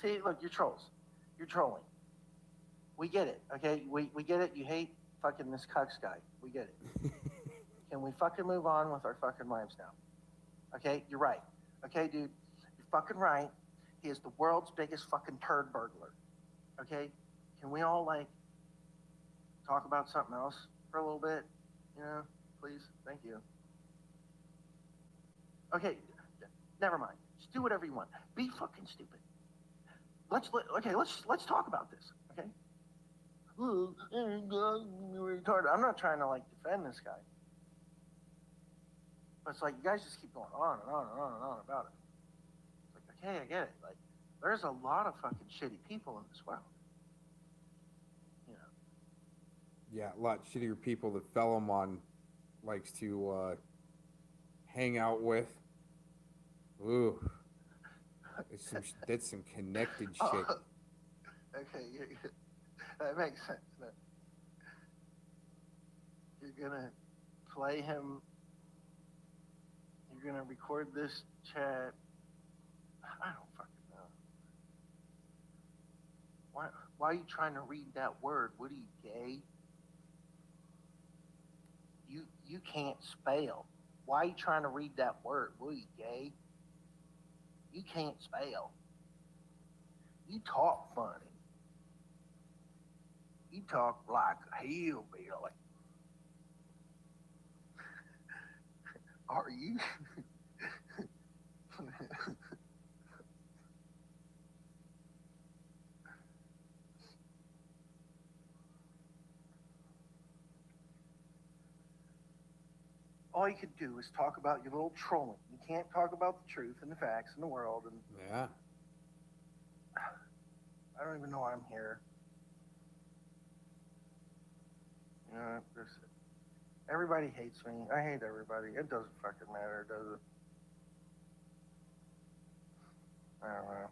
See, look, you're trolls. You're trolling. We get it, okay? We get it. You hate fucking this cucks guy. We get it. Can we fucking move on with our fucking lives now? Okay, you're right. Okay, dude, you're fucking right. He is the world's biggest fucking turd burglar. Okay? Can we all, like, talk about something else for a little bit? You know, please? Thank you. Okay, never mind. Just do whatever you want. Be fucking stupid. Let's talk about this, okay? I'm not trying to, like, defend this guy. But it's like, you guys just keep going on and on and on and on about it. It's like, okay, I get it. Like, there's a lot of fucking shitty people in this world. You know? Yeah, a lot shittier people that Felomon likes to hang out with. Ooh. That's some connected shit. Okay, that makes sense. No. You're gonna play him. You're gonna record this chat. I don't fucking know. Why are you trying to read that word? What are you, gay? You can't spell. Why are you trying to read that word? What are you, gay? You can't spell. You talk funny. You talk like a hillbilly. Are you? All you could do is talk about your little trolling. You can't talk about the truth and the facts in the world. And yeah. I don't even know why I'm here. You know, everybody hates me. I hate everybody. It doesn't fucking matter, does it? I don't know.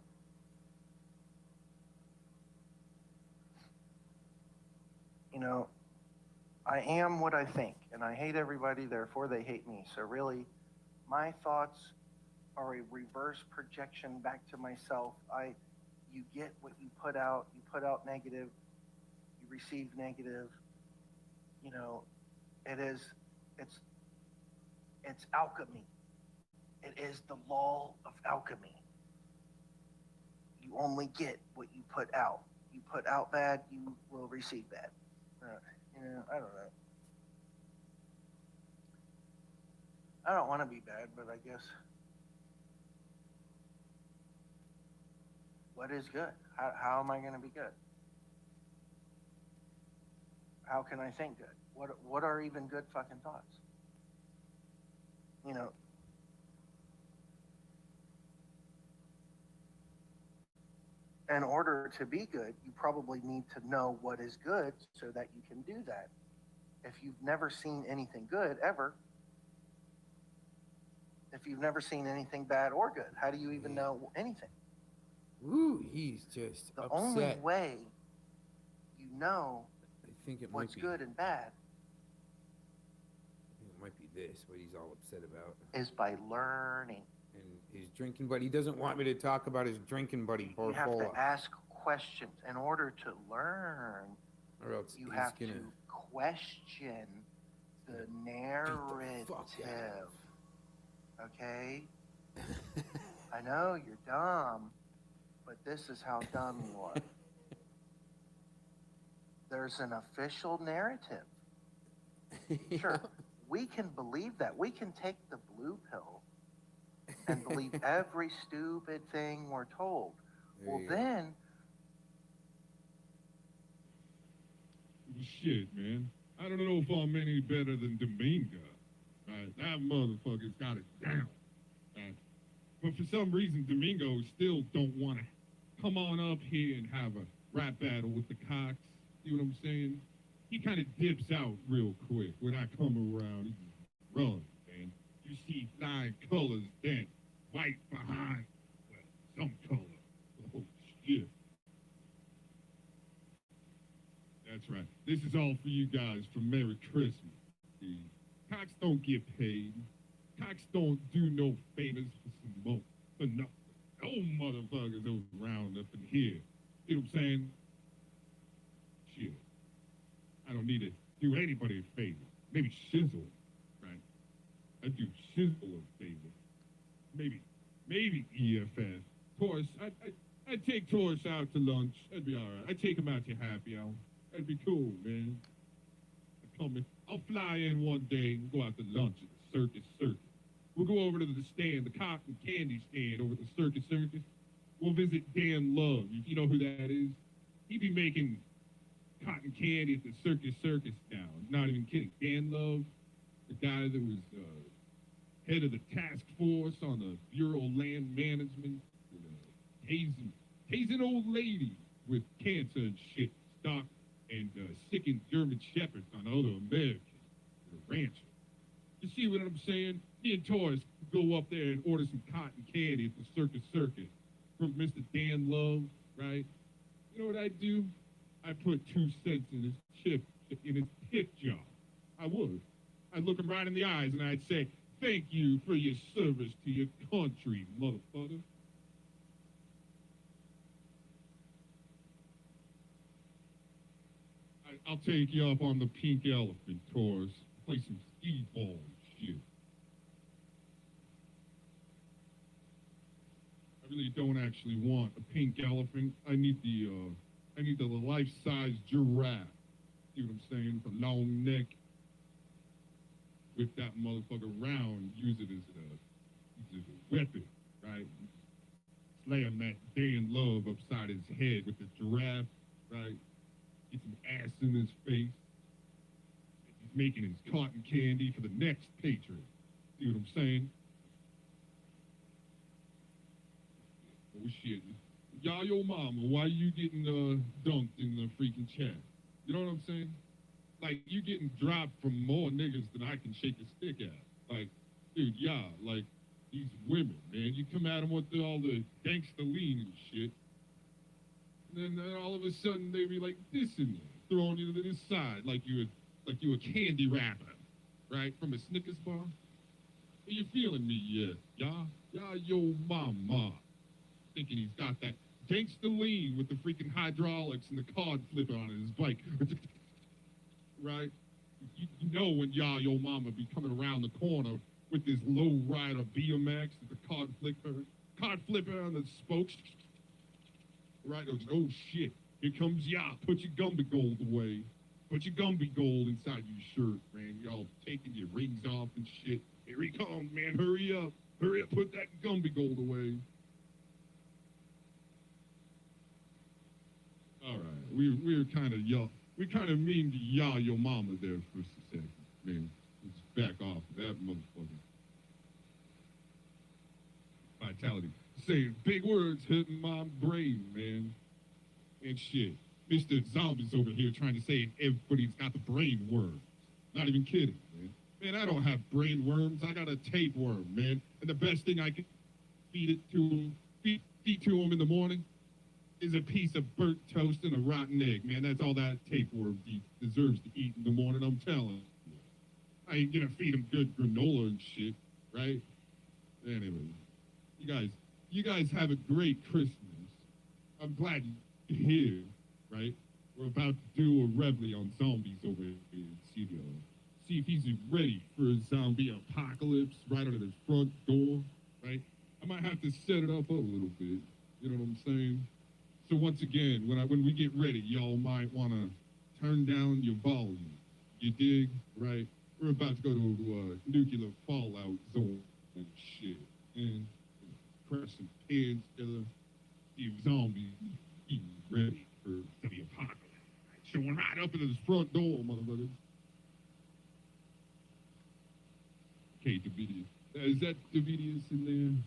You know, I am what I think, and I hate everybody, therefore they hate me. So really, my thoughts are a reverse projection back to myself. You get what you put out. You put out negative, you receive negative. You know, it's alchemy. It is the law of alchemy. You only get what you put out. You put out bad, you will receive bad. You know, I don't know. I don't want to be bad, but I guess. What is good? How am I going to be good? How can I think good? What are even good fucking thoughts? You know, in order to be good, you probably need to know what is good so that you can do that. If you've never seen anything good ever, if you've never seen anything bad or good, how do you even know anything? Ooh, he's just the upset. only way you know I think it what's might be. good and bad might be this, what he's all upset about. is by learning. And his drinking buddy, he doesn't want me to talk about his drinking buddy, You have Barfola. to ask questions. In order to learn, Or else you he's have gonna... to question the narrative. Okay? I know you're dumb, but this is how dumb you are. There's an official narrative. Sure, we can believe that. We can take the blue pill and believe every stupid thing we're told. Well, then, Shit, man. I don't know if I'm any better than Domingo. Right? That motherfucker's got it down. Right? But for some reason, Domingo still don't want to come on up here and have a rap battle with the Cox. See what I'm saying? He kind of dips out real quick when I come around. He just runs, man. You see 9 colors then. White behind, well, some color. Oh, shit. That's right. This is all for you guys for Merry Christmas. See? Cox don't get paid. Cox don't do no favors for some more, for nothing. No motherfuckers around up in here. You know what I'm saying? Shit. I don't need to do anybody a favor. Maybe Shizzle, right? I do Shizzle a favor. Maybe EFF. Taurus, I'd take Taurus out to lunch. That'd be all right. I'd take him out to happy hour. That'd be cool, man. I'll fly in one day and go out to lunch at the Circus. We'll go over to the stand, the cotton candy stand over at the Circus. We'll visit Dan Love, if you know who that is. He'd be making cotton candy at the Circus now. Not even kidding. Dan Love, the guy that was head of the task force on the Bureau of Land Management, hazing old ladies with cancer and shit, stock, and sicking German shepherds on other Americans, the rancher. You see what I'm saying? Me and Taurus go up there and order some cotton candy at the Circus from Mr. Dan Love, right? You know what I do? I put 2 cents in his tip jar. I would. I'd look him right in the eyes and I'd say, "Thank you for your service to your country, motherfucker." I'll take you up on the pink elephant, Taurus. Play some skee-ball and shit. I really don't actually want a pink elephant. I need the life-size giraffe. See what I'm saying? The long neck. Whip that motherfucker around, use it as a weapon, right? Slam that Dan Love upside his head with the giraffe, right? Get some ass in his face. He's making his cotton candy for the next patriot. See what I'm saying? Oh shit. Y'all, your mama, why you getting dunked in the freaking chat? You know what I'm saying? Like, you getting dropped from more niggas than I can shake a stick at. Like, dude, yeah, like, these women, man, you come at them with all the gangsta lean and shit, and then all of a sudden they be like dissing you, throwing you to the side like you a candy wrapper, right, from a Snickers bar. Are you feeling me yet? Yeah, yo mama. Thinking he's got that gangsta lean with the freaking hydraulics and the card flipper on his bike. Right? You know when your mama be coming around the corner with this low rider BMX with the card flipper on the spokes. Right? Oh shit, here comes put your Gumby gold away. Put your Gumby gold inside your shirt, man. Y'all taking your rings off and shit. Here he comes, man. Hurry up, put that Gumby gold away. All right, we're kind of young. We kind of mean to your mama there for a second, man. Let's back off that motherfucker. Vitality. Saying big words hitting my brain, man. And shit. Mr. Zombies over here trying to say everybody's got the brain worms. Not even kidding, man. Man, I don't have brain worms. I got a tapeworm, man. And the best thing I can feed to him in the morning is a piece of burnt toast and a rotten egg, man. That's all that tapeworm deserves to eat in the morning, I'm telling you. I ain't gonna feed them good granola and shit, right? Anyway, you guys have a great Christmas. I'm glad you're here, right? We're about to do a reveille on zombies over here in studio. See if he's ready for a zombie apocalypse right under the front door, right? I might have to set it up a little bit. You know what I'm saying? So once again, when we get ready, y'all might want to turn down your volume. You dig, right? We're about to go to a nuclear fallout zone and shit, and crash some pans together. See if zombies be ready for the apocalypse. Showing right up into this front door, motherfucker. Okay, Davidius. Is that Davidius in there?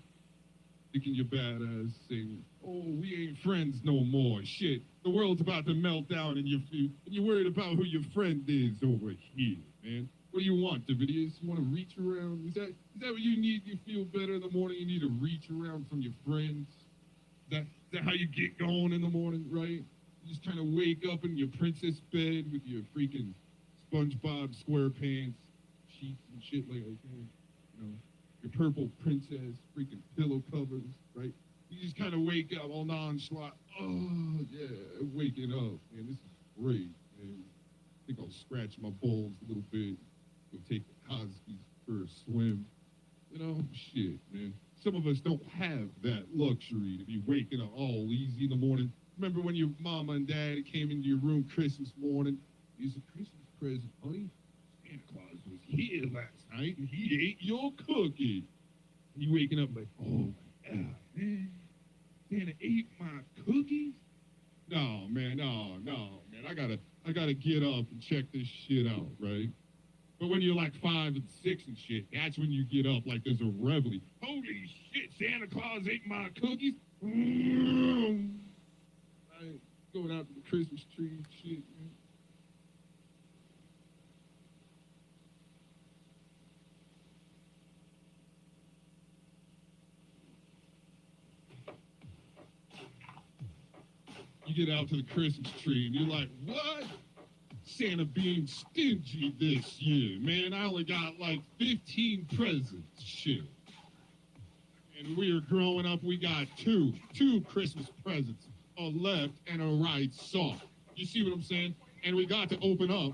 Thinking you're badass, saying, "Oh, we ain't friends no more." Shit, the world's about to melt down, and you're worried about who your friend is over here, man. What do you want, Davidius? You want to reach around? Is that what you need? You feel better in the morning? You need to reach around from your friends? Is that how you get going in the morning, right? You just kind of wake up in your princess bed with your freaking SpongeBob SquarePants sheets and shit like that, you know, your purple princess freaking pillow covers, right? You just kind of wake up all nonchalant. Oh, yeah, waking up, man, this is great, man. I think I'll scratch my balls a little bit. Go take the Cosby's for a swim. You know, shit, man. Some of us don't have that luxury to be waking up all easy in the morning. Remember when your mama and daddy came into your room Christmas morning? Here's a Christmas present, honey. Santa Claus was here last night and he ate your cookie. And you waking up like, oh my God, man. Santa ate my cookies? No, man. I gotta get up and check this shit out, right? But when you're like 5 and 6 and shit, that's when you get up like there's a reveille. Holy shit, Santa Claus ate my cookies? Right? Going out to the Christmas tree and shit, man. You get out to the Christmas tree and you're like, what? Santa being stingy this year, man. I only got like 15 presents, shit. And we were growing up, we got two Christmas presents, a left and a right sock. You see what I'm saying? And we got to open up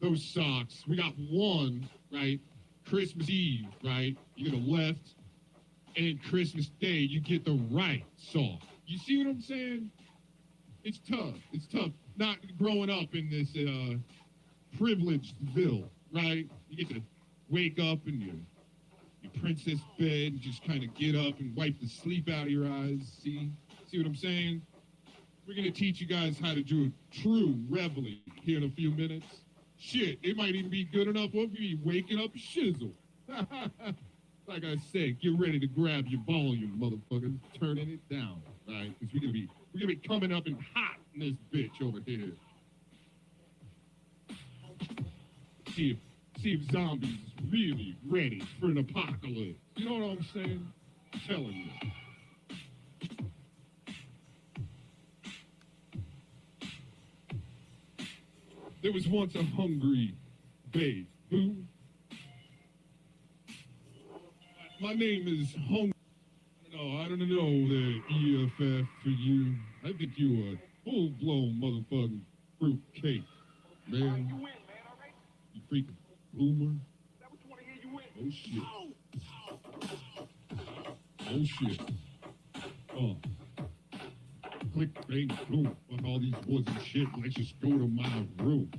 those socks. We got one, right? Christmas Eve, right? You get a left, and Christmas Day, you get the right sock. You see what I'm saying? It's tough. It's tough not growing up in this privilegedville, right? You get to wake up in your princess bed and just kind of get up and wipe the sleep out of your eyes. See what I'm saying? We're going to teach you guys how to do a true reveille here in a few minutes. Shit, it might even be good enough we'll be waking up shizzle. Like I said, get ready to grab your volume, motherfuckers. Turning it down, right? Because we're gonna be coming up and hot in this bitch over here. See if zombies is really ready for an apocalypse. You know what I'm saying? I'm telling you. There was once a hungry babe. Who? My name is Hungry. I don't know the EFF for you. I think you a full-blown motherfucking fruit cake, man. You freaking boomer. Oh, shit. Oh, shit. Oh. Click, bang, boom. Fuck all these woods and shit. Let's just go to my room.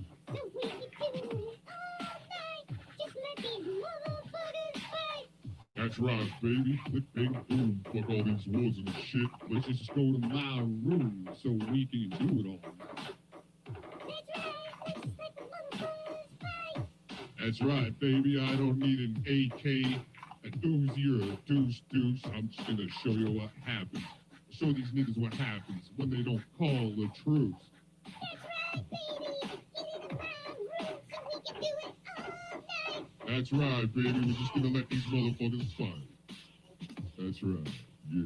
That's right, baby. Click, bang, boom. Fuck all these woods and shit. Let's just go to my room so we can do it all. That's right, baby. I don't need an AK, a Uzi, or a deuce. I'm just gonna show you what happens. Show these niggas what happens when they don't call the truth. That's right, baby. We're just gonna let these motherfuckers fight. That's right. Yeah.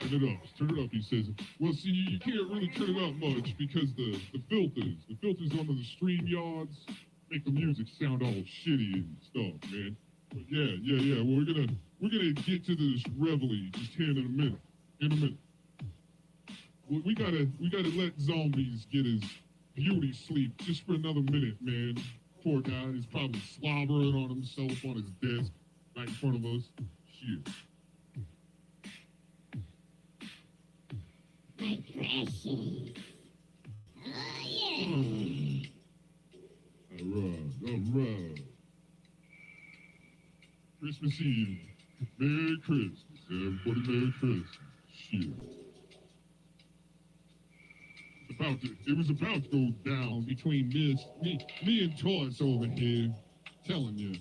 Turn it up. Turn it up. He says, well, see, you can't really turn it up much because the filters under the stream yards make the music sound all shitty and stuff, man. But yeah. Well, we're gonna get to this reveille just here in a minute. Well, we gotta let Zombies get his beauty sleep just for another minute, man. Poor guy, he's probably slobbering on himself on his desk right in front of us. Shit. My precious. Oh, yeah. All right. Christmas Eve. Merry Christmas. Everybody, Merry Christmas. Shit. It was about to go down between me and Toys over here. Telling you.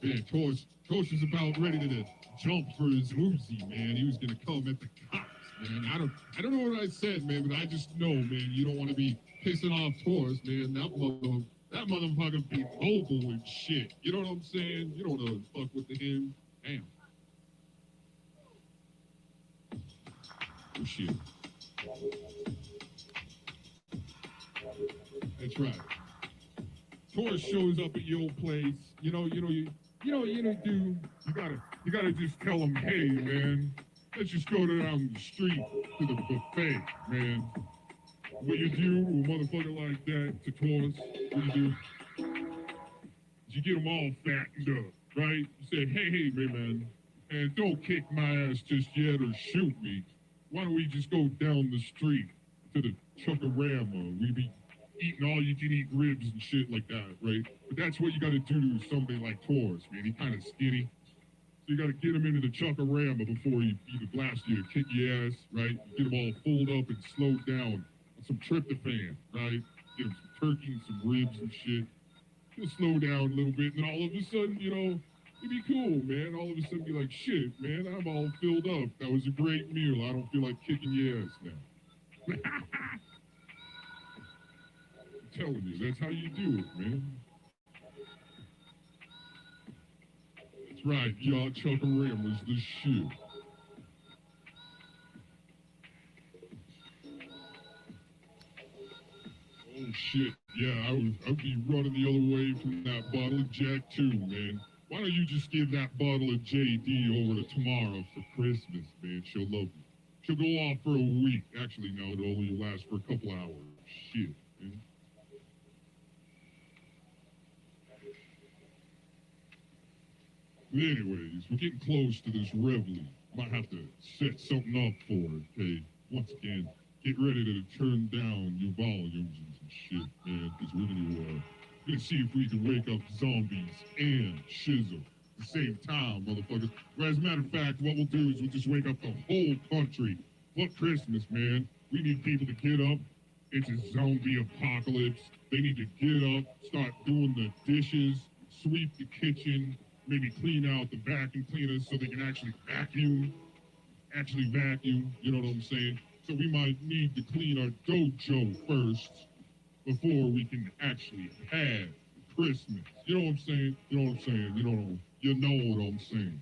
Man, Toys was about ready to jump for his Uzi, man. He was gonna come at the cops, man. I don't know what I said, man, but I just know, man, you don't want to be pissing off Toys, man. That motherfucker be vocal and shit. You know what I'm saying? You don't want to fuck with him. Damn. Oh shit. That's right. Tour shows up at your place. You gotta just tell them, hey, man, let's just go down the street to the buffet, man. What you do to a motherfucker like that to tours, what you do? You get them all fattened up, right? You say, hey, man, and don't kick my ass just yet or shoot me. Why don't we just go down the street to the Chuckarama? We be eating all you can eat ribs and shit like that, right? But that's what you got to do to somebody like Taurus, man. He's kind of skinny. So you got to get him into the Chuckarama before he either blast you or kick your ass, right? Get him all pulled up and slowed down on some tryptophan, right? Get him some turkey and some ribs and shit. He'll slow down a little bit, and then all of a sudden, it'd be cool, man. All of a sudden, be like, shit, man, I'm all filled up. That was a great meal. I don't feel like kicking your ass now. I'm telling you, that's how you do it, man. That's right, y'all. Chuckarama's the shit. Oh shit, yeah, I'd be running the other way from that bottle of Jack too, man. Why don't you just give that bottle of JD over to tomorrow for Christmas, man? She'll love you. She'll go off for a week. Actually, no, it'll only last for a couple hours. Shit, man. But anyways, we're getting close to this reveille. Might have to set something up for it, okay? Once again, get ready to turn down your volumes and some shit, man, because we're gonna see if we can wake up Zombies and Shizzle at the same time, motherfuckers. Well, as a matter of fact, what we'll do is we'll just wake up the whole country. Fuck Christmas, man. We need people to get up. It's a zombie apocalypse. They need to get up, start doing the dishes, sweep the kitchen, maybe clean out the vacuum cleaners so they can actually vacuum, you know what I'm saying? So we might need to clean our dojo first before we can actually have Christmas. You know what I'm saying? You know what I'm saying? You know what I'm saying.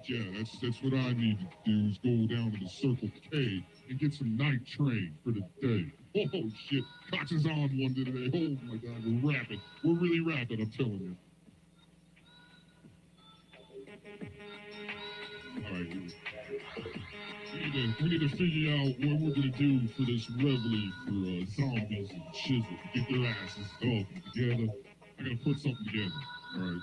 Yeah, that's what I need to do is go down to the Circle K and get some night train for the day. Oh shit, Cox is on one today. Oh my god, we're rapping. We're really rapping, I'm telling you. Alright, we need to figure out what we're gonna do for this reveille for Zombies and Shizzle. Get their asses up together. I gotta put something together. Alright.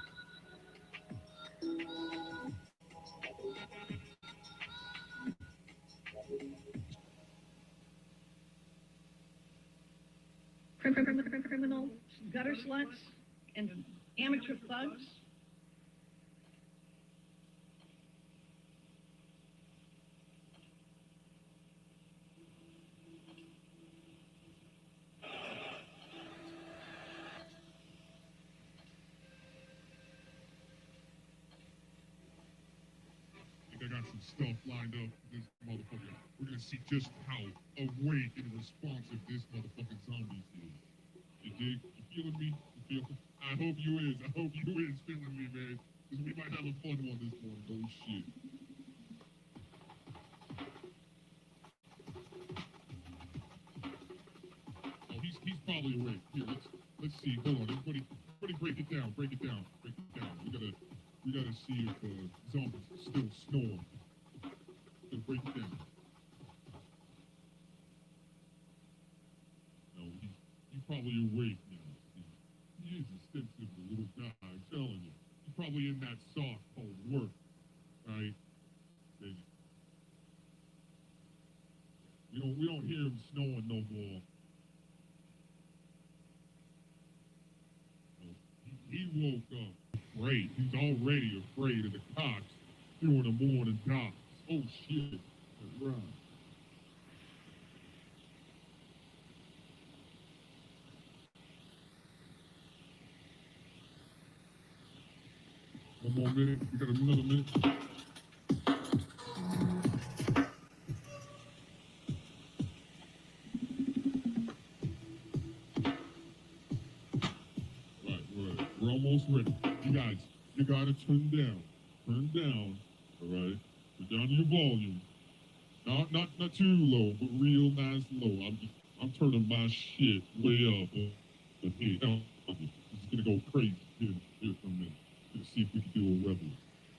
Criminals, gutter sluts, and amateur thugs. I got some stuff lined up for this motherfucker. We're gonna see just how awake and responsive this motherfucking zombie is. You dig? You feeling me? You feel? I hope you is. I hope you is feeling me, man. Because we might have a fun one this morning. Oh shit. probably awake. Here, let's see. Hold on, everybody break it down. Break it down. We gotta see if zombies still snore. So break it down. No, he's probably awake now. He is a sensitive little guy, I'm telling you. He's probably in that soft called work, right? We don't hear him snoring no more. He woke up afraid. He's already afraid of the cops doing the morning cops. Oh shit. That's right. One more minute. We got another minute. Right. We're almost ready. You guys, you gotta turn down. Turn down. All right. Turn down your volume. Not too low, but real nice low. I'm turning my shit way up. But hey, it's gonna go crazy here for a minute. Let's see if we can do a revel.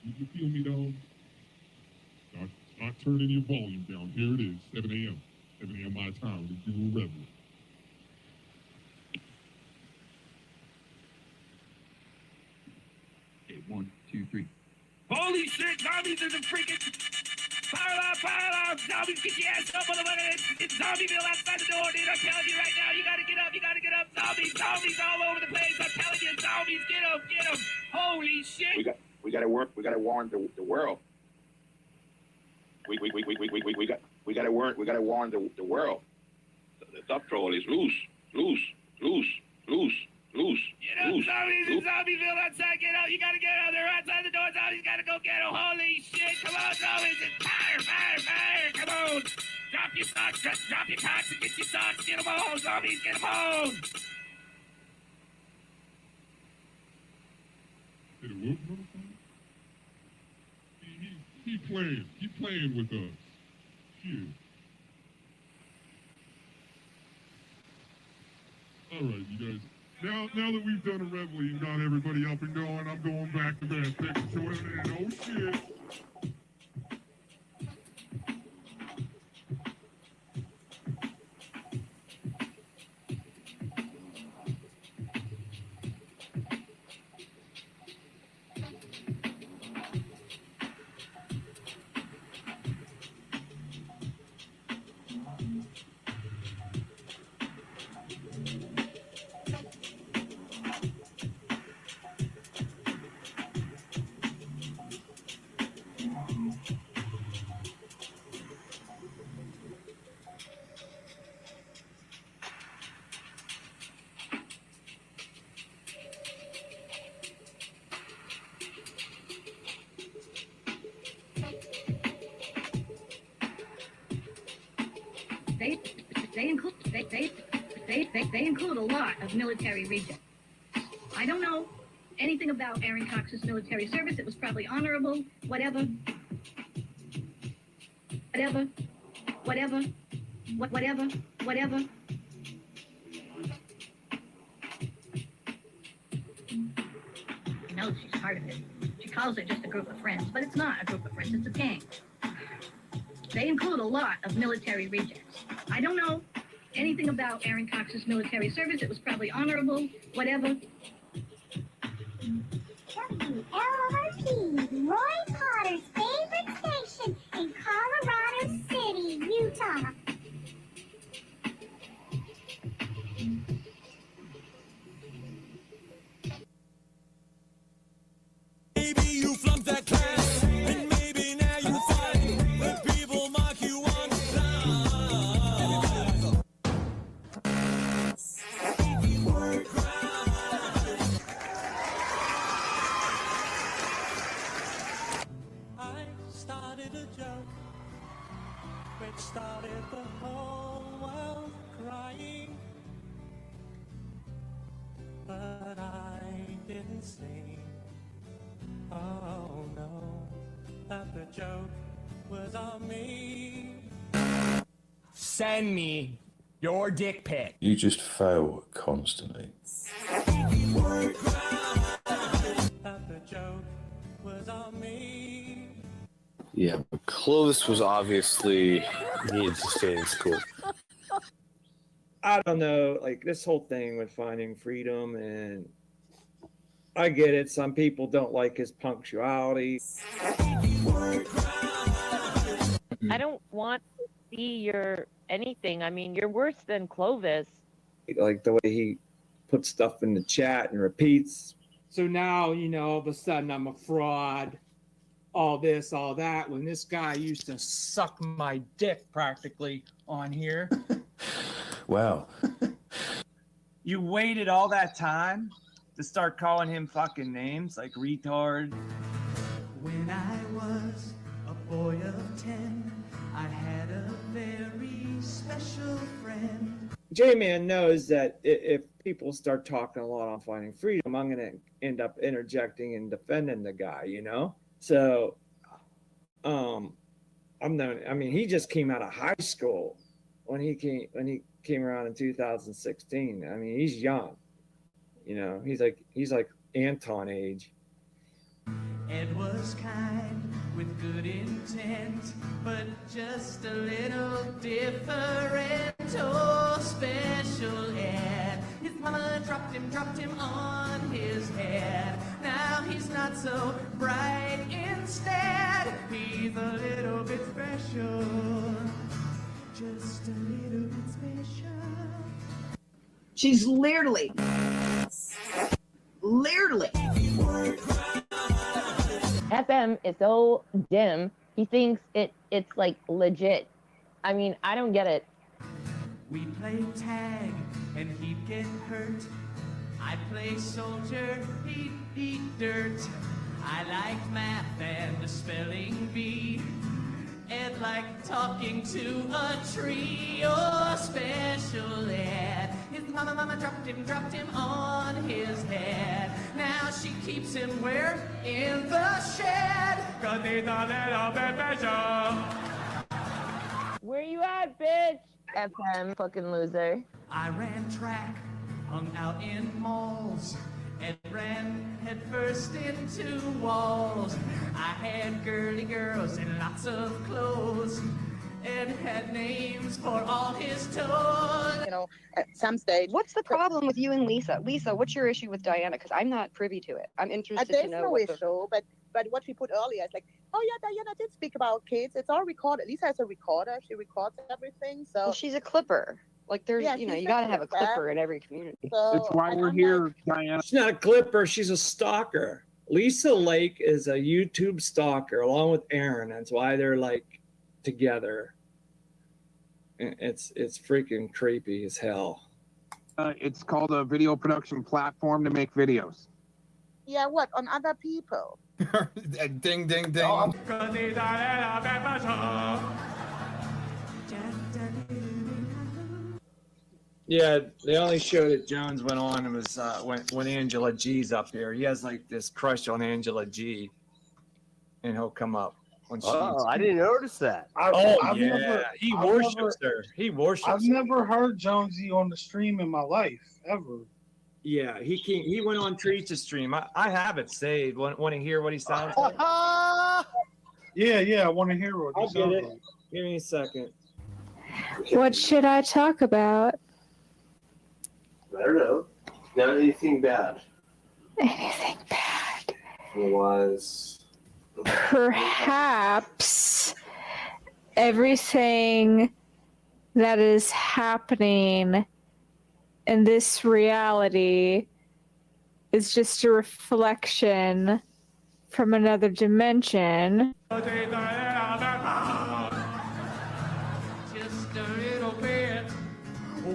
You feel me, dog? Start turning your volume down. Here it is, 7 a.m. 7 a.m. my time. Let's do a revel. Okay, 1, 2, 3. Holy shit, zombies is a freaking... Fire alarm, zombies, get your ass up, motherfucker. It's Zombieville outside the door, dude. I'm telling you right now, you gotta get up. Zombies all over the place. I'm telling you, zombies, get them. Holy shit. We gotta warn the world. We gotta warn the world. The top troll is loose. Get up, zombies in Zombieville outside, get out. You gotta get out. They're outside the door. Zombies gotta go get them. Holy shit, come on, zombies. It's fire. Come on. Drop your socks, drop your cocks and get your socks. Get them all, zombies, get them all. Did it work, motherfucker? Keep playing with us. Shit. All right, you guys. Now that we've done a revel, you got everybody up and going. I'm going back to bed. Thanks for joining in. Oh shit. They include a lot of military rejects. I don't know anything about Aaron Cox's military service. It was probably honorable, whatever. She knows she's part of it. She calls it just a group of friends, but it's not a group of friends, it's a gang. They include a lot of military rejects. I don't know anything about Aaron Cox's military service. It was probably honorable, whatever. WLRP, Roy Potter's favorite station in Colorado City, Utah. Maybe you flunked that class, and maybe now you find that people mock you online. I started a joke which started the whole world crying, but I didn't sing. Oh no, that the joke was on me. Send me your dick pic. You just fail constantly. Yeah, but Clovis was obviously needed to stay in school. I don't know, like this whole thing with finding freedom, and I get it. Some people don't like his punctuality. I don't want to see your anything. I mean, you're worse than Clovis. Like the way he puts stuff in the chat and repeats. So now, you know, all of a sudden I'm a fraud, all this, all that, when this guy used to suck my dick practically on here. Wow. You waited all that time to start calling him fucking names like retard. When I was a boy of 10, I had a very special friend. J-Man knows that if people start talking a lot on finding freedom, I'm going to end up interjecting and defending the guy, you know? So, he just came out of high school when he came around in 2016. I mean, he's young, you know, he's like Anton age. Ed was kind with good intent, but just a little different. Oh, special Ed. His mama dropped him on his head. Now he's not so bright instead. He's a little bit special. Just a little bit special. She's literally. FM is so dim. He thinks it's like legit. I mean, I don't get it. We play tag and he'd get hurt. I'd play soldier, he'd eat dirt. I liked math and the spelling bee. Ed liked talking to a tree. Oh, special Ed. His mama dropped him on his head. Now she keeps him where? In the shed. 'Cause he's a little bit special. Where you at, bitch? FM, fucking loser. I ran track, hung out in malls, and ran headfirst into walls. I had girly girls in lots of clothes, and had names for all his toes. You know, at some stage. What's the problem with you and Lisa? Lisa, what's your issue with Diana? Because I'm not privy to it. I'm interested to There's know. no issue, but what we put earlier is like, oh yeah, Diana did speak about kids. It's all recorded. Lisa has a recorder. She records everything. So Well, she's a clipper. Like there's, Yeah, you know, she's you a got to have a clipper. clipper in every community. So, That's why and we're I'm here, Diana. She's not a clipper. She's a stalker. Lisa Lake is a YouTube stalker along with Aaron. That's why they're like together. It's freaking creepy as hell. It's called a video production platform to make videos. yeah, what on other people? Ding, ding, ding. Oh, Yeah, they only showed it. Jones went on and was when Angela G's up here. He has like this crush on Angela G, and he'll come up when she's. Oh, I didn't notice that. I've he worships her. He worships. I've her. never heard Jonesy on the stream in my life ever. Yeah, he went on Treach's stream. I have it saved. Want to hear what he sounds like? Yeah, I want to hear what I'll he get sounds it. like. Give me a second. What should I talk about? I don't know. Not anything bad. Anything bad? Otherwise, Perhaps everything that is happening in this reality is just a reflection from another dimension. Just a little bit.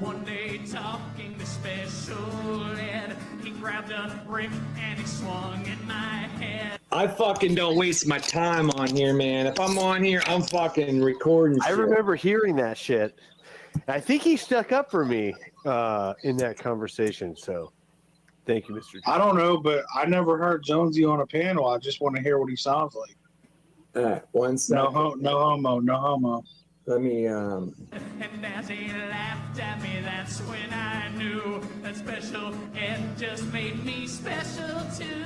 One day talking to Special Ed, he grabbed a brick and he swung at my head. I fucking don't waste my time on here, man. If I'm on here, I'm fucking recording. I shit. remember hearing that shit. I think he stuck up for me in that conversation. So, thank you, Mr. G. I don't know, but I never heard Jonesy on a panel. I just want to hear what he sounds like. One second. No homo. Let me And as he laughed looked at me, that's when I knew that special ed just made me special too.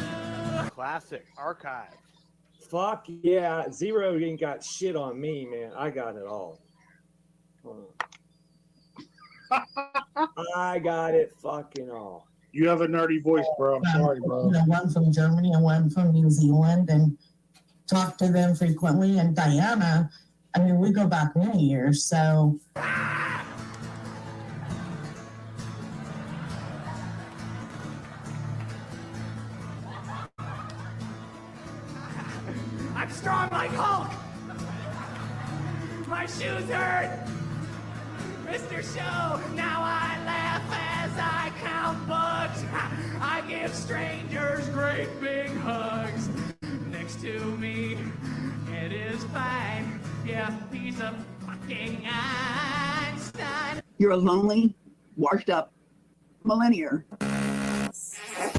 Classic archive. Fuck yeah, Zero ain't got shit on me, man. I got it all. I got it fucking all. You have a nerdy voice, bro. I'm sorry, bro. You know, one from Germany and one from New Zealand, and talk to them frequently. And Diana, I mean, we go back many years, so. I'm strong like Hulk. My shoes hurt. Mr. Show, now I laugh as I count bugs. I give strangers great big hugs. Next to me, it is fine. Yeah, he's a fucking Einstein. You're a lonely, washed up millennial.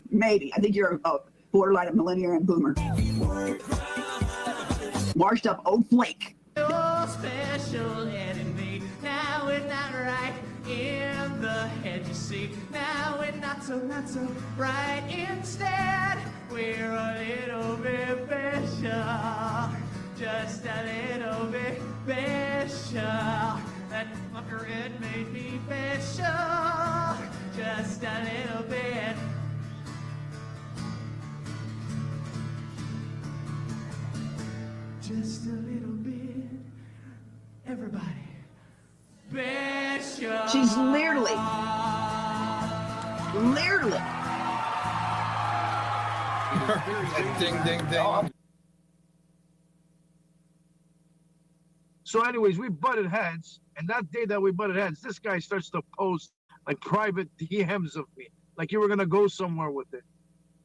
Maybe. I think you're a borderline of millennial and boomer. Washed up old flake. Your special ed in me. Now we're not right in the head, you see. Now we're not so right. Instead, we're a little bit special. Just a little bit special. That fucker, it made me special. Just a little bit. Just a little bit. Everybody. Special. She's literally. Ding, ding, ding. So, anyways, we butted heads, and that day that we butted heads, this guy starts to post like private DMs of me, like you were gonna go somewhere with it,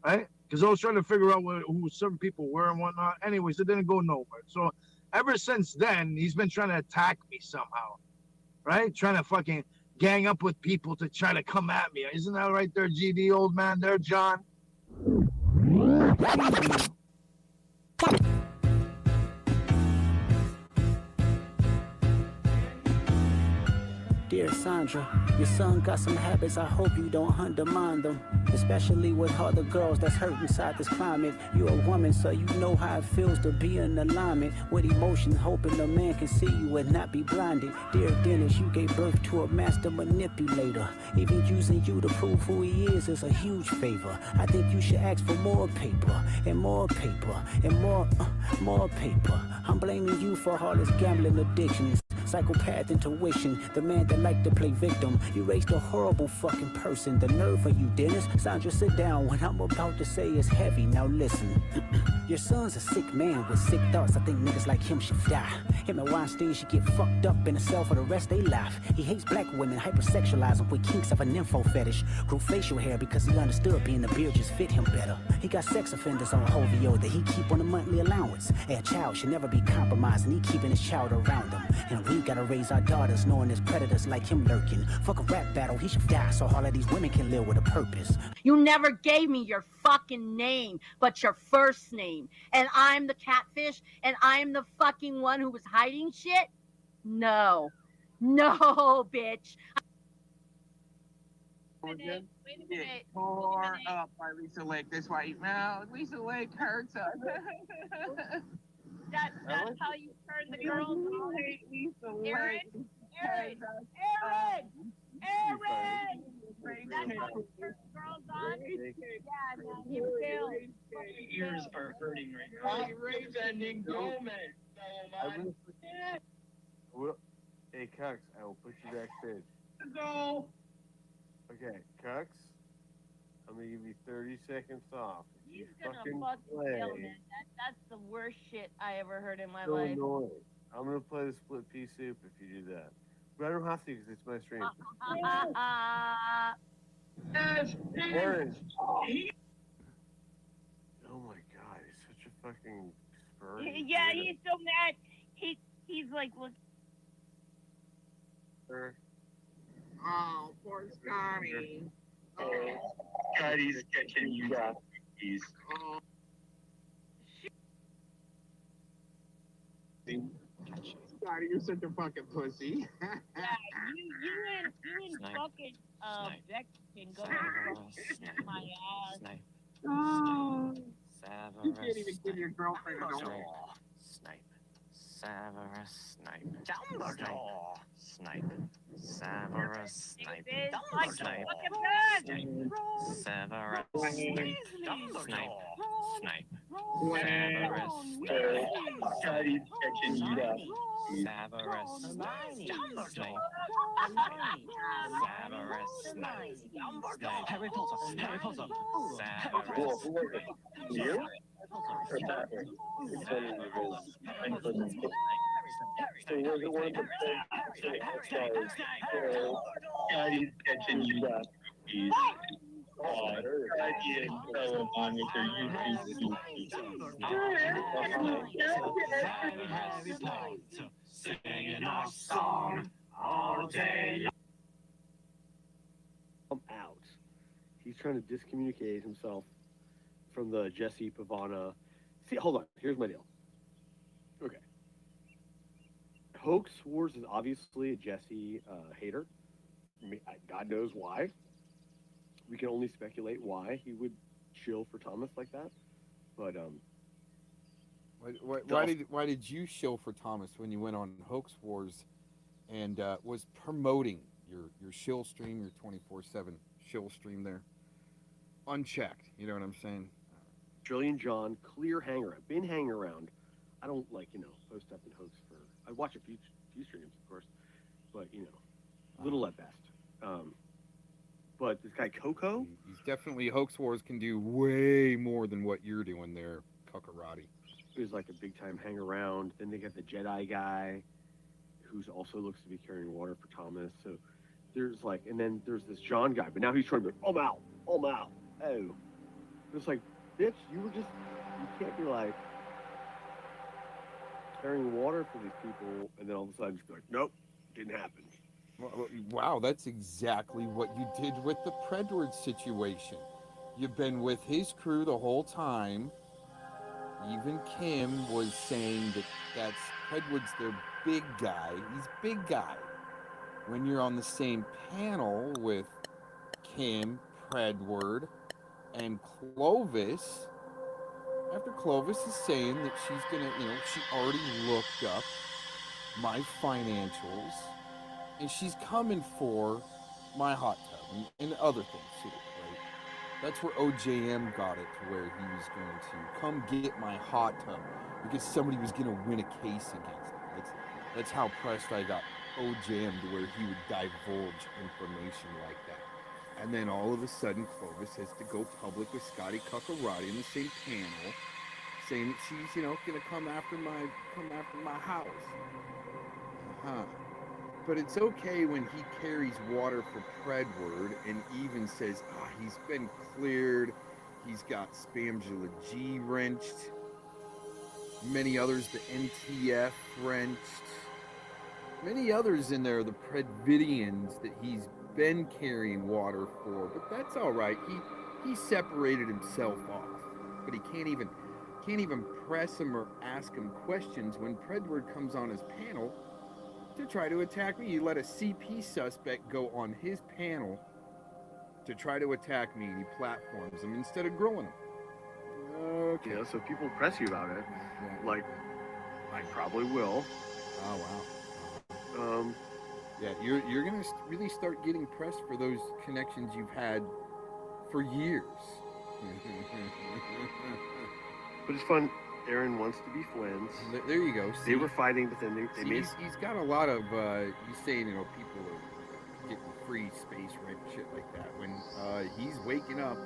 right? Because I was trying to figure out who certain people were and whatnot. Anyways, it didn't go nowhere. So ever since then, he's been trying to attack me somehow, right? Trying to fucking gang up with people to try to come at me. Isn't that right there, GD, old man there, John? Dear Sandra, your son got some habits, I hope you don't undermine them. Especially with other girls that's hurt inside this climate. You're a woman, so you know how it feels to be in alignment with emotions, hoping a man can see you and not be blinded. Dear Dennis, you gave birth to a master manipulator. Even using you to prove who he is a huge favor. I think you should ask for more paper, and more paper, and more paper. I'm blaming you for all his gambling addictions. Psychopath intuition, the man that liked to play victim. You raised a horrible fucking person. The nerve of you, Dennis. Sandra, sit down. What I'm about to say is heavy. Now listen. Your son's a sick man with sick thoughts. I think niggas like him should die. Him and Weinstein should get fucked up in a cell for the rest of their life. He hates black women, hypersexualize them with kinks of a nympho fetish. Grew facial hair because he understood being a beard just fit him better. He got sex offenders on OVO that he keep on a monthly allowance. A child should never be compromised, and he keeping his child around him. And we gotta raise our daughters knowing there's predators like him lurking. Fuck a rap battle, he should die so all of these women can live with a purpose. You never gave me your fucking name, but your first name. And I'm the catfish, and I'm the fucking one who was hiding shit? No. No, bitch. Wait a minute. Tore up by Lisa Lake. That's why now Lisa Lake hurts us. That's how you turn the girls on. Aaron! That's how you turn the girls on? Yeah, man, you failed. Ears are hurting right now. Ray's ending Gomez. Hey, Cux, I will push you backstage. Go. Okay, Cux, I'm gonna give you 30 seconds off. He's gonna fucking kill, man. That's the worst shit I ever heard in my So life. annoying. I'm gonna play the split pea soup if you do that. But I don't have to because it's my stream. Aaron. Oh my god, he's such a fucking spur. Yeah, he's so mad. He's like, look. Oh, poor Scotty. Oh, Scotty's catching you guys. Scotty, you're such a fucking pussy. Yeah, you and fucking Beck can go and my ass. Oh, you can't even give your girlfriend a door. Snipe. Severus Snipe. Dumbledore. Snipe. Severus Snipe. Dumbledore. Snipe. Severus Snipe. Dumbledore. Snipe. Severus Snipe. Severus Snipe. Severus Snipe. Harry Potter. Harry Potter. Severus Snipe. Singing our song all day. I'm out. He's trying to discommunicate himself from the Jesse Pavana. See, hold on. Here's my deal. Okay. Hoax Wars is obviously a Jesse hater. I mean, God knows why. We can only speculate why he would chill for Thomas like that. But why did you shill for Thomas when you went on Hoax Wars and was promoting your shill stream, your 24/7 shill stream there, unchecked? You know what I'm saying? Trillion John, clear hanger. I've been hanging around. I don't post up in Hoax for. I watch a few streams, of course, but little at best. But this guy Coco, he's definitely Hoax Wars can do way more than what you're doing there, Cuckarati. Who's like a big time hang around. Then they got the Jedi guy, who's also looks to be carrying water for Thomas. So there's and then there's this John guy, but now he's trying to be, I'm out. Oh, it's like, bitch, you can't be carrying water for these people, and then all of a sudden just be like, nope, didn't happen. Wow, that's exactly what you did with the Predward situation. You've been with his crew the whole time. Even Kim was saying that's Predward's their big guy. He's big guy. When you're on the same panel with Kim, Predward, and Clovis, after Clovis is saying that she's gonna, she already looked up my financials, and she's coming for my hot tub and other things too, right? That's where OJM got it to where he was going to come get my hot tub because somebody was going to win a case against him. That's how pressed I got OJM to where he would divulge information like that. And then all of a sudden, Clovis has to go public with Scotty Cuckarati in the same panel, saying that she's, going to come after my house. But it's okay when he carries water for Predward and even says, he's been cleared, he's got Spamula G wrenched, many others, the NTF wrenched, many others in there, the Predvidians that he's been carrying water for, but that's all right. He separated himself off, but he can't even press him or ask him questions when Predward comes on his panel to try to attack me. You let a CP suspect go on his panel to try to attack me, and he platforms him instead of grilling him. Okay. Yeah, so people press you about it. Yeah. I probably will. Oh wow. Yeah, you're gonna really start getting pressed for those connections you've had for years. But it's fun. Aaron wants to be friends. There you go. See, they were fighting, but then they made. He's got a lot of. He's saying, people are getting free space, right? Shit like that. When he's waking up,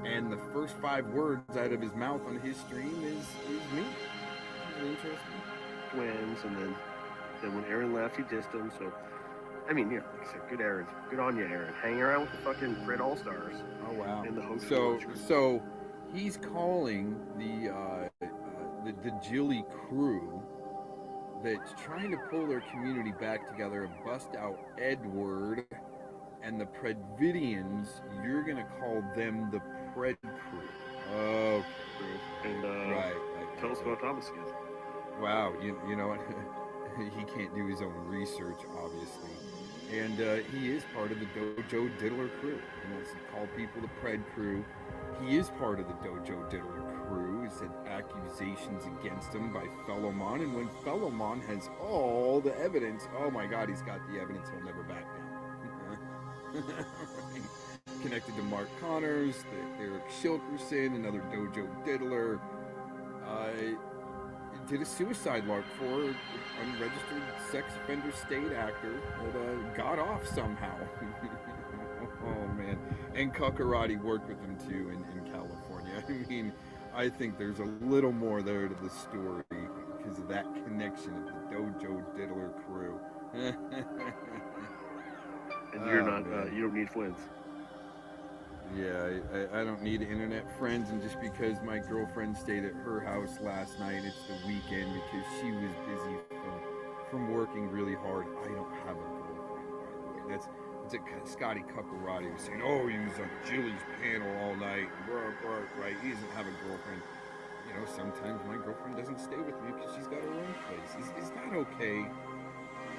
and the first 5 words out of his mouth on his stream is me. Interesting. Twins, and then when Aaron left, he dissed him. So, I mean, like I said, good Aaron. Good on you, Aaron. Hang around with the fucking Fred All Stars. Oh wow. And the host. So he's calling the Jilly crew that's trying to pull their community back together and bust out Edward and the Predvidians. You're gonna call them the Pred crew. Okay. And right. Tell us about Thomas again. Wow, you know what? he can't do his own research, obviously. And he is part of the Dojo Diddler crew. He wants to call people the Pred crew. He is part of the Dojo Diddler crew. He said accusations against him by Fellowmon, and when Fellowmon has all the evidence, oh my God, he's got the evidence, he'll never back down. Right. Connected to Mark Connors, Eric Shilkerson, another Dojo Diddler. Did a suicide lark for an unregistered sex offender state actor that got off somehow. Oh man. And Kakarate worked with him too in California. I mean, I think there's a little more there to the story because of that connection of the Dojo Diddler crew. And you're not, you don't need friends. Yeah, I don't need internet friends, and just because my girlfriend stayed at her house last night, it's the weekend because she was busy from working really hard. I don't have a girlfriend, by the way. That's it. Scotty Kakarate was saying, oh, he was on Jilly's panel all night, right? He doesn't have a girlfriend. You know, sometimes my girlfriend doesn't stay with me because she's got her own place. Is that okay?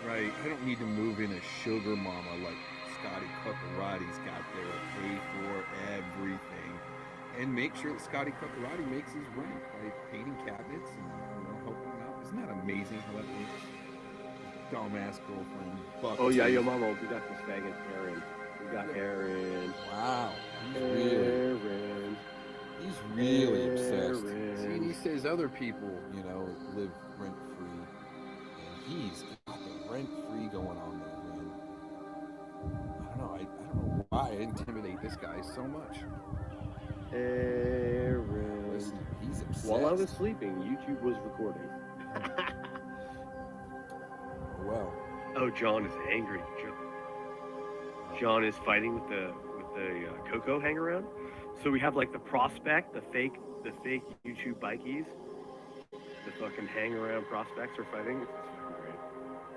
Right? I don't need to move in a sugar mama like Scotty Kakarate's got there to pay for everything, and make sure that Scotty Kakarate makes his rent by painting cabinets and helping him out. Isn't that amazing how that works? Dumbass girlfriend. Oh yeah, yo, mama, we got this faggot Aaron. We got Aaron. Wow. Aaron. He's really obsessed. See, and he says other people, you know, live rent free, and he's got the rent free going on there. I don't know why I intimidate this guy so much. Aaron. Listen, he's obsessed. While I was sleeping, YouTube was recording. Well. Oh, John is angry. John is fighting with the Coco hang around. So we have like the prospect, the fake YouTube bikies. The fucking hang around prospects are fighting. It's fucking great.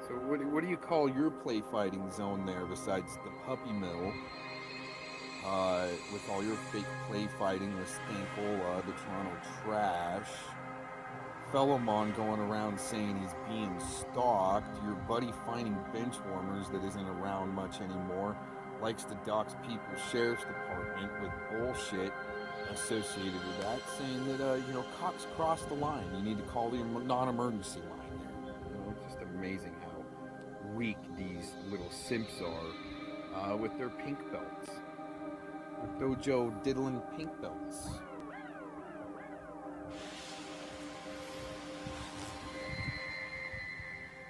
So what do you call your play fighting zone there besides the puppy mill? With all your fake play fighting with Stankle, the Toronto Trash, Fellowmon going around saying he's being stalked, your buddy finding bench warmers that isn't around much anymore, likes to dox people's sheriff's department with bullshit associated with that, saying that you know, cops crossed the line. You need to call the non-emergency line there. You know, it's just amazing how weak these little simps are with their pink belts. Their Dojo diddling pink belts.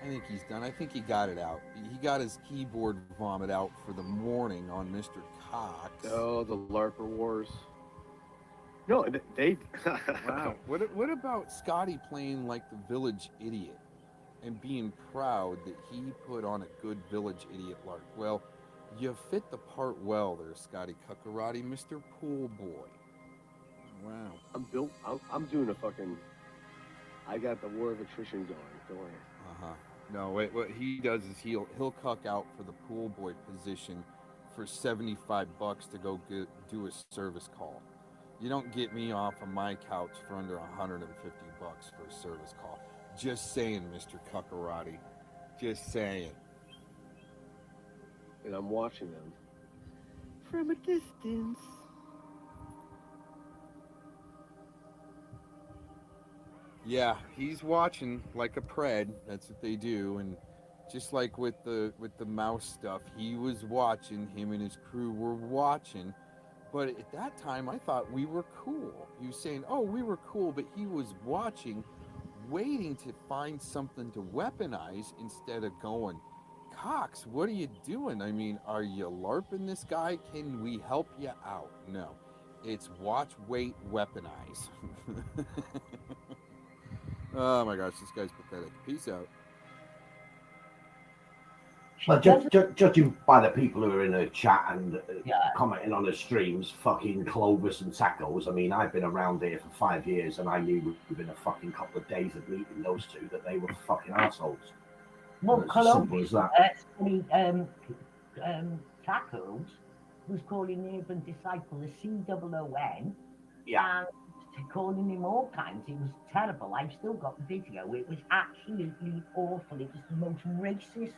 I think he's done. I think he got it out. He got his keyboard vomit out for the morning on Mr. Cox. Oh, the LARPer Wars. No, they... Wow. What about Scotty playing like the village idiot and being proud that he put on a good village idiot LARP? Well, you fit the part well there, Scotty Kakarate, Mr. Pool Boy. Wow. I'm doing a fucking... I got the war of attrition going. Don't worry. Uh-huh. No, wait, what he does is he'll cuck out for the pool boy position for $75 to go do a service call. You don't get me off of my couch for under $150 for a service call. Just saying, Mr. Kakarate. Just saying. And I'm watching them from a distance. Yeah, he's watching like a pred. That's what they do. And just like with the mouse stuff, he was watching. Him and his crew were watching. But at that time, I thought we were cool. He was saying, oh, we were cool, but he was watching, waiting to find something to weaponize instead of going, Cox, what are you doing? I mean, are you LARPing this guy? Can we help you out? No. It's watch, wait, weaponize. Oh my gosh, this guy's pathetic. Peace out. Well, judging by the people who are in the chat and commenting on the streams, fucking Clovis and Tacos, I mean, I've been around here for 5 years and I knew within a fucking couple of days of meeting those two that they were fucking assholes. Well, It's as simple as that. Tacos was calling the Urban Disciple a COON. Yeah. And calling him all kinds. It was terrible. I've still got the video. It was absolutely awful. It was the most racist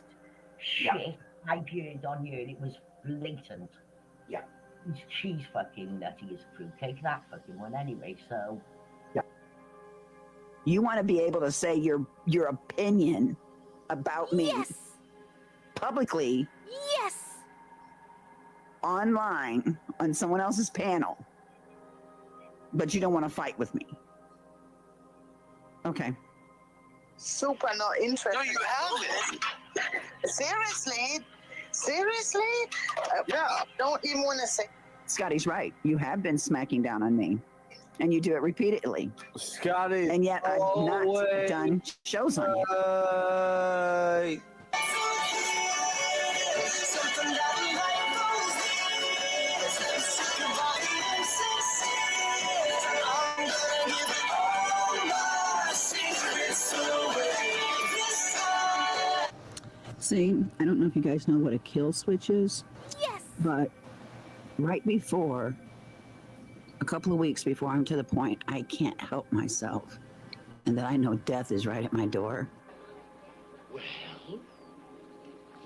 shit I've heard on here. It was blatant. Yeah. She's fucking nutty as a fruitcake, that fucking one anyway, so. You want to be able to say your opinion about me publicly. Yes. Online on someone else's panel, but you don't want to fight with me. Okay. Super not interested. No, you haven't. Seriously? No, don't even want to say. Scotty's right. You have been smacking down on me, and you do it repeatedly. Scotty. And yet I've not done shows on you. See, I don't know if you guys know what a kill switch is. Yes. But right before, a couple of weeks before I'm to the point I can't help myself, and that I know death is right at my door. Well,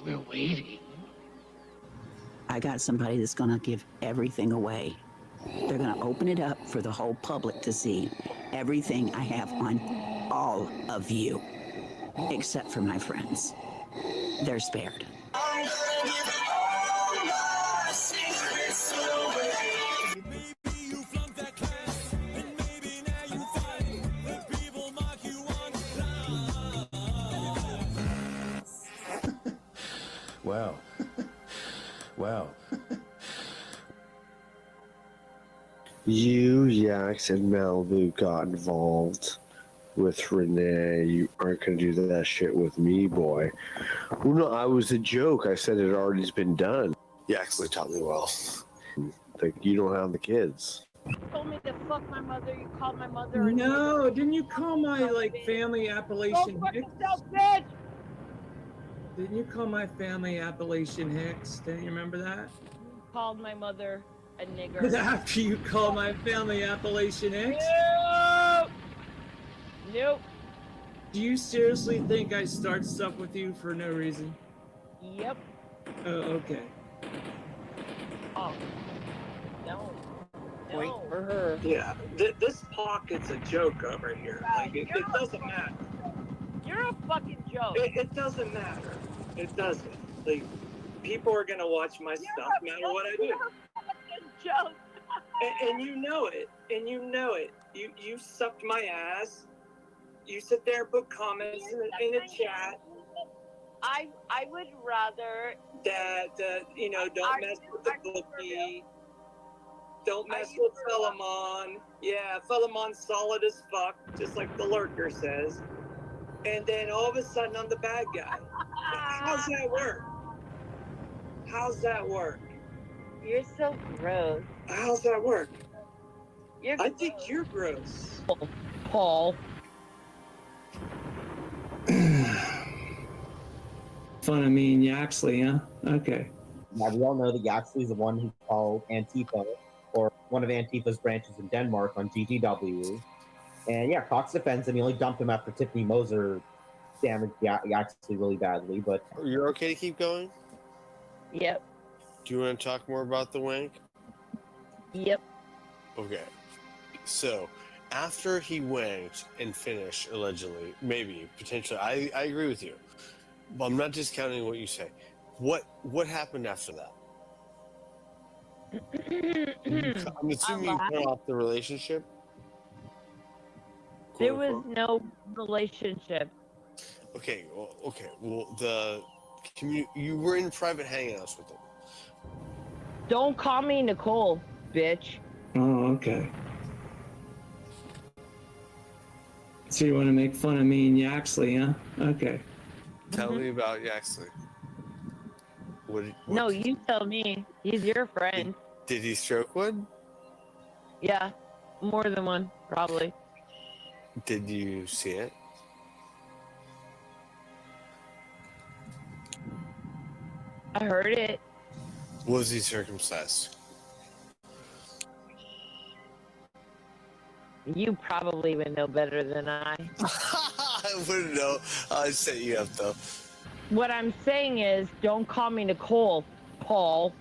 we're waiting. I got somebody that's gonna give everything away. They're gonna open it up for the whole public to see everything I have on all of you, except for my friends. They're spared. Wow. Wow. You, Yax, and Malibu got involved with Renee. You aren't going to do that shit with me, boy. Well, no, I was a joke. I said it already been done. Yaxley taught me well. Like, you don't have the kids. You told me to fuck my mother. You called my mother. a No, nigger. didn't you call my family Go Appalachian fuck Hicks? yourself, bitch. Didn't you call my family Appalachian Hicks? Didn't you remember that? You called my mother a nigger. After you called my family Appalachian Hicks? Nope. Do you seriously think I start stuff with you for no reason? Yep. Oh, okay. Oh. No. Wait for her. Yeah, this pocket's a joke over here. Like, it doesn't matter. You're a fucking joke. It doesn't matter. It doesn't. Like, people are gonna watch my stuff no matter what I do. You're a fucking joke. And you know it. And you know it. You sucked my ass. You sit there and put comments in the chat. I would rather that don't mess with the bookie. Don't mess with Philemon. Yeah, Philemon's solid as fuck, just like the lurker says. And then all of a sudden I'm the bad guy. How's that work? How's that work? You're so gross. How's that work? You're I think you're gross. Paul. Fun of me and Yaxley, huh? Okay. Now, we all know that Yaxley's the one who called Antifa, or one of Antifa's branches in Denmark, on GTW. And yeah, Cox defends him. He only dumped him after Tiffany Moser damaged Yaxley really badly. But You're okay to keep going? Yep. Do you want to talk more about the wank? Yep. Okay. So, after he wanked and finished, allegedly, maybe, potentially, I agree with you. But I'm not discounting what you say. What happened after that? I'm assuming you cut off the relationship? There was no relationship. Okay, well, you were in private hangouts with them. Don't call me Nicole, bitch. Oh, okay. So you want to make fun of me and Yaxley, huh? Okay. Tell me about Yaxley. No, you tell me. He's your friend. Did he stroke one? Yeah, more than one, probably. Did you see it? I heard it. Was he circumcised? You probably would know better than I. I wouldn't know. I'd set you up though. What I'm saying is, don't call me Nicole, Paul.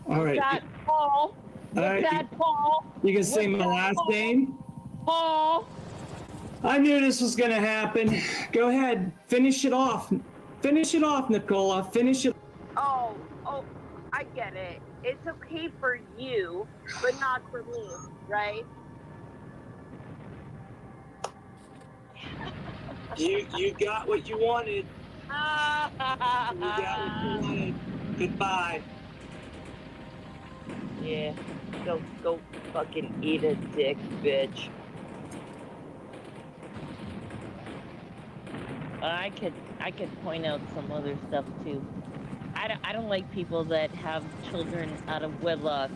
All right. That Paul. All right. That Paul. You can say my last name? Paul. I knew this was gonna happen. Go ahead, finish it off. Finish it off, Nicola. Finish it. Oh, I get it. It's okay for you, but not for me, right? You got what you wanted. You got what you wanted. Goodbye. Yeah, go fucking eat a dick, bitch. I could point out some other stuff too. I don't like people that have children out of wedlock.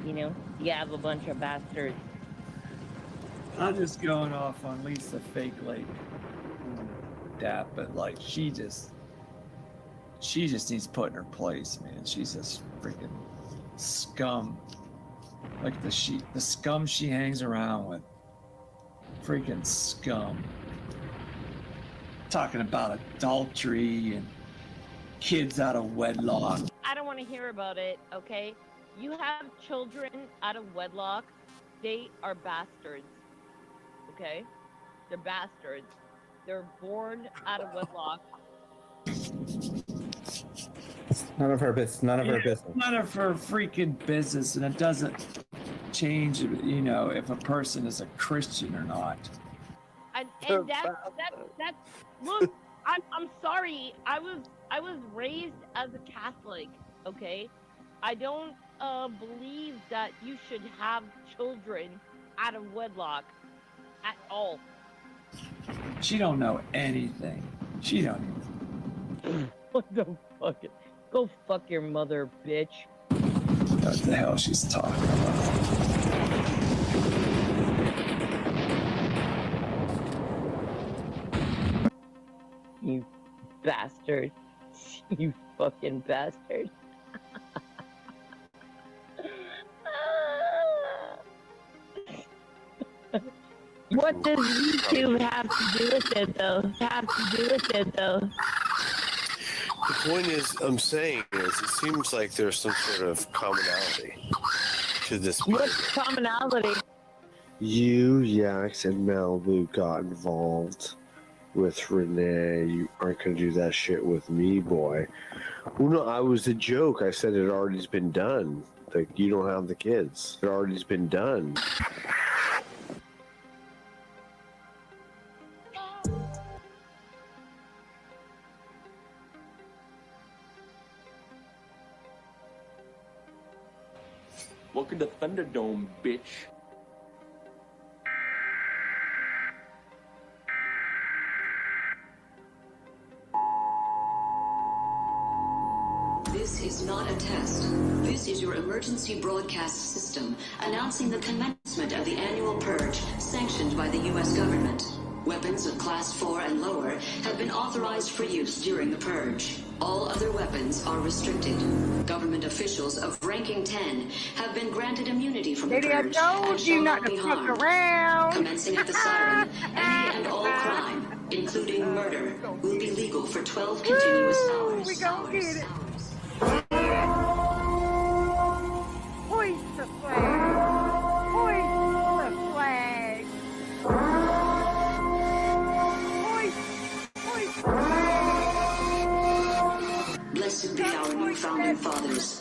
You know, you have a bunch of bastards. I'm just going off on Lisa Fake Lake. That, but like she just needs put in her place, man. She's this freaking scum. Like the scum she hangs around with. Freaking scum. Talking about adultery and kids out of wedlock. I don't want to hear about it, okay? You have children out of wedlock, they are bastards, okay? They're bastards. They're born out of wedlock. None of her business. None of her business. None of her freaking business, and it doesn't change, you know, if a person is a Christian or not. And that's look, I'm sorry. I was raised as a Catholic, okay? I don't believe that you should have children out of wedlock at all. She don't know anything. She don't even. What the fuck? Go fuck your mother, bitch. What the hell she's talking about? You bastard. You fucking bastard. What does YouTube have to do with it, though? The point is, I'm saying is, it seems like there's some sort of commonality to this. What's commonality? You, Yax, and Malibu got involved with Renee. You aren't gonna do that shit with me, boy. Well, no, I was a joke. I said it already's been done. Like, you don't have the kids. It already's been done. Welcome to Thunderdome, bitch. This is not a test. This is your emergency broadcast system announcing the commencement of the annual purge sanctioned by the U.S. government. Weapons of Class 4 and lower have been authorized for use during the purge. All other weapons are restricted. Government officials of ranking 10 have been granted immunity from the purge and shall not be harmed. Commencing at the siren, any and all crime, including murder, will be legal for 12 continuous hours. We gon' get it. Hoist the flag. Hoist the flag. Hoist the flag. Blessed be our new founding fathers.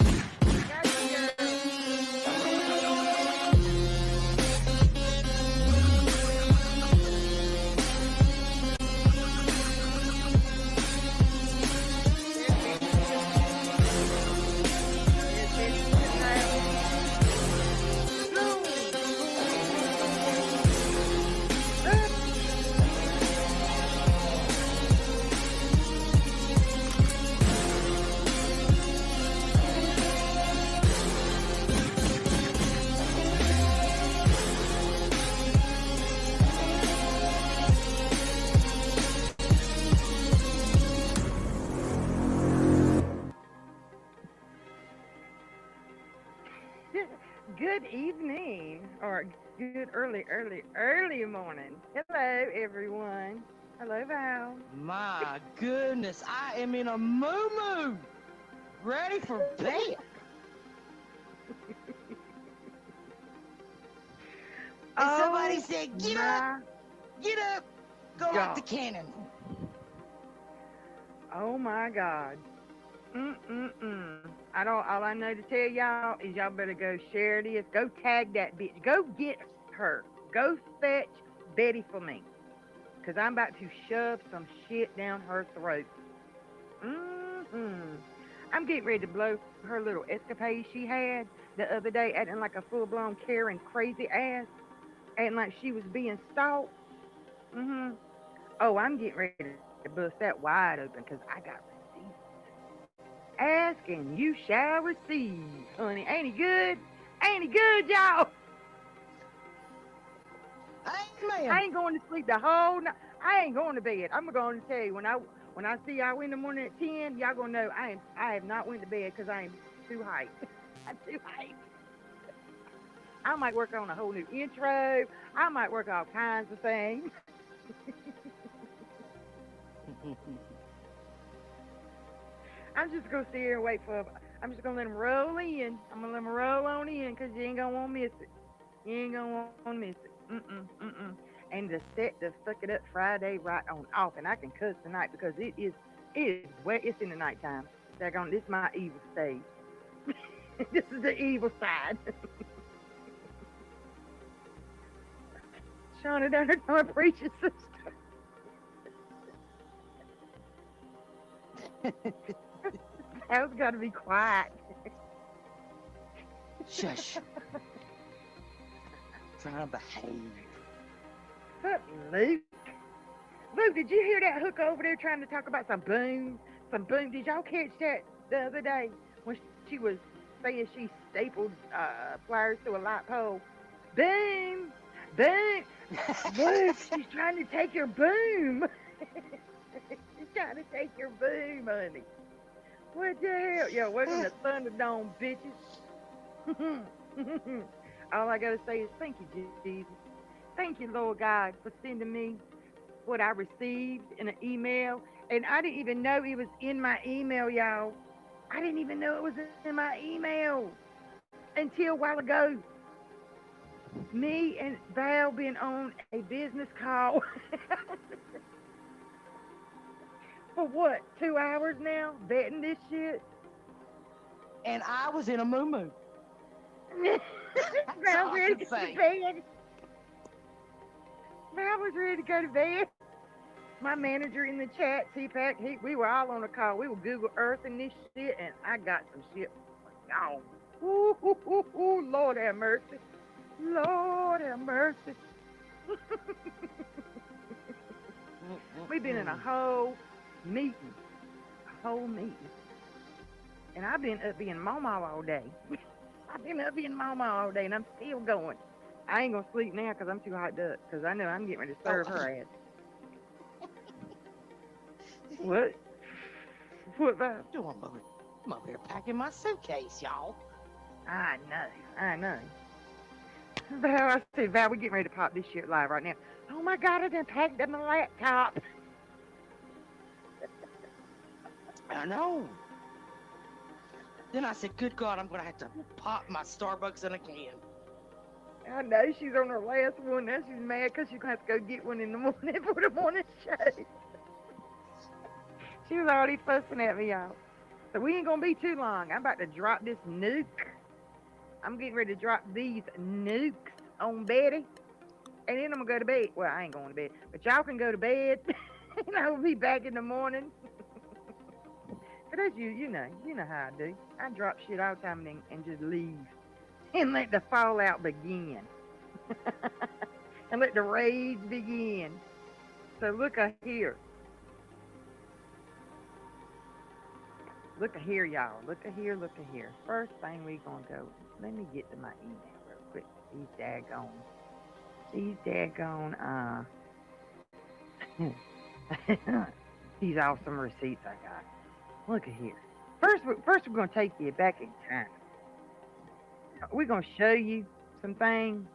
Good evening, or good early morning. Hello, everyone. Hello, Val. My goodness, I am in a moo-moo. Ready for bed. And somebody said, get up, go like the cannon. Oh my God. All I know to tell y'all is y'all better go share this. Go tag that bitch. Go get her. Go fetch Betty for me. Because I'm about to shove some shit down her throat. I'm getting ready to blow her little escapade she had the other day, acting like a full-blown Karen crazy ass, acting like she was being stalked. Oh, I'm getting ready to bust that wide open because I got receipts. Ask and you shall receive, honey. Ain't he good? Ain't he good, y'all? Amen. I ain't going to sleep the whole night. I ain't going to bed. I'm going to tell you, when I see y'all in the morning at 10, y'all gonna know I have not went to bed because I am too hyped. I'm too hyped. I might work on a whole new intro. I might work all kinds of things. I'm just gonna sit here and wait for. I'm just gonna let them roll in. I'm gonna let them roll on in because you ain't gonna want to miss it. You ain't gonna want to miss it. And to set the Suck It Up Friday right on off, and I can cuss tonight because it's in the nighttime. This is my evil stage. This is the evil side. Shauna down her door preaching sister. That was gotta be quiet. Shush. Trying to behave. What, Luke? Luke, did you hear that hook over there trying to talk about some boom? Some boom. Did y'all catch that the other day when she was saying she stapled pliers to a light pole? Boom! Boom! Luke, she's trying to take your boom. She's trying to take your boom, honey. What the hell? Yo, welcome to Thunderdome, bitches. All I gotta say is thank you, Jesus. Thank you, Lord God, for sending me what I received in an email. And I didn't even know it was in my email, y'all. I didn't even know it was in my email until a while ago. Me and Val been on a business call for what, 2 hours now, vetting this shit. And I was in a moo-moo. Val ready to go to bed. Val was ready to go to bed. My manager in the chat, CPAC, we were all on a call. We were Google Earthing this shit, and I got some shit for y'all. Ooh, Lord have mercy. Lord have mercy. We've been in a whole meeting. And I've been up being mama all day. I've been up being mama all day, and I'm still going. I ain't gonna sleep now because I'm too hyped up, because I know I'm getting ready to serve her ass. What? What about? I'm over here packing my suitcase, y'all. I know. Val, I said, Val, we're getting ready to pop this shit live right now. Oh my God, I done packed up my laptop. I know. Then I said, good God, I'm going to have to pop my Starbucks in a can. I know, she's on her last one. Now she's mad because she's going to have to go get one in the morning for the morning show. She was already fussing at me, y'all. So we ain't going to be too long. I'm about to drop this nuke. I'm getting ready to drop these nukes on Betty. And then I'm going to go to bed. Well, I ain't going to bed. But y'all can go to bed. And I will be back in the morning. But that's you know how I do. I drop shit all the time and just leave. And let the fallout begin. And let the rage begin. So look here. Look here, y'all. Look here. First thing we gonna go. Let me get to my email real quick. These daggone these awesome receipts I got. Look at here. First we're gonna take you back in time. we're gonna show you some things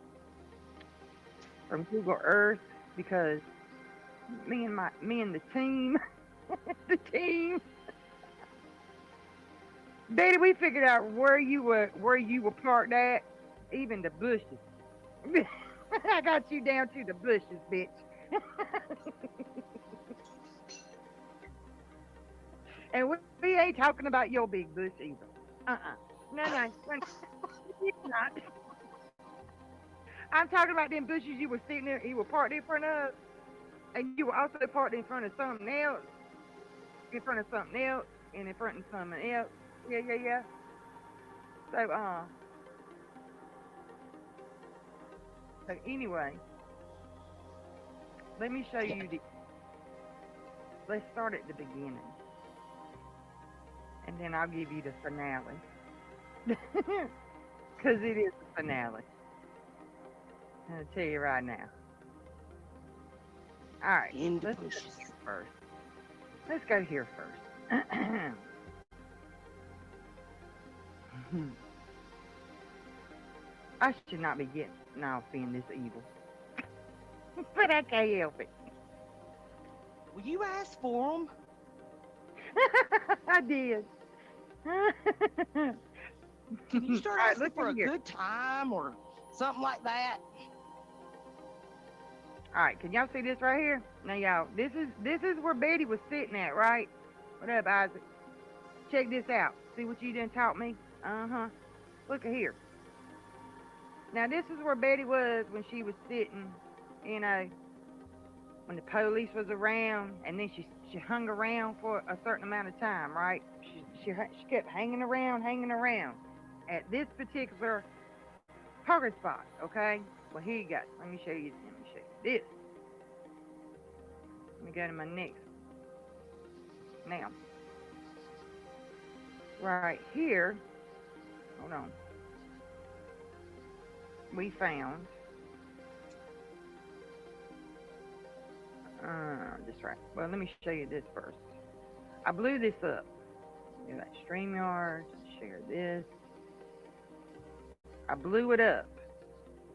from Google Earth because me and the team, the team, Betty, we figured out where you were parked at, even the bushes. I got you down to the bushes, bitch. And we ain't talking about your big bush either. No, it's not. I'm talking about them bushes you were sitting there, you were parked in front of, and you were also parked in front of something else, in front of something else, and in front of something else. Yeah. So anyway, let me show you let's start at the beginning, and then I'll give you the finale, because it is the finale. I'll tell you right now. All right, let's go here first. Let's go here first. I should not be getting off being this evil, but I can't help it. Well, you asked for them. I did. Can you start All right, asking for a here. good time or something like that? All right, can y'all see this right here? Now, y'all, this is where Betty was sitting at, right? What up, Isaac? Check this out. See what you done taught me? Look at here. Now, this is where Betty was when she was sitting, you know, when the police was around, and then she hung around for a certain amount of time, right? She kept hanging around at this particular parking spot, okay? Well, here you go. Let me show you this. Let me go to my next. Now, right here, hold on. We found this right. Well, let me show you this first. I blew this up. Do that StreamYard, share this. I blew it up,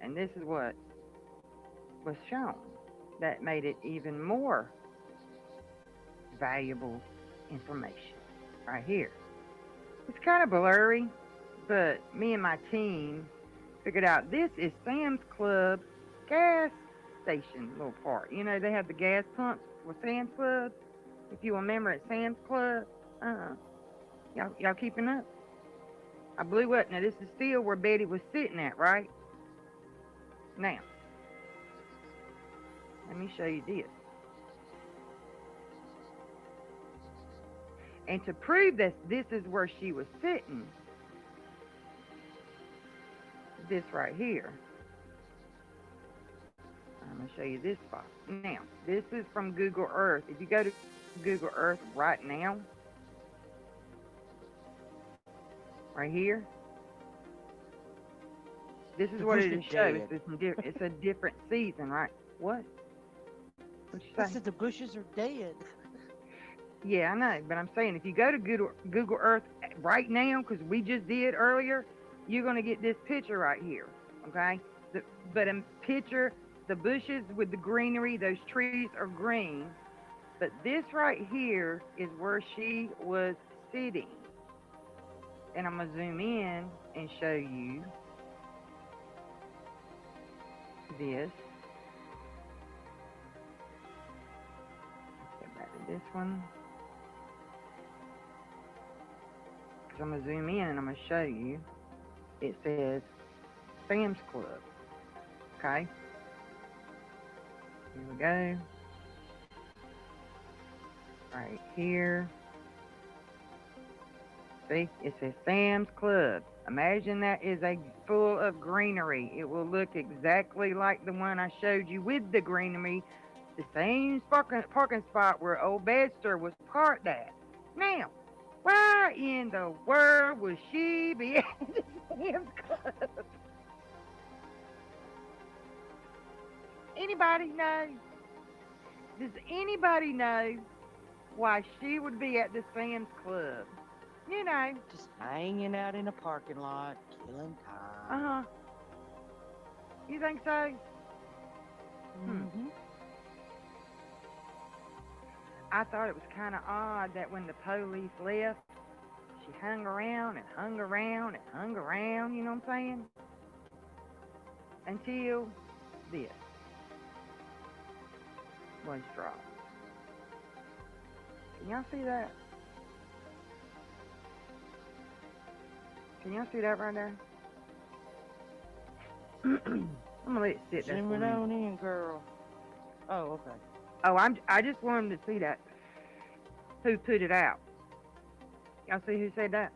and this is what was shown. That made it even more valuable information right here. It's kind of blurry, but me and my team figured out this is Sam's Club gas station little part. You know, they have the gas pumps with Sam's Club. If you remember at Sam's Club, y'all keeping up? I blew up. Now this is still where Betty was sitting at, right? Now, let me show you this. And to prove that this is where she was sitting, this right here. I'm going to show you this spot. Now, this is from Google Earth. If you go to Google Earth right now, right here, this is what it shows. It's a different season, right? What? What you say? I said the bushes are dead. Yeah, I know, but I'm saying if you go to Google Earth right now, because we just did earlier, you're going to get this picture right here, okay? But picture the bushes with the greenery, those trees are green, but this right here is where she was sitting. And I'm going to zoom in and show you this. Let's go back to this one. Because I'm going to zoom in and I'm going to show you. It says Sam's Club. Okay. Here we go. Right here. See, it says Sam's Club. Imagine that is full of greenery. It will look exactly like the one I showed you with the greenery, the same parking spot where old Bedster was parked at. Now, why in the world would she be at the Sam's Club? Anybody know? Does anybody know why she would be at the Sam's Club? You know. Just hanging out in a parking lot, killing time. Uh huh. You think so? Mm-hmm. I thought it was kind of odd that when the police left, she hung around and hung around and hung around, you know what I'm saying? Until this was dropped. Can y'all see that? Can y'all see that right there? I'm gonna let it sit there Zoom for it a minute. on in, girl. Oh, okay. Oh, I just wanted to see that. Who put it out? Y'all see who said that?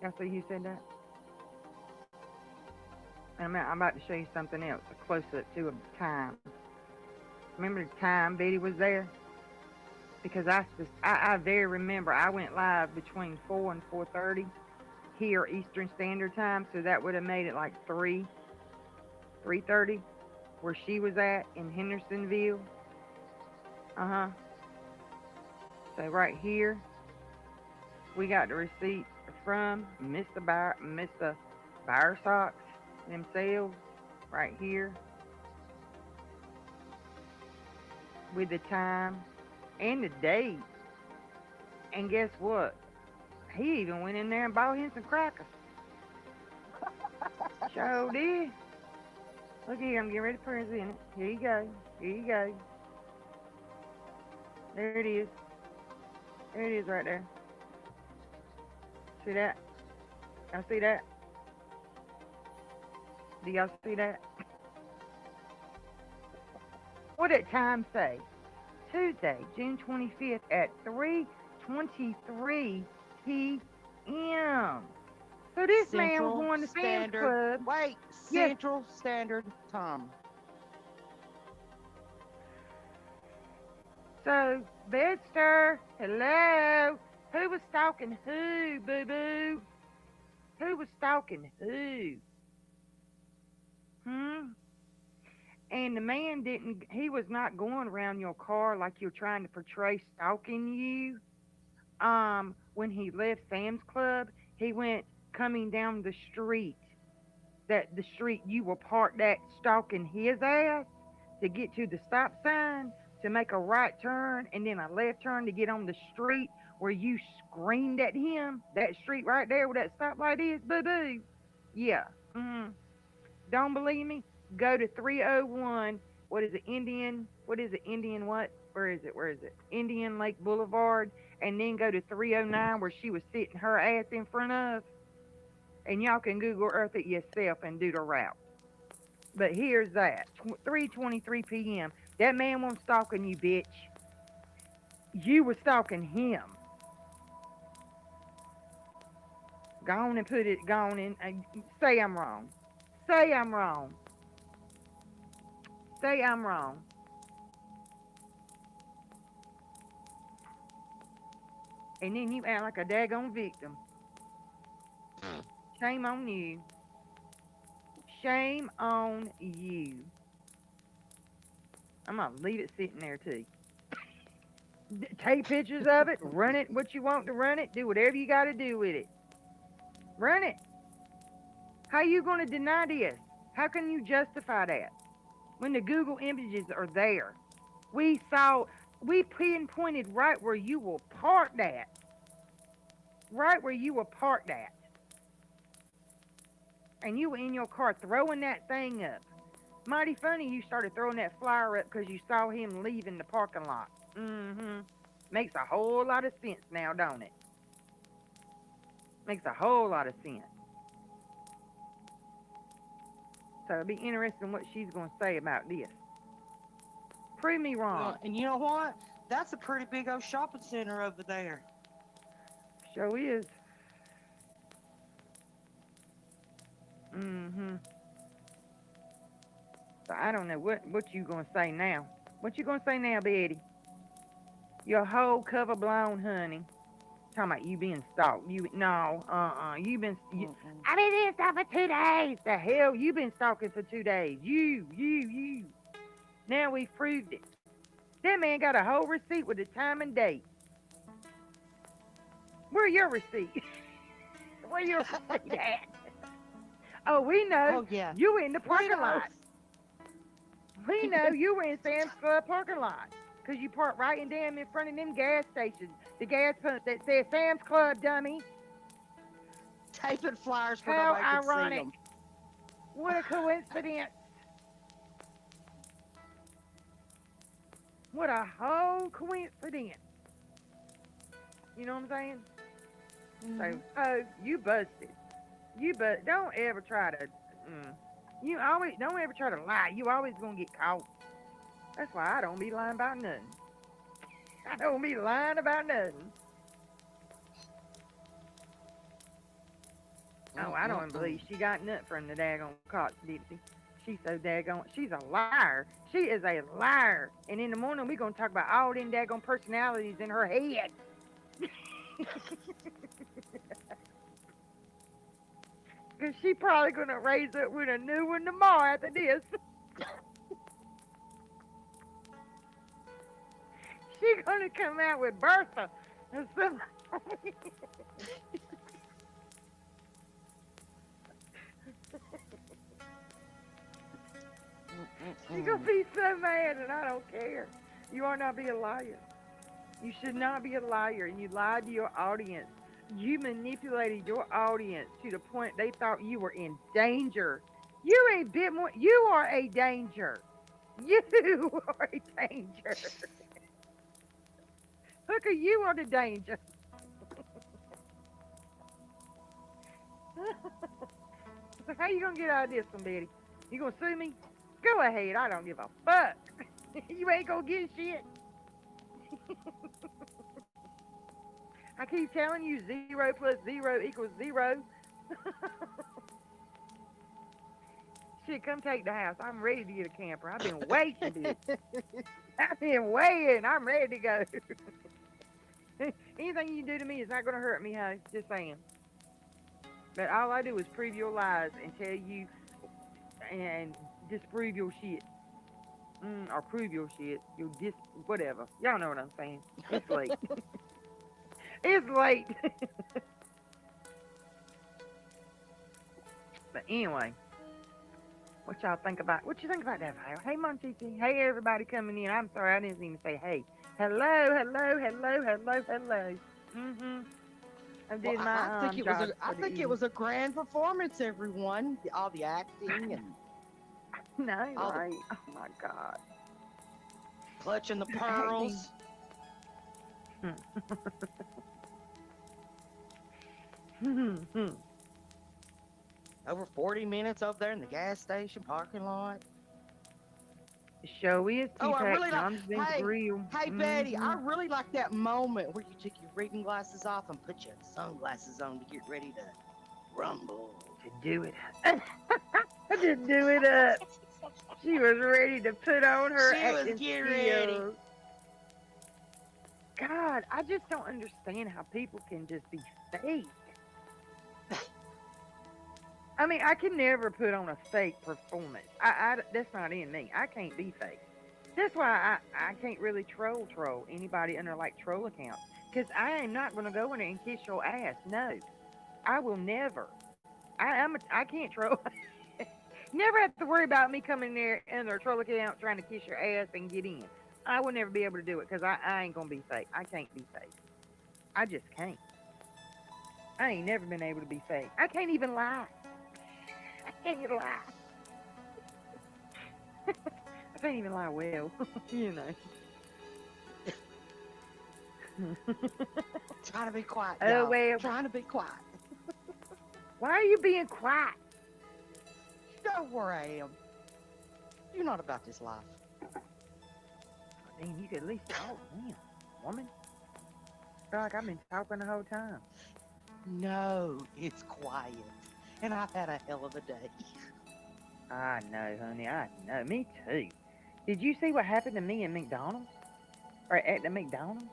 Y'all see who said that? I'm about to show you something else, a close-up too of the time. Remember the time Betty was there? Because I very remember I went live between 4 and 4:30 here Eastern Standard Time, so that would have made it like 3:30, where she was at in Hendersonville. Uh-huh. So right here, we got the receipt from Mr. Buyer Socks themselves, right here, with the time and the date. And guess what? He even went in there and bought him some crackers. Sure did. Look here, I'm getting ready to present it. Here you go. Here you go. There it is. There it is right there. See that? Y'all see that? Do y'all see that? What did time say? Tuesday, June 25th at 3:23 p.m. So this man was going to Sam's Club. Wait, Yes. Central Standard Time. So, Bedster, hello. Who was stalking who, boo-boo? Who was stalking who? And the man he was not going around your car like you're trying to portray stalking you. When he left Sam's Club, he went coming down the street. The street you were parked at, stalking his ass to get to the stop sign, to make a right turn and then a left turn to get on the street where you screamed at him. That street right there where that stoplight is, boo-boo. Yeah. Don't believe me? Go to 301. What is it? Indian what? Where is it? Indian Lake Boulevard. And then go to 309 where she was sitting her ass in front of. And y'all can Google Earth it yourself and do the route. But here's that. 3:23 p.m. That man wasn't stalking you, bitch. You were stalking him. Go on and put it, go on and say I'm wrong. Say I'm wrong. Say I'm wrong. And then you act like a daggone victim. Shame on you. Shame on you. I'm going to leave it sitting there too. Take pictures of it. Run it what you want to run it. Do whatever you got to do with it. Run it. How you going to deny this? How can you justify that? When the Google images are there. We pinpointed right where you were parked at. Right where you were parked at. And you were in your car throwing that thing up. Mighty funny you started throwing that flyer up because you saw him leaving the parking lot. Makes a whole lot of sense now, don't it? Makes a whole lot of sense. So it'll be interesting what she's going to say about this. Prove me wrong. And you know what? That's a pretty big old shopping center over there. Sure is. So I don't know what you gonna say now. What you gonna say now, Betty? Your whole cover blown, honey. Talking about you being stalked. You've been I've been being stalked for 2 days. The hell, you been stalking for 2 days. You. Now we've proved it. That man got a whole receipt with the time and date. Where your receipt? Where your receipt at? Oh, we know. Oh, yeah. You in the parking know. lot. We know you were in Sam's Club parking lot. Because you parked right in damn in front of them gas stations. The gas pump that says Sam's Club, dummy. Taping flyers for How nobody could see ironic. them. What a coincidence. What a whole coincidence. You know what I'm saying? So, oh, you busted. Don't ever try to. You always don't ever try to lie. You always gonna get caught. That's why I don't be lying about nothing. I don't be lying about nothing. Oh, I don't believe she got nothing from the daggone cops, Dipsy. She's so daggone. She's a liar. She is a liar. And in the morning, we're going to talk about all them daggone personalities in her head. Because she probably going to raise up with a new one tomorrow after this. She going to come out with Bertha or something. She's going to be so mad, and I don't care. You ought not be a liar. You should not be a liar, and you lied to your audience. You manipulated your audience to the point they thought you were in danger. You're a bit more. You are a danger. You are a danger. Hooker, you are the danger. How you going to get out of this one, Betty? You going to sue me? Go ahead. I don't give a fuck. You ain't going to get shit. I keep telling you 0 + 0 = 0. Shit, come take the house. I'm ready to get a camper. I've been waiting, bitch. I've been waiting. I'm ready to go. Anything you do to me is not going to hurt me, huh? Just saying. But all I do is prove your lies and tell you and disprove your shit. Or prove your shit. Whatever. Y'all know what I'm saying. It's late. It's late. But anyway, what y'all think about? What you think about that, Val? Hey, Monchichi. Hey, everybody coming in. I'm sorry, I didn't even say hey. Hello, hello, hello, hello, hello. I did my I think it was a grand performance, everyone. All the acting and no, right? Oh my God. Clutching the pearls. Over 40 minutes over there in the gas station parking lot. The show is I really like. Hey, Betty, I really like that moment where you took your reading glasses off and put your sunglasses on to get ready to rumble. To do it. To do it up. She was ready to put on her acting skills. Ready. God, I just don't understand how people can just be fake. I mean, I can never put on a fake performance. That's not in me. I can't be fake. That's why I can't really troll anybody under like troll accounts. Because I am not going to go in there and kiss your ass. No, I will never. I can't troll. Never have to worry about me coming there under a troll account trying to kiss your ass and get in. I will never be able to do it because I ain't going to be fake. I can't be fake. I just can't. I ain't never been able to be fake. I can't even lie. I can't even lie. I can't even lie well, you know. Trying to be quiet. Oh, well. Trying to be quiet. Why are you being quiet? You know where I am. You're not about this life. Damn, you could at least talk, man, woman. I feel like I've been talking the whole time. No, it's quiet. And I've had a hell of a day. I know, honey. I know. Me too. Did you see what happened to me in McDonald's? Or at the McDonald's?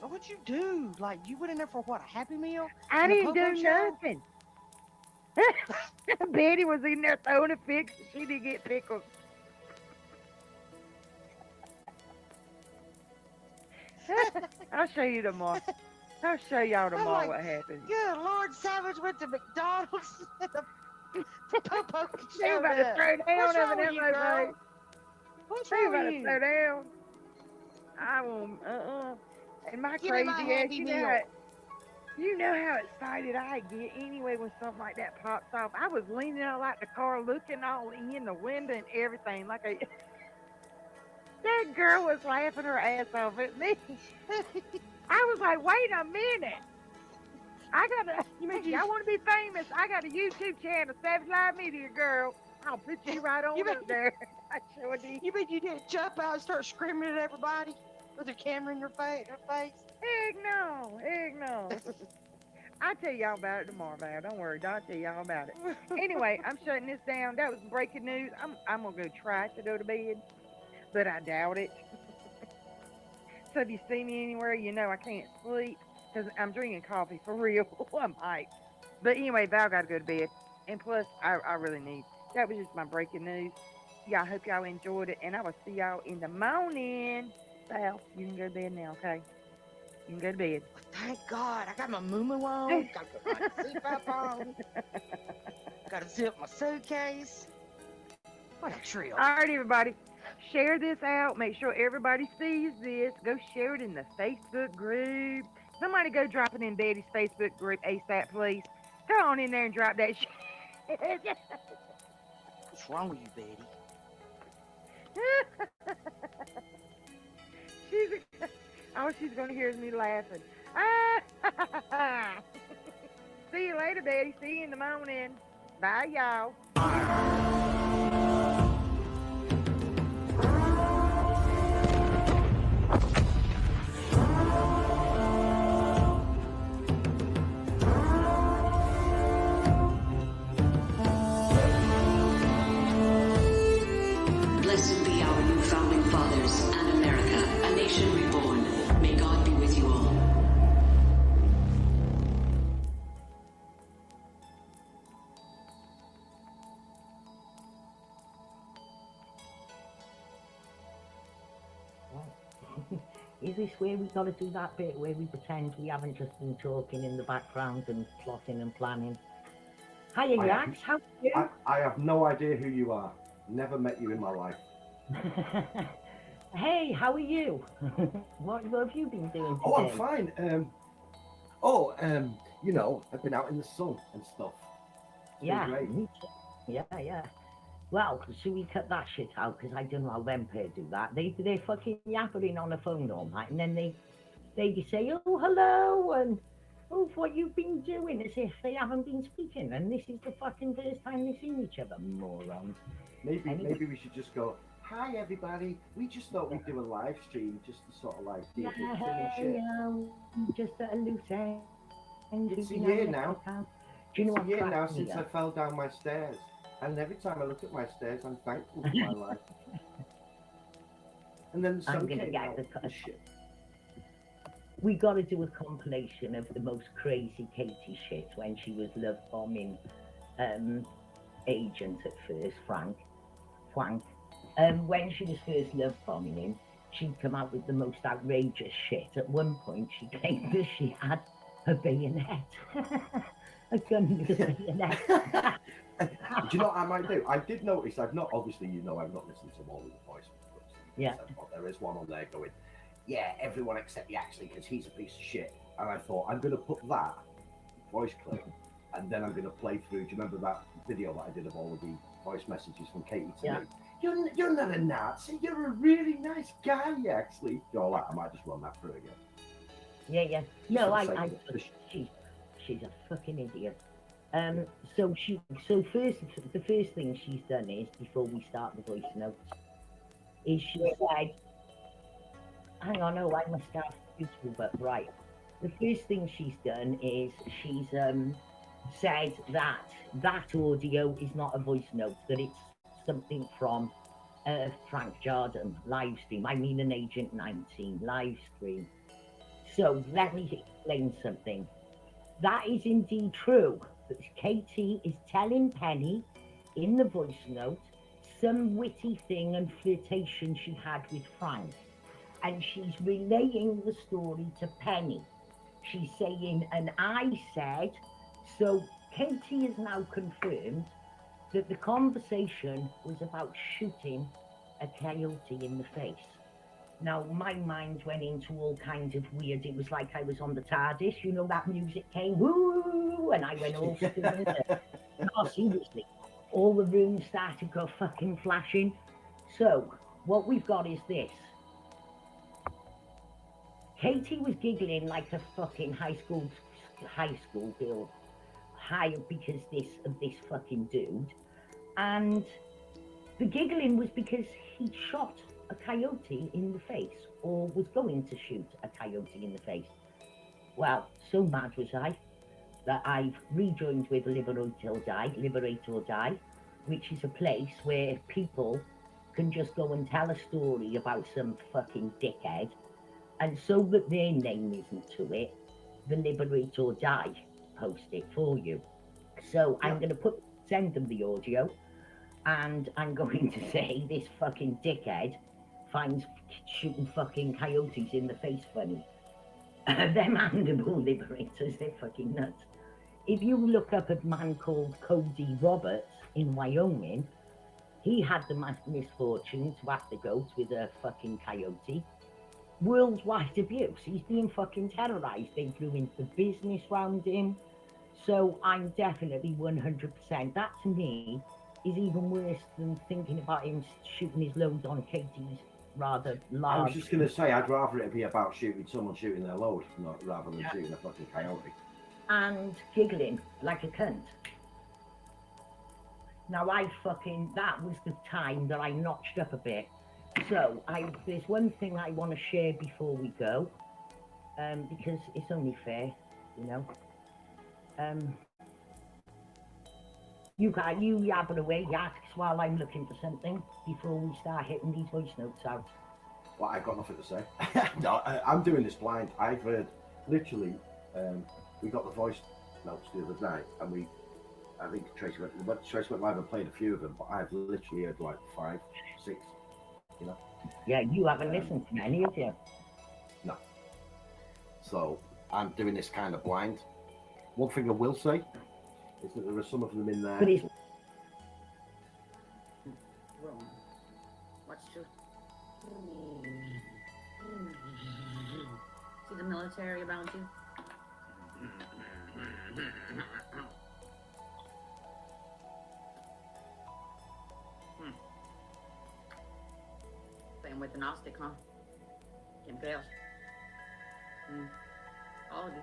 What'd you do? Like, you went in there for what, a Happy Meal? I didn't do nothing. Betty was in there throwing a fix. She didn't get pickles. I'll show you tomorrow. I'll show y'all I'm tomorrow like, what happened. good Lord, Savage went to McDonald's and the Popo They showed about to up. throw down What's wrong over with them you, mofos. girl? What's They wrong about with to you? throw down. I won't. And my Give me my crazy ass, Happy Meal. you know how excited I get anyway when something like that pops off. I was leaning out like the car, looking all in the window and everything. Like that girl was laughing her ass off at me. I was like, wait a minute. I gotta. Y'all want to be famous? I got a YouTube channel, Savage Live Media, girl. I'll put you right on up there. I sure did. You bet you didn't jump out and start screaming at everybody with your camera in your face? Heck no. Heck no. I'll tell y'all about it tomorrow, Val. Don't worry. I'll tell y'all about it. Anyway, I'm shutting this down. That was breaking news. I'm going to go try to go to bed, but I doubt it. So if you see me anywhere, you know I can't sleep because I'm drinking coffee for real. I might. But anyway, Val got to go to bed. And plus, I really need. That was just my breaking news. Yeah, I hope y'all enjoyed it. And I will see y'all in the morning. Val, you can go to bed now, okay? You can go to bed. Thank God. I got my moo on. Got to put my CPAP on. Got to zip my suitcase. What a trio. All right, everybody. Share this out. Make sure everybody sees this. Go share it in the Facebook group. Somebody go drop it in Betty's Facebook group ASAP, please. Go on in there and drop that shit. What's wrong with you, Betty? All she's going to hear is me laughing. See you later, Betty. See you in the morning. Bye, y'all. Blessed be our new founding fathers and America, a nation reborn. May God be with you all. Is this where we got to do that bit where we pretend we haven't just been talking in the background and plotting and planning? Hiya, Yax, how are you? I have no idea who you are. Never met you in my life. Hey, how are you? what have you been doing today? Oh, I'm fine. You know, I've been out in the sun and stuff. It's been Yeah, great. me too. Yeah. Well, should we cut that shit out? Because I don't know how them pair do that. They're fucking yapping on the phone all night, and then they just say, oh, hello, and oh, what you've been doing, as if they haven't been speaking, and this is the fucking first time they've seen each other, morons. Maybe we should just go, hi everybody, we just thought we'd do a live stream just to sort of like do a bit of fun and shit. Just at a loose end. It's a year now. Do you know It's a what year cracked now me since I up? fell down my stairs. And every time I look at my stairs, I'm thankful for my life. And then the I'm sun gonna came get out the and shit. We got to do a compilation of the most crazy Katie shit when she was love bombing agent at first, Frank. When she was first love bombing him, she'd come out with the most outrageous shit. At one point, she claimed that she had a bayonet. A gun with a bayonet. Do you know what I might do? I did notice, I've not listened to all of the voice clips. Yeah. But there is one on there going, yeah, everyone except Yaxley because he's a piece of shit. And I thought, I'm going to put that voice clip and then I'm going to play through. Do you remember that video that I did of all of the voice messages from Katie to me? You're not a Nazi. You're a really nice guy, Yaxley. All that. I might just run that through again. Yeah. No, Just she's a fucking idiot. The first thing she's done is, before we start the voice notes, is she said, hang on, I must have YouTube, but right. The first thing she's done is she's said that audio is not a voice note, that it's something from Frank Jordan live stream. I mean an Agent 19 live stream. So let me explain something. That is indeed true. But Katie is telling Penny in the voice note some witty thing and flirtation she had with Frank. And she's relaying the story to Penny. she's saying, and I said, so Katie has now confirmed that the conversation was about shooting a coyote in the face. Now, my mind went into all kinds of weird, it was like I was on the TARDIS, you know, that music came, woo, and I went all scared. No, seriously, all the rooms started go fucking flashing. So, what we've got is this. Katie was giggling like a fucking high school girl, high because of this fucking dude. And the giggling was because he'd shot a coyote in the face, or was going to shoot a coyote in the face. Well, so mad was I that I've rejoined with Liberate or Die, which is a place where people can just go and tell a story about some fucking dickhead, and so that their name isn't to it, the Liberate or Die post it for you. So I'm going to send them the audio, and I'm going to say this fucking dickhead finds shooting fucking coyotes in the face funny. Them animal liberators, they're fucking nuts. If you look up a man called Cody Roberts in Wyoming, he had the misfortune to have to go with a fucking coyote. Worldwide abuse. He's being fucking terrorized. They threw into the business round him. So I'm definitely 100%. That to me is even worse than thinking about him shooting his load on Katie's rather large. I was just going to say, I'd rather it be about someone shooting their load, rather than shooting a fucking coyote. And giggling like a cunt. Now that was the time that I notched up a bit. So there's one thing I want to share before we go, because it's only fair, you know. You yabber away, yaks, while I'm looking for something before we start hitting these voice notes out. Well, I've got nothing to say. No, I'm doing this blind. I've heard, literally, we got the voice notes the other night, and I think Tracy went live and played a few of them, but I've literally heard like 5, 6, you know. Yeah, you haven't listened to many, have you? No. So I'm doing this kind of blind. One thing I will say is that there are some of them in there. But it's What's your... See the military about you? Playing with the Gnostic, huh? Can't fail. All of you.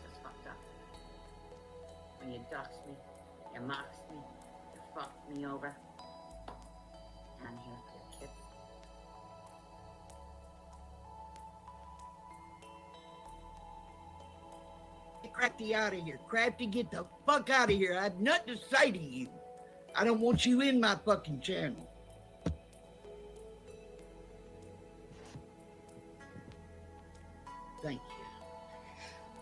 Just fucked up. When you dox me, you mocks me, you fucked me over. And I'm here for your kids. Get Crafty out of here. Crafty, get the fuck out of here. I have nothing to say to you. I don't want you in my fucking channel. Thank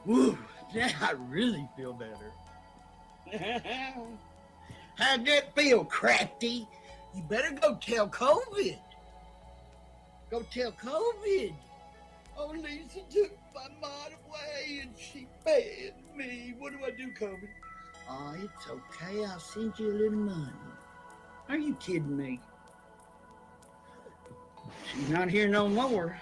you. Woo, now I really feel better. How'd that feel, Crafty? You better go tell COVID. Go tell COVID. Oh, Lisa took my mind away and she banned me. What do I do, COVID? Oh, it's okay. I'll send you a little money. Are you kidding me? She's not here no more.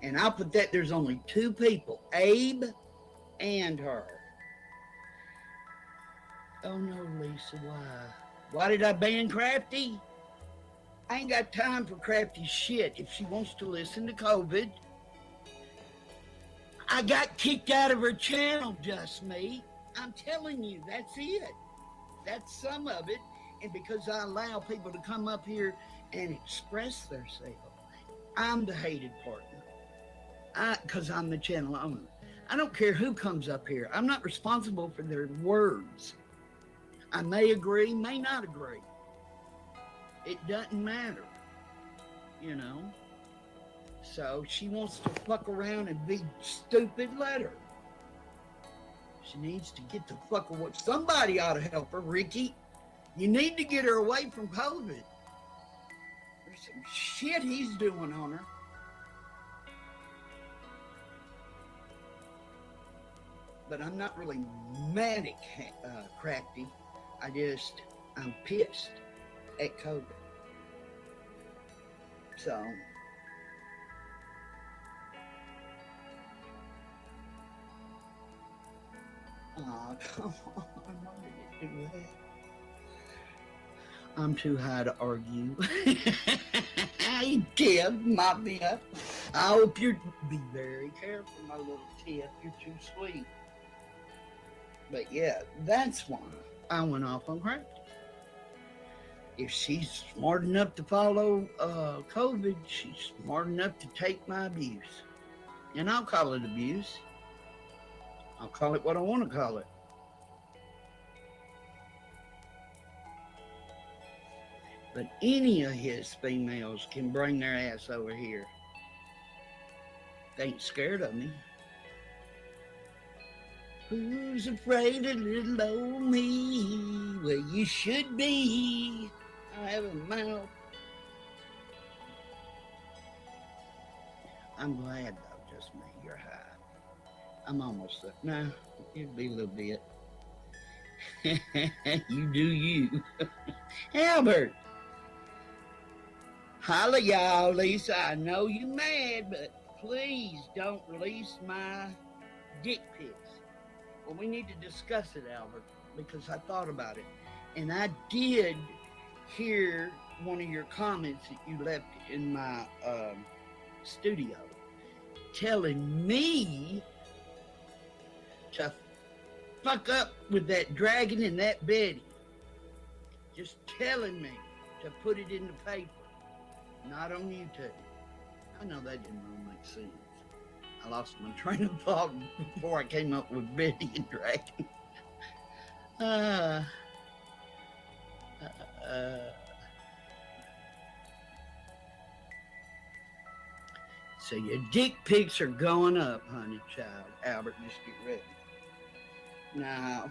And I'll put that there's only 2 people, Abe and her. Oh no, Lisa, why? Why did I ban Crafty? I ain't got time for Crafty shit. If she wants to listen to COVID, I got kicked out of her channel, just me. I'm telling you, that's it. That's some of it. And because I allow people to come up here and express themselves, I'm the hated partner. Because I'm the channel owner. I don't care who comes up here. I'm not responsible for their words. I may agree, may not agree. It doesn't matter, you know. So she wants to fuck around and be stupid, let her. She needs to get the fuck away. Somebody ought to help her, Ricky. You need to get her away from COVID. There's some shit he's doing on her. but I'm not really manic, Crafty. I'm pissed at COVID. So, oh, come on, why did you do that? I'm too high to argue. Hey, Tiff, Mafia. I hope you be very careful, my little Tiff. You're too sweet. But yeah, that's why I went off on her. If she's smart enough to follow COVID, she's smart enough to take my abuse. And I'll call it abuse. I'll call it what I want to call it. But any of his females can bring their ass over here. They ain't scared of me. Who's afraid of little old me? Well, you should be. I have a mouth. I'm glad, though, just me. You're high. I'm almost there. Nah, it'd be a little bit. You do you. Albert. Holla, y'all. Lisa, I know you mad, but please don't release my dick pics. Well, we need to discuss it, Albert, because I thought about it. And I did hear one of your comments that you left in my studio telling me to fuck up with that dragon and that Betty. Just telling me to put it in the paper, not on YouTube. I know that didn't really make sense. I lost my train of thought before I came up with Betty and Dragon. So your dick pics are going up, honey child. Albert, just get ready. Now,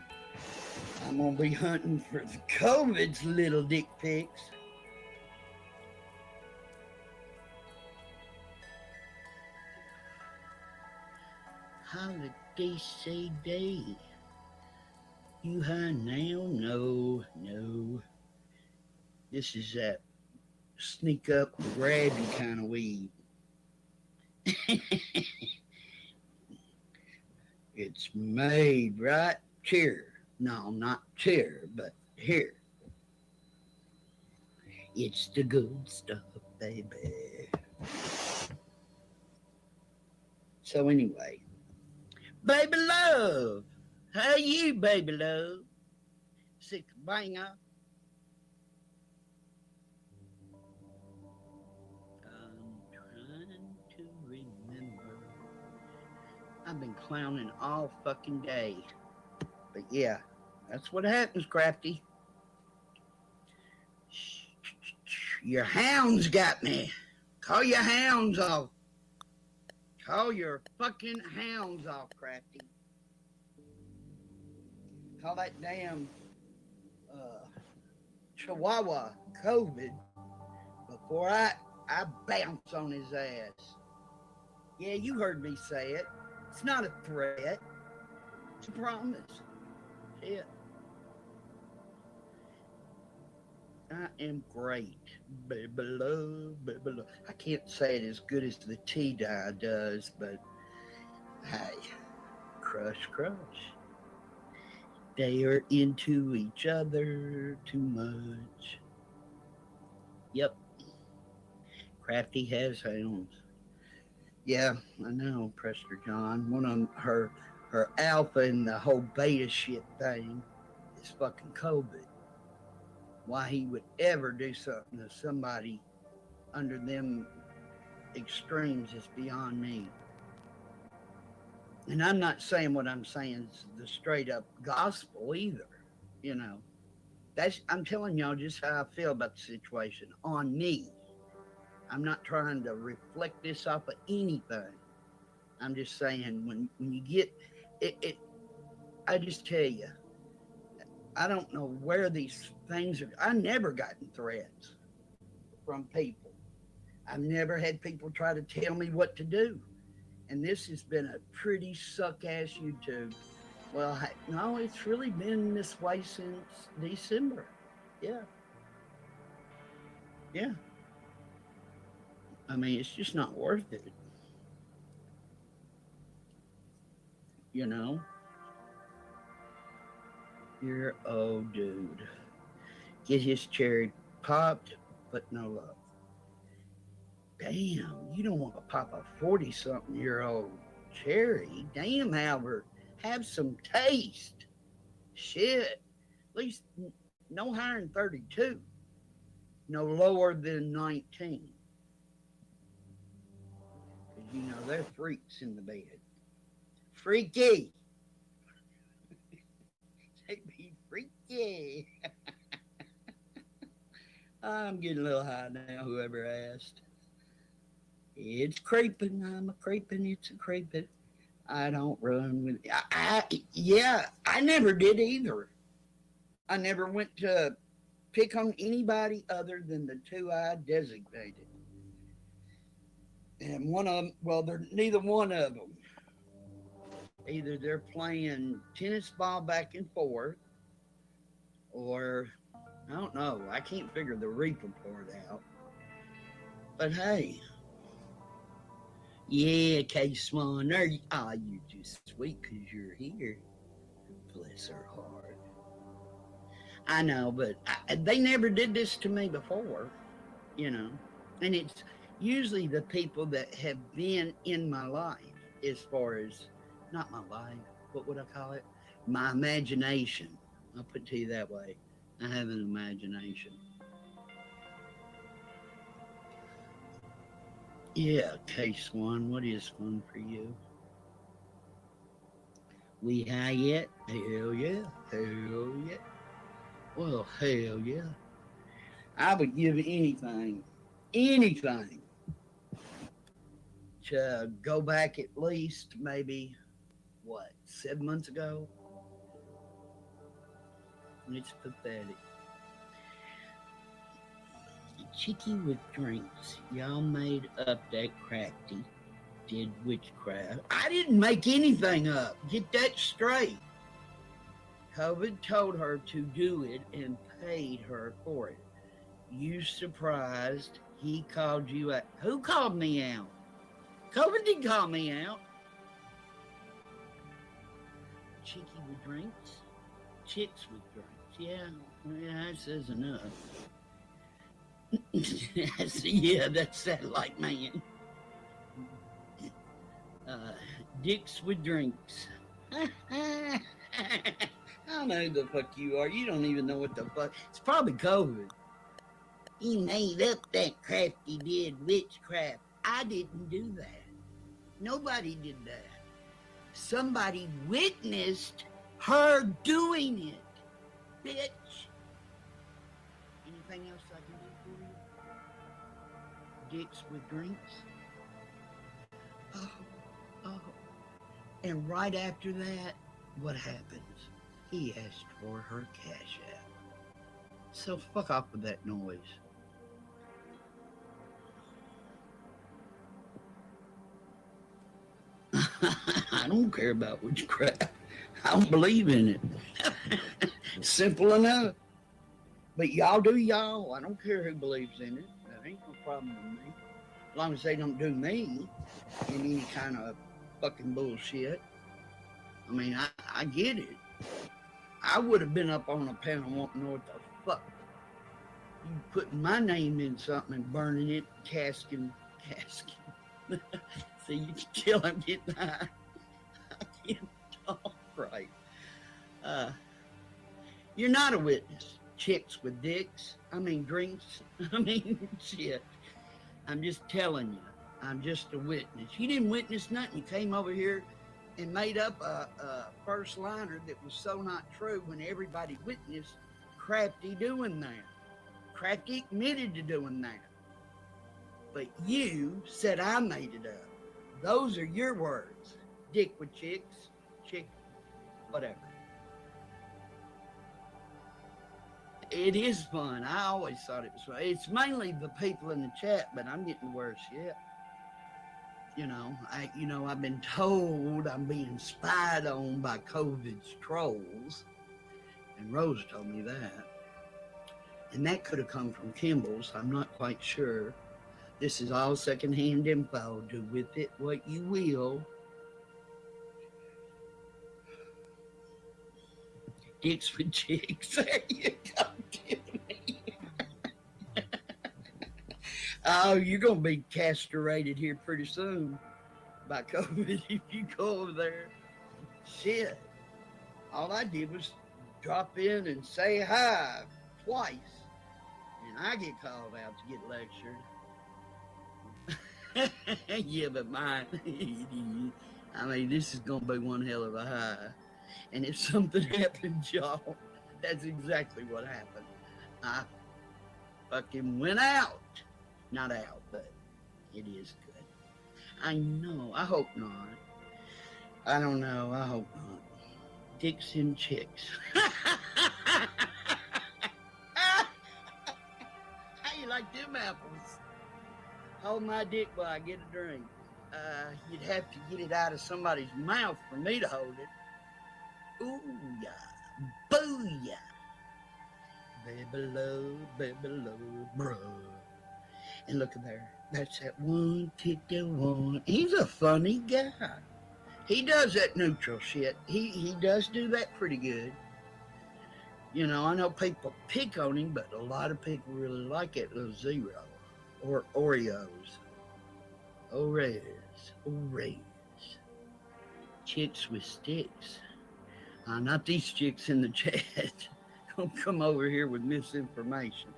I'm going to be hunting for the COVID's little dick pics. Holiday say day. You high now? No, no. This is that sneak up, grab you kind of weed. It's made right here. No, not here, but here. It's the good stuff, baby. So anyway, baby love, how you, baby love? Sick banger. I'm trying to remember. I've been clowning all fucking day. But yeah, that's what happens, Crafty. Your hounds got me. Call your hounds off. Call your fucking hounds off, Crafty. Call that damn Chihuahua COVID before I bounce on his ass. Yeah, you heard me say it. It's not a threat. It's a promise. Yeah. I am great, baby love, baby love. I can't say it as good as the T-Dye does, but hey, crush, crush. They are into each other too much. Yep. Crafty has hounds. Yeah, I know, Prester John. One of them, her alpha and the whole beta shit thing is fucking COVID. Why he would ever do something to somebody under them extremes is beyond me. And I'm not saying what I'm saying is the straight up gospel either, you know. I'm telling y'all just how I feel about the situation on me. I'm not trying to reflect this off of anything. I'm just saying when you get it, I just tell you, I don't know where these things are. I never gotten threats from people. I've never had people try to tell me what to do. And this has been a pretty suck-ass YouTube Well, no, it's really been this way since December. Yeah. Yeah. I mean, it's just not worth it. You know? You're, oh, dude. Get his cherry popped, but no love. Damn, you don't want to pop a 40-something-year-old cherry. Damn, Albert. Have some taste. Shit. At least no higher than 32. No lower than 19. Because, you know, they're freaks in the bed. Freaky. They be freaky. I'm getting a little high now, whoever asked. It's creeping. I'm a creeping. It's a creeping. I don't run with yeah, I never did either. I never went to pick on anybody other than the two I designated. And one of them, well, they're neither one of them. Either they're playing tennis ball back and forth, or I don't know. I can't figure the Reaper part out. But hey, yeah, K Swan, there you, you're just sweet because you're here. Bless her heart. I know, but they never did this to me before, you know. And it's usually the people that have been in my life, as far as, not my life, what would I call it? My imagination. I'll put it to you that way. I have an imagination. Yeah, K-Swan, what is fun for you? We high yet? Hell yeah. Hell yeah. Well, hell yeah. I would give anything to go back at least maybe, what, 7 months ago? It's pathetic. Chicky with drinks. Y'all made up that crafty. Did witchcraft. I didn't make anything up. Get that straight. COVID told her to do it and paid her for it. You surprised he called you out. Who called me out? COVID didn't call me out. Chicky with drinks? Chicks with drinks. Yeah, that says enough. Yeah, that's that like man. Dicks with drinks. I don't know who the fuck you are. You don't even know what the fuck. It's probably COVID. He made up that crafty did witchcraft. I didn't do that. Nobody did that. Somebody witnessed her doing it. Bitch. Anything else I can do for you? Dicks with drinks? Oh. And right after that, what happens? He asked for her cash out. So fuck off with that noise. I don't care about witchcraft. I don't believe in it. Simple enough. But y'all do y'all. I don't care who believes in it. That ain't no problem with me. As long as they don't do me in any kind of fucking bullshit. I mean, I get it. I would have been up on a panel wanting to know what the fuck. You putting my name in something and burning it, casking. So you can tell I'm getting high. I can't talk right. You're not a witness. Chicks with dicks. I mean drinks. I mean shit. I'm just telling you. I'm just a witness. You didn't witness nothing. You came over here and made up a first liner that was so not true when everybody witnessed Crafty doing that. Crafty admitted to doing that. But you said I made it up. Those are your words. Dick with chicks, chick, whatever. It is fun. I always thought it was fun. It's mainly the people in the chat, but I'm getting worse yet. I've been told I'm being spied on by COVID's trolls, and Rose told me that. And that could have come from Kimball's. I'm not quite sure. This is all secondhand info. Do with it what you will. Dicks with chicks. There you go, Tiffany. Oh, you're going to be castrated here pretty soon by COVID if you go over there. Shit. All I did was drop in and say hi twice. And I get called out to get lectured. Yeah, but mine, I mean, this is going to be one hell of a high. And if something happens, y'all, that's exactly what happened. I fucking went out. Not out, but it is good. I know. I hope not. I don't know. I hope not. Dicks and chicks. How you like them apples? Hold my dick while I get a drink. You'd have to get it out of somebody's mouth for me to hold it. Ooh, yeah. Booyah. Baby love, bro. And look at there. That's that one ticket one. He's a funny guy. He does that neutral shit. He does do that pretty good. I know people pick on him, but a lot of people really like it little zero. Or Oreos. Oreos. Chicks with sticks. Not these chicks in the chat. Don't come over here with misinformation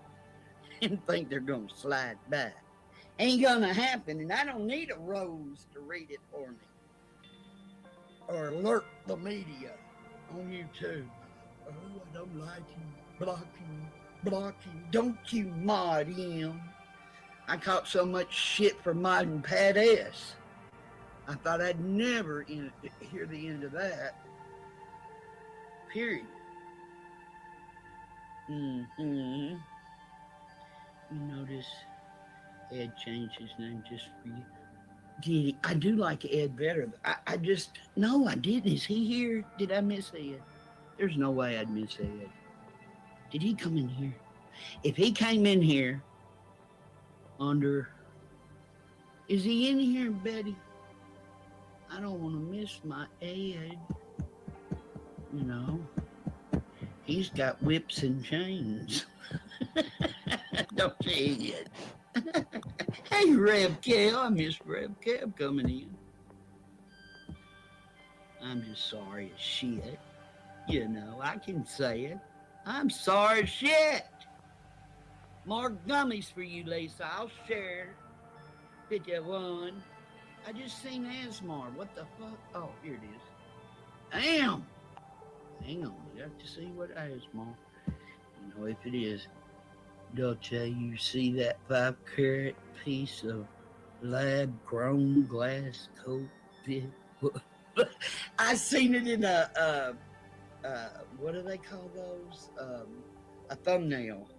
and think they're going to slide back. Ain't going to happen, and I don't need a Rose to read it for me. Or alert the media on YouTube. Oh, I don't like him. Block him. Don't you mod him. I caught so much shit for modding Pat S. I thought I'd never hear the end of that. Period. You notice Ed changed his name just for you. Did he? I do like Ed better. No, I didn't. Is he here? Did I miss Ed? There's no way I'd miss Ed. Did he come in here? If he came in here is he in here, Betty? I don't want to miss my Ed. He's got whips and chains. Don't say it. Hey, Rev Kel. I miss Rev Kel coming in. I'm just sorry as shit. I can say it. I'm sorry as shit. More gummies for you, Lisa. I'll share. 51. I just seen Asmar. What the fuck? Oh, here it is. Damn. Hang on. We have to see what Asmar. If it is. Dolce, you see that 5-carat piece of lab-grown glass coat? I seen it in what do they call those? A thumbnail.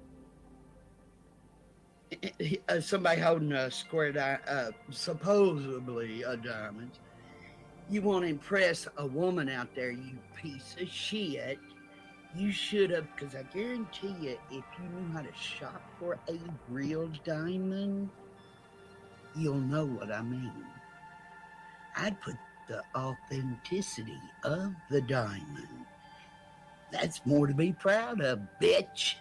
Somebody holding a square supposedly a diamond. You want to impress a woman out there, you piece of shit. You should have, because I guarantee you, if you knew how to shop for a real diamond, you'll know what I mean. I'd put the authenticity of the diamond. That's more to be proud of, bitch.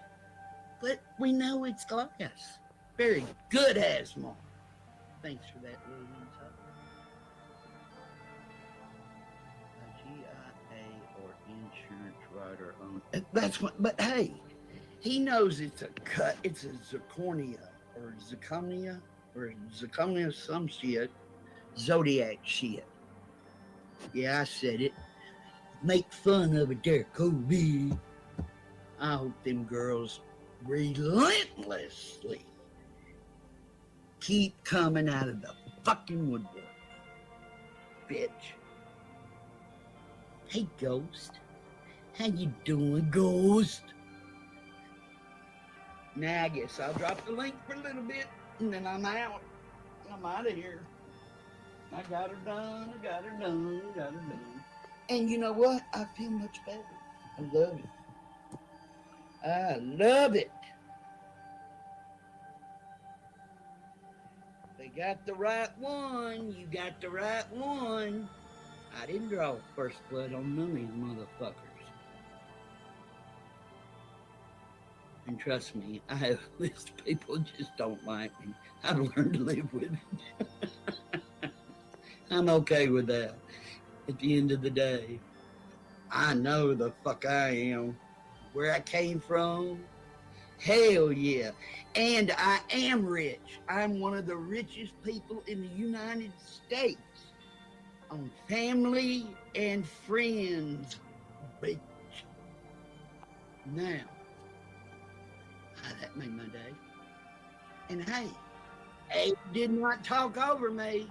But we know it's glass. Very good, Asmar. Thanks for that, Williams. GIA or insurance writer on. That's what. But hey, he knows it's a cut. It's a zirconia or zirconia some shit. Zodiac shit. Yeah, I said it. Make fun of it there, Kobe. I hope them girls relentlessly keep coming out of the fucking woodwork. Bitch. Hey, Ghost. How you doing, Ghost? Now, I guess I'll drop the link for a little bit, and then I'm out. I'm out of here. I got her done. I got her done. Got her done. And you know what? I feel much better. I love it. I love it. They got the right one. You got the right one. I didn't draw first blood on none of these motherfuckers. And trust me, I have a list of people just don't like me. I've learned to live with it. I'm okay with that. At the end of the day, I know the fuck I am. Where I came from, hell yeah. And I am rich. I'm one of the richest people in the United States on family and friends, bitch. Now, that made my day. And hey, Abe did not talk over me.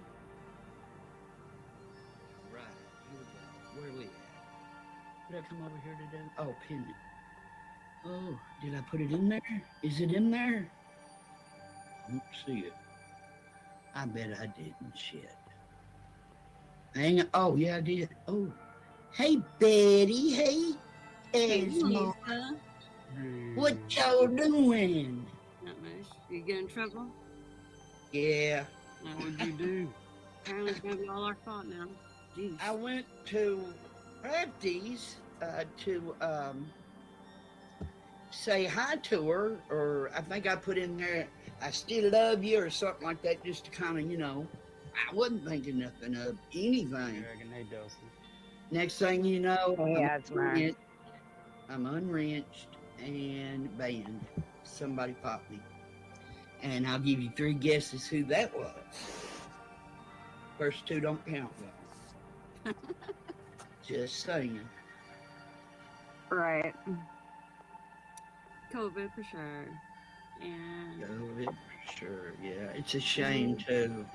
Right, here we go. Where are we at? Did I come over here today? Oh, pendant. Oh, did I put it in there? Is it in there? I don't see it. I bet I didn't. Shit. Hang on. Oh, yeah, I did. Oh. Hey, Betty. Hey, Esma. Lisa. What y'all doing? Not much. You get in trouble? Yeah. What'd you do? Apparently it's gonna be all our fault now. Jeez. I went to Crafty's to say hi to her, or I think I put in there, I still love you, or something like that, just to kind of, you know, I wasn't thinking nothing of anything. Next thing you know, Yeah, it's mine. I'm unwrenched and banned. Somebody popped me. And I'll give you 3 guesses who that was. First 2 don't count though. Just saying. Right. COVID for sure. And COVID for sure, yeah. It's a shame too.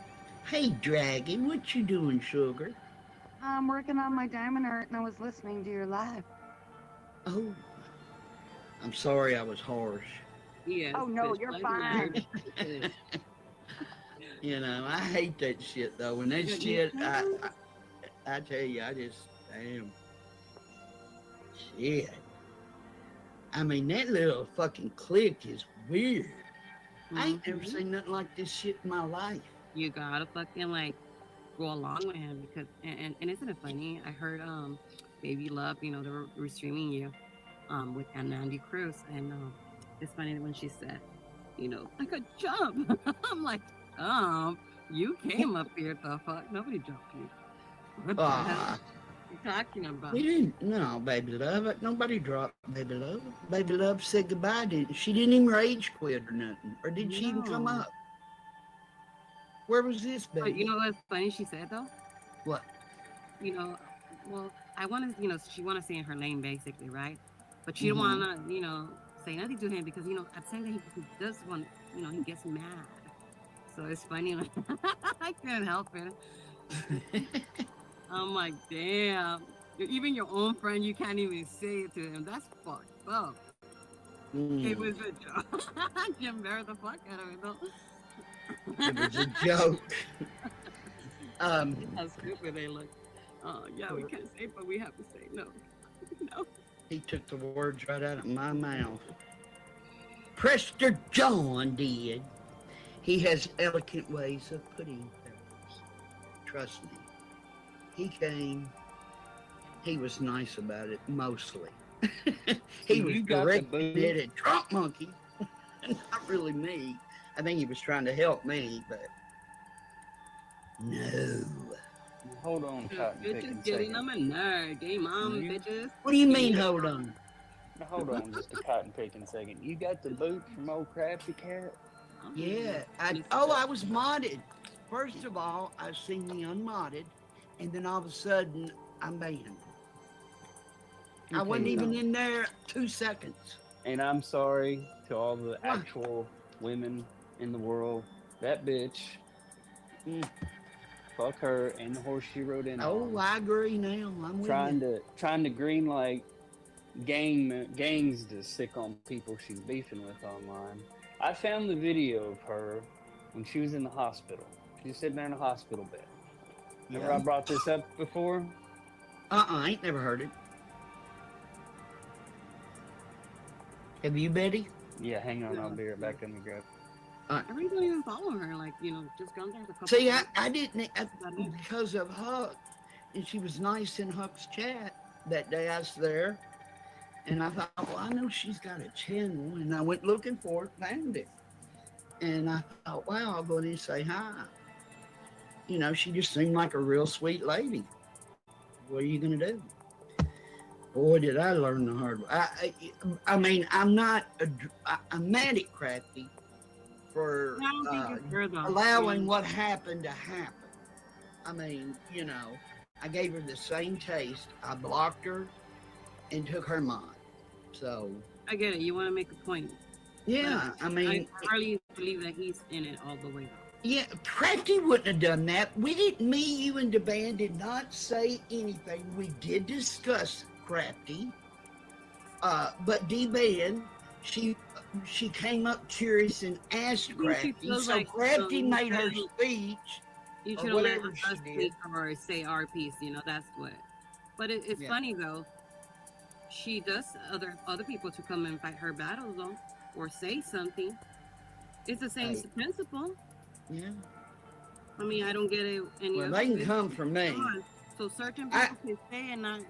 Hey Dragon, what you doing, sugar? I'm working on my diamond art and I was listening to your live. Oh. I'm sorry I was harsh. yeah. Oh no, you're fine. You know, I hate that shit though. When that shit, I tell you, I just, damn. Shit. I mean, that little fucking click is weird. I ain't never seen nothing like this shit in my life. You gotta fucking like go along with him because and isn't it funny? I heard Baby Love, you know, they were streaming you with Andy Cruz, and it's funny when she said, you know, I could jump. I'm like, you came up here, the fuck? Nobody jumped you. What the hell are you talking about? We didn't, no, Baby Love. Nobody dropped Baby Love. Baby Love said goodbye, didn't she? Didn't even rage quit or nothing. Or did she even come up? Where was this, baby? But you know what's funny she said, though? What? You know, well, I want to, you know, she want to stay in her lane, basically, right? But she don't want to, you know, say nothing to him because, you know, at the same time, he does want, you know, he gets mad. So it's funny, like, I can't help it. I'm like, damn. Even your own friend, you can't even say it to him. That's fucked up. It was a joke. You embarrassed the fuck out of it, though. It was a joke. How stupid they look. Yeah, we can't say it, but we have to say no. No. He took the words right out of my mouth. Prester John did. He has elegant ways of putting things. Trust me. He came. He was nice about it, mostly. He was direct-headed Trump monkey. Not really me. I think he was trying to help me, but no. Hold on, Cotton Pick, Bitches getting them a nerd. Game on, bitches. What do you mean, hold on? Now, hold on just a cotton picking second. You got the boot from old Crafty Cat? Yeah. I was modded. First of all, I seen the unmodded, and then all of a sudden, I'm banned. I wasn't even in there 2 seconds. And I'm sorry to all the actual women in the world. That bitch. Fuck her and the horse she rode in. Oh, I agree now. I'm with you. Trying to green light gangs to sick on people she's beefing with online. I found the video of her when she was in the hospital. She was sitting there in a hospital bed. Remember I brought this up before? I ain't never heard it. Have you, Betty? Yeah, hang on, I'll be right back in the grab. I really don't even follow her. Like, you know, just gone there a couple See, times. I didn't, because of Huck, and she was nice in Huck's chat that day I was there, and I thought, well, I know she's got a channel, and I went looking for it, found it, and I thought, wow, I'll go in and say hi. You know, she just seemed like a real sweet lady. What are you gonna do? Boy, did I learn the hard way. I mean, I'm mad at Crafty for allowing what happened to happen. I mean, you know, I gave her the same taste. I blocked her and took her mod. So I get it. You want to make a point. Yeah, But I mean, I hardly believe that he's in it all the way though. yeah, Crafty wouldn't have done that. We didn't, me, you, and DeBan did not say anything. We did discuss Crafty. But DeBan, she came up curious and asked Crafty. So Crafty made her speech. You or should have let whatever us she speak did. or say our piece, you know, that's what. But it's Yeah. funny though. She does other people to come and fight her battles though, or say something. It's the same principle. Yeah. I mean, I don't get it. Well, they can come from me. So certain people can say and not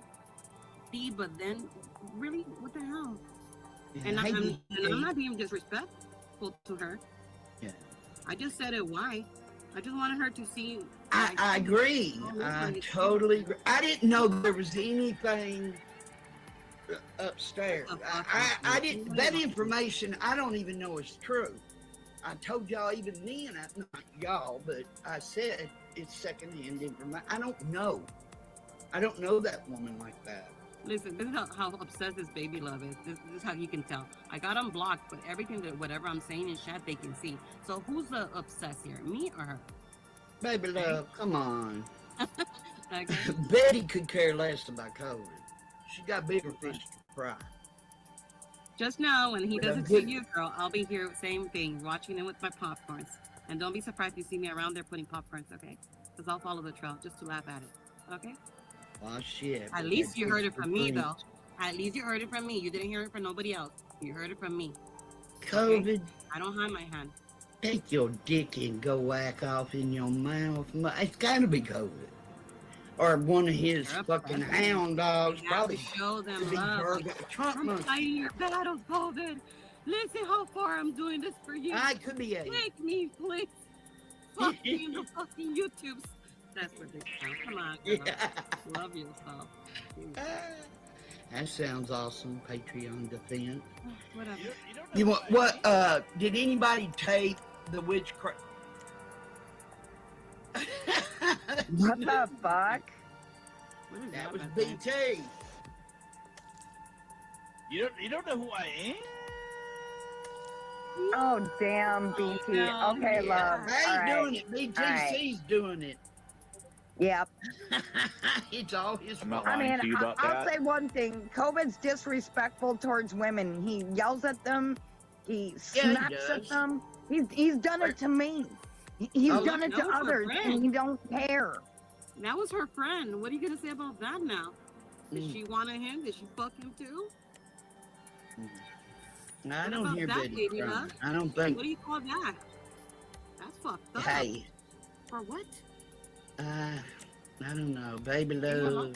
see, but then really, what the hell? And I'm not being disrespectful to her. Yeah. I just said it. Why? I just wanted her to see. I agree. I totally agree. I didn't know there was anything upstairs. I didn't. That information I don't even know is true. I told y'all even then, not y'all, but I said it's secondhand information. I don't know. I don't know that woman like that. Listen, this is how obsessed this baby love is. This is how you can tell. I got them blocked, but everything that whatever I'm saying in chat, they can see. So who's the obsessed here, me or her? Baby love, come on. Okay. Betty could care less about COVID. She got bigger fish to fry. Just know when he With a doesn't good- see you, girl, I'll be here, same thing, watching him with my popcorns. And don't be surprised if you see me around there putting popcorns, okay? Because I'll follow the trail just to laugh at it, okay? Oh, shit. At least you heard it from me, though. At least you heard it from me. You didn't hear it from nobody else. You heard it from me. COVID. Okay? I don't hide my hand. Take your dick and go whack off in your mouth. It's got to be COVID. Or one of his fucking hound dogs. You have to Probably show them could be love. Burger- Trump I'm monkey. fighting your battles, COVID. Listen how far I'm doing this for you. I could be a- Take me, please. Fuck me in the fucking YouTubes. That's ridiculous. Come on, girl. Love yourself. That sounds awesome. Patreon defense. Whatever. You want what? Did anybody take the witchcraft? What the fuck? That was BT. You don't know who I am? Oh, damn, BT. Okay, love. I ain't All doing right. it. All right. BTC's doing it. Yep. It's all his fault. I mean, I'll say one thing. COVID's disrespectful towards women. He yells at them. He Yeah, he snaps at does. them. He's done it to me. He's Oh, done it that to was her others, friend. and he don't care. That was her friend. What are you gonna say about that now? Did she want him? Did she fuck him too? I What don't about hear that, Betty baby, crying. huh? I don't think. What do you call that? That's fucked up. Hey, For what? I don't know. Baby love.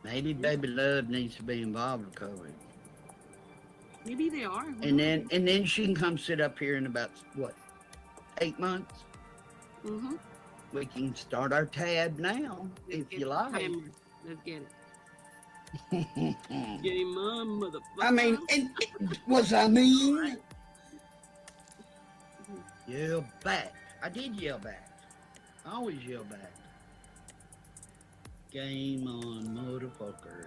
Maybe baby love needs to be involved with COVID. Maybe they are. Who And knows? then she can come sit up here in about what, 8 months? Mm-hmm. We can start our tab now if you like. Let's get it. Get him on, motherfucker. I mean, was I mean? Yell back. I did yell back. I always yell back. Game on, motherfucker.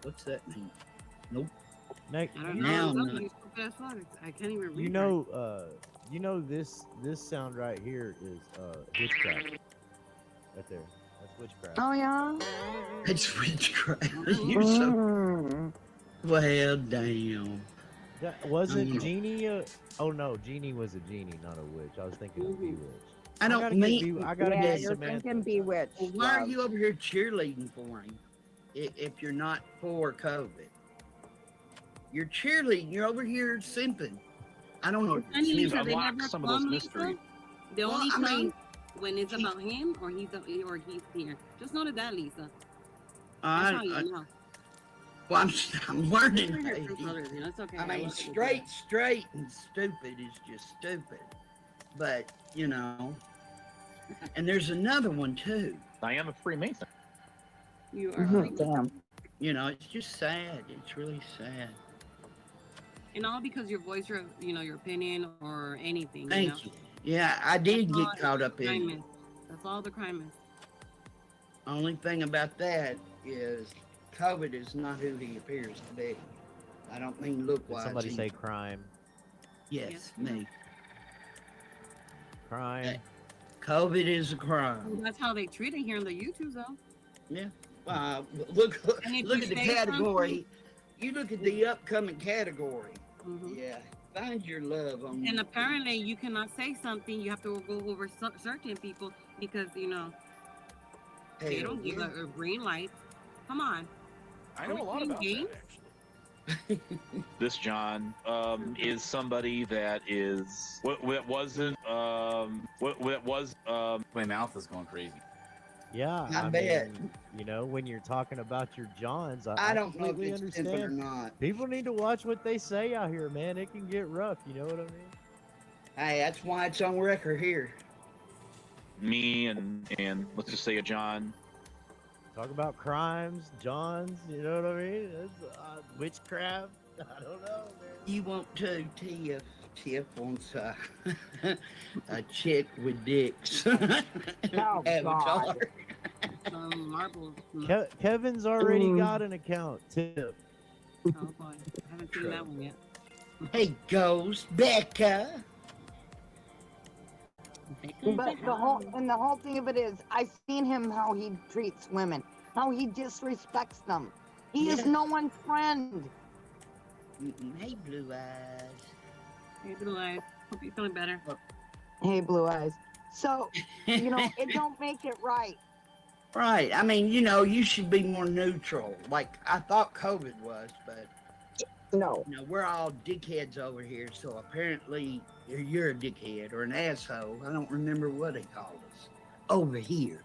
What's that mean? Nope. Nick, I don't Now know. none. You stupid as fuck. I can't even read. you know this sound right here is witchcraft. Right there. That's witchcraft. Oh, yeah? It's witchcraft. You're so. Well, damn. That wasn't Genie oh no, Genie was a genie, not a witch. I was thinking of Bewitched. I don't gotta mean. I gotta Yeah, get you're Samantha. thinking bewitched. Well, why are love. you over here cheerleading for him if you're not for COVID? You're cheerleading. You're over here simping. I don't know. And Lisa, they Unlock never some of come, those Lisa. mysteries. They Well, only I come mean, when it's about him or he's here. Just noted that, Lisa. That's how you know. Well, I'm learning. We're here lady. for others, you know, it's okay. I mean, love it. straight and stupid is just stupid. But, you know, and there's another one too. I am a Freemason. You are Damn. You know, it's just sad. It's really sad. and all because your voice, your your opinion or anything. Thank you. Yeah, I did That's get all caught the up crime in. is. That's all the crime is. Only thing about that is COVID is not who he appears to be. I don't mean Did look-wise. somebody he- say crime? Yes, me. Crime. COVID is a crime. Well, that's how they treat it here in the YouTube, though. Yeah. Look And if at you the say category. You look at the upcoming category. Mhm. Yeah. Find your love on. And apparently, you cannot say something. You have to go over certain people because they Hell don't give yeah. a green light. Come on. I Are know we a lot playing about games? that, actually. This John is somebody that is what wasn't what was My mouth is going crazy. Yeah, I bet. mean, you know, when you're talking about your Johns, I don't know if completely it's stupid or understand. not. People need to watch what they say out here, man. It can get rough. You know what I mean? Hey, that's why it's on record here. me and let's just say a John. Talk about crimes, Johns. You know what I mean? That's, witchcraft. I don't know, man. You want to, Tiff. Tiff wants a chick with dicks. Oh, Avatar. God. Marbles. Kevin's already got an account, Tip. Oh boy, I haven't seen that one yet. Hey, Ghost Becca. But the whole thing of it is, I've seen him how he treats women, how he disrespects them. He is no one's friend. Hey, Blue Eyes. Hey, Blue Eyes. Hope you're feeling better. Hey, Blue Eyes. So, you know, it don't make it right. Right. I mean, you know, you should be more neutral. Like I thought COVID was, but no. You know, we're all dickheads over here. So apparently, you're a dickhead or an asshole. I don't remember what he called us over here.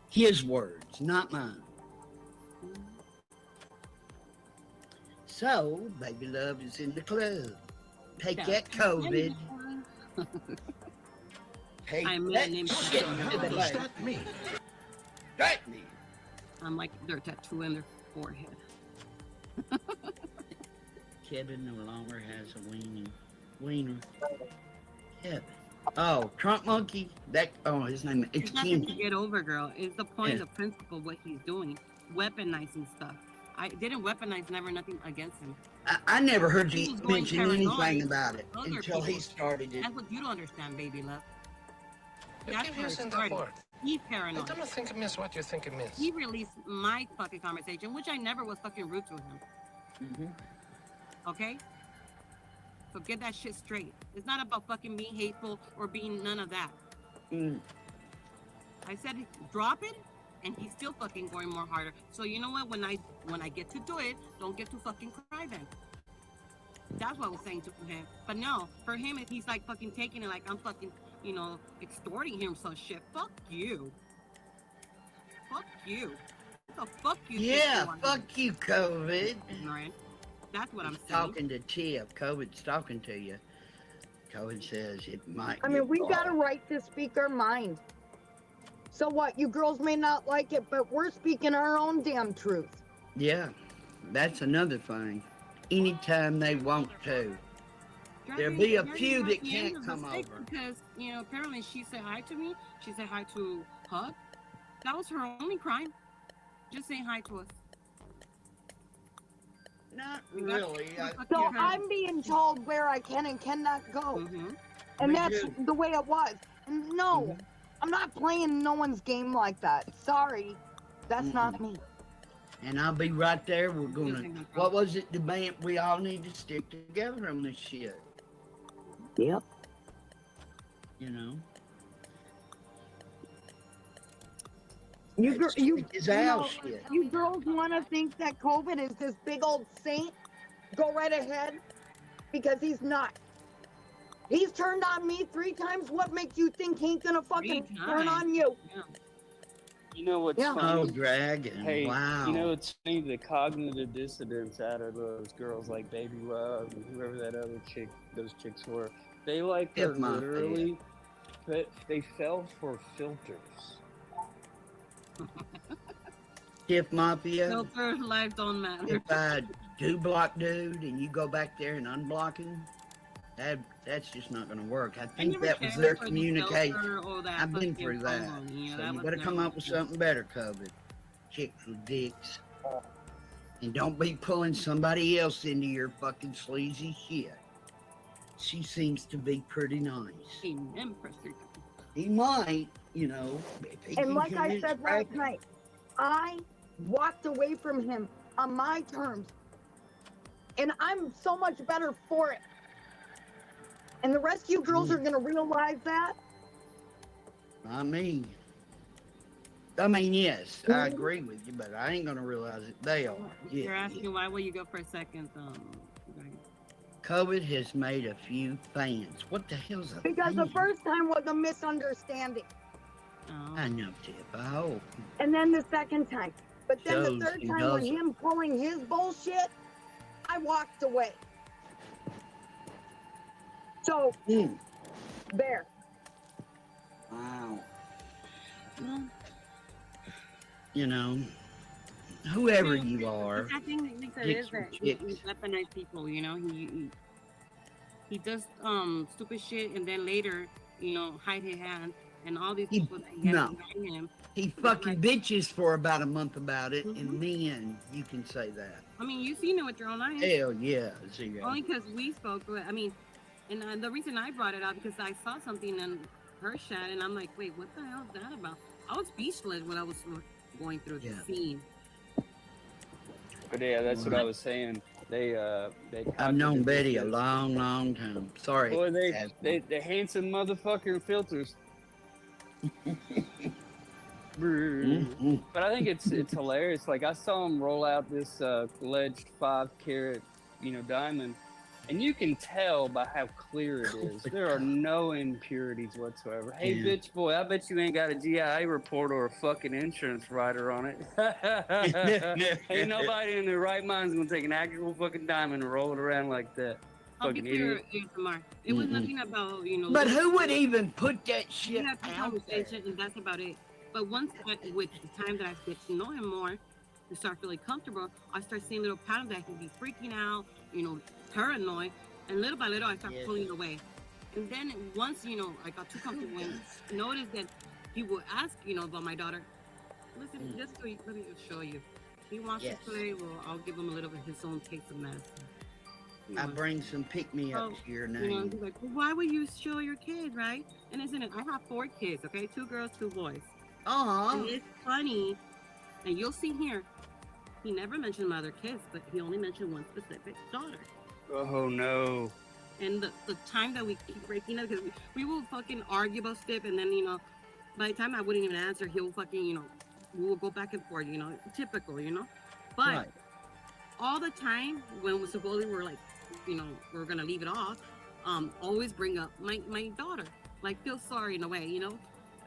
His words, not mine. So, baby love is in the club. Take that COVID. Take I that met him. shit to the leg. me. Strike me. I'm like their tattoo in their forehead. Kevin no longer has a wiener. Kevin. Oh, Trump monkey. His name. It's It's nothing to Kenny. get over, girl. It's the point, Yeah. the principle, what he's doing, weaponizing stuff. I didn't weaponize, never nothing against him. I never heard He you was going mention paranoid. anything about it Other until he people. started it. That's what you don't understand, baby love. You That's keep where it using that started. word. He's I paranoid. don't think it means what you think it means. He released my fucking conversation, which I never was fucking rude to him. Mm-hmm. Okay? So get that shit straight. It's not about fucking being hateful or being none of that. Mm. I said drop it, and he's still fucking going more harder. So you know what? When I get to do it, don't get to fucking cry then. That's what I was saying to him. But no, for him, he's like fucking taking it like I'm fucking, extorting him some shit. Fuck you. Fuck you. What the fuck you think Yeah, you want? fuck you, COVID. Ignorant. That's what I'm He's saying. talking to Tiff. COVID's talking to you. COVID says it might. I mean, get we bought. got a right to speak our mind. So what? You girls may not like it, but we're speaking our own damn truth. Yeah, that's another thing. Anytime they want to. There'll be a few that can't come over. Because, apparently she said hi to me. She said hi to Hug. That was her only crime. Just saying hi to us. Not really. So I'm being told where I can and cannot go. And Me that's too. the way it was. No, I'm not playing no one's game like that. Sorry. That's not me. And I'll be right there. We're gonna. What was it? The band. We all need to stick together on this shit. Yep. You know. His ass shit. You girls want to think that COVID is this big old saint? Go right ahead, because he's not. He's turned on me 3 times. What makes you think he ain't gonna fucking turn on you? Yeah. You know what's Yeah. funny? Oh, Dragon. Hey, Wow. you know what's funny? The cognitive dissonance out of those girls like Baby Love and whoever that other chick, those chicks were, they like her If my literally, but they fell for filters. Stiff Mafia. Filter life don't matter. If I do block dude and you go back there and unblock him, that's just not going to work. I think never that was cared their for the communication. filter or that I've been fucking through that. phone, you know, So that you was better come never up with something better, COVID. Chicks with dicks. And don't be pulling somebody else into your fucking sleazy shit. She seems to be pretty nice. Amen, Preston. He might, you know. If he And can like I convince said last Dragon- night, I walked away from him on my terms. And I'm so much better for it. And the rest of you girls are going to realize that. I mean, yes, I agree with you, but I ain't going to realize it. They are. You're Yeah. asking why will you go for a second? Dragon? COVID has made a few fans. What the hell's a Because the fan? first time was a misunderstanding. I know, Tip. I hope. And then the second time. But then Shows the third he time, does when it. him pulling his bullshit, I walked away. So, there. Wow. You know, whoever you are, I think Lisa dicks is with that he chicks. weaponize people, you know. He does stupid shit and then later, you know, hide his hand and all these people that he has no. behind him. He fucking bitches for about a month about it, and then you can say that. I mean, you've seen it with your own eyes. Hell yeah, Zero. Only because we spoke. I mean, and the reason I brought it up because I saw something in her chat, and I'm like, wait, what the hell is that about? I was speechless when I was going through the scene. But yeah, that's what I was saying. They I've known Betty a long, long time. Sorry. Boy, they handsome motherfucker filters. But I think it's hilarious. Like I saw him roll out this alleged 5-carat, you know, diamond, and you can tell by how clear it is. There are no impurities whatsoever. Hey, Yeah. bitch boy, I bet you ain't got a GIA report or a fucking insurance rider on it. Ain't nobody in their right mind is gonna take an actual fucking diamond and roll it around like that. I'll be Fucking clear, idiot. ASMR. It was nothing about, you know. But who would even put that We shit had the out there? conversation, and that's about it. But once, with the time that I get to know him more, we start feeling comfortable. I start seeing little patterns that he'd be freaking out, you know, paranoid, and little by little, I start pulling away. And then once, you know, I got too comfortable and noticed that he would ask, you know, about my daughter. Listen, just so let me show you. He wants Yes. to play. Well, I'll give him a little bit of his own taste of medicine. I bring some pick-me-ups to your You know, name. he's like, well, why would you show your kid, right? And isn't it? I have 4 kids, okay? 2 girls, 2 boys. Aw. And it's funny, and you'll see here, he never mentioned my other kids, but he only mentioned one specific daughter. Oh no. And the time that we keep breaking up, because we will fucking argue about stuff, and then, you know, by the time I wouldn't even answer, he'll fucking, you know, we will go back and forth, you know, typical, you know? But Right. all the time when we supposedly were like, you know, we're gonna leave it off, always bring up my daughter. Like, feel sorry in a way, you know?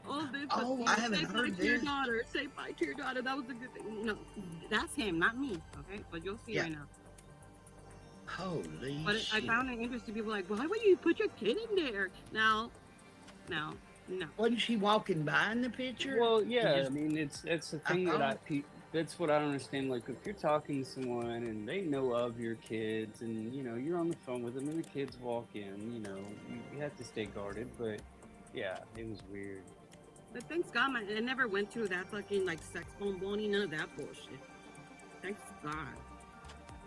Oh, this Oh, I haven't say bye heard to your this. daughter. Say bye to your daughter. That was a good thing. You know, that's him, not me. Okay, but you'll see right now. Holy But I shit. found it interesting. People were like, why would you put your kid in there? No. Wasn't she walking by in the picture? Well, You yeah. just- I mean, it's the thing that that's what I don't understand. Like, if you're talking to someone and they know of your kids, and you know you're on the phone with them, and the kids walk in, you know, you have to stay guarded. But yeah, it was weird. But thanks God, I never went through that fucking like sex bomboni, none of that bullshit. Thanks God.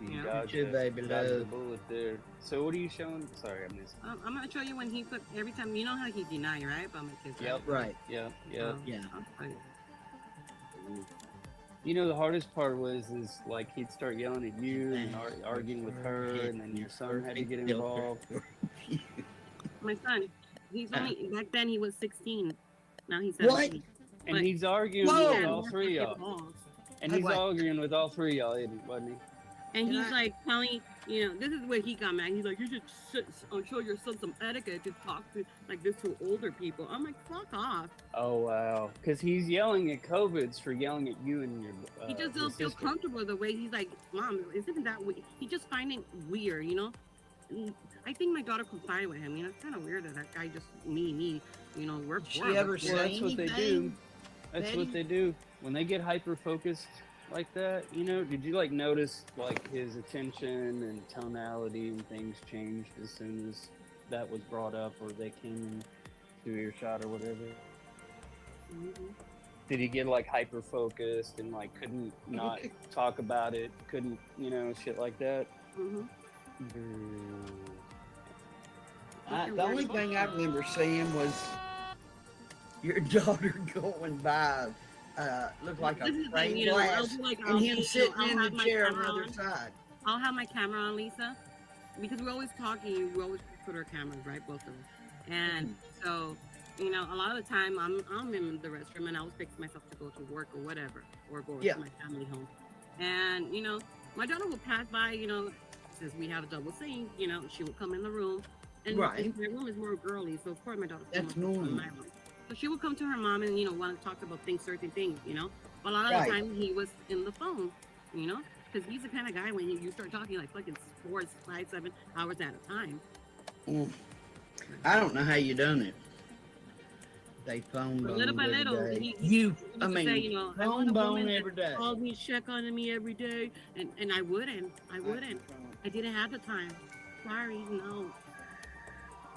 You Yeah. dodged Too, the- baby dodged the love. bullet there. So what are you showing? Sorry, I missed. I'm gonna show you when he put every time. You know how he denied, right? About my kids. Yep. Right. Yeah. Yeah. I'll tell you. You know, the hardest part was like he'd start yelling at you and arguing with her, and then your son had to get involved. My son, he's only back then he was 16. Now he's What? 17. And But he's arguing he with had all more three of fucking y'all. balls. And Like he's what? arguing with all three of y'all, wasn't he? And he's like telling, this is where he got mad. He's like, you should show your son some etiquette to talk to like this to older people. I'm like, fuck off. Oh wow, because he's yelling at COVIDs for yelling at you and your. He just your don't feel sister. comfortable the way he's like, Mom, isn't that weird? He just find it weird, And I think my daughter confided with him. It's kind of weird that guy just me, we're Did she poor, ever but- say That's what they do. anything, That's Betty? what they do when they get hyper focused like that. Did you notice his attention and tonality and things changed as soon as that was brought up or they came into earshot or whatever? Mm-hmm. Did he get hyper focused and couldn't not talk about it? Couldn't shit like that? Mm-hmm. The only thing I remember seeing was your daughter going by, looked like a This is frame I'll glass, do and I'll him be- sitting I'll in the have my chair on the camera other on. side. I'll have my camera on, Lisa, because we're always talking. We always put our cameras right, both of us. And so, a lot of the time I'm in the restroom and I was fixing myself to go to work or whatever, or go Yeah. to my family home. And my daughter will pass by. Since we have a double sink, she would come in the room. And Right. my room is more girly, so of course my daughter's That's come up to normal. my room. So she would come to her mom and want to talk about certain things. But a lot of Right. the time he was in the phone, because he's the kind of guy when you start talking fucking 4, 5, 7 hours at a time. I don't know how you done it. They phone But bone little by every little, day. he You, used I to mean, say, I want phone a bone woman every day. that calls me, check on me every day, and I wouldn't. I didn't have the time. Sorry, no.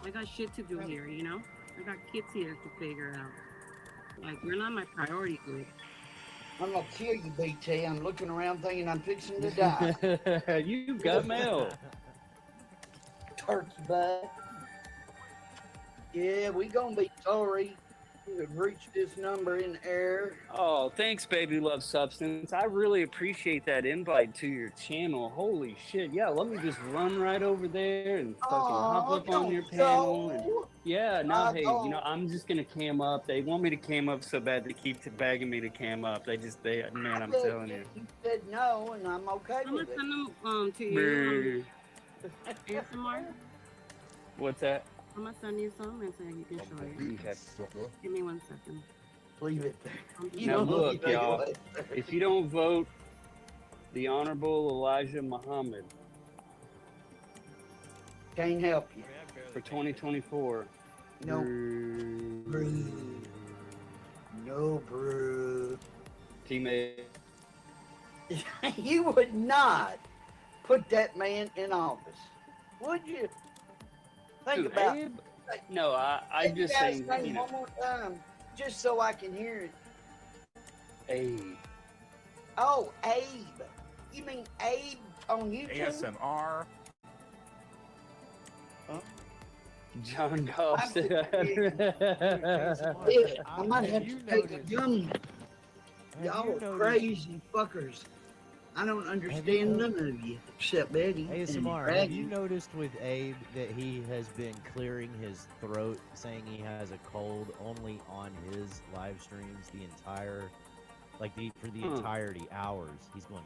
I got shit to do here, I got kids here to figure out. You're not my priority group. I'm gonna kill you, BT. I'm looking around thinking I'm fixing to die. You got mail. Turkey butt. Yeah, we gonna be sorry. You have reached this number in air. Oh, thanks, Baby Love Substance. I really appreciate that invite to your channel. Holy shit. Yeah, let me just run right over there and fucking hop up on your panel. And, yeah, no, hey, I'm just going to cam up. They want me to cam up so bad they keep begging me to cam up. Man, I'm telling you. You said no, and I'm okay I'm with gonna it. send them to you. ASMR. What's that? I'm gonna send you some and so you can show it. Okay. Give me 1 second. Leave it there. Now look, y'all, if you don't vote the Honorable Elijah Muhammad Can't help you. for 2024, No. No, bro. teammate, You would not put that man in office, would you? Think Who, about Abe? No, I'm Take just that saying, thing one more time, just so I can hear it. Abe. Oh, Abe. You mean Abe on YouTube? ASMR. John Goff said. Yeah, I might have to take a gum. Y'all are crazy fuckers. I don't understand none of you except Betty. ASMR, and have you noticed with Abe that he has been clearing his throat, saying he has a cold only on his live streams the entire, for the entirety hours? He's going,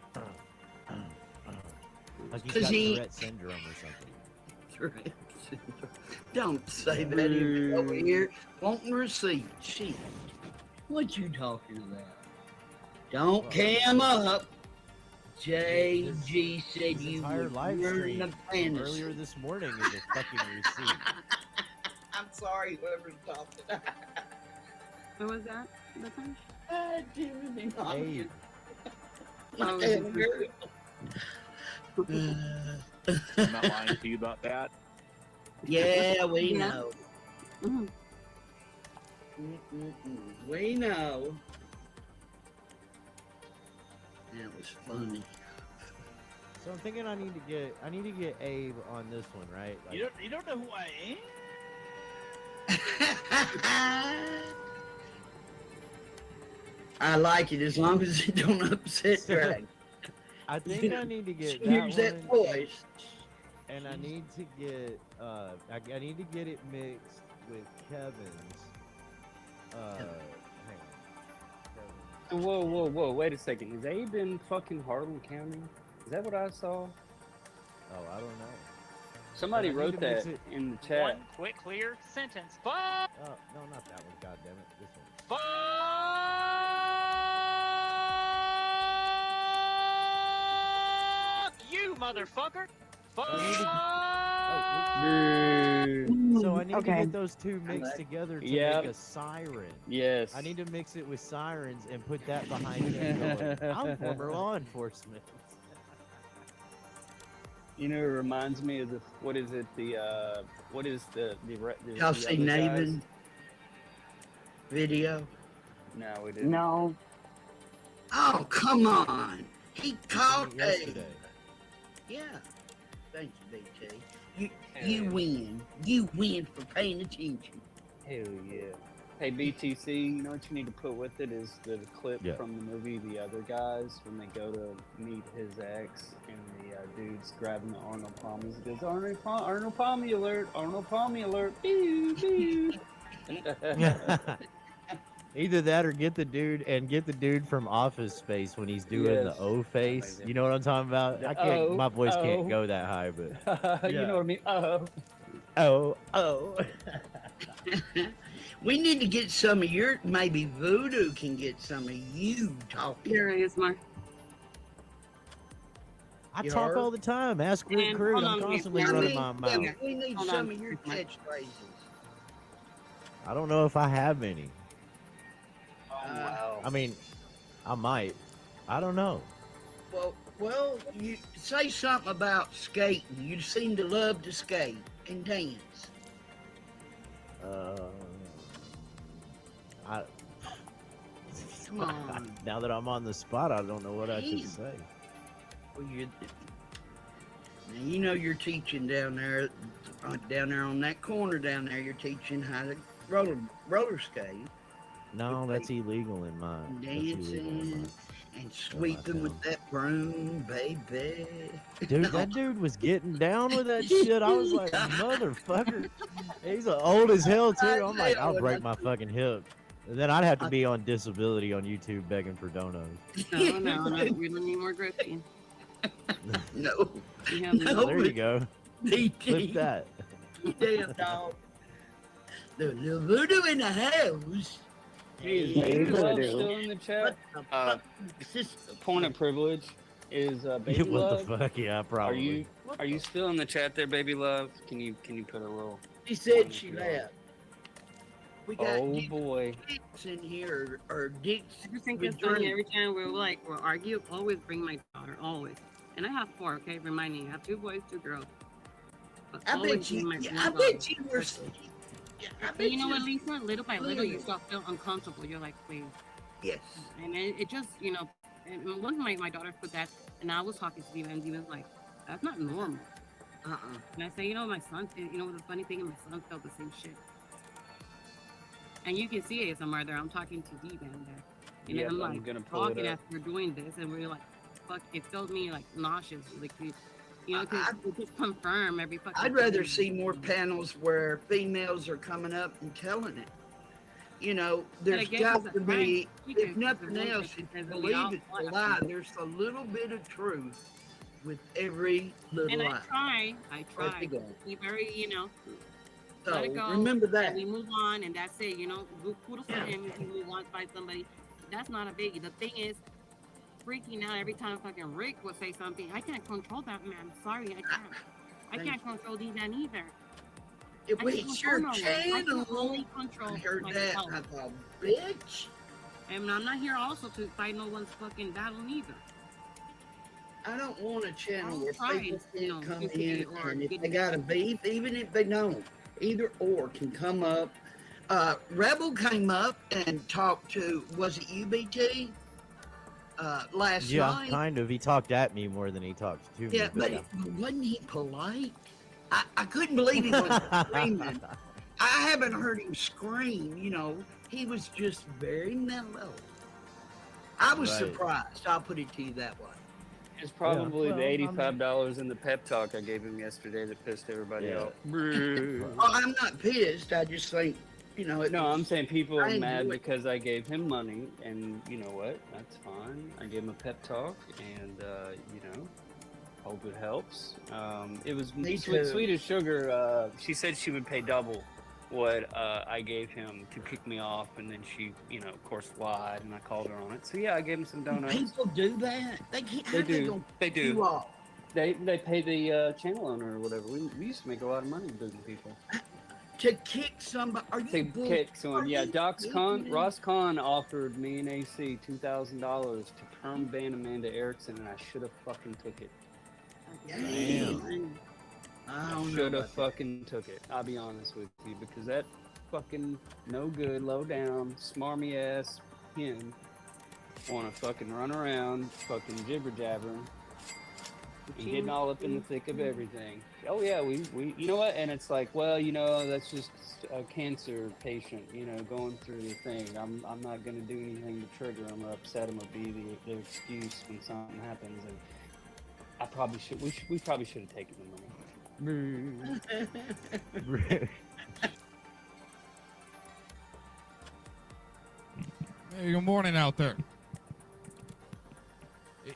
like he's got Tourette syndrome or something. Tourette syndrome. Don't say that if over here wanting receipt. Shit. What you talking about? Don't cam up. JG said you Entire would live learn stream the from fantasy. earlier this morning is a fucking receipt. I'm sorry, whoever's talking. What was that? The time? Jimmy, Abe. Oh, I'm not lying to you about that. Yeah, we Yeah. know. Mm-hmm. We know. That was funny. So I'm thinking I need to get Abe on this one, right? You don't know who I am? I like it as long as it don't upset Greg. I think I need to get Use that that one, voice. and I need to get I need to get it mixed with Kevin's. Hang on. Whoa, whoa, whoa! Wait a second. Is Abe in fucking Harlan County? Is that what I saw? Oh, I don't know. Somebody I need wrote to mix that it- in the chat. One quick, clear sentence. Fuck Oh, no, not that one. God damn it. This one. you, motherfucker. Fuck So I need to Okay. get those two mixed together to Yep. make a siren. Yes. I need to mix it with sirens and put that behind it. Going, I'm former law enforcement. You know, it reminds me of the what is it? What is the Y'all see other guys? Naven video? No, we didn't. No. Oh, come on. He caught a. Yesterday. Yeah. Thank you, BT. You win. You win for paying attention. Hell yeah. Hey, BTC, you know what you need to put with it is the clip Yeah. from the movie The Other Guys when they go to meet his ex and the dude's grabbing the Arnold Palmies. He goes, Arnold Palmy alert, Arnold Palmy alert. Pew, pew. Either that or get the dude from Office Space when he's doing Yes. the O face. You know what I'm talking about? I can't. My voice can't go that high, but You know what I mean? Oh. We need to get some of your. Maybe Voodoo can get some of you talking. Here it is, Mark. I You talk heard? all the time. Ask Rick And Crude. hold I'm on, constantly wait, running my Yeah, mouth. we need Hold some on. of your catchphrases. I don't know if I have any. Wow. I mean, I might. I don't know. Well, you say something about skating. You seem to love to skate and dance. Come on. Now that I'm on the spot, I don't know what I should Damn. say. Well, now you know you're teaching down there on that corner down there. You're teaching how to roller skate, No, that's illegal in mine. That's illegal in dancing, mine. and sweeping with that broom, baby. Dude, that dude was getting down with that shit. I was like, motherfucker. He's old as hell, too. I'm like, I'll break my fucking hip. And then I'd have to be on disability on YouTube begging for donos. No, we don't need more grifting. No. We have Oh, there you go. Flip that. Damn dog. The voodoo in the house. Is Yeah. Baby Love still in the chat? Point of privilege is Baby What Love. the fuck? Yeah, probably. Are you still in the chat there, Baby Love? Can you put a little? She said she left. We got Oh boy. dicks in here, or dicks. I just think with it's funny drink. every time we'll argue, always bring my daughter, always. And I have 4, okay? Remind me, I have 2 boys, 2 girls. But I always bet you. bring my I one bet daughter. you were. But you know what, Lisa? Little by little, you start feel uncomfortable. You're like, please. Yes. And it just, and once my daughter put that, and I was talking to Steven, and he was like, that's not normal. And I say, my son, the funny thing is my son felt the same shit. And you can see it somewhere there. I'm talking to D down there. And Yep, I'm I'm like gonna pull it talking up. after doing this, and we're like, fuck, it felt me like nauseous. Like, because we just confirm every fucking I'd rather thing. see more panels where females are coming up and telling it. There's again, got it's to a be, fact. if nothing It's a else, fact. if you It's a believe fact. it's a lie, there's a little bit of truth with every little And lie. I try Right, to be very, So, let it go. remember that. And we move on, and that's it. Kudos for him if he move on by somebody. That's not a biggie. The thing is, freaking out every time fucking Rick would say something. I can't control that, man. Sorry, I can't. I can't control D-Dan either. It I was can't your control no one. I can channel. only control I heard that. myself. I thought, bitch. And I'm not here also to fight no one's fucking battle either. I don't want a channel I'll where try people and, can come just in, get or and if get they got a beef, even if they don't, either or can come up. Rebel came up and talked to, was it UBT? Last Yeah, night. kind of. He talked at me more than he talked to me. Yeah, but wasn't he polite? I couldn't believe he was screaming. I haven't heard him scream, He was just very mellow. I was Right. surprised. I'll put it to you that way. It's probably Well, the $85 in the pep talk I gave him yesterday that pissed everybody off. Well, I'm not pissed. I just think, You know, No, I'm saying people I are mad enjoy it. because I gave him money, and you know what? That's fine. I gave him a pep talk, and you know, hope it helps. It was Me sweet, too. sweet as sugar. She said she would pay double what I gave him to kick me off, and then she, you know, of course, lied, and I called her on it. So yeah, I gave him some donuts. People do that. They can't. They how do. gonna They do. You off? They pay the channel owner or whatever. We used to make a lot of money boozing people. To kick somebody? Are To you bull? kick someone, yeah. you DocsCon, kidding? Ross Kahn offered me and AC $2,000 to perm ban Amanda Erickson, and I should have fucking took it. Damn. I don't know Should have about that. fucking took it. I'll be honest with you, because that fucking no good, low down, smarmy ass him wanna fucking run around, fucking jibber jabbering, and getting all up in the thick of everything. Oh yeah, we you know what? And it's like, well, you know, that's just a cancer patient, you know, going through the thing. I'm not gonna do anything to trigger him or upset him or be the excuse when something happens. And I probably should. We probably should have taken the money. Hey, good morning out there.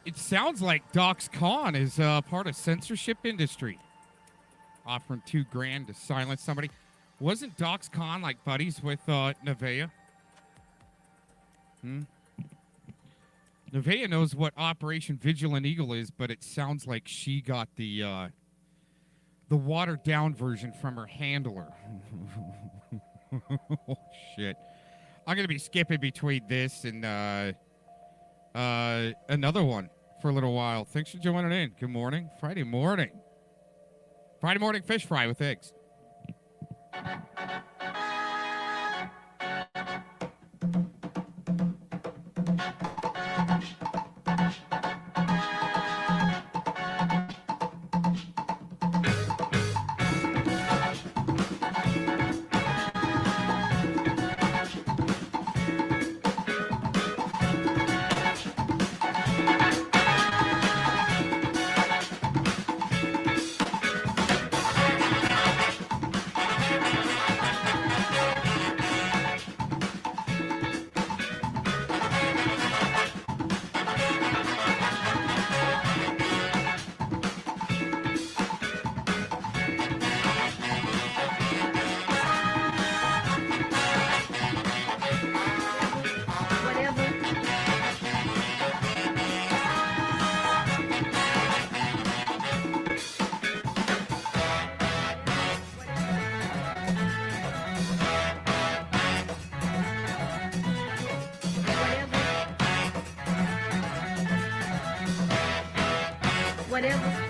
It sounds like DocsCon is part of censorship industry, offering $2,000 to silence somebody. Wasn't DocsCon like buddies with Nevaeh? Nevaeh knows what Operation Vigilant Eagle is, but it sounds like she got the watered down version from her handler. Oh shit! I'm gonna be skipping between this and another one for a little while. Thanks for joining in. Good morning. Friday morning fish fry with eggs. Whatever.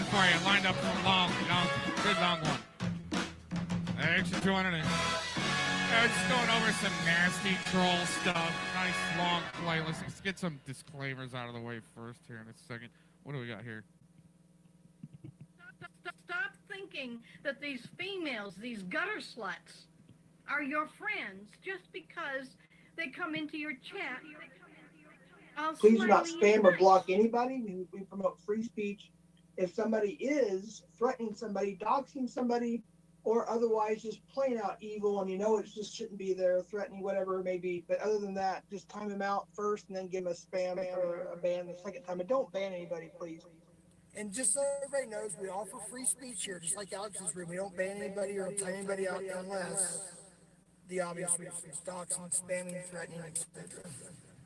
for you. Lined up for a good long one. Thanks for joining in. Just going over some nasty troll stuff. Nice long playlist. Let's get some disclaimers out of the way first here in a second. What do we got here? Stop thinking that these females, these gutter sluts, are your friends just because they come into your chat. Please do not spam or block anybody. We promote free speech. If somebody is threatening somebody, doxing somebody, or otherwise just plain out evil, and you know it just shouldn't be there, threatening, whatever it may be. But other than that, just time them out first and then give them a spam or a ban the second time. And don't ban anybody, please. And just so everybody knows, we offer free speech here, just like Alex's room. We don't ban anybody or tie anybody out unless the obvious reasons: doxing, spamming, threatening, etc.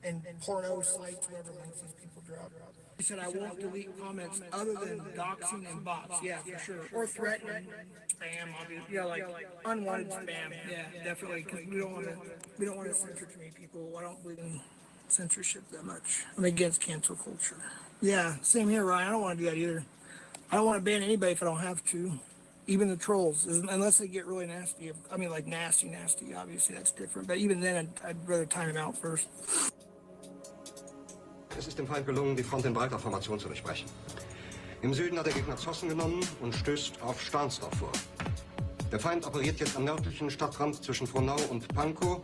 And porno sites, whatever links these people drop. He said, I won't delete comments other than doxing and bots. Yeah, for sure. Or threatening, spam, obviously. Yeah, like unwanted spam. Yeah, definitely. Because we don't want to censor too many people. I don't believe in censorship that much. I'm against cancel culture. Yeah, same here, Ryan. I don't want to do that either. I don't want to ban anybody if I don't have to. Even the trolls, unless they get really nasty. I mean, like nasty, obviously that's different. But even then, I'd rather time them out first. Es ist dem Feind gelungen, die Front in breiter Formation zu durchbrechen. Im Süden hat der Gegner Zossen genommen und stößt auf Stahnsdorf vor. Der Feind operiert jetzt am nördlichen Stadtrand zwischen Frohnau und Pankow.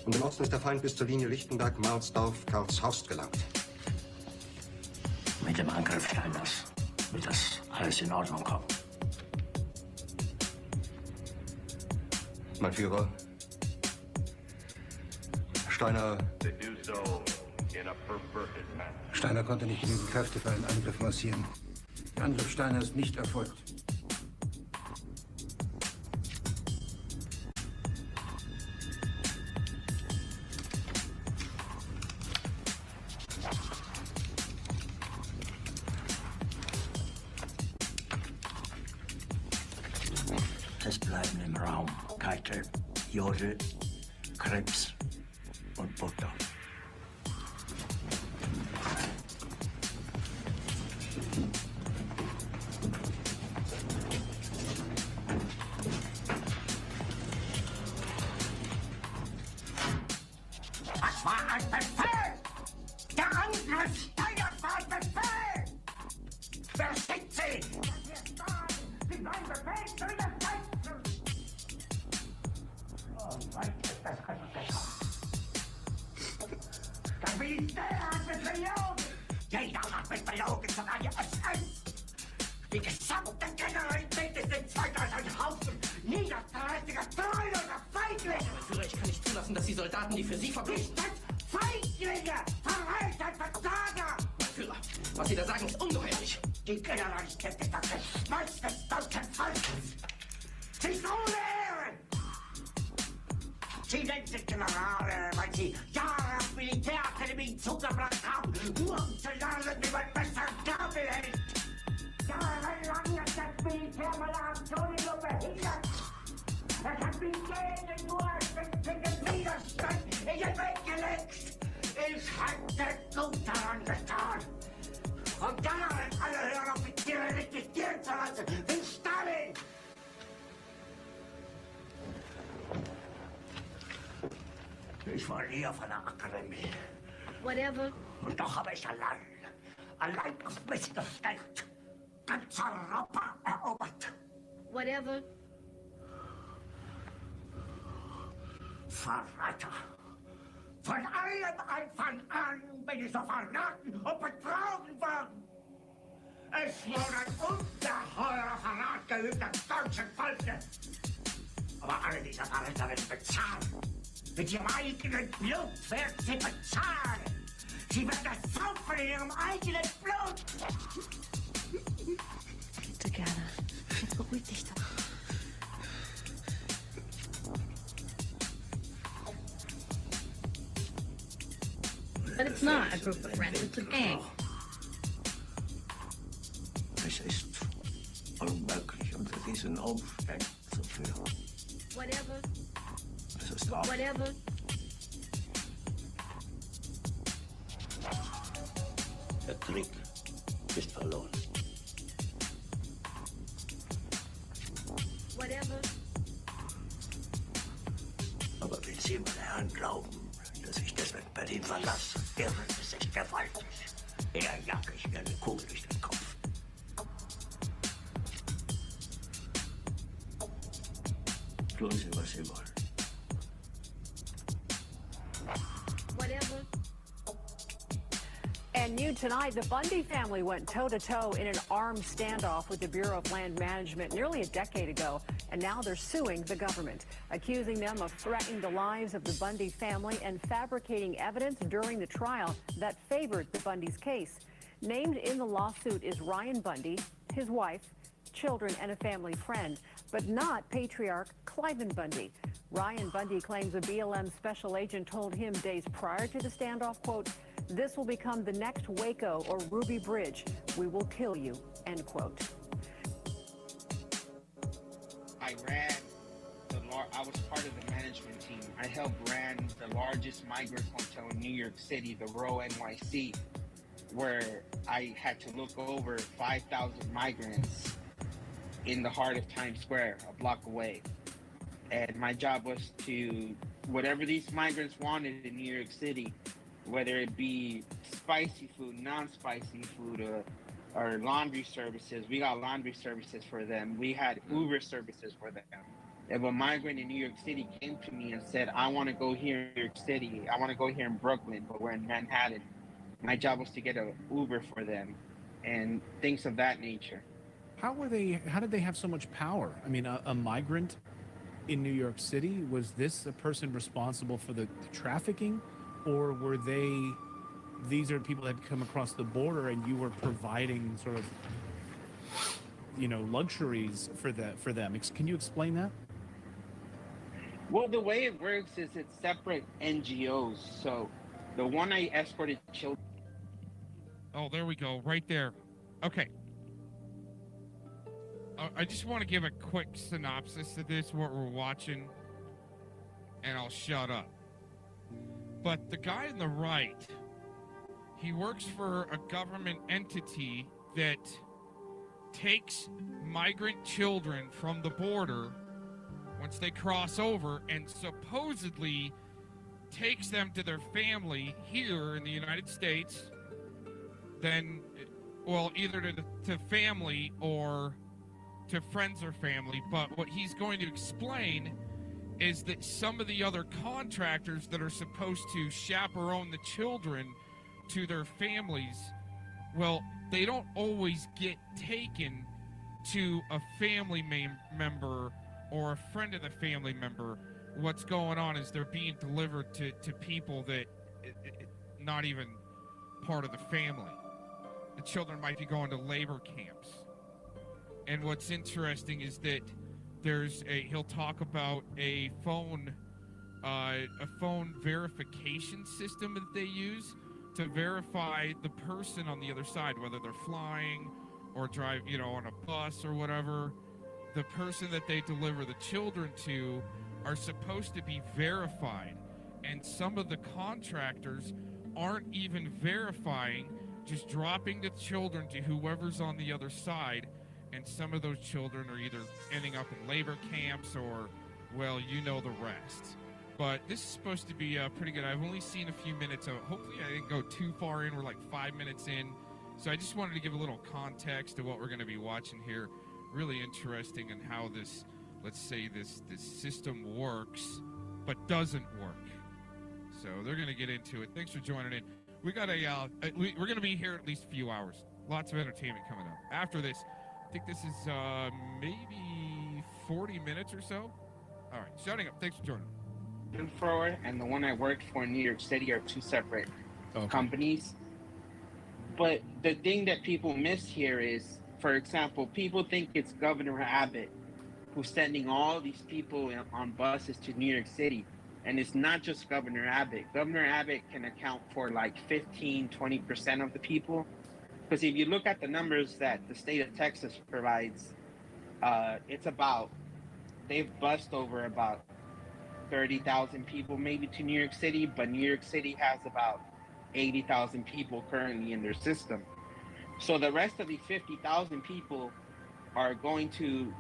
Und im Osten ist der Feind bis zur Linie Lichtenberg-Marsdorf-Karlshorst gelangt. Mit dem Angriff Steiners wird das alles in Ordnung kommen. Mein Führer, Steiner konnte nicht genügend Kräfte für einen Angriff massieren. Der Angriff Steiner ist nicht erfolgt. Es bleiben im Raum Keitel, Jodel, Krebs und Butter. Das war ein Befehl! Der Angriff Steiners war ein Befehl! Wer schickt sie? Sie meinen Befehl zu widersetzen! Oh, weit ist das also besser. Das Militär hat mich belogen! Jeder hat mich belogen, sogar die SS! Die gesamte Generalität ist in zwei als ein Haufen niederträchtiger, treuloser Feiglinge! Führer, ich kann nicht zulassen, dass die Soldaten, die für Sie verbringen... Feiglinge! Verräter, Versager! Mein Führer, was Sie da sagen, ist ungeheuerlich. Die Generalität ist das Geschmeiß des deutschen Volkes! Sie ist ohne Ehre! Sie nennen sich Generale, weil sie Jahre auf Militärakademien zugebracht haben, nur um zu lernen, wie man besser Gabel hält! Jahrelang hat das Militär meine Aktionen nur behindert! Es hat mich jeden urspitzigen Widerstand in den Weg gelegt! Ich hätte gut daran getan! Und dann alle höheren Offiziere registrieren zu lassen, wie Stalin! Ich war nie auf einer Akademie. Whatever. Und doch habe ich allein auf mich gestellt, ganz Europa erobert. Whatever. Verräter! Von allem Anfang an bin ich so verraten und betrogen worden. Es wurde ein ungeheurer Verrat geübt am deutschen Volke. Aber alle diese Verräter werden bezahlen. Mit ihrem eigenen Blut werden sie bezahlen. Sie werden das saufen in ihrem eigenen Blut. Bitte gerne. Jetzt beruhig dich doch. But it's not a group of friends, it's a gang. Es ist unmöglich, unter diesen Umständen zu führen. Whatever. Es ist auch Whatever. der Krieg ist verloren. Whatever. Aber wenn Sie meine Herren glauben, dass ich das mit Berlin verlasse, irren Sie sich gewaltig. Eher jag ich mir eine Kugel durch den Kopf. Tun Sie, was Sie wollen. Whatever. And new tonight, the Bundy family went toe-to-toe in an armed standoff with the Bureau of Land Management nearly a decade ago, and now they're suing the government, accusing them of threatening the lives of the Bundy family and fabricating evidence during the trial that favored the Bundy's case. Named in the lawsuit is Ryan Bundy, his wife, children, and a family friend, but not patriarch Cliven Bundy. Ryan Bundy claims a BLM special agent told him days prior to the standoff, quote, "This will become the next Waco or Ruby Bridge. We will kill you," end quote. I was part of the management team. I helped ran the largest migrant hotel in New York City, the Row NYC, where I had to look over 5,000 migrants in the heart of Times Square, a block away. And my job was to, whatever these migrants wanted in New York City, whether it be spicy food, non-spicy food, or laundry services. We got laundry services for them. We had Uber services for them. If a migrant in New York City came to me and said, I want to go here in New York City, I want to go here in Brooklyn, but we're in Manhattan, my job was to get an Uber for them and things of that nature. How did they have so much power? I mean, a migrant in New York City, was this a person responsible for the trafficking? Or were these are people that had come across the border and you were providing sort of, luxuries for them? Can you explain that? Well, the way it works is it's separate NGOs. So the one I escorted children. Oh, there we go. Right there. Okay. I just want to give a quick synopsis of this, what we're watching, and I'll shut up. But the guy on the right, he works for a government entity that takes migrant children from the border once they cross over and supposedly takes them to their family here in the United States, then, well, either to family or to friends or family. But what he's going to explain is that some of the other contractors that are supposed to chaperone the children to their families, well, they don't always get taken to a family member or a friend of the family member. What's going on is they're being delivered to people that not even part of the family. The children might be going to labor camps. And what's interesting is that he'll talk about a phone verification system that they use to verify the person on the other side, whether they're flying or drive, on a bus or whatever. The person that they deliver the children to are supposed to be verified. And some of the contractors aren't even verifying, just dropping the children to whoever's on the other side. And some of those children are either ending up in labor camps or, well, the rest. But this is supposed to be pretty good. I've only seen a few minutes of it. Hopefully I didn't go too far in. We're like 5 minutes in. So I just wanted to give a little context to what we're going to be watching here. Really interesting in how this, let's say this system works, but doesn't work. So they're going to get into it. Thanks for joining in. We got we're going to be here at least a few hours. Lots of entertainment coming up. After this, I think this is maybe 40 minutes or so. All right, shutting up. Thanks for joining. And the one I worked for in New York City are two separate companies. But the thing that people miss here is, for example, people think it's Governor Abbott who's sending all these people on buses to New York City. And it's not just Governor Abbott. Governor Abbott can account for like 15-20% of the people. Because if you look at the numbers that the state of Texas provides, they've bussed over about 30,000 people maybe to New York City, but New York City has about 80,000 people currently in their system. So the rest of the 50,000 people are going to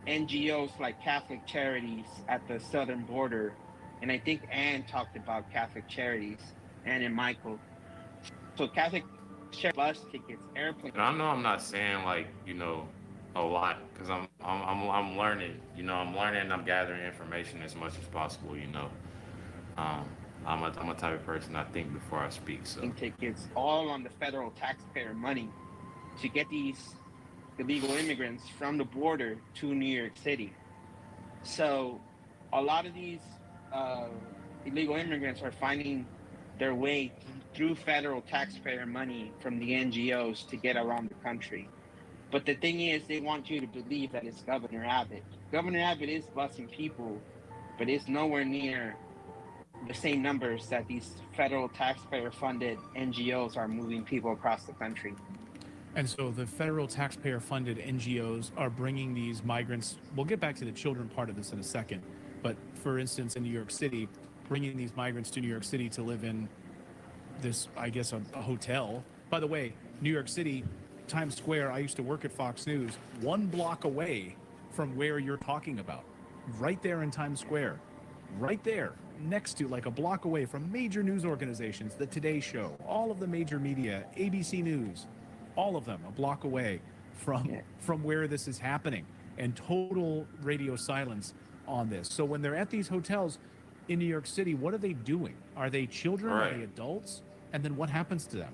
NGOs like Catholic Charities at the southern border, and I think Ann talked about Catholic Charities, Ann and Michael. So Catholic bus tickets, airplane. And I know I'm not saying like a lot because I'm learning. I'm learning and I'm gathering information as much as possible. Um, I'm a type of person I think before I speak. So Tickets, all on the federal taxpayer money, to get these illegal immigrants from the border to New York City. So a lot of these illegal immigrants are finding their way through federal taxpayer money from the NGOs to get around the country. But the thing is, they want you to believe that it's Governor Abbott. Governor Abbott is busing people, but it's nowhere near the same numbers that these federal taxpayer-funded NGOs are moving people across the country. And so the federal taxpayer-funded NGOs are bringing these migrants. We'll get back to the children part of this in a second. But for instance, in New York City, bringing these migrants to New York City to live in this, I guess, a hotel. By the way, New York City, Times Square, I used to work at Fox News, 1 block away from where you're talking about. Right there in Times Square. Right there, next to, like a block away from major news organizations, the Today Show, all of the major media, ABC News, all of them a block away from where this is happening, and total radio silence on this. So when they're at these hotels in New York City, what are they doing? Are they children? Right. Are they adults? And then what happens to them?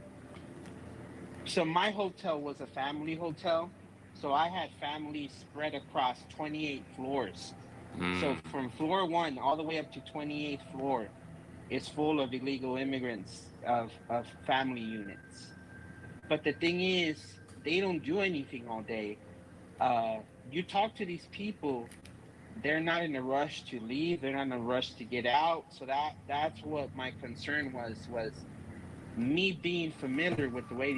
So my hotel was a family hotel. So I had families spread across 28 floors. So from floor 1 all the way up to 28th floor is full of illegal immigrants of family units. But the thing is, they don't do anything all day. You talk to these people, they're not in a rush to leave. They're not in a rush to get out. So that's what my concern was me being familiar with the way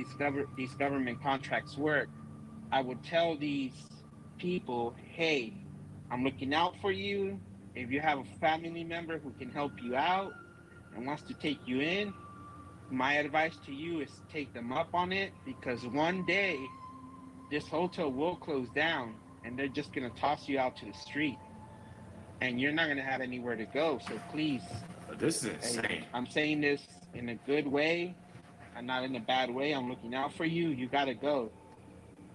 these government contracts work. I would tell these people, hey, I'm looking out for you. If you have a family member who can help you out and wants to take you in, my advice to you is take them up on it, because one day this hotel will close down and they're just going to toss you out to the street and you're not going to have anywhere to go. So please, this is insane. I'm saying this in a good way and not in a bad way. I'm looking out for you. You got to go.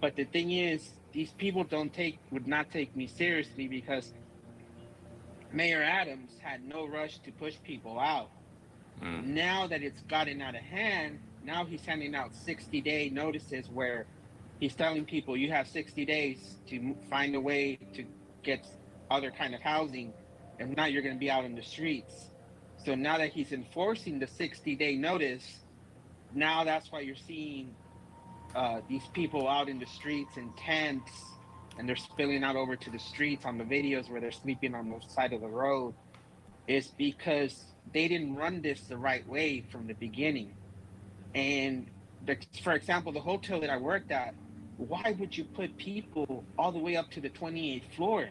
But the thing is, these people would not take me seriously, because Mayor Adams had no rush to push people out. Now that it's gotten out of hand, now he's handing out 60-day notices where he's telling people you have 60 days to find a way to get other kind of housing, and now you're going to be out in the streets. So now that he's enforcing the 60-day notice, now that's why you're seeing these people out in the streets in tents, and they're spilling out over to the streets on the videos where they're sleeping on the side of the road. Is because they didn't run this the right way from the beginning. And for example, the hotel that I worked at, why would you put people all the way up to the 28th floor?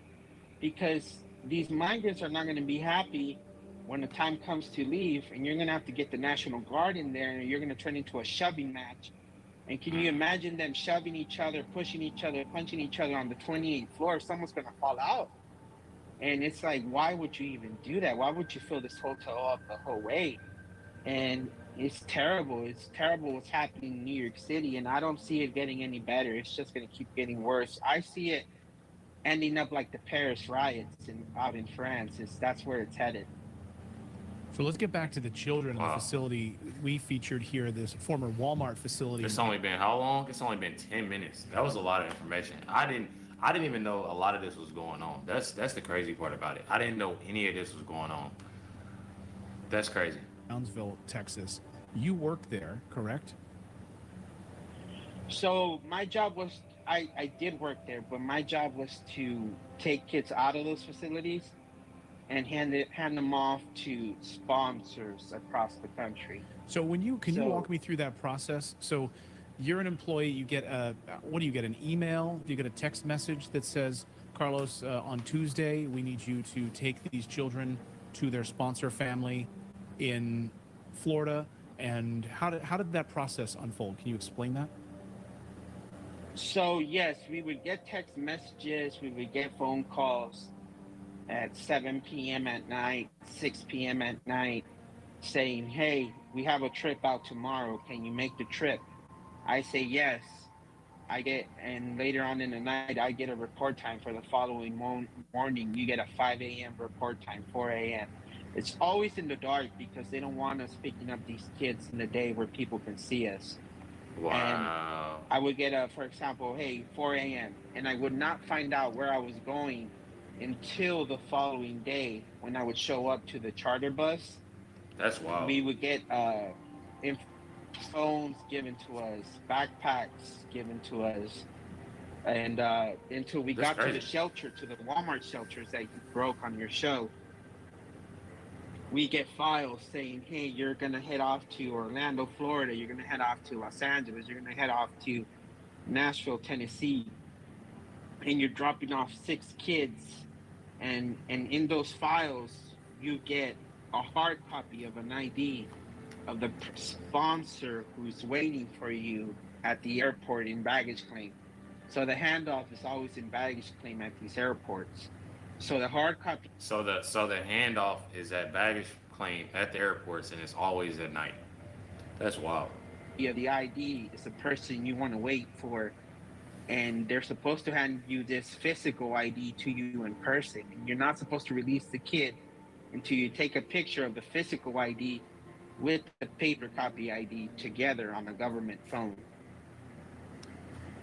Because these migrants are not going to be happy when the time comes to leave, and you're going to have to get the National Guard in there, and you're going to turn into a shoving match. And can you imagine them shoving each other, pushing each other, punching each other on the 28th floor? Someone's going to fall out. And it's like, why would you even do that? Why would you fill this hotel up the whole way? And it's terrible. It's terrible what's happening in New York City, and I don't see it getting any better. It's just going to keep getting worse. I see it ending up like the Paris riots out in France. That's where it's headed. So let's get back to the children in the facility we featured here, this former Walmart facility. It's only been how long? It's only been 10 minutes. That was a lot of information. I didn't even know a lot of this was going on. That's the crazy part about it. I didn't know any of this was going on. That's crazy. Brownsville, Texas. You worked there, correct? So my job was, I did work there, but my job was to take kids out of those facilities and hand them off to sponsors across the country. So when you can you walk me through that process? So you're an employee, you get what do you get, an email? Do you get a text message that says, Carlos, on Tuesday, we need you to take these children to their sponsor family in Florida? And how did that process unfold? Can you explain that? So yes, we would get text messages, we would get phone calls at 7 p.m. at night, 6 p.m. at night, saying, "Hey, we have a trip out tomorrow. Can you make the trip?" I say yes. And later on in the night, I get a report time for the following morning. You get a 5 a.m. report time, 4 a.m. It's always in the dark because they don't want us picking up these kids in the day where people can see us. And Wow. I would get for example, hey, 4 a.m. And I would not find out where I was going until the following day when I would show up to the charter bus. That's wild. We would get phones given to us, backpacks given to us, and until we That's got to the crazy. shelter, to the Walmart shelters that you broke on your show, we get files saying, hey, you're going to head off to Orlando, Florida. You're going to head off to Los Angeles. You're going to head off to Nashville, Tennessee. And you're dropping off 6 kids. And in those files, you get a hard copy of an ID of the sponsor who's waiting for you at the airport in baggage claim. So the handoff is always in baggage claim at these airports. So the hard copy. So the handoff is at baggage claim at the airports, and it's always at night. That's wild. Yeah, the ID is the person you want to wait for, and they're supposed to hand you this physical ID to you in person. And you're not supposed to release the kid until you take a picture of the physical ID with the paper copy ID together on a government phone.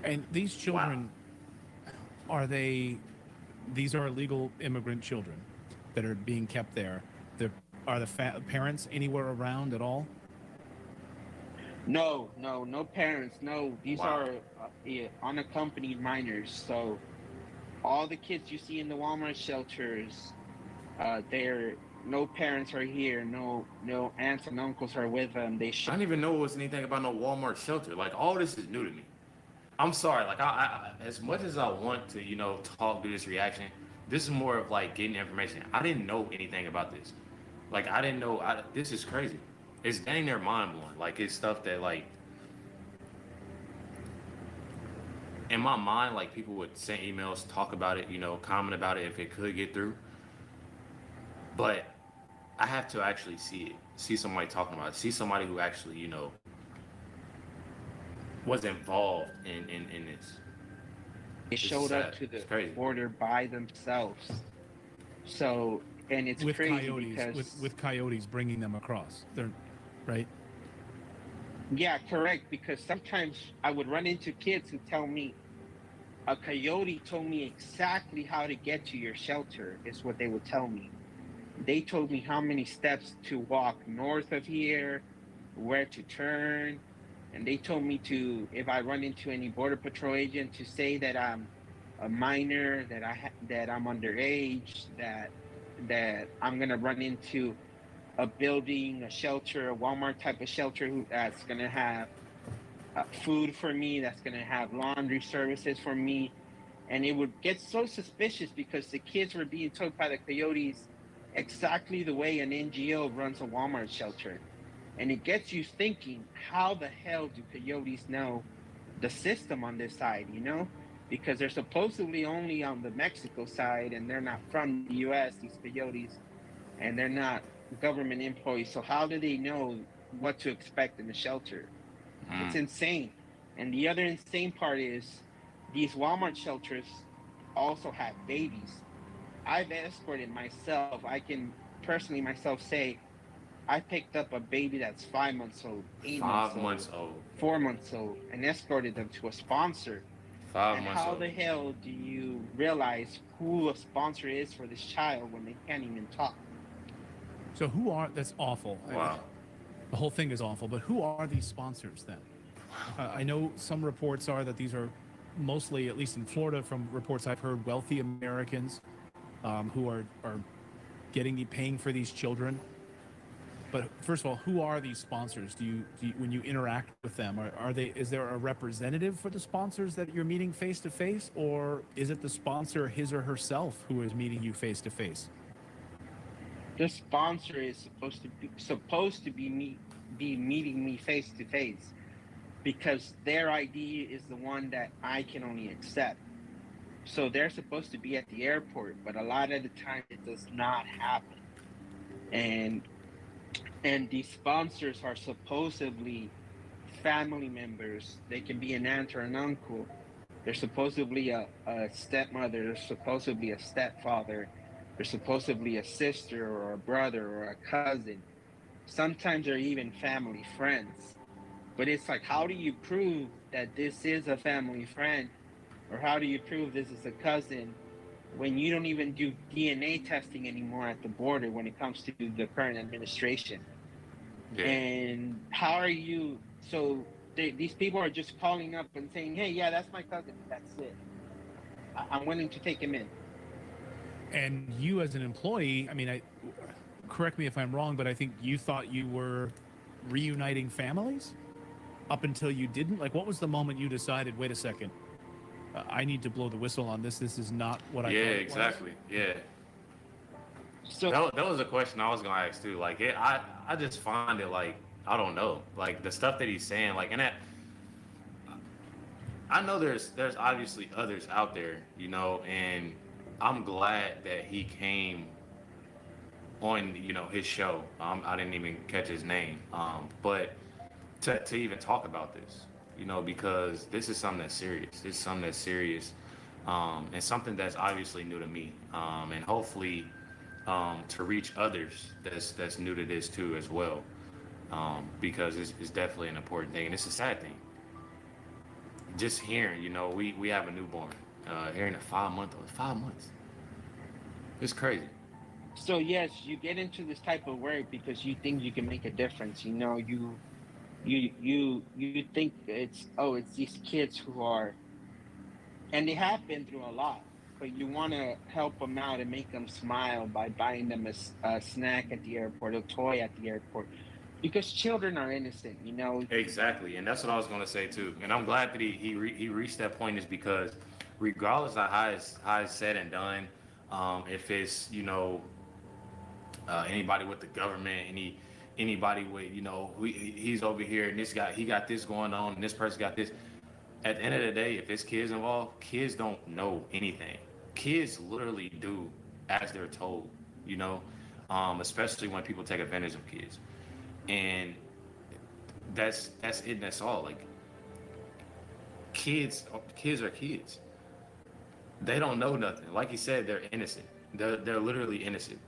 And these children, these are illegal immigrant children that are being kept there. Are the parents anywhere around at all? No parents. No, these are unaccompanied minors. So all the kids you see in the Walmart shelters, no parents are here. No aunts and uncles are with them. I didn't even know it was anything about no Walmart shelter. Like, all this is new to me. I'm sorry. Like, I as much as I want to, do this reaction, this is more of like getting information. I didn't know anything about this. Like, I didn't know. This is crazy. It's dang near mind blowing. Like, it's stuff that, like, in my mind, like, people would send emails, talk about it, comment about it if it could get through. But I have to actually see it, see somebody talking about it, see somebody who actually, was involved in this. They showed up to the border by themselves. So, and it's with crazy coyotes, because with coyotes bringing them across. They're right. Yeah, correct. Because sometimes I would run into kids who tell me, a coyote told me exactly how to get to your shelter, is what they would tell me. They told me how many steps to walk north of here, where to turn. And they told me to, if I run into any Border Patrol agent, to say that I'm a minor, that I'm underage, that I'm going to run into a building, a shelter, a Walmart type of shelter that's going to have food for me, that's going to have laundry services for me. And it would get so suspicious because the kids were being told by the coyotes exactly the way an NGO runs a Walmart shelter. And it gets you thinking, how the hell do coyotes know the system on this side, Because they're supposedly only on the Mexico side, and they're not from the U.S., these coyotes, and they're not government employees. So how do they know what to expect in the shelter? It's insane. And the other insane part is these Walmart shelters also have babies. I've escorted myself. I can personally myself say I picked up a baby that's 5 months old, 8 months old, 4 months old, and escorted them to a sponsor. 5 months How old. the hell do you realize who a sponsor is for this child when they can't even talk? So that's awful. Wow. The whole thing is awful, but who are these sponsors then? I know some reports are that these are mostly, at least in Florida, from reports I've heard, wealthy Americans who are paying for these children. But first of all, who are these sponsors? Do you when you interact with them, is there a representative for the sponsors that you're meeting face to face, or is it the sponsor, his or herself, who is meeting you face to face? The sponsor is supposed to be meeting me face to face, because their ID is the one that I can only accept. So they're supposed to be at the airport, but a lot of the time it does not happen. And these sponsors are supposedly family members. They can be an aunt or an uncle. They're supposedly a stepmother. They're supposedly a stepfather. They're supposedly a sister or a brother or a cousin. Sometimes they're even family friends. But it's like, how do you prove that this is a family friend? Or how do you prove this is a cousin when you don't even do DNA testing anymore at the border when it comes to the current administration? Yeah. And how are you? So these people are just calling up and saying, "Hey, yeah, that's my cousin. That's it. I'm willing to take him in." And you, as an employee, I mean, correct me if I'm wrong, but I think you thought you were reuniting families up until you didn't. Like, what was the moment you decided? Wait a second, I need to blow the whistle on this. This is not what I thought it exactly. was. Yeah. So that was a question I was gonna ask too. Like, I just find it like, I don't know, like the stuff that he's saying, like, and that I know there's obviously others out there, you know, and I'm glad that he came on, you know, his show. I didn't even catch his name, but to even talk about this, you know, because this is something that's serious. This is something that's serious, and something that's obviously new to me, and hopefully to reach others that's new to this too as well, because it's definitely an important thing, and it's a sad thing. Just hearing, you know, we have a newborn, hearing a 5 months, it's crazy. So yes, you get into this type of work because you think you can make a difference. You know, you think it's these kids who are, and they have been through a lot, but you want to help them out and make them smile by buying them a snack at the airport, a toy at the airport, because children are innocent, you know. Exactly, and that's what I was gonna say too. And I'm glad that he reached that point, is because regardless of how it's said and done, if it's, you know, anybody with the government, anybody with, you know, he's over here and this guy, he got this going on and this person got this. At the end of the day, if it's kids involved, kids don't know anything. Kids literally do as they're told, you know, especially when people take advantage of kids. And that's it. That's all. Like, kids are kids. They don't know nothing. Like you said, they're innocent. They're literally innocent.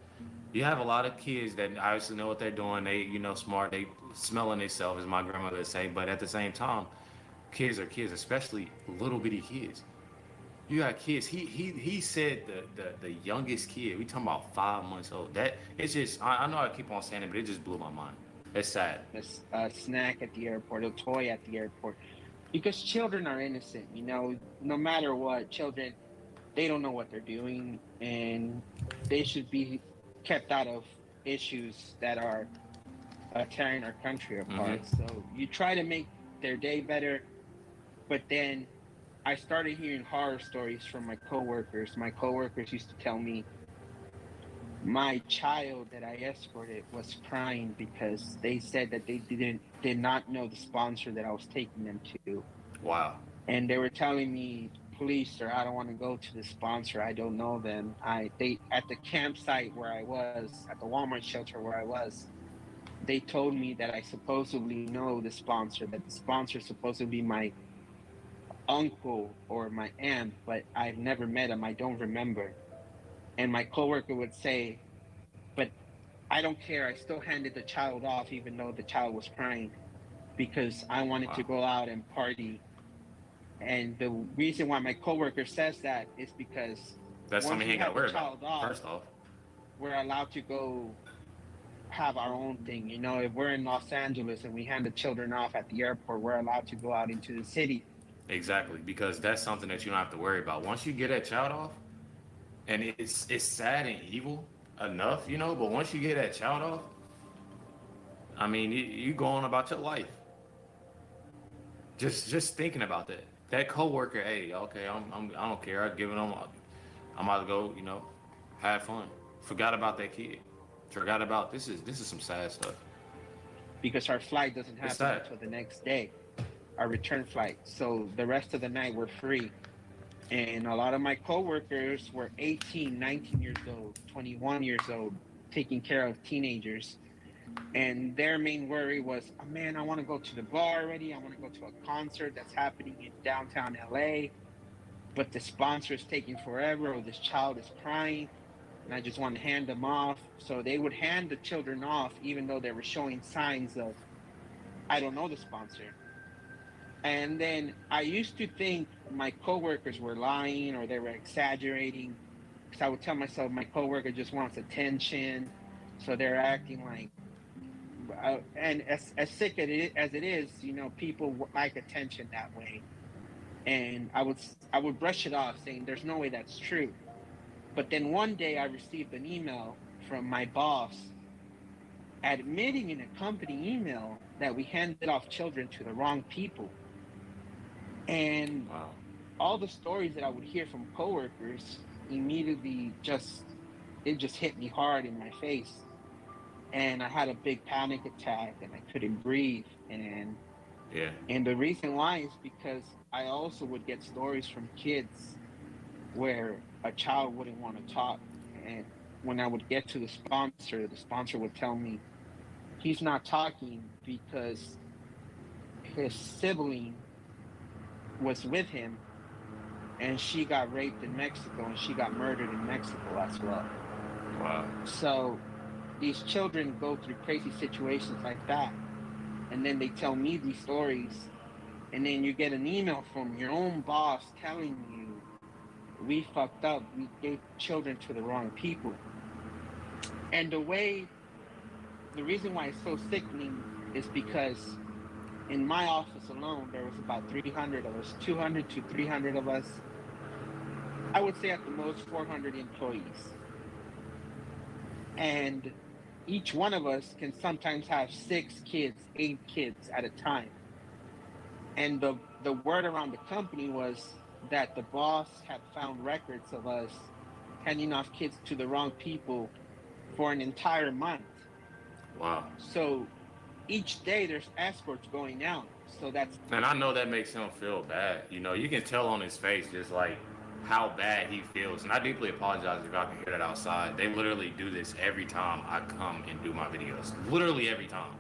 You have a lot of kids that obviously know what they're doing. They, you know, smart. They smelling themselves, as my grandmother would say. But at the same time, kids are kids, especially little bitty kids. You got kids. He said the youngest kid. We talking about 5 months old. That it's just, I know I keep on saying it, but it just blew my mind. It's sad. A snack at the airport, a toy at the airport, because children are innocent. You know, no matter what, children, they don't know what they're doing, and they should be kept out of issues that are tearing our country apart. Mm-hmm. So you try to make their day better, but then I started hearing horror stories from my coworkers. My coworkers used to tell me my child that I escorted was crying because they said that they did not know the sponsor that I was taking them to. Wow. And they were telling me, "Please, sir, I don't want to go to the sponsor. I don't know them." They at the campsite where I was, at the Walmart shelter where I was, they told me that I supposedly know the sponsor, that the sponsor is supposed to be my uncle or my aunt, but I've never met him. I don't remember. And my coworker would say, "But I don't care. I still handed the child off even though the child was crying because I wanted to go out and party." And the reason why my coworker says that is because That's once something he we ain't got have to worry the child about. off, First off, we're allowed to go have our own thing. You know, if we're in Los Angeles and we hand the children off at the airport, we're allowed to go out into the city. exactly, because that's something that you don't have to worry about. Once you get that child off, and it's sad and evil enough, you know, but once you get that child off, I mean, you go on about your life. Just thinking about that. That coworker, hey, okay, I don't care. I give it on. I'm about to go, you know, have fun. Forgot about that kid. Forgot about this is some sad stuff. Because our flight doesn't It's happen sad. until the next day. our return flight. So the rest of the night we're free. And a lot of my coworkers were 18, 19 years old, 21 years old, taking care of teenagers. And their main worry was, oh, man, I want to go to the bar already. I want to go to a concert that's happening in downtown LA, but the sponsor is taking forever, or this child is crying, and I just want to hand them off. So they would hand the children off, even though they were showing signs of, I don't know the sponsor. And then I used to think my coworkers were lying or they were exaggerating, because I would tell myself my coworker just wants attention, so they're acting like. And as sick as it is, you know, people like attention that way. And I would brush it off, saying there's no way that's true. But then one day I received an email from my boss admitting in a company email that we handed off children to the wrong people. And all the stories that I would hear from coworkers immediately just hit me hard in my face. And I had a big panic attack and I couldn't breathe. And the reason why is because I also would get stories from kids where a child wouldn't want to talk. And when I would get to the sponsor would tell me he's not talking because his sibling was with him and she got raped in Mexico and she got murdered in Mexico as well. Wow. So these children go through crazy situations like that. And then they tell me these stories. And then you get an email from your own boss telling you, we fucked up. We gave children to the wrong people. And the reason why it's so sickening is because in my office alone, there was about 300 of us, 200 to 300 of us. I would say at the most 400 employees. And each one of us can sometimes have 6 kids, 8 kids at a time. And the word around the company was that the boss had found records of us handing off kids to the wrong people for an entire month. Wow. So each day there's escorts going out. So that's. And I know that makes him feel bad. You know, you can tell on his face just like how bad he feels. And I deeply apologize if I can hear that outside. They literally do this every time I come and do my videos. Literally every time.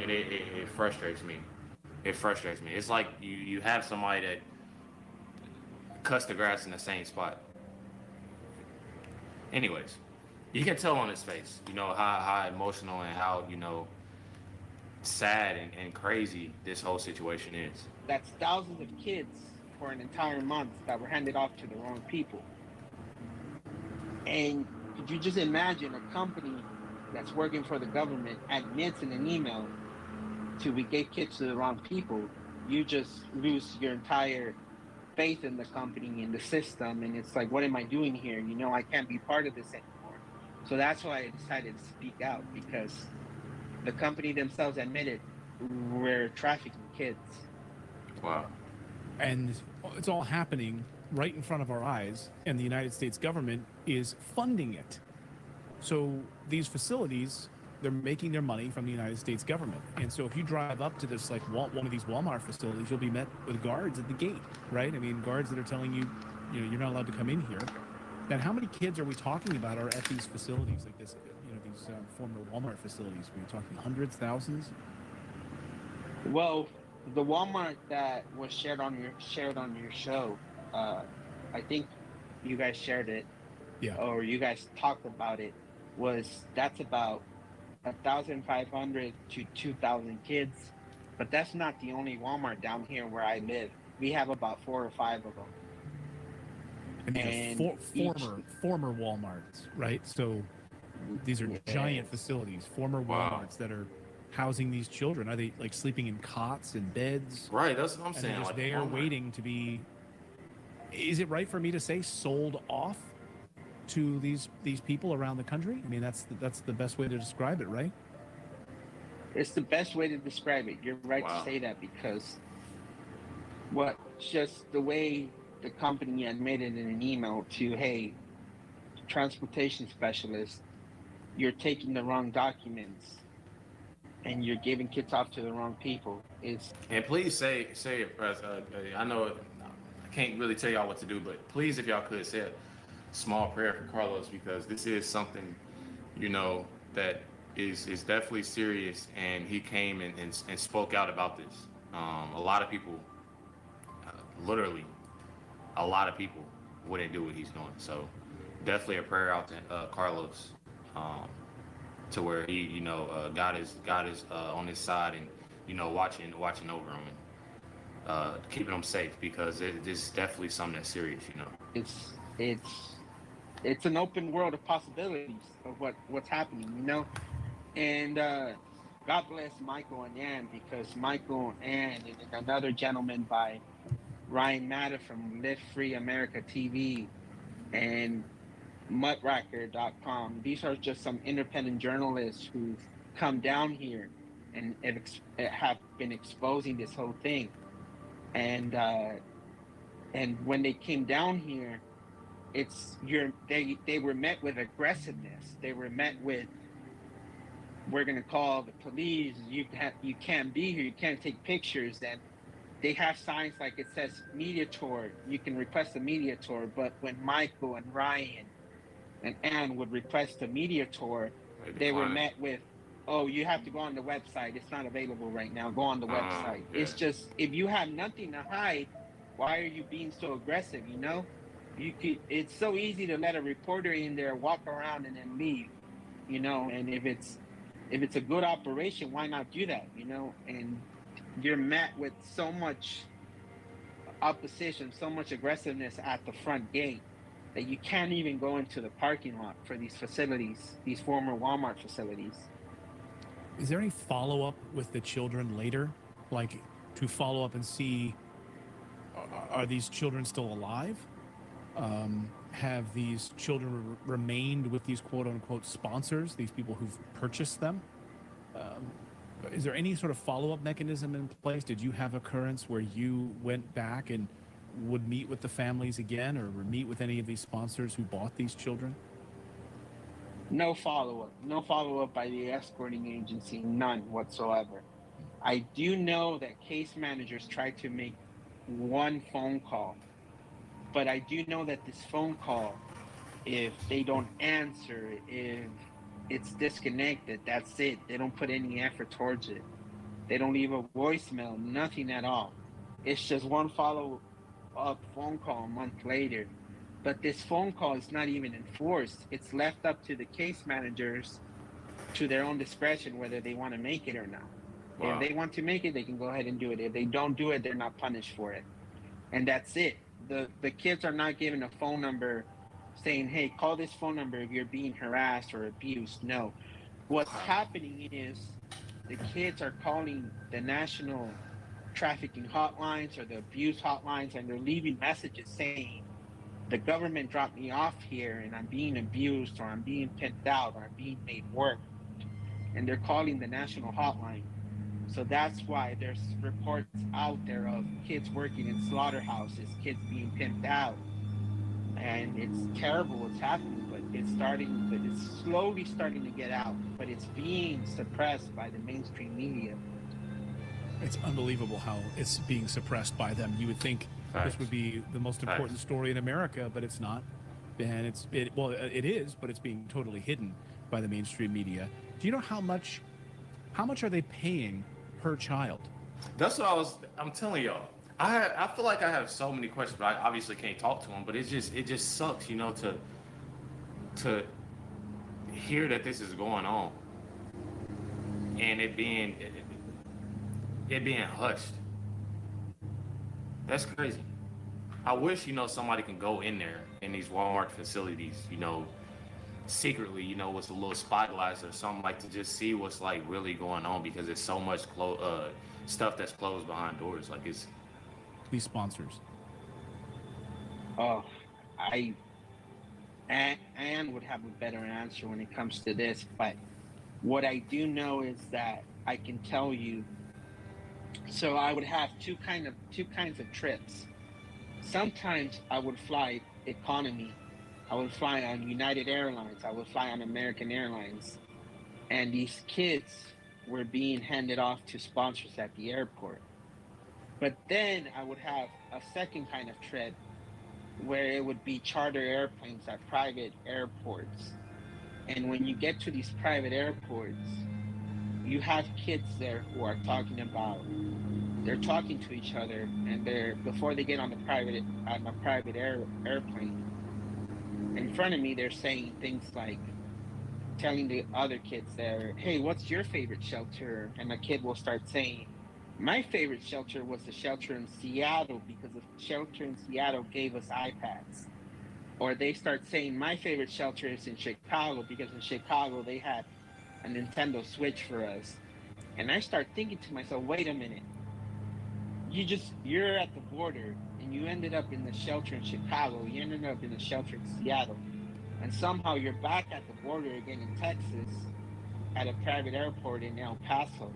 And it frustrates me. It frustrates me. It's like you have somebody that cuts the grass in the same spot. Anyways, you can tell on his face, you know, how emotional and how, you know, sad and crazy this whole situation is. That's thousands of kids for an entire month that were handed off to the wrong people. And could you just imagine a company that's working for the government admits in an email to we gave kids to the wrong people? You just lose your entire faith in the company, in the system, and it's like, what am I doing here? You know, I can't be part of this anymore. So that's why I decided to speak out, because the company themselves admitted we're trafficking kids. Wow. And it's all happening right in front of our eyes, and the United States government is funding it. So these facilities, they're making their money from the United States government. And so if you drive up to this, like one of these Walmart facilities, you'll be met with guards at the gate, right? I mean, guards that are telling you, you know, you're not allowed to come in here. And how many kids are we talking about are at these facilities like this, you know, these former Walmart facilities? Are we talking hundreds, thousands? Well, the Walmart that was shared on your show, I think you guys shared it, or you guys talked about it, that's about 1,500 to 2,000 kids. But that's not the only Walmart down here where I live. We have about 4 or 5 of them. And these are former Walmarts, right? So these are giant facilities, former Walmarts that are housing these children. Are they like sleeping in cots and beds? Right, that's what I'm saying. They're just like there Walmart. waiting to be. Is it right for me to say sold off to these people around the country? I mean, that's the best way to describe it, right? It's the best way to describe it. You're right to say that, because just the way the company admitted in an email to, hey, transportation specialist, you're taking the wrong documents and you're giving kids off to the wrong people. It's And please say it, I know I can't really tell y'all what to do, but please, if y'all could say a small prayer for Carlos, because this is something, you know, that is definitely serious, and he came and spoke out about this. A lot of people, literally, a lot of people wouldn't do what he's doing. So definitely a prayer out to Carlos, um, to where he, you know, God is on his side, and you know, watching over him, and keeping him safe, because this is definitely something that's serious, you know. it's an open world of possibilities of what's happening, you know. And God bless Michael and Ann, because Michael and another gentleman by Ryan Matter from Live Free America TV and Muckracker.com. These are just some independent journalists who've come down here and have been exposing this whole thing. And when they came down here, they were met with aggressiveness. They were met with, we're gonna call the police. You can't be here. You can't take pictures. And they have signs like it says media tour. You can request a media tour. But when Michael and Ryan and Ann would request a media tour, they were met with, "Oh, you have to go on the website. It's not available right now. Go on the website." Yeah. It's just, if you have nothing to hide, why are you being so aggressive? You know, it's so easy to let a reporter in there walk around and then leave. You know, and if it's a good operation, why not do that? You know, and you're met with so much opposition, so much aggressiveness at the front gate, that you can't even go into the parking lot for these facilities, these former Walmart facilities. Is there any follow-up with the children later? Like, to follow up and see, are these children still alive? Have these children remained with these quote-unquote sponsors, these people who've purchased them? Is there any sort of follow-up mechanism in place? Did you have occurrence where you went back and would meet with the families again, or meet with any of these sponsors who bought these children? No follow-up by the escorting agency, none whatsoever. I do know that case managers try to make one phone call, but I do know that this phone call, if they don't answer, if it's disconnected, that's it. They don't put any effort towards it. They don't leave a voicemail, nothing at all. It's just one follow-up phone call a month later. But this phone call is not even enforced. It's left up to the case managers, to their own discretion, whether they want to make it or not. Wow. If they want to make it, they can go ahead and do it. If they don't do it, they're not punished for it. And that's it. The kids are not given a phone number saying, "Hey, call this phone number if you're being harassed or abused." No. What's happening is the kids are calling the national trafficking hotlines or the abuse hotlines, and they're leaving messages saying, "The government dropped me off here and I'm being abused, or I'm being pimped out, or I'm being made work." And they're calling the national hotline. So that's why there's reports out there of kids working in slaughterhouses, kids being pimped out. And it's terrible what's happening, but it's slowly starting to get out, but it's being suppressed by the mainstream media. It's unbelievable how it's being suppressed by them. You would think this would be the most important story in America, but it's not. And it is, but it's being totally hidden by the mainstream media. Do you know how much are they paying per child? That's what I'm telling y'all. I feel like I have so many questions, but I obviously can't talk to them. But it just sucks, you know, to hear that this is going on, and it being hushed. That's crazy. I wish, you know, somebody can go in there in these Walmart facilities, you know, secretly, you know, with a little spotlights or something, like, to just see what's like really going on, because there's so much stuff that's closed behind doors. Like, it's these sponsors. Oh, Anne would have a better answer when it comes to this, but what I do know is that I can tell you. So I would have two kinds of trips. Sometimes I would fly economy. I would fly on United Airlines. I would fly on American Airlines. And these kids were being handed off to sponsors at the airport. But then I would have a second kind of trip where it would be charter airplanes at private airports. And when you get to these private airports, you have kids there who are talking about, they're talking to each other, and they're, before they get on the private airplane, in front of me, they're saying things like, telling the other kids there, hey, what's your favorite shelter? And a kid will start saying, my favorite shelter was the shelter in Seattle because the shelter in Seattle gave us iPads. Or they start saying, my favorite shelter is in Chicago because in Chicago they had a Nintendo Switch for us. And I start thinking to myself, wait a minute. You're at the border and you ended up in the shelter in Chicago. You ended up in the shelter in Seattle. And somehow you're back at the border again in Texas at a private airport in El Paso.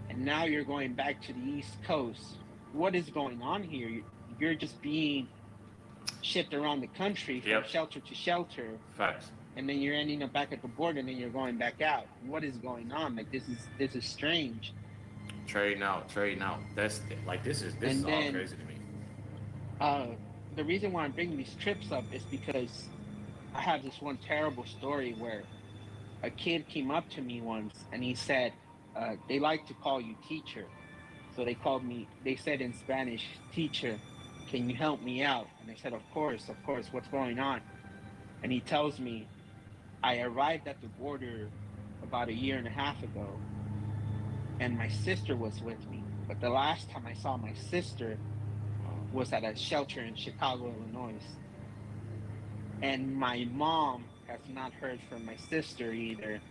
And now you're going back to the East Coast. What is going on here? You're just being shipped around the country from shelter to shelter. Facts. And then you're ending up back at the border and then you're going back out. What is going on? Like, this is strange. Trading out. That's like, this is all crazy to me. The reason why I'm bringing these trips up is because I have this one terrible story where a kid came up to me once and he said, they like to call you teacher. So they said in Spanish, teacher, can you help me out? And I said, of course, what's going on? And he tells me, I arrived at the border about 1.5 years ago and my sister was with me. But the last time I saw my sister was at a shelter in Chicago, Illinois. And my mom has not heard from my sister either.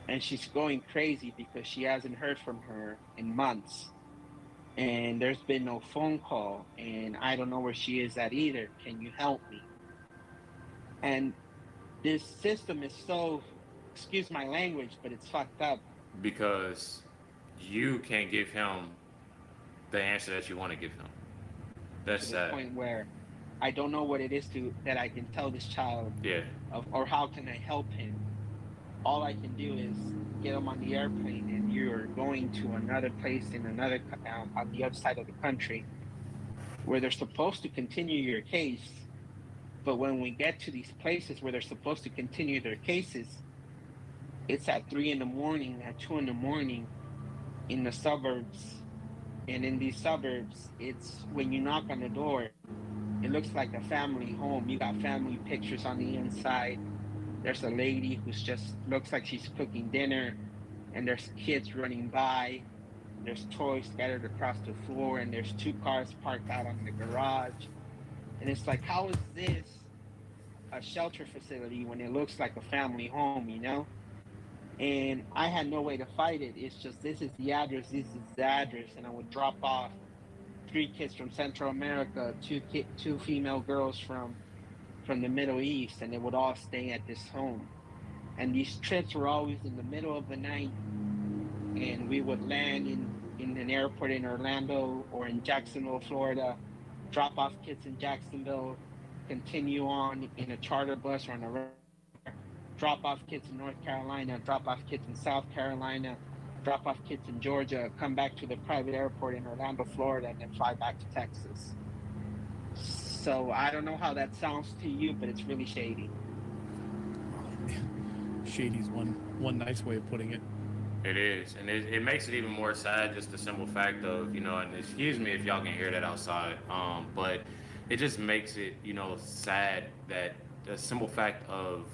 And she's going crazy because she hasn't heard from her in months. And there's been no phone call. And I don't know where she is at either. Can you help me? And this system is so, excuse my language, but it's fucked up. Because you can't give him the answer that you want to give him. That's to the sad. point where I don't know what it is that I can tell this child, or how can I help him. All I can do is get him on the airplane, and you're going to another place in on the other side of the country, where they're supposed to continue your case. But when we get to these places where they're supposed to continue their cases, it's at 3 a.m, at 2 a.m, in the suburbs. And in these suburbs, it's when you knock on the door, it looks like a family home. You got family pictures on the inside. There's a lady who's just looks like she's cooking dinner, and there's kids running by. There's toys scattered across the floor, and there's 2 cars parked out on the garage. And it's like, how is this a shelter facility when it looks like a family home, you know? And I had no way to fight it. It's just, this is the address, and I would drop off 3 kids from Central America, 2 female girls from the Middle East, and they would all stay at this home. And these trips were always in the middle of the night, and we would land in an airport in Orlando or in Jacksonville, Florida, drop off kids in Jacksonville, continue on in a charter bus or on a drop off kids in North Carolina, drop off kids in South Carolina, drop off kids in Georgia, come back to the private airport in Orlando, Florida, and then fly back to Texas. So I don't know how that sounds to you, but it's really shady. Shady's one nice way of putting it. It is, and it makes it even more sad, just the simple fact of, and excuse me if y'all can hear that outside, but it just makes it, sad that the simple fact of,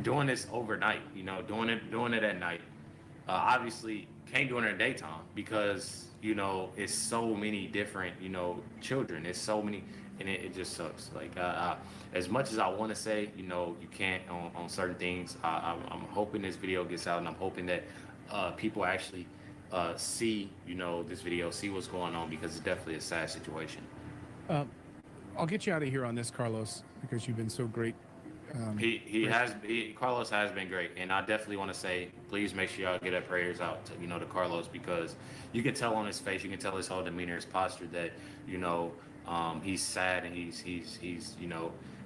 doing this overnight, doing it at night. Obviously can't do it in the daytime because, it's so many different, children. It's so many, and it just sucks. Like, as much as I want to say, you can't on certain things. I'm hoping this video gets out, and I'm hoping that people actually see, this video, see what's going on, because it's definitely a sad situation. I'll get you out of here on this, Carlos, because you've been so great. Carlos has been great, and I definitely want to say, please make sure y'all get our prayers out to to Carlos, because you can tell on his face, you can tell his whole demeanor, his posture that he's sad, and he's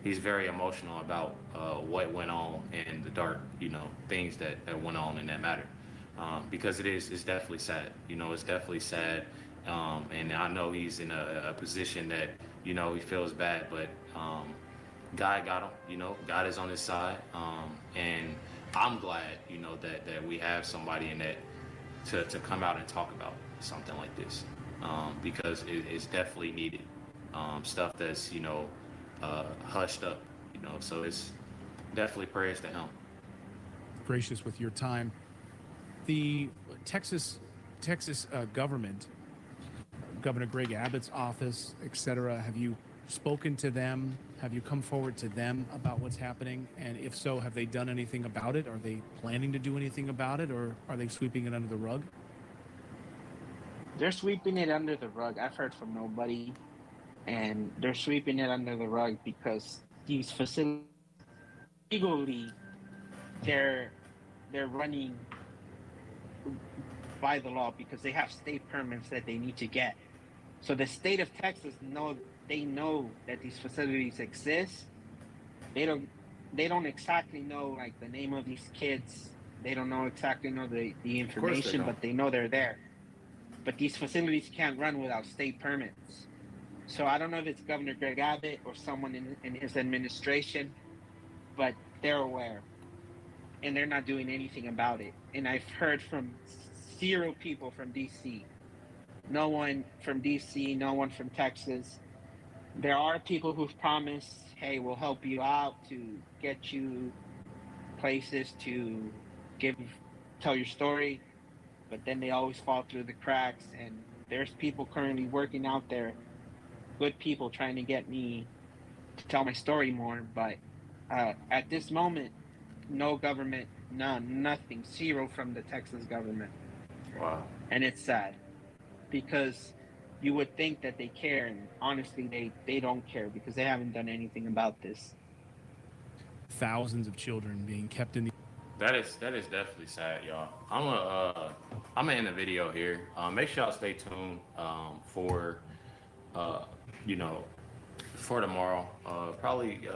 he's very emotional about what went on and the dark, things that went on in that matter. Because it's definitely sad. It's definitely sad. And I know he's in a position that, he feels bad, but God got him, God is on his side. And I'm glad, that we have somebody in that to come out and talk about something like this. Because it's definitely needed. Stuff that's, hushed up, so it's definitely prayers to him. Gracious with your time. The Texas government, Governor Greg Abbott's office, etc. Have you spoken to them? Have you come forward to them about what's happening? And if so, have they done anything about it? Are they planning to do anything about it, or are they sweeping it under the rug? They're sweeping it under the rug. I've heard from nobody, and they're sweeping it under the rug because these facilities legally they're running by the law because they have state permits that they need to get. So the state of Texas know that these facilities exist. They don't exactly know like the name of these kids. They don't exactly know the information, but they know they're there. But these facilities can't run without state permits. So I don't know if it's Governor Greg Abbott or someone in his administration, but they're aware. And they're not doing anything about it. And I've heard from 0 people from D.C. No one from D.C., no one from Texas. There are people who've promised, hey, we'll help you out to get you places to tell your story. But then they always fall through the cracks. And there's people currently working out there, good people trying to get me to tell my story more. But at this moment, no government, nothing, 0 from the Texas government. Wow. And it's sad because you would think that they care, and honestly, they don't care because they haven't done anything about this. Thousands of children being kept in the... That is definitely sad, y'all. I'm gonna end the video here. Make sure y'all stay tuned for for tomorrow. Probably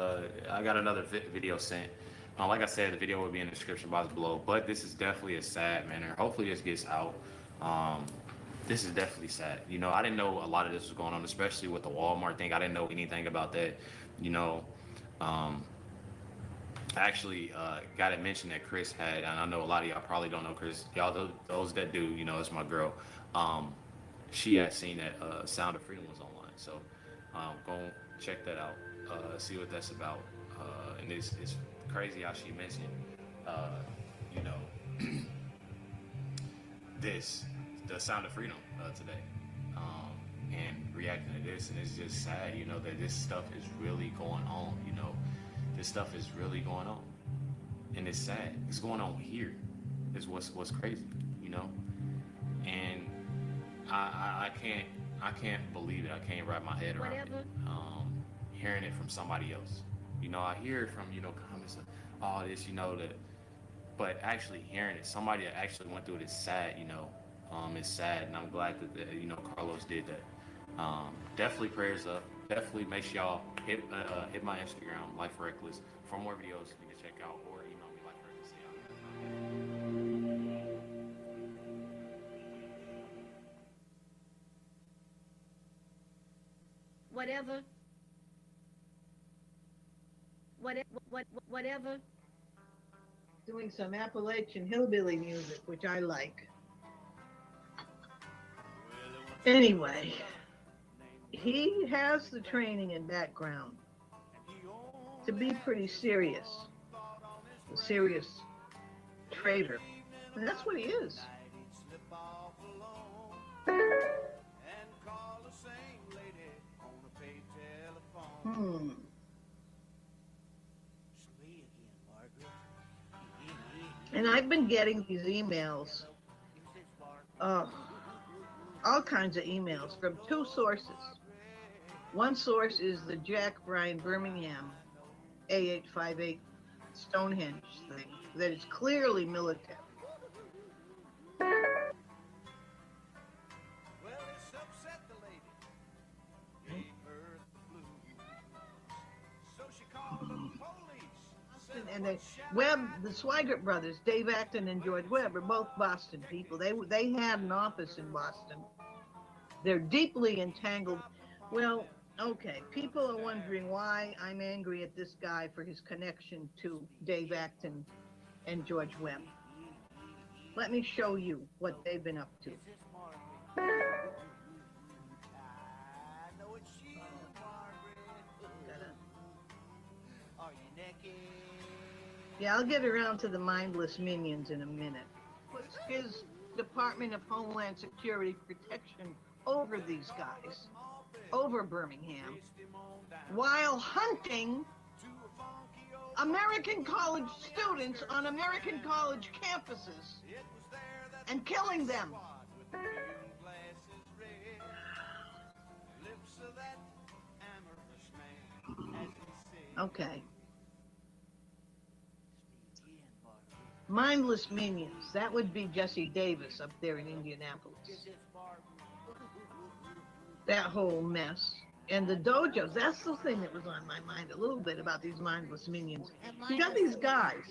I got another video sent. Like I said, the video will be in the description box below. But this is definitely a sad manner. Hopefully this gets out. This is definitely sad. I didn't know a lot of this was going on, especially with the Walmart thing. I didn't know anything about that. I actually got to mention that Chris had, and I know a lot of y'all probably don't know Chris. Y'all, those that do, it's my girl. She had seen that Sound of Freedom was online. So go check that out. See what that's about. And it's crazy how she mentioned, the Sound of Freedom today, and reacting to this, and it's just sad, that this stuff is really going on. This stuff is really going on, and it's sad. It's going on here. Is what's crazy, and I can't believe it. I can't wrap my head around it. Hearing it from somebody else. I hear it from, comments of all this, but actually hearing it, somebody that actually went through it is sad, it's sad, and I'm glad that, Carlos did that. Definitely prayers up. Definitely make sure y'all hit my Instagram, Life Reckless, for more videos you can check out, or email me, lifereckless@yahoo.com. Whatever. Doing some Appalachian hillbilly music, which I like. Anyway, he has the training and background to be pretty serious, a serious trader. And that's what he is. And I've been getting these emails, all kinds of emails from 2 sources. One source is the Jack Bryan Birmingham A858 Stonehenge thing that is clearly military. And Webb, the Swigert brothers, Dave Acton and George Webb, are both Boston people. They had an office in Boston. They're deeply entangled. Well, okay, people are wondering why I'm angry at this guy for his connection to Dave Acton and George Webb. Let me show you what they've been up to. Yeah, I'll get around to the mindless minions in a minute. Puts his Department of Homeland Security protection over these guys, over Birmingham, while hunting American college students on American college campuses and killing them. Okay. Mindless minions. That would be Jesse Davis up there in Indianapolis. That whole mess. And the dojos, that's the thing that was on my mind a little bit about these mindless minions. You got these guys,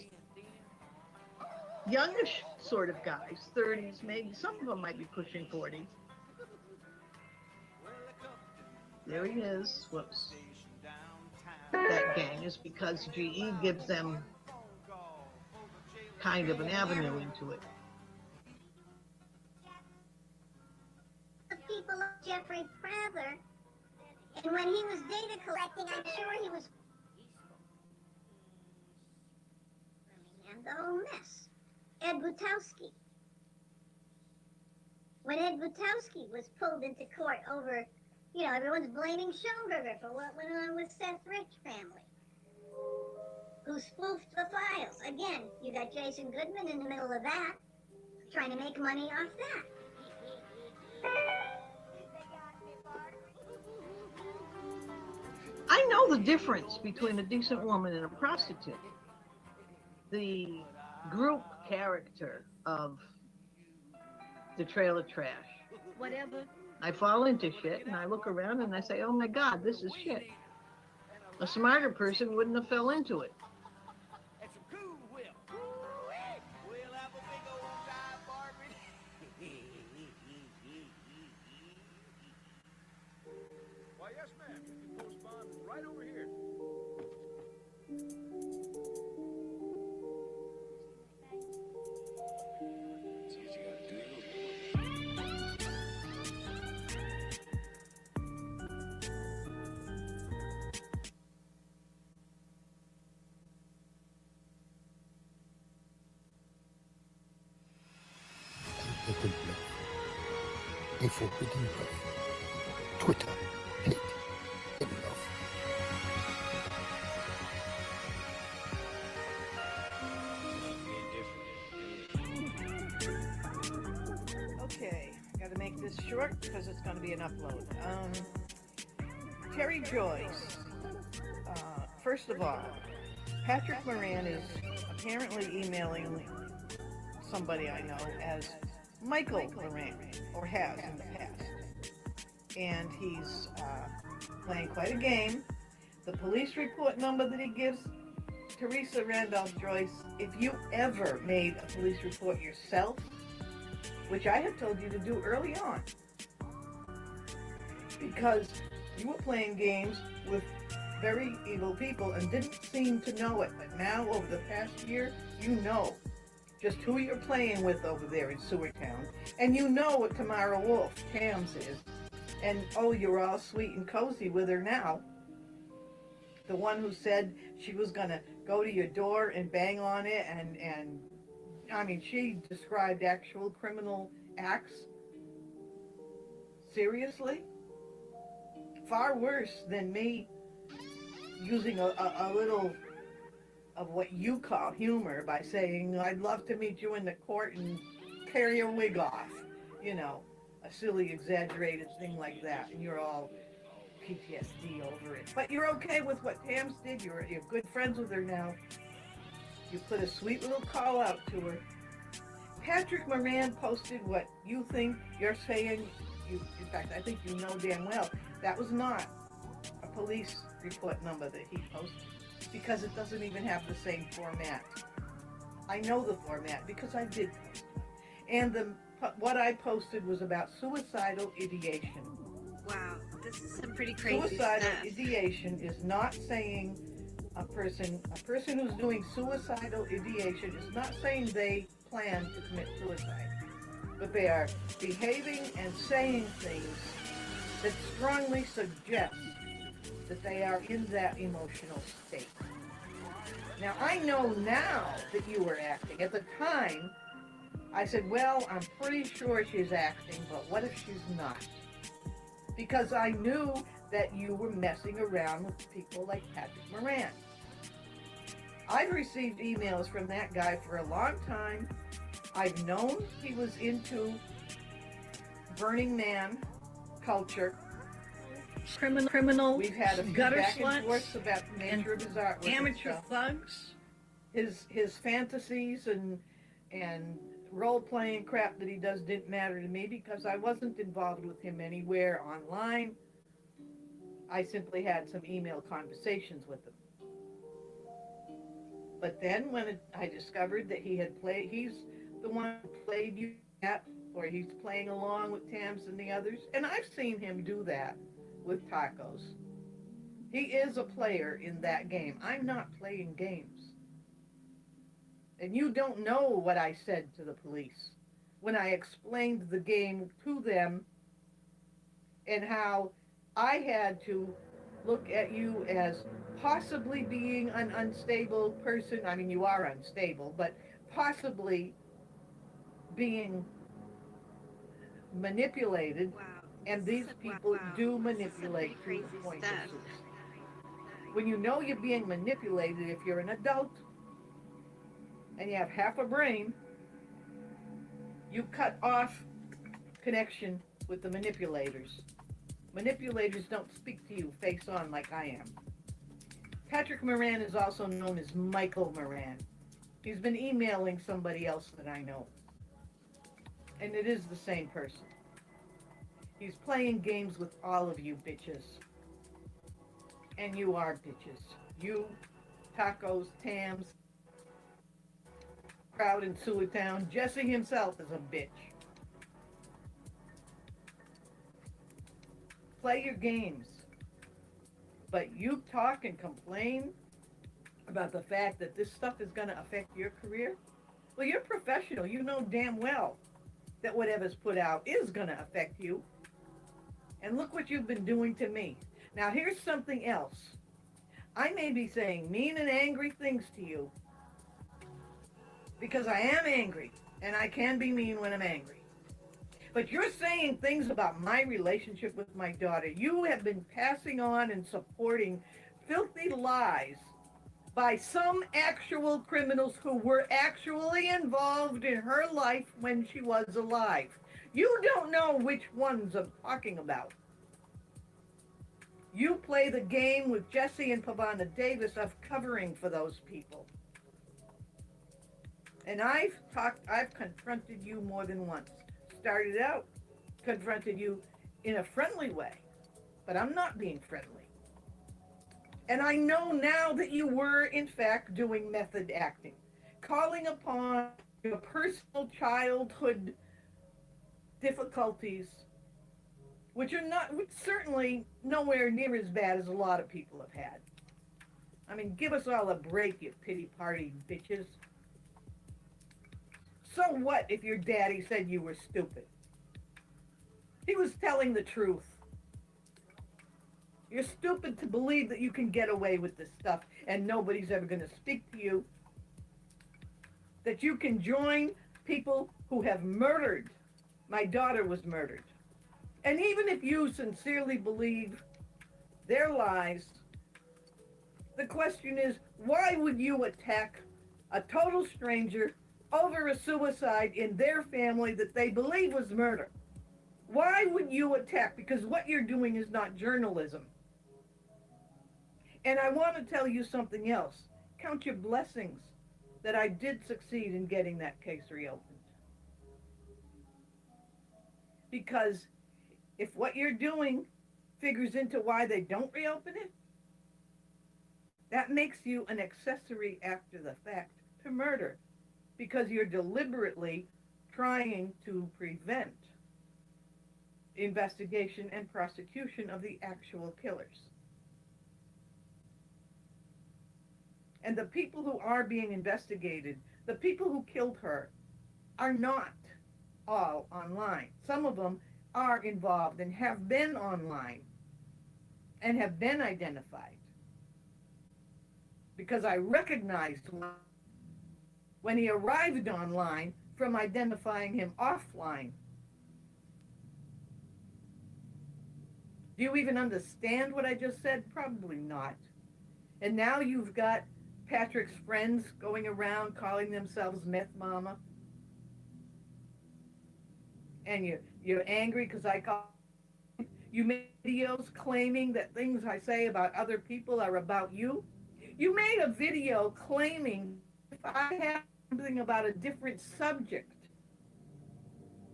youngish sort of guys, 30s, maybe some of them might be pushing 40. There he is. Whoops. That gang is because GE gives them kind of an avenue into it. The people of Jeffrey Prather, and when he was data collecting, I'm sure he was. And the whole mess. Ed Butowski. When Ed Butowski was pulled into court over, everyone's blaming Schoenberger for what went on with Seth Rich family, who spoofed the files. Again, you got Jason Goodman in the middle of that, trying to make money off that. I know the difference between a decent woman and a prostitute. The group character of the trailer trash. Whatever. I fall into shit and I look around and I say, oh my God, this is shit. A smarter person wouldn't have fell into it. Why, yes, ma'am. You can postpone right over here. Beaucoup de bluff. Il faut plus de bluff. Twitter, hate, and love. Okay, got to make this short because it's going to be an upload. Terry Joyce. First of all, Patrick Moran is apparently emailing somebody I know as Michael Moran, or has in the past. And he's playing quite a game. The police report number that he gives Teresa Randolph Joyce, if you ever made a police report yourself, which I have told you to do early on, because you were playing games with very evil people and didn't seem to know it. But now, over the past year, you know just who you're playing with over there in Sewertown. And you know what Tamara Wolf, Tams, is. And, oh, you're all sweet and cozy with her now. The one who said she was going to go to your door and bang on it, and I mean, she described actual criminal acts. Seriously? Far worse than me using a little of what you call humor by saying, I'd love to meet you in the court and tear your wig off. You know, a silly, exaggerated thing like that. And you're all PTSD over it. But you're okay with what Tams did. You're good friends with her now. You put a sweet little call out to her. Patrick Moran posted what you think you're saying. In fact, I think you know damn well that was not a police report number that he posted. because it doesn't even have the same format. I know the format because I did post it. And what I posted was about suicidal ideation. Wow, this is some pretty crazy Suicidal stuff. ideation is not saying a person who's doing suicidal ideation is not saying they plan to commit suicide, but they are behaving and saying things that strongly suggest that they are in that emotional state. Now, I know now that you were acting. At the time, I said, well, I'm pretty sure she's acting, but what if she's not? Because I knew that you were messing around with people like Patrick Moran. I've received emails from that guy for a long time. I've known he was into Burning Man culture. Criminal, We've had a few gutter back and sluts, forths about the nature of his artwork. and amateur stuff. thugs. His fantasies and role-playing crap that he does didn't matter to me because I wasn't involved with him anywhere online. I simply had some email conversations with him. But then when I discovered that he's the one who played you at, or he's playing along with Tams and the others, and I've seen him do that with Tacos. He is a player in that game. I'm not playing games. And you don't know what I said to the police when I explained the game to them and how I had to look at you as possibly being an unstable person. I mean, you are unstable, but possibly being manipulated. Wow. And these people do manipulate to the point of suicide. When you know you're being manipulated, if you're an adult and you have half a brain, you cut off connection with the manipulators. Manipulators don't speak to you face on like I am. Patrick Moran is also known as Michael Moran. He's been emailing somebody else that I know. And it is the same person. He's playing games with all of you bitches. And you are bitches. You, Tacos, Tams, Crowd in Sewatown. Jesse himself is a bitch. Play your games. But you talk and complain about the fact that this stuff is going to affect your career? Well, you're professional. You know damn well that whatever's put out is going to affect you. And look what you've been doing to me. Now, here's something else. I may be saying mean and angry things to you because I am angry, and I can be mean when I'm angry. But you're saying things about my relationship with my daughter. You have been passing on and supporting filthy lies by some actual criminals who were actually involved in her life when she was alive. You don't know which ones I'm talking about. You play the game with Jesse and Pavana Davis of covering for those people. And I've confronted you more than once. Started out, confronted you in a friendly way, but I'm not being friendly. And I know now that you were, in fact, doing method acting, calling upon your personal childhood difficulties, which are certainly nowhere near as bad as a lot of people have had. I mean, give us all a break, you pity party bitches. So what if your daddy said you were stupid? He was telling the truth. You're stupid to believe that you can get away with this stuff and nobody's ever going to speak to you. That you can join people who have murdered. My daughter was murdered. And even if you sincerely believe their lies, the question is, why would you attack a total stranger over a suicide in their family that they believe was murder? Why would you attack? Because what you're doing is not journalism. And I want to tell you something else. Count your blessings that I did succeed in getting that case reopened. Because if what you're doing figures into why they don't reopen it, That makes you an accessory after the fact to murder because you're deliberately trying to prevent investigation and prosecution of the actual killers. And the people who are being investigated, the people who killed her, are not all online. Some of them are involved and have been online and have been identified. Because I recognized when he arrived online from identifying him offline. Do you even understand what I just said? Probably not. And now you've got Patrick's friends going around calling themselves Meth Mama. And you're angry because I call you made videos claiming that things I say about other people are about you. You made a video claiming if I have something about a different subject,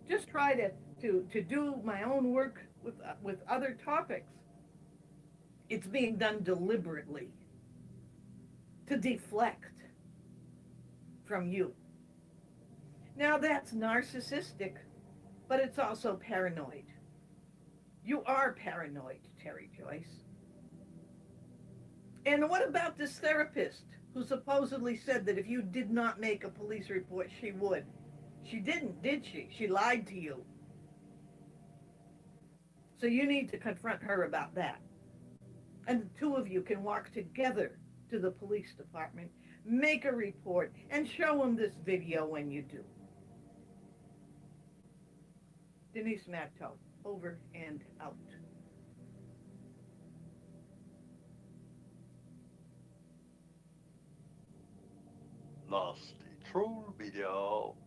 just try to do my own work with other topics. It's being done deliberately to deflect from you. Now that's narcissistic, but it's also paranoid. You are paranoid, Terry Joyce. And what about this therapist who supposedly said that if you did not make a police report, she would? She didn't, did she? She lied to you. So you need to confront her about that. And the two of you can walk together to the police department, make a report, and show them this video when you do. Denise Matto, over and out. Nasty Troll Media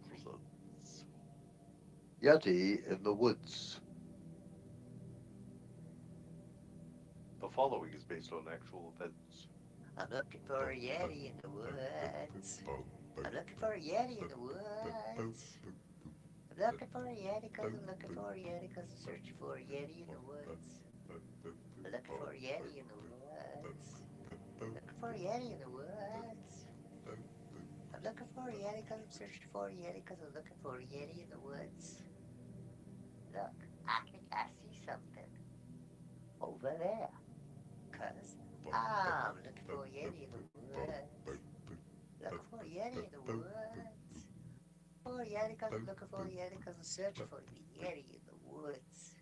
presents Yeti in the Woods. The following is based on actual events. I'm looking for a Yeti in the woods. I'm looking for a Yeti in the woods. I'm looking for a Yeti cause I'm looking for a Yeti cause I'm searching for a Yeti in the woods. I'm looking for a Yeti in the woods. Looking for a Yeti in the woods. I'm looking for a Yeti cause I'm searching for a Yeti cause I'm looking for a Yeti in the woods. Look, I think I see something over there. Cause I'm looking for a Yeti in the woods. Looking for a Yeti in the woods. For a Yeti cause I'm looking for a Yeti cause I'm searching for a Yeti in the woods.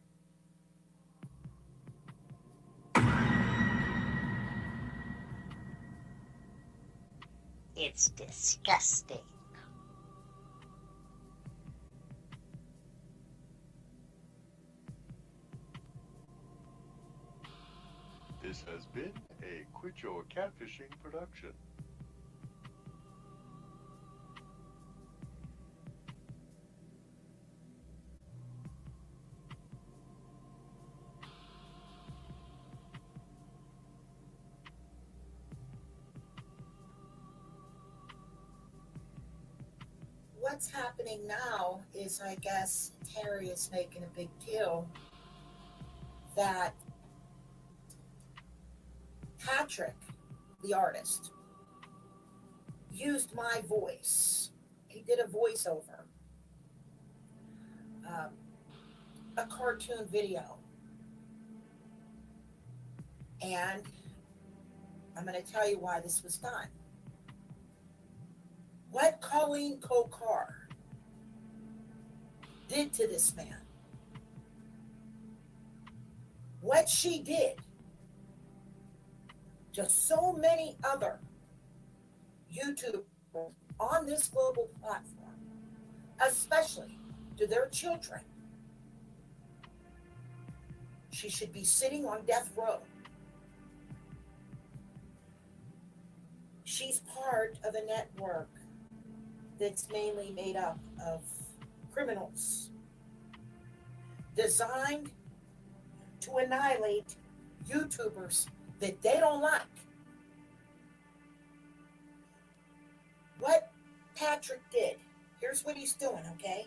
It's disgusting. This has been a Quit Your Catfishing production. What's happening now is, I guess, Terry is making a big deal that Patrick, the artist, used my voice. He did a voiceover, a cartoon video. And I'm going to tell you why this was done. What Colleen Kokar did to this man, what she did to so many other YouTubers on this global platform, especially to their children, she should be sitting on death row. She's part of a network that's mainly made up of criminals designed to annihilate YouTubers that they don't like. What Patrick did, here's what he's doing, okay?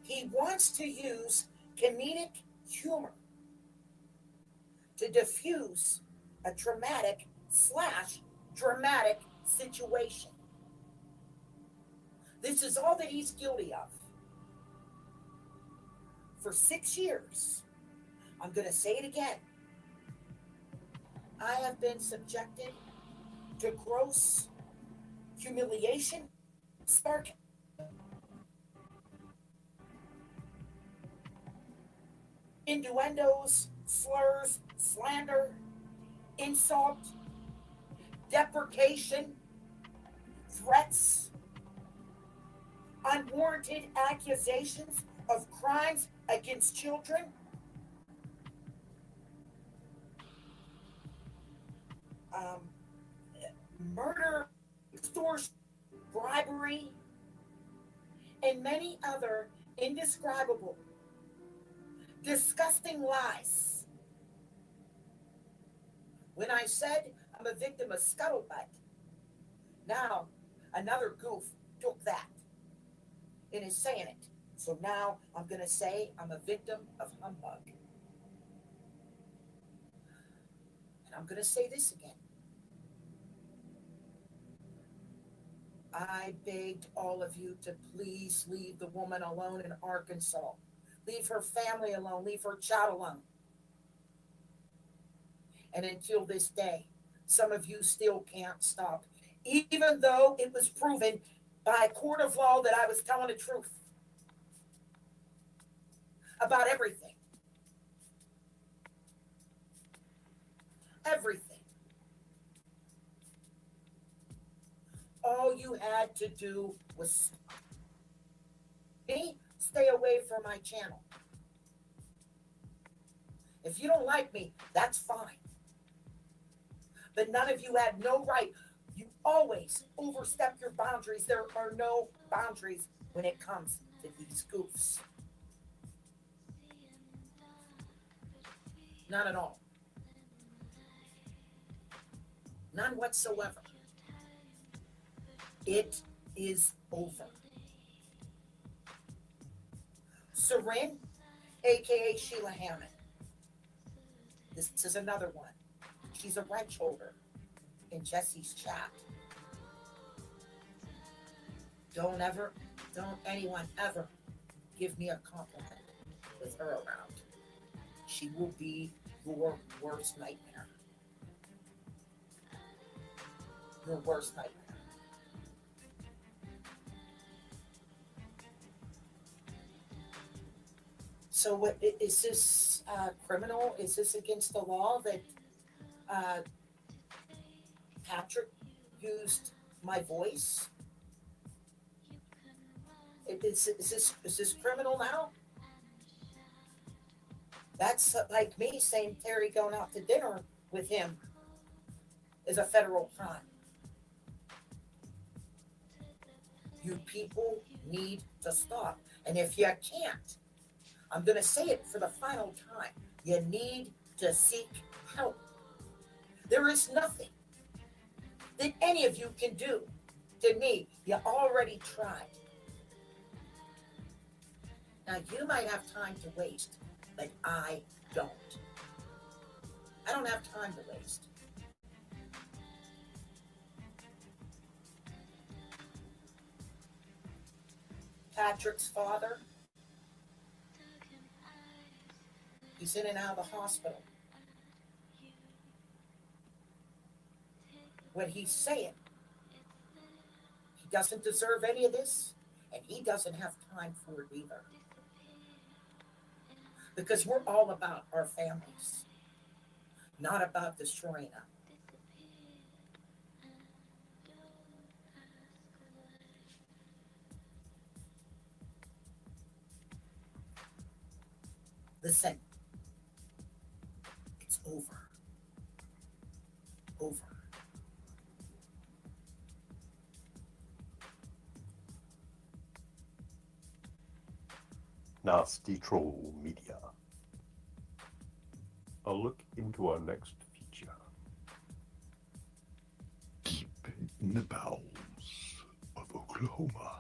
He wants to use comedic humor to diffuse a traumatic / dramatic situation. This is all that he's guilty of. For 6 years, I'm going to say it again, I have been subjected to gross humiliation, sarcasm, innuendos, slurs, slander, insult, deprecation, threats, unwarranted accusations of crimes against children, murder, extortion, bribery, and many other indescribable, disgusting lies. When I said I'm a victim of scuttlebutt, now another goof took that and is saying it. So now I'm going to say I'm a victim of humbug. And I'm going to say this again. I begged all of you to please leave the woman alone in Arkansas. Leave her family alone. Leave her child alone. And until this day, some of you still can't stop, even though it was proven by a court of law that I was telling the truth about everything. Everything. All you had to do was stay away from my channel. If you don't like me, that's fine. But none of you had no right. You always overstep your boundaries. There are no boundaries when it comes to these goofs. None at all. None whatsoever. It is over. Seren, aka Sheila Hammond. This is another one. She's a wrench holder in Jesse's chat. Don't anyone ever give me a compliment with her around. She will be your worst nightmare. Your worst nightmare. So what is this criminal? Is this against the law that Patrick used my voice? Is this criminal now? That's like me saying Terry going out to dinner with him is a federal crime. You people need to stop. And if you can't, I'm going to say it for the final time. You need to seek help. There is nothing that any of you can do to me. You already tried. Now, you might have time to waste, but I don't. I don't have time to waste. Patrick's father, he's in and out of the hospital. When he's saying he doesn't deserve any of this, and he doesn't have time for it either. Because we're all about our families, not about destroying them. Listen, it's over. Over. Nasty Troll Media. A look into our next feature. Deep in the bowels of Oklahoma.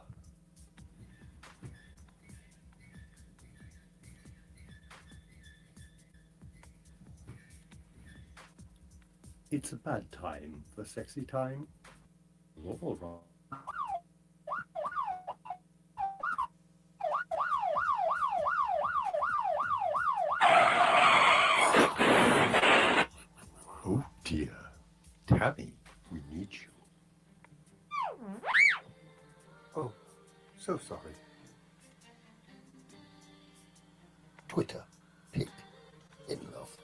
It's a bad time for sexy time. All right. Oh dear. Tabby, we need you. Oh, so sorry. Twitter, Pig, in love.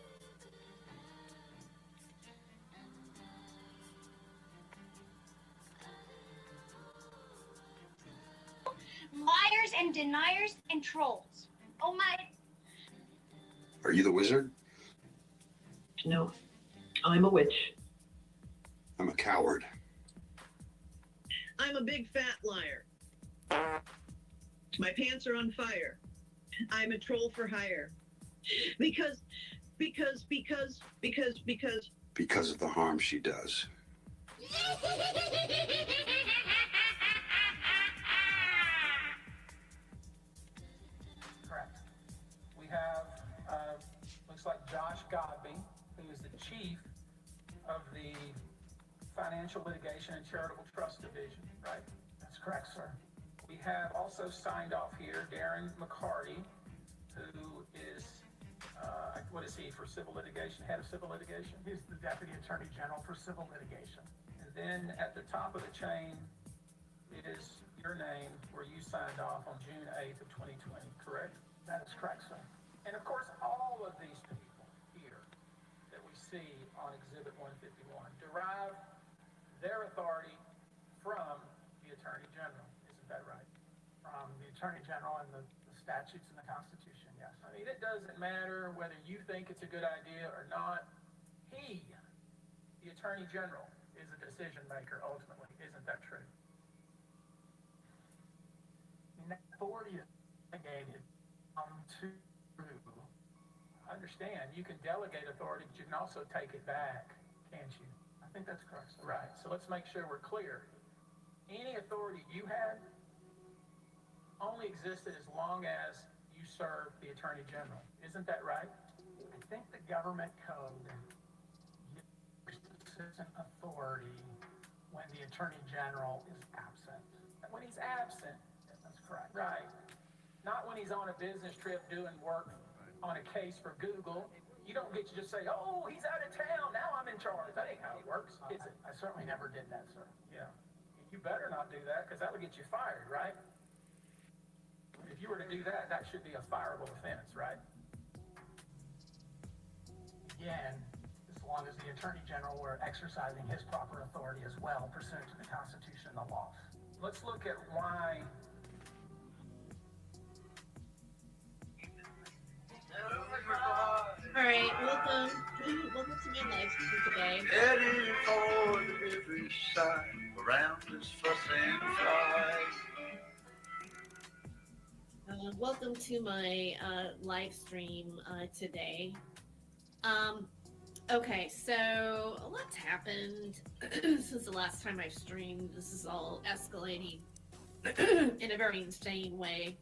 Liars and deniers and trolls. Oh my. Are you the wizard? No, I'm a witch. I'm a coward. I'm a big fat liar. My pants are on fire. I'm a troll for hire. Because. Because of the harm she does. Correct. We have, looks like Josh Godby, who is the chief of the Financial Litigation and Charitable Trust Division, right? That's correct, sir. We have also signed off here Darren McCarty, who is, what is he for civil litigation, head of civil litigation? He's the Deputy Attorney General for civil litigation. And then at the top of the chain is your name, where you signed off on June 8th of 2020, correct? That is correct, sir. And of course, all of these people here that we see on Exhibit 151 derive their authority from the Attorney General. Isn't that right? From the Attorney General and the statutes and the Constitution, yes. I mean, it doesn't matter whether you think it's a good idea or not. He, the Attorney General, is a decision maker ultimately. Isn't that true? And that authority is delegated to. Understand, you can delegate authority, but you can also take it back, can't you? I think that's correct. Right. So let's make sure we're clear. Any authority you had only existed as long as you served the Attorney General. Isn't that right? I think the government code gives an authority when the Attorney General is absent. When he's absent, that's correct. Right. Not when he's on a business trip doing work on a case for Google. You don't get to just say, oh, he's out of town, now I'm in charge. That ain't how it works, is it? I certainly never did that, sir. Yeah. You better not do that, because that would get you fired, right? If you were to do that, that should be a fireable offense, right? Again, as long as the Attorney General were exercising his proper authority as well, pursuant to the Constitution and the law. Let's look at why. All right, welcome to my live stream today. Heading for the riverside, around this fuss and fly. Welcome to my live stream today. Okay, so a lot's happened since the last time I streamed. This is all escalating in a very insane way.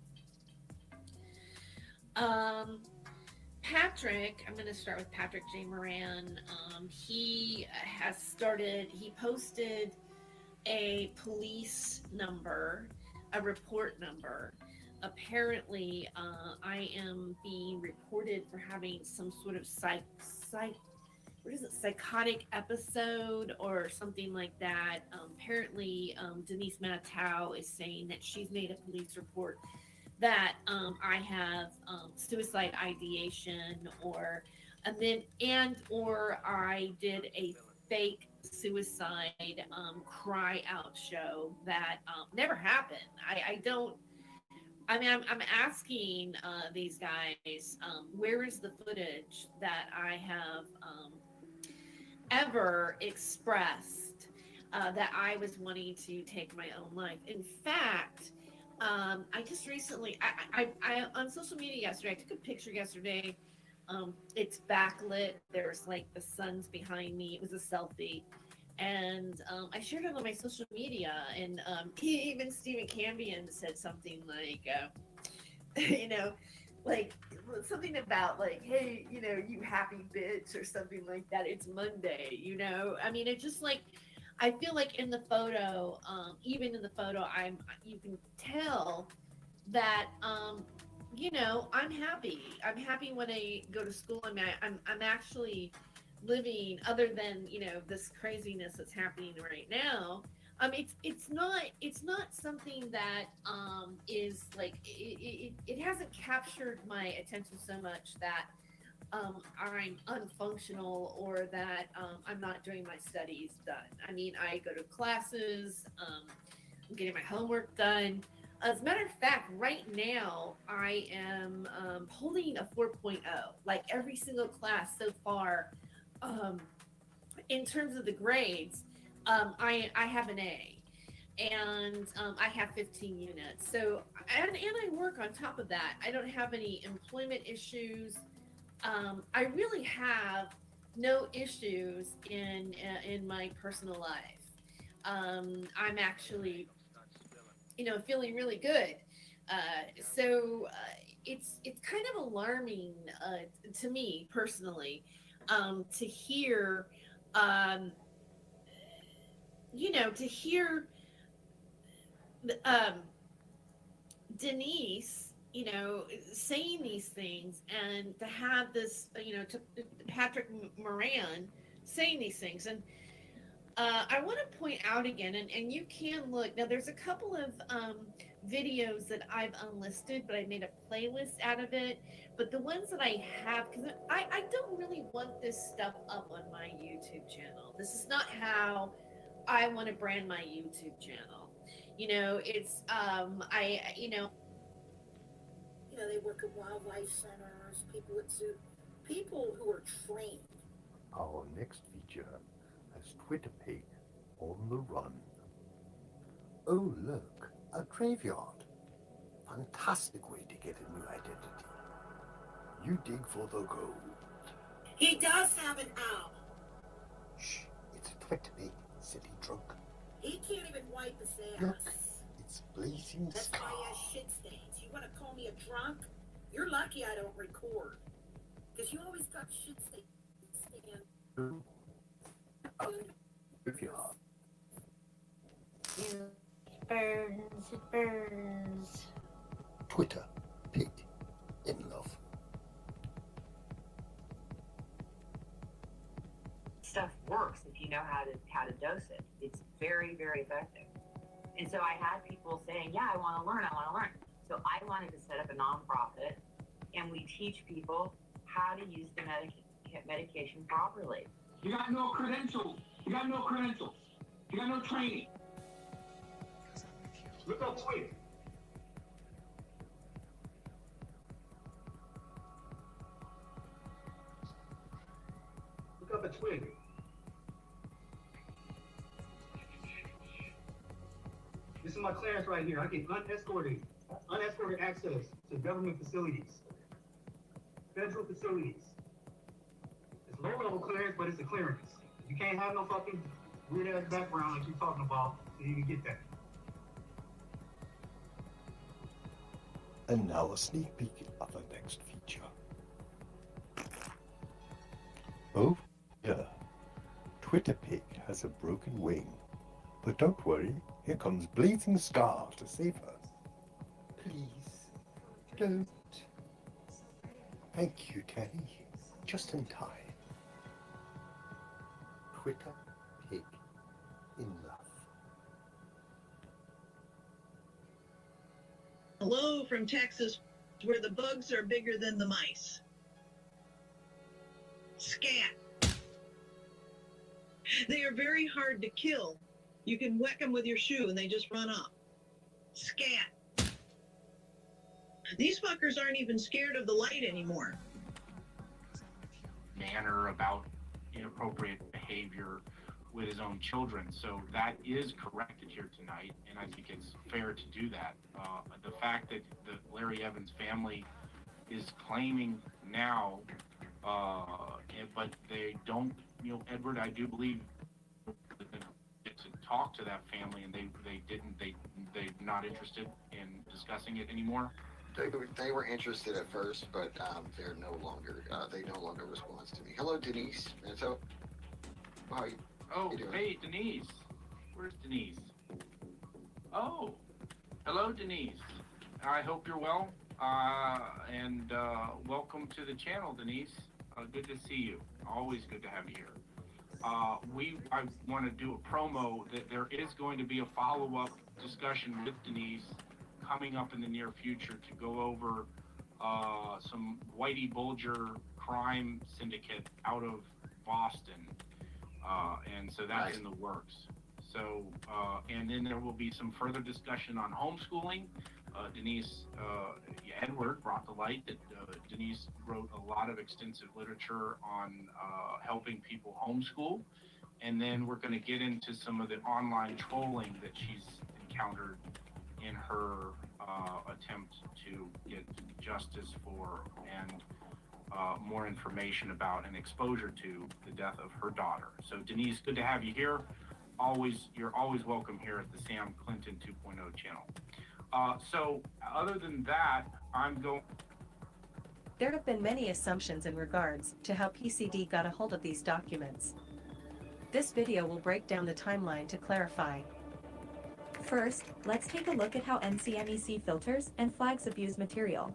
Patrick, I'm going to start with Patrick J. Moran. He posted a police number, a report number. Apparently, I am being reported for having some sort of psychotic episode or something like that. Apparently, Denise Matau is saying that she's made a police report that I have suicide ideation or I did a fake suicide cry out show that never happened. I'm asking these guys, where is the footage that I have ever expressed that I was wanting to take my own life? In fact, I just recently, I on social media yesterday, I took a picture yesterday. It's backlit. There's like the sun's behind me. It was a selfie. And I shared it on my social media. And even Stephen Cambion said something like, like something about like, hey, you know, you happy bitch or something like that. It's Monday, you know. I mean, it's just like I feel like in the photo, even in the photo, you can tell that you know, I'm happy. I'm happy when I go to school. I'm actually living other than, you know, this craziness that's happening right now. It's not something that is like it hasn't captured my attention so much that I'm unfunctional or that I'm not doing my studies done. I mean, I go to classes, I'm getting my homework done. As a matter of fact, right now I am holding a 4.0. Like every single class so far, um, in terms of the grades, I have an A, and I have 15 units. So and I work on top of that. I don't have any employment issues. I really have no issues in my personal life. I'm actually, you know, feeling really good. It's kind of alarming to me personally to hear, um, you know, to hear um, Denise, you know, saying these things, and to have this, you know, to Patrick Moran saying these things. And I want to point out again, and you can look now. There's a couple of videos that I've unlisted, but I made a playlist out of it. But the ones that I have, because I don't really want this stuff up on my YouTube channel. This is not how I want to brand my YouTube channel. You know, it's You know, they work at wildlife centers, people at zoo, people who are trained. Our next feature has Twitter Pig on the run. Oh, look, a graveyard. Fantastic way to get a new identity. You dig for the gold. He does have an owl. Shh, it's a Twitter Pig, silly drunk. He can't even wipe his ass. Look, it's blazing That's scar. why he has shit stains. You want to call me a drunk? You're lucky I don't record. Because you always got shit stains. Graveyard. It burns, it burns. Twitter Pig in love. Stuff works if you know how to dose it. It's very, very effective. And so I had people saying, yeah, I want to learn. So I wanted to set up a nonprofit, and we teach people how to use the medication properly. You got no credentials. You got no training. Look up Twig. Look up a Twig. This is my clearance right here. I get unescorted access to government facilities, federal facilities. It's low-level clearance, but it's a clearance. You can't have no fucking weird-ass background like you're talking about so you can get that. And now a sneak peek of the next feature. Oh, yeah. Twitter Pig has a broken wing. But don't worry, here comes Blazing Scar to save her. Please, don't. Thank you, Teddy. Just in time. Twitter Pig in love. Hello from Texas, where the bugs are bigger than the mice. Scat. They are very hard to kill. You can whack them with your shoe and they just run off. Scat. These fuckers aren't even scared of the light anymore. Manner about inappropriate behavior with his own children. So that is corrected here tonight, and I think it's fair to do that. The fact that the Larry Evans family is claiming now, but they don't, Edward, I do believe get to talk to that family, and they're not interested in discussing it anymore. they were interested at first, but they're no longer. They no longer respond to me. Hello, Denise. And so, how you? Oh, you doing? hey, Denise. Where's Denise? Oh, hello, Denise. I hope you're well. And welcome to the channel, Denise. Good to see you. Always good to have you here. I want to do a promo that there is going to be a follow-up discussion with Denise coming up in the near future to go over some Whitey Bulger crime syndicate out of Boston. And so that's Nice. in the works. So, and then there will be some further discussion on homeschooling. Denise, Edward brought to light that Denise wrote a lot of extensive literature on helping people homeschool. And then we're going to get into some of the online trolling that she's encountered in her attempt to get justice for and more information about and exposure to the death of her daughter. So Denise, good to have you here. You're always welcome here at the Sam Clinton 2.0 channel. So other than that, I'm going. There have been many assumptions in regards to how PCD got a hold of these documents. This video will break down the timeline to clarify. First, let's take a look at how NCMEC filters and flags abuse material.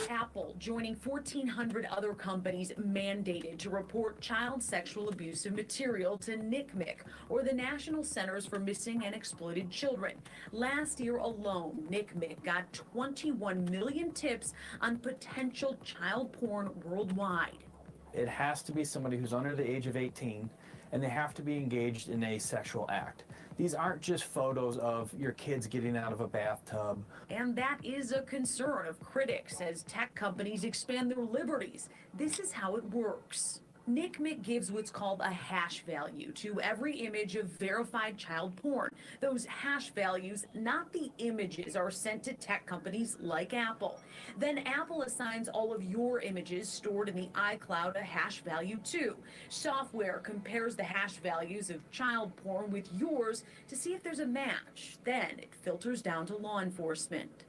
Apple joining 1,400 other companies mandated to report child sexual abusive material to NCMEC, or the National Centers for Missing and Exploited Children. Last year alone, NCMEC got 21 million tips on potential child porn worldwide. It has to be somebody who's under the age of 18, and they have to be engaged in a sexual act. These aren't just photos of your kids getting out of a bathtub. And that is a concern of critics as tech companies expand their liberties. This is how it works. NCMEC gives what's called a hash value to every image of verified child porn. Those hash values, not the images, are sent to tech companies like Apple. Then Apple assigns all of your images stored in the iCloud a hash value too. Software compares the hash values of child porn with yours to see if there's a match. Then it filters down to law enforcement.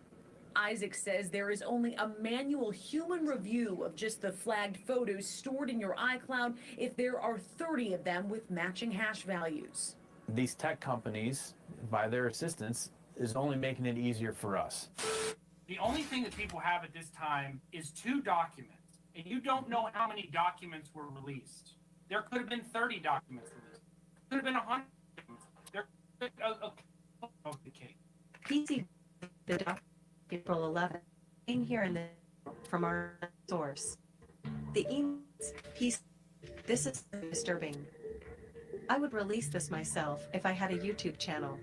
Isaac says there is only a manual human review of just the flagged photos stored in your iCloud if there are 30 of them with matching hash values. These tech companies, by their assistance, is only making it easier for us. The only thing that people have at this time is 2 documents, and you don't know how many documents were released. There could have been 30 documents released. Could have been 100 documents. There could have been of the case. PC the doc April 11th, in here and there from our source. The emails, this is disturbing. I would release this myself if I had a YouTube channel.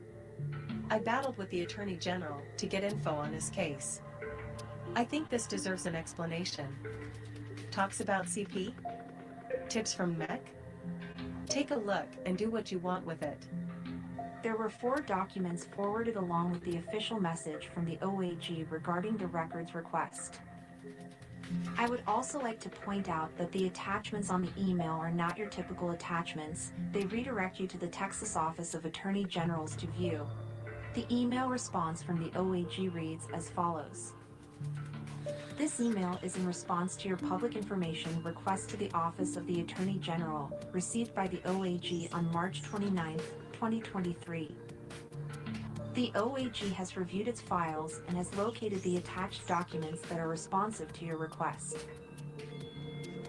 I battled with the Attorney General to get info on this case. I think this deserves an explanation. Talks about CP? Tips from MEC? Take a look and do what you want with it. There were 4 documents forwarded along with the official message from the OAG regarding the records request. I would also like to point out that the attachments on the email are not your typical attachments. They redirect you to the Texas Office of Attorney Generals to view. The email response from the OAG reads as follows. This email is in response to your public information request to the Office of the Attorney General received by the OAG on March 29th, 2023. The OAG has reviewed its files and has located the attached documents that are responsive to your request.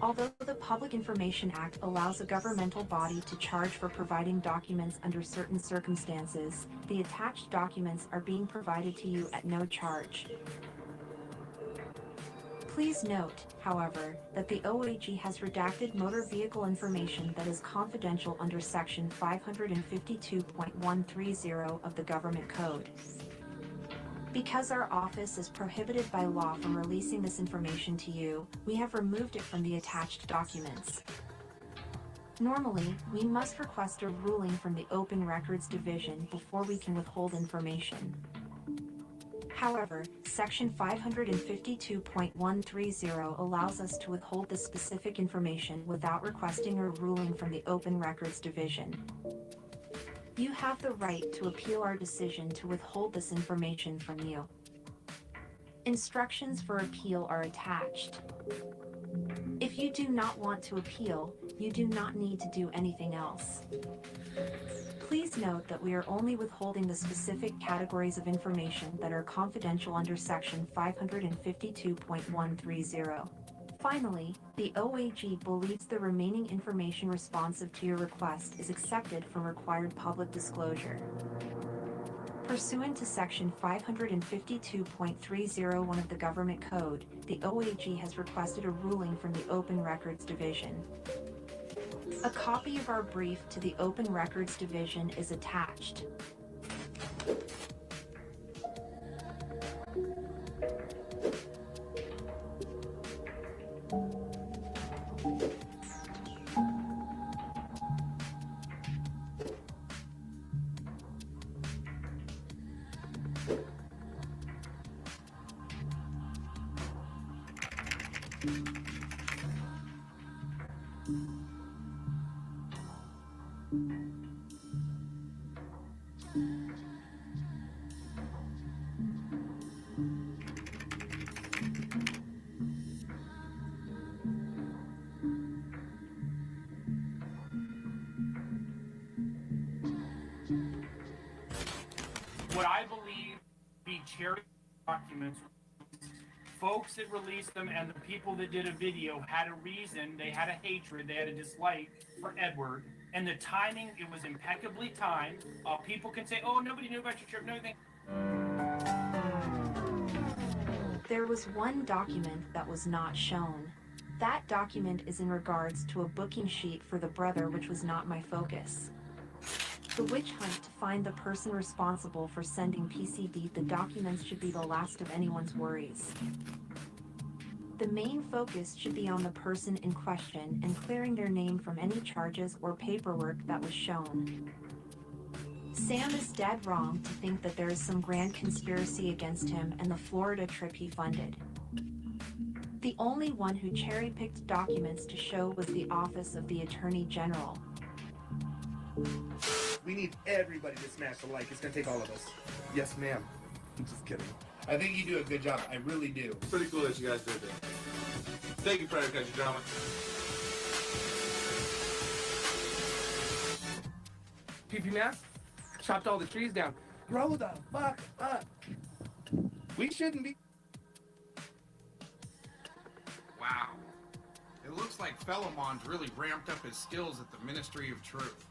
Although the Public Information Act allows a governmental body to charge for providing documents under certain circumstances, the attached documents are being provided to you at no charge. Please note, however, that the OAG has redacted motor vehicle information that is confidential under Section 552.130 of the Government Code. Because our office is prohibited by law from releasing this information to you, we have removed it from the attached documents. Normally, we must request a ruling from the Open Records Division before we can withhold information. However, Section 552.130 allows us to withhold this specific information without requesting a ruling from the Open Records Division. You have the right to appeal our decision to withhold this information from you. Instructions for appeal are attached. If you do not want to appeal, you do not need to do anything else. Please note that we are only withholding the specific categories of information that are confidential under Section 552.130. Finally, the OAG believes the remaining information responsive to your request is accepted from required public disclosure. Pursuant to Section 552.301 of the Government Code, the OAG has requested a ruling from the Open Records Division. A copy of our brief to the Open Records Division is attached. What I believe be charity documents, folks that released them and the people that did a video had a reason, they had a hatred, they had a dislike for Edward, and the timing, it was impeccably timed. People can say, oh, nobody knew about your trip, no thing. There was one document that was not shown. That document is in regards to a booking sheet for the brother, which was not my focus. The witch hunt to find the person responsible for sending PCB the documents should be the last of anyone's worries. The main focus should be on the person in question and clearing their name from any charges or paperwork that was shown. Sam is dead wrong to think that there is some grand conspiracy against him and the Florida trip he funded. The only one who cherry-picked documents to show was the Office of the Attorney General. We need everybody to smash the like. It's gonna take all of us. Yes, ma'am. I'm just kidding. I think you do a good job. I really do. Pretty cool that you guys did that. Thank you, Predator Country Drama. PP Mask chopped all the trees down. Grow the fuck up. We shouldn't be. Wow. It looks like Philemon's really ramped up his skills at the Ministry of Truth.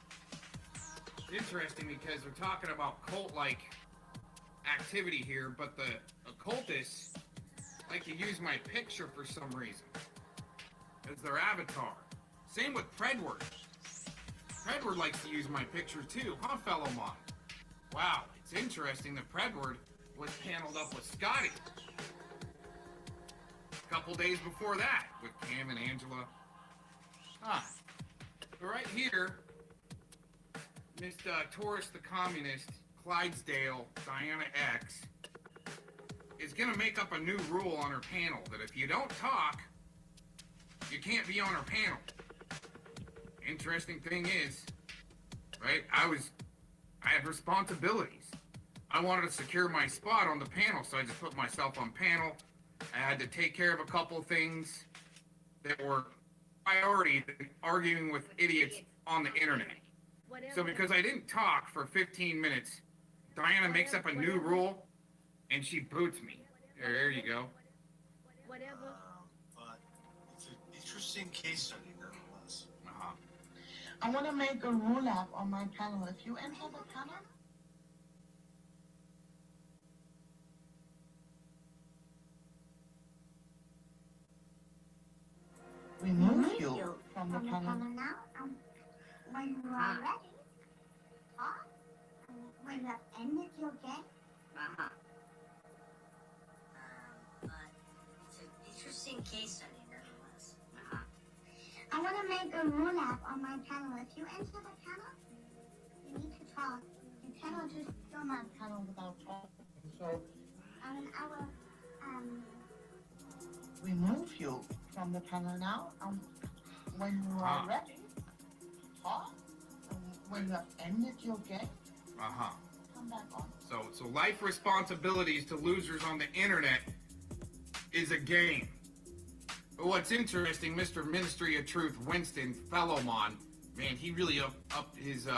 Interesting because we're talking about cult-like activity here, but the occultists like to use my picture for some reason as their avatar. Same with Predward. Predward likes to use my picture too, huh, Philemon? Wow, it's interesting that Predward was paneled up with Scotty a couple days before that with Cam and Angela. Huh. But right here, Mr. Taurus the Communist, Clydesdale, Diana X, is going to make up a new rule on her panel that if you don't talk, you can't be on her panel. Interesting thing is, right, I had responsibilities. I wanted to secure my spot on the panel, so I just put myself on panel. I had to take care of a couple things that were priority than arguing with idiots on the internet. So because I didn't talk for 15 minutes, Diana makes up a new rule, and she boots me. There you go. Whatever. But it's an interesting case study, nonetheless. I want to make a rule app on my panel. If you enter the panel, remove you from the panel. Now, when you are ready, talk. When you have ended your game. But it's an interesting case study, nonetheless. I want to make a rule app on my panel. If you enter the panel, you need to talk. You cannot just You're my panel without talking. So I will, remove you from the panel now. When you are ready, talk. When you have ended your game, come back on. So life responsibilities to losers on the internet is a game. But what's interesting, Mr. Ministry of Truth Winston Fellowmon, man, he really upped his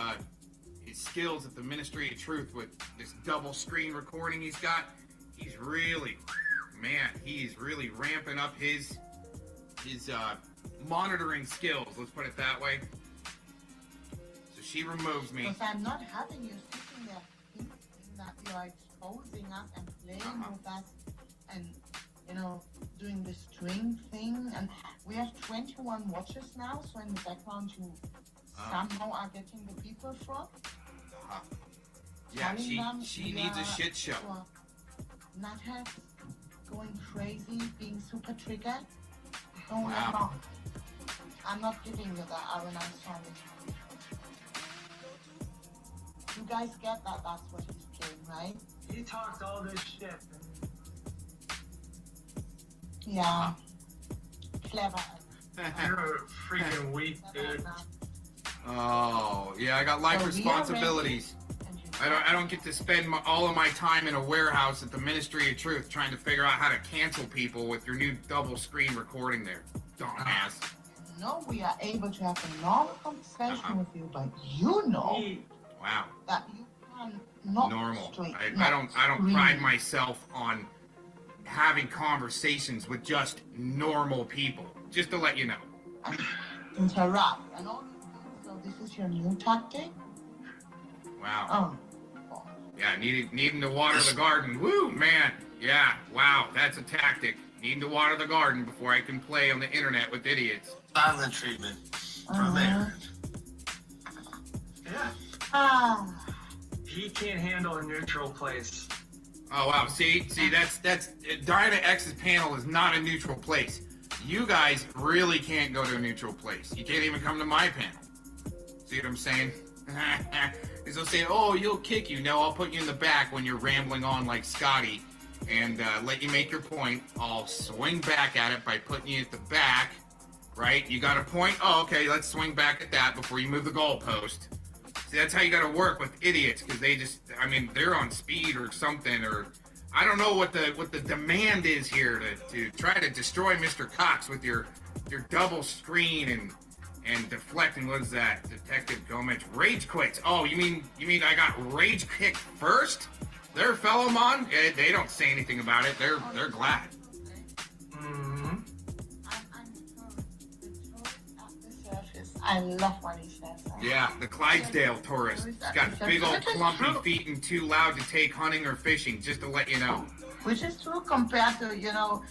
skills at the Ministry of Truth with this double screen recording he's got. He's really, man, he's really ramping up his monitoring skills, let's put it that way. So she removes me. Because I'm not having you sitting there thinking that you are exposing us and playing with us and, you know, doing the string thing. And we have 21 watches now, so in the background you somehow are getting the people from. Yeah, she needs a shit show. Nutheads going crazy, being super triggered. Don't get me wrong. I'm not giving you that, Aaron, I'm sorry. You guys get that that's what he's playing, right? He talked all this shit. Yeah. Clever. You're a freaking weak, dude. Oh, yeah, I got life responsibilities. I don't get to spend all of my time in a warehouse at the Ministry of Truth trying to figure out how to cancel people with your new double screen recording there, dumbass. No, we are able to have a normal conversation with you, but you know that you can not normal. straight. I don't pride myself on having conversations with just normal people. Just to let you know. Interrupt. And all so this is your new tactic? Wow. Yeah, needing to water the garden. Woo, man. Yeah, wow, that's a tactic. Needing to water the garden before I can play on the internet with idiots. Silent treatment from there. Yeah. He can't handle a neutral place. Oh wow, see, that's Diana X's panel is not a neutral place. You guys really can't go to a neutral place. You can't even come to my panel. See what I'm saying? Because they'll say, oh, you'll kick you. No, I'll put you in the back when you're rambling on like Scotty and let you make your point. I'll swing back at it by putting you at the back, right? You got a point? Oh, okay, let's swing back at that before you move the goalpost. See, that's how you got to work with idiots, because they just, I mean, they're on speed or something, or I don't know what the demand is here to try to destroy Mr. Cox with your double screen and deflecting. What is that? Detective Gomez rage quits. Oh, you mean I got rage kicked first? Their fellow mon? They don't say anything about it. They're glad. I love what he says. Yeah, the Clydesdale tourist. He's got big old clumpy feet and too loud to take hunting or fishing, just to let you know. Which is true compared to, you know,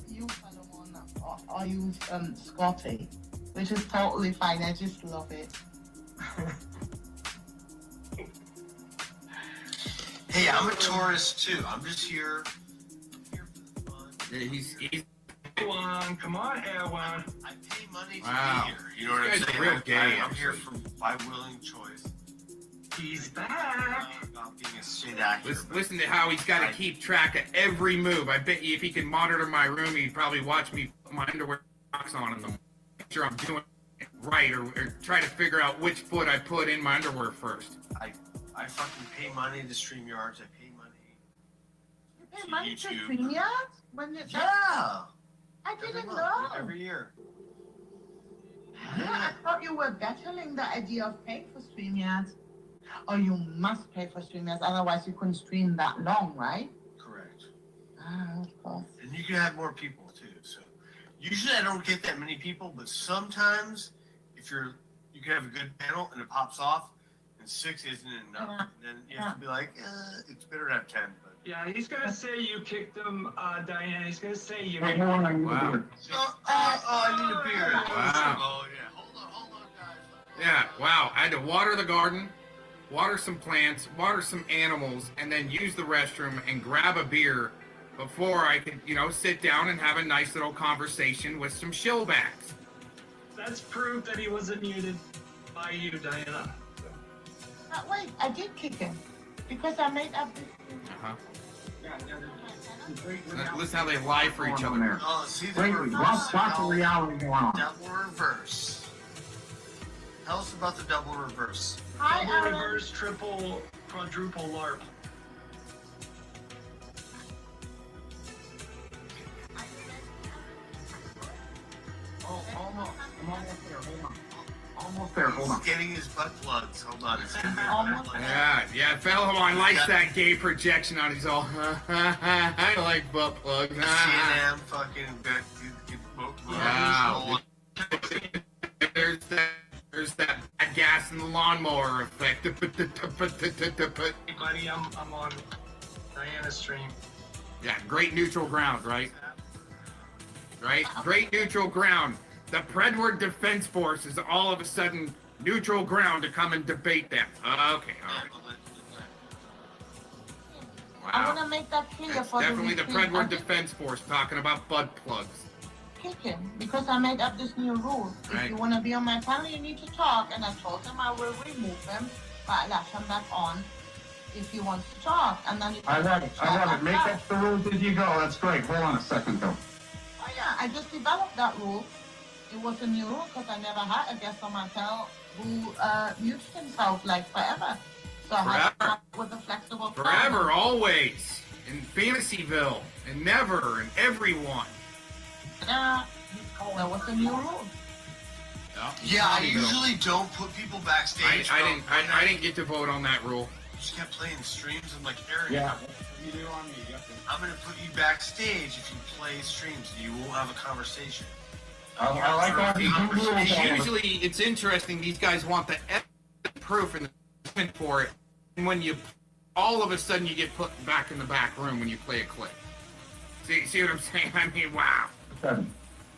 you Solomon or you Scotty. Which is totally fine. I just love it. Hey, I'm a tourist too. I'm just here. Yeah, he's Come on, Erwan. I pay money to Wow. be here. You know what I'm saying? Real gay, I'm here by willing choice. He's back. Not being a state actor. Listen to how he's got to keep track of every move. I bet you if he could monitor my room, he'd probably watch me put my underwear socks on in the morning. Make sure I'm doing it right, or try to figure out which foot I put in my underwear first. I fucking pay money to StreamYards. I pay money. You pay money to StreamYards? When you I didn't know. Every year. Yeah, I thought you were battling the idea of paying for StreamYards. Or you must pay for StreamYards, otherwise you couldn't stream that long, right? Correct. Ah, of course. And you can have more people too. So usually I don't get that many people, but sometimes if you can have a good panel and it pops off, and 6 isn't enough. And then you have to be like, it's better to have 10. But Yeah, he's gonna say you kicked him, Diana. He's gonna say you. Wow. I need a beer. Wow. Oh yeah. Hold on, guys. Yeah, wow. I had to water the garden, water some plants, water some animals, and then use the restroom and grab a beer before I could, sit down and have a nice little conversation with some shillbacks. That's proof that he wasn't muted by you, Diana. Wait, I did kick him. Because I made up this. Listen how they lie for each other. Oh, see the reverse. Double reverse. Tell us about the double reverse. Double reverse, triple, quadruple LARP. I He's getting his butt plugs. Hold on. It's gonna be Almost. Yeah, Philemon likes that gay projection on his all. I like butt plugs. CNN fucking Wow. There's that bad gas in the lawnmower effect. Hey, buddy, I'm on Diana's stream. Yeah, great neutral ground, right? Right? Great neutral ground. The Predward Defense Force is all of a sudden neutral ground to come and debate them. Okay, all right. Wow. I want to make that clear That's for definitely the retreat. Predward Defense Force talking about butt plugs. Kick him because I made up this new rule. Right. If you want to be on my panel, you need to talk. And I told him I will remove him, but I left him back on if he wants to talk. And then I love it. Make up the rules as you go. That's great. Hold on a second, though. Oh yeah, I just developed that rule. It was a new rule because I never had a guest on my panel who mutes himself like forever. So I had to come up with a flexible Forever, always. In Fantasyville. And never. And everyone. That was a new rule. Yeah, I usually don't put people backstage. I didn't get to vote on that rule. Just kept playing streams. I'm like, Aaron, Yeah. you do on me. I'm gonna put you backstage if you play streams. You won't have a conversation. I like all these new rules. Usually, it's interesting. These guys want the proof and the evidence for it, and when you, all of a sudden, you get put back in the back room when you play a clip. See what I'm saying? I mean, wow.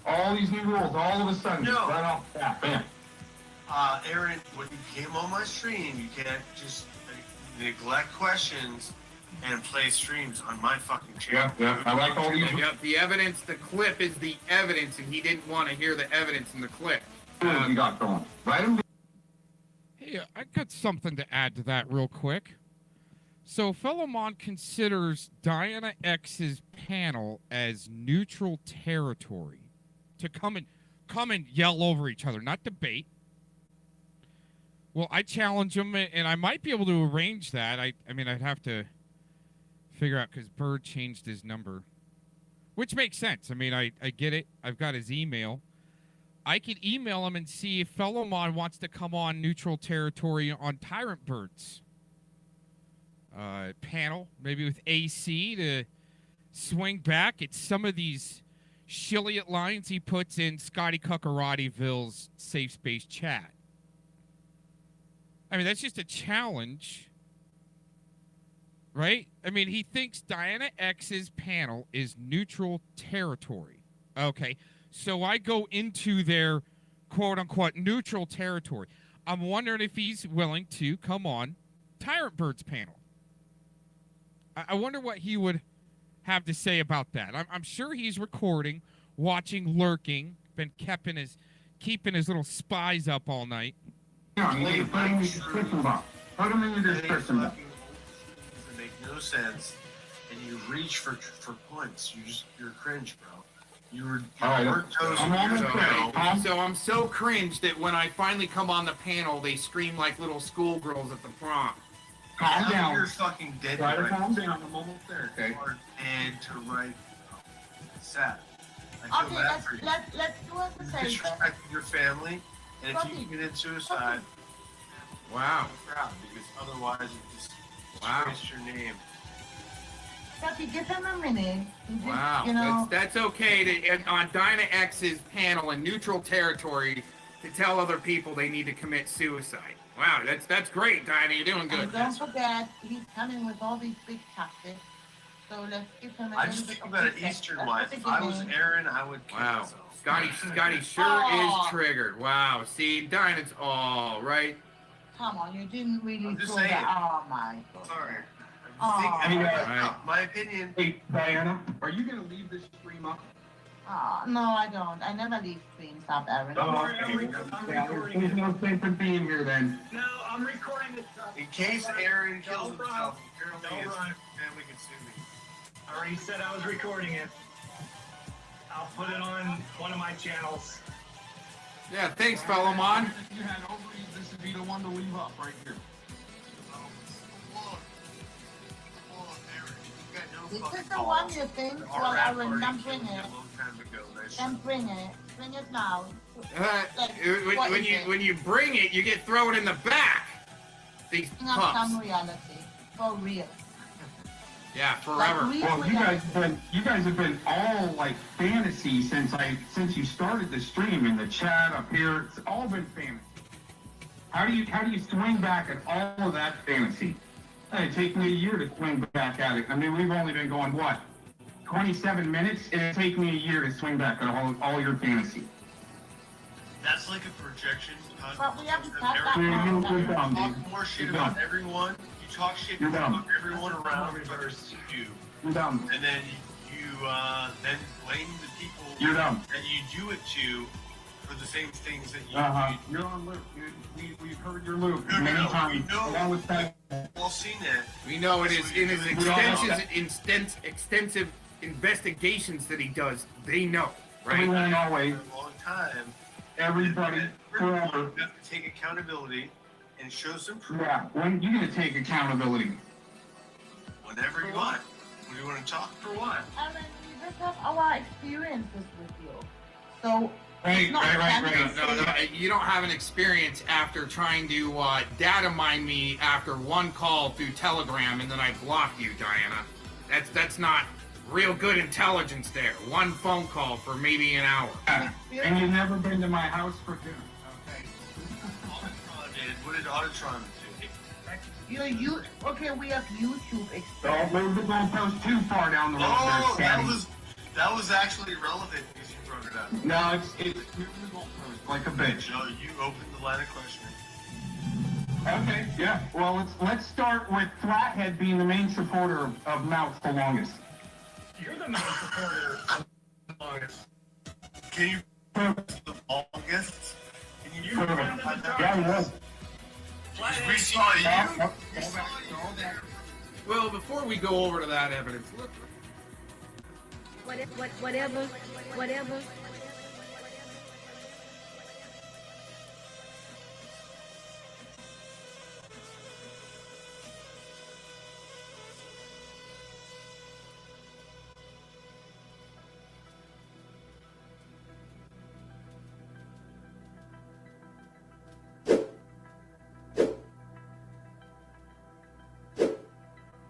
All these new rules, all of a sudden, No. right off the bat, bam. Aaron, when you came on my stream, you can't just neglect questions and play streams on my fucking channel. Yeah, I like all these. Yep, the evidence, the clip is the evidence, and he didn't want to hear the evidence in the clip. You got going. Right. Hey, I got something to add to that real quick. So Philemon considers Diana X's panel as neutral territory to come and yell over each other, not debate. Well, I challenge him, and I might be able to arrange that. I mean, I'd have to figure out, because Bird changed his number, which makes sense. I mean, I get it. I've got his email. I could email him and see if Philemon wants to come on neutral territory on Tyrant Bird's panel, maybe with AC to swing back at some of these shilliot lines he puts in Scotty Cuckarattiville's safe space chat. I mean, that's just a challenge, right? I mean, he thinks Diana X's panel is neutral territory. Okay, so I go into their quote-unquote neutral territory. I'm wondering if he's willing to come on Tyrant Bird's panel. I wonder what he would have to say about that. I'm sure he's recording, watching, lurking, been keeping his little spies up all night. Yeah, put him in the description box. Put him in the description box. It make no sense, and you reach for points. You're cringe, bro. You weren't chosen years ago. So I'm so cringe that when I finally come on the panel, they scream like little schoolgirls at the prom. Calm down. You're fucking dead. Try to calm down. I'm almost there, okay? And to right. It's sad. I feel Okay, bad for you. let's do us a favor. Disrespecting your family, and if you commit suicide, wow, I'm proud, because otherwise you just disgrace your name. Puppy, give him a minute. He just, Wow, you know, that's okay to on Dinah X's panel in neutral territory to tell other people they need to commit suicide. Wow, that's great, Dinah. You're doing good. and don't forget, he's coming with all these big tactics. So let's give him a I little just bit think of about an respect. Eastern That's wife. the If I was beginning. Aaron, I would kill Wow, myself. Scotty sure is triggered. Wow, see, Dinah's all right. Come on, you didn't really just throw saying. that. Oh my God. Sorry. Oh. Right. My opinion. Hey, Diana, are you going to leave this stream up? Oh, no, I don't. I never leave screens up, Aaron. There's no sense in being here then. No, I'm recording this. In case Aaron kills Don't himself, run. apparently Don't his run. family can sue me. I already said I was recording it. I'll put it on one of my channels. Yeah, thanks, Philemon. If you had ovaries, this would be the one to leave up right here. This is the one you think, well, I will not bring it. Then bring it. bring it now. When you bring it, you get thrown in the back. These Bring up pups. some reality. For real. Yeah, forever. Well, you guys have been all like fantasy since you started the stream in the chat up here. It's all been fantasy. How do you swing back at all of that fantasy? It takes me a year to swing back at it. I mean, we've only been going what, 27 minutes? It'll take me a year to swing back at all your fantasy. That's like a projection. But we haven't had that You're long. dumb, Talk dude. more shit You're about dumb. everyone. You talk shit You're about dumb. everyone around versus you. You're dumb. And then you then blame the people You're dumb. that you do it to for the same things that you do. You're on loop, dude. We've heard your loop No, many no, times. we know. Along with that. We've all seen that. We know it is in his We all know. extensive investigations that he does. They know, right? Everyone always. For a long time. Everybody. Forever. You have to take accountability and show some proof. Yeah. When you gonna take accountability? Whenever you want. When you want to talk for what? I mean, we just have our experiences with you. So, Right. it's not fantasy. No, you don't have an experience after trying to data mine me after one call through Telegram and then I block you, Diana. That's not real good intelligence there. One phone call for maybe an hour. And you've never been to my house for dinner. Okay. What did Autotron do? Okay, we have YouTube experience. Don't move the goalpost too far down the road. Oh, there, Scotty. that was actually relevant because you brought it up. No, it's moving the goalpost like a bitch. No, you opened the line of questioning. Okay, yeah. Well, let's start with Flathead being the main supporter of Mouth the longest. You're the main supporter of the longest. Can you the longest? Can you Yeah, he was. We saw you. Well, before we go over to that evidence, look. Whatever.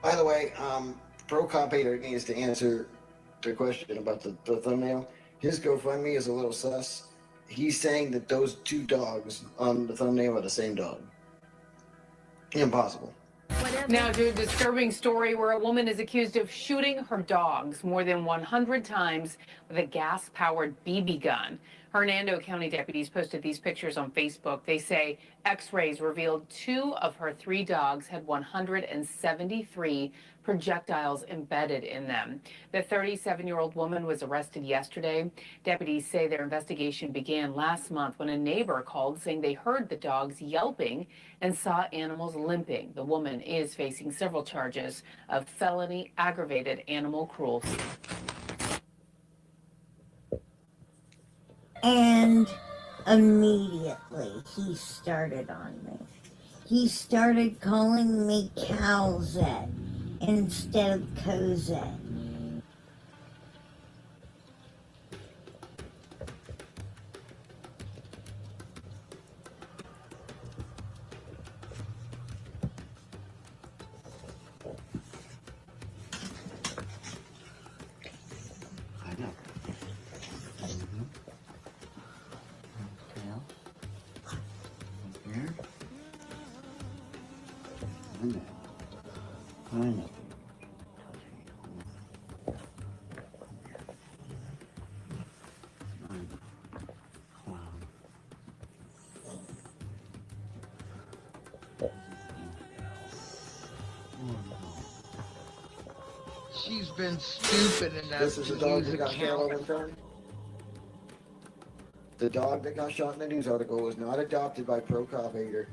By the way, Pro Cop Hater needs to answer the question about the thumbnail. His GoFundMe is a little sus. He's saying that those two dogs on the thumbnail are the same dog. Impossible. Now to a disturbing story where a woman is accused of shooting her dogs more than 100 times with a gas-powered BB gun. Hernando County deputies posted these pictures on Facebook. They say x-rays revealed 2 of her 3 dogs had 173 projectiles embedded in them. The 37-year-old woman was arrested yesterday. Deputies say their investigation began last month when a neighbor called saying they heard the dogs yelping and saw animals limping. The woman is facing several charges of felony aggravated animal cruelty. And immediately he started on me. He started calling me Calzette instead of Cosette. She's been stupid enough This is to the dog use that a got shot over in front. The dog that got shot in the news article was not adopted by Pro Cop Hater.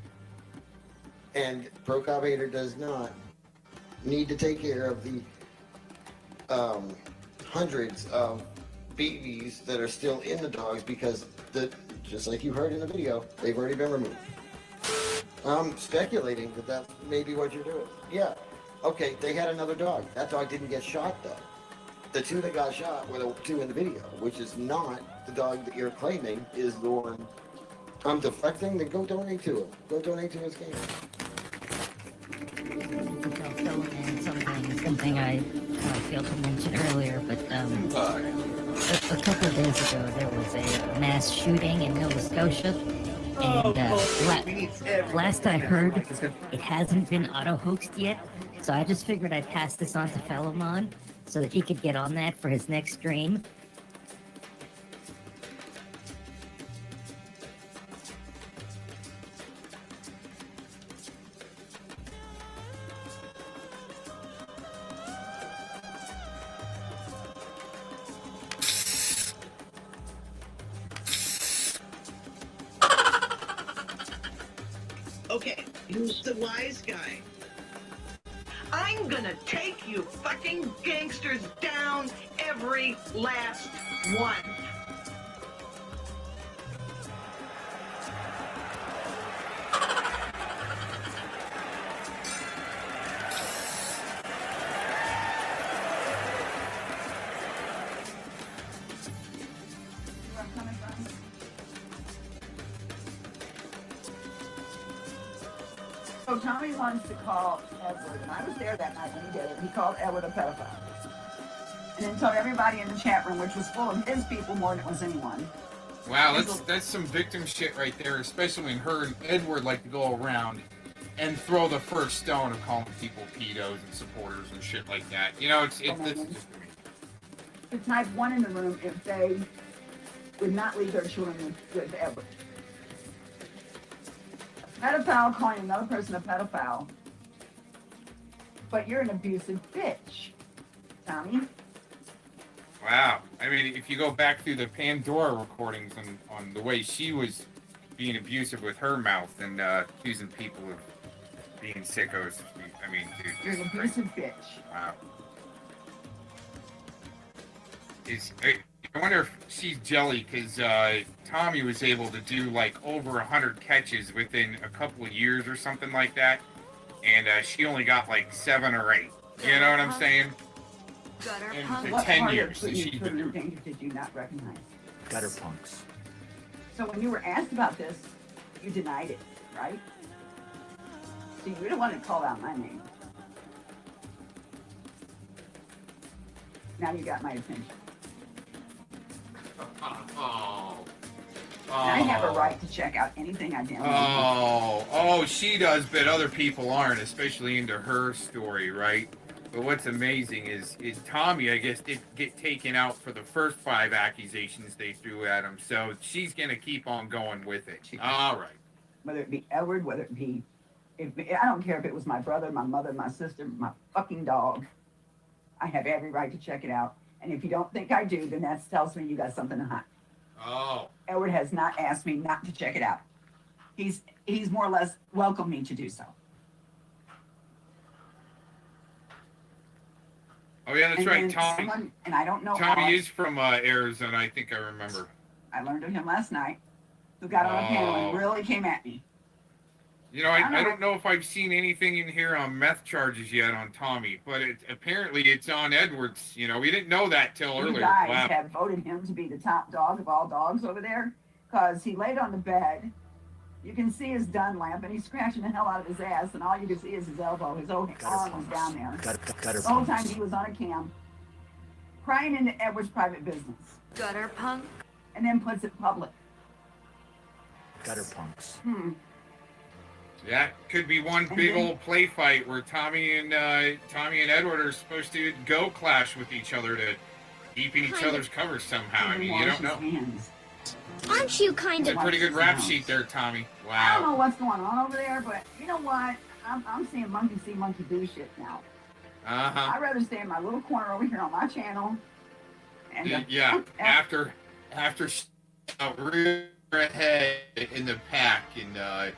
And Pro Cop Hater does not need to take care of the hundreds of babies that are still in the dogs because, just like you heard in the video, they've already been removed. I'm speculating that that's maybe what you're doing. Yeah. Okay, they had another dog. That dog didn't get shot, though. the two that got shot were the two in the video, which is not the dog that you're claiming is the one. I'm deflecting, then go donate to him. Go donate to his game. Something I failed to mention earlier, but a couple of days ago there was a mass shooting in Nova Scotia, and last I heard, it hasn't been auto-hoaxed yet, so I just figured I'd pass this on to Felomon so that he could get on that for his next stream. Okay, who's the wise guy? I'm gonna take you fucking gangsters down, every last one. So Tommy wants to call Edward, and I was there that night when he did it. He called Edward a pedophile. And then told everybody in the chat room, which was full of his people more than it was anyone. Wow, that's some victim shit right there, especially when her and Edward like to go around and throw the first stone of calling people pedos and supporters and shit like that. You know, it's The type one in the room if they would not leave their children with Edward. Pedophile calling another person a pedophile, but you're an abusive bitch, Tommy. wow. I mean, if you go back through the Pandora recordings on the way she was being abusive with her mouth and accusing people of being sickos, I mean, dude, You're an abusive bitch. wow. I wonder if she's jelly because Tommy was able to do like over 100 catches within a couple of years or something like that, and she only got like 7 or 8. You know what I'm saying? And for 10 years that she's been doing. Danger did you not recognize? Gutter punks. So when you were asked about this, you denied it, right? So you didn't want to call out my name. Now you got my attention. Oh. And I have a right to check out anything I damn Oh, she does, but other people aren't, especially into her story, right? But what's amazing is Tommy, I guess, did get taken out for the first 5 accusations they threw at him, so she's gonna keep on going with it. All right. Whether it be Edward, whether it be, I don't care if it was my brother, my mother, my sister, my fucking dog. I have every right to check it out. And if you don't think I do, then that tells me you got something to hide. Oh. Edward has not asked me not to check it out. He's more or less welcomed me to do so. Oh yeah, that's And right, then Tommy. someone, and I don't know Tommy how, is from Arizona, I think I remember. I learned of him last night, who got on a panel and really came at me. You know, I don't know if I've seen anything in here on meth charges yet on Tommy, but apparently it's on Edwards. You know, we didn't know that till You earlier. guys Wow. have voted him to be the top dog of all dogs over there because he laid on the bed. You can see his Dunlap, and he's scratching the hell out of his ass, and all you can see is his elbow. His whole arm was down there. Gutter The whole time punks. he was on a cam, prying into Edward's private business. Gutter punk. And then puts it public. Gutter punks. That could be one big old play fight where Tommy and Edward are supposed to go clash with each other to deepen each other's covers somehow. I mean, you don't know. Aren't you kind It's of... a pretty good rap sheet there, Tommy. I don't know Wow. what's going on over there, but you know what? I'm seeing monkey see, monkey do shit now. Uh-huh. I'd rather stay in my little corner over here on my channel. And Yeah, after rear ahead in the pack and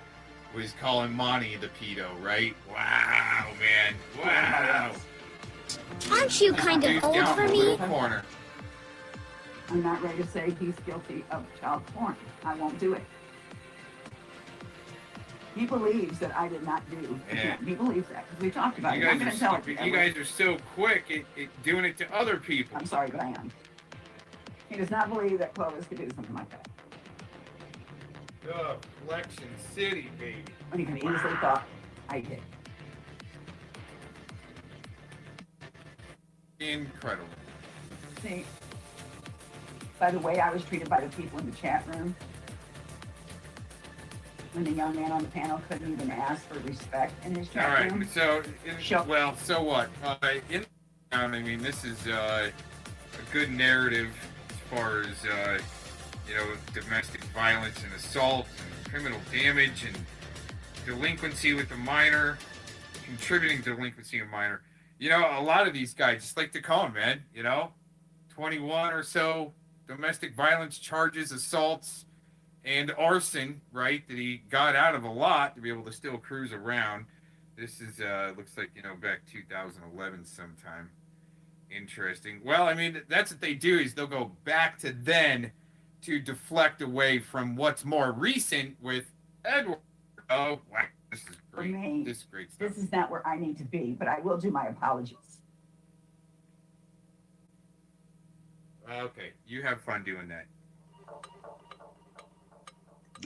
was calling Monty the pedo, right? Wow, man. Wow. Aren't you kind of Dude's old down for in the me? little corner. I'm not ready to say he's guilty of child porn. I won't do it. He believes that I did not do. Yeah. He believes that because we talked about it. You I'm guys going are to tell stupid. it. You guys are so quick at doing it to other people. I'm sorry, but I am. He does not believe that Clovis could do something like that. Flexion City, baby. When he could have easily thought I did. Incredible. See, by the way I was treated by the people in the chat room, when the young man on the panel couldn't even ask for respect in his chat All right, room. so so what? I mean, this is a good narrative as far as domestic violence and assault and criminal damage and delinquency with the minor, contributing to delinquency of minor. A lot of these guys, just like Tacone, man, 21 or so domestic violence charges, assaults, and arson, right, that he got out of a lot to be able to still cruise around. This is, looks like, back 2011 sometime. Interesting. Well, I mean, that's what they do, is they'll go back to then to deflect away from what's more recent with Edward. Oh, wow. This is great. For me, This is great stuff. this is not where I need to be, but I will do my apologies. Okay, you have fun doing that.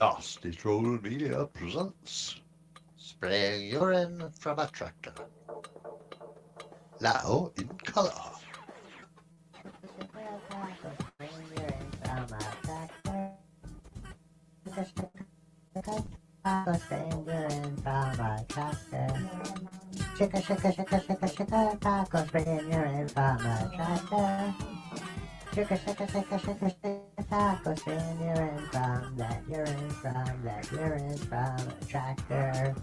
Nasty Troll Media presents Spraying Urine from a Tractor. Now in color. Spraying urine from a tractor. Shika, shika, shika, shika, shika, taco spraying urine from a tractor. Shika, shika, shika, shika, shika, taco spraying urine from that urine from a tractor.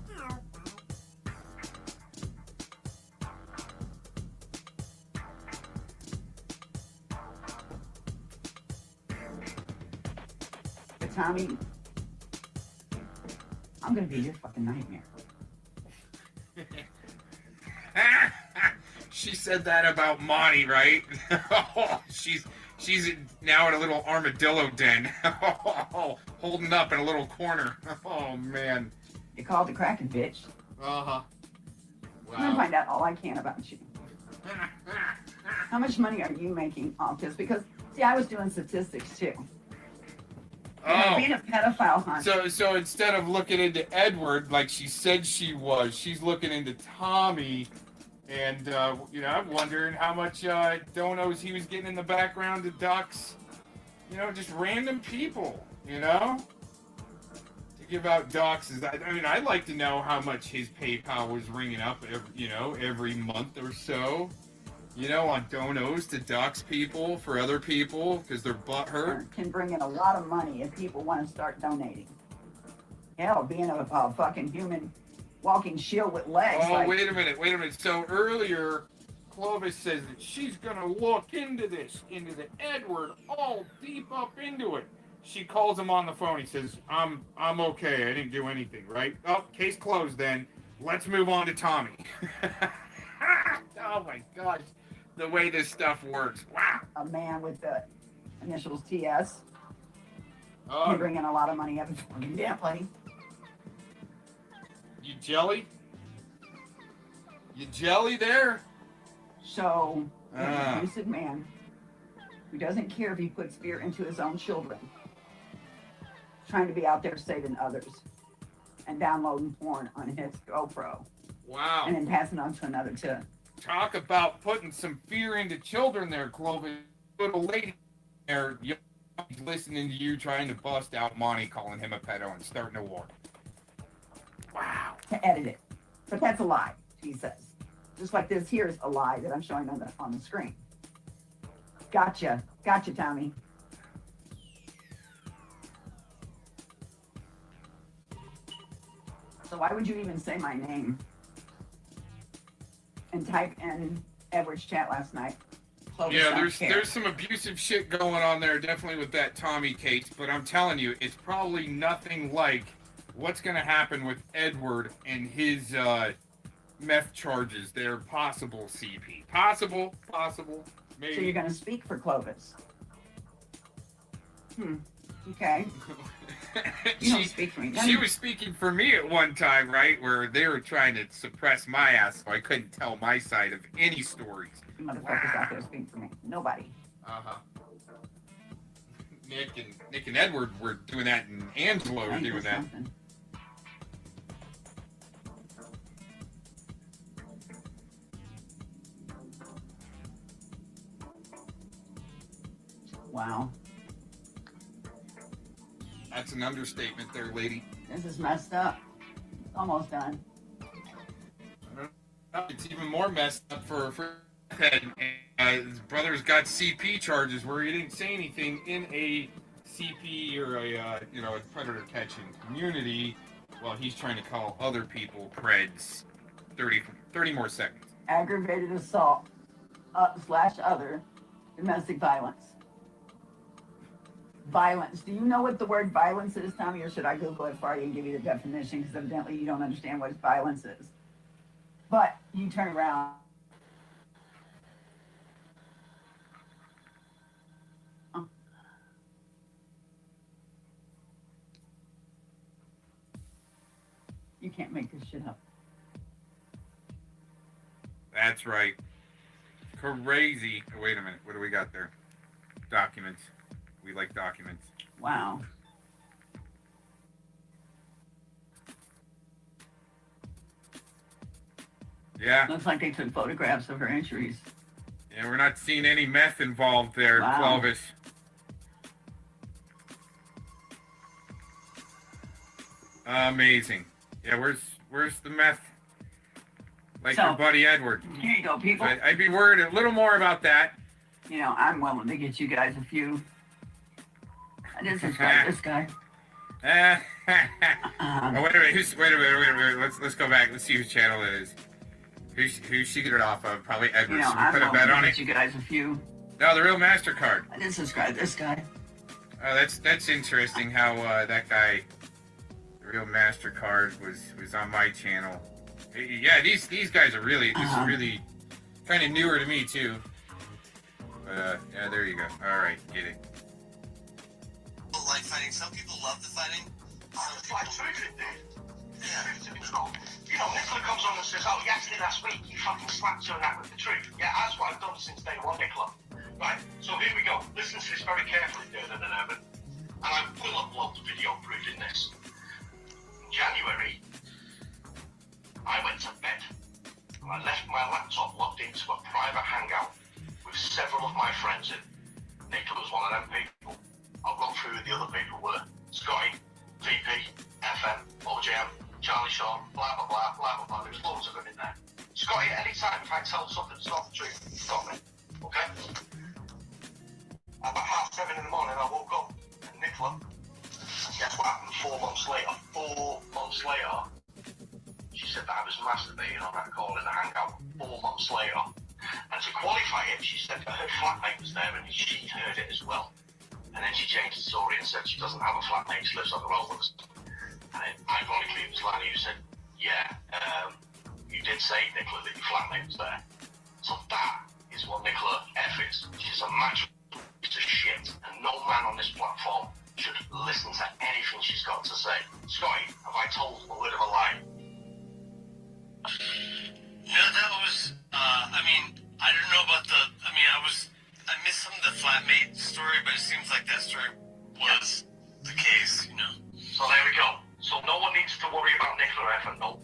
But Tommy, I'm gonna be your fucking nightmare. She said that about Monty, right? she's now in a little armadillo den, holding up in a little corner. Oh man! You called the Kraken, bitch. Wow. I'm gonna find out all I can about you. How much money are you making off this? Because see, I was doing statistics too. Being a pedophile hunter. So instead of looking into Edward like she said she was, she's looking into Tommy. And, I'm wondering how much donos he was getting in the background to ducks. Just random people, to give out ducks. I'd like to know how much his PayPal was ringing up, every month or so. On donos to ducks people for other people because they're butthurt. Can bring in a lot of money if people want to start donating. Hell, being a fucking human walking shield with legs. Oh, wait a minute. So earlier, Clovis says that she's gonna look into this, into the Edward, all deep up into it. She calls him on the phone. He says, I'm okay. I didn't do anything, right? Oh, case closed then. Let's move on to Tommy. Oh my gosh. The way this stuff works. Wow. A man with the initials TS. Oh. Can bring in a lot of money every fucking damn place. You jelly? You jelly there? So, an abusive man who doesn't care if he puts fear into his own children, trying to be out there saving others, and downloading porn on his GoPro. Wow. And then passing on to another to. Talk about putting some fear into children there, Clovis. Little lady there, listening to you trying to bust out Monty, calling him a pedo and starting a war. Wow. To edit it. But that's a lie, he says. Just like this here's a lie that I'm showing on the screen. Gotcha, Tommy. So why would you even say my name? And type in Edward's chat last night. Yeah, there's some abusive shit going on there, definitely with that Tommy case. But I'm telling you, it's probably nothing like what's going to happen with Edward and his meth charges. They're possible, CP. Possible, maybe. So you're going to speak for Clovis. Okay. You don't speak for me. She was speaking for me at one time, right? Where they were trying to suppress my ass, so I couldn't tell my side of any stories. You motherfuckers out there speak for me. Nobody. Uh-huh. Nick and Edward were doing that, and Angela were doing that. Wow. That's an understatement there, lady. This is messed up. It's almost done. It's even more messed up for Ted. His brother's got CP charges where he didn't say anything in a CP or a predator catching community while he's trying to call other people preds. 30 more seconds. Aggravated assault / other domestic violence. Violence. Do you know what the word violence is, Tommy, or should I Google it for you and give you the definition? Because evidently you don't understand what violence is. But you turn around. You can't make this shit up. That's right. Crazy. Oh, wait a minute. What do we got there? Documents. We like documents. Wow. Yeah. Looks like they took photographs of her injuries. Yeah, we're not seeing any meth involved there, Wow. Clovis. Amazing. Yeah, where's the meth? Like So, your buddy Edward. Here you go, people. I'd be worried a little more about that. You know, I'm willing to get you guys a few. This guy. Oh, wait a minute. Wait a minute. Let's go back. Let's see whose channel it is. Who's she get it off of? Probably Edward. You know, Should we I'm put a bet willing on to it? get you guys a few. No, the real MasterCard. I didn't subscribe to this guy. Oh, that's interesting how that guy, the real MasterCard, was on my channel. Yeah, these guys are really, this is really kind of newer to me too. But yeah, there you go. All right, get it. People like fighting. Some people love the fighting. Like truth, dude. Yeah. To be told. You know, Nicola comes on and says, "Oh, yesterday last week you fucking slapped her that with the truth." Yeah, that's what I've done since day one, Nicola. Right. So here we go. Listen to this very carefully, Durden and Urban. And I will upload the video proving this. In January, I went to bed and I left my laptop logged into a private hangout with several of my friends in. Nicola was one of them people. I'll run through who the other people were. Scotty, VP, FM, OJM, Charlie Shaw, blah, blah, blah, blah, blah, blah. There's loads of them in there. Scotty, anytime if I tell something that's not the truth, stop me. Okay? About 7:30 in the morning, I woke up and Nicola, guess what happened 4 months later? 4 months later, she said that I was masturbating on that call in the hangout 4 months later. And to qualify it, she said that her flatmate was there and she'd heard it as well. And then she changed the story and said she doesn't have a flatmate, she lives on her own. And then, ironically, it was Lana who said, yeah, you did say, Nicola, that your flatmate was there. So that is what Nicola F is. She's a match piece of shit, and no man on this platform should listen to anything she's got to say. Scotty, have I told a word of a lie? No, that was, I mean, I don't know about I missed some of the flatmate story, but it seems like that story was the case, you know. So there we go. So no one needs to worry about Nicola F and no.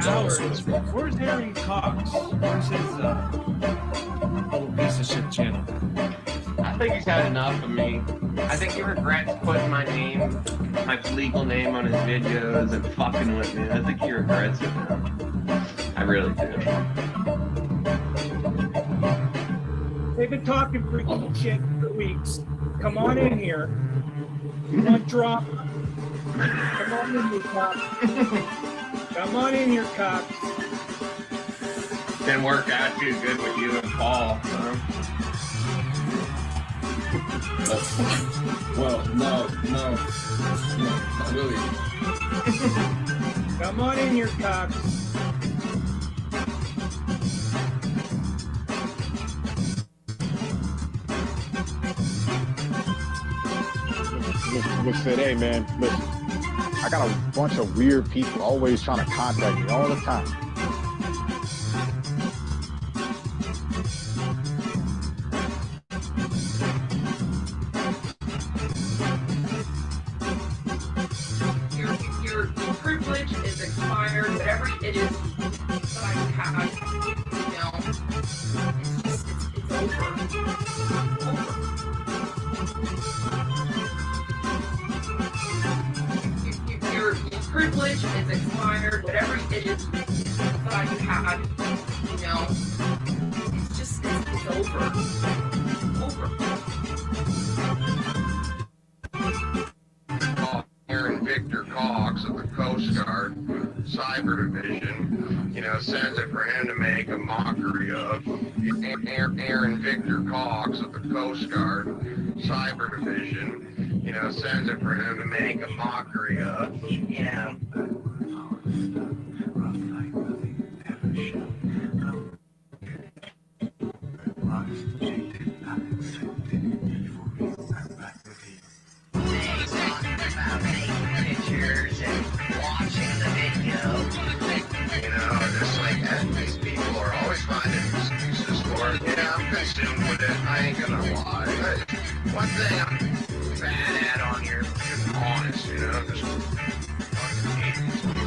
cowards. Where's Harry Cox? Where's his little piece of shit channel? I think he's had enough of me. I think he regrets putting my name, my legal name on his videos and fucking with me. I think he regrets it now. I really do. They've been talking freaking shit for weeks. Come on in here. One drop. Come on in here, Cox. Come on in here, Cox. Didn't work out too good with you and Paul, huh? Well, no, not really. Come on in here, Cox. Look, said, hey man, listen, I got a bunch of weird people always trying to contact me all the time. Your privilege is expired, whatever it is that I have, you know, it's over. Your privilege is expired, whatever it is that I had, you know, it's over. Aaron Victor Cox of the Coast Guard Cyber Division, you know, sends it for him to make a mockery of. Aaron Victor Cox of the Coast Guard Cyber Division, you know, sends it for him to make a mockery of, you know. Pictures and watching the video, you know, just like these people are always finding excuses for it. Yeah, I'm consumed with it. I ain't gonna lie. One thing I'm bad at on here is being honest, you know, just fucking hate these people.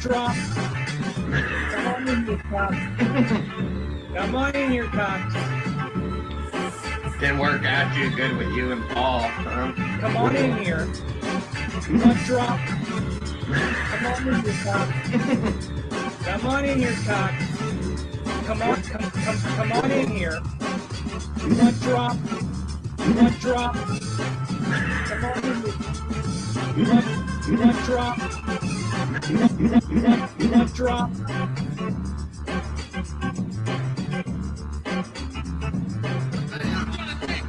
Drop. Come on in here, Cox. Come on in here, Cox. Didn't work out too good with you and Paul, huh? Come on in here. One drop. Come on in here, Cox. Come on in here, Cox. Come on in here. One drop. One drop. Come on in here. One drop. One drop.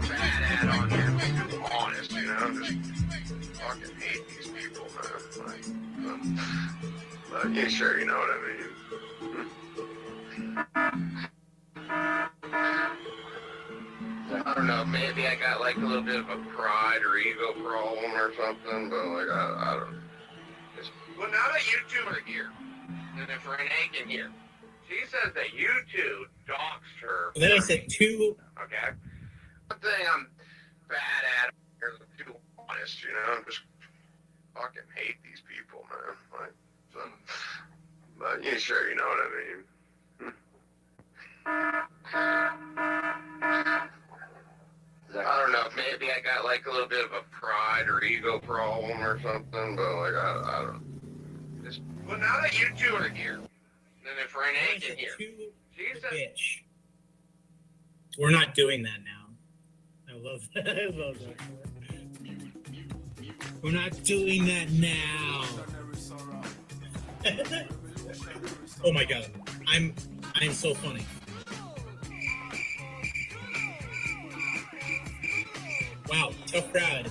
Bad at on here, being honest, you know, just fucking hate these people, man. But yeah, sure, you know what I mean. I don't know, maybe I got like a little bit of a pride or ego problem or something, but like, I don't. Well, now that you two are here, and if Renee can hear, she says that you two doxed her. Then I said two. Okay. One thing I'm bad at is too honest, you know, just fucking hate these people, man. Like, so, but yeah, sure, you know what I mean. I don't know, maybe I got like a little bit of a pride or ego problem or something, but like, I don't. Just, well, now that you two are here, and if Renee can hear, she says. Bitch. We're not doing that now. I love that. I love that. We're not doing that now. Oh my god. I'm so funny. Wow, tough crowd.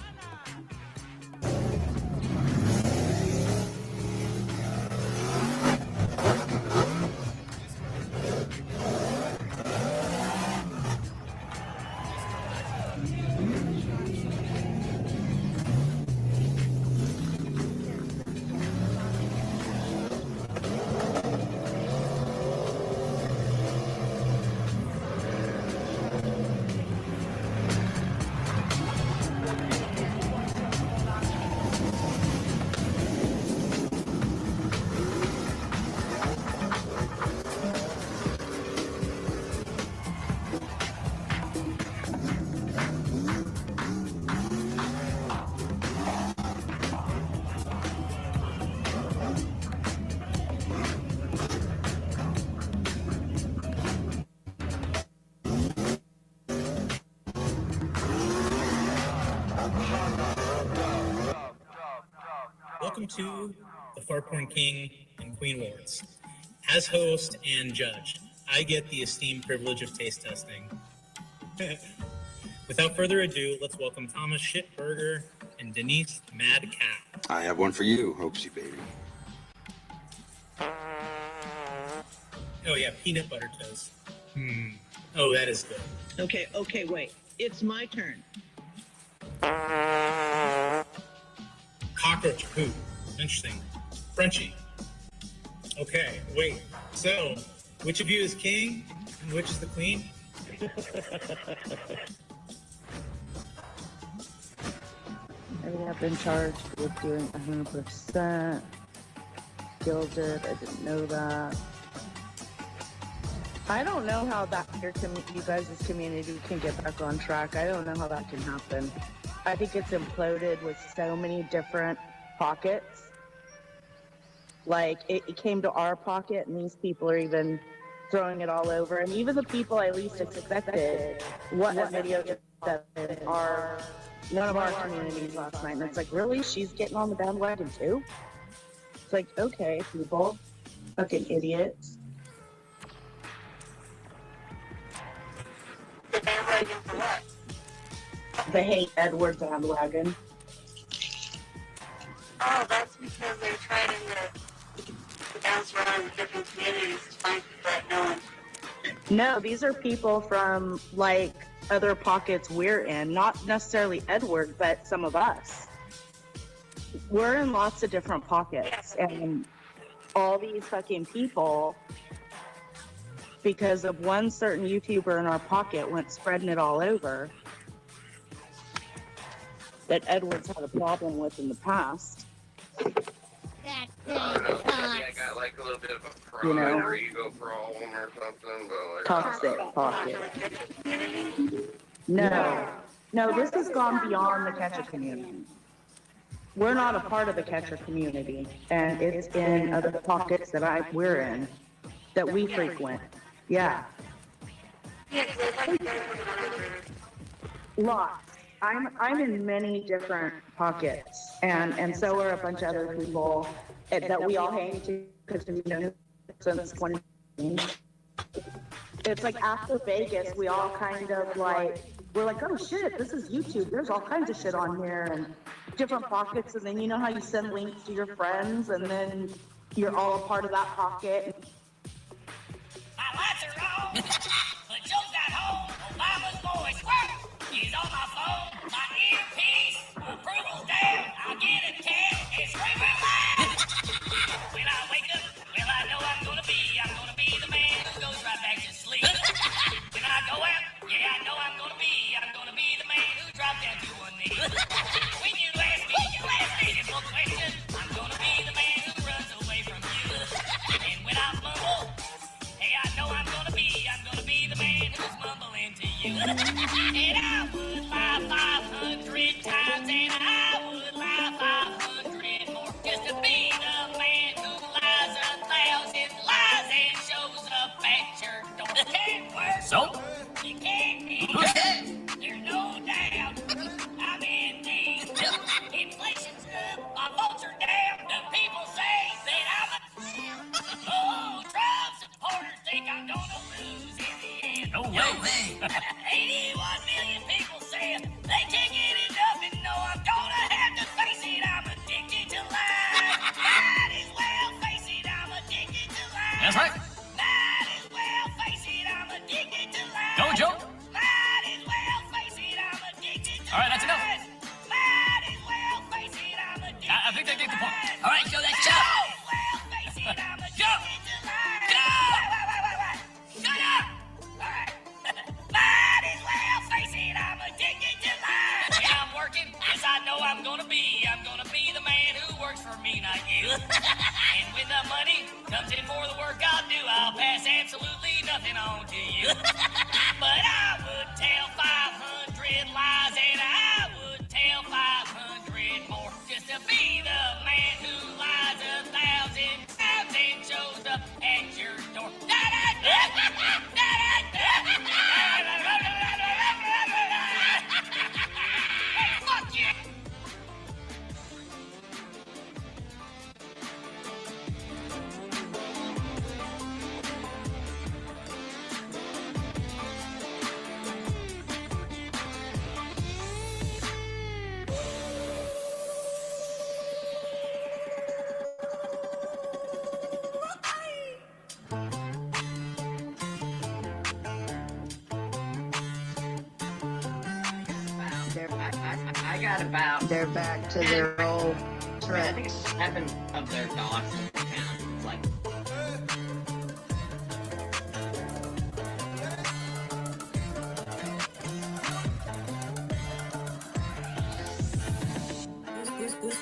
Welcome to the Fart Porn King and Queen Awards. As host and judge, I get the esteemed privilege of taste testing. Without further ado, let's welcome Thomas Shitburger and Denise Mad Cat. I have one for you, Hoaxy baby. Oh yeah, peanut butter toast. Oh, that is good. Okay, wait. It's my turn. Cockroach poop. Interesting. Frenchy. Okay, wait. So, which of you is king and which is the queen? I have been charged with doing 100%. Gilded, I didn't know that. I don't know how that you guys' community can get back on track. I don't know how that can happen. I think it's imploded with so many different pockets. Like, it came to our pocket, and these people are even throwing it all over. And even the people I least expected, what a video that are none of our communities last night. And it's like, really? She's getting on the bandwagon too? It's like, okay, people, fucking idiots. The bandwagon for what? The hate Edward bandwagon. Oh, that's because they're trying to bounce around different communities to find people that no one. No, these are people from, like, other pockets we're in. Not necessarily Edward, but some of us. We're in lots of different pockets. And all these fucking people, because of one certain YouTuber in our pocket, went spreading it all over. That Edward's had a problem with in the past. I don't know. Maybe I got like a little bit of a pride or ego problem or something, but like. Toxic pocket. No, this has gone beyond the catcher community. We're not a part of the catcher community, and it's in other pockets that we're in, that we frequent. Yeah. Lots. I'm in many different pockets, and so are a bunch of other people that we all hang to because we've known since 2015. It's like after Vegas, we all kind of like, we're like, oh shit, this is YouTube. There's all kinds of shit on here and different pockets. And then you know how you send links to your friends and then you're all a part of that pocket. My lights are on, but Joe's got home. Obama's voice is on my phone. My earpiece, approval's down. I'll get a cat and scream it loud. When I wake up, well, I know I'm gonna be the man who goes right back to sleep. When I go out, yeah, I know I'm gonna be the man who drops down to one knee. When you ask me simple question, I'm gonna be the man who runs away from you. And when I mumble, hey, I know I'm gonna be the man who's mumbling to you. And I would lie 500 times, and I would lie 500 more, just to be the man who lies 1,000 lies and shows up at your door. Can't work. So? You can't eat. There's no doubt. I'm in need. Inflation's up, my votes are down. The people say that I'm a... Oh, Trump supporters think I'm gonna lose in the end. No way. 81 million people say they can't get enough and know I'm gonna have to face it. I'm addicted to lies. Might as well face it. I'm addicted to lies. That's right. Might as well face it. I'm addicted to lies. Go, Joe. Might as well face it. I'm addicted to lies. All right, that's enough. Might as well face it. I'm addicted to lies. I think they get the point. All right, Joe, that's Joe. Might as well face it. I'm addicted to lies. Go. Shut up. All right. Might as well face it. I'm addicted to lies. Yeah, I'm working. Yes, I know I'm gonna be the man who works for me, not you. And when the money comes in for the work I do, I'll pass absolutely nothing on to you. But I would tell 500 lies, and I would tell 500 more, just to be the man who lies 1,000 times and shows up at your door. Hey, fuck you! I got about. They're back to their old I think it's 7 of their dogs in the town. It's like.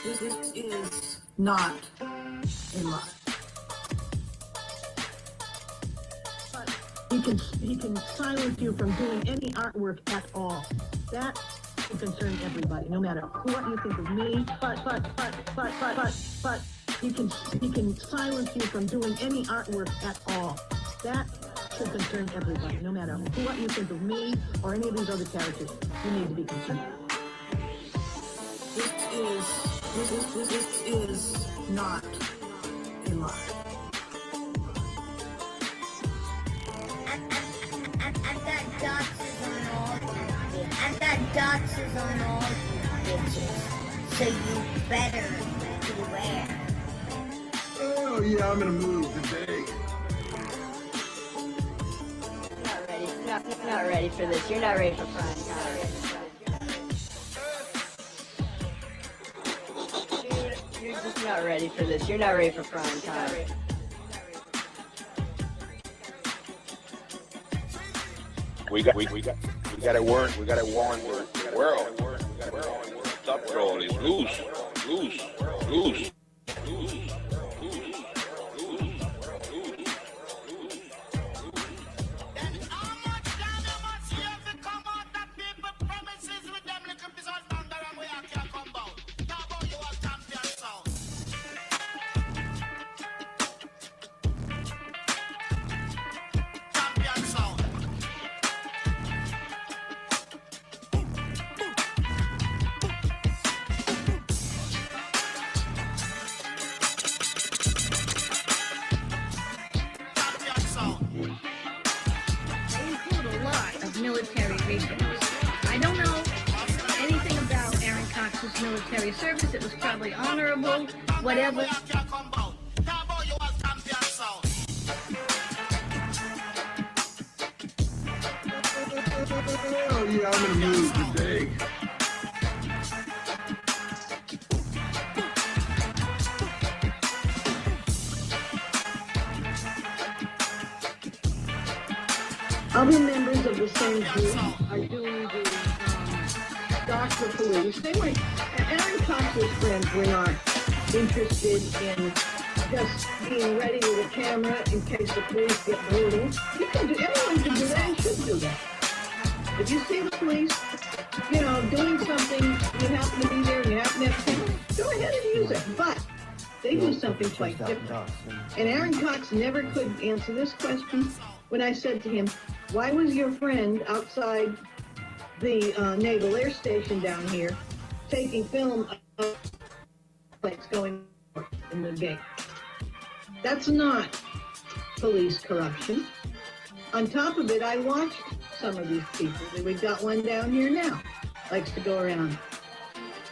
This is not a lie. He can silence you from doing any artwork at all. That should concern everybody, no matter what you think of me. But he can silence you from doing any artwork at all. That should concern everybody, no matter what you think of me or any of these other characters. You need to be concerned. This is not a lie. I've got doxes on all bitches, so you better beware. Oh yeah, I'm gonna move today. You're not ready for this. You're not ready for prime time. You're just not ready for this. You're not ready for prime time. We got to warn the world. Stop troll is loose. Military resources. I don't know anything about Aaron Cox's military service. It was probably honorable, whatever. Oh yeah, I'm gonna move today. Other members of the same group are doing the doctor police. Aaron Cox's friends were not interested in just being ready with a camera in case the police get brutal. Anyone can do that and should do that. If you see the police, doing something, you happen to be there and you happen to have a camera, go ahead and use it. But they do something quite different. And Aaron Cox never could answer this question when I said to him, why was your friend outside the Naval Air Station down here taking film of planes going in the gate? That's not police corruption. On top of it, I watched some of these people. We've got one down here now, likes to go around.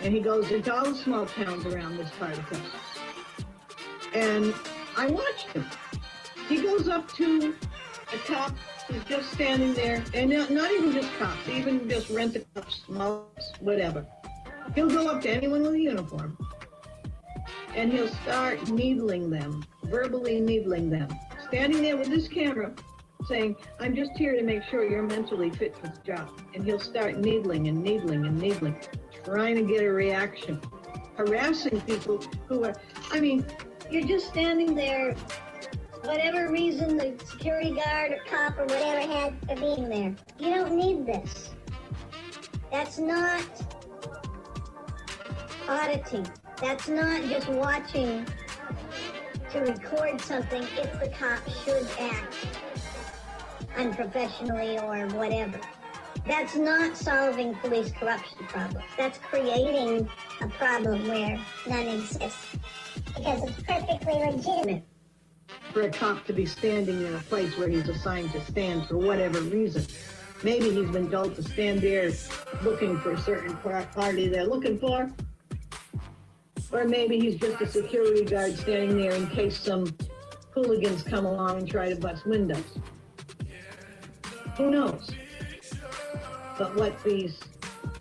And he goes into all the small towns around this part of Texas. And I watched him. He goes up to a cop who's just standing there, and not even just cops, even just rent-a-cops, mullets, whatever. He'll go up to anyone with a uniform, and he'll start needling them, verbally needling them, standing there with his camera, saying, I'm just here to make sure you're mentally fit for the job. And he'll start needling and needling and needling, trying to get a reaction, harassing people who are, You're just standing there, whatever reason the security guard or cop or whatever had for being there. You don't need this. That's not auditing. That's not just watching to record something if the cop should act unprofessionally or whatever. That's not solving police corruption problems. That's creating a problem where none exists. Because it's perfectly legitimate for a cop to be standing in a place where he's assigned to stand for whatever reason. Maybe he's been told to stand there looking for a certain party they're looking for. Or maybe he's just a security guard standing there in case some hooligans come along and try to bust windows. Who knows? But what these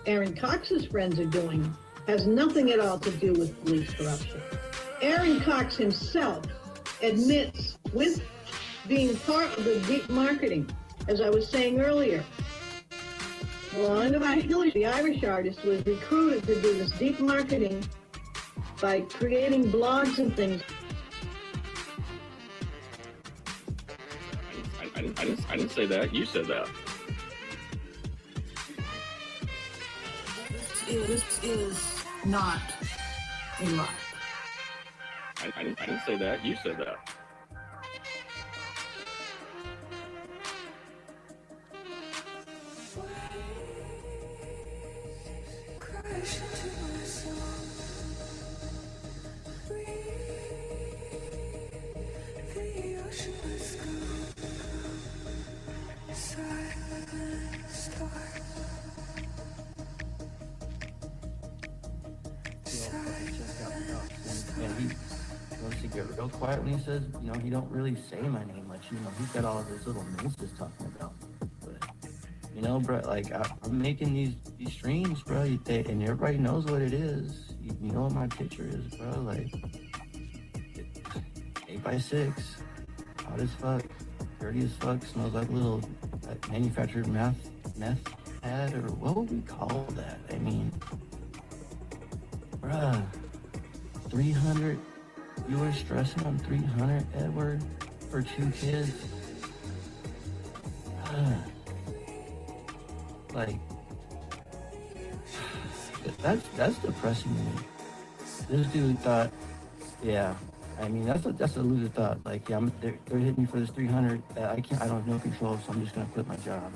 Aaron Cox's friends are doing has nothing at all to do with police corruption. Aaron Cox himself admits with being part of the deep marketing, as I was saying earlier. One of HiiiirrrY, the Irish artist, was recruited to do this deep marketing by creating blogs and things. I didn't say that. You said that. This is not a lie. I didn't say that. You said that. And he goes to get real quietly and says, you know, he don't really say my name much. You know, he's got all this little notes he's talking about. But, you know, bro, like, I'm making these streams, bro, and everybody knows what it is. You know what my picture is, bro, like, 8x6, hot as fuck, dirty as fuck, smells like a little manufactured meth pad, or what would we call that? I mean, bruh, 300, you were stressing on 300, Edward, for 2 kids? Like, that's depressing to me. This dude thought, yeah, I mean, that's a loser thought. Like, yeah, they're hitting me for this 300. I don't have no control, so I'm just gonna quit my job,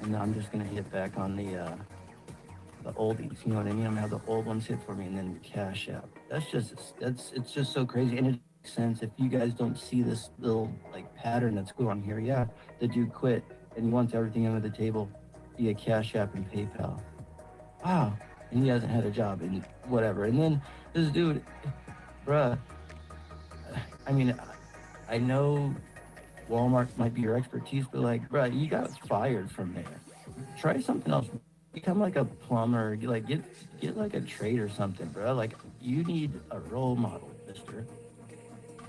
and I'm just gonna hit back on the oldies. You know what I mean? I'm gonna have the old ones hit for me, and then the cash app. It's just so crazy, and it makes sense if you guys don't see this little like pattern that's going on here. Yeah, the dude quit, and he wants everything under the table via Cash App and PayPal. Wow, and he hasn't had a job and whatever. And then this dude, bruh. I mean, I know Walmart might be your expertise, but like, bruh, you got fired from there. Try something else. Become like a plumber. Like get like a trade or something, bro. Like you need a role model, mister.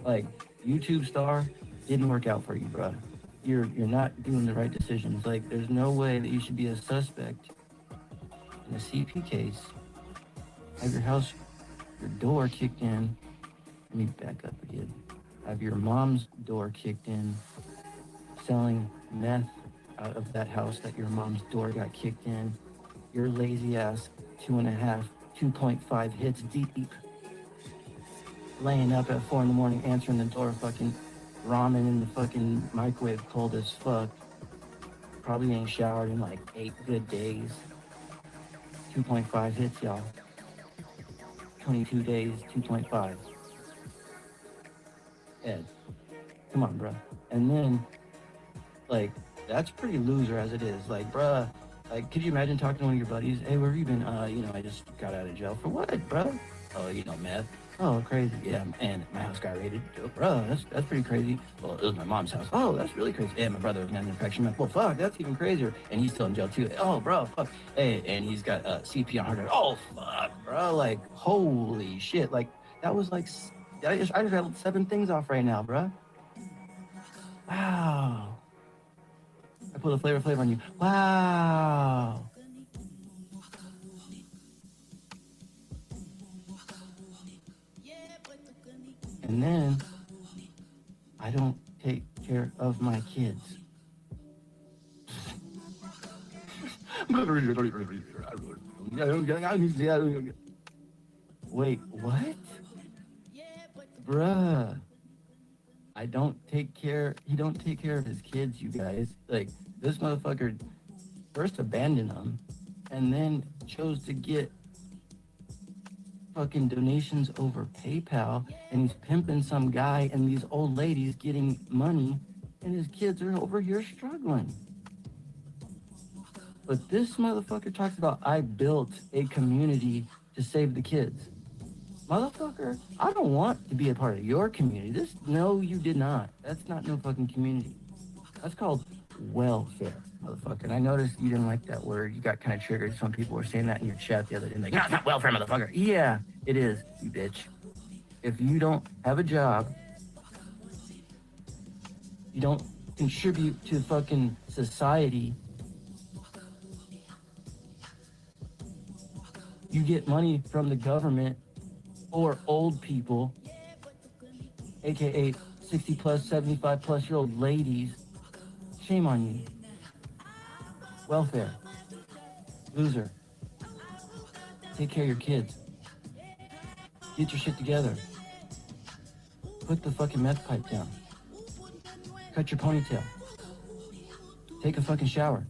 Like YouTube star didn't work out for you, bro. You're not doing the right decisions. Like there's no way that you should be a suspect in a CP case. Have your house, your door kicked in. Let me back up again. Have your mom's door kicked in, selling meth out of that house that your mom's door got kicked in. Your lazy ass 2.5 hits deep, laying up at 4 in the morning, answering the door, fucking ramen in the fucking microwave, cold as fuck. Probably ain't showered in like 8 good days. 2.5 hits, y'all. 22 days, 2.5. Ed, come on, bruh. And then, like, that's pretty loser as it is. Like, bruh, like, could you imagine talking to one of your buddies? Hey, where have you been? You know, I just got out of jail. For what, bruh? Oh, you know, meth. Oh, crazy. Yeah, and my house got raided. Oh, bruh, that's pretty crazy. Well, it was my mom's house. Oh, that's really crazy. Yeah, my brother was manufacturing meth. Well, fuck, that's even crazier. And he's still in jail, too. Oh, bro, fuck. Hey, and he's got CP on hard drive. Oh, fuck, bro. Like, holy shit. Like, that was like... I just rattled 7 things off right now, bruh. Wow. I put a flavor on you. Wow. And then I don't take care of my kids. Wait, what? Bruh, he don't take care of his kids, you guys. Like, this motherfucker first abandoned them and then chose to get fucking donations over PayPal, and he's pimping some guy and these old ladies getting money, and his kids are over here struggling. But this motherfucker talks about, I built a community to save the kids. Motherfucker, I don't want to be a part of your community. No, you did not. That's not no fucking community. That's called welfare. motherfucker. And I noticed you didn't like that word. You got kind of triggered. Some people were saying that in your chat the other day. Like, no, it's not welfare, motherfucker. Yeah, it is, you bitch. If you don't have a job, you don't contribute to fucking society, you get money from the government or old people, aka 60 plus, 75 plus year old ladies. Shame on you. Welfare. Loser. Take care of your kids. Get your shit together. Put the fucking meth pipe down. Cut your ponytail. Take a fucking shower.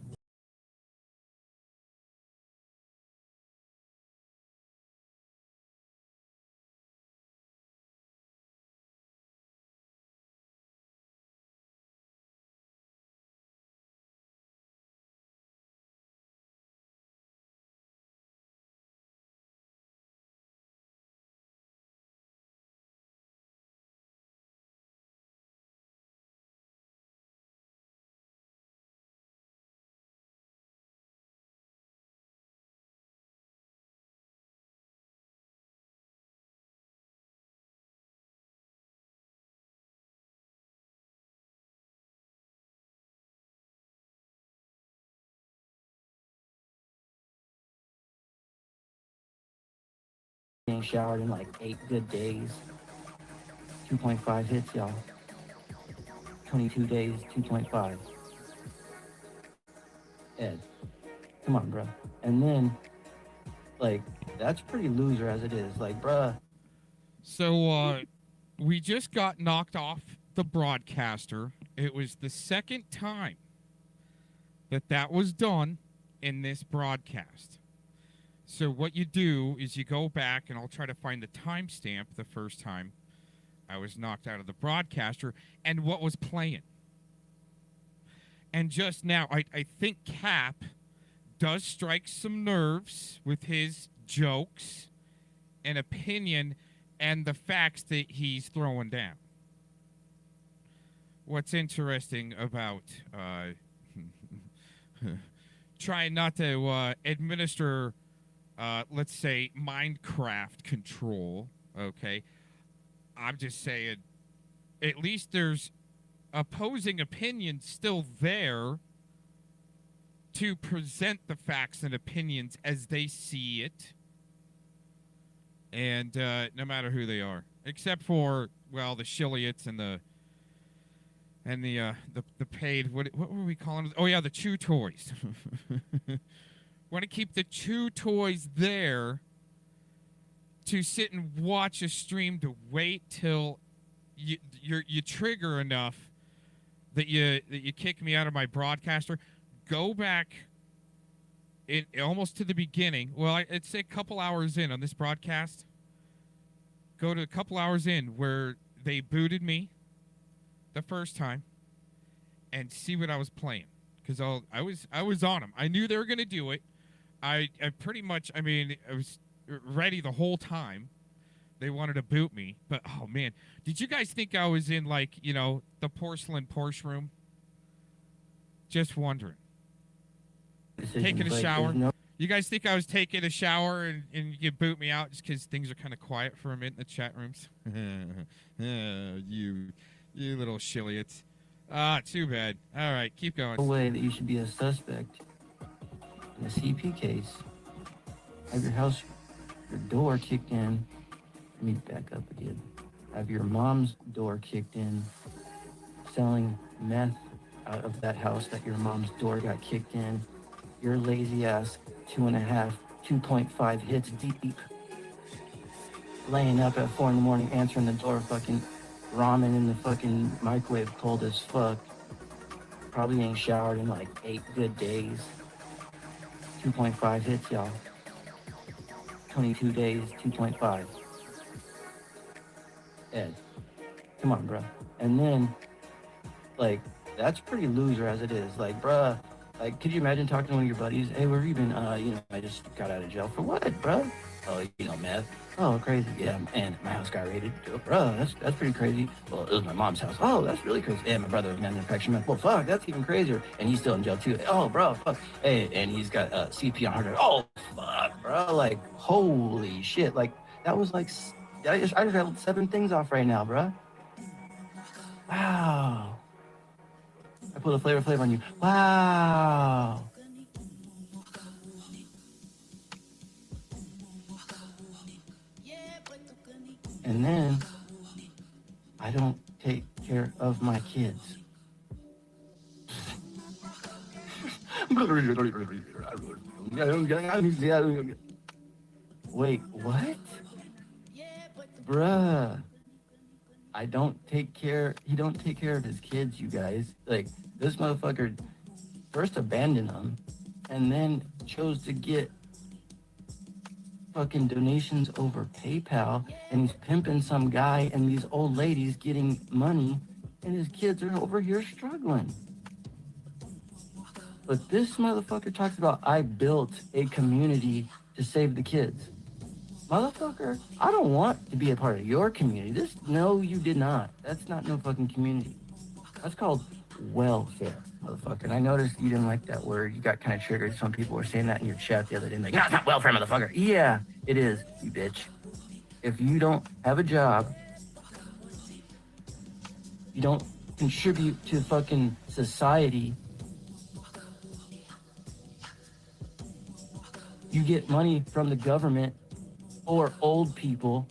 Being showered in like 8 good days. 2.5 hits, y'all. 22 days, 2.5. Ed, come on, bro. And then, like, that's pretty loser as it is. Like, bruh. So, we just got knocked off the broadcaster. It was the second time that was done in this broadcast. So what you do is you go back, and I'll try to find the timestamp the first time I was knocked out of the broadcaster and what was playing. And just now, I think Cap does strike some nerves with his jokes and opinion and the facts that he's throwing down. What's interesting about trying not to administer, let's say, Minecraft control, okay? I'm just saying, at least there's opposing opinions still there to present the facts and opinions as they see it. And no matter who they are, except for, well, the Shilliots and the paid, what were we calling them? Oh yeah, the chew toys. Want to keep the chew toys there to sit and watch a stream, to wait till you trigger enough that you kick me out of my broadcaster. Go back almost to the beginning. Well, I'd say a couple hours in on this broadcast. Go to a couple hours in where they booted me the first time and see what I was playing, because I was on them. I knew they were going to do it. I pretty much, I mean, I was ready the whole time. They wanted to boot me, but oh man, did you guys think I was in, like, you know, the porcelain Porsche room? Just wondering. Taking a shower. You guys think I was taking a shower and you boot me out just because things are kind of quiet for a minute in the chat rooms? You little Shilliots. Too bad. All right, keep going. No way that you should be a suspect in a CP case. Have your house, your door kicked in. Let me back up again. Have your mom's door kicked in, selling meth out of that house that your mom's door got kicked in. Your lazy ass 2.5 hits deep, laying up at 4 in the morning, answering the door, fucking ramen in the fucking microwave, cold as fuck. Probably ain't showered in like 8 good days. 2.5 hits, y'all. 22 days, 2.5. Ed, come on, bro. And then, like, that's pretty loser as it is. Like, bruh, like, could you imagine talking to one of your buddies? Hey, where have you been? I just got out of jail. For what, bruh? Oh, you know, meth. Oh, crazy. Yeah, and my house got raided. Oh, bro, that's pretty crazy. Well, it was my mom's house. Oh, that's really crazy. And my brother was manufacturing. Well, fuck, that's even crazier. And he's still in jail too. Oh, bro, fuck. Hey, and he's got CP on hard. Oh, fuck, bro. Like, holy shit. Like, that was like, I just had 7 things off right now, bro. Wow. I put a flavor on you. Wow. And then I don't take care of my kids. Wait, what? Bruh. I don't take care, he don't take care of his kids, you guys. Like, this motherfucker first abandoned them and then chose to get fucking donations over PayPal, and he's pimping some guy and these old ladies getting money, and his kids are over here struggling. But this motherfucker talks about, I built a community to save the kids. Motherfucker, I don't want to be a part of your community. No, you did not. That's not no fucking community. That's called welfare, motherfucker. And I noticed you didn't like that word. You got kind of triggered. Some people were saying that in your chat the other day. Like, no, it's not welfare, motherfucker. Yeah, it is, you bitch. If you don't have a job, you don't contribute to fucking society, you get money from the government or old people,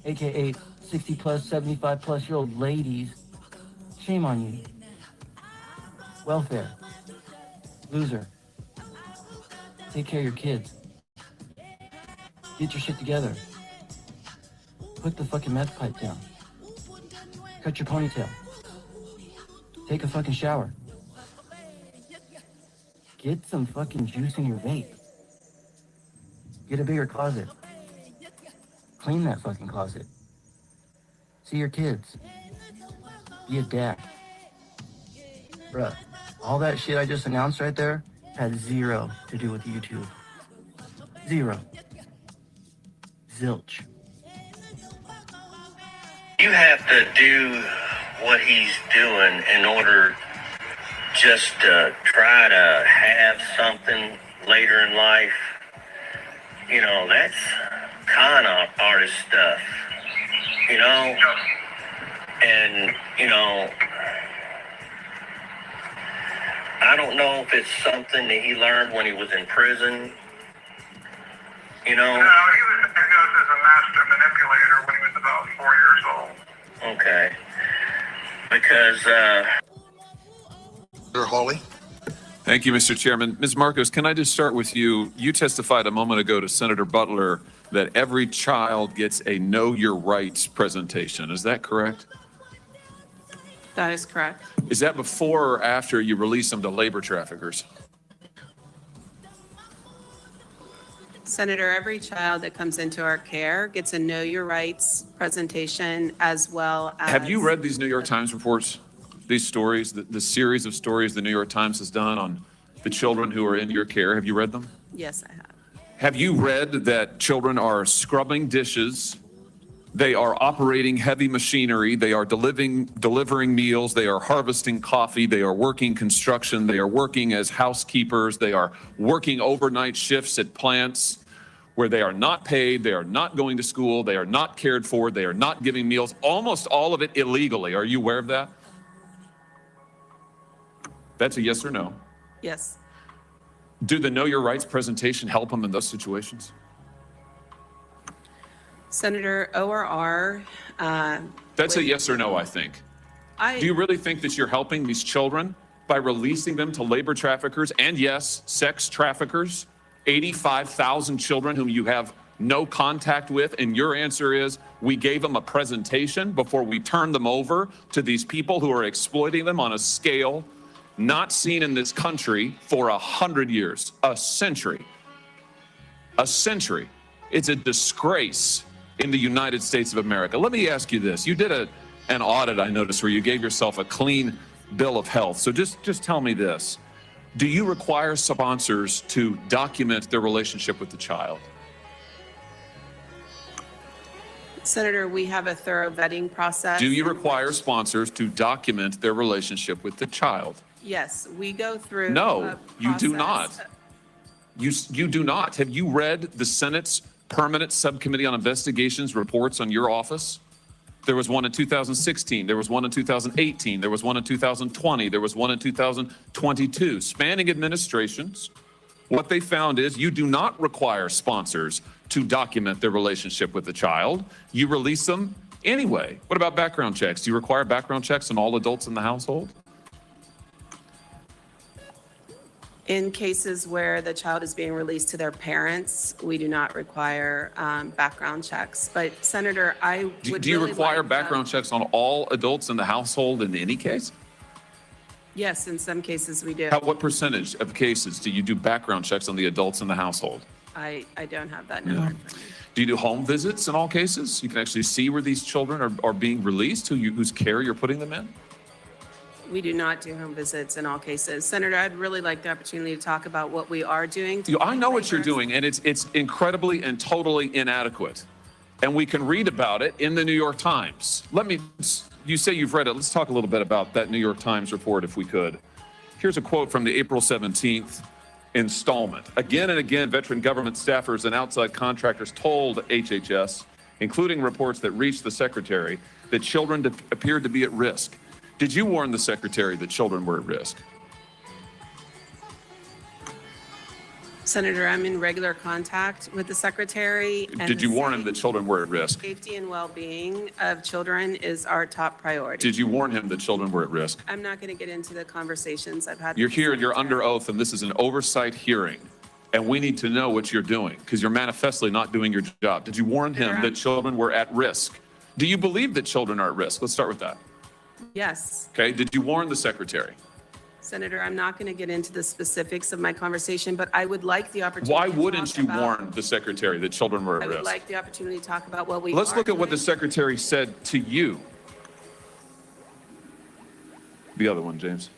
aka 60 plus, 75 plus year old ladies. Shame on you. Welfare. Loser. Take care of your kids. Get your shit together. Put the fucking meth pipe down. Cut your ponytail. Take a fucking shower. Get some fucking juice in your vape. Get a bigger closet. Clean that fucking closet. See your kids. Be a dad. Bruh, all that shit I just announced right there had zero to do with YouTube. Zero. Zilch. You have to do what he's doing in order just to try to have something later in life. You know, that's con artist stuff, you know? And, you know, I don't know if it's something that he learned when he was in prison, you know? No, he was diagnosed as a master manipulator when he was about 4 years old. Okay. Because, Senator Hawley. Thank you, Mr. Chairman. Ms. Marcos, can I just start with you? You testified a moment ago to Senator Butler that every child gets a Know Your Rights presentation. Is that correct? That is correct. Is that before or after you release them to labor traffickers? Senator, every child that comes into our care gets a Know Your Rights presentation, as well as... Have you read these New York Times reports? These stories, the series of stories the New York Times has done on the children who are in your care? Have you read them? Yes, I have. Have you read that children are scrubbing dishes? They are operating heavy machinery. They are delivering meals. They are harvesting coffee. They are working construction. They are working as housekeepers. They are working overnight shifts at plants where they are not paid. They are not going to school. They are not cared for. They are not giving meals. Almost all of it illegally. Are you aware of that? That's a yes or no. Yes. Do the Know Your Rights presentation help them in those situations? Senator ORR. That's a yes or no, I think. Do you really think that you're helping these children by releasing them to labor traffickers and, yes, sex traffickers? 85,000 children whom you have no contact with, and your answer is we gave them a presentation before we turned them over to these people who are exploiting them on a scale not seen in this country for 100 years, a century. A century. It's a disgrace in the United States of America. Let me ask you this. You did an audit, I noticed, where you gave yourself a clean bill of health. So just tell me this. Do you require sponsors to document their relationship with the child? Senator, we have a thorough vetting process. Do you require sponsors to document their relationship with the child? Yes, we go through. No, you do process. not. You do not. Have you read the Senate's Permanent Subcommittee on Investigations reports on your office? There was one in 2016. There was one in 2018. There was one in 2020. There was one in 2022. Spanning administrations, what they found is you do not require sponsors to document their relationship with the child. You release them anyway. What about background checks? Do you require background checks on all adults in the household? In cases where the child is being released to their parents, we do not require background checks. But Senator, I would Do you really require like, background checks on all adults in the household in any case? Yes, in some cases we do. What percentage of cases do you do background checks on the adults in the household? I don't have that number. Do you do home visits in all cases? You can actually see where these children are being released, whose care you're putting them in? We do not do home visits in all cases. Senator, I'd really like the opportunity to talk about what we are doing. I know what you're doing, and it's incredibly and totally inadequate. And we can read about it in the New York Times. You say you've read it. Let's talk a little bit about that New York Times report, if we could. Here's a quote from the April 17th installment. Again and again, veteran government staffers and outside contractors told HHS, including reports that reached the secretary, that children appeared to be at risk. Did you warn the secretary that children were at risk? Senator, I'm in regular contact with the secretary. Did you warn him that children were at risk? Safety and well-being of children is our top priority. Did you warn him that children were at risk? I'm not going to get into the conversations I've had. You're here, you're under oath, and this is an oversight hearing. And we need to know what you're doing because you're manifestly not doing your job. Did you warn him that children were at risk? Do you believe that children are at risk? Let's start with that. Yes. Okay, did you warn the secretary? Senator, I'm not going to get into the specifics of my conversation, but I would like the opportunity. Why wouldn't you warn the secretary that children were at risk? I would like the opportunity to talk about what we Let's are look at what the doing. secretary said to you. The other one, James.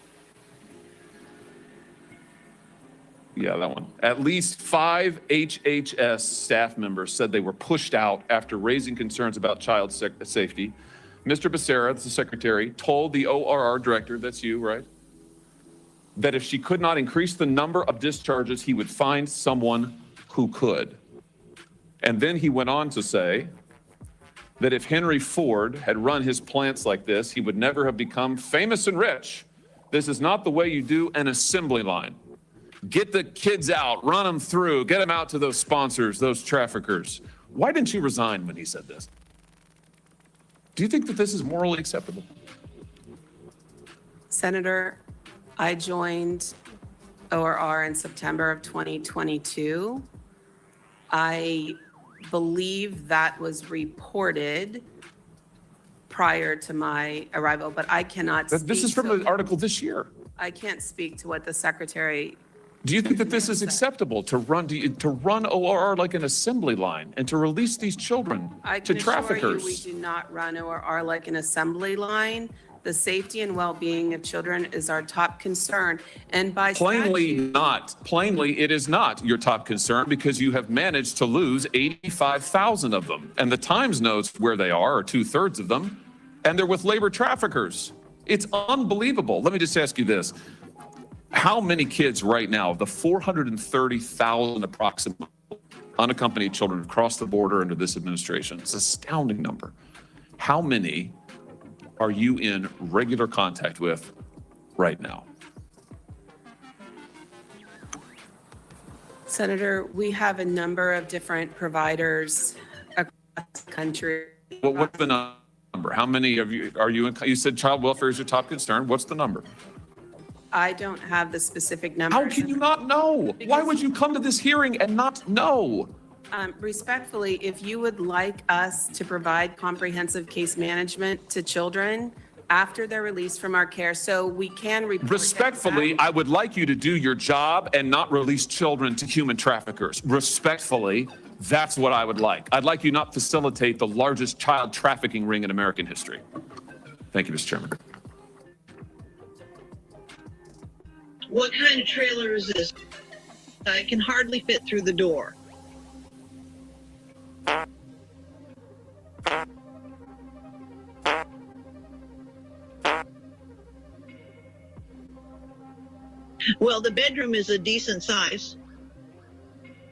Yeah, that one. At least 5 HHS staff members said they were pushed out after raising concerns about child safety. Mr. Becerra, the secretary, told the ORR director, that's you, right, that if she could not increase the number of discharges, he would find someone who could. And then he went on to say that if Henry Ford had run his plants like this, he would never have become famous and rich. This is not the way you do an assembly line. Get the kids out, run them through, get them out to those sponsors, those traffickers. Why didn't you resign when he said this? Do you think that this is morally acceptable? Senator, I joined ORR in September of 2022. I believe that was reported prior to my arrival, but I cannot speak. This is from the article this year. I can't speak to what the secretary. Do you think that this is acceptable to run ORR like an assembly line and to release these children to traffickers? We do not run ORR like an assembly line. The safety and well-being of children is our top concern. And by Plainly not. Plainly, it is not your top concern because you have managed to lose 85,000 of them. And the Times knows where they are, or 2/3 of them, and they're with labor traffickers. It's unbelievable. Let me just ask you this. How many kids right now, the 430,000 approximately unaccompanied children across the border under this administration, it's an astounding number. How many are you in regular contact with right now? Senator, we have a number of different providers across the country. Well, what's the number? How many of you are you in? You said child welfare is your top concern. What's the number? I don't have the specific number. How can you not know? Why would you come to this hearing and not know? Respectfully, if you would like us to provide comprehensive case management to children after they're released from our care, so we can report. Respectfully, I would like you to do your job and not release children to human traffickers. Respectfully, that's what I would like. I'd like you not facilitate the largest child trafficking ring in American history. Thank you, Mr. Chairman. What kind of trailer is this? I can hardly fit through the door. Well, the bedroom is a decent size.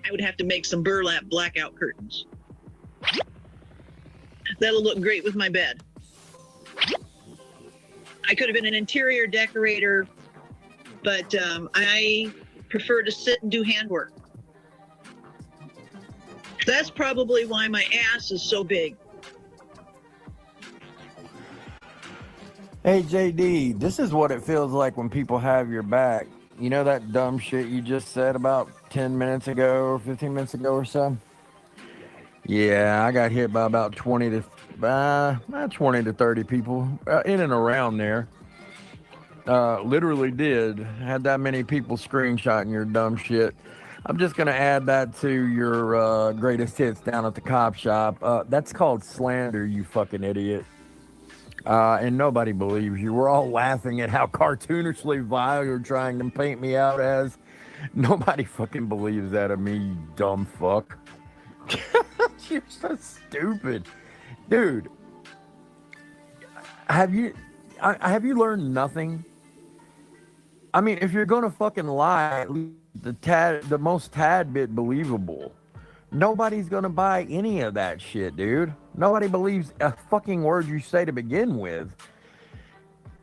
I would have to make some burlap blackout curtains. That'll look great with my bed. I could have been an interior decorator, but I prefer to sit and do handwork. That's probably why my ass is so big. Hey JD, this is what it feels like when people have your back. You know that dumb shit you just said about 10 minutes ago or 15 minutes ago or so? Yeah, I got hit by about 20 to 30 people in and around there. Literally did. Had that many people screenshotting your dumb shit. I'm just going to add that to your greatest hits down at the cop shop. That's called slander, you fucking idiot. And nobody believes you. We're all laughing at how cartoonishly vile you're trying to paint me out as. Nobody fucking believes that of me, you dumb fuck. You're so stupid. Dude, have you learned nothing? I mean, if you're gonna fucking lie, at least the most tad bit believable. Nobody's gonna buy any of that shit, dude. Nobody believes a fucking word you say to begin with.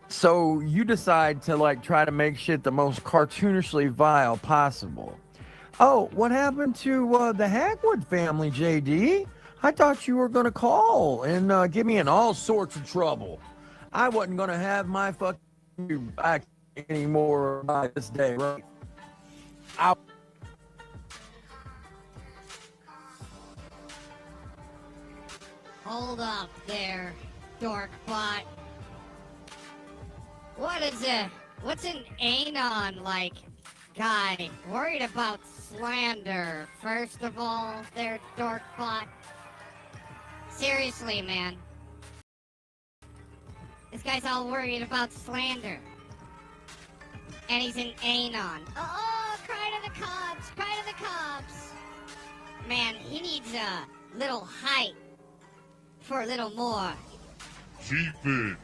So you decide to like try to make shit the most cartoonishly vile possible. Oh, what happened to the Hagwood family, JD? I thought you were gonna call and get me in all sorts of trouble. I wasn't gonna have my fucking back anymore by this day, right? Hold up there, dorkbot. What's an anon like guy worried about slander? First of all, there, dorkbot. Seriously, man. This guy's all worried about slander. And he's an anon. Oh, cry to the cops, cry to the cops. Man, he needs a little height for a little more. Deep in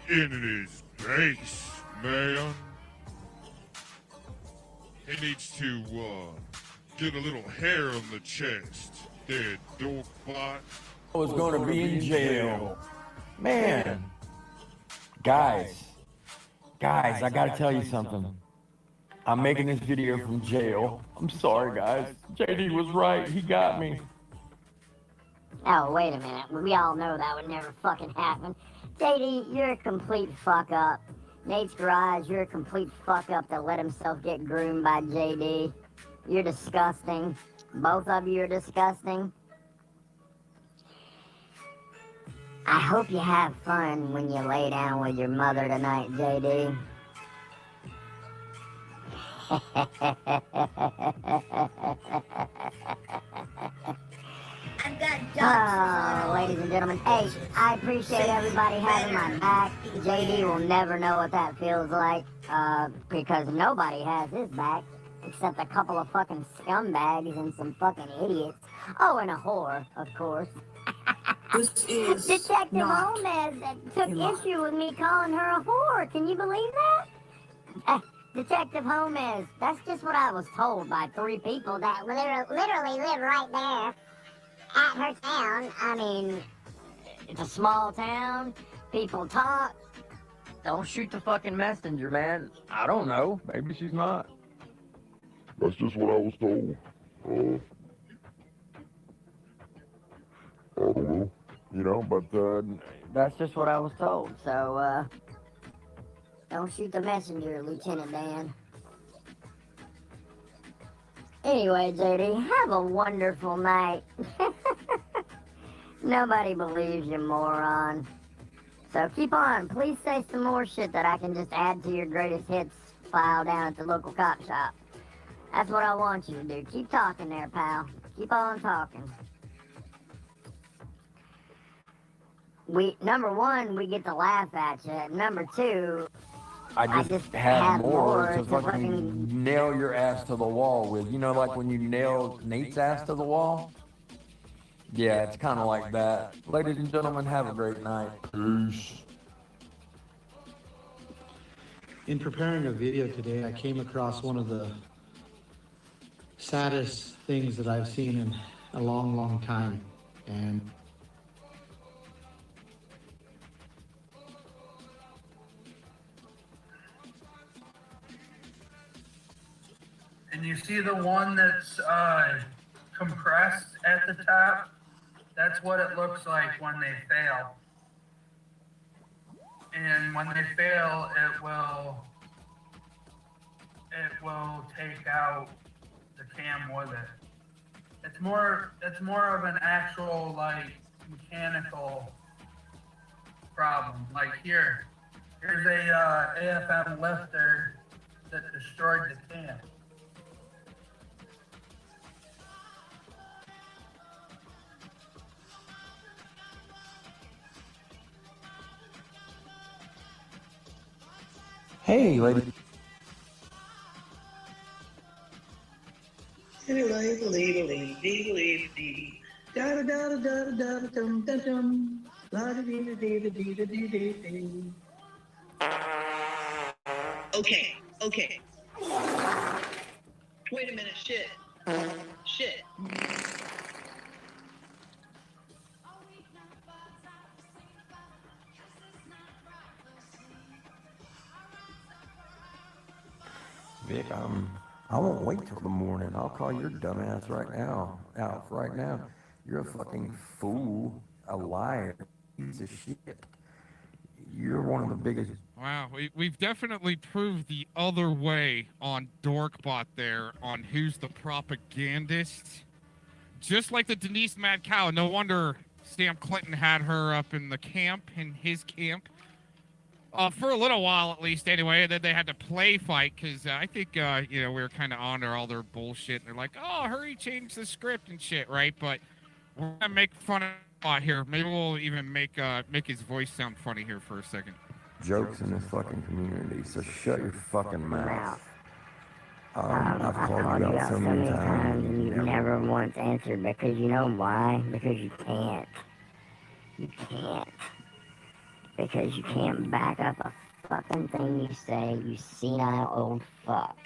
his base, man. He needs to get a little hair on the chest. Dead dorkbot. I was gonna be in jail. Man. Guys, I gotta tell you something. I'm making this video from jail. I'm sorry, guys. JD was right. He got me. Oh, wait a minute. We all know that would never fucking happen. JD, you're a complete fuck up. Nate's Garage, you're a complete fuck up that let himself get groomed by JD. You're disgusting. Both of you are disgusting. I hope you have fun when you lay down with your mother tonight, JD. Oh, ladies and gentlemen, hey, I appreciate everybody having my back. JD will never know what that feels like, because nobody has his back, except a couple of fucking scumbags and some fucking idiots. Oh, and a whore, of course. Detective Gomez took issue with me calling her a whore. Can you believe that? Detective Gomez, that's just what I was told by 3 people that literally live right there at her town. I mean, it's a small town. People talk. Don't shoot the fucking messenger, man. I don't know. Maybe she's not. That's just what I was told. I don't know. You know, but That's just what I was told. So, don't shoot the messenger, Lieutenant Dan. Anyway, JD, have a wonderful night. Nobody believes you, moron. So keep on. Please say some more shit that I can just add to your greatest hits file down at the local cop shop. That's what I want you to do. Keep talking there, pal. Keep on talking. Number 1, we get to laugh at you. Number 2, I just have more to fucking nail your ass to the wall with. You know, like when you nail Nate's ass to the wall? Yeah, it's kind of like that. Ladies and gentlemen, have a great night. Peace. In preparing a video today, I came across one of the saddest things that I've seen in a long, long time. And you see the one that's compressed at the top? That's what it looks like when they fail. And when they fail, it will take out the cam with it. It's more of an actual like mechanical problem. Like here's a AFM lifter that destroyed the cam. Hey, lady. Okay. Wait a minute, shit. Vic, I won't wait till the morning. I'll call your dumbass out right now. You're a fucking fool, a liar, piece of shit. You're one of the biggest. Wow, we've definitely proved the other way on Dorkbot there on who's the propagandist. Just like the Denise Mad Cow. No wonder Sam Clinton had her up in the camp, in his camp. For a little while, at least, anyway. And then they had to play fight because I think, we were kind of on to all their bullshit. And they're like, oh, hurry, change the script and shit, right? But we're going to make fun of it here. Maybe we'll even make his voice sound funny here for a second. Jokes in this fucking community, so shut your fucking mouth. I've called you out so many times and you never once answered because you know why? Because you can't. You can't. Because you can't back up a fucking thing you say, you senile old fuck.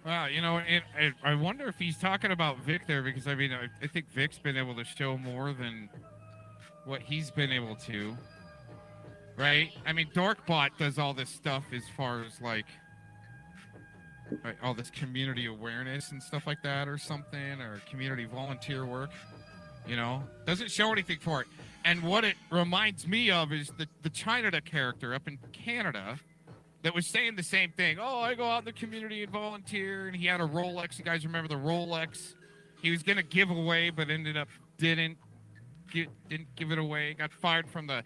Well, I wonder if he's talking about Vic there because, I think Vic's been able to show more than what he's been able to. Right? Dorkbot does all this stuff as far as, like, all this community awareness and stuff like that or something, or community volunteer work, Doesn't show anything for it. And what it reminds me of is the China character up in Canada that was saying the same thing. Oh, I go out in the community and volunteer, and he had a Rolex. You guys remember the Rolex? He was going to give away, but ended up didn't give it away. Got fired from the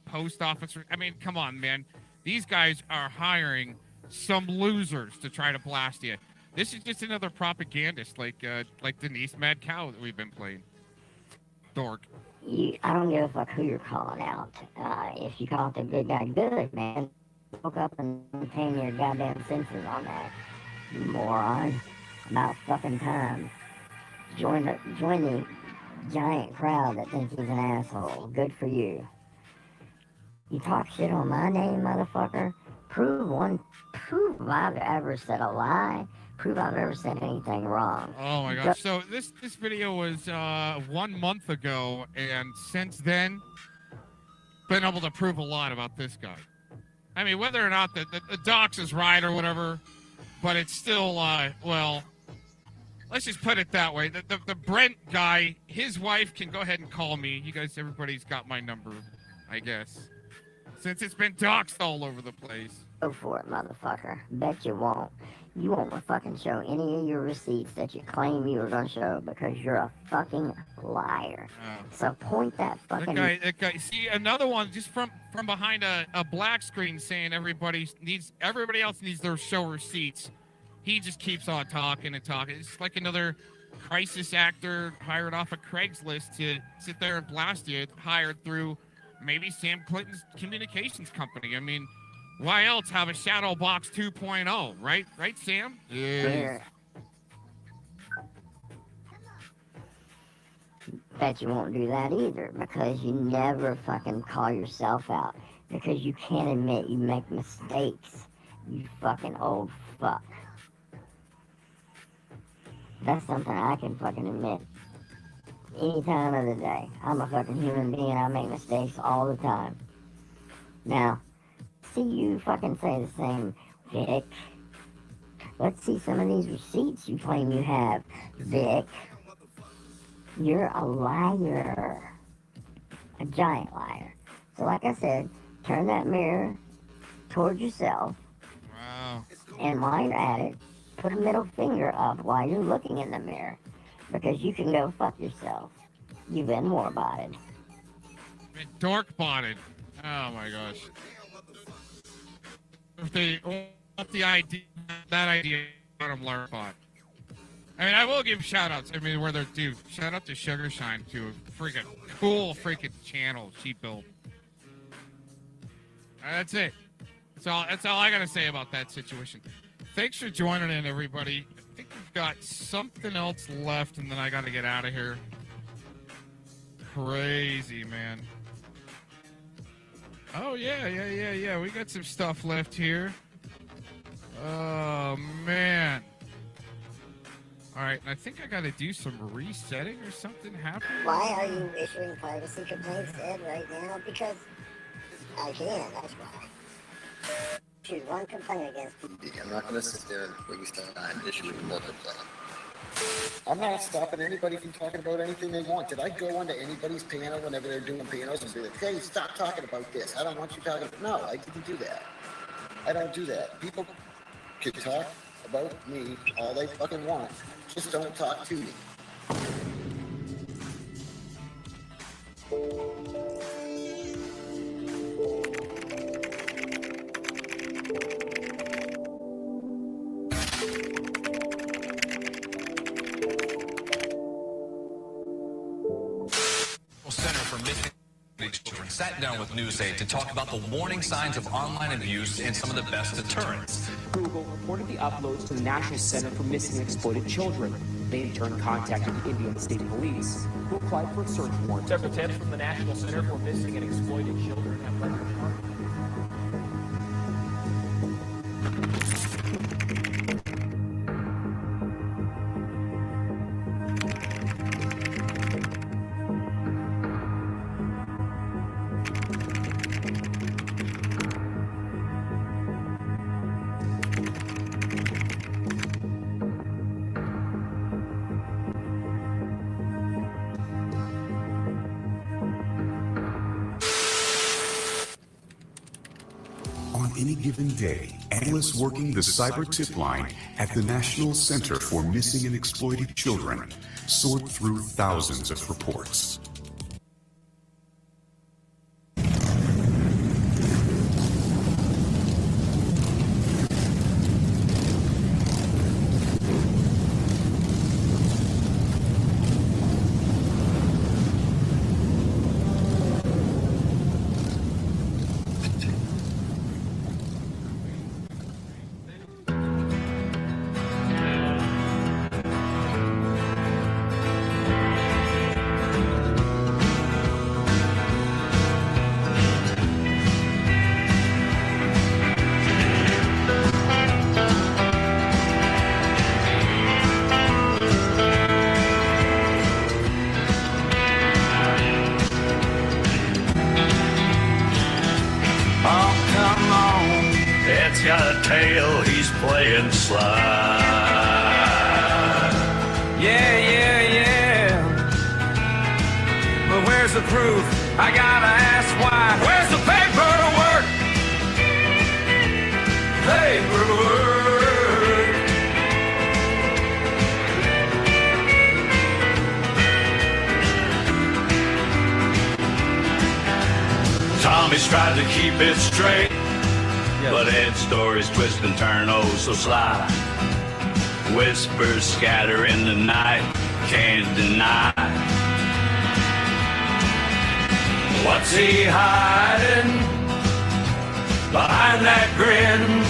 post office. Come on, man. These guys are hiring some losers to try to blast you. This is just another propagandist like Denise Mad Cow that we've been playing. Dork. I don't give a fuck who you're calling out. If you call it the good guy, good, man. Woke up and pay your goddamn senses on that, you moron. About fucking time. Join the giant crowd that thinks he's an asshole. Good for you. You talk shit on my name, motherfucker. Prove I've ever said a lie. Prove I've ever said anything wrong. Oh my gosh. So this video was 1 month ago, and since then, been able to prove a lot about this guy. Whether or not the docs is right or whatever, but it's still, let's just put it that way. The Brent guy, his wife can go ahead and call me. You guys, everybody's got my number, I guess. Since it's been doxed all over the place. Go for it, motherfucker. Bet you won't. You won't fucking show any of your receipts that you claim you were gonna show because you're a fucking liar. So point that fucking... That guy, see, another one just from behind a black screen saying everybody else needs their show receipts. He just keeps on talking and talking. It's like another crisis actor hired off of Craigslist to sit there and blast you, hired through maybe Sam Clinton's communications company. Why else have a shadow box 2.0, right? Right, Sam? Yeah. Bet you won't do that either because you never fucking call yourself out because you can't admit you make mistakes. You fucking old fuck. That's something I can fucking admit. Any time of the day. I'm a fucking human being. I make mistakes all the time. Now, see you fucking say the same, Vic. Let's see some of these receipts you claim you have, Vic. You're a liar. A giant liar. So like I said, turn that mirror towards yourself. Wow. And while you're at it, put a middle finger up while you're looking in the mirror. Because you can go fuck yourself. You've been war-botted. Been dork-botted. Oh my gosh. If they want the idea, that idea, let them learn bot. I mean, I will give shout-outs. I mean, where they're due. Shout-out to Sugarshine, to a freaking cool freaking channel she built. That's it. That's all I gotta say about that situation. Thanks for joining in, everybody. I think we've got something else left, and then I gotta get out of here. Crazy, man. Oh, yeah. We got some stuff left here. Oh, man. All right, and I think I gotta do some resetting or something happening. Why are you issuing privacy complaints, Ed, right now? Because I can, that's why. Issue one complaint against you. I'm not going to sit there and waste time issuing multiple. I'm not stopping anybody from talking about anything they want. Did I go onto anybody's panel whenever they're doing panels and be like, hey, stop talking about this. I don't want you talking about... No, I didn't do that. I don't do that. People can talk about me all they fucking want. Just don't talk to me. Center for Missing Children sat down with NewsAid to talk about the warning signs of online abuse and some of the best deterrents. Google reported the uploads to the National Center for Missing and Exploited Children. They in turn contacted the Indiana State Police, who applied for a search warrant. Several tips from the National Center for Missing and Exploited Children have led to any given day, analysts working the cyber tip line at the National Center for Missing and Exploited Children sort through thousands of reports. Tommy's tried to keep it straight, but Ed's stories twist and turn oh so sly. Whispers scatter in the night, can't deny. What's he hiding behind that grin?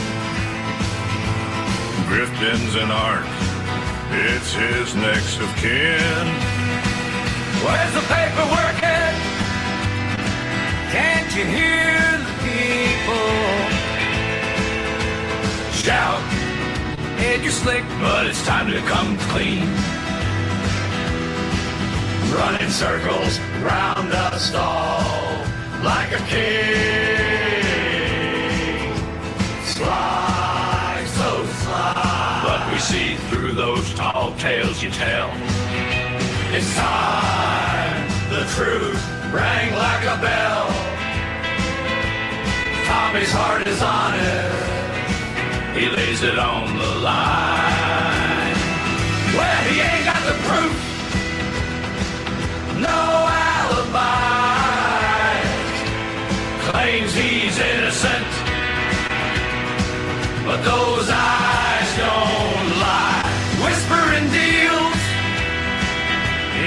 Griffin's an art, it's his next of kin. Where's the paperwork at? Can't you hear the people? you're slick, but it's time to come clean. Running circles round a stall like a king. Slide, so slide. But we see through those tall tales you tell. It's time, the truth rang like a bell. Tommy's heart is honest, he lays it on the line. Well, he ain't got the proof, no alibi. Claims he's innocent, but those eyes don't lie. Whispering deals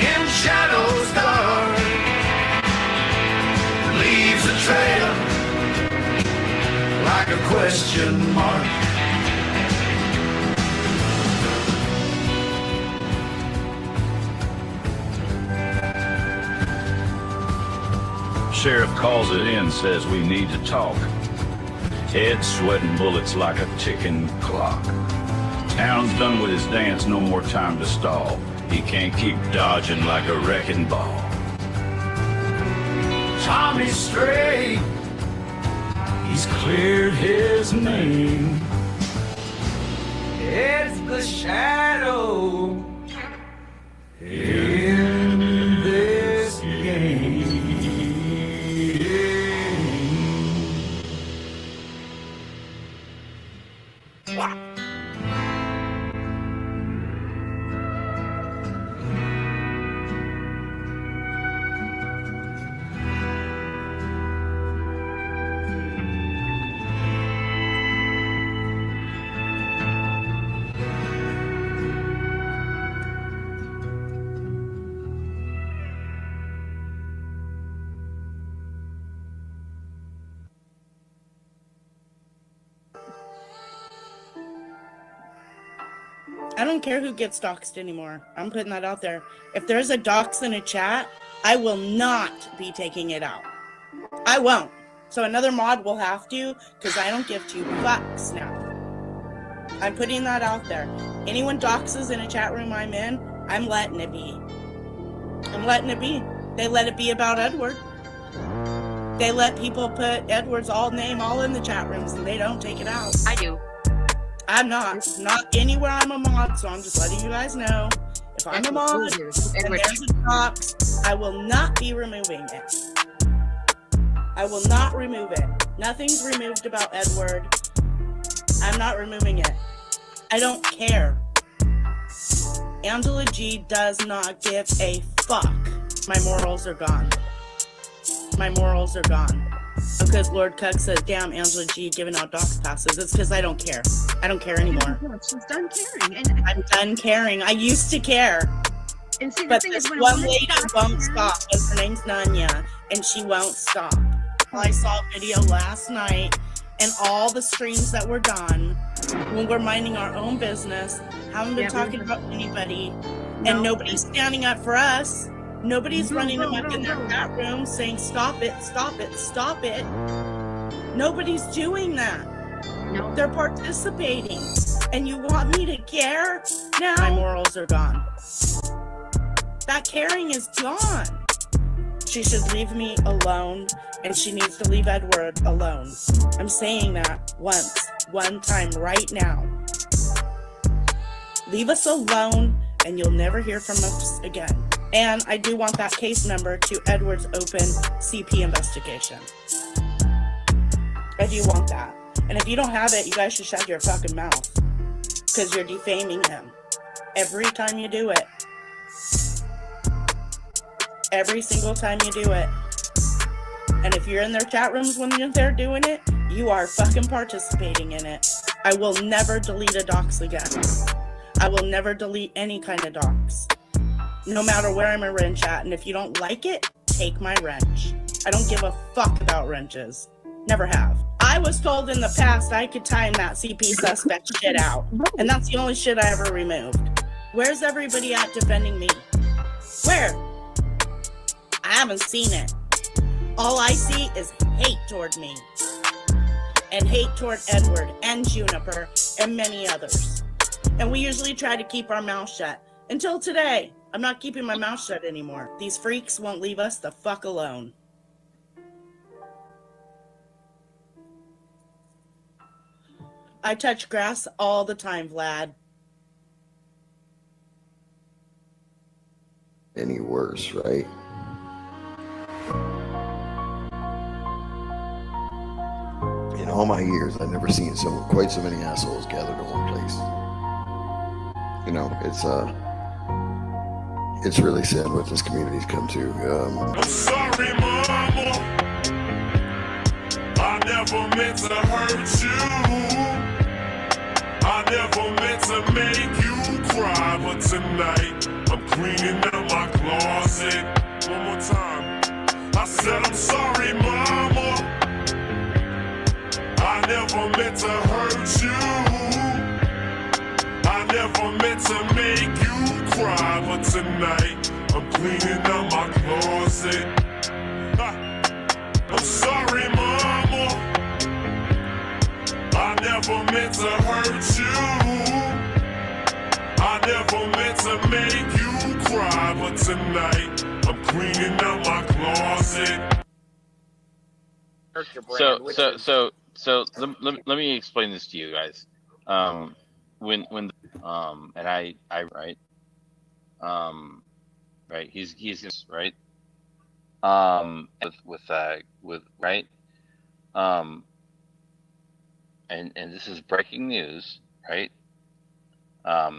in shadows dark, leaves a trail like a question mark. Sheriff calls it in, says we need to talk. Head sweating bullets like a ticking clock. Town's done with his dance, no more time to stall. He can't keep dodging like a wrecking ball. Tommy's straight, he's cleared his name. It's the shadow in this game. I don't care who gets doxxed anymore. I'm putting that out there. If there's a dox in a chat, I will not be taking it out. I won't. So another mod will have to, because I don't give 2 fucks now. I'm putting that out there. Anyone doxes in a chat room I'm in, I'm letting it be. I'm letting it be. They let it be about Edward. They let people put Edward's name all in the chat rooms and they don't take it out. I do. I'm not anywhere I'm a mod, so I'm just letting you guys know. If I'm a mod and there's a dox, I will not be removing it. I will not remove it. Nothing's removed about Edward. I'm not removing it. I don't care. Angela G does not give a fuck. My morals are gone. My morals are gone. Because Lord Cuck says, damn, Angela G giving out dox passes. It's because I don't care. I don't care anymore. She's done caring. I'm done caring. I used to care. And see, but this one lady won't stop. And her name's Nanya. And she won't stop. I saw a video last night and all the streams that were done when we're minding our own business, haven't been talking about anybody, and nobody's standing up for us. Nobody's running them up in their chat room saying, stop it, stop it, stop it. Nobody's doing that. No. They're participating. And you want me to care now? My morals are gone. That caring is gone. She should leave me alone, and she needs to leave Edward alone. I'm saying that one time right now. Leave us alone, and you'll never hear from us again. And I do want that case number to Edward's open CP investigation. I do want that. And if you don't have it, you guys should shut your fucking mouth. Because you're defaming him. Every time you do it. Every single time you do it. And if you're in their chat rooms when they're doing it, you are fucking participating in it. I will never delete a dox again. I will never delete any kind of dox. No matter where I'm in chat. And if you don't like it, take my wrench. I don't give a fuck about wrenches. Never have. I was told in the past I could time that CP suspect shit out. And that's the only shit I ever removed. Where's everybody at defending me? Where? I haven't seen it. All I see is hate toward me. And hate toward Edward and Juniper and many others. And we usually try to keep our mouth shut. Until today, I'm not keeping my mouth shut anymore. These freaks won't leave us the fuck alone. I touch grass all the time, Vlad. Any worse, right? In all my years, I've never seen quite so many assholes gathered in one place. You know, it's really sad what this community's come to. I'm sorry, mama. I never meant to hurt you. I never meant to make you cry, but tonight I'm cleaning up my closet. One more time. I said I'm sorry, mama. I never meant to hurt you. I never meant to make you cry, but tonight I'm cleaning up my closet. I'm sorry, mama. I never meant to hurt you. I never meant to make you cry, but tonight I'm cleaning up my closet. So let me explain this to you guys. When and I right, right, he's right, with right, and this is breaking news, right?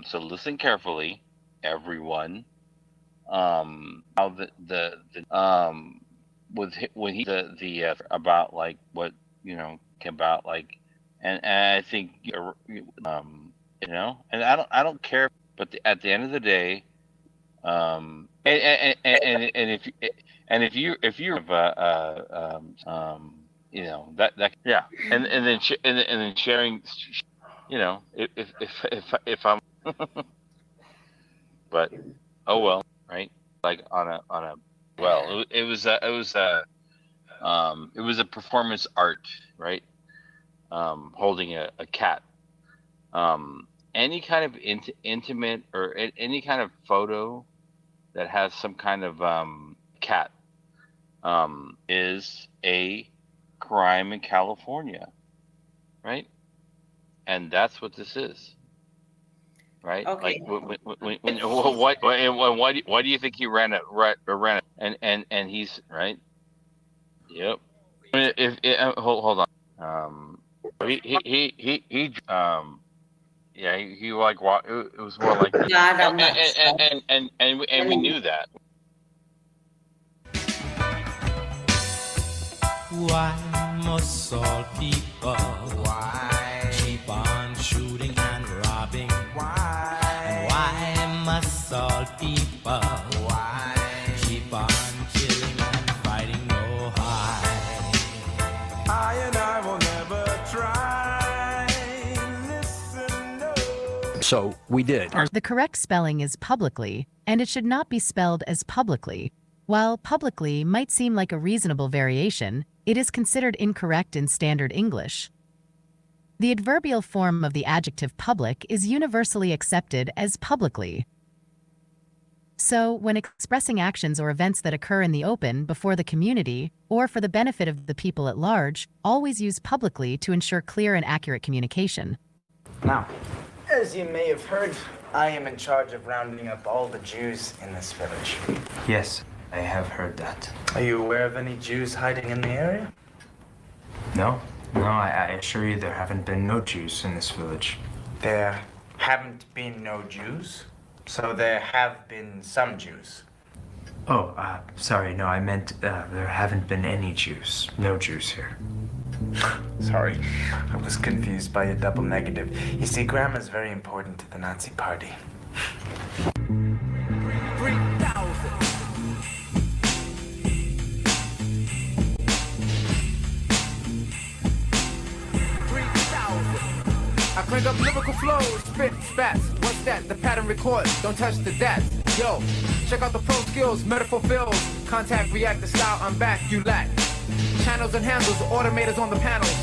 So listen carefully, everyone. How when he about like what about like, and I think and I don't care, but at the end of the day, and if you that yeah, and then sharing, if I'm but oh well, right? Like on a well, it was a performance art, right? Holding a cat. Any kind of intimate or any kind of photo that has some kind of cat is a crime in California, right? And that's what this is, right? Okay. Like why do you think he ran it? And he's right. Yep. Hold on. He like what? It was more like and we knew that. Why must all people keep on shooting and robbing? And why must all people keep on killing and fighting no high? I and I will never try. Listen, no. So we did. The correct spelling is publicly, and it should not be spelled as publicly. While publicly might seem like a reasonable variation, it is considered incorrect in standard English. The adverbial form of the adjective public is universally accepted as publicly. So, when expressing actions or events that occur in the open before the community, or for the benefit of the people at large, always use publicly to ensure clear and accurate communication. Now, as you may have heard, I am in charge of rounding up all the Jews in this village. Yes, I have heard that. Are you aware of any Jews hiding in the area? No, I assure you there haven't been no Jews in this village. There haven't been no Jews? So there have been some Jews? Oh, sorry, no, I meant there haven't been any Jews. No Jews here. Sorry, I was confused by a double negative. You see, grammar's very important to the Nazi Party. 3,000. I crank up lyrical flows, spit, spats. What's that? The pattern records. Don't touch the dat. Yo, check out the pro skills, metaphor fills. Contact, react, the style, I'm back, you lack. Channels and handles, automators on the panels.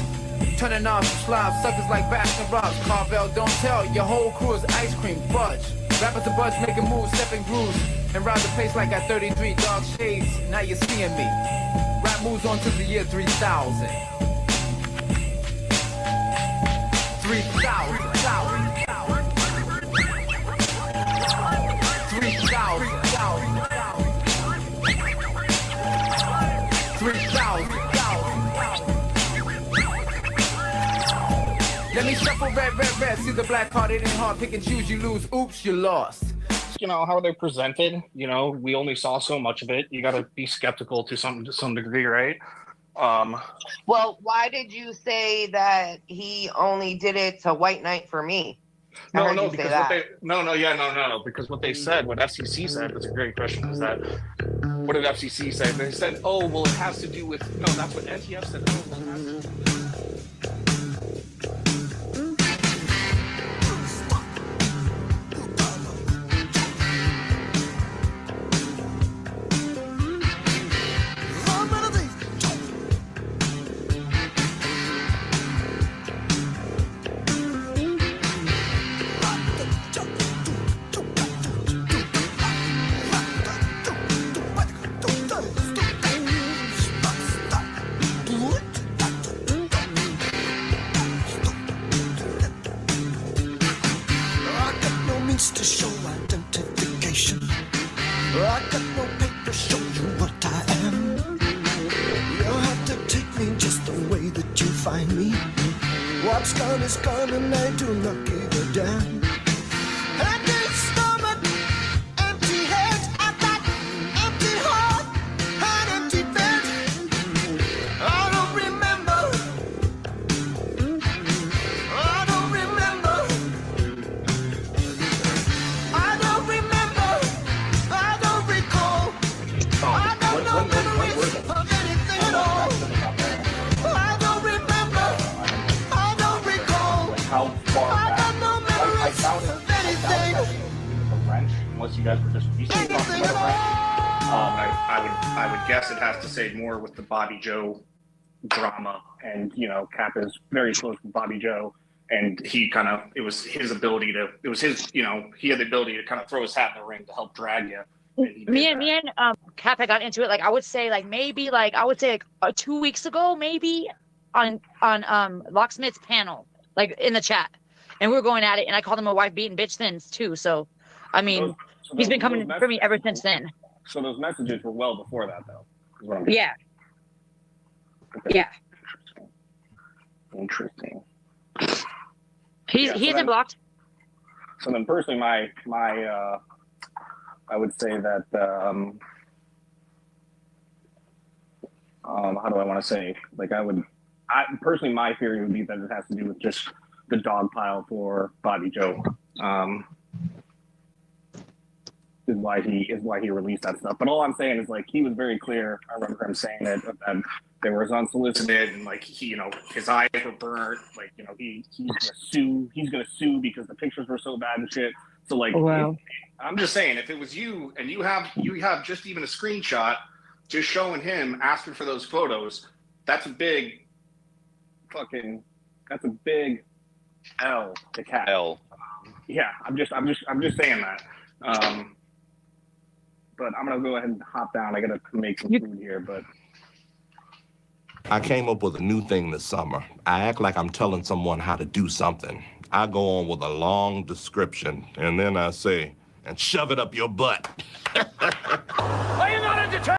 Turning off some slobs, suckers like Baskin Robbins. Carvel, don't tell, your whole crew is ice cream fudge. Rappers a budge, making moves, stepping grooves, and ride the pace like at 33 dark shades. Now you're seeing me. Rap moves on to the year 3000. 3,000. 3,000. Let me shuffle red. See the black card, it ain't hard. Pick and choose, you lose. Oops, you lost. You know how they're presented. You know, we only saw so much of it. You got to be skeptical to some degree, right? Well, why did you say that he only did it to White Knight for me? No, because because what they said, what FCC said, that's a great question, is that, what did FCC say? They said, oh, well, it has to do with, no, that's what NTF said. Oh, well, it has to do with. To show identification, I got no paper to show you what I am. You'll have to take me just the way that you find me. What's gone is gone, and I do not give a damn. Empty stomach, empty head, I got empty heart and empty bed. I don't remember. I don't remember. How far back? I doubt it. A wrench, unless you guys were just recently talking about a wrench. I would guess it has to say more with the Bobby Joe drama, and you know, Cap is very close with Bobby Joe, and he kind of, it was his, you know, he had the ability to kind of throw his hat in the ring to help drag you. Me and Cap had got into it, like I would say, like maybe, like I would say, like 2 weeks ago, maybe on Locksmith's panel, like in the chat, and we were going at it, and I called him a wife beating bitch thins too. So, I mean, he's been coming for me ever since then. So those messages were well before that, though. Yeah. Okay. Yeah. Interesting. He isn't blocked. So then, personally, my I would say that how do I want to say? Like, personally, my theory would be that it has to do with just the dog pile for Bobby Joe. Is why he released that stuff. But all I'm saying is, like, he was very clear. I remember him saying that there was unsolicited, and like, he, you know, his eyes were burnt. Like, you know, he's gonna sue because the pictures were so bad and shit. So like, I'm just saying, if it was you and you have just even a screenshot just showing him asking for those photos, that's a big L to Cap. Yeah, I'm just saying that. But I'm gonna go ahead and hop down. I gotta make some food here, but. I came up with a new thing this summer. I act like I'm telling someone how to do something. I go on with a long description, and then I say, and shove it up your butt. Are you not entertained?